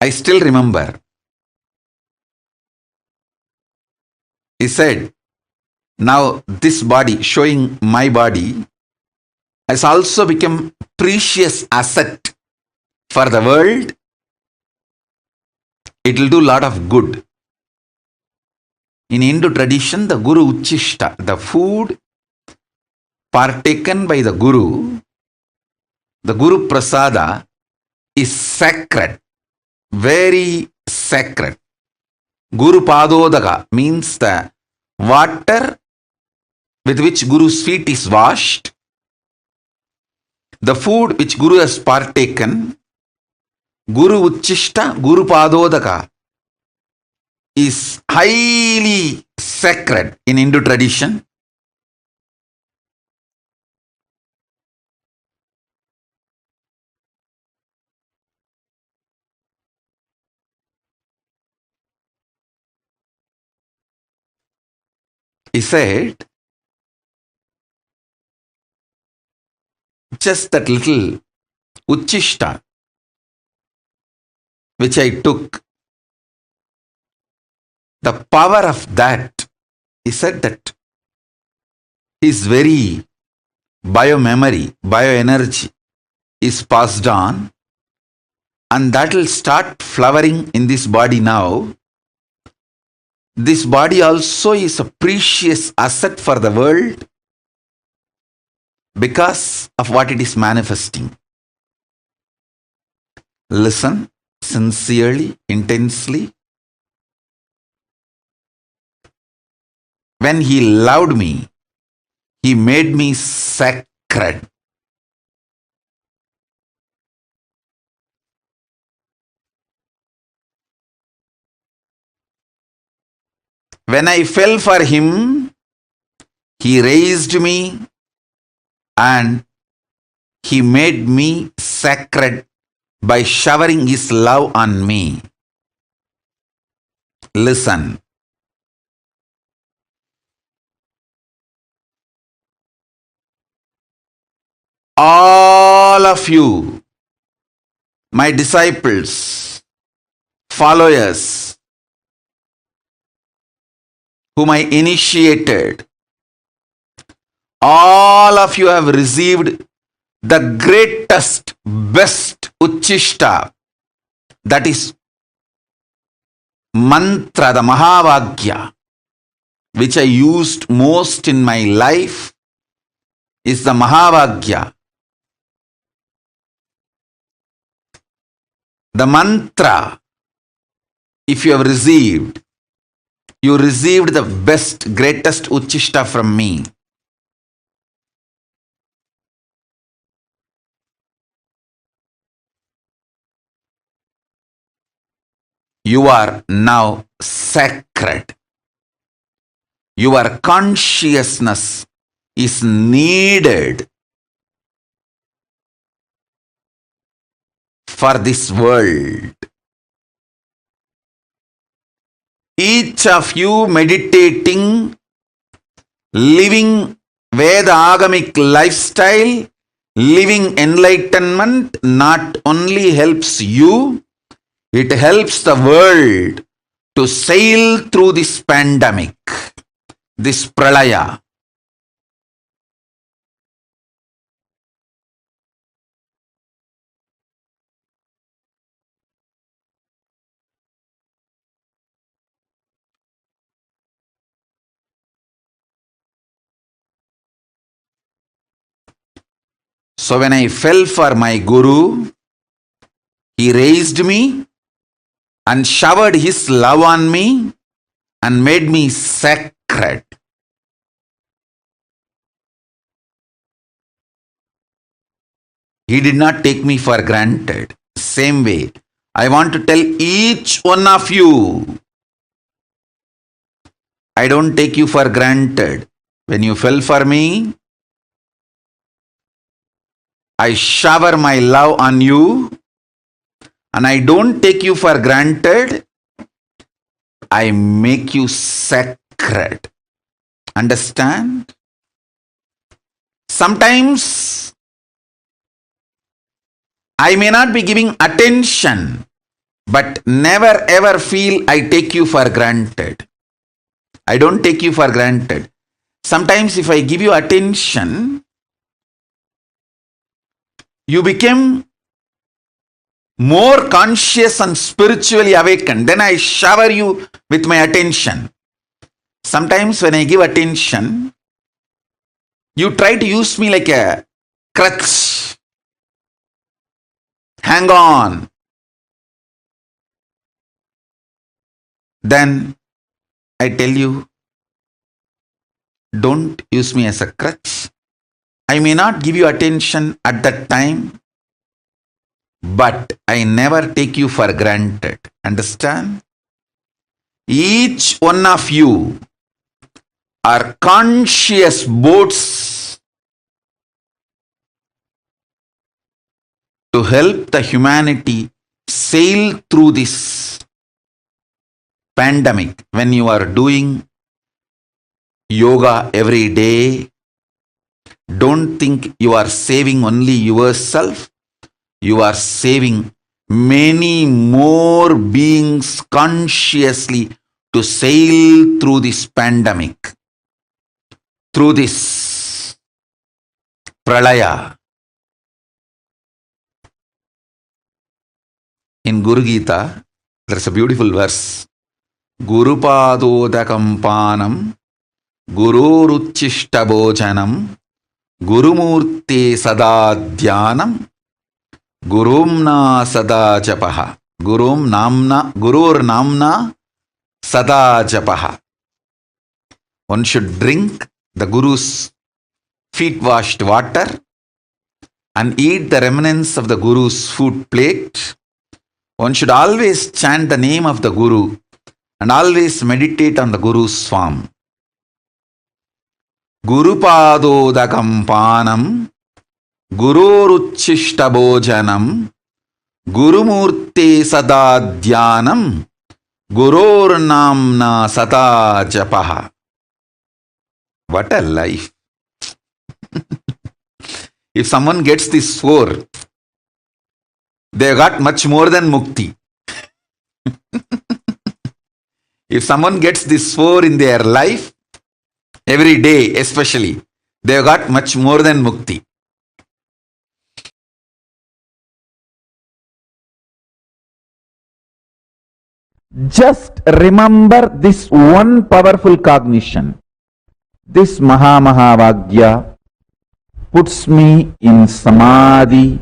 I still remember. He said, now this body, showing my body, has also become precious asset for the world. It will do a lot of good. In Hindu tradition, the Guru Uchishta, the food partaken by the Guru Prasada is sacred, very sacred. Guru Padodaka means the water with which Guru's feet is washed. The food which Guru has partaken, Guru Uchishta, Guru Padodaka, is highly sacred in Hindu tradition. He said, just that little Uchishta which I took, the power of that, he said that his very biomemory, bioenergy is passed on and that will start flowering in this body now. This body also is a precious asset for the world because of what it is manifesting. Listen sincerely, intensely. When he loved me, he made me sacred. When I fell for him, he raised me and he made me sacred by showering his love on me. Listen. All of you, my disciples, followers, whom I initiated, all of you have received the greatest, best Uchishta, that is mantra, the Mahavagya, which I used most in my life, is the Mahavagya. The mantra, if you have received, you received the best, greatest Uchishta from me. You are now sacred. Your consciousness is needed for this world. Each of you meditating, living Veda Agamic lifestyle, living enlightenment not only helps you, it helps the world to sail through this pandemic, this pralaya. So when I fell for my Guru, he raised me and showered his love on me and made me sacred. He did not take me for granted. Same way, I want to tell each one of you, I don't take you for granted. When you fell for me, I shower my love on you, and I don't take you for granted. I make you sacred. Understand? Sometimes I may not be giving attention, but never ever feel I take you for granted. I don't take you for granted. Sometimes if I give you attention, you become more conscious and spiritually awakened. Then I shower you with my attention. Sometimes when I give attention, you try to use me like a crutch. Hang on. Then I tell you, don't use me as a crutch. I may not give you attention at that time, but I never take you for granted. Understand? Each one of you are conscious boats to help the humanity sail through this pandemic. When you are doing yoga every day, don't think you are saving only yourself. You are saving many more beings consciously to sail through this pandemic, through this pralaya. In Guru Gita, there's a beautiful verse. Guru Padodakam Panam, Guru Ruchishta Bhojanam, Guru Murti Sada Dhyanam, Gurumna Sada Japaha. Gurur Namna Sada Japaha. One should drink the Guru's feet washed water and eat the remnants of the Guru's food plate. One should always chant the name of the Guru And always meditate on the Guru's form. Guru Padodakam Panam, Gururuchishta Bhojanam, Gurumurte Sadadhyanam, Gurur Namna Sata Japaha. What a life! If someone gets this four, they got much more than mukti. If someone gets this four in their life, every day especially, they got much more than mukti. Just remember this one powerful cognition. This Mahavagya puts me in Samadhi.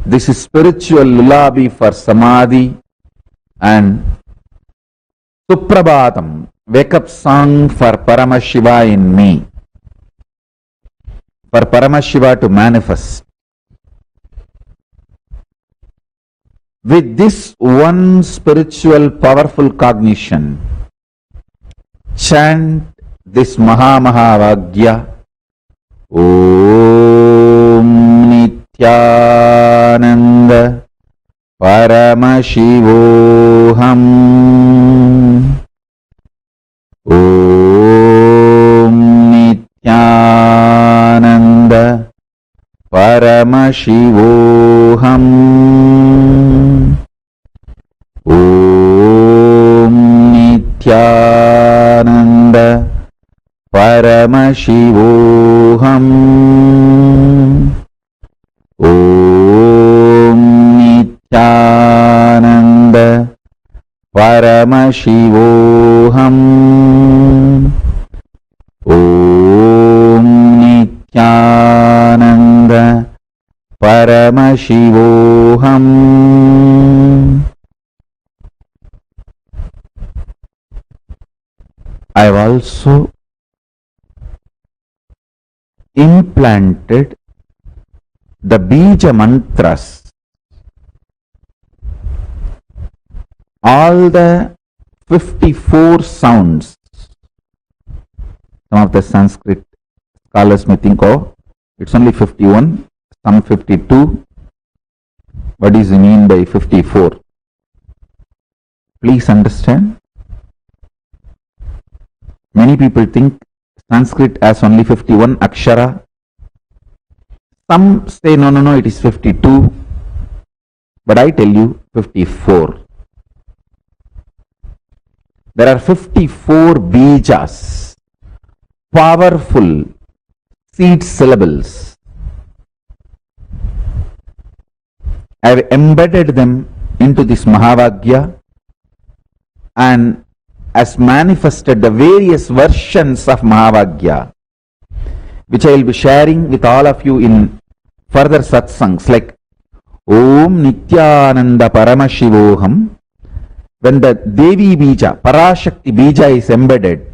This is spiritual lullaby for Samadhi and Suprabhatam, wake up song for Paramashiva in me. For Paramashiva to manifest. With this one spiritual powerful cognition, chant this Mahavagya. Om Nithyananda Paramashivoham. Om Nithyananda Paramashivoham. Om Nithyananda Paramashivoham. Om Nithyananda Paramashivoham. Om Nithyananda Paramashivoham. I have also implanted the Bija mantras, all the 54 sounds. Some of the Sanskrit scholars may think, oh, it's only 51, some 52. What does he mean by 54? Please understand. Many people think Sanskrit has only 51 akshara. Some say, no, it is 52. But I tell you, 54. There are 54 bijas, powerful seed syllables. I have embedded them into this Mahavagya and has manifested the various versions of Mahavagya, which I will be sharing with all of you in further satsangs, like Om Nithyananda Paramashivoham. When the Devi Bija, Parashakti Bija is embedded,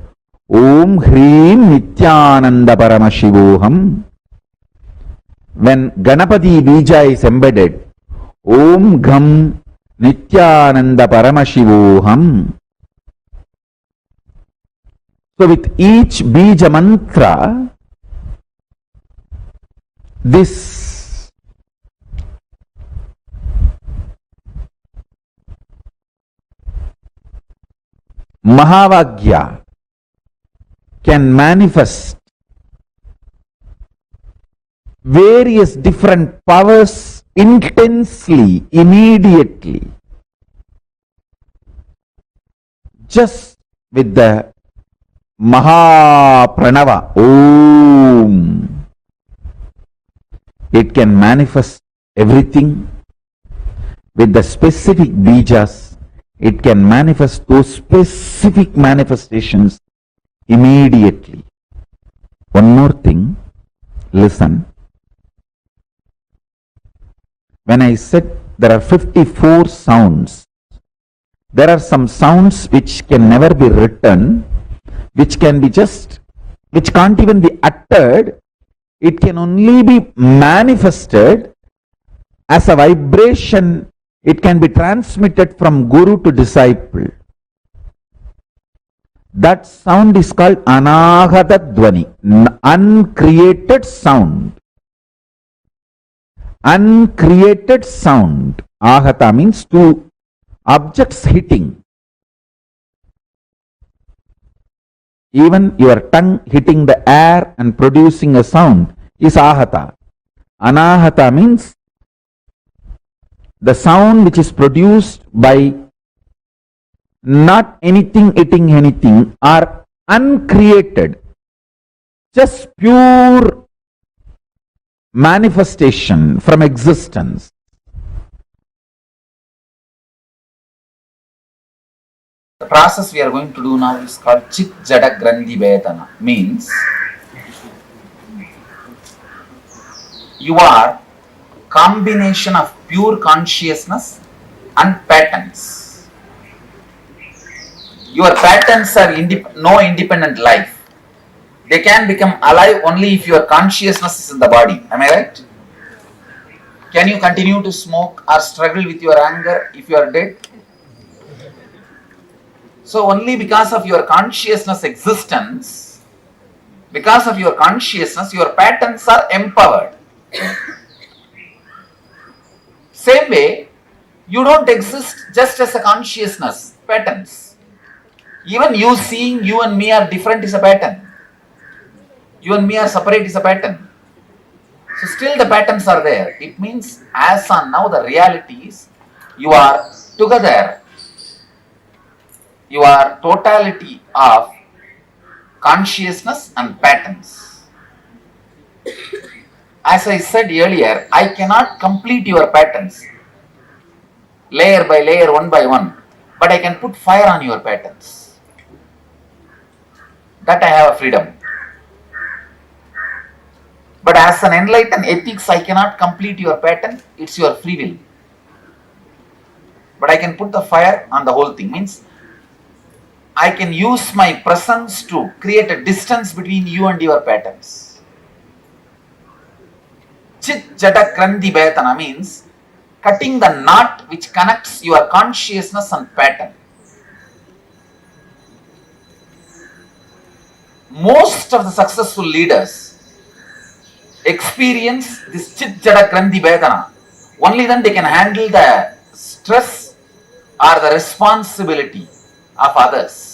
Om Hrim Nithyananda Paramashivoham. When Ganapati Bija is embedded, Om Gham Nithyananda Paramashivoham. So with each Bija mantra, this Mahavagya can manifest various different powers intensely, immediately, just with the Mahapranava, Om. It can manifest everything. With the specific bijas, it can manifest those specific manifestations immediately. One more thing, listen. When I said there are 54 sounds, there are some sounds which can never be written, which can be which can't even be uttered. It can only be manifested as a vibration. It can be transmitted from guru to disciple. That sound is called anahata dvani, uncreated sound. Uncreated sound. Ahata means two objects hitting. Even your tongue hitting the air and producing a sound is ahata. Anahata means the sound which is produced by not anything hitting anything or uncreated, just pure manifestation from existence. The process we are going to do now is called Chit Jada Grandhi Vedana. Means you are combination of pure consciousness and patterns. Your patterns are no independent life. They can become alive only if your consciousness is in the body. Am I right? Can you continue to smoke or struggle with your anger if you are dead? So only because of your consciousness existence, because of your consciousness, your patterns are empowered. Same way, you don't exist just as a consciousness, patterns. Even you seeing you and me are different is a pattern. You and me are separate is a pattern. So still the patterns are there. It means as on now the reality is you are together. You are totality of consciousness and patterns. As I said earlier, I cannot complete your patterns layer by layer, one by one, but I can put fire on your patterns. That I have a freedom. But as an enlightened ethics, I cannot complete your pattern, it's your free will. But I can put the fire on the whole thing. Means I can use my presence to create a distance between you and your patterns. Chit Jata Krandi Bhetana means cutting the knot which connects your consciousness and pattern. Most of the successful leaders experience this Chit Jata Krandi Bhetana. Only then they can handle the stress or the responsibility of others.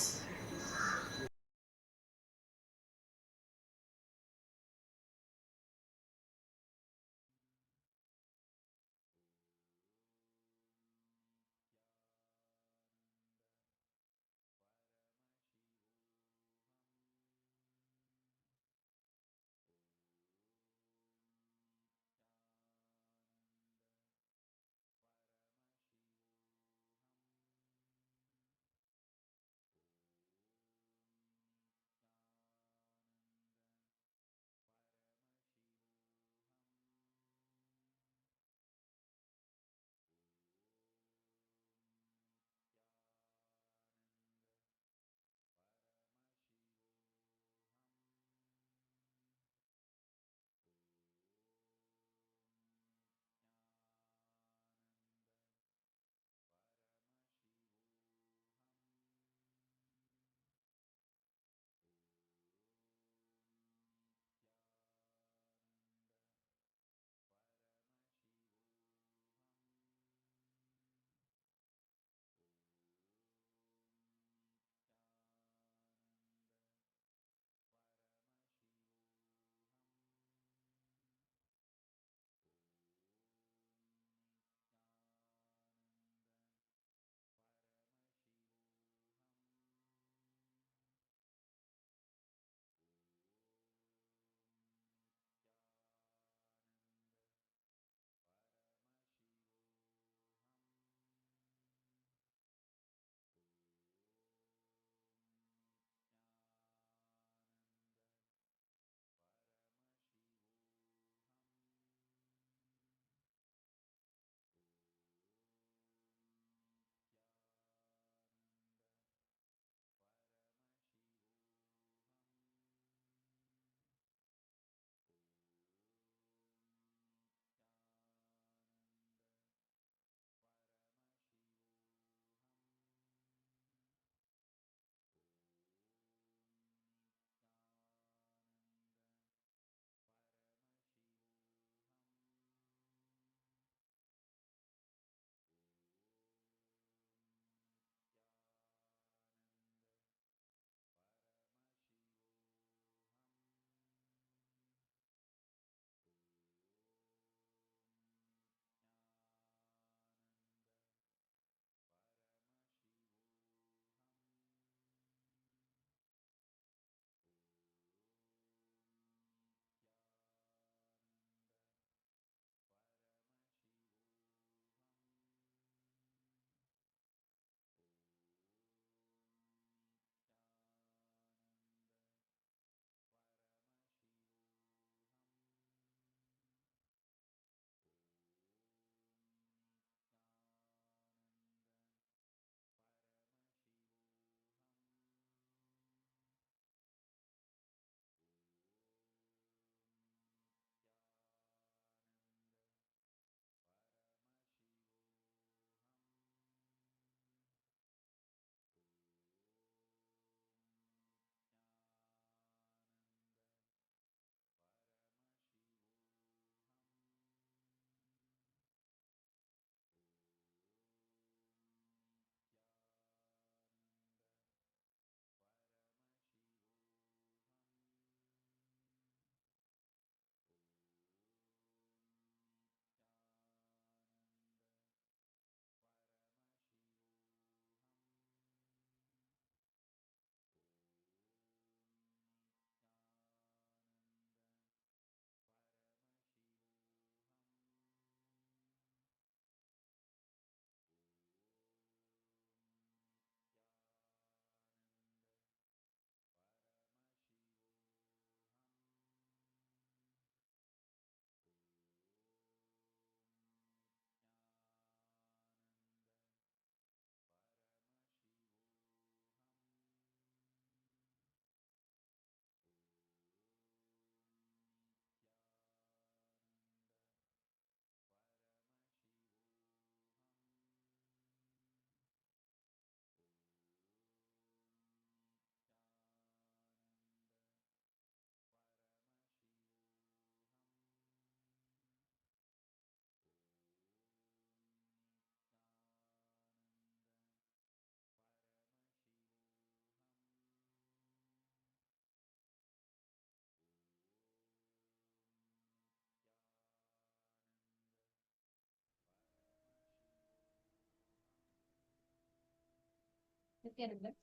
Nithyananda,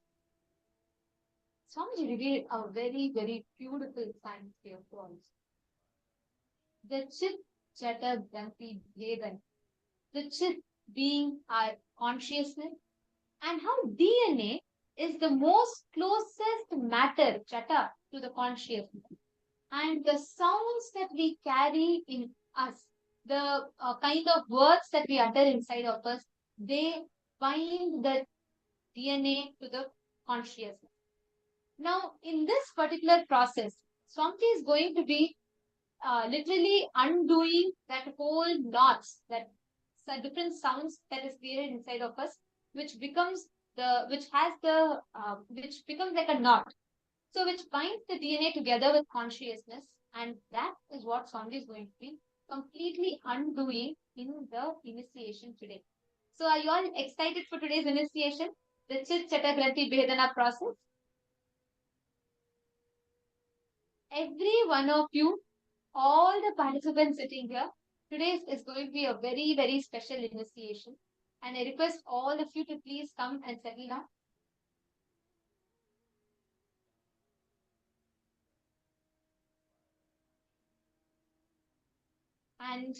Swamiji revealed a very, very beautiful science here for us. The chit chatter granthi bhedan. The chit being our consciousness, and how DNA is the most closest matter, chatter, to the consciousness. And the sounds that we carry in us, the kind of words that we utter inside of us, they bind the DNA to the consciousness. Now, in this particular process, Swamiji is going to be literally undoing that whole knots, that different sounds that is created inside of us, which becomes which becomes like a knot. So which binds the DNA together with consciousness, and that is what Swamiji is going to be completely undoing in the initiation today. So are you all excited for today's initiation? The Chit Chata Granthi Bhedana process? Every one of you, all the participants sitting here, today is going to be a very, very special initiation. And I request all of you to please come and settle down. And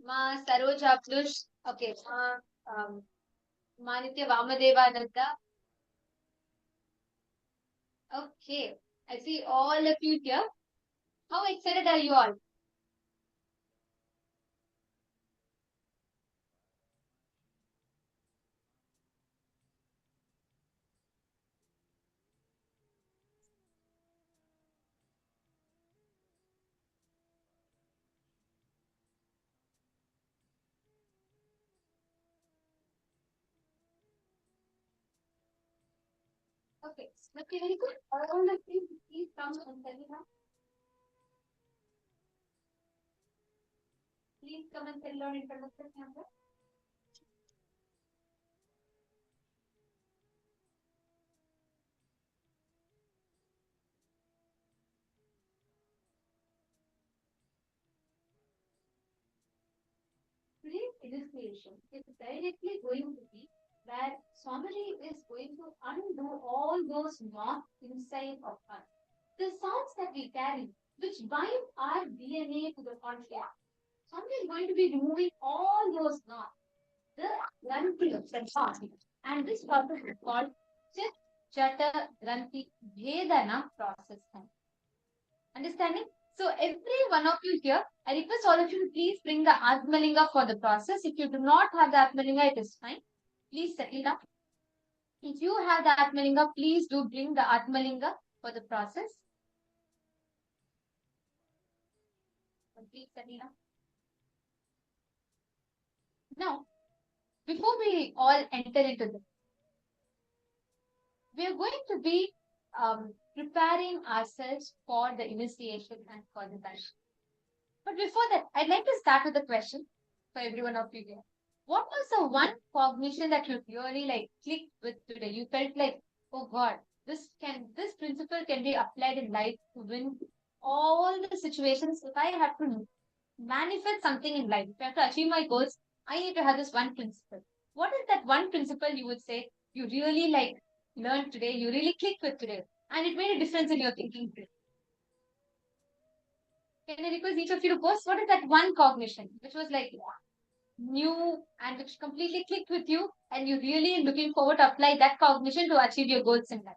Ma Saroj Abdush, okay, Ma Nithyananda. Okay, I see all of you here. How excited are you all? Okay, very good. All of you, please come and settle down. Please come and settle down in front of the camera. Today's illustration is directly going to be where Swamiji is going to undo all those knots inside of us. The sounds that we carry, which bind our DNA to the conscious. Swamiji is going to be removing all those knots. The Granthi of the and this process is called Chit Chata Granthi Bhedana process. Understanding? So every one of you here, I request all of you to please bring the Atmalinga for the process. If you do not have the Atmalinga, it is fine. Please settle down. If you have the Atmalinga, please do bring the Atmalinga for the process. Please settle down. Now, before we all enter into this, we are going to be preparing ourselves for the initiation and for the darshan. But before that, I'd like to start with a question for every one of you here. What was the one cognition that you really clicked with today? You felt like, oh God, this principle can be applied in life to win all the situations. If I have to manifest something in life, if I have to achieve my goals, I need to have this one principle. What is that one principle you would say you really learned today, you really clicked with today, and it made a difference in your thinking today? Can I request each of you to post what is that one cognition which was new and which completely clicked with you and you really looking forward to apply that cognition to achieve your goals in life?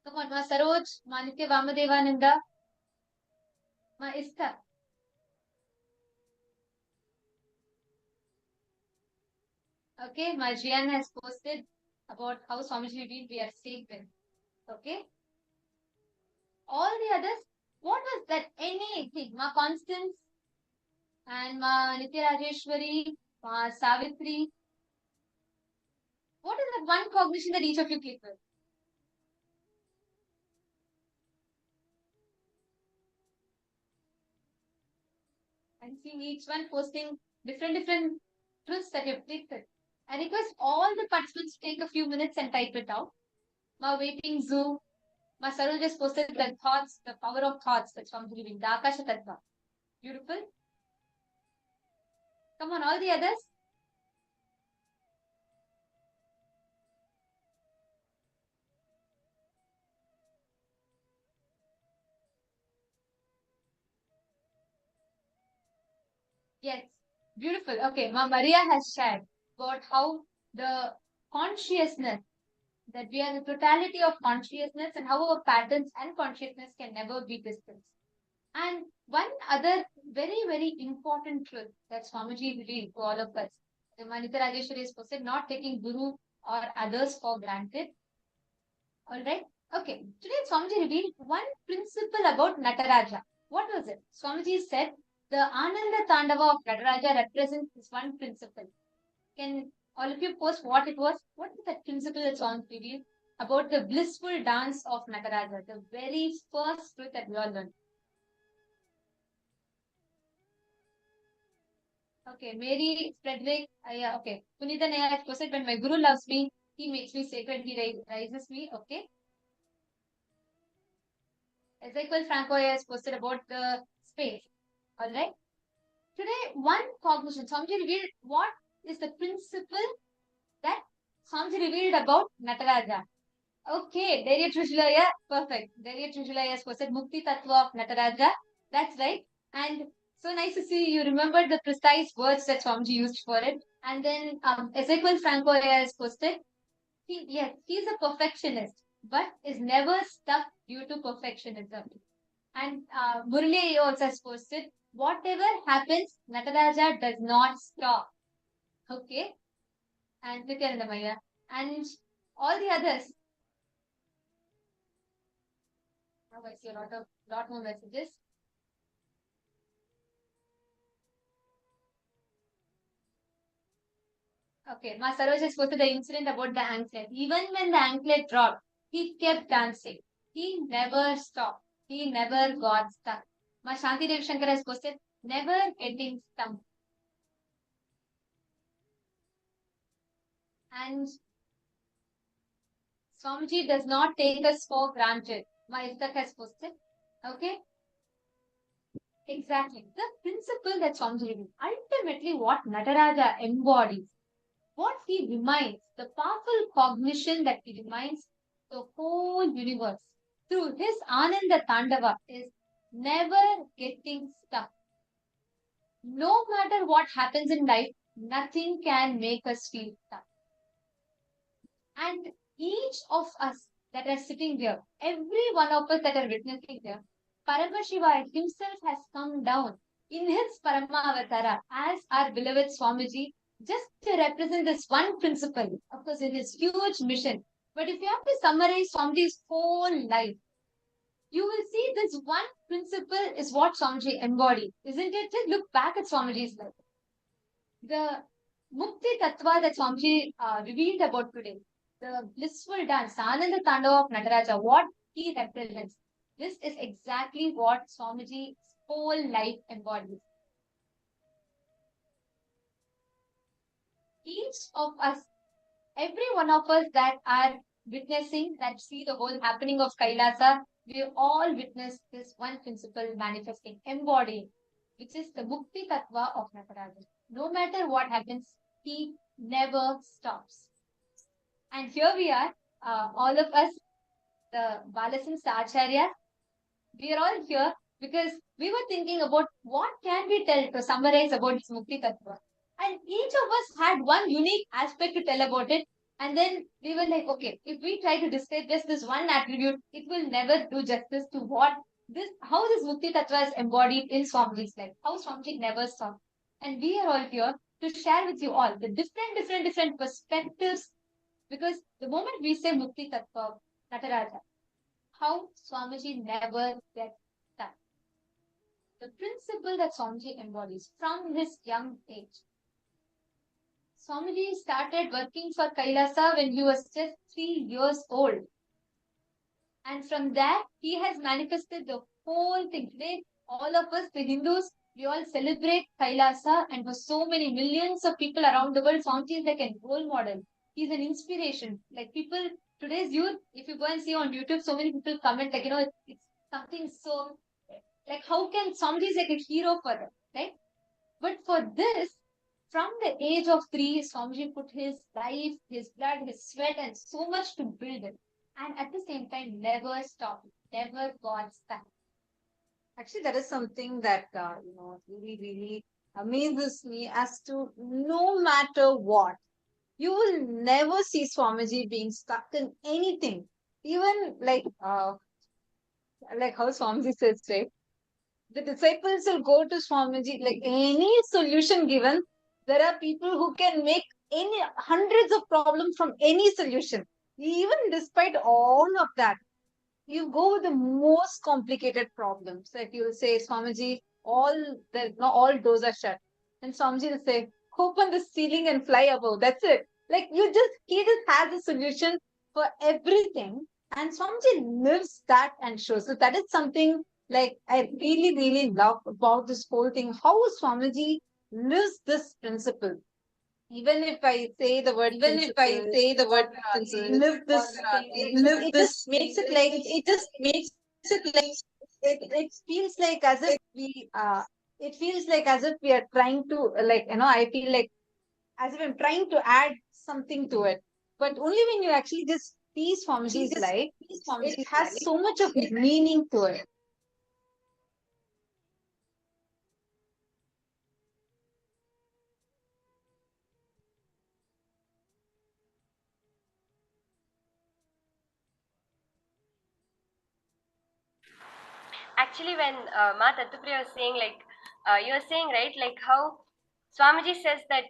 Come on, Ma Saroj, Ma Nithyananda, Ma Ista. Okay, my Jian has posted about how Swamiji we are staying with. Okay. All the others, what was that anything? Ma Constance and Ma Nitya Rajeshwari, Ma Savitri. What is that one cognition that each of you click with? I'm seeing each one posting different truths that you've clicked with. I request all the participants to take a few minutes and type it out. Ma waiting Zoom. Ma Sarul just posted the thoughts, the power of thoughts that's from giving. The Akasha Tattva. Beautiful. Come on, all the others. Yes, beautiful. Okay, Ma Maria has shared about how the consciousness, that we are the totality of consciousness, and how our patterns and consciousness can never be distanced. And one other very, very important truth that Swamiji revealed to all of us, the Manita Rajeshwari is posted, not taking Guru or others for granted. All right. Okay. Today Swamiji revealed one principle about Nataraja. What was it? Swamiji said the Ananda Tandava of Nataraja represents this one principle. Can all of you post what it was? What is that principle that Swamiji revealed about the blissful dance of Nataraja? The very first truth that we all learned. Okay, Mary, Frederick, yeah, okay. Punita Naya has posted, when my Guru loves me, he makes me sacred, he raises me, okay. Ezekiel Franco has posted about the space, alright. Today, one cognition, Swamiji revealed what is the principle that Swamiji revealed about Nataraja. Okay, Derya Trishulaya, perfect. Derya Trishulaya has posted Mukti Tattva of Nataraja, that's right. And so nice to see you remembered the precise words that Swamiji used for it. And then Ezekiel Franco has posted, yes, he's a perfectionist, but is never stuck due to perfectionism. And Murli also has posted, whatever happens, Nataraja does not stop. Okay. And Nithyananda Maya. And all the others. Now I see a lot more messages. Okay, Ma Saroj has posted the incident about the anklet. Even when the anklet dropped, he kept dancing. He never stopped. He never got stuck. Ma Shanti Dev Shankar has posted, never getting stumped. And Swamiji does not take us for granted. Ma Iftak has posted. Okay? Exactly. The principle that Swamiji revealed. Ultimately, what Nataraja embodies, what he reminds, the powerful cognition that he reminds the whole universe through his Ananda Tandava is never getting stuck. No matter what happens in life, nothing can make us feel stuck. And each of us that are sitting there, every one of us that are witnessing there, Paramashiva himself has come down in his Paramavatara as our beloved Swamiji just to represent this one principle, of course, in his huge mission. But if you have to summarize Swamiji's whole life, you will see this one principle is what Swamiji embodied, isn't it? Just look back at Swamiji's life. The Mukti Tattva that Swamiji revealed about today, the blissful dance, Ananda Tandava of Nataraja, what he represents. This is exactly what Swamiji's whole life embodies. Each of us, every one of us that are witnessing, that see the whole happening of Kailasa, we all witness this one principle manifesting, embodying, which is the Mukti Tattva of Nataraja. No matter what happens, he never stops. And here we are, all of us, the Balasins, the Acharyas, we are all here because we were thinking about what can we tell to summarize about this Mukti Tattva. And each of us had one unique aspect to tell about it. And then we were like, okay, if we try to describe just this one attribute, it will never do justice to how this Mukti Tattva is embodied in Swamiji's life, how Swamiji never stopped. And we are all here to share with you all the different perspectives, because the moment we say Mukti Tattva, Nataraja, how Swamiji never gets stuck. The principle that Swamiji embodies from his young age. Swamiji started working for Kailasa when he was just 3 years old. And from there, he has manifested the whole thing. Today, all of us, the Hindus, we all celebrate Kailasa, and for so many millions of people around the world, Swamiji is like a role model. He's an inspiration. Like people, today's youth, if you go and see on YouTube, so many people comment like, it's something so, like how can Swamiji is like a hero for them, right? But for this, from the age of 3, Swamiji put his life, his blood, his sweat, and so much to build it. And at the same time, never stopped, never got stuck. Actually, that is something that, really, really amazes me as to no matter what, you will never see Swamiji being stuck in anything. Even like how Swamiji says, right? The disciples will go to Swamiji, like any solution given, there are people who can make any hundreds of problems from any solution. Even despite all of that, you go with the most complicated problems. Like you will say, Swamiji, all doors are shut. And Swamiji will say, open the ceiling and fly above. That's it. Like he just has a solution for everything. And Swamiji lives that and shows. So that is something like I really, really love about this whole thing. How Swamiji lives this principle. Even if I say the word Even if I principle, say the or word principle, live or this thing, live it just this makes thing, it like it just makes it like it feels like as if it feels like as if we are trying to I feel like as if I'm trying to add something to it. But only when you actually just see Swamiji's life, these it Swamiji's has life. so much of meaning to it. Actually, when Ma Tattupriya was saying, like, you were saying, right, like how Swamiji says that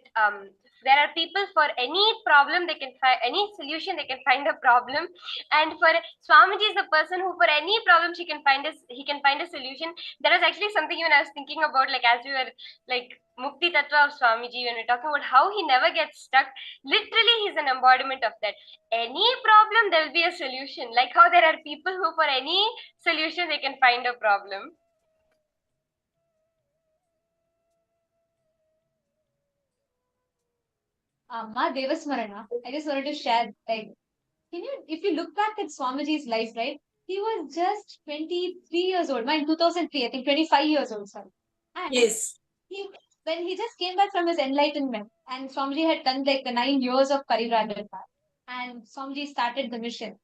there are people for any problem they can find, any solution they can find a problem, and for Swamiji is the person who for any problem he can find a solution. That was actually something even I was thinking about, like as we were like Mukti Tattva of Swamiji, when we're talking about how he never gets stuck. Literally, he's an embodiment of that. Any problem, there will be a solution. Like how there are people who for any solution they can find a problem. Ma Devasmarana, I just wanted to share, like, if you look back at Swamiji's life, right, he was just 23 years old, in 2003, I think 25 years old, sorry. And Yes. he, when he just came back from his enlightenment, and Swamiji had done like the 9 years of Parivraja, and Swamiji started the mission.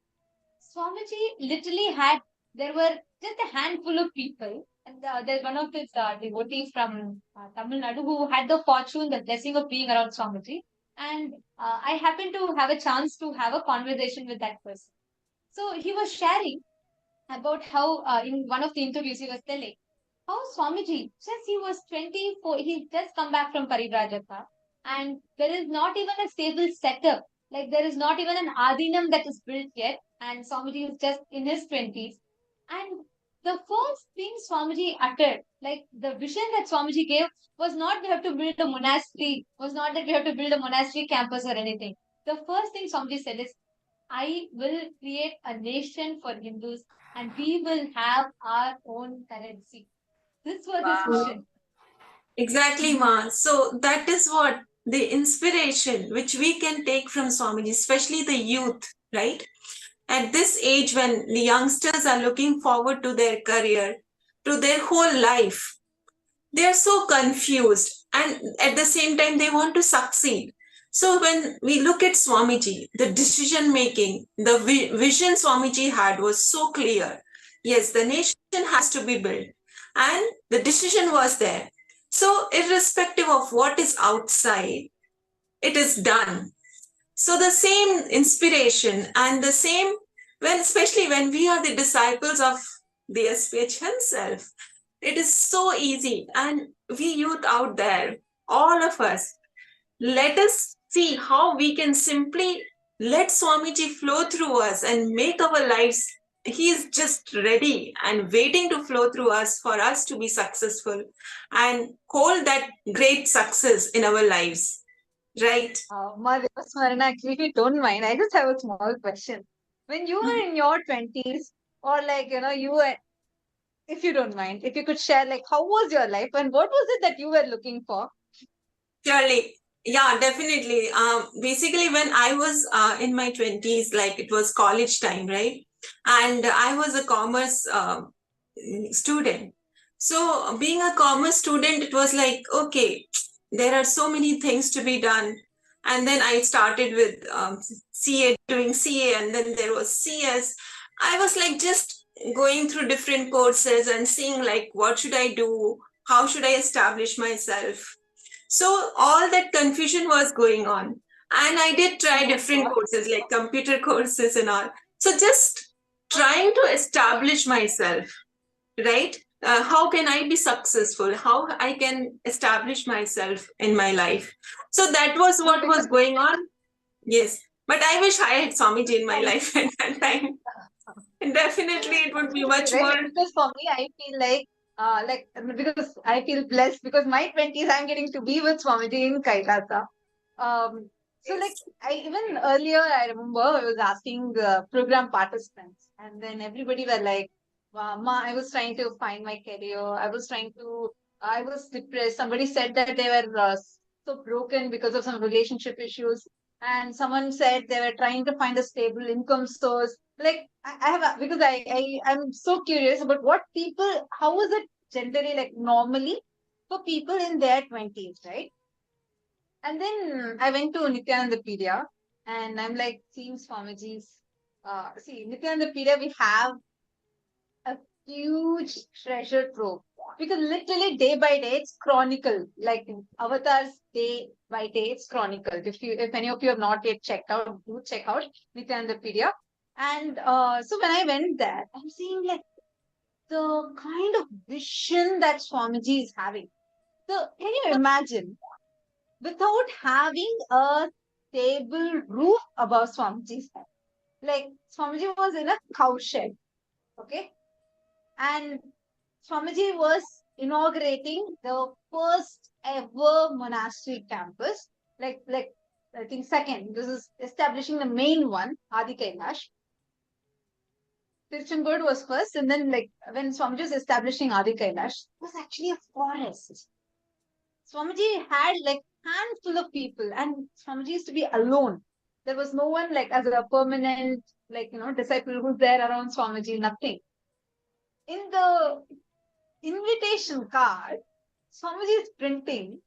Swamiji literally had, there were just a handful of people. And there's one of his devotees from Tamil Nadu who had the fortune, the blessing of being around Swamiji. And I happened to have a chance to have a conversation with that person. So he was sharing about how, in one of the interviews, he was telling how Swamiji, since he was 24, he just come back from Parivrajaka, and there is not even a stable setup. Like there is not even an Adinam that is built yet, and Swamiji is just in his 20s. And the first thing Swamiji uttered, like the vision that Swamiji gave, was not we have to build a monastery, was not that we have to build a monastery campus or anything. The first thing Swamiji said is, I will create a nation for Hindus and we will have our own currency. This was his Wow. vision. Exactly, Ma. So that is what the inspiration which we can take from Swamiji, especially the youth, right? At this age, when the youngsters are looking forward to their career, to their whole life, they are so confused, and at the same time they want to succeed. So when we look at Swamiji, the decision making, the vision Swamiji had was so clear. Yes, the nation has to be built, and the decision was there. So irrespective of what is outside, it is done. So the same inspiration and the same, when especially when we are the disciples of the SPH himself, it is so easy. And we youth out there, all of us, let us see how we can simply let Swamiji flow through us and make our lives. He is just ready and waiting to flow through us for us to be successful and hold that great success in our lives. Right? Ma Devasmarana, actually, if you don't mind, I just have a small question. When you were in your 20s, or you were, if you don't mind, if you could share, like, how was your life and what was it that you were looking for? Surely. Yeah, definitely. Basically, when I was in my 20s, like it was college time, right? And I was a commerce student. So, being a commerce student, it was like, okay, there are so many things to be done. And then I started with CA, doing CA, and then there was CS. I was like just going through different courses and seeing like, what should I do? How should I establish myself? So all that confusion was going on. And I did try different courses like computer courses and all. So just trying to establish myself, right? How can I be successful? How I can establish myself in my life? So that was what was going on. Yes. But I wish I had Swamiji in my life at that time. And definitely it would be much Right? more. Because for me, I feel like because I feel blessed because my 20s I'm getting to be with Swamiji in Kailasa. So like even earlier I remember I was asking program participants, and then everybody were like, Ma, I was trying to find my career. I was depressed. Somebody said that they were so broken because of some relationship issues, and someone said they were trying to find a stable income source. Like I have because I'm so curious about what people. How is it generally like normally for people in their 20s, right? And then I went to Nithyananda and I'm like seeing Swamiji's. See, Nithyananda we have a huge treasure trove because literally day by day it's chronicle. Like avatars day by day it's chronicled. If any of you have not yet checked out, do check out Nithyananda. And so when I went there, I'm seeing like the kind of vision that Swamiji is having. So can you imagine without having a stable roof above Swamiji's head? Like Swamiji was in a cow shed, okay? And Swamiji was inaugurating the first ever monastery campus. Like I think second, this is establishing the main one, Adi Kailash. Tirchangod was first, and then like when Swamiji was establishing Adi Kailash, it was actually a forest. Swamiji had like handful of people, and Swamiji used to be alone. There was no one like as a permanent disciple who's there around Swamiji. Nothing. In the invitation card, Swamiji is printing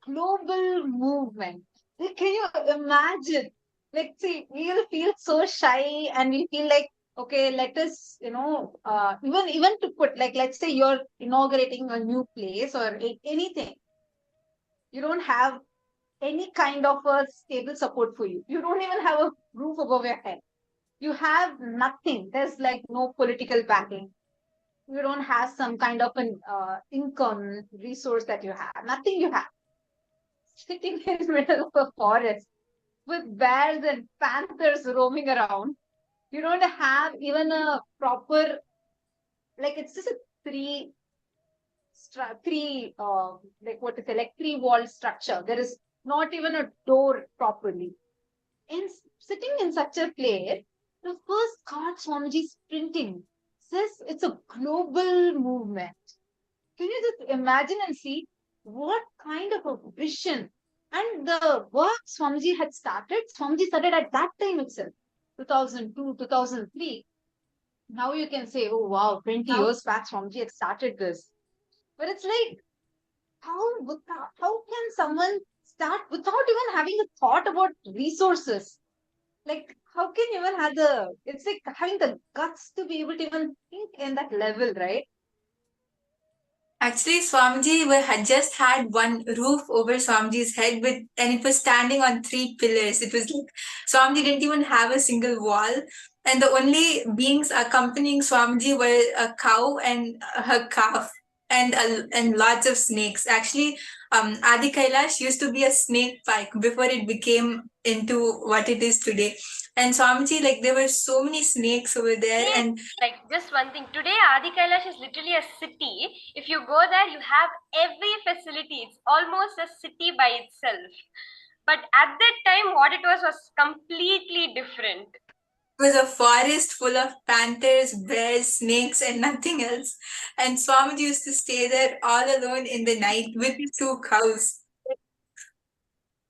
global movement. Like, can you imagine? Like, see, we'll feel so shy and we feel like, okay, let us, even to put, like, let's say you're inaugurating a new place or anything. You don't have any kind of a stable support for you. You don't even have a roof above your head. You have nothing. There's like no political backing. You don't have some kind of an income resource that you have. Nothing you have. Sitting in the middle of a forest with bears and panthers roaming around. You don't have even a proper, like it's just a like what to say, like 3-wall structure. There is not even a door properly. In sitting in such a place, the first card Swamiji is printing says it's a global movement. Can you just imagine and see what kind of a vision and the work Swamiji had started? Swamiji started at that time itself, 2002, 2003. Now you can say, oh wow, 20 years back, Swamiji had started this. But it's like, how can someone start without even having a thought about resources? Like, how can you even have it's like having the guts to be able to even think in that level, right? Actually, Swamiji had just had one roof over Swamiji's head and it was standing on 3 pillars. It was like Swamiji didn't even have a single wall. And the only beings accompanying Swamiji were a cow and her calf and lots of snakes. Actually, Adi Kailash used to be a snake park before it became into what it is today. And Swamiji, like there were so many snakes over there. Yes, And like just one thing. Today, Adi Kailash is literally a city. If you go there, you have every facility. It's almost a city by itself. But at that time, what it was completely different. It was a forest full of panthers, bears, snakes, and nothing else. And Swamiji used to stay there all alone in the night with 2 cows.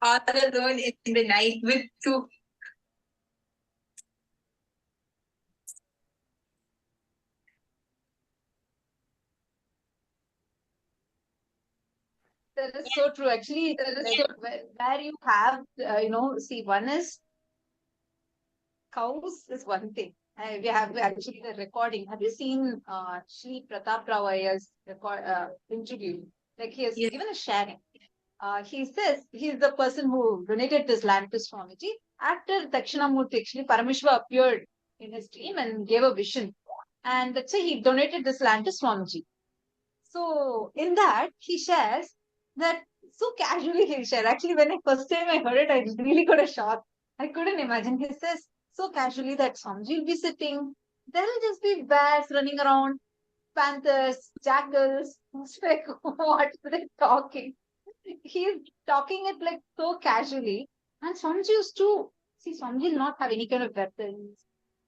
All alone in the night with 2. That is so true. Actually, where you have, see, one is cows is one thing. We have actually the recording. Have you seen Sri Pratap Rao Iyer's interview? Like he has Yes. given a sharing. He says he's the person who donated this land to Swamiji. After Dakshinamurti, actually, Parameshwar appeared in his dream and gave a vision. And that's why he donated this land to Swamiji. So in that, he shares that so casually he'll share. Actually, when I first time I heard it, I really got a shock. I couldn't imagine. He says so casually that Swamiji will be sitting. There'll just be bears running around, panthers, jackals. I was like, what are they talking? He's talking it like so casually. And Swamiji used to see Swamiji will not have any kind of weapons.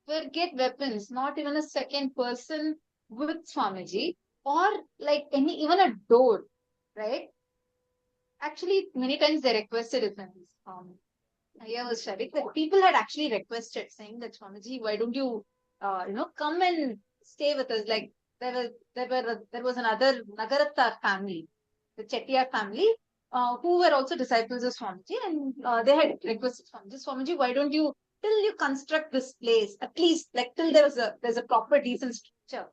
Forget weapons, not even a second person with Swamiji or like any even a door, right? Actually, many times they requested it when I was sharing that people had actually requested saying that Swamiji, why don't you come and stay with us? Like there was another Nagaratta family, the Chettiar family, who were also disciples of Swamiji, and they had requested Swamiji, why don't you till you construct this place, at least like till there's a proper decent structure.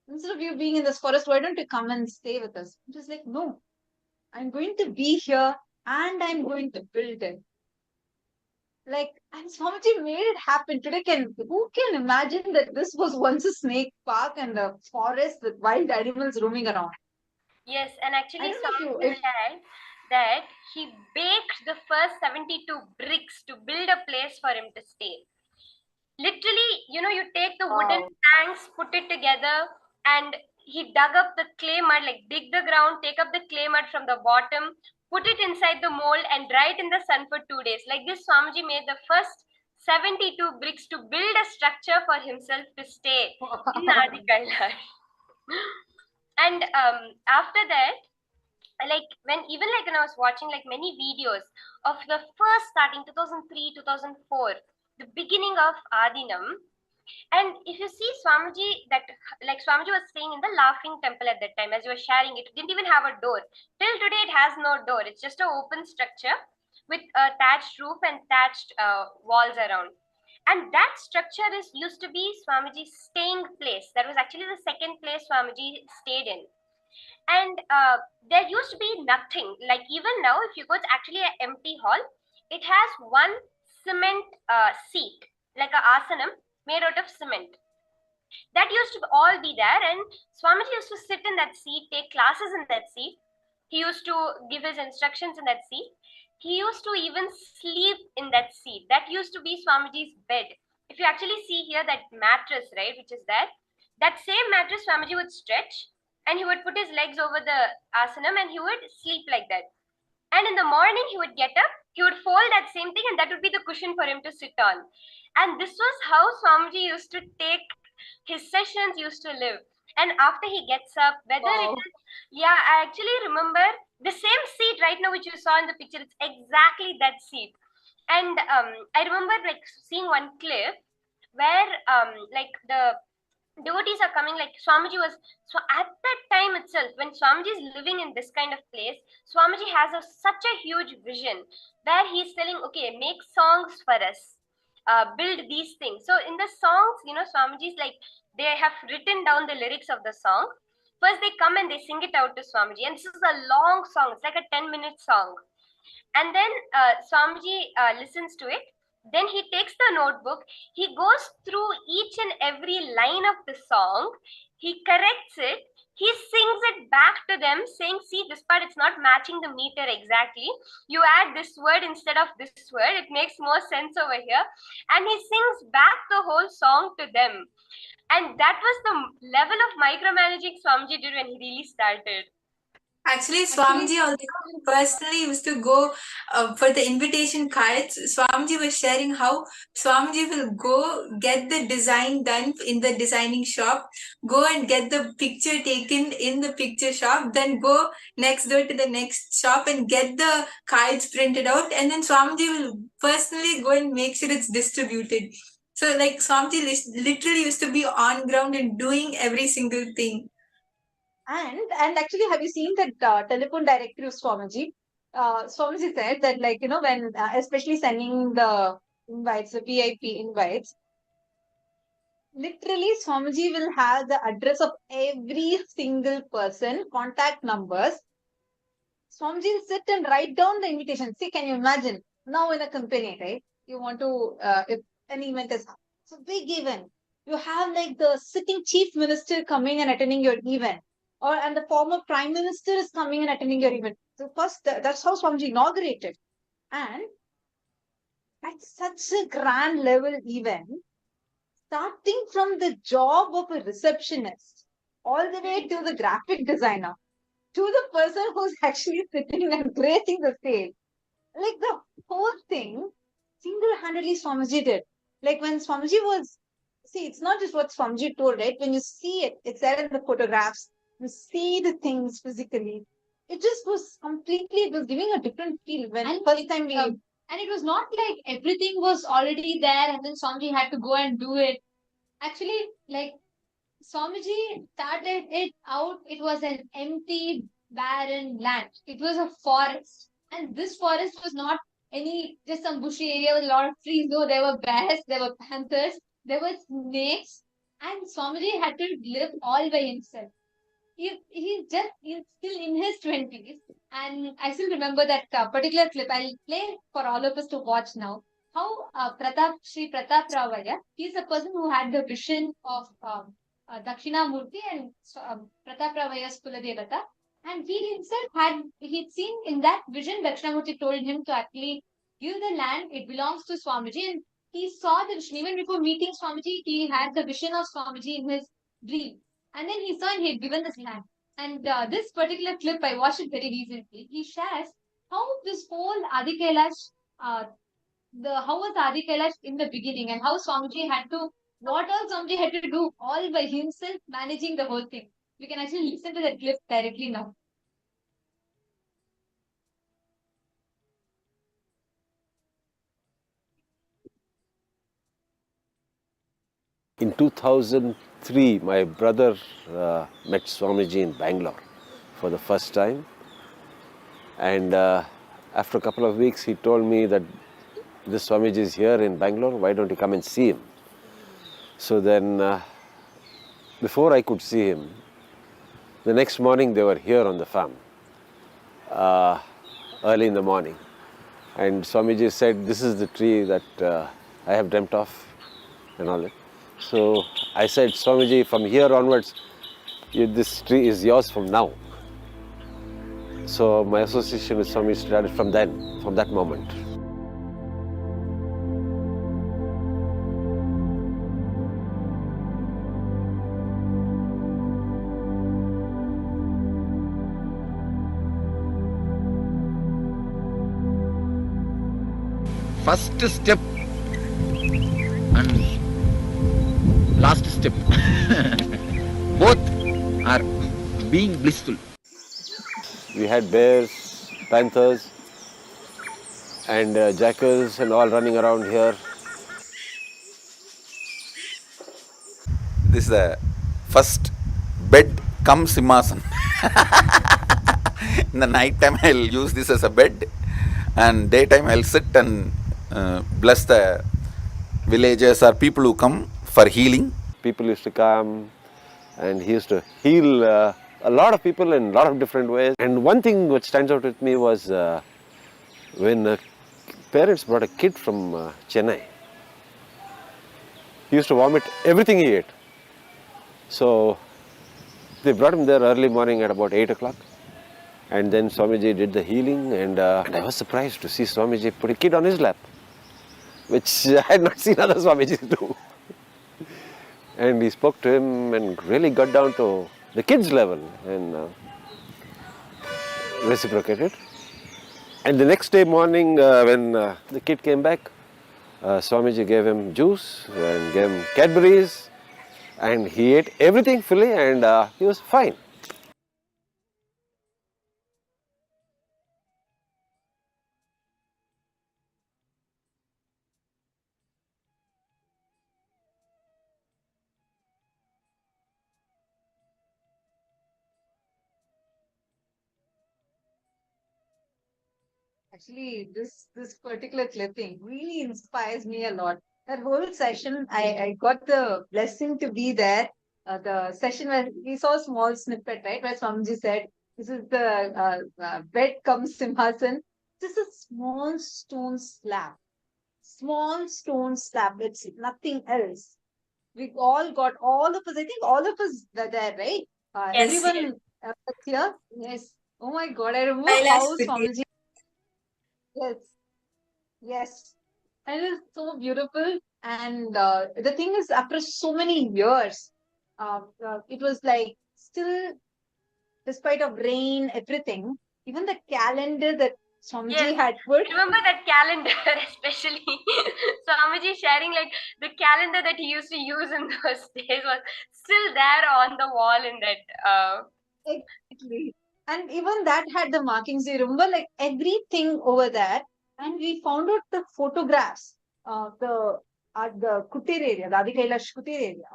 Instead of you being in this forest, why don't you come and stay with us? I'm just like, no, I'm going to be here and I'm going to build it. Like, and Swamiji made it happen. Today, who can imagine that this was once a snake park and a forest with wild animals roaming around? Yes, and I actually, don't know if you, Swami said that he baked the first 72 bricks to build a place for him to stay. Literally, you take the wooden planks, put it together, and he dug up the clay mud, like dig the ground, take up the clay mud from the bottom, put it inside the mold, and dry it in the sun for 2 days. Like this, Swamiji made the first 72 bricks to build a structure for himself to stay in Adi Kailash. And after that, like when I was watching like many videos of the first starting 2003, 2004, the beginning of Adinam. And if you see Swamiji, that like Swamiji was staying in the Laughing Temple at that time, as you were sharing, it didn't even have a door. Till today, it has no door. It's just an open structure with a thatched roof and thatched walls around. And that structure is used to be Swamiji's staying place. That was actually the second place Swamiji stayed in. And there used to be nothing. Like even now, if you go, it's actually an empty hall. It has one cement seat, like a asanam made out of cement. That used to all be there, and Swamiji used to sit in that seat, take classes in that seat. He used to give his instructions in that seat. He used to even sleep in that seat. That used to be Swamiji's bed. If you actually see here that mattress, right, which is there, that same mattress Swamiji would stretch and he would put his legs over the asanam and he would sleep like that. And in the morning, he would get up, he would fold that same thing, and that would be the cushion for him to sit on. And this was how Swamiji used to take his sessions, used to live. And after he gets up, whether it is, yeah, I actually remember the same seat right now, which you saw in the picture, it's exactly that seat. And I remember like seeing one clip where like the devotees are coming, like Swamiji was, so at that time itself, when Swamiji is living in this kind of place, Swamiji has such a huge vision where he's telling, okay, make songs for us, build these things. So in the songs, Swamiji's like, they have written down the lyrics of the song. First they come and they sing it out to Swamiji, and this is a long song, it's like a 10-minute song. And then Swamiji listens to it. Then he takes the notebook, he goes through each and every line of the song, he corrects it, he sings it back to them saying, see, this part, it's not matching the meter exactly. You add this word instead of this word, it makes more sense over here. And he sings back the whole song to them. And that was the level of micromanaging Swamiji did when he really started. Actually, Swamiji also personally used to go for the invitation cards. Swamiji was sharing how Swamiji will go get the design done in the designing shop, go and get the picture taken in the picture shop, then go next door to the next shop and get the cards printed out, and then Swamiji will personally go and make sure it's distributed. So, like, Swamiji literally used to be on ground and doing every single thing. And actually, have you seen that telephone directory of Swamiji? Swamiji said that, like, when especially sending the invites, the VIP invites, Literally, Swamiji will have the address of every single person, contact numbers. Swamiji will sit and write down the invitation. See, can you imagine? Now in a company, right? You want to, if an event is so big event, you have like the sitting chief minister coming and attending your event, and the former prime minister is coming and attending your event. So first, that's how Swamiji inaugurated, and at such a grand level event, starting from the job of a receptionist all the way to the graphic designer to the person who's actually sitting and gracing the stage. Like the whole thing, single-handedly Swamiji did. Like when Swamiji was, see, it's not just what Swamiji told, right? When you see it, it's there in the photographs, you see the things physically. It just was completely, it was giving a different feel when first time we. And it was not like everything was already there and then Swamiji had to go and do it. Actually, like Swamiji started it out, it was an empty, barren land. It was a forest. And this forest was not any just some bushy area with a lot of trees. No, there were bears, there were panthers, there were snakes, and Swamiji had to live all by himself. He's still in his 20s, and I still remember that particular clip. I'll play for all of us to watch now. How Sri Pratap Ravaya, he's the person who had the vision of Dakshinamurti and Pratap Ravaya's Kuladevata. And he himself he'd seen in that vision, Dakshinamurti told him to actually give the land, it belongs to Swamiji. And he saw the vision. Even before meeting Swamiji, he had the vision of Swamiji in his dream. And then he saw and he had given this land. And this particular clip, I watched it very recently. He shares how this whole Adi Kailash, how was Adi Kailash in the beginning and how Swamiji had to, what all Swamiji had to do all by himself managing the whole thing. We can actually listen to that clip directly now. In 2003, my brother met Swamiji in Bangalore for the first time. And after a couple of weeks, he told me that this Swamiji is here in Bangalore, why don't you come and see him? So then, before I could see him, the next morning they were here on the farm, early in the morning. And Swamiji said, this is the tree that I have dreamt of and all that. So I said, Swamiji, from here onwards, this tree is yours from now. So my association with Swami started from then, from that moment. First step and last step both are being blissful. We had bears, panthers, and jackals and all running around here. This is the first bed cum simhasan. In the night time I'll use this as a bed, and daytime I'll sit and bless the villagers or people who come for healing. People used to come and he used to heal a lot of people in a lot of different ways. And one thing which stands out with me was when parents brought a kid from Chennai. He used to vomit everything he ate. So they brought him there early morning at about 8 o'clock. And then Swamiji did the healing, and I was surprised to see Swamiji put a kid on his lap, which I had not seen other Swamijis do. And he spoke to him and really got down to the kid's level and reciprocated. And the next day morning when the kid came back, Swamiji gave him juice and gave him Cadbury's, and he ate everything fully, and he was fine. Actually, this particular clipping really inspires me a lot. that whole session, I got the blessing to be there. The session where we saw a small snippet, right, where Swamiji said, "This is the bed comes Simhasan." Just a small stone slab, small stone slab. It's nothing else. We all got, all of us. I think all of us were there, right? Yes, Everyone was here. Yes. Oh my God! I remember Kailash how City. Swamiji. Yes. Yes. And it is so beautiful. And the thing is, after so many years, it was like still, despite of rain, everything, even the calendar that yes. Swamiji had put, Remember that calendar, especially Swamiji sharing like the calendar that he used to use in those days was still there on the wall in that. exactly. And even that had the markings. You remember, like everything over there. And we found out the photographs, the at the Kutir area, the Adi Kailash Kutir area.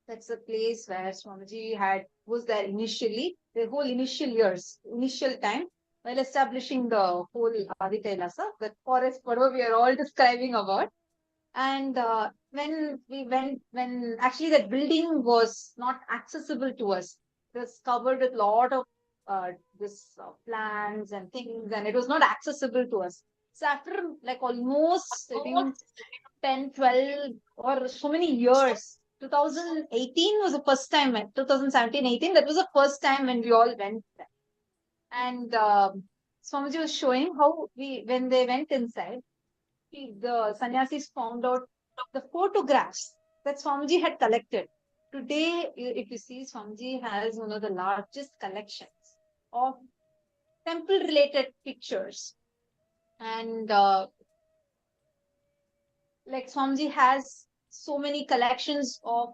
That's the place where Swamiji was there initially, the whole initial years, initial time, while establishing the whole Adi Kailasa, the forest, whatever we are all describing about. And when we went, when actually that building was not accessible to us, it was covered with a lot of this plants and things, and it was not accessible to us. So after like almost, I think 10, 12, or so many years. 2018 was the first time, 2017, 18, that was the first time when we all went there. And Swamiji was showing how when they went inside, the sannyasis found out the photographs that Swamiji had collected. Today, if you see, Swamiji has one of the largest collections of temple related pictures. And like Swamiji has so many collections of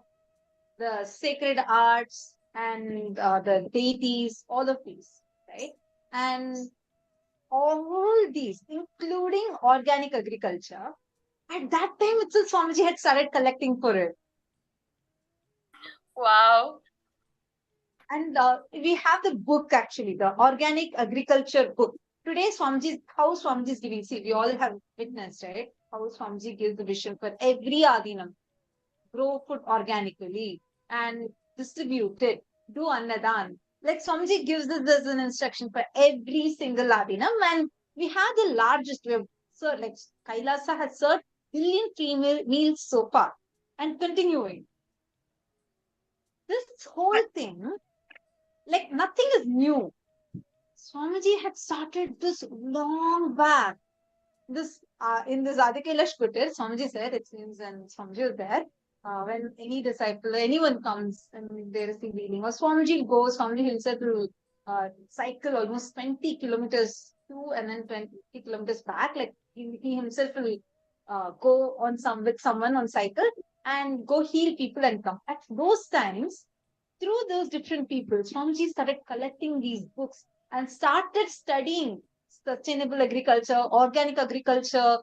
the sacred arts and the deities, all of these, right? And all these, including organic agriculture, at that time itself, Swamiji had started collecting for it. Wow. And we have the book actually, the organic agriculture book. Today, how Swamiji is giving. See, we all have witnessed, right? How Swamiji gives the vision for every Adinam. Grow food organically and distribute it. Do annadan. Like Swamiji gives us this as an instruction for every single Adinam. And we have the largest, we have served, like Kailasa has served billion free meals so far and continuing. This whole thing, like nothing is new. Swamiji had started this long back. This in this Adi Kailash Kutir, Swamiji said, it seems, and Swamiji was there. When any disciple, anyone comes and they receive healing, or Swamiji goes, Swamiji himself will cycle almost 20 kilometers to and then 20 kilometers back. Like he himself will go on with someone on cycle and go heal people and come. At those times, through those different people, Swamiji started collecting these books and started studying sustainable agriculture, organic agriculture,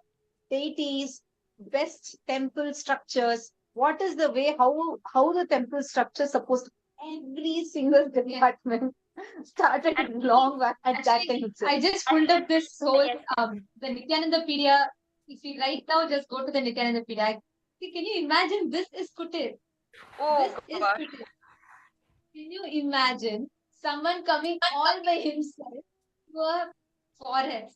deities, best temple structures. What is the way, how the temple structure is supposed to, every single department started long back at that time itself. I just pulled up this whole, the Nithyananda. If you right now just go to the Nithyananda. See, can you imagine this is Kutir? Oh, This is God. Kutir. Can you imagine someone coming all by himself to a forest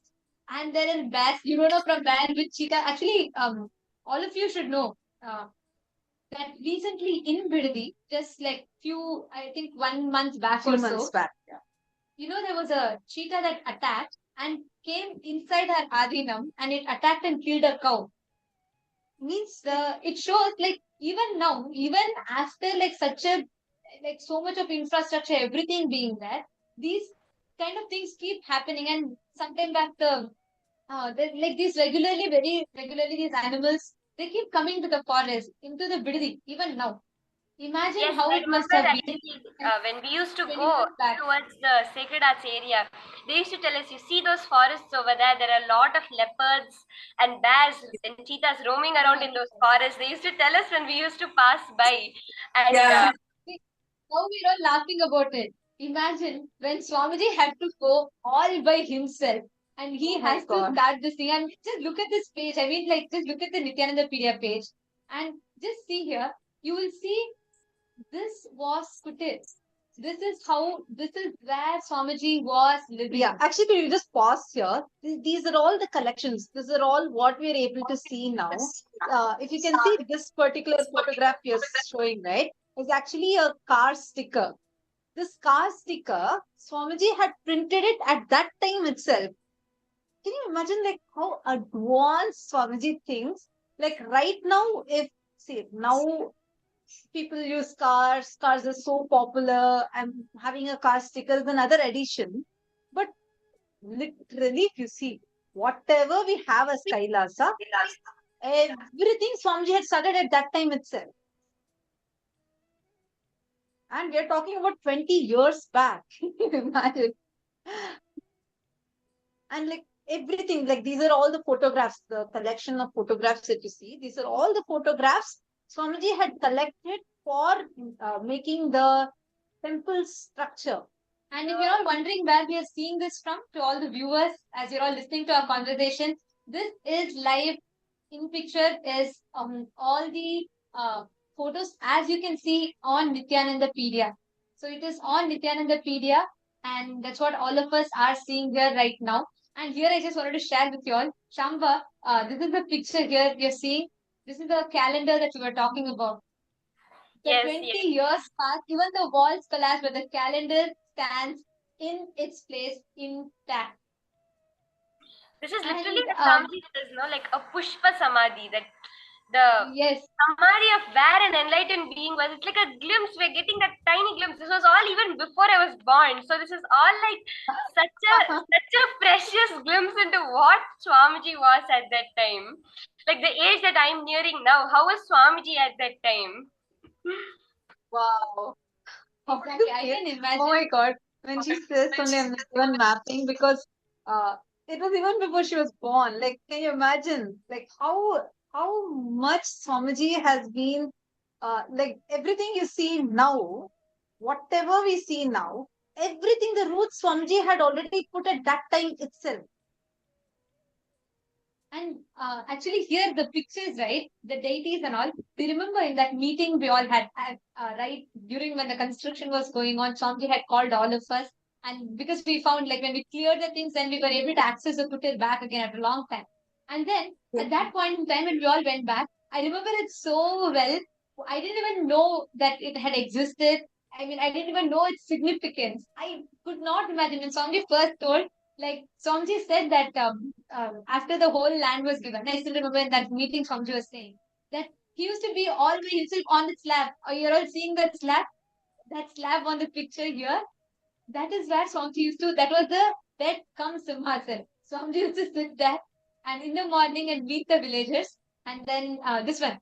and there is bears? You don't know from where which cheetah. Actually, all of you should know that recently in Bidadi, just like I think 1 month back or so, there was a cheetah that attacked and came inside her Adinam and it attacked and killed a cow. Means it shows like even now, even after like so much of infrastructure, everything being there, these kind of things keep happening. And sometime back like very regularly these animals, they keep coming to the forest, into the Bidadi, even now. Imagine Yes, how I it must remember have been. actually when we used to 20 go years back. towards the Sacred Arts area, they used to tell us, you see those forests over there, there are a lot of leopards and bears and cheetahs roaming around in those forests. They used to tell us when we used to pass by. And Yeah. Now we're all laughing about it. Imagine when Swamiji had to go all by himself And he Oh my has to God. start this thing. And just look at this page. I mean, like, just look at the Nithyananda page. And just see here, you will see this was Kutir. This is where Swamiji was living. Yeah, actually, can you just pause here? These are all the collections. These are all what we are able to see now. If you can see this particular photograph you're showing, right, is actually a car sticker. This car sticker, Swamiji had printed it at that time itself. Can you imagine like how advanced Swamiji thinks? Like right now, if see now people use cars. Cars are so popular. And having a car sticker is another addition. But literally, if you see, whatever we have as KAILASA, everything Swamiji had started at that time itself. And we are talking about 20 years back. Imagine. And like everything, like these are all the photographs, the collection of photographs that you see. These are all the photographs Swamiji had collected for making the temple structure. And if you're all wondering where we are seeing this from, to all the viewers, as you're all listening to our conversation, this is live in picture is all the photos as you can see on Nithyananda. So it is on Nithyananda, and that's what all of us are seeing here right now. And here I just wanted to share with you all, Shamba, this is the picture here you're seeing. This is the calendar that we were talking about. The Yes, 20 yes. years passed, even the walls collapsed, but the calendar stands in its place intact. This is literally And, what Swamiji says, no? Like a Pushpa Samadhi, that the yes, Samadhi of where an enlightened being was. It's like a glimpse. We're getting that tiny glimpse. This was all even before I was born. So this is all like such a precious glimpse into what Swamiji was at that time. Like the age that I'm nearing now. How was Swamiji at that time? wow. Exactly. I can imagine. Oh my God. When she says only I'm not even mapping because it was even before she was born. Like, can you imagine? Like how much Swamiji has been like everything you see now, whatever we see now, everything the roots Swamiji had already put at that time itself. And actually, here the pictures, right? The deities and all. We remember in that meeting we all had, right? During when the construction was going on, Swamiji had called all of us. And because we found, like, when we cleared the things, then we were able to access the footage back again after a long time. And then at that point in time, when we all went back, I remember it so well. I didn't even know that it had existed. I mean, I didn't even know its significance. I could not imagine when Swamiji first told, like Somji said that after the whole land was given, I still remember in that meeting Somji was saying that he used to be all by himself on the slab. Or you're all seeing that slab on the picture here. That is where Somji used to, that was the bed come Simhasan. Somji used to sit there and in the morning and meet the villagers. And then this one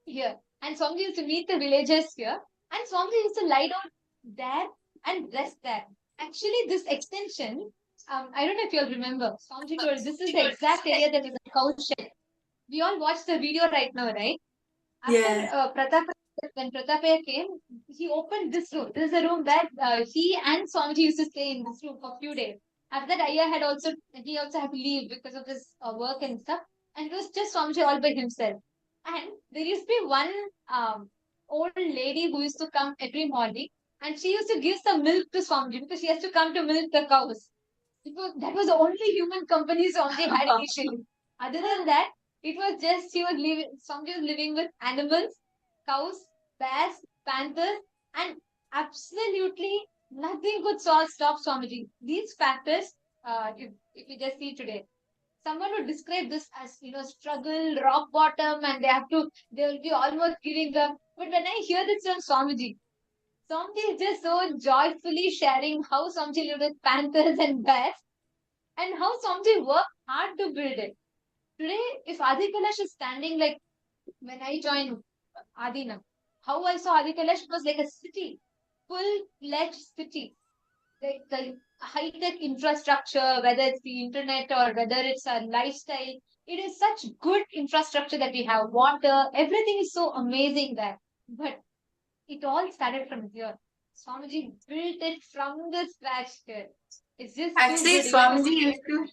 here. And Somji used to meet the villagers here. And Somji used to lie down there and rest there. Actually, this extension, I don't know if you'll remember. Swamiji told this is the exact area that is a cow shed. We all watched the video right now, right? After Yeah. when Pratapaya came, he opened this room. This is a room where he and Swamiji used to stay in this room for a few days. After that, Ayya he also had to leave because of his work and stuff. And it was just Swamiji all by himself. And there used to be one old lady who used to come every morning, and she used to give some milk to Swamiji because she has to come to milk the cows. That was the only human company Swamiji had initially. Other than that, it was just Swamiji was living with animals, cows, bears, panthers, and absolutely nothing could stop Swamiji. These factors, if you just see today, someone would describe this as struggle, rock bottom, and they will be almost giving up. But when I hear this from Swamiji is just so joyfully sharing how Swamiji lived with panthers and bears and how Swamiji worked hard to build it. Today, if Adi Kailash is standing like when I joined Adina, how I saw Adi Kailash was like a city, full-fledged city. Like the high-tech infrastructure, whether it's the internet or whether it's our lifestyle, it is such good infrastructure that we have. Water, everything is so amazing there. But it all started from here. Swamiji built it from the scratch here. It's just Actually, too good. Swamiji used to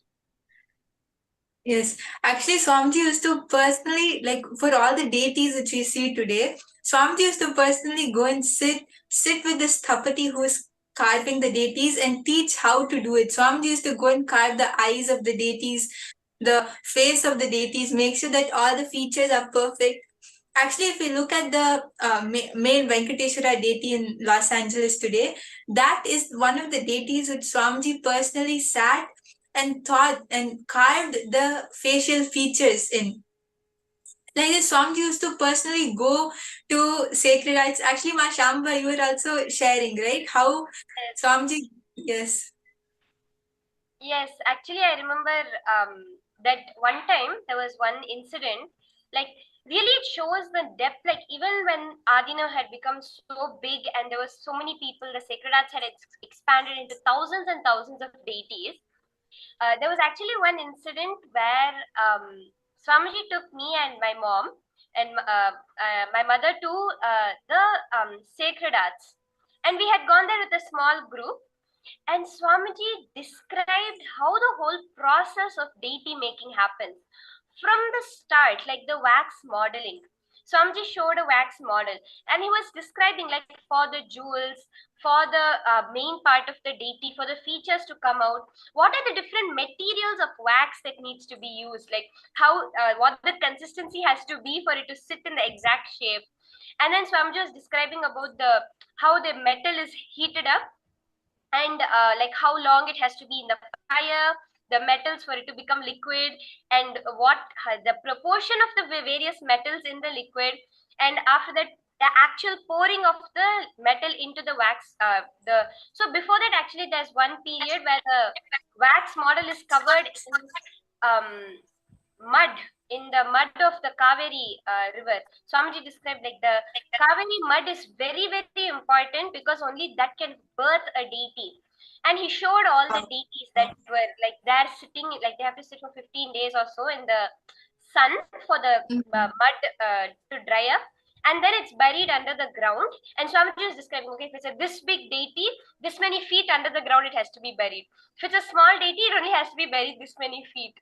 Yes, actually, Swamiji used to personally, like for all the deities which we see today, Swamiji used to personally go and sit with this Thapati who is carving the deities and teach how to do it. Swamiji used to go and carve the eyes of the deities, the face of the deities, make sure that all the features are perfect. Actually, if we look at the main Venkateshwara deity in Los Angeles today, that is one of the deities which Swamiji personally sat and thought and carved the facial features in. Like this, Swamiji used to personally go to sacred rites. Actually, Ma Shamba, you were also sharing, right? How Swamiji, yes. Yes, actually, I remember that one time there was one incident, like really it shows the depth, like even when Adina had become so big and there was so many people, the sacred arts had expanded into thousands and thousands of deities. There was actually one incident where Swamiji took me and my mom and my mother to the sacred arts, and we had gone there with a small group, and Swamiji described how the whole process of deity making happens from the start, like the wax modeling. Swamiji showed a wax model and he was describing, like, for the jewels, for the main part of the deity, for the features to come out, what are the different materials of wax that needs to be used, like how, what the consistency has to be for it to sit in the exact shape. And then Swamiji was describing about the how the metal is heated up, and like how long it has to be in the fire, the metals for it to become liquid, and what the proportion of the various metals in the liquid, and after that the actual pouring of the metal into the wax, the so before that actually there's one period where the wax model is covered in um, mud, in the mud of the Kaveri river. Swamiji described like the Kaveri mud is very, very important because only that can birth a deity. And he showed all the deities that were like they're sitting, like they have to sit for 15 days or so in the sun for the mud to dry up. And then it's buried under the ground. And Swamiji is describing, okay, if it's a this big deity, this many feet under the ground, it has to be buried. If it's a small deity, it only has to be buried this many feet.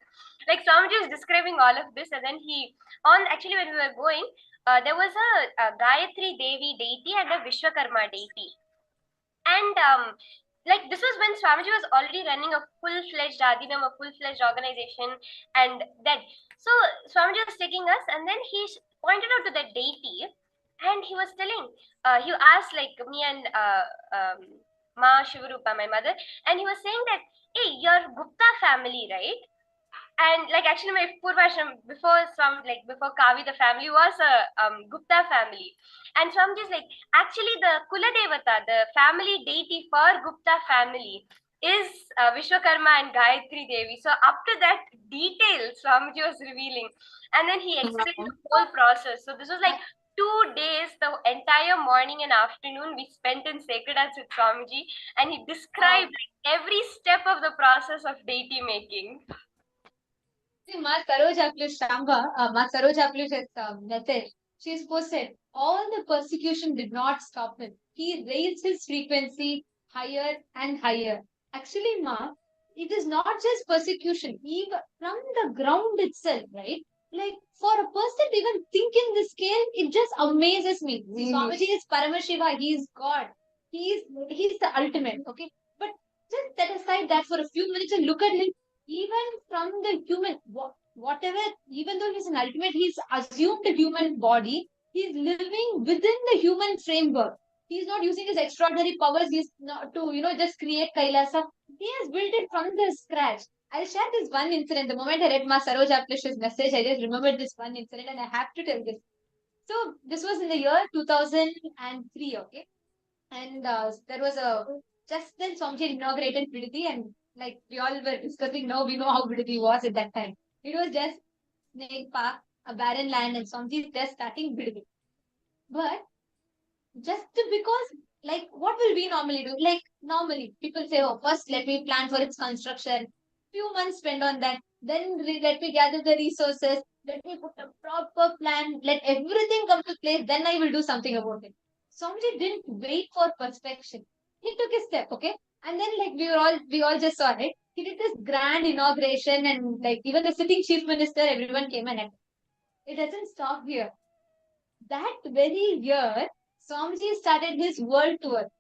Like Swamiji is describing all of this, and then he on actually when we were going, there was a Gayatri Devi deity and a Vishwakarma deity, and like this was when Swamiji was already running a full-fledged Adinam, a full-fledged organization, and then so Swamiji was taking us, and then he pointed out to the deity, and he was telling, he asked like me and Ma Shivarupa, my mother, and he was saying that, hey, you're Gupta family, right? And like actually my Purvashram before some like before Kavi the family was a Gupta family, and Swamiji is like actually the Kula Devata, the family deity for Gupta family is Vishwakarma and Gayatri Devi. So up to that detail Swamiji was revealing, and then he explained the whole process. So this was like 2 days, the entire morning and afternoon we spent in sacred arts with Swamiji, and he described every step of the process of deity making. See, Ma Saroja plus Shamba, Ma Saroja plus message. She's posted, all the persecution did not stop him. He raised his frequency higher and higher. Actually, Ma, it is not just persecution, even from the ground itself, right? Like for a person to even think in this scale, it just amazes me. See, Swamiji is Paramashiva, he is God. He's the ultimate, okay? But just set aside that for a few minutes and look at him, even from the human, whatever, even though he's an ultimate, he's assumed a human body, he's living within the human framework. He's not using his extraordinary powers, he's not to, just create Kailasa. He has built it from the scratch. I'll share this one incident. The moment I read Ma Saroj Aplish's message, I just remembered this one incident and I have to tell this. So this was in the year 2003, okay? And there was a just then Swamiji inaugurated Viditi, and like we all were discussing, now we know how Viditi was at that time. It was just snake park, a barren land, and Swamiji is just starting Viditi. But just because, like, what will we normally do? Like, normally people say, oh, first let me plan for its construction, few months spend on that, then let me gather the resources, let me put a proper plan, let everything come to place, then I will do something about it. Swamiji didn't wait for perfection. He took a step, okay? And then like we all just saw it. he did this grand inauguration, and like even the sitting chief minister, everyone came and it doesn't stop here. That very year, Swamiji started his world tour.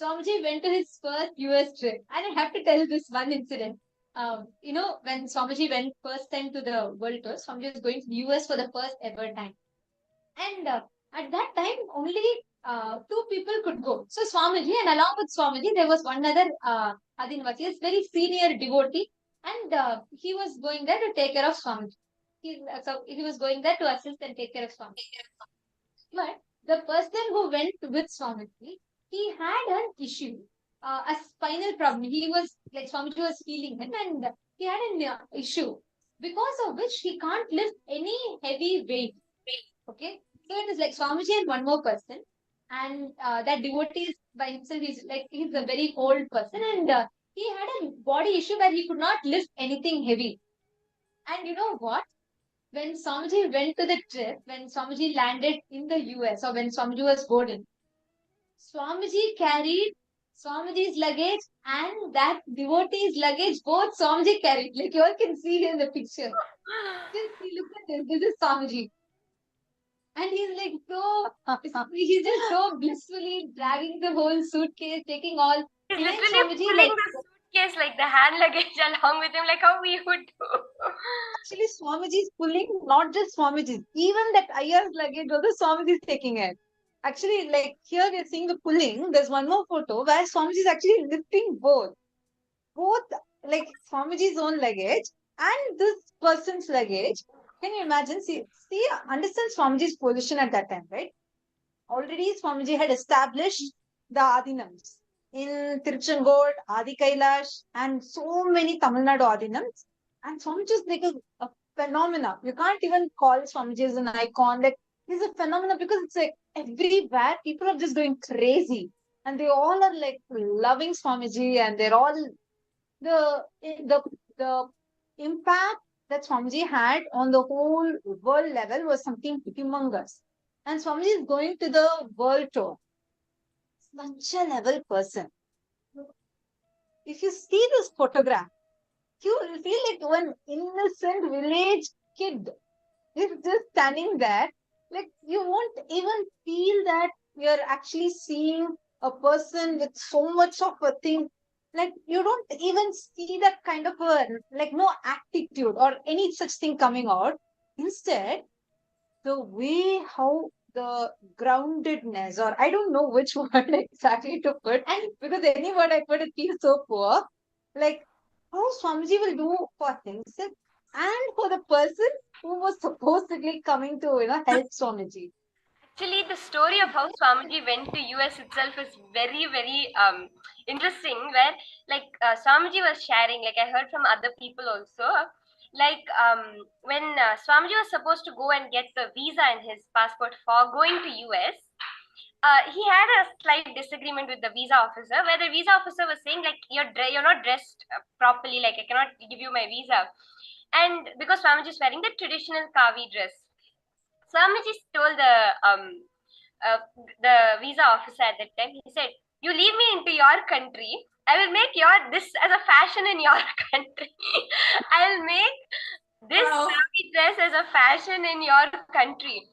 Swamiji went to his first US trip. And I have to tell this one incident. When Swamiji went first time to the world tour, Swamiji was going to the US for the first ever time. And at that time, only two people could go. So Swamiji, and along with Swamiji, there was one other Adinvasi, a very senior devotee, and he was going there to take care of Swamiji. So he was going there to assist and take care of Swamiji. But the person who went with Swamiji, he had an issue, a spinal problem. He was like Swamiji was healing him, and he had an issue because of which he can't lift any heavy weight. Okay, so it is like Swamiji and one more person, and that devotee is by himself. He's a very old person, and he had a body issue where he could not lift anything heavy. And you know what? When Swamiji went to the trip, when Swamiji landed in the US, or when Swamiji was boarding, Swamiji carried Swamiji's luggage and that devotee's luggage, both Swamiji carried. Like you all can see here in the picture. Just see, look at this. This is Swamiji. And he's like he's just so blissfully dragging the whole suitcase, taking all. He's literally pulling the suitcase, like the hand luggage along with him, like how we would do. Actually, Swamiji is pulling not just Swamiji, even that Ayya's luggage also Swamiji is taking it. Actually, like here we are seeing the pulling. There's one more photo where Swamiji is actually lifting both like Swamiji's own luggage and this person's luggage. Can you imagine? See, understand Swamiji's position at that time, right? Already Swamiji had established the Adinams in Tiruchengood, Adi Kailash, and so many Tamil Nadu Adinams. And Swamiji is like a phenomena. You can't even call Swamiji as an icon. Like he's a phenomenon because it's like everywhere people are just going crazy, and they all are like loving Swamiji, and they're all the impact that Swamiji had on the whole world level was something humongous. And Swamiji is going to the world tour. Such a level person. If you see this photograph, you will feel like one innocent village kid is just standing there. Like you won't even feel that you're actually seeing a person with so much of a thing. Like you don't even see that kind of a, like no attitude or any such thing coming out. Instead, the way how the groundedness, or I don't know which word exactly to put, and because any word I put, it feels so poor. Like how Swamiji will do for himself and for the person who was supposedly coming to help Swamiji. Actually, the story of how Swamiji went to US itself is very, very interesting. Where like Swamiji was sharing, like I heard from other people also, like when Swamiji was supposed to go and get the visa in his passport for going to US. He had a slight disagreement with the visa officer, where the visa officer was saying like you're not dressed properly, like I cannot give you my visa. And because Swamiji is wearing the traditional Kavi dress, Swamiji told the visa officer at that time, he said, "You leave me into your country, I will make this as a fashion in your country. I'll make this dress as a fashion in your country."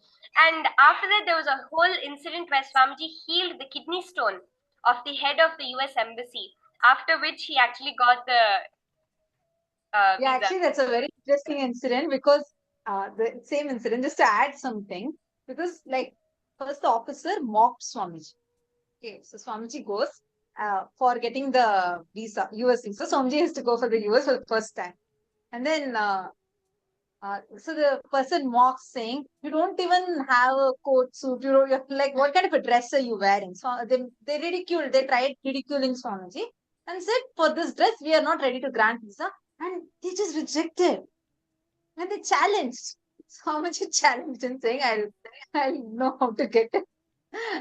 And after that, there was a whole incident where Swamiji healed the kidney stone of the head of the US embassy, after which he actually got the visa. Actually, that's a very interesting incident because the same incident, just to add something, because like first the officer mocked Swamiji. Okay, so Swamiji goes for getting the visa, US visa. So Swamiji has to go for the US for the first time. And then, so the person mocks saying, "You don't even have a coat suit, you're like, what kind of a dress are you wearing?" So they tried ridiculing Swamiji and said, "For this dress, we are not ready to grant visa." And they just rejected. And they challenged. Swamiji challenged and saying, I'll know how to get it.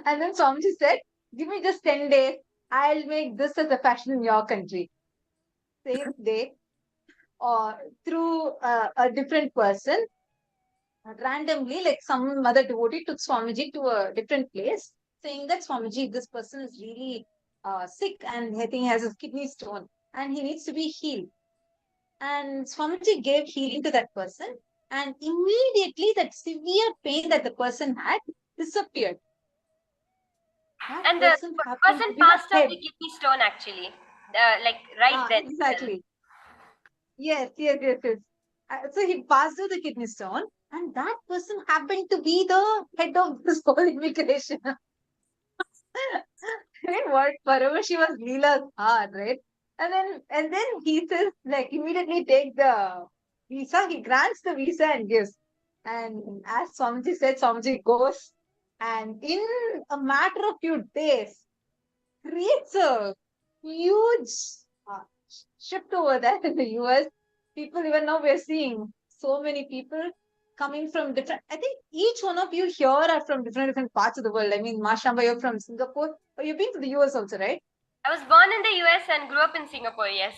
And then Swamiji said, "Give me just 10 days. I'll make this as a fashion in your country." Same day, or through a different person, randomly, like some other devotee took Swamiji to a different place, saying that Swamiji, this person is really sick and I think he has a kidney stone and he needs to be healed. And Swamiji gave healing to that person, and immediately that severe pain that the person had disappeared. That And the person happened to person be the passed out head. the kidney stone actually, like right then. Exactly. Yes. So he passed out the kidney stone, and that person happened to be the head of this whole immigration. Right? What Paramashiva's Leelas are, right? And then he says, like, immediately take the visa. He grants the visa and gives. And as Swamiji said, Swamiji goes, and in a matter of few days, creates a huge uh, shift over there in the US. People, even now we're seeing so many people coming from different. I think each one of you here are from different parts of the world. I mean, Mashamba, you're from Singapore, but you've been to the US also, right? I was born in the US and grew up in Singapore, yes.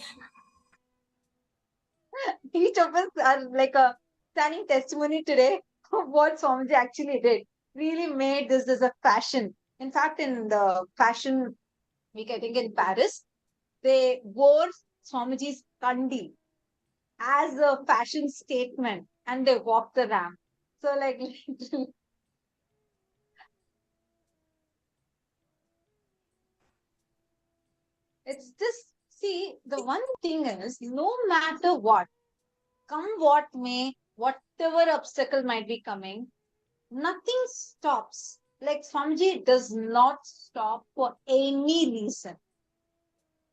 Each of us are like a standing testimony today of what Swamiji actually did. Really made this as a fashion. In fact, in the fashion week, I think in Paris, they wore Swamiji's kandi as a fashion statement, and they walked the ramp. So, like, it's just, see, the one thing is, no matter what, come what may, whatever obstacle might be coming, nothing stops. Like, Swamiji does not stop for any reason.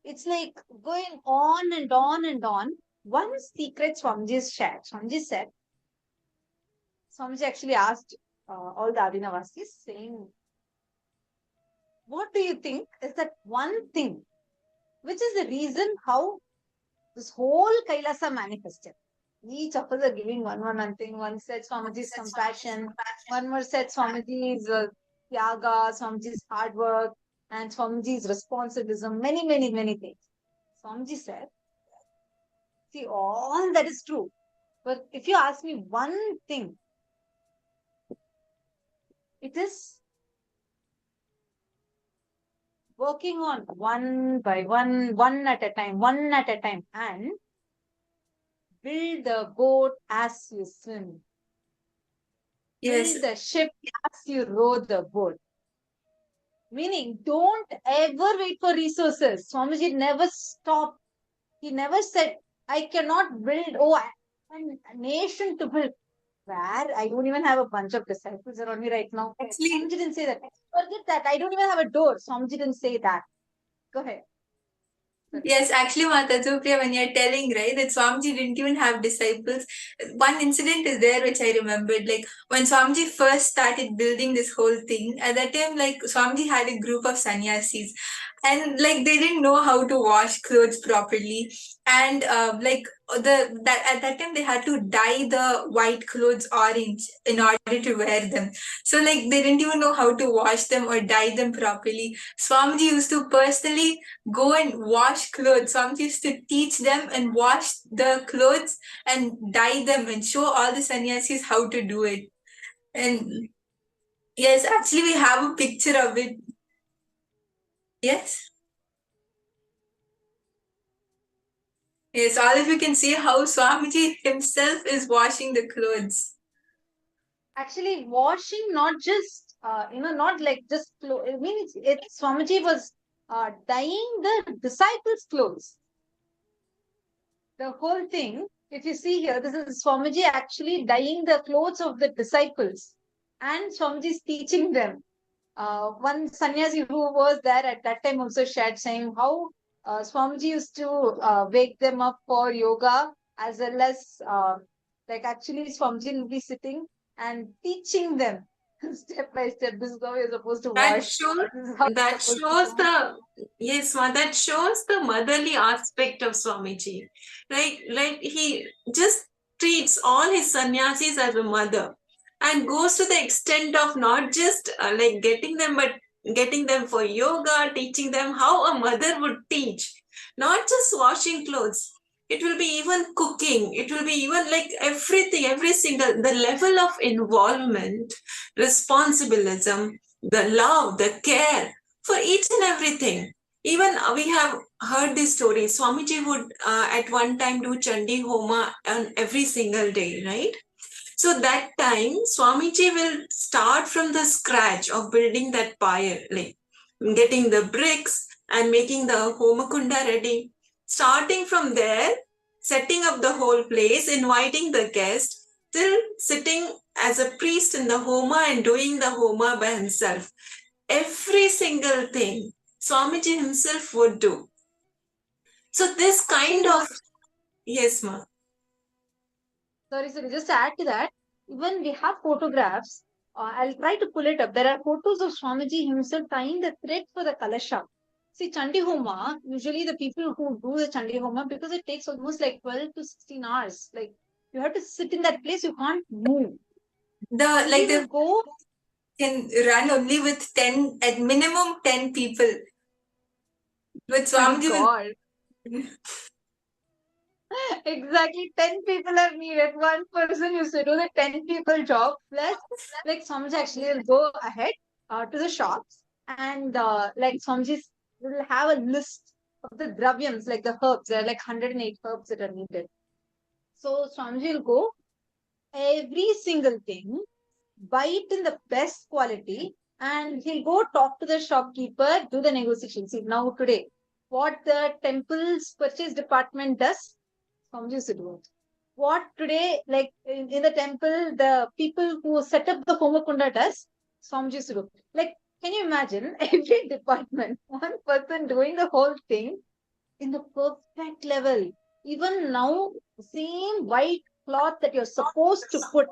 It's like going on and on and on. One secret Swamiji shared. Swamiji said, Swamiji actually asked all the Adinavasis, saying, what do you think is that one thing which is the reason how this whole Kailasa manifested? Each of us are giving one thing. One said Swamiji's compassion, one more said Swamiji's Tyaga, Swamiji's hard work, and Swamiji's responsivism, many things. Swamiji said, see, all that is true. But if you ask me one thing, it is working on one by one at a time, and build the boat as you swim. Yes. Build the ship as you row the boat. Meaning, don't ever wait for resources. Swamiji never stopped. He never said, I cannot build, a nation to build. Where I don't even have a bunch of disciples around me right now. Actually, Swamiji didn't say that. Forget that. I don't even have a door. Swamiji didn't say that. Go ahead. yes, actually, Mata Supriya, when you're telling, right, that Swamiji didn't even have disciples, one incident is there which I remembered. Like, when Swamiji first started building this whole thing, at that time, like, Swamiji had a group of sannyasis, and, like, they didn't know how to wash clothes properly. And, at that time, they had to dye the white clothes orange in order to wear them. So, like, they didn't even know how to wash them or dye them properly. Swamiji used to personally go and wash clothes. Swamiji used to teach them and wash the clothes and dye them and show all the sannyasis how to do it. And yes, actually, we have a picture of it. Yes. Yes, all of you can see how Swamiji himself is washing the clothes. Actually, washing not just, not like just clothes. I mean, Swamiji was dyeing the disciples' clothes. The whole thing, if you see here, this is Swamiji actually dyeing the clothes of the disciples, and Swamiji is teaching them. One sannyasi who was there at that time also shared, saying how Swamiji used to wake them up for yoga, as well as like actually Swamiji will be sitting and teaching them step by step. This is how you're supposed to That wash. shows that shows the motherly aspect of Swamiji, right? Like, he just treats all his sannyasis as a mother, and goes to the extent of not just like getting them for yoga, teaching them how a mother would teach, not just washing clothes. It will be even cooking. It will be even like everything, every single, the level of involvement, responsibilism, the love, the care for each and everything. Even we have heard this story. Swamiji would at one time do Chandi Homa on every single day, right? So that time, Swamiji will start from the scratch of building that pyre, like getting the bricks and making the Homakunda ready. Starting from there, setting up the whole place, inviting the guest, till sitting as a priest in the Homa and doing the Homa by himself. Every single thing Swamiji himself would do. So this kind of, yes, ma. Sorry, just to add to that, even we have photographs. I'll try to pull it up. There are photos of Swamiji himself tying the thread for the Kalasha. See, Chandi Homa, usually the people who do the Chandi Homa, because it takes almost like 12 to 16 hours. Like, you have to sit in that place, you can't move. The go can run only with 10, at minimum 10 people. With Swamiji. Exactly, 10 people are needed. One person used to do the 10 people job. Plus, like Swamiji actually will go ahead to the shops and like Swamiji will have a list of the dravyams, like the herbs. There are like 108 herbs that are needed. So Swamiji will go every single thing, buy it in the best quality, and he'll go talk to the shopkeeper, do the negotiation. See, now today, what the temple's purchase department does, Swamiji used to do it. What today, like in the temple, the people who set up the Homakunda does, Swamiji used to do. Like, can you imagine every department, one person doing the whole thing in the perfect level? Even now, same white cloth that you're supposed to put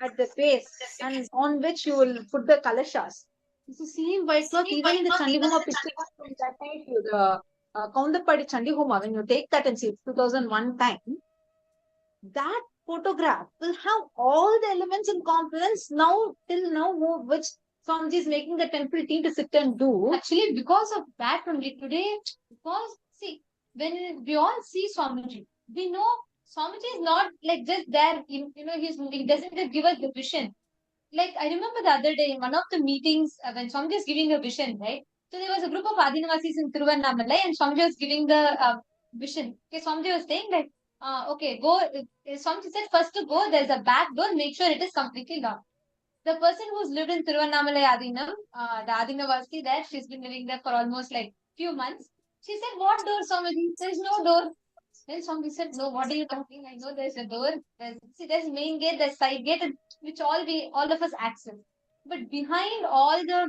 at the base and on which you will put the kalashas. It's the same white cloth, even in the Chandihoma picture from that time, the Kaundapadi Chandihoma, when you take that and see it's 2001 time, that photograph will have all the elements and components now, till now, which Swamiji is making the temple team to sit and do. Actually, because of that only today, because see, when we all see Swamiji, we know Swamiji is not like just there, he doesn't just give us the vision. Like, I remember the other day in one of the meetings when Swamiji is giving a vision, right? So there was a group of Adinavasis in Tiruvannamalai and Swamiji was giving the vision. Okay, Swamiji was saying that, okay, go, Swamiji said first to go, there's a back door, make sure it is completely locked. The person who's lived in Tiruvannamalai Adinam, the Adinavasi there, she's been living there for almost like few months. She said, what door, Swamiji? There's no door. Then Swamiji said, no, what are you talking? I know there's a door. There's main gate, there's side gate, which all of us access. But behind all the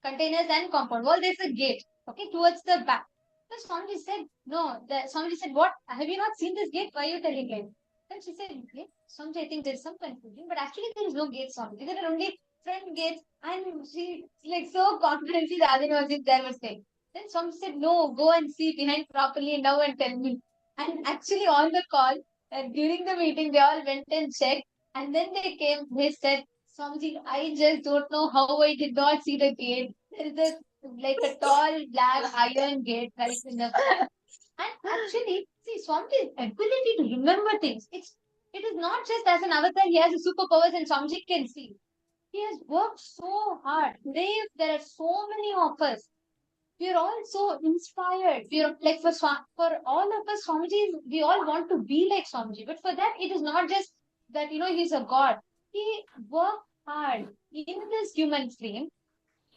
containers and compound wall, there's a gate, okay, towards the back. So Swamiji said, no. Swamiji said, what? Have you not seen this gate? Why are you telling me? Then she said, okay, Swamiji, I think there's some confusion, but actually there is no gate, Swamiji. There are only front gates. And she, like, so confidently, the Adinavasis there was saying. Then Swamiji said, no, go and see behind properly now and tell me. And actually on the call, during the meeting, they all went and checked. And then they said, Swamiji, I just don't know how I did not see the gate. There is like a tall black iron gate right in the and actually, see, Swamiji's ability to remember things, it is not just as an avatar, he has a superpowers and Swamiji can see. He has worked so hard. Today, there are so many of us. We are all so inspired. We are like for all of us, Swamiji, we all want to be like Swamiji. But for that, it is not just that he's a god. He worked hard in this human frame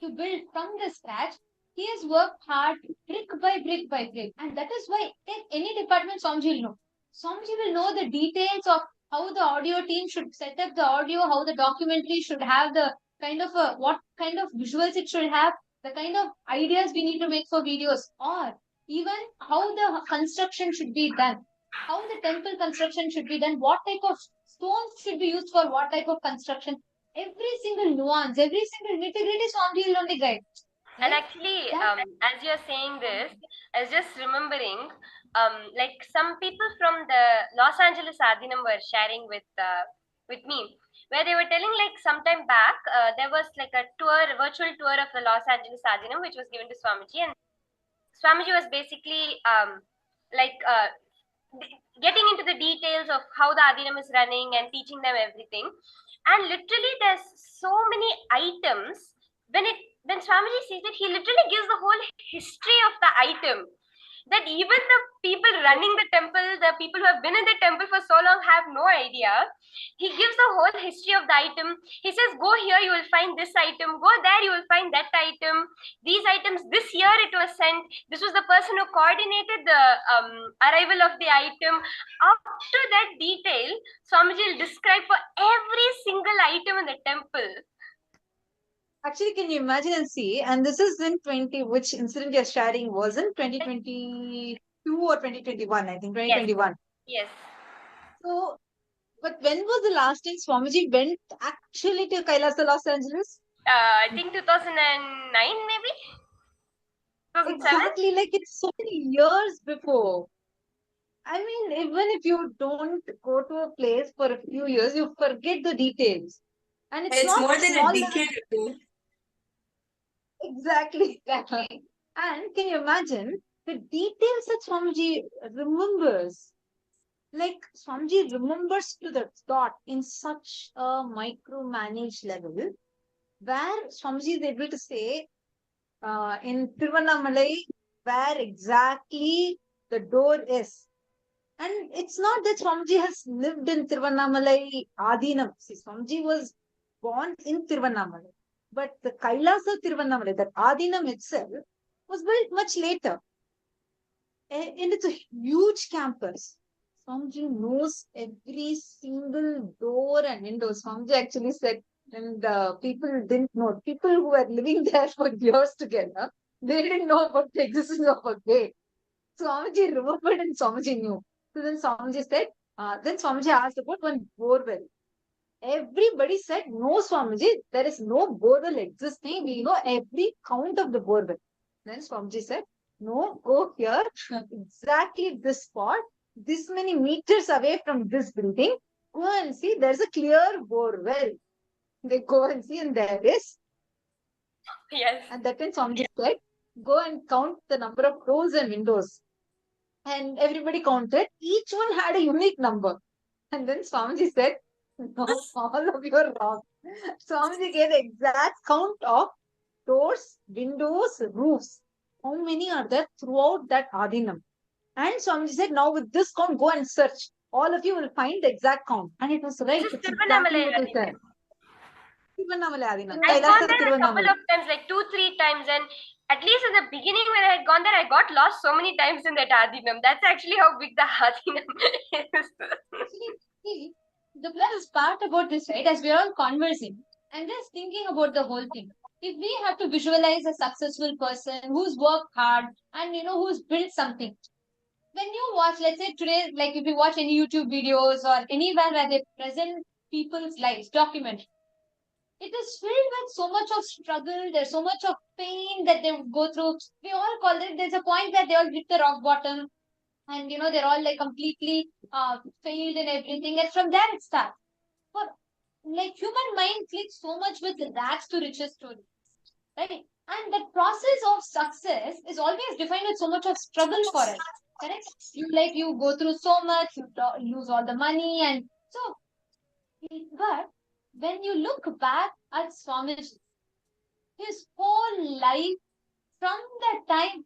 to build from the scratch. He has worked hard brick by brick by brick. And that is why in any department, Swamiji will know. Swamiji will know the details of how the audio team should set up the audio, how the documentary should have the kind of what kind of visuals it should have, the kind of ideas we need to make for videos, or even how the construction should be done, how the temple construction should be done, what type of stones should be used for what type of construction. Every single nuance, every single nitty-gritty Swamiji will only guide. And actually, as you're saying this, I was just remembering, like some people from the Los Angeles Adinam were sharing with me, where they were telling like sometime back, there was like a virtual tour of the Los Angeles Adinam, which was given to Swamiji, and Swamiji was basically getting into the details of how the Adinam is running and teaching them everything. And literally, there's so many items. When Swamiji sees it, he literally gives the whole history of the item. that even the people running the temple, the people who have been in the temple for so long, have no idea. He gives the whole history of the item. He says, go here, you will find this item. Go there, you will find that item. These items, this year it was sent. This was the person who coordinated the arrival of the item. Up to that detail, Swamiji will describe for every single item in the temple. Actually, can you imagine and see? And this is in 20, which incident you're sharing was in 2022 or 2021, I think, 2021. Yes. So, but when was the last time Swamiji went actually to Kailasa, Los Angeles? I think 2009 maybe? 2007? Exactly, like it's so many years before. I mean, even if you don't go to a place for a few years, you forget the details. And it's not more than small a decade ago. Exactly. And can you imagine the details that Swamiji remembers? Like Swamiji remembers to the dot in such a micromanaged level, where Swamiji is able to say in Tiruvannamalai where exactly the door is. And it's not that Swamiji has lived in Tiruvannamalai Adinam. See, Swamiji was born in Tiruvannamalai. But the Kailasa Tiruvannamalai, that Adinam itself, was built much later. And it's a huge campus. Swamiji knows every single door and window. Swamiji actually said, and people didn't know. People who were living there for years together, they didn't know about the existence of a gate. Swamiji remembered and Swamiji knew. So then Swamiji said, then Swamiji asked about one borewell. Everybody said, no, Swamiji, there is no borewell existing. We know every count of the borewell. Then Swamiji said, no, go here, exactly this spot, this many meters away from this building. Go and see, there's a clear borewell. They go and see, and there is. Yes. And that time Swamiji said, go and count the number of doors and windows. And everybody counted. Each one had a unique number. And then Swamiji said, no, all of you are wrong. Swamiji gave the exact count of doors, windows, roofs. How many are there throughout that Adinam? And Swamiji said, now with this count, go and search. All of you will find the exact count. And it was right. It's exactly what I said. Tiruvannamalai Adinam. I've gone Kailasa there a couple Tiruvannamalai. of times, like 2-3 times, and at least in the beginning when I had gone there, I got lost so many times in that Adinam. That's actually how big the Adinam is. See, the best part about this, right, as we're all conversing, I'm just thinking about the whole thing. If we have to visualize a successful person who's worked hard and who's built something, when you watch, let's say today, like if you watch any YouTube videos or anywhere where they present people's lives, document, it is filled with so much of struggle. There's so much of pain that they go through. We all call it. There's a point where they all hit the rock bottom, and they're all like completely failed in everything. And from there it starts. For like human mind clicks so much with rags to riches story, right? And the process of success is always defined with so much of struggle for us. Correct? You go through so much, you lose all the money, and so. But when you look back at Swamiji, his whole life from that time,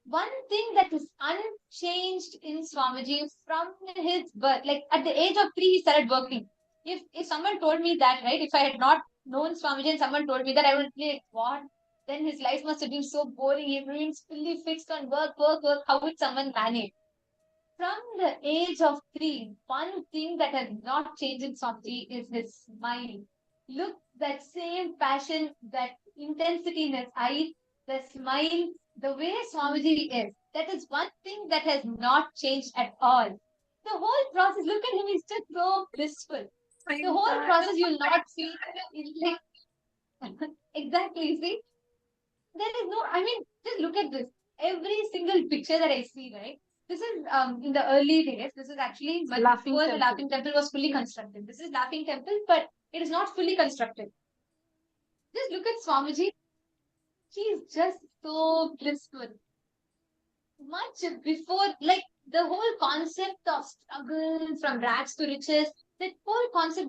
one thing that is unchanged in Swamiji from his birth, like at the age of 3, he started working. If someone told me that, right, if I had not known Swamiji and someone told me that, I would be like, what? Then his life must have been so boring. He remains fully fixed on work, work, work. How would someone manage? From the age of 3, one thing that has not changed in Swamiji is his smile. Look, that same passion, that intensity in his eyes, the smile, the way Swamiji is. That is one thing that has not changed at all. The whole process, look at him, he's just so blissful. The whole process you'll not see. Like, exactly, see? There is no, just look at this. Every single picture that I see, right? This is in the early days. This is actually before the Laughing Temple was fully constructed. This is Laughing Temple, but it is not fully constructed. Just look at Swamiji. He's just so blissful. Much before, like the whole concept of struggle from rags to riches, that whole concept